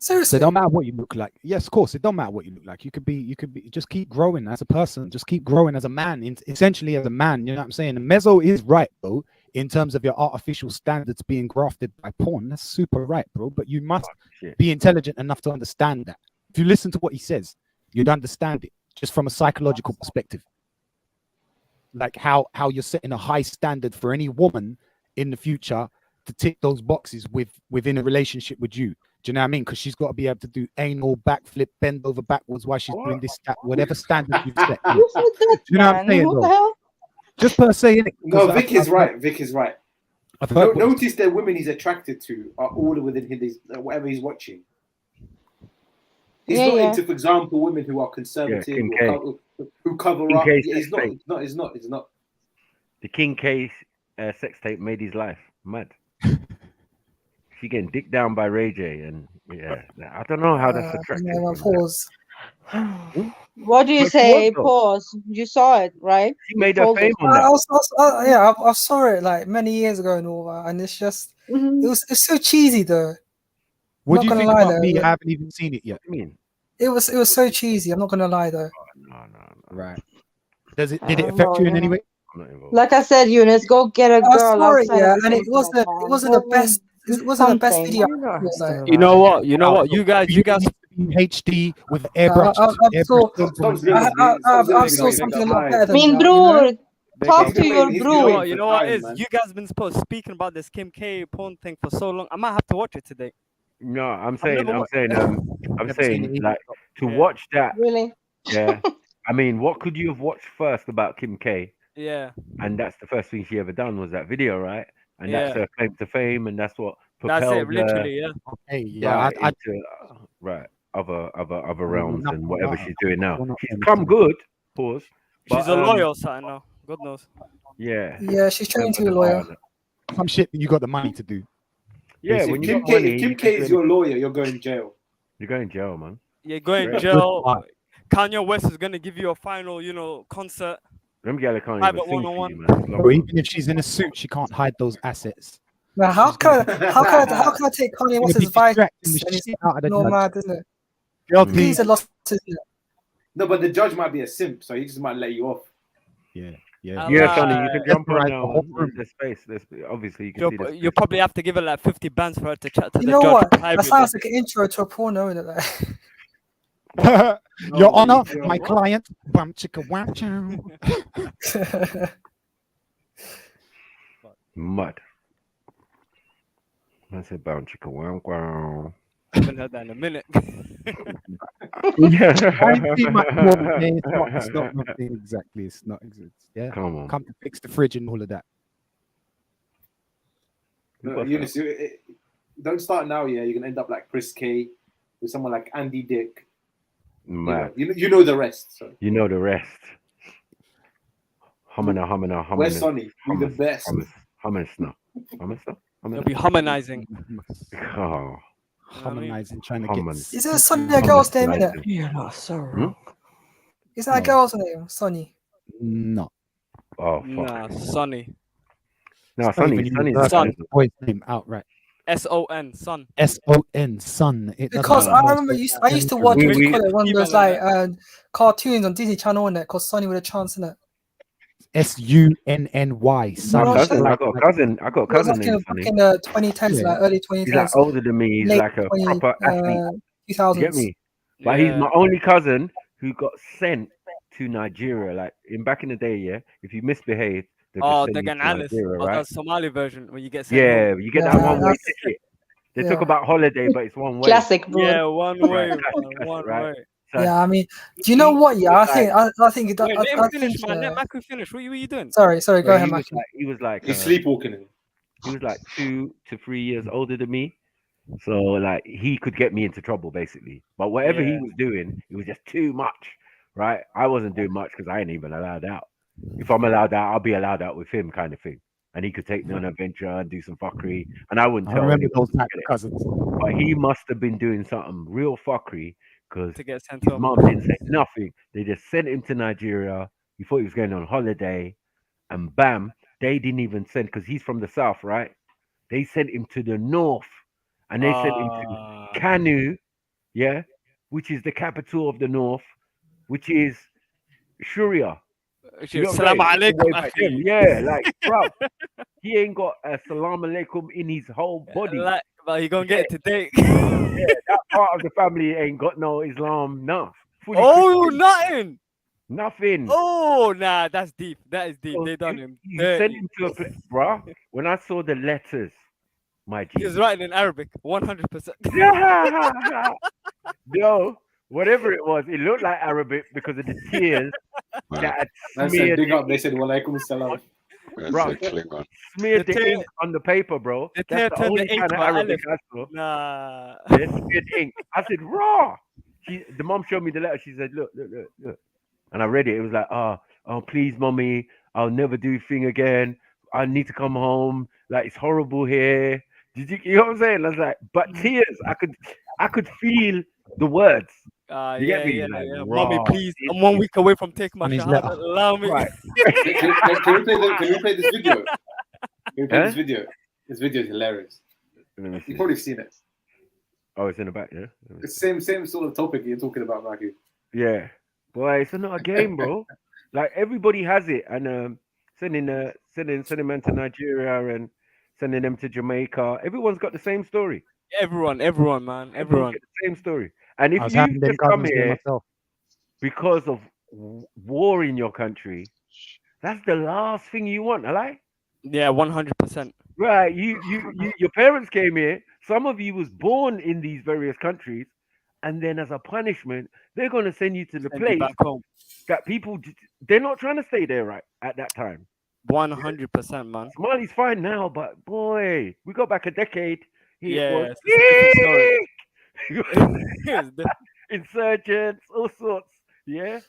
Seriously, so it don't matter what you look like. Yes, of course, it don't matter what you look like. You could be. Just keep growing as a person. Just keep growing as a man. Essentially, as a man, you know what I'm saying. And Mezzo is right, though, in terms of your artificial standards being grafted by porn. That's super right, bro. But you must be intelligent enough to understand that. If you listen to what he says, you'd understand it just from a psychological perspective. Like how you're setting a high standard for any woman in the future to tick those boxes within a relationship with you. Do you know what I mean? Because she's got to be able to do anal, backflip, bend over backwards while she's doing this, that, whatever standard you've set. Do you know what I'm saying, What the though? hell? Just per se, innit? No, Vic is right. Vic is right. I've heard Notice that women he's attracted to are all within his whatever he's watching. He's not into, for example, women who are conservative, who cover up. Yeah, he's not. The King K sex tape made his life mad. She getting dicked down by Ray J, and I don't know how that's attractive. Pause. What do you say? Pause. You saw it, right? She made her fame on that. I saw it like many years ago and all that, and it's just it's so cheesy though. What do you think about me? I haven't even seen it yet. It was so cheesy. I'm not gonna lie though. No. Right. Did it affect you in any way? Like I said, Eunice, go get a girl outside. And it wasn't the best. It wasn't the best video. You know what? You guys. HD with airbrush. I've saw something a lot better than Min that, bror, talk to your bro. You know what is? You guys been speaking about this Kim K porn thing for so long. I might have to watch it today. No, I'm saying, like to watch that. Really? Yeah. I mean, what could you have watched first about Kim K? Yeah. And that's the first thing she ever done was that video, right? And that's her claim to fame, and that's what propelled That's it, literally, yeah. Okay, yeah. Other realms and whatever she's doing now. She's come good. Pause. She's a lawyer or something now. God knows. Yeah. Yeah, she's trying to be a lawyer. Some shit that you got the money to do. Yeah, when you Kim K is your lawyer, you're going to jail. You're going to jail, man. You're going to jail. Kanye West is going to give you a final, concert. Them girls can't Private even sing for one-on-one. you, man. Or even if she's in a suit, she can't hide those assets. Now, how can I take Kanye West's advice? And he's no mad, isn't it? He's a lost, isn't it? No, but the judge might be a simp, so he just might let you off. Yeah. Yeah, Sonny, you can jump on now. There's space. Obviously, you can see this. You'll probably have to give her like 50 bands for her to chat to You the know judge. what? That privately. sounds like an intro to a porno, isn't it? Your Honor, my client. Bum chicka wham chow. Mud. I said bound chicka wow wow. I haven't heard that in a minute. It's not exactly. It's not exactly. Yeah. Come on. Come to fix the fridge and all of that. No, Eunice, don't start now. Yeah, you're gonna end up like Chris K with someone like Andy Dick. Mad. You know the rest. So. You know the rest. Humana. Where's Sonny? We the best. Humana. You'll be harmonizing. Oh. Harmonizing, trying to get. Is it Sonny a girl's name, isn't it? You're not so wrong. Is that a girl's name, Sonny? No. Oh, fuck. Nah, Sonny. No, Sonny's Son. Boy's name outright. S-O-N, son. S-O-N, son. Because I remember I used to watch one of those like cartoons on Disney Channel and that called Sonny with a Chance in it. S-U-N-N-Y. Son. I got a cousin. I got a cousin named Sonny. Back in the 2010s, like early 2010s. He's like older than me. He's like a proper athlete. 2000s. You get me? But he's my only cousin who got sent to Nigeria. Like back in the day, yeah. If you misbehave, they're getting Alice. Right? The Somali version where you get sent. Yeah, you get that one way ticket. They talk about holiday, but it's one way. Classic, bro. Yeah, one way. One right? way. So yeah, I mean, do you know what? Yeah, I think. Wait, let him finish, man. Let Maku finish. What are you doing? Sorry. Go ahead, Maku. He was like he's sleepwalking. He was like 2 to 3 years older than me, so like he could get me into trouble basically. But whatever he was doing, it was just too much, right? I wasn't doing much because I ain't even allowed out. If I'm allowed out, I'll be allowed out with him, kind of thing. And he could take me on an adventure and do some fuckery, and I wouldn't tell. I remember those type of cousins. But he must have been doing something real fuckery. Because his home. mom didn't say nothing. They just sent him to Nigeria. He thought he was going on holiday, and bam, they didn't even send, because he's from the south, right? They sent him to the north, and they sent him to Kanu, yeah, which is the capital of the north, which is Shuria. You know what I'm Salam saying? It's the way alaikum, back akhi. then. Yeah, like, bro, he ain't got a salam alaikum in his whole body. Like, but he gonna get it today. Yeah, that part of the family ain't got no Islam, no. Fully Oh, Christian. nothing. Nothing. Oh, nah, that's deep. That is deep. So They done him. you send him to a place, bro. When I saw the letters, my G. He was writing in Arabic, 100%. No, whatever it was, it looked like Arabic because of the tears that had I said, smeared big up. They said, "Walaikum salam." Bro, smeared the ink on the paper, bro. The That's tear the turned only the ink kind of to Arabic Aleph. I saw. Nah. They smeared ink. I said, raw. The mom showed me the letter. She said, look. And I read it. It was like, oh, please, mommy, I'll never do thing again. I need to come home. Like, it's horrible here. You know what I'm saying? I was like, but tears. I could feel the words. You get me? Like, Mommy, raw. please. I'm 1 week away from taking my shahada. Allow me. Right. Can we play this video? Can we play this video? This video is hilarious. You've probably seen it. Oh, it's in the back, yeah? It's the same sort of topic you're talking about, Maggie. Yeah. Boy, it's not a game, bro. Like, everybody has it. And sending them to Nigeria and sending them to Jamaica. Everyone's got the same story. Everyone, man. Everyone. Get the same story. And if I was you having them just come cousins there here myself. because of war in your country, that's the last thing you want, alright? Yeah, 100%. Right. Your parents came here. Some of you was born in these various countries, and then as a punishment, they're gonna send you to the Send you place back home. that people they're not trying to stay there right at that time. 100%, man. Somali's fine now, but boy, we go back a decade. Yeah, it's a different story. Insurgents, all sorts. Yeah,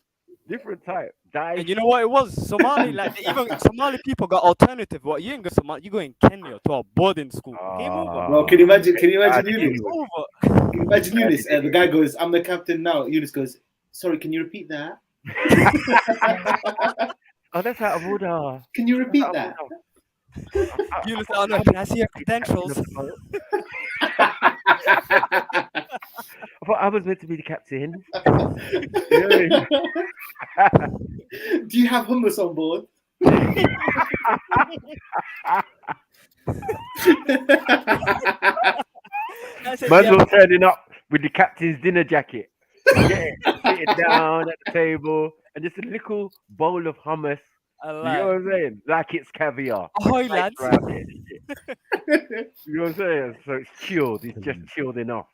different type. And you know what it was? Somali, like even Somali people got alternative. What you ain't go Somali, you go in Kenya to a boarding school. Game over. Well, can you imagine Yunus? Game over. Can you imagine Yunus? The guy goes, "I'm the captain now." Yunus goes, "Sorry, can you repeat that?" Oh, that's out of order. Can you repeat that? Yunus, oh no, can I see your credentials? I thought I was meant to be the captain. Do you have hummus on board? Man's all turning up with the captain's dinner jacket. Sitting down at the table and just a little bowl of hummus. You know what I'm saying? Like it's caviar. Ahoy, lads. You know what I'm saying? So it's chilled. It's just chilled enough.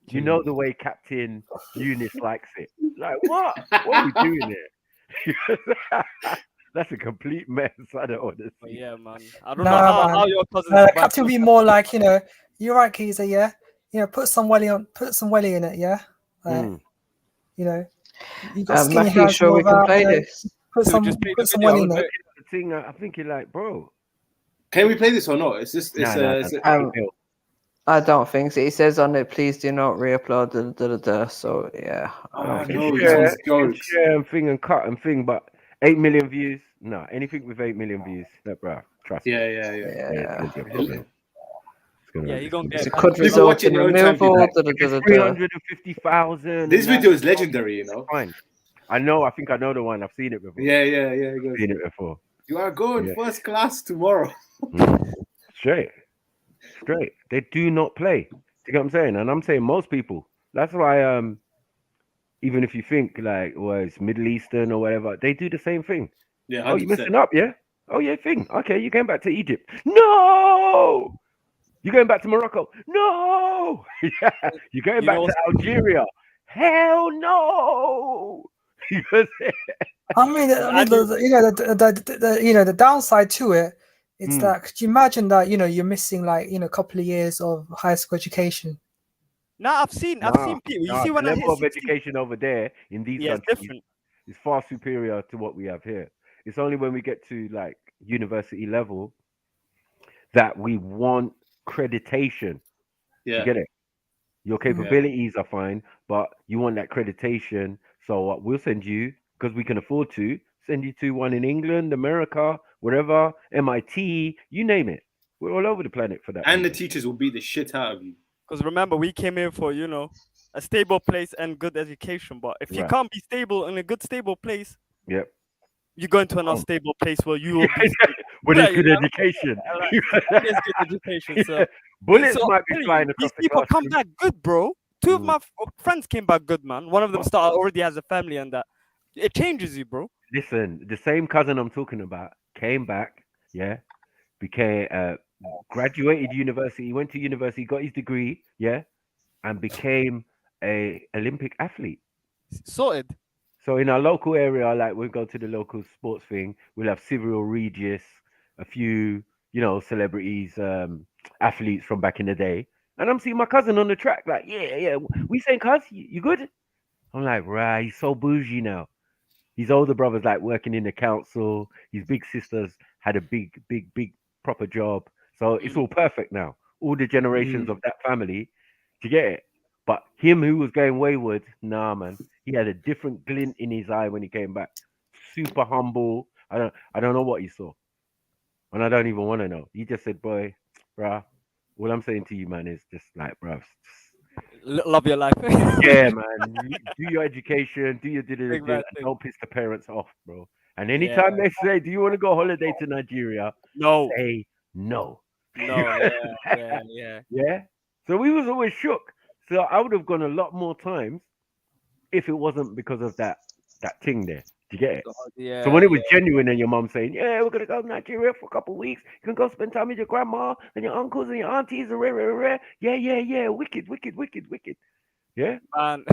You know the way Captain Eunice likes it. Like, what? What are we doing here? That's a complete mess. I don't want to see. Yeah, man. I don't know how your cousins. Captain would be more like, you're right, Keezer, yeah. Put some welly in it, yeah. Like, you got skinny Matthew, hands. sure we can play this. Put some welly in it. The thing, I'm thinking like, bro. Can we play this or not? It's just I don't think so. It says on it, please do not re-upload So yeah. Share and thing and cut and thing, but 8 million views. No, anything with 8 million views, bro. Trust me. Yeah. Yeah, you're gonna get. It could result in removal. 350,000. This video is legendary, Fine. I know. I think I know the one. I've seen it before. Yeah. I've seen it before. You are going first class tomorrow. Straight. They do not play. You know what I'm saying? And I'm saying most people. That's why even if you think like, well, it's Middle Eastern or whatever, they do the same thing. Yeah. 100%. Oh, you messing up, yeah? Oh, yeah, thing. Okay, you're going back to Egypt. No! You're going back to Morocco. No! Yeah. You're going back to Algeria. Hell no! I mean, the downside to it, it's that. Could you imagine that you're missing a couple of years of high school education? No, I've seen people. You see when the I level hit of education over there in these countries different. Is far superior to what we have here. It's only when we get to like university level that we want accreditation. Yeah. You get it? Your capabilities are fine, but you want that accreditation. So we'll send you, because we can afford to, send you to one in England, America, whatever, MIT, you name it. We're all over the planet for that. And the teachers will beat the shit out of you. Because remember, we came here for, you know, a stable place and good education. But if you Right. can't be stable in a good, stable place, Yep. you go into an unstable place where you will be With Yeah, a good you know? education. There's good education. So Bullets so might I'm be telling flying you, across these the people come classroom. back good, bro. Two of my friends came back good, man. One of them already has a family, and that it changes you, bro. Listen, the same cousin I'm talking about came back, yeah, became graduated university, went to university, got his degree, yeah, and became a Olympic athlete. Sorted. So in our local area, like we'll go to the local sports thing, we'll have Cyril Regis, a few, you know, celebrities, athletes from back in the day. And I'm seeing my cousin on the track, like, yeah. We saying, cuz, you good? I'm like, right, he's so bougie now. His older brother's like working in the council. His big sisters had a big proper job. So it's all perfect now. All the generations of that family. Do you get it? But him who was going wayward, nah, man. He had a different glint in his eye when he came back. Super humble. I don't know what he saw. And I don't even want to know. He just said, boy, bruh, all I'm saying to you, man, is just like, bruh, Love your life. yeah, man. Do your education, do your Big man thing. don't piss the parents off, bro. And Yeah. anytime they say, do you want to go holiday to Nigeria? No. Say no. No, yeah. Yeah. So we was always shook. So I would have gone a lot more times if it wasn't because of that thing there. Do you get it? Yeah. So when it was genuine and your mum saying, yeah, we're gonna go to Nigeria for a couple of weeks, you can go spend time with your grandma and your uncles and your aunties and rare. Yeah, wicked. Yeah. Man.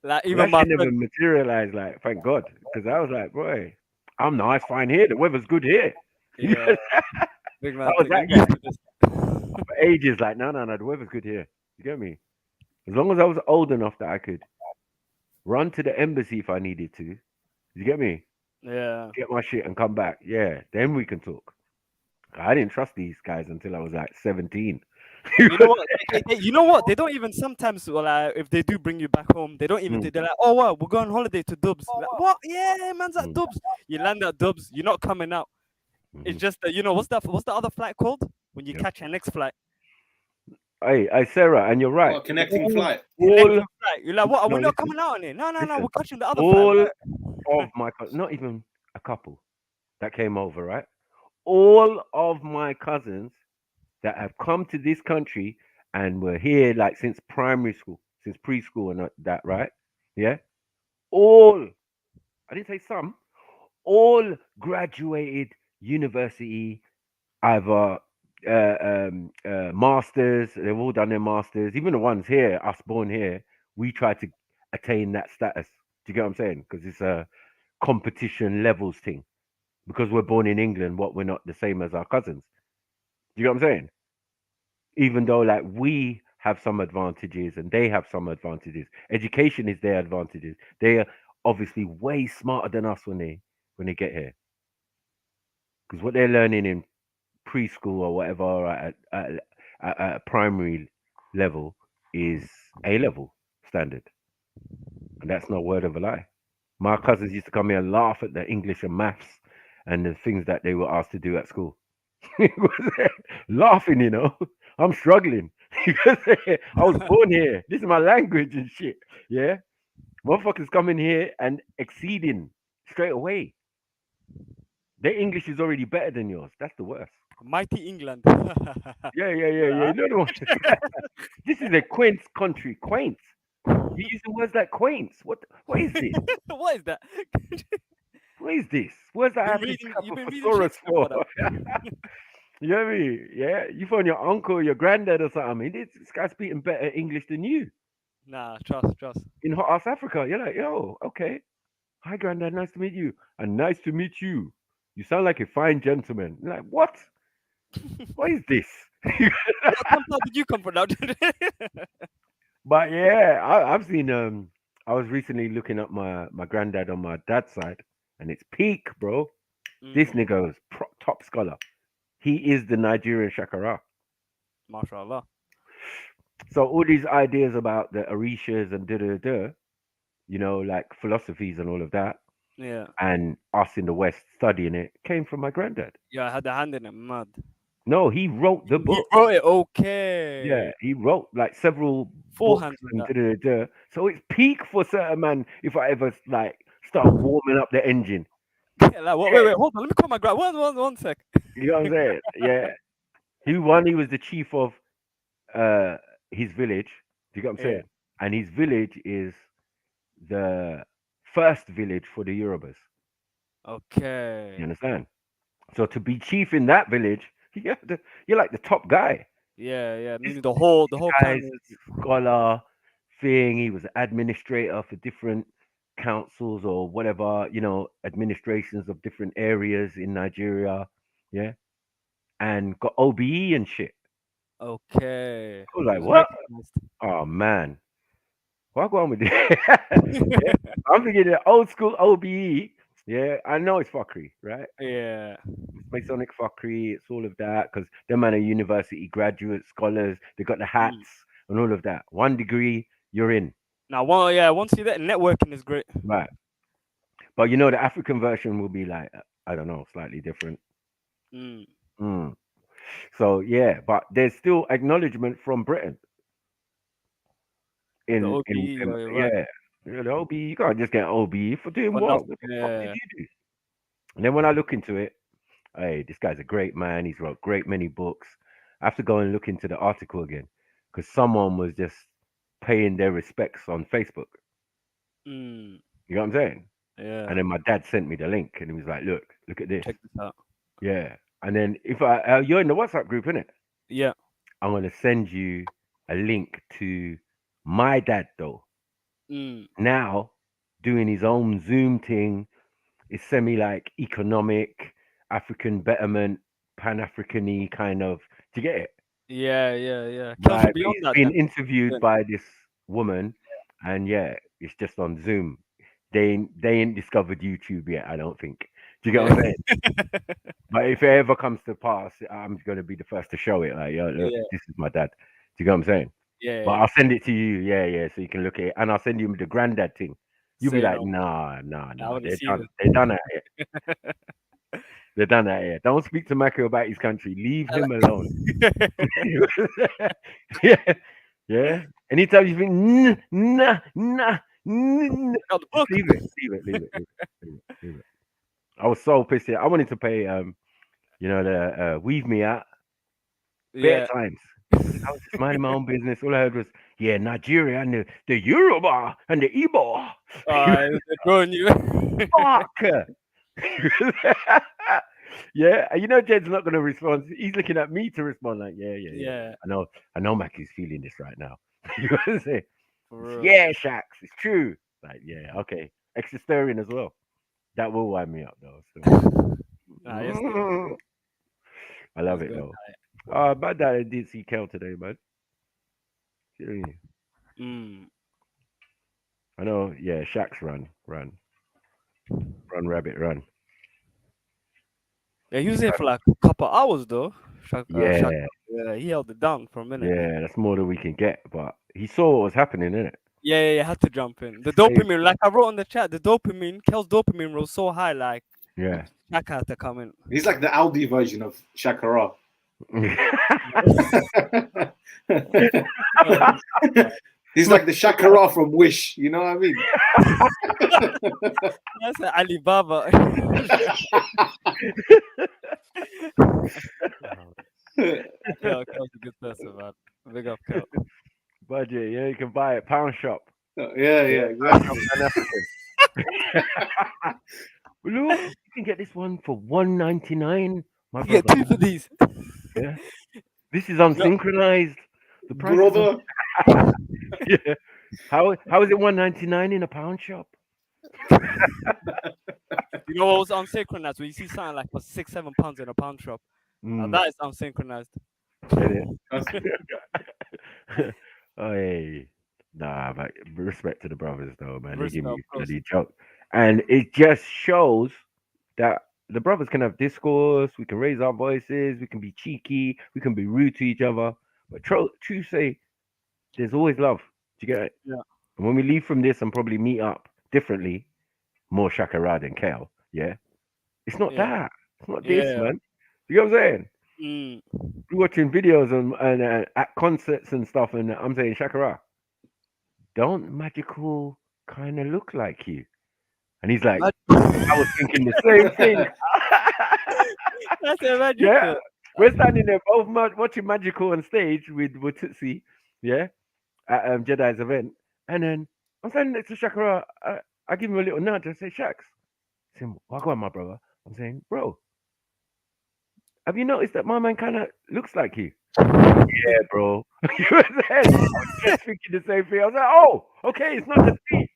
Like Well, even that my shit never friend, materialized, like, thank God. Because I was like, boy, I'm nice, fine here. The weather's good here. yeah. Big man I was thing. that You guy guys just- for ages, like, no, the weather's good here. You get me? As long as I was old enough that I could run to the embassy if I needed to. You get me? Yeah. Get my shit and come back. Yeah, then we can talk. I didn't trust these guys until I was like 17. You know what? You know what? They don't even sometimes, well, if they do bring you back home, they don't even. They're like, oh wow, we're going on holiday to Dubs. Like, what? Yeah, man's at Dubs. You land at Dubs. You're not coming out. It's just that, you know, what's the other flight called when you catch your next flight? Hey, Sarah, and you're right. Connecting flight. Connecting flight. You're like, what? Are No, we not listen, coming out on it? No, listen. we're catching the other All flight. of my not even a couple that came over, right? All of my cousins that have come to this country and were here like since primary school, since preschool and that, right? Yeah. All, I didn't say some, all graduated university, either masters. They've all done their masters. Even the ones here, us born here, we try to attain that status. Do you get what I'm saying? Because it's a competition levels thing. Because we're born in England, we're not the same as our cousins. Do you get what I'm saying? Even though like we have some advantages and they have some advantages. Education is their advantages. They are obviously way smarter than us when they get here. Because what they're learning in preschool or whatever or at primary level is A level standard. And that's no word of a lie. My cousins used to come here and laugh at the English and maths and the things that they were asked to do at school. Laughing, you know. I'm struggling. I was born here. This is my language and shit. Yeah. Motherfuckers coming here and exceeding straight away. Their English is already better than yours. That's the worst. Mighty England. Yeah. You know what? This is a quaint country. Quaint. You using words like quaint. What is this? What is that? What is this? Where's that happy thesaurus for? You know what I mean? Yeah. You found your uncle, your granddad or something. I mean, this guy's speaking better English than you. Nah, trust. In hot ass Africa, you're like, yo, okay. Hi, granddad. Nice to meet you. And nice to meet you. You sound like a fine gentleman. You're like, what? What is this? How did you come from now? But yeah, I've seen. I was recently looking up my granddad on my dad's side, and it's peak, bro. This nigga is top scholar. He is the Nigerian Shakara. MashaAllah. So all these ideas about the Orishas and you know, like philosophies and all of that, Yeah. And us in the West studying it came from my granddad. Yeah, I had a hand in it, mad. No, he wrote the He book. wrote it, okay. Yeah, he wrote like several Full books hands on and that. da-da-da-da. So it's peak for certain man if I ever like start warming up the engine. Yeah, like, wait, hold on. Let me call my grand. One sec. You know what I'm saying? Yeah. He was the chief of his village. Do you get what I'm Yeah. saying? And his village is the first village for the Yorubas. Okay. You understand? So to be chief in that village, you're like the top guy. Yeah. Meaning the whole Guy's clan. a scholar thing. He was administrator for different councils or whatever, administrations of different areas in Nigeria. Yeah. And got OBE and shit. Okay. I was like, He was what? recognized. Oh man. What going on with this? Yeah. I'm thinking the old school OBE. Yeah, I know it's fuckery, right? Yeah. It's Masonic fuckery. It's all of that because them man are university graduates, scholars. They got the hats and all of that. 1 degree, you're in. Now, once you that networking is great. Right. But the African version will be like, I don't know, slightly different. So yeah, but there's still acknowledgement from Britain. The OBE, right. The OBE, you can't just get OBE for doing For what? nothing, What the fuck did you do? And then when I look into it, hey, this guy's a great man. He's wrote great many books. I have to go and look into the article again because someone was just paying their respects on Facebook. You know what I'm saying? Yeah. And then my dad sent me the link and he was like, look at this. Check this out. Yeah. And then if you're in the WhatsApp group, innit? Yeah. I'm going to send you a link to my dad, though. Now doing his own Zoom thing. It's semi like economic, African betterment, Pan-African-y kind of. Do you get it? Yeah. Right. Beyond He's that, been then. interviewed by this woman, and yeah, it's just on Zoom. They ain't discovered YouTube yet, I don't think. Do you get what I'm saying? But if it ever comes to pass, I'm gonna be the first to show it. Like, yo, look, this is my dad. Do you get what I'm saying? Yeah. But I'll send it to you. Yeah, so you can look at it, and I'll send you the granddad thing. You'll be Say like, no. nah. wanna see They're done at it. They're done at it. Don't speak to Mako about his country. Leave him alone. Yeah. Anytime you think, nah, just leave it. I was so pissed. I wanted to pay, the Weave Me Out bare times. I was just minding my own business. All I heard was, yeah, Nigeria and the Yoruba and the Igbo. They're going you. Fuck. Yeah, Jed's not gonna respond. He's looking at me to respond. Like, yeah. I know Mackie's feeling this right now. You know what I'm saying? Yeah, Shax, it's true. Like, yeah, okay. Extra stirring as well. That will wind me up though. So. I love it though. Bad that I did see Kel today, man. I know, yeah, Shax run, rabbit, run. Yeah, he was there for like a couple hours though. Yeah, he held it down for a minute. Yeah, that's more than we can get. But he saw what was happening, innit? Yeah, had to jump in. The dopamine, like I wrote on the chat, Kel's dopamine was so high, like Shaq had to come in. He's like the Aldi version of Shakara. He's like the Shakara from Wish, you know what I mean? That's an Alibaba. Kel's a good person, man. Big up, Kel. Budget, you can buy it pound shop. Yeah, exactly. Look, you can get this one for $1.99. My brother. Get two for these. Yeah, this is unsynchronized. The price, brother. Yeah. How is it $1.99 in a pound shop? You know what was unsynchronized? When you see something like for £6-7 in a pound shop, that is unsynchronized. Oh, hey. Nah, but respect to the brothers though, man. They give me Respect, of bloody joke. And it just shows that the brothers can have discourse, we can raise our voices, we can be cheeky, we can be rude to each other. But true say there's always love. Do you get it? Yeah. And when we leave from this and probably meet up differently, more Shakira than Kel. Yeah, it's not Yeah. that. It's not this, Yeah. man. You know what I'm saying? Mm. We're watching videos and at concerts and stuff, and I'm saying, Shakira, don't magical kind of look like you? And he's like, I was thinking the same thing. That's a magical. Yeah, we're standing there both watching Magical on stage with Tootsie, yeah, at JEDI's event, and then I'm standing next to Shakira. I give him a little nudge. I say, Shaks, saying, "What on, my brother?" I'm saying, "Bro, have you noticed that my man kind of looks like you?" Yeah, bro. You know what I'm saying? I was just thinking the same thing. I was like, "Oh, okay, it's not just me."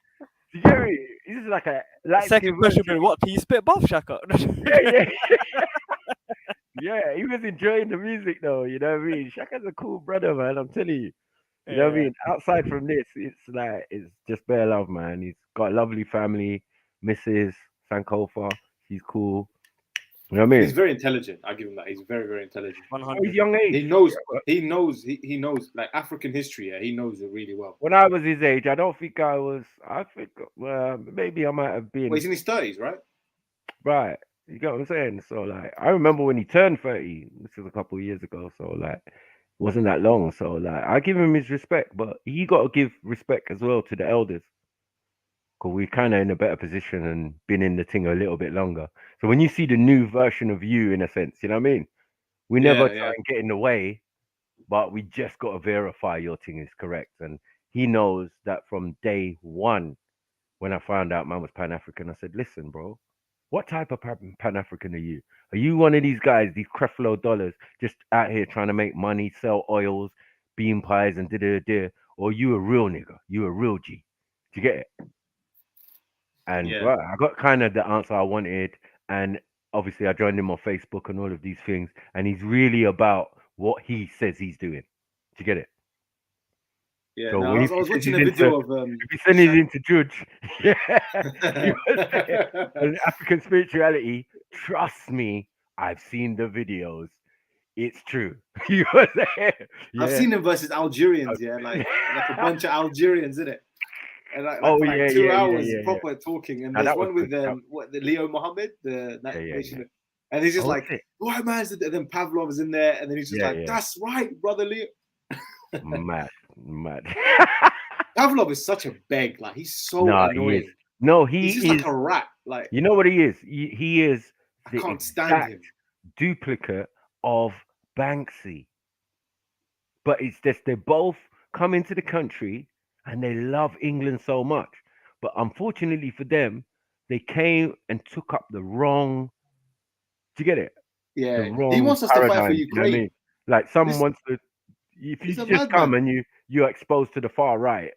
You get me? This is like a light Second question being, what, can you spit buff, Shaka? yeah. Yeah, he was enjoying the music though, you know what I mean? Shaka's a cool brother, man, I'm telling you. You know what I Yeah. mean? Outside from this, it's just bare love, man. He's got a lovely family, Mrs. Sankofa, she's cool. You know what I mean? He's very intelligent. I give him that. He's very, very intelligent. 100. He's young age. He knows like African history. Yeah, he knows it really well. When I was his age, I think maybe I might have been. Well, he's in his 30s, right? Right. You get what I'm saying? So like I remember when he turned 30, this was a couple of years ago, so like it wasn't that long. So like I give him his respect, but he gotta give respect as well to the elders. Because we're kind of in a better position and been in the thing a little bit longer. So when you see the new version of you, in a sense, you know what I mean? We never try and get in the way, but we just got to verify your thing is correct. And he knows that from day one, when I found out man was Pan-African, I said, listen, bro, what type of Pan-African are you? Are you one of these guys, these Creflo dollars, just out here trying to make money, sell oils, bean pies, and da-da-da? Or you a real nigga? You a real G? Do you get it? And right, I got kind of the answer I wanted. And obviously, I joined him on Facebook and all of these things. And he's really about what he says he's doing. Do you get it? Yeah, So no, when I was watching a video of if he said he's into Judge, yeah, he was and African spirituality. Trust me, I've seen the videos. It's true. You know what I'm saying? Yeah. I've seen him versus Algerians, like a bunch of Algerians, isn't it? And like, Oh, for yeah, 2 yeah, hours yeah, yeah, proper talking. And Now, there's that was one with good. the Leo Mohammed, the nation. And he's just Oh, like, shit. white man's, and then Pavlov is in there, and then he's just like, that's right, brother Leo. Mad. Pavlov is such a beg, like he's so He annoying. is. No, he he's just is like a rat. Like, you know what he is? He is I the can't stand exact him. duplicate of Banksy. But it's just they both come into the country and they love England so much. But unfortunately for them, they came and took up the wrong. Do you get it? Yeah, The wrong he wants us paradigm, to fight for you know what I Ukraine. mean? Like someone This- wants to. If you he's a just come madman. and you're exposed to the far right,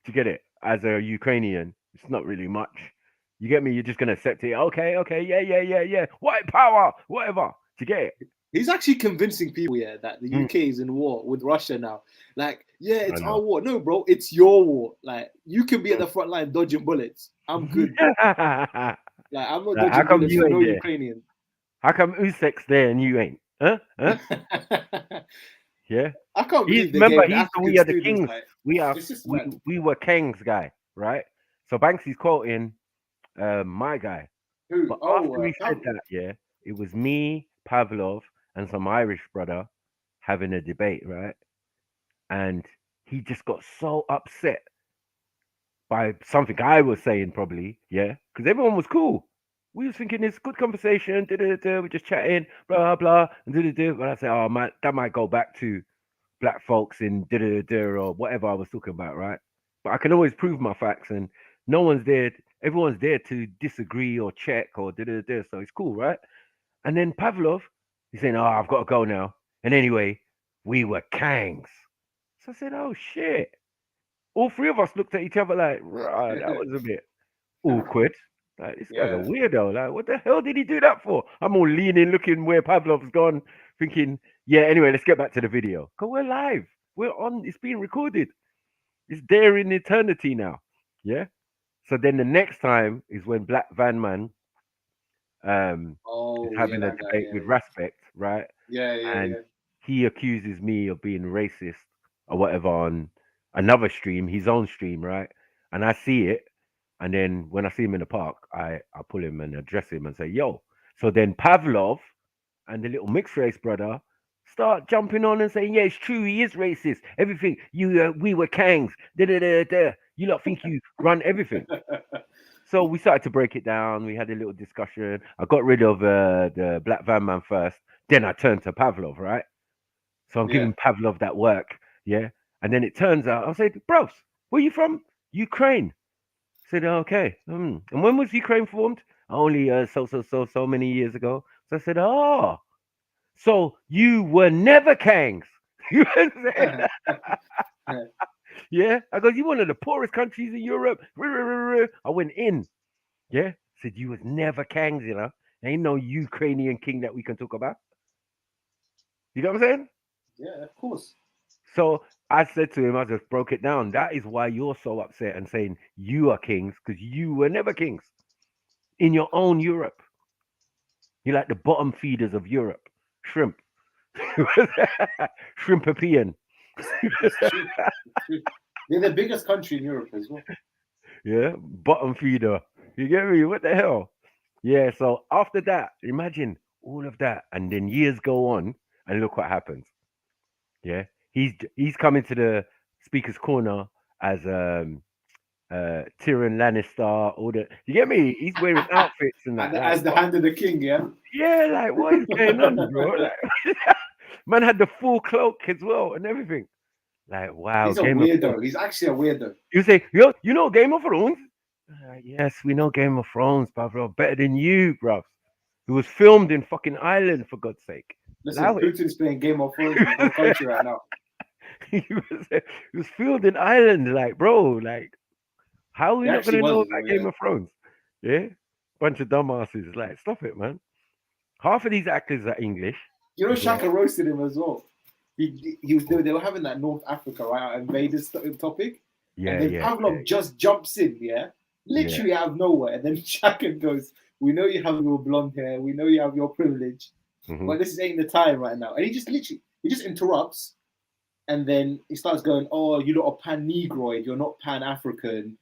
do you get it? As a Ukrainian, it's not really much. You get me? You're just gonna accept it. Okay, yeah. White power, whatever. Do you get it? He's actually convincing people, that the UK is in war with Russia now. Like, it's our war. No, bro, it's your war. Like, you can be at the front line dodging bullets. I'm good. Bro. Like, I'm not dodging bullets for no Ukrainian. How come Usyk's there and you ain't? Huh? Yeah. I can't believe they remember gave the he's African we are the students, kings. like, we were kings guy, right? So Banksy's quoting my guy. Who? But after we said that, it was me, Pavlov, and some Irish brother having a debate, right? And he just got so upset by something I was saying, probably, because everyone was cool. We was thinking it's good conversation, we're just chatting, blah blah, and but I said, oh man, that might go back to black folks in or whatever I was talking about, right? But I can always prove my facts, and no one's there. Everyone's there to disagree or check or so it's cool, right? And then Pavlov, he's saying, "Oh, I've got to go now." And anyway, we were kangs. So I said, "Oh shit!" All three of us looked at each other like, "Right, that was a bit awkward." Like, this guy's a weirdo. Like, what the hell did he do that for? I'm all leaning, looking where Pavlov's gone, thinking, anyway, let's get back to the video. Because we're live. We're on. It's being recorded. It's there in eternity now. Yeah. So then the next time is when Black Van Man is having a debate with Respect, right? And he accuses me of being racist or whatever on another stream, his own stream, right? And I see it. And then when I see him in the park, I pull him and address him and say, yo. So then Pavlov and the little mixed race brother start jumping on and saying, yeah, it's true, he is racist. Everything, we were Kangs. You lot think you run everything. So we started to break it down. We had a little discussion. I got rid of the black van man first. Then I turned to Pavlov, right? So I'm giving Pavlov that work, yeah? And then it turns out, I said, bros, where you from? Ukraine. I said, okay. And when was Ukraine formed? Only so many years ago. So I said, oh, so you were never Kangs. You understand? Yeah. I go, you one of the poorest countries in Europe. I went in. Yeah. Said you was never Kangs, you know. Ain't no Ukrainian king that we can talk about. You know what I'm saying? Yeah, of course. So I said to him, I just broke it down. That is why you're so upset and saying you are kings, because you were never kings in your own Europe. You're like the bottom feeders of Europe. Shrimp. Shrimpopean. They're the biggest country in Europe as well. Yeah, bottom feeder. You get me? What the hell? Yeah, so after that, imagine all of that. And then years go on, and look what happens. Yeah, he's coming to the speaker's corner as Tyrion Lannister. All the, you get me? He's wearing outfits and that. As the hand of the king, yeah. Yeah, like what is going on, bro? Like, man had the full cloak as well and everything. Like, wow. He's a weirdo. He's actually a weirdo. You say, yo, you know Game of Thrones? Yes, we know Game of Thrones, bro. Better than you, bro. It was filmed in fucking Ireland, for God's sake. Listen, Putin's playing Game of Thrones in the country right now. It was filmed in Ireland, like, bro. Like, how are we not going to know about Game of Thrones? Yeah? Bunch of dumbasses. Like, stop it, man. Half of these actors are English. You know, Shaka roasted him as well. They were having that North Africa, right? Our invaders topic. Yeah, and then Pavlov just jumps in, literally out of nowhere. And then Shaka goes, we know you have your blonde hair. We know you have your privilege. But this ain't the time right now. And he just interrupts. And then he starts going, oh, you're not a pan-Negroid. You're not pan-African.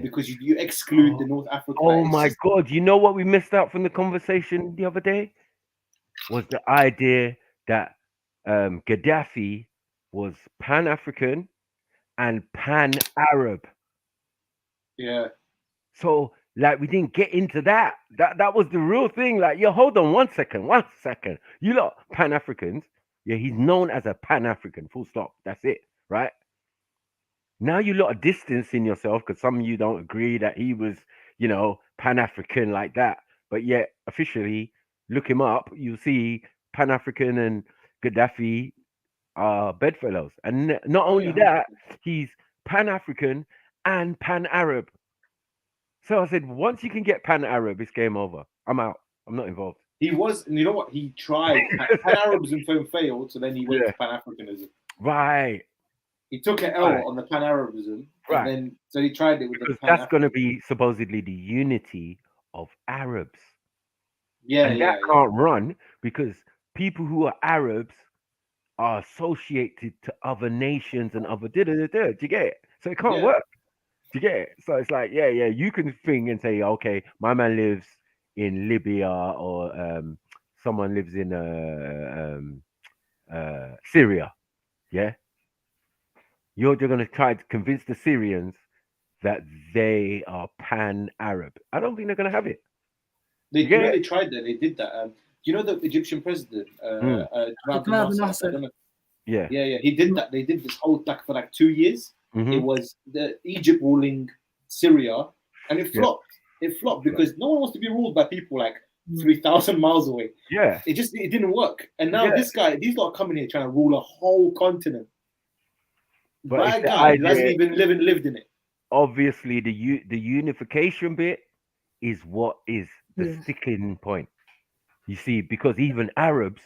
Because you exclude the North African. Oh, my God. You know what we missed out from the conversation the other day? Was the idea that Gaddafi was pan-African and pan-Arab. Yeah. So, like, we didn't get into that. That was the real thing. Like, yo, hold on one second. You lot pan-Africans. Yeah, he's known as a pan-African. Full stop. That's it, right? Now you lot are distancing yourself because some of you don't agree that he was, you know, pan-African like that. But yet, officially, look him up. You'll see pan-African and Gaddafi are bedfellows. And not only that, he's pan-African and pan-Arab. So I said, once you can get pan-Arab, it's game over. I'm out. I'm not involved. He was, you know what? He tried. Pan-Arabism failed, so then he went to Pan-Africanism. Right. He took an L on the Pan-Arabism, and then so he tried it with the Pan-Africanism. That's going to be supposedly the unity of Arabs. Yeah, and that can't run because people who are Arabs are associated to other nations and other do you get it? So it can't work. Do you get it? So it's like, you can think and say, okay, my man lives in Libya or someone lives in Syria. Yeah. You're going to try to convince the Syrians that they are pan-Arab. I don't think they're going to have it. They tried that. They did that. You know the Egyptian president, Yeah. He did that. They did this whole for 2 years. It was the Egypt ruling Syria, and it flopped. It flopped because no one wants to be ruled by people 3,000 miles away. Yeah, it didn't work. And now these lot are coming here trying to rule a whole continent. But by a guy who hasn't even lived in it. Obviously, the unification bit is what is the sticking point. You see, because even Arabs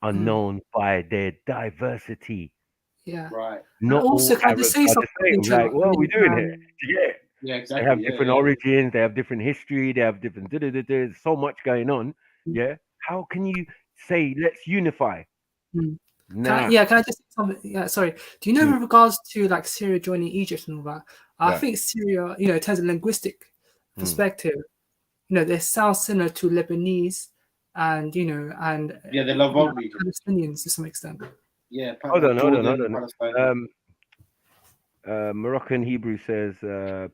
are known by their diversity. Yeah. Right. Not also, all can I Arabs just say are the something? same. Like, what are we doing here? Yeah, exactly. They have different origins. They have different history. They have different. There's so much going on. Yeah. How can you say let's unify? Can I just say something? Yeah, sorry. Do you know in regards to Syria joining Egypt and all that? I think Syria, in terms of linguistic perspective, they sound similar to Lebanese and Yeah, the Levant region. Palestinians to some extent. Yeah, hold on. Palestine. Moroccan Hebrew says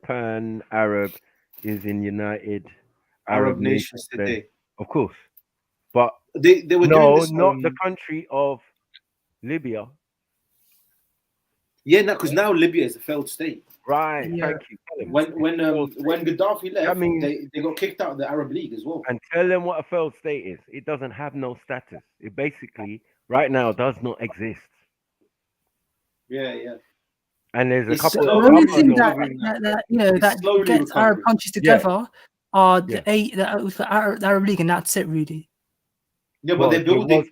Pan Arab is in United Arab nations today. Of course, but they were doing this. Not the country of Libya. Yeah, no, because now Libya is a failed state. Right. Yeah. Thank you. When Gaddafi left, they got kicked out of the Arab League as well. And tell them what a failed state is. It doesn't have no status. It basically right now does not exist. Yeah. And there's a couple. The only thing that gets Arab countries together are the Arab League, and that's it, really. Yeah, but they're building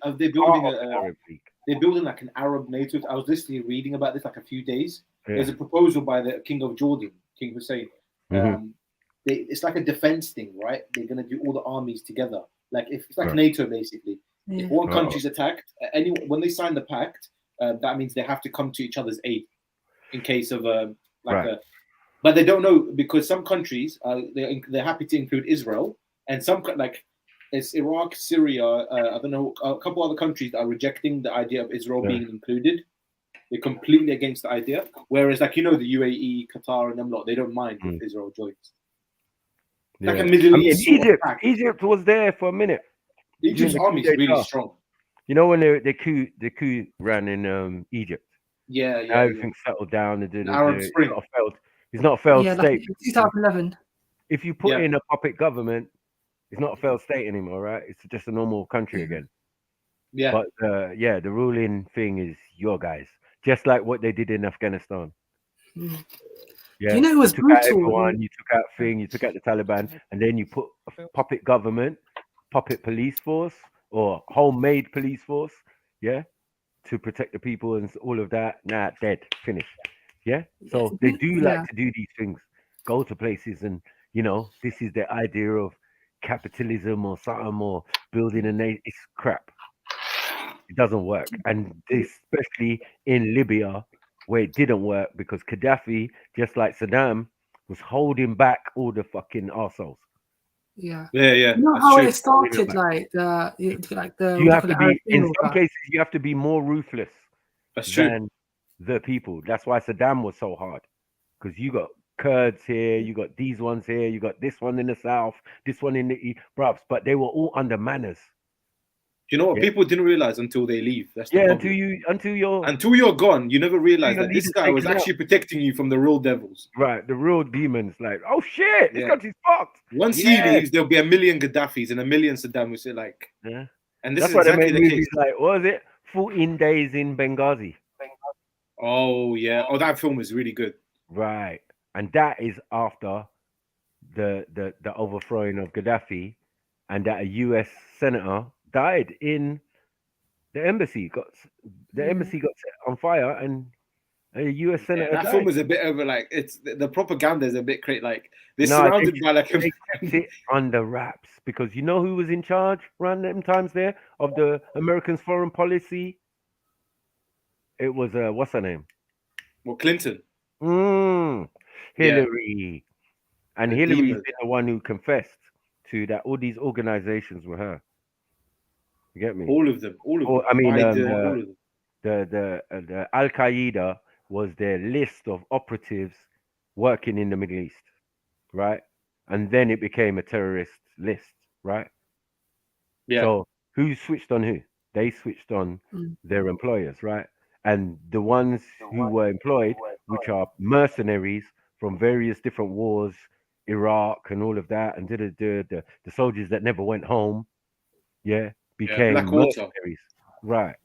like an Arab NATO. I was reading about this like a few days. Yeah. There's a proposal by the King of Jordan, King Hussein. It's like a defense thing, right? They're gonna do all the armies together. Like it's like NATO basically. Yeah. If one country's attacked, when they sign the pact, that means they have to come to each other's aid in case of but they don't know, because some countries they're happy to include Israel, and some it's Iraq, Syria, I don't know, a couple other countries that are rejecting the idea of Israel being included. They're completely against the idea. Whereas, the UAE, Qatar, and them lot, they don't mind if Israel joins. Yeah. Like a Middle East. Egypt was there for a minute. Egypt's army is really strong. You know when the coup ran in Egypt. Yeah. Everything settled down. The Arab Spring. It's not a failed state. Like 2011. If you put in a puppet government, it's not a failed state anymore, right? It's just a normal country again. Yeah. But the ruling thing is your guys, just like what they did in Afghanistan. Yeah. You know, it was brutal. You took out the Taliban, and then you put a puppet government, puppet police force, or homemade police force, to protect the people and all of that. Nah, dead, finished. Yeah. So they do like to do these things, go to places, and this is their idea of capitalism or something, or building a nation. It's crap. It doesn't work, and especially in Libya, where it didn't work because Gaddafi, just like Saddam, was holding back all the fucking arseholes. Yeah. You know how it started, You have to be in some cases. You have to be more ruthless than the people. That's why Saddam was so hard, because you got Kurds here, you got these ones here, you got this one in the south, this one in the east, but they were all under manners. You know what? People didn't realize until they leave. That's the problem. Until you're gone, you never realize that this guy was actually protecting you from the real devils. Right, the real demons. Like, oh shit, this country's fucked. Once he leaves, there'll be a million Gaddafis and a million Saddam Hussein. And this that's is why exactly they made the case. movies like, what was it? 14 Days in Benghazi. Oh yeah. Oh, that film is really good. Right, and that is after the overthrowing of Gaddafi, and that a U.S. senator died in the embassy. Embassy got set on fire, and a U.S. senator. That died. film is a bit over it's the propaganda is a bit crazy. They're surrounded by they kept it under wraps, because you know who was in charge around them times there of the Americans' foreign policy. It was what's her name? Well, Clinton. Hillary. And Hillary's been the one who confessed to that all these organizations were her. You get me? All of them. I mean, the Al Qaeda was their list of operatives working in the Middle East, right? And then it became a terrorist list, right? Yeah. So who switched on who? They switched on their employers, right? And the ones who were employed, which are mercenaries from various different wars, Iraq and all of that, and the soldiers that never went home, became mercenaries, right?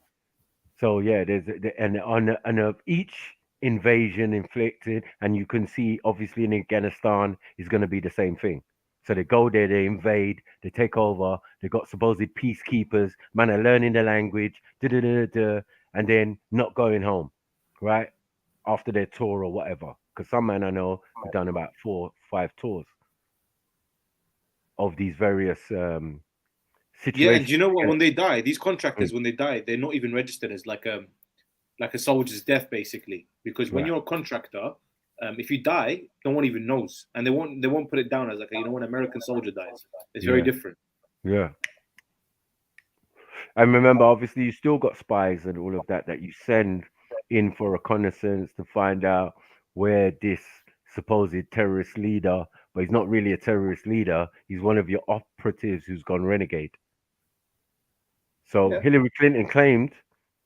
So there's and each invasion inflicted, and you can see obviously in Afghanistan is going to be the same thing. So they go there, they invade, they take over, they got supposed peacekeepers, man are learning the language, and then not going home, right? After their tour or whatever. Because some men I know have done about 4 or 5 tours of these various situations. Yeah, and do you know what? When they die, these contractors, when they die, they're not even registered as like a soldier's death, basically. Because when you're a contractor, if you die, no one even knows, and they won't put it down as like when an American soldier dies. It's very different. Yeah. And remember, obviously, you still got spies and all of that you send in for reconnaissance to find out where this supposed terrorist leader, but he's not really a terrorist leader. He's one of your operatives who's gone renegade. So Hillary Clinton claimed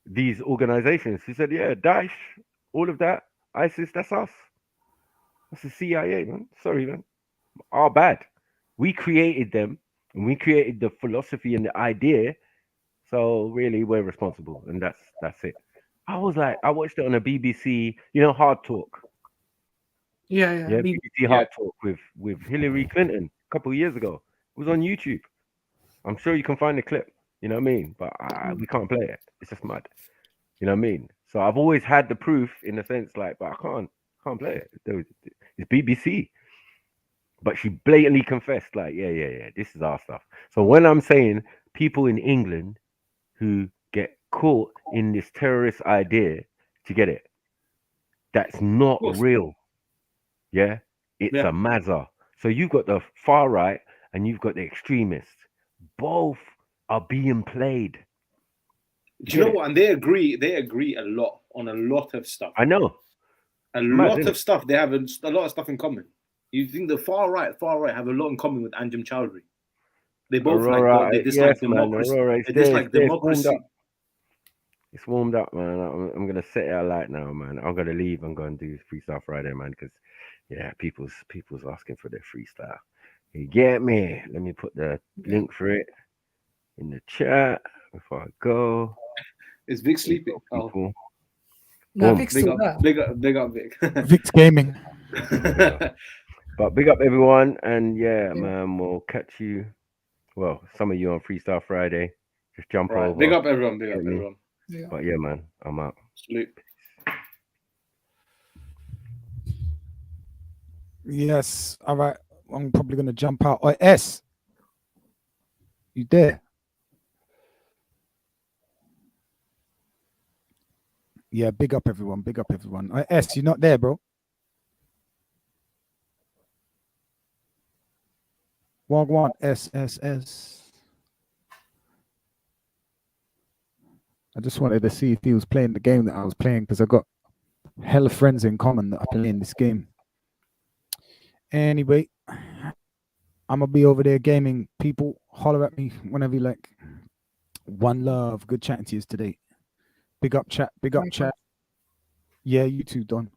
these organizations. She said, yeah, Daesh, all of that, ISIS, that's us. That's the CIA, man. Sorry, man. Our bad. We created them, and we created the philosophy and the idea. So really, we're responsible, and that's it. I was like, I watched it on a BBC, Hard Talk. Yeah, BBC Hard Talk with Hillary Clinton a couple of years ago. It was on YouTube. I'm sure you can find the clip. You know what I mean? But we can't play it. It's just mad. You know what I mean? So I've always had the proof in the sense, like, but I can't play it. It's BBC. But she blatantly confessed, like, yeah, this is our stuff. So when I'm saying people in England who get caught in this terrorist idea, to get it, that's not real. Yeah, it's a mazza. So you've got the far right and you've got the extremists. Both are being played. Do you know what? And they agree a lot on a lot of stuff. I know. A lot of stuff. They have a lot of stuff in common. You think the far right have a lot in common with Anjem Chowdhury. They both they dislike democracy. They dislike democracy. It's warmed up, man. I'm gonna set it alight now, man. I'm gonna leave and go and do Freestyle Friday, man, because people's asking for their freestyle. You get me? Let me put the link for it in the chat before I go. Is Vic sleeping? Oh. No, Vic's still there. Big up, Vic. Vic's gaming. But big up everyone, and man, we'll catch you. Well, some of you on Freestyle Friday. Just jump over. Big up everyone. Big up everyone. Yeah. But yeah, man, I'm out. Salute. Yes. All right. I'm probably gonna jump out. Oh, S. You there? Yeah, big up everyone. Big up everyone. Oh, S, you're not there, bro. Wagwan S. I just wanted to see if he was playing the game that I was playing because I got hella friends in common that are playing this game. Anyway, I'm gonna be over there gaming. People, holler at me whenever you like. One love. Good chatting to you today. Big up chat. Big up chat. Yeah, you too, Don.